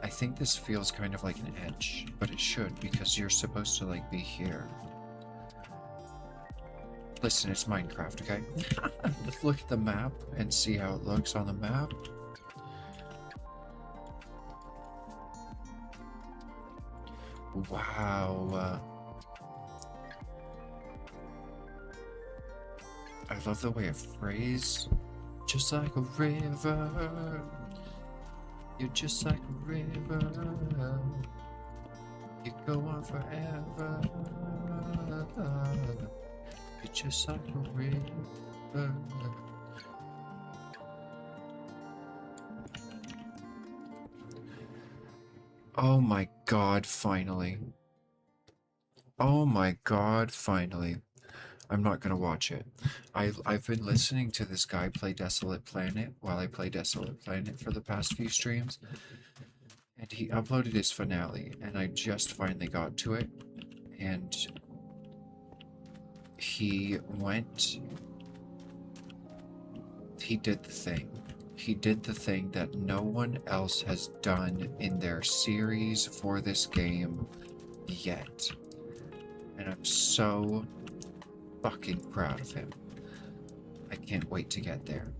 I think this feels kind of like an edge, but it should, because you're supposed to, like, be here. Listen, it's Minecraft, okay? Let's look at the map and see how it looks on the map. Wow. I love the way it phrased. Just like a river. You're just like a river. You go on forever. You're just like a river. Oh my god, finally. Oh my god, finally. I'm not gonna watch it. I've been listening to this guy play Desolate Planet while I play Desolate Planet for the past few streams, and he uploaded his finale, and I just finally got to it, and he went... He did the thing. He did the thing that no one else has done in their series for this game yet. And I'm so fucking proud of him. I can't wait to get there.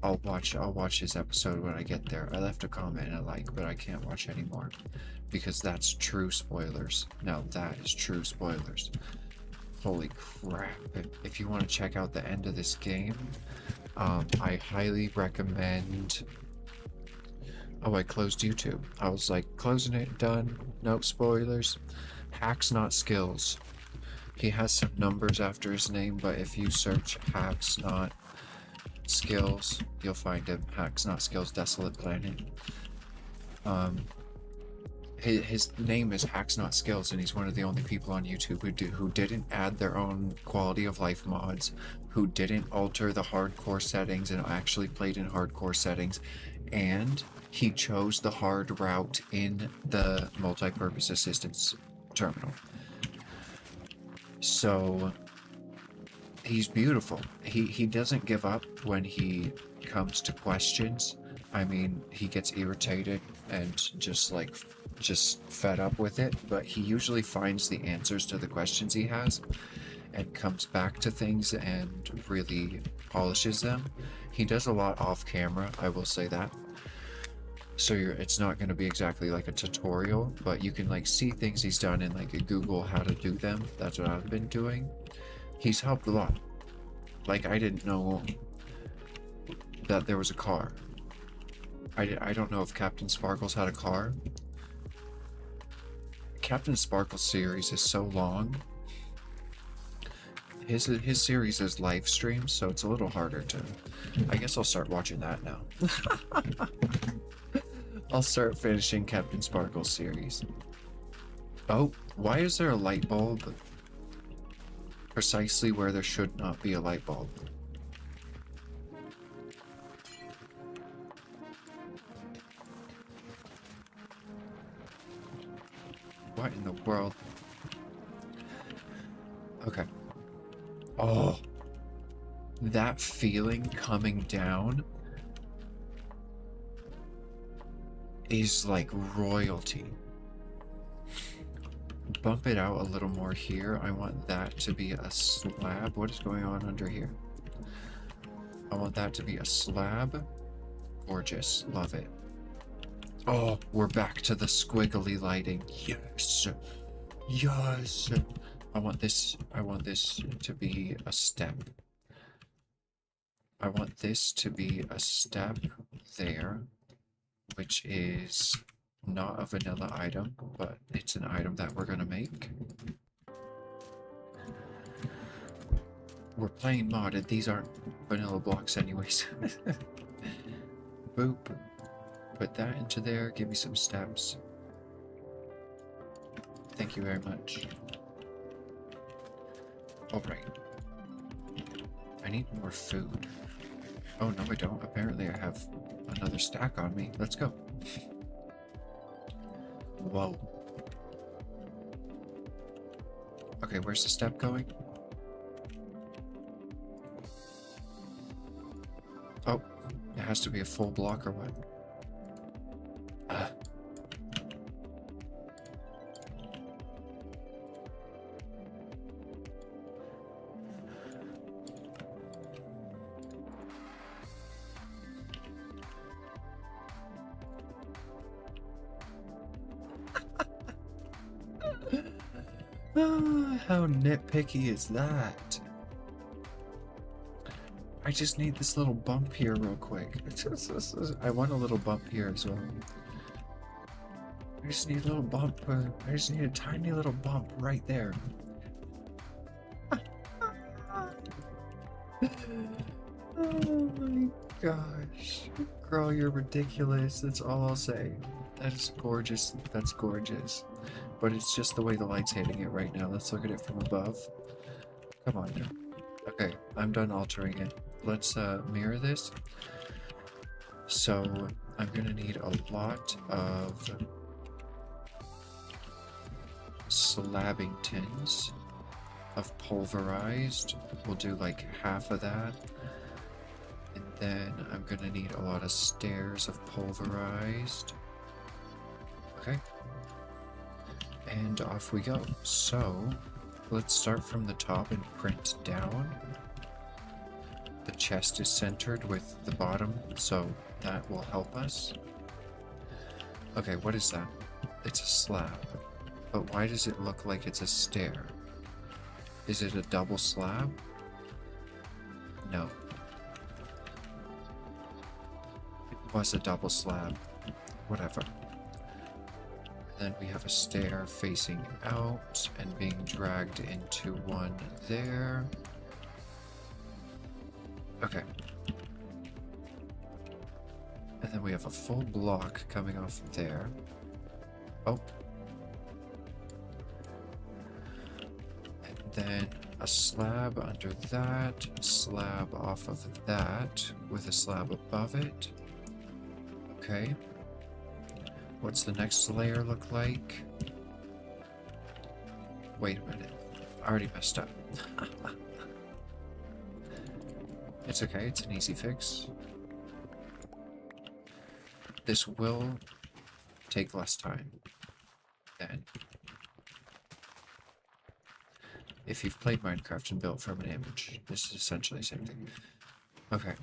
I'll watch his episode when I get there. I left a comment and a like, but I can't watch anymore because that's true spoilers. Now that is true spoilers. Holy crap. If you want to check out the end of this game, I highly recommend... Oh, I closed YouTube. I was like, closing it, done, no spoilers. Hacks Not Skills. He has some numbers after his name, but if you search Hacks Not Skills, you'll find him. Hacks Not Skills Desolate Planet. His name is Hacks Not Skills, and he's one of the only people on YouTube who didn't add their own quality of life mods, who didn't alter the hardcore settings and actually played in hardcore settings, and he chose the hard route in the multi-purpose assistance terminal. So he's beautiful. He doesn't give up when he comes to questions. I mean, he gets irritated and just fed up with it, but he usually finds the answers to the questions he has and comes back to things and really polishes them. He does a lot off camera, I will say that. So it's not going to be exactly like a tutorial, but you can like see things he's done and like Google how to do them. That's what I've been doing. He's helped a lot. Like, I didn't know that there was a car. I don't know if Captain Sparkles had a car. Captain Sparkles series is so long. His series is live streams, so it's a little harder to... I guess I'll start watching that now. I'll start finishing Captain Sparkles series. Oh, why is there a light bulb precisely where there should not be a light bulb? What in the world? Okay. Oh, that feeling coming down is like royalty. Bump it out a little more here. I want that to be a slab. What is going on under here? I want that to be a slab. Gorgeous. Love it. Oh, we're back to the squiggly lighting. Yes. Yes. I want this to be a step. I want this to be a step there, which is not a vanilla item, but it's an item that we're gonna make. We're playing modded. These aren't vanilla blocks anyways. Boop. Put that into there. Give me some steps. Thank you very much. Alright. I need more food. Oh, no I don't. Apparently I have another stack on me. Let's go. Whoa. Okay, where's the step going? Oh, it has to be a full block or what? How nitpicky is that? I just need this little bump here real quick. I want a little bump here as well. I just need a little bump. I just need a tiny little bump right there. Oh my gosh. Girl, you're ridiculous. That's all I'll say. That is gorgeous. That's gorgeous. but it's just the way the light's hitting it right now. Let's look at it from above. Come on now. Okay, I'm done altering it. Let's mirror this. So I'm gonna need a lot of slabbing tins of pulverized. We'll do like half of that. And then I'm gonna need a lot of stairs of pulverized. Okay. And off we go. So let's start from the top and print down. The chest is centered with the bottom, so that will help us. Okay, what is that? It's a slab. But why does it look like it's a stair? Is it a double slab? No. It was a double slab. Whatever. Then we have a stair facing out and being dragged into one there. Okay. And then we have a full block coming off there. Oh. And then a slab under that, slab off of that, with a slab above it. Okay. What's the next layer look like? Wait a minute. I already messed up. It's okay, it's an easy fix. This will take less time than if you've played Minecraft and built from an image. This is essentially the same thing. Okay.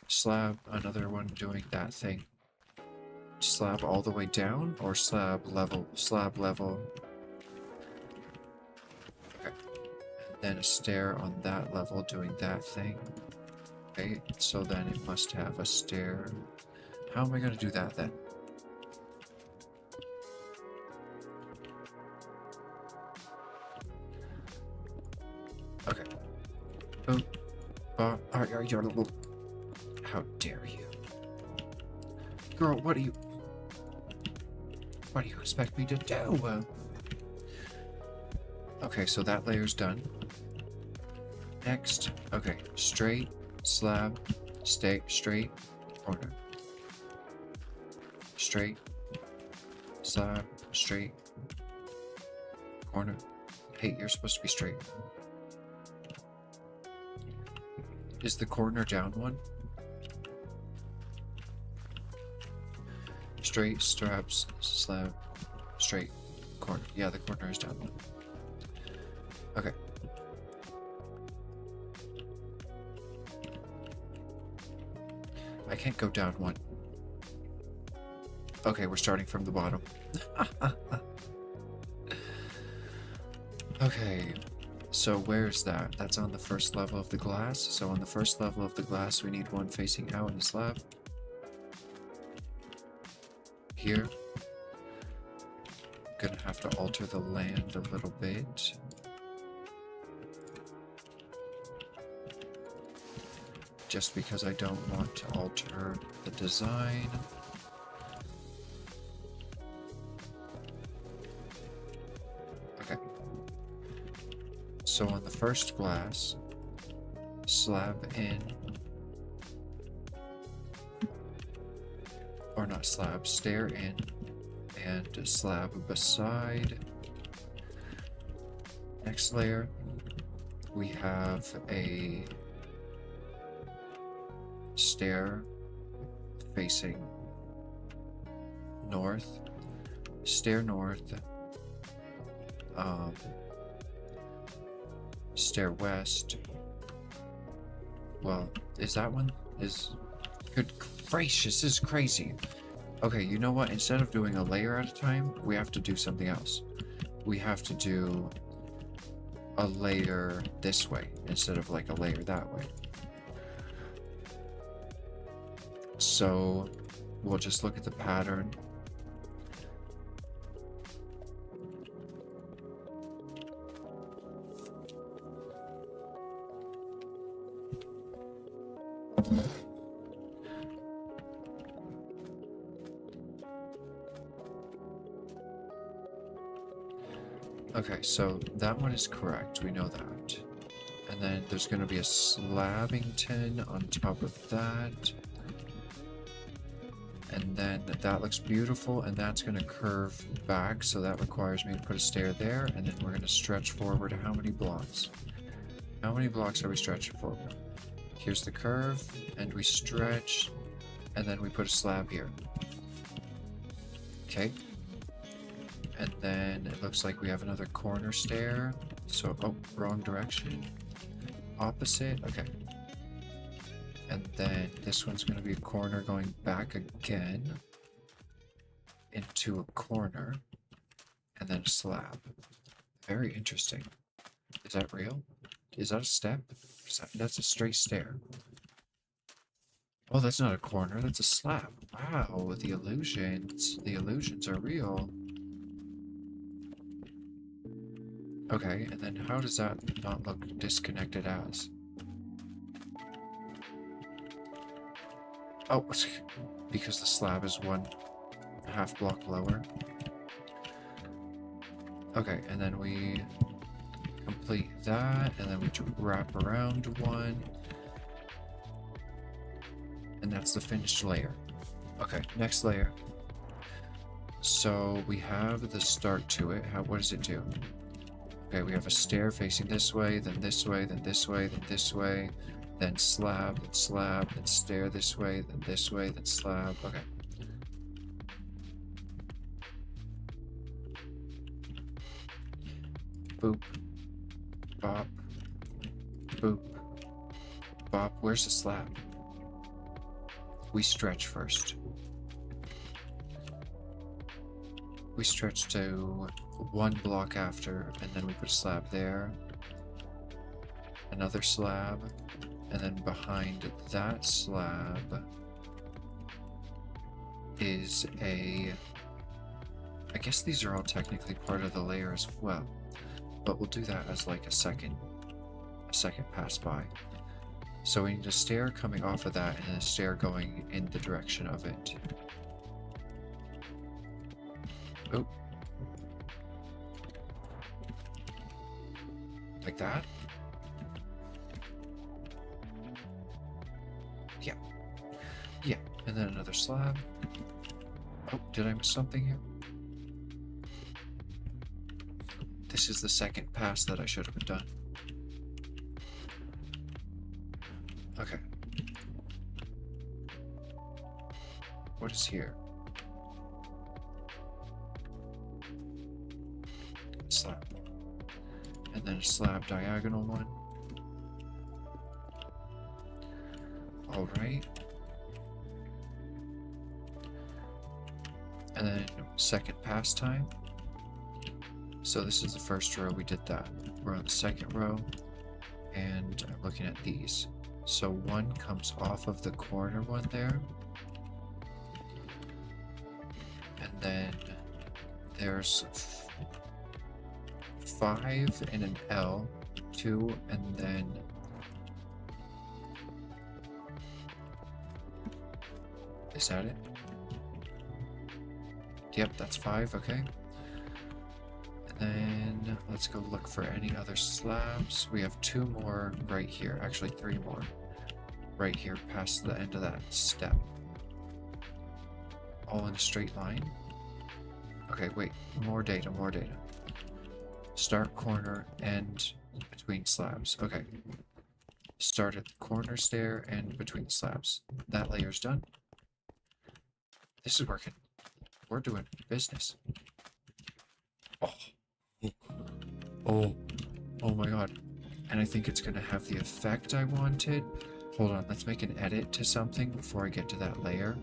Slab, another one doing that thing. Slab all the way down, or slab level? Okay. And then a stair on that level doing that thing. Okay, so then it must have a stair. How am I going to do that then? Okay. Oh, you're a little... How dare you? Girl, what do you expect me to do? Okay, so that layer's done. Next, okay, straight, slab, stay, straight, corner. Straight, slab, straight, corner. Hey, you're supposed to be straight. Is the corner down one? Straight, straps, slab, straight, corner. Yeah, the corner is down one. Okay. I can't go down one. Okay, we're starting from the bottom. Okay, so where's that? That's on the first level of the glass. So on the first level of the glass, we need one facing out in the slab. Here. Gonna have to alter the land a little bit. Just because I don't want to alter the design. Okay. So on the first glass, slab in, or not slab, stair in, and a slab beside. Next layer, we have a stair facing north, stair north, stair west. Well, is that one? Good gracious, this is crazy. Okay, you know what? Instead of doing a layer at a time, we have to do something else. We have to do a layer this way instead of like a layer that way. So we'll just look at the pattern. Okay, so that one is correct. We know that. And then there's going to be a Slabbington on top of that. And then that looks beautiful, and that's going to curve back, so that requires me to put a stair there, and then we're going to stretch forward how many blocks? How many blocks are we stretching forward? Here's the curve, and we stretch, and then we put a slab here. Okay. And then it looks like we have another corner stair. So, oh, wrong direction. Opposite, okay. And then this one's going to be a corner going back again into a corner, and then a slab. Very interesting. Is that real? Is that a step? That's a straight stair. Oh, that's not a corner, that's a slab. Wow, the illusions are real. Okay, and then how does that not look disconnected as? Oh, because the slab is 1.5 block lower. Okay, and then we complete that, and then we wrap around one. And that's the finished layer. Okay, next layer. So we have the start to it. What does it do? Okay, we have a stair facing this way, then this way, then this way, then this way. Then slab, then stair this way, then slab. Okay. Boop. Bop. Boop. Bop. Where's the slab? We stretch first. We stretch to 1 block after, and then we put a slab there. Another slab. And then behind that slab is I guess these are all technically part of the layer as well, but we'll do that as like a second pass by. So we need a stair coming off of that and a stair going in the direction of it. Oh. Like that? Yeah. Yeah, and then another slab. Oh, did I miss something here? This is the second pass that I should have done. Okay. What is here? Slab. And then a slab diagonal one. Alright. And then second pass time. So this is the first row, we did that. We're on the second row, and I'm looking at these. So one comes off of the corner one there. And then there's 5 in an L, 2, and then is that it? Yep, that's 5, okay. And then let's go look for any other slabs. We have 2 more right here, actually 3 more right here past the end of that step. All in a straight line. Okay, wait, more data. Start corner, end between slabs. Okay. Start at the corner stair and between slabs. That layer's done. This is working. We're doing business. Oh my god. And I think it's gonna have the effect I wanted. Hold on, let's make an edit to something before I get to that layer.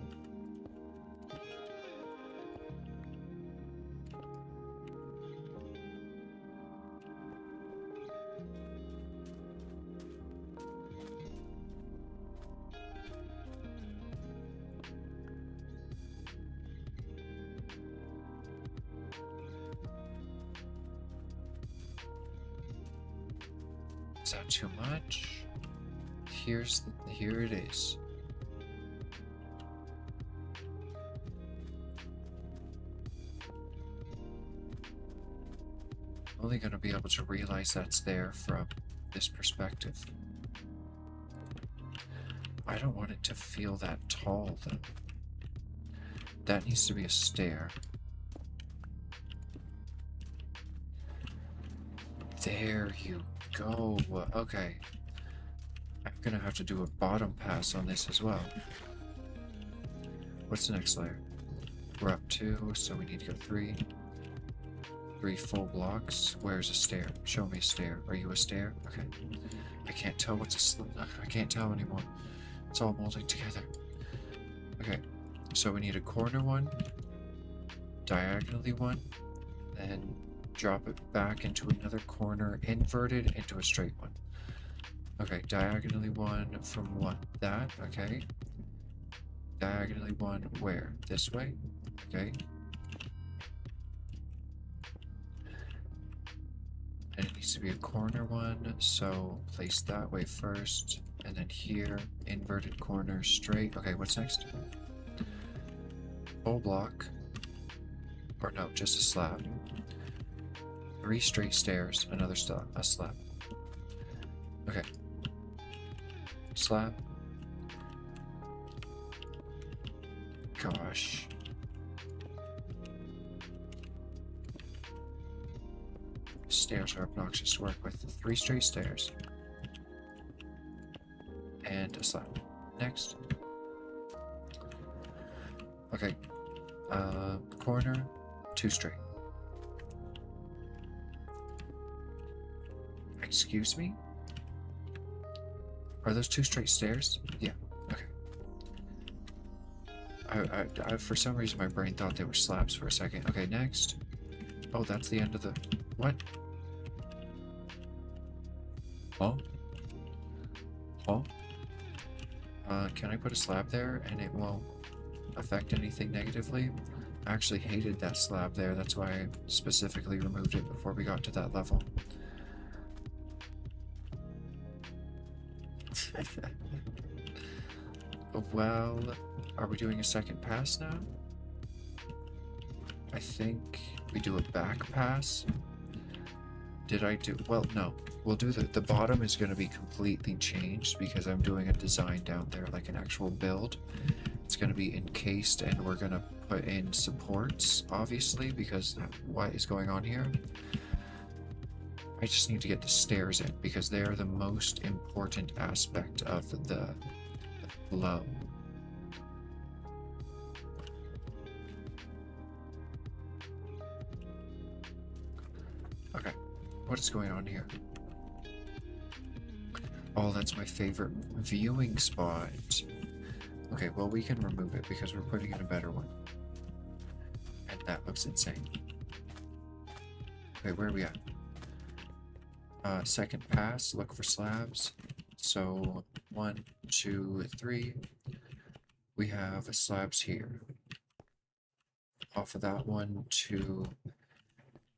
Is that too much? Here it is. only going to be able to realize that's there from this perspective. I don't want it to feel that tall, though. That needs to be a stair. There you go. Okay. I'm gonna have to do a bottom pass on this as well. What's the next layer? We're up 2, so we need to go 3. 3 full blocks. Where's a stair? Show me a stair. Are you a stair? Okay. I can't tell what's I can't tell anymore. It's all molding together. Okay. So we need a corner one, diagonally one, then drop it back into another corner, inverted into a straight one. Okay, diagonally one from what? That, okay. Diagonally one where? This way? Okay. And it needs to be a corner one, so place that way first, and then here, inverted corner, straight. Okay, what's next? Full block. Or no, just a slab. 3 straight stairs, another slab, a slab. Okay. Slab. Gosh. Stairs are obnoxious to work with. 3 straight stairs. And a slab. Next. Okay. Corner, 2 straight. Excuse me? Are those 2 straight stairs? Yeah. Okay. I for some reason my brain thought they were slabs for a second. Okay, next. Oh, that's the end of the... What? Oh? Oh? Can I put a slab there and it won't affect anything negatively? I actually hated that slab there. That's why I specifically removed it before we got to that level. Well, are we doing a second pass now? I think we do a back pass. Did I do... Well, no. We'll do the bottom is going to be completely changed because I'm doing a design down there, like an actual build. It's going to be encased and we're going to put in supports, obviously, because what is going on here? I just need to get the stairs in because they are the most important aspect of the flow. Okay, what is going on here? Oh, that's my favorite viewing spot. Okay, well, we can remove it because we're putting in a better one. And that looks insane. Okay, where are we at? Second pass, look for slabs. So 1, 2, 3. We have slabs here. Off of that one to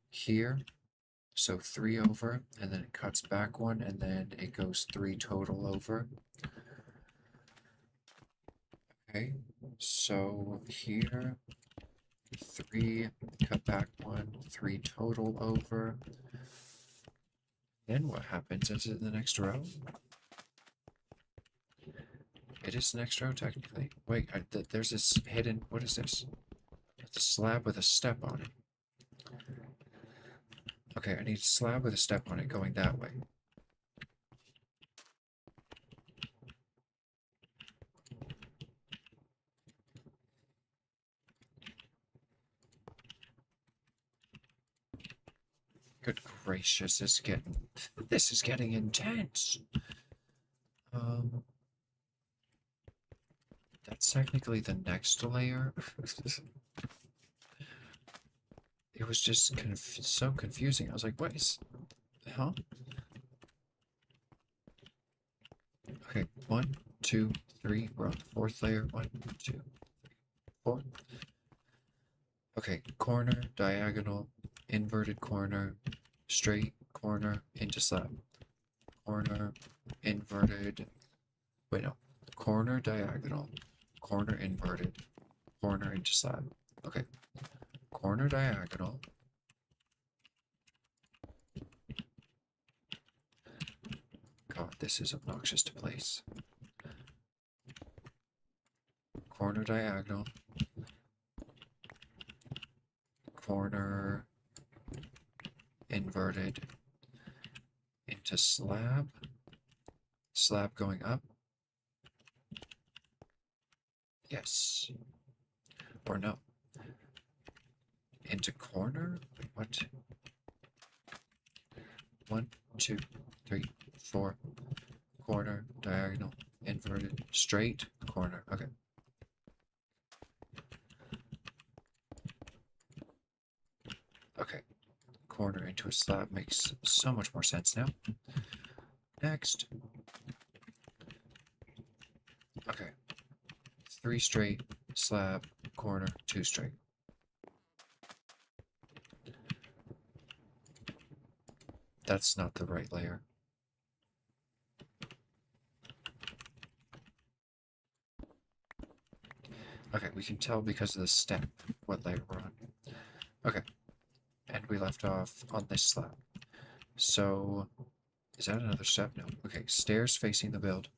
here. So 3 over, and then it cuts back 1, and then it goes 3 total over. Okay, so here, 3, cut back 1, 3 total over. Then what happens? Is it the next row? It is the next row, technically. Wait, there's this hidden... What is this? It's a slab with a step on it. Okay, I need a slab with a step on it going that way. Good gracious, this is getting intense. That's technically the next layer. It was just so confusing. I was like, what is... Huh? Okay, 1, 2, 3. We're on the 4th layer. 1, 2, 3, 4. Okay, corner, diagonal, inverted corner, straight corner, into slab. Corner, inverted... Wait, no. Corner, diagonal, corner, inverted, corner, into slab. Okay. Corner, diagonal, God, this is obnoxious to place. Corner diagonal. Corner inverted into slab. Slab going up. Yes. Or no. Into corner? Wait, what? 1, 2, 3, 4. Corner, diagonal, inverted, straight, corner. Okay. Okay. Corner into a slab makes so much more sense now. Next. Okay. 3 straight, slab, corner, 2 straight. That's not the right layer. Okay, we can tell because of the step what layer we're on. Okay. And we left off on this slab. So, is that another step? No. Okay, stairs facing the build.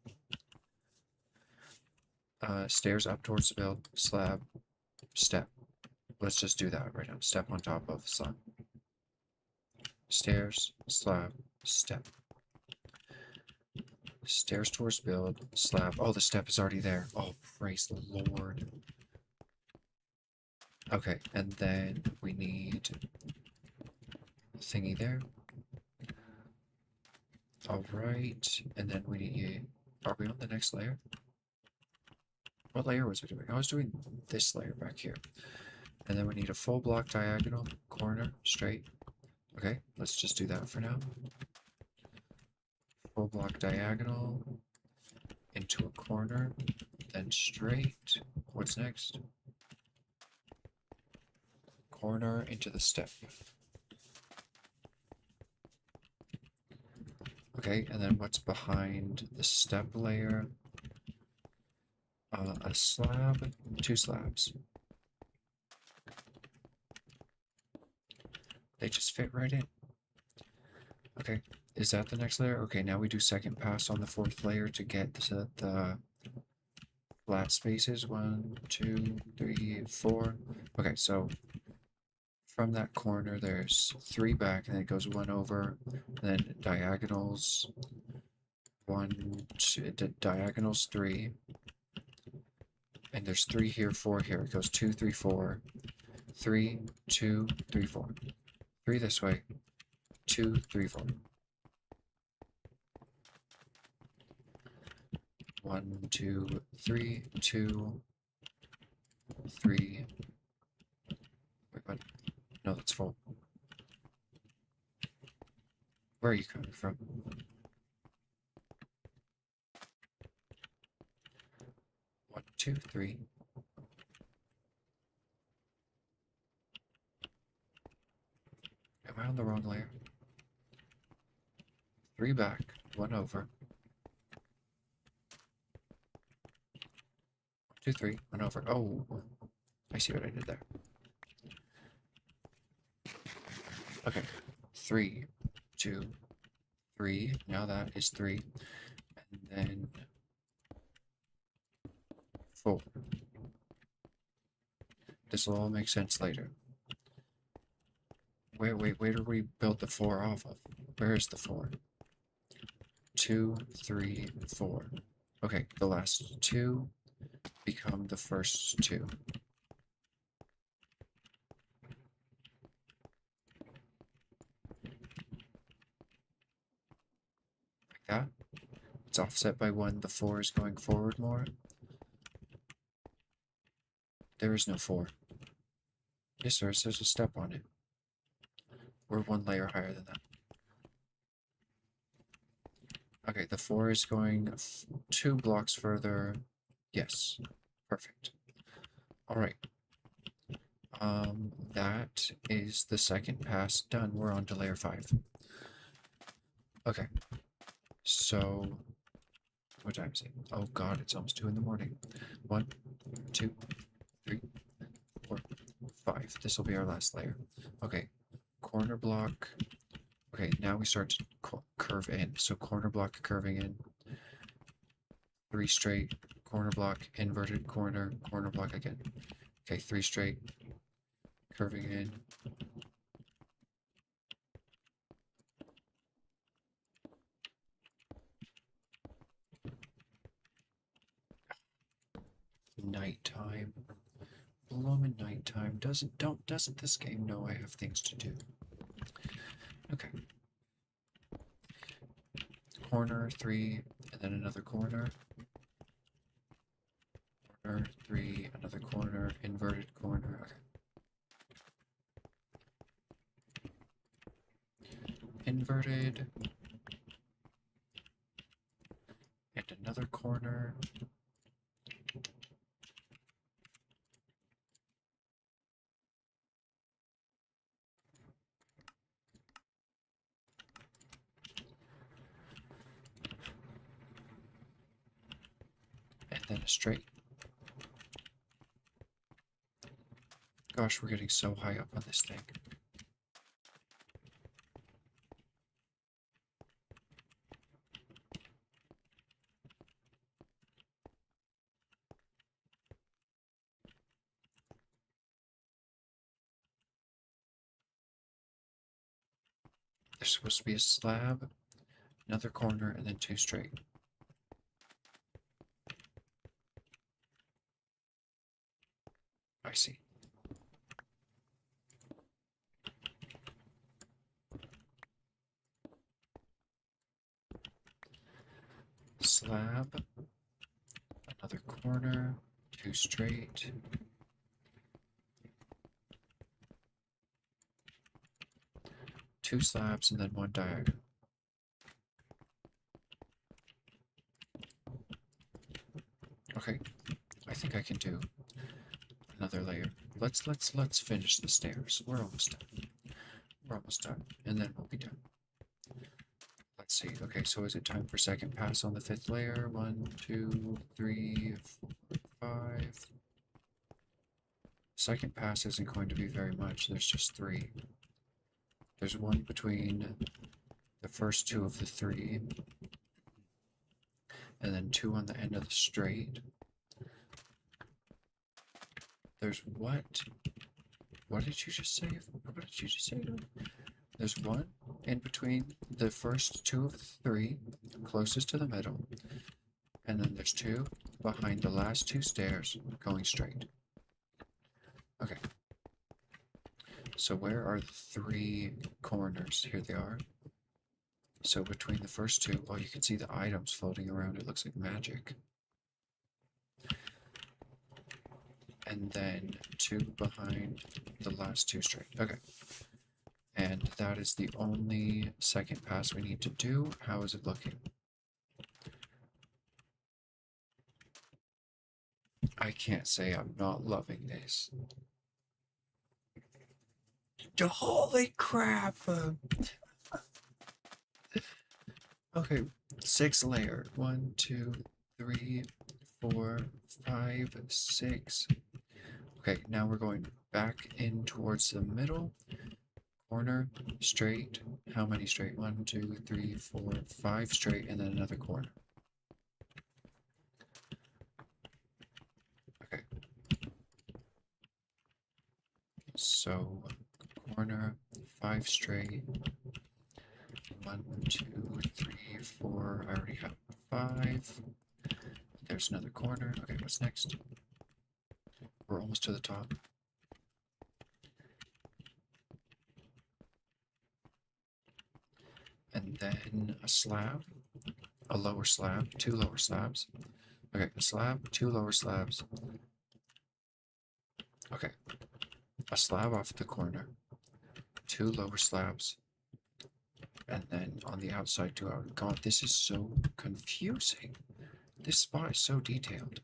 Stairs up towards the build, slab, step. Let's just do that right now. Step on top of slab. Stairs, slab, step. Stairs towards build, slab. Oh, the step is already there. Oh, praise the Lord. Okay, and then we need thingy there. Alright, and then we need... Are we on the next layer? What layer was I doing? I was doing this layer back here. And then we need a full block diagonal, corner, straight. Okay, let's just do that for now. Full block diagonal into a corner, then straight. What's next? Corner into the step. Okay, and then what's behind the step layer? A slab, 2 slabs. They just fit right in. Okay, is that the next layer? Okay, now we do second pass on the 4th layer to get to the flat spaces. 1, 2, 3, 4. Okay, so from that corner, there's 3 back, and it goes 1 over, and then diagonals 1, 2, diagonals 3, and there's 3 here, 4 here. It goes 2, 3, 4, 3, 2, 3, 4. 3 this way, 2, 3, 4. 1, 2, 3, 2, 3. Wait, what? No, that's 4. Where are you coming from? One, 2, 3. Am I on the wrong layer? 3 back, 1 over. 2, 3, 1 over. Oh, I see what I did there. Okay, 3, 2, 3. Now that is 3. And then 4. This will all make sense later. Where do we build the 4 off of? Where is the 4? 2, 3, 4. Okay, the last 2 become the first 2. Like that. It's offset by 1. The 4 is going forward more. There is no 4. Yes, there is. There's a step on it. We're 1 layer higher than that. Okay, the 4 is going 2 blocks further. Yes, perfect. All right. That is the second pass done. We're on to layer 5. Okay. So, what time is it? Oh God, it's almost 2 in the morning. 1, 2, 3, 4, 5. This will be our last layer. Okay. Corner block. Okay, now we start to curve in. So corner block curving in. 3 straight, corner block, inverted corner, corner block again. Okay, 3 straight, curving in. Nighttime. Blooming nighttime. Doesn't this game know I have things to do? Okay. Corner, 3, and then another corner. Corner, 3, another corner, inverted corner. Okay. Inverted. And another corner. And then a straight. Gosh, we're getting so high up on this thing. There's supposed to be a slab, another corner, and then 2 straight. I see. Slab, another corner, 2 straight. Two slabs and then 1 diagonal. Okay, I think I can do another layer. Let's finish the stairs. We're almost done. We're almost done, and then we'll be done. Let's see. Okay, so is it time for second pass on the 5th layer? 1, 2, 3, 4, 5. Second pass isn't going to be very much. There's just 3. There's 1 between the first 2 of the 3, and then 2 on the end of the straight. There's what? What did you just say? What did you just say to me? There's 1 in between the first 2 of the 3, closest to the middle, and then there's 2 behind the last 2 stairs going straight. Okay. So where are the 3 corners? Here they are. So between the first 2, oh, you can see the items floating around. It looks like magic. And then 2 behind the last 2 straight. Okay. And that is the only second pass we need to do. How is it looking? I can't say I'm not loving this. Holy crap! Okay, 6 layer. 1, 2, 3, 4, 5, 6. Okay, now we're going back in towards the middle. Corner, straight. How many straight? 1, 2, 3, 4, 5 straight, and then another corner. Okay. So, corner, 5 straight. 1, 2, 3, 4. I already have 5. There's another corner. Okay, what's next? We're almost to the top. And then a slab, a lower slab, 2 lower slabs. Okay, a slab, 2 lower slabs. Okay, a slab off the corner, 2 lower slabs, and then on the outside 2 out. God, this is so confusing. This spot is so detailed.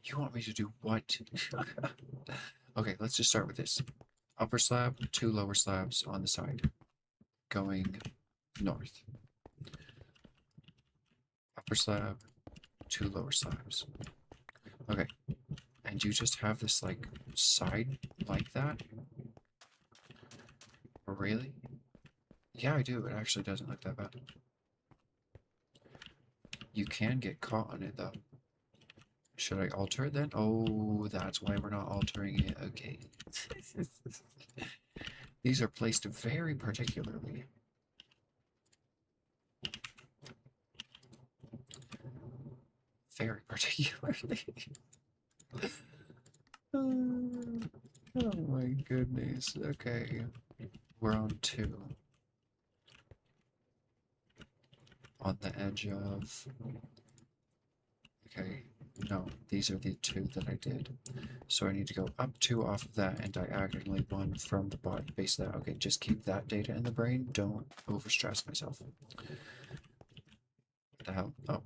You want me to do what? Okay, let's just start with this. Upper slab, 2 lower slabs on the side, going north. Upper slab, 2 lower slabs. Okay, and you just have this like side like that? Really? Yeah, I do. It actually doesn't look that bad. You can get caught on it, though. Should I alter it then? Oh, that's why we're not altering it. Okay. These are placed very particularly. Very particularly. Oh my goodness. Okay. We're on 2. On the edge of... Okay. No, these are the 2 that I did. So I need to go up 2 off of that and diagonally 1 from the bottom base of that. Okay, just keep that data in the brain. Don't overstress myself. What the hell? Oh.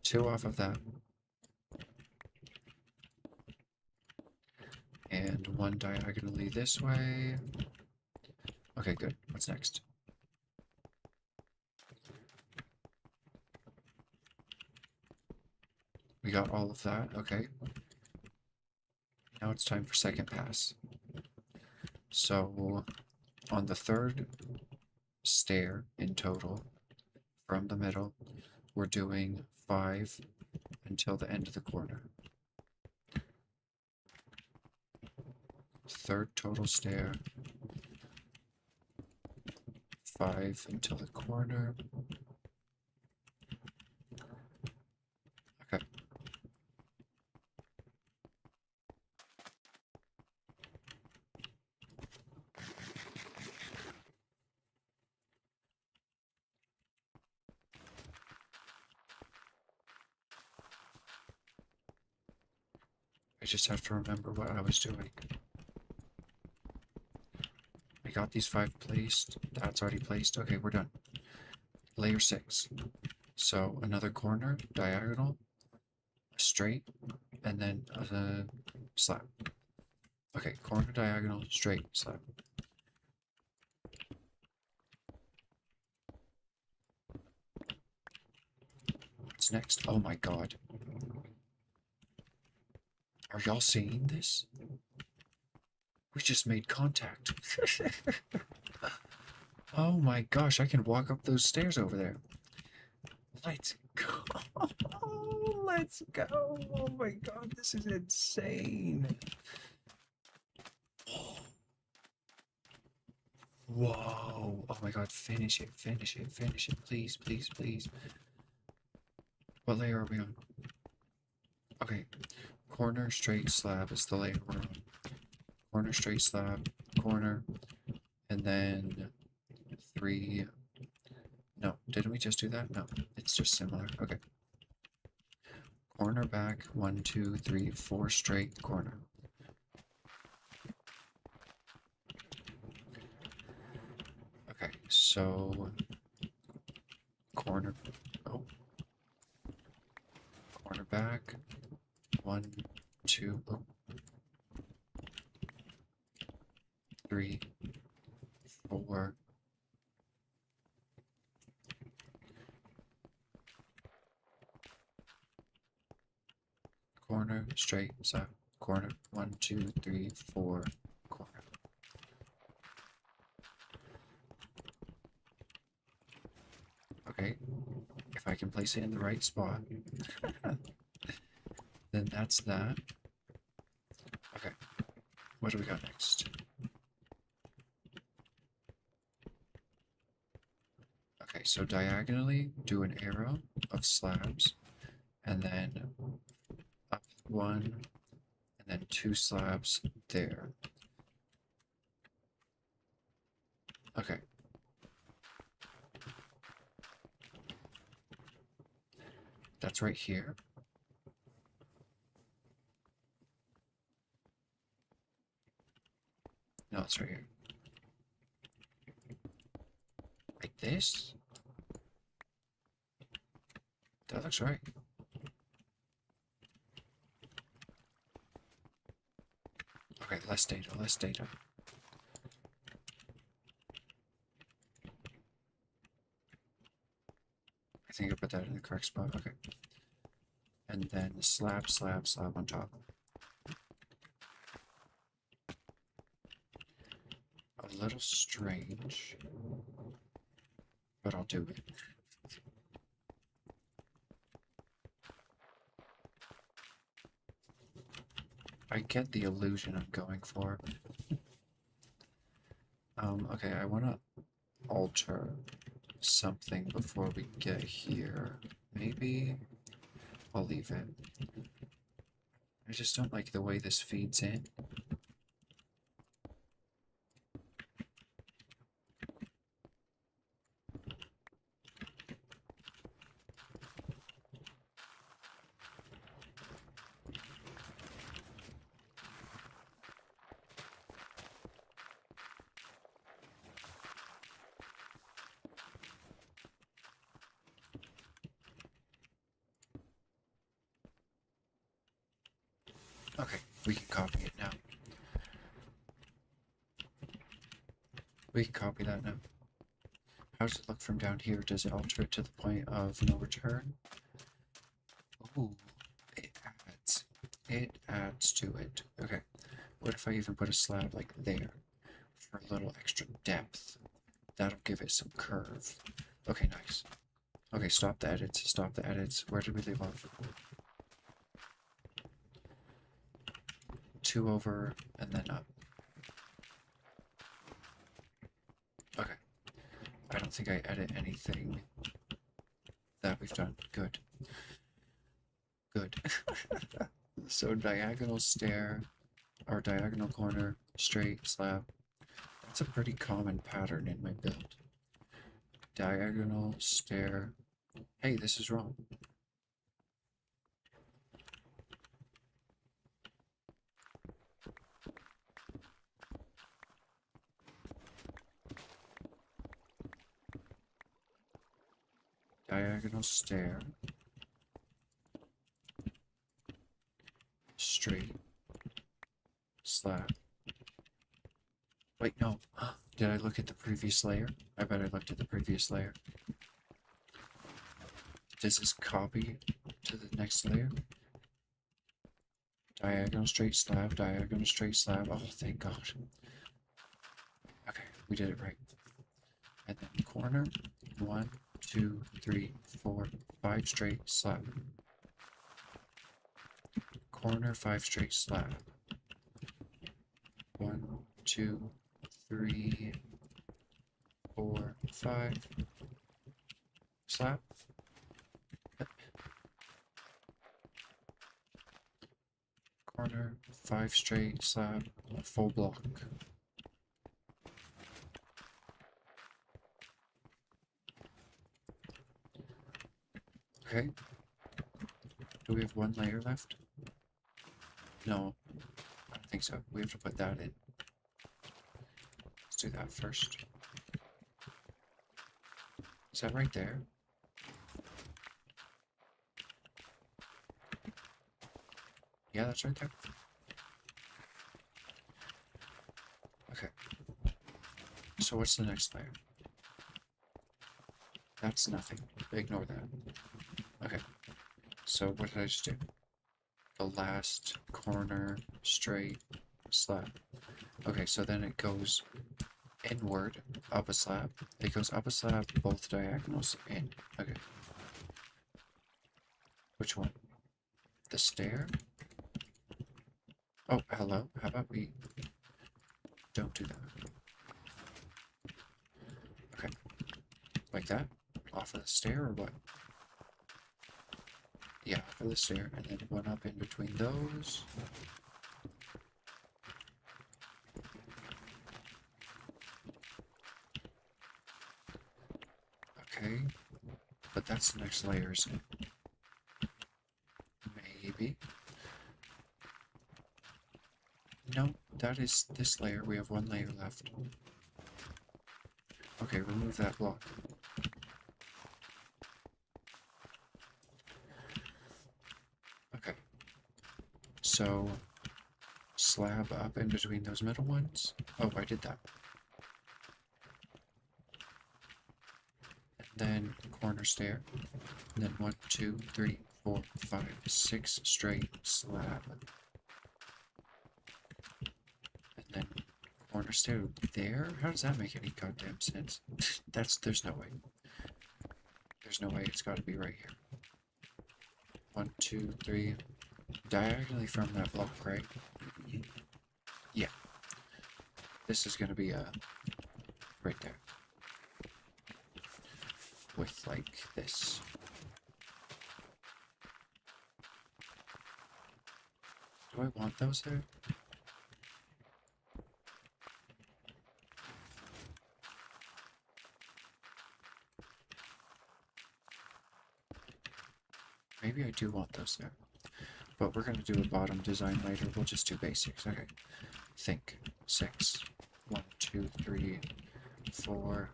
2 off of that. And 1 diagonally this way. Okay, good. What's next? We got all of that. Okay. Now it's time for second pass. So, on the 3rd stair in total, from the middle, we're doing 5 until the end of the corner. 3rd total stair, 5 until the corner. Okay. I just have to remember what I was doing. I got these 5 placed. That's already placed. Okay, we're done. Layer 6. So another corner, diagonal, straight, and then a slab. Okay, corner, diagonal, straight, slab. What's next? Oh my god. Are y'all seeing this? We just made contact. Oh my gosh, I can walk up those stairs over there. Let's go. Let's go. Oh my god, this is insane. Whoa. Oh my god, finish it, finish it, finish it. Please, please, please. What layer are we on? Okay. Corner, straight, slab is the layer we're on. Corner, straight, slab, corner, and then 3. No, didn't we just do that? No, it's just similar. Okay. Corner, back, 1, 2, 3, 4, straight, corner. Okay, so corner, oh, corner back, 1, 2, oh, 3, 4. Corner, straight, side, corner, 1, 2, 3, 4, corner. Okay, if I can place it in the right spot, then that's that. Okay, what do we got next? Okay, so diagonally do an arrow of slabs, and then up 1, and then 2 slabs there. Okay. That's right here. No, it's right here. Like this? That looks right. Okay, less data, less data. I think I put that in the correct spot. Okay. And then slab, slab, slab on top. A little strange, but I'll do it. I get the illusion I'm going for. Okay, I want to alter something before we get here. Maybe I'll leave it. I just don't like the way this feeds in. Okay, we can copy it now. We can copy that now. How does it look from down here? Does it alter it to the point of no return? Ooh, it adds. It adds to it. Okay, what if I even put a slab like there for a little extra depth? That'll give it some curve. Okay, nice. Okay, stop the edits. Stop the edits. Where did we leave off? 2 over and then up. Okay. I don't think I edit anything that we've done. Good. Good. So diagonal stair, or diagonal corner, straight slab. That's a pretty common pattern in my build. Diagonal stair. Hey, this is wrong. Diagonal stair. Straight. Slab. Wait, no. Did I look at the previous layer? I bet I looked at the previous layer. Does this copy to the next layer? Diagonal straight slab, diagonal straight slab. Oh, thank God. Okay, we did it right. And then corner. 1, 2, 3, 4, 5 straight slab. Corner, 5 straight slab. 1, 2, 3, 4, 5. Slab. Corner, 5 straight slab, full block. Okay. Do we have 1 layer left? No, I don't think so. We have to put that in. Let's do that first. Is that right there? Yeah, that's right there. Okay. So what's the next layer? That's nothing. Ignore that. Okay. So what did I just do? The last corner straight slab. Okay, so then it goes inward, up a slab. It goes up a slab, both diagonals in. Okay. Which one? The stair? Oh, hello. How about we don't do that? Okay. Like that? Off of the stair or what? Yeah, off of the stair, and then 1 up in between those. Okay. But that's the next layer, isn't it? Maybe. No, that is this layer. We have 1 layer left. Okay, remove that block. Okay. So, slab up in between those middle ones. Oh, I did that. And then corner stair. And then 1, 2, 3, 4, 5, 6 straight slab. And then Corner stair there? How does that make any goddamn sense? There's no way. There's no way, it's gotta be right here. 1, 2, 3. Diagonally from that block, right? Yeah. This is gonna be, right there. With, like, this. Do I want those there? Maybe I do want those there. But we're gonna do a bottom design later. We'll just do basics. Okay. Think. 6. 1, 2, 3, 4,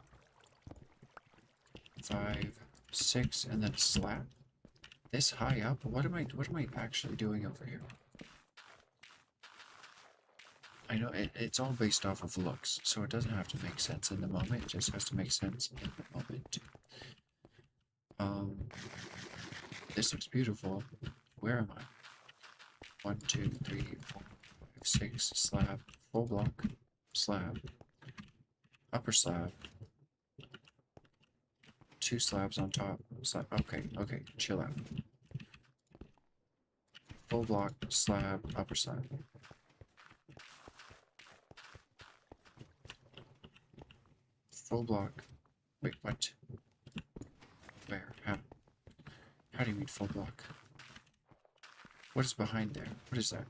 5, 6, and then a slab. This high up? What am I actually doing over here? I know it's all based off of looks, so it doesn't have to make sense in the moment. It just has to make sense in the moment. This looks beautiful. Where am I? 1, 2, 3, 4, 5, 6, slab, full block, slab, upper slab, 2 slabs on top, slab. Okay, chill out. Full block, slab, upper slab. Full block. Wait, what? Where? How? How do you mean full block? What is behind there? What is that?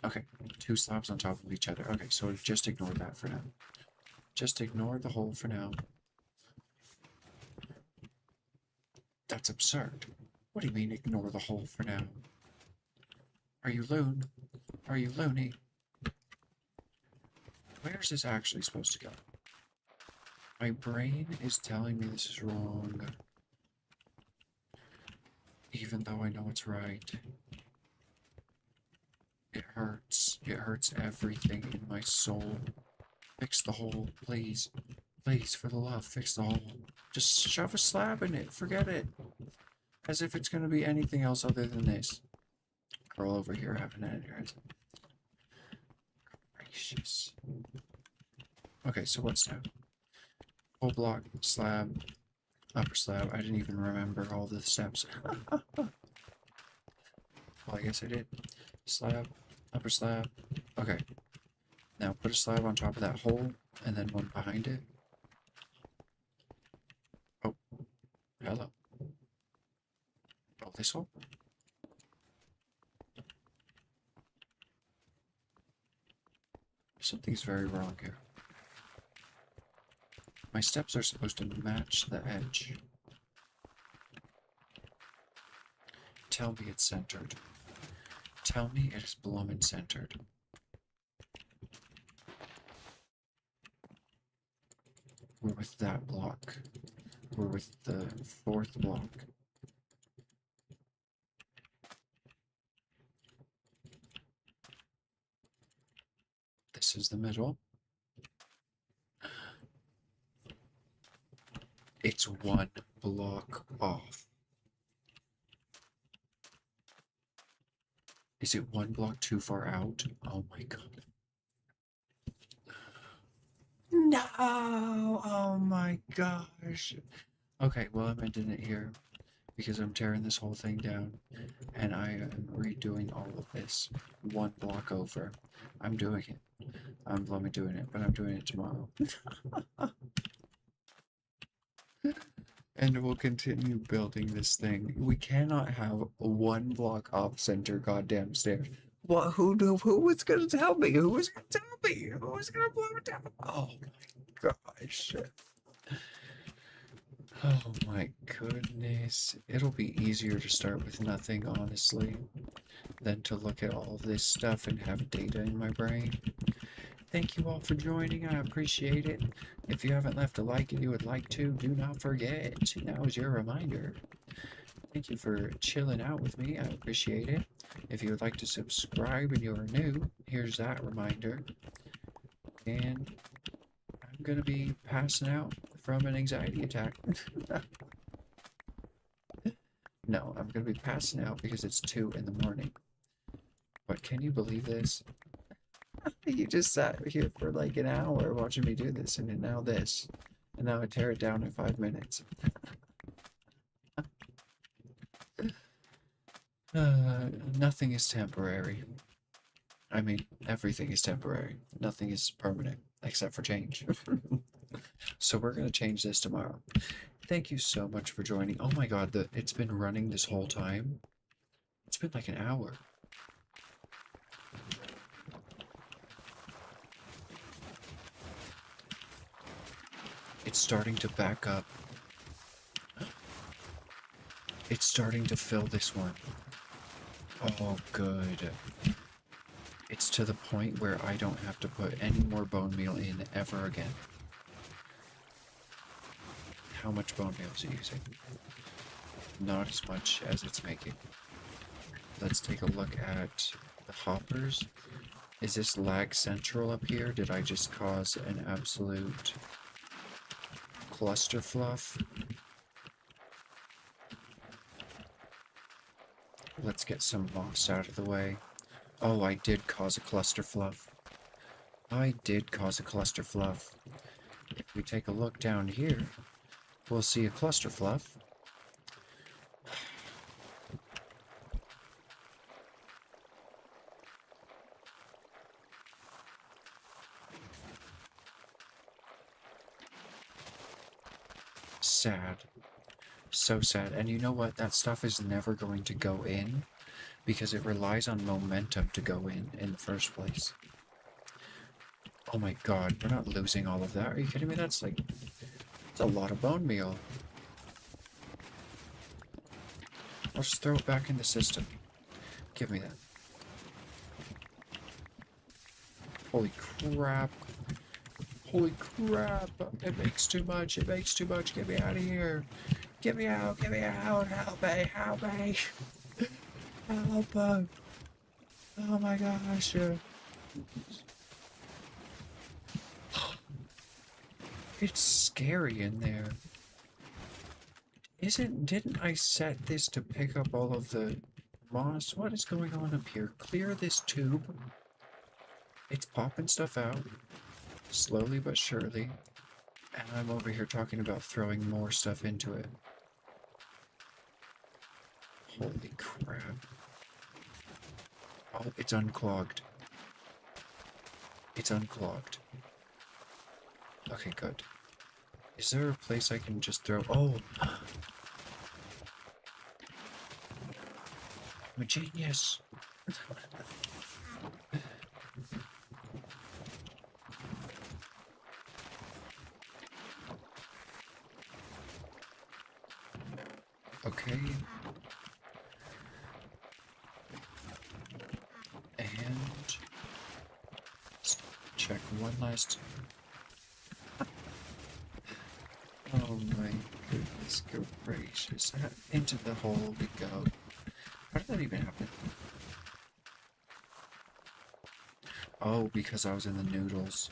Okay, 2 slabs on top of each other. Okay, so just ignore that for now. Just ignore the hole for now. That's absurd. What do you mean ignore the hole for now? Are you loon? Are you loony? Where is this actually supposed to go? My brain is telling me this is wrong. Even though I know it's right. It hurts. It hurts everything in my soul. Fix the hole, please. Please, for the love, fix the hole. Just shove a slab in it. Forget it. As if it's going to be anything else other than this. Girl over here having an aneurysm. Gracious. Okay, so what's now? Full block, slab, upper slab. I didn't even remember all the steps. Well, I guess I did. Slab, upper slab. Okay. Now put a slab on top of that hole, and then one behind it. Oh. Hello. Oh, this hole? Something's very wrong here. My steps are supposed to match the edge. Tell me it's centered. Tell me it is bloomin' centered. We're with that block. We're with the 4th block. This is the middle. It's 1 block off. Is it 1 block too far out? Oh my god. No! Oh my gosh. Okay, well, I'm ending it here because I'm tearing this whole thing down and I am redoing all of this 1 block over. I'm doing it. I'm blooming doing it, but I'm doing it tomorrow. And we'll continue building this thing. We cannot have 1 block off center goddamn stairs. What? Who was gonna tell me? Who was gonna tell me? Who was gonna blow it down? Oh my gosh. Oh my goodness. It'll be easier to start with nothing, honestly, than to look at all of this stuff and have data in my brain. Thank you all for joining. I appreciate it. If you haven't left a like and you would like to, do not forget. Now is your reminder. Thank you for chilling out with me. I appreciate it. If you would like to subscribe and you're new, here's that reminder. And I'm going to be passing out from an anxiety attack. No, I'm going to be passing out because it's 2 in the morning. But can you believe this? You just sat here for like an hour watching me do this, and then now this. And now I tear it down in 5 minutes. Nothing is temporary. I mean, everything is temporary. Nothing is permanent, except for change. So we're going to change this tomorrow. Thank you so much for joining. Oh my god, it's been running this whole time. It's been like an hour. It's starting to back up. It's starting to fill this one. Oh, good. It's to the point where I don't have to put any more bone meal in ever again. How much bone meal is it using? Not as much as it's making. Let's take a look at the hoppers. Is this lag central up here? Did I just cause an absolute cluster fluff? Let's get some moss out of the way. Oh, I did cause a cluster fluff. I did cause a cluster fluff. If we take a look down here, we'll see a cluster fluff. Sad. So sad. And you know what? That stuff is never going to go in because it relies on momentum to go in the first place. Oh my god, we're not losing all of that. Are you kidding me? That's like... It's a lot of bone meal. I'll just throw it back in the system. Give me that. Holy crap. Holy crap. It makes too much. It makes too much. Get me out of here. Get me out. Get me out. Help me. Help me. Help. Oh my gosh. It's scary in there. Didn't I set this to pick up all of the moss? What is going on up here? Clear this tube. It's popping stuff out. Slowly but surely. And I'm over here talking about throwing more stuff into it. Holy crap. Oh, it's unclogged. It's unclogged. Okay, good. Is there a place I can just throw... Oh! I'm a genius! Okay. And... let's check one last... Oh my goodness gracious. Into the hole we go. How did that even happen? Oh, because I was in the noodles.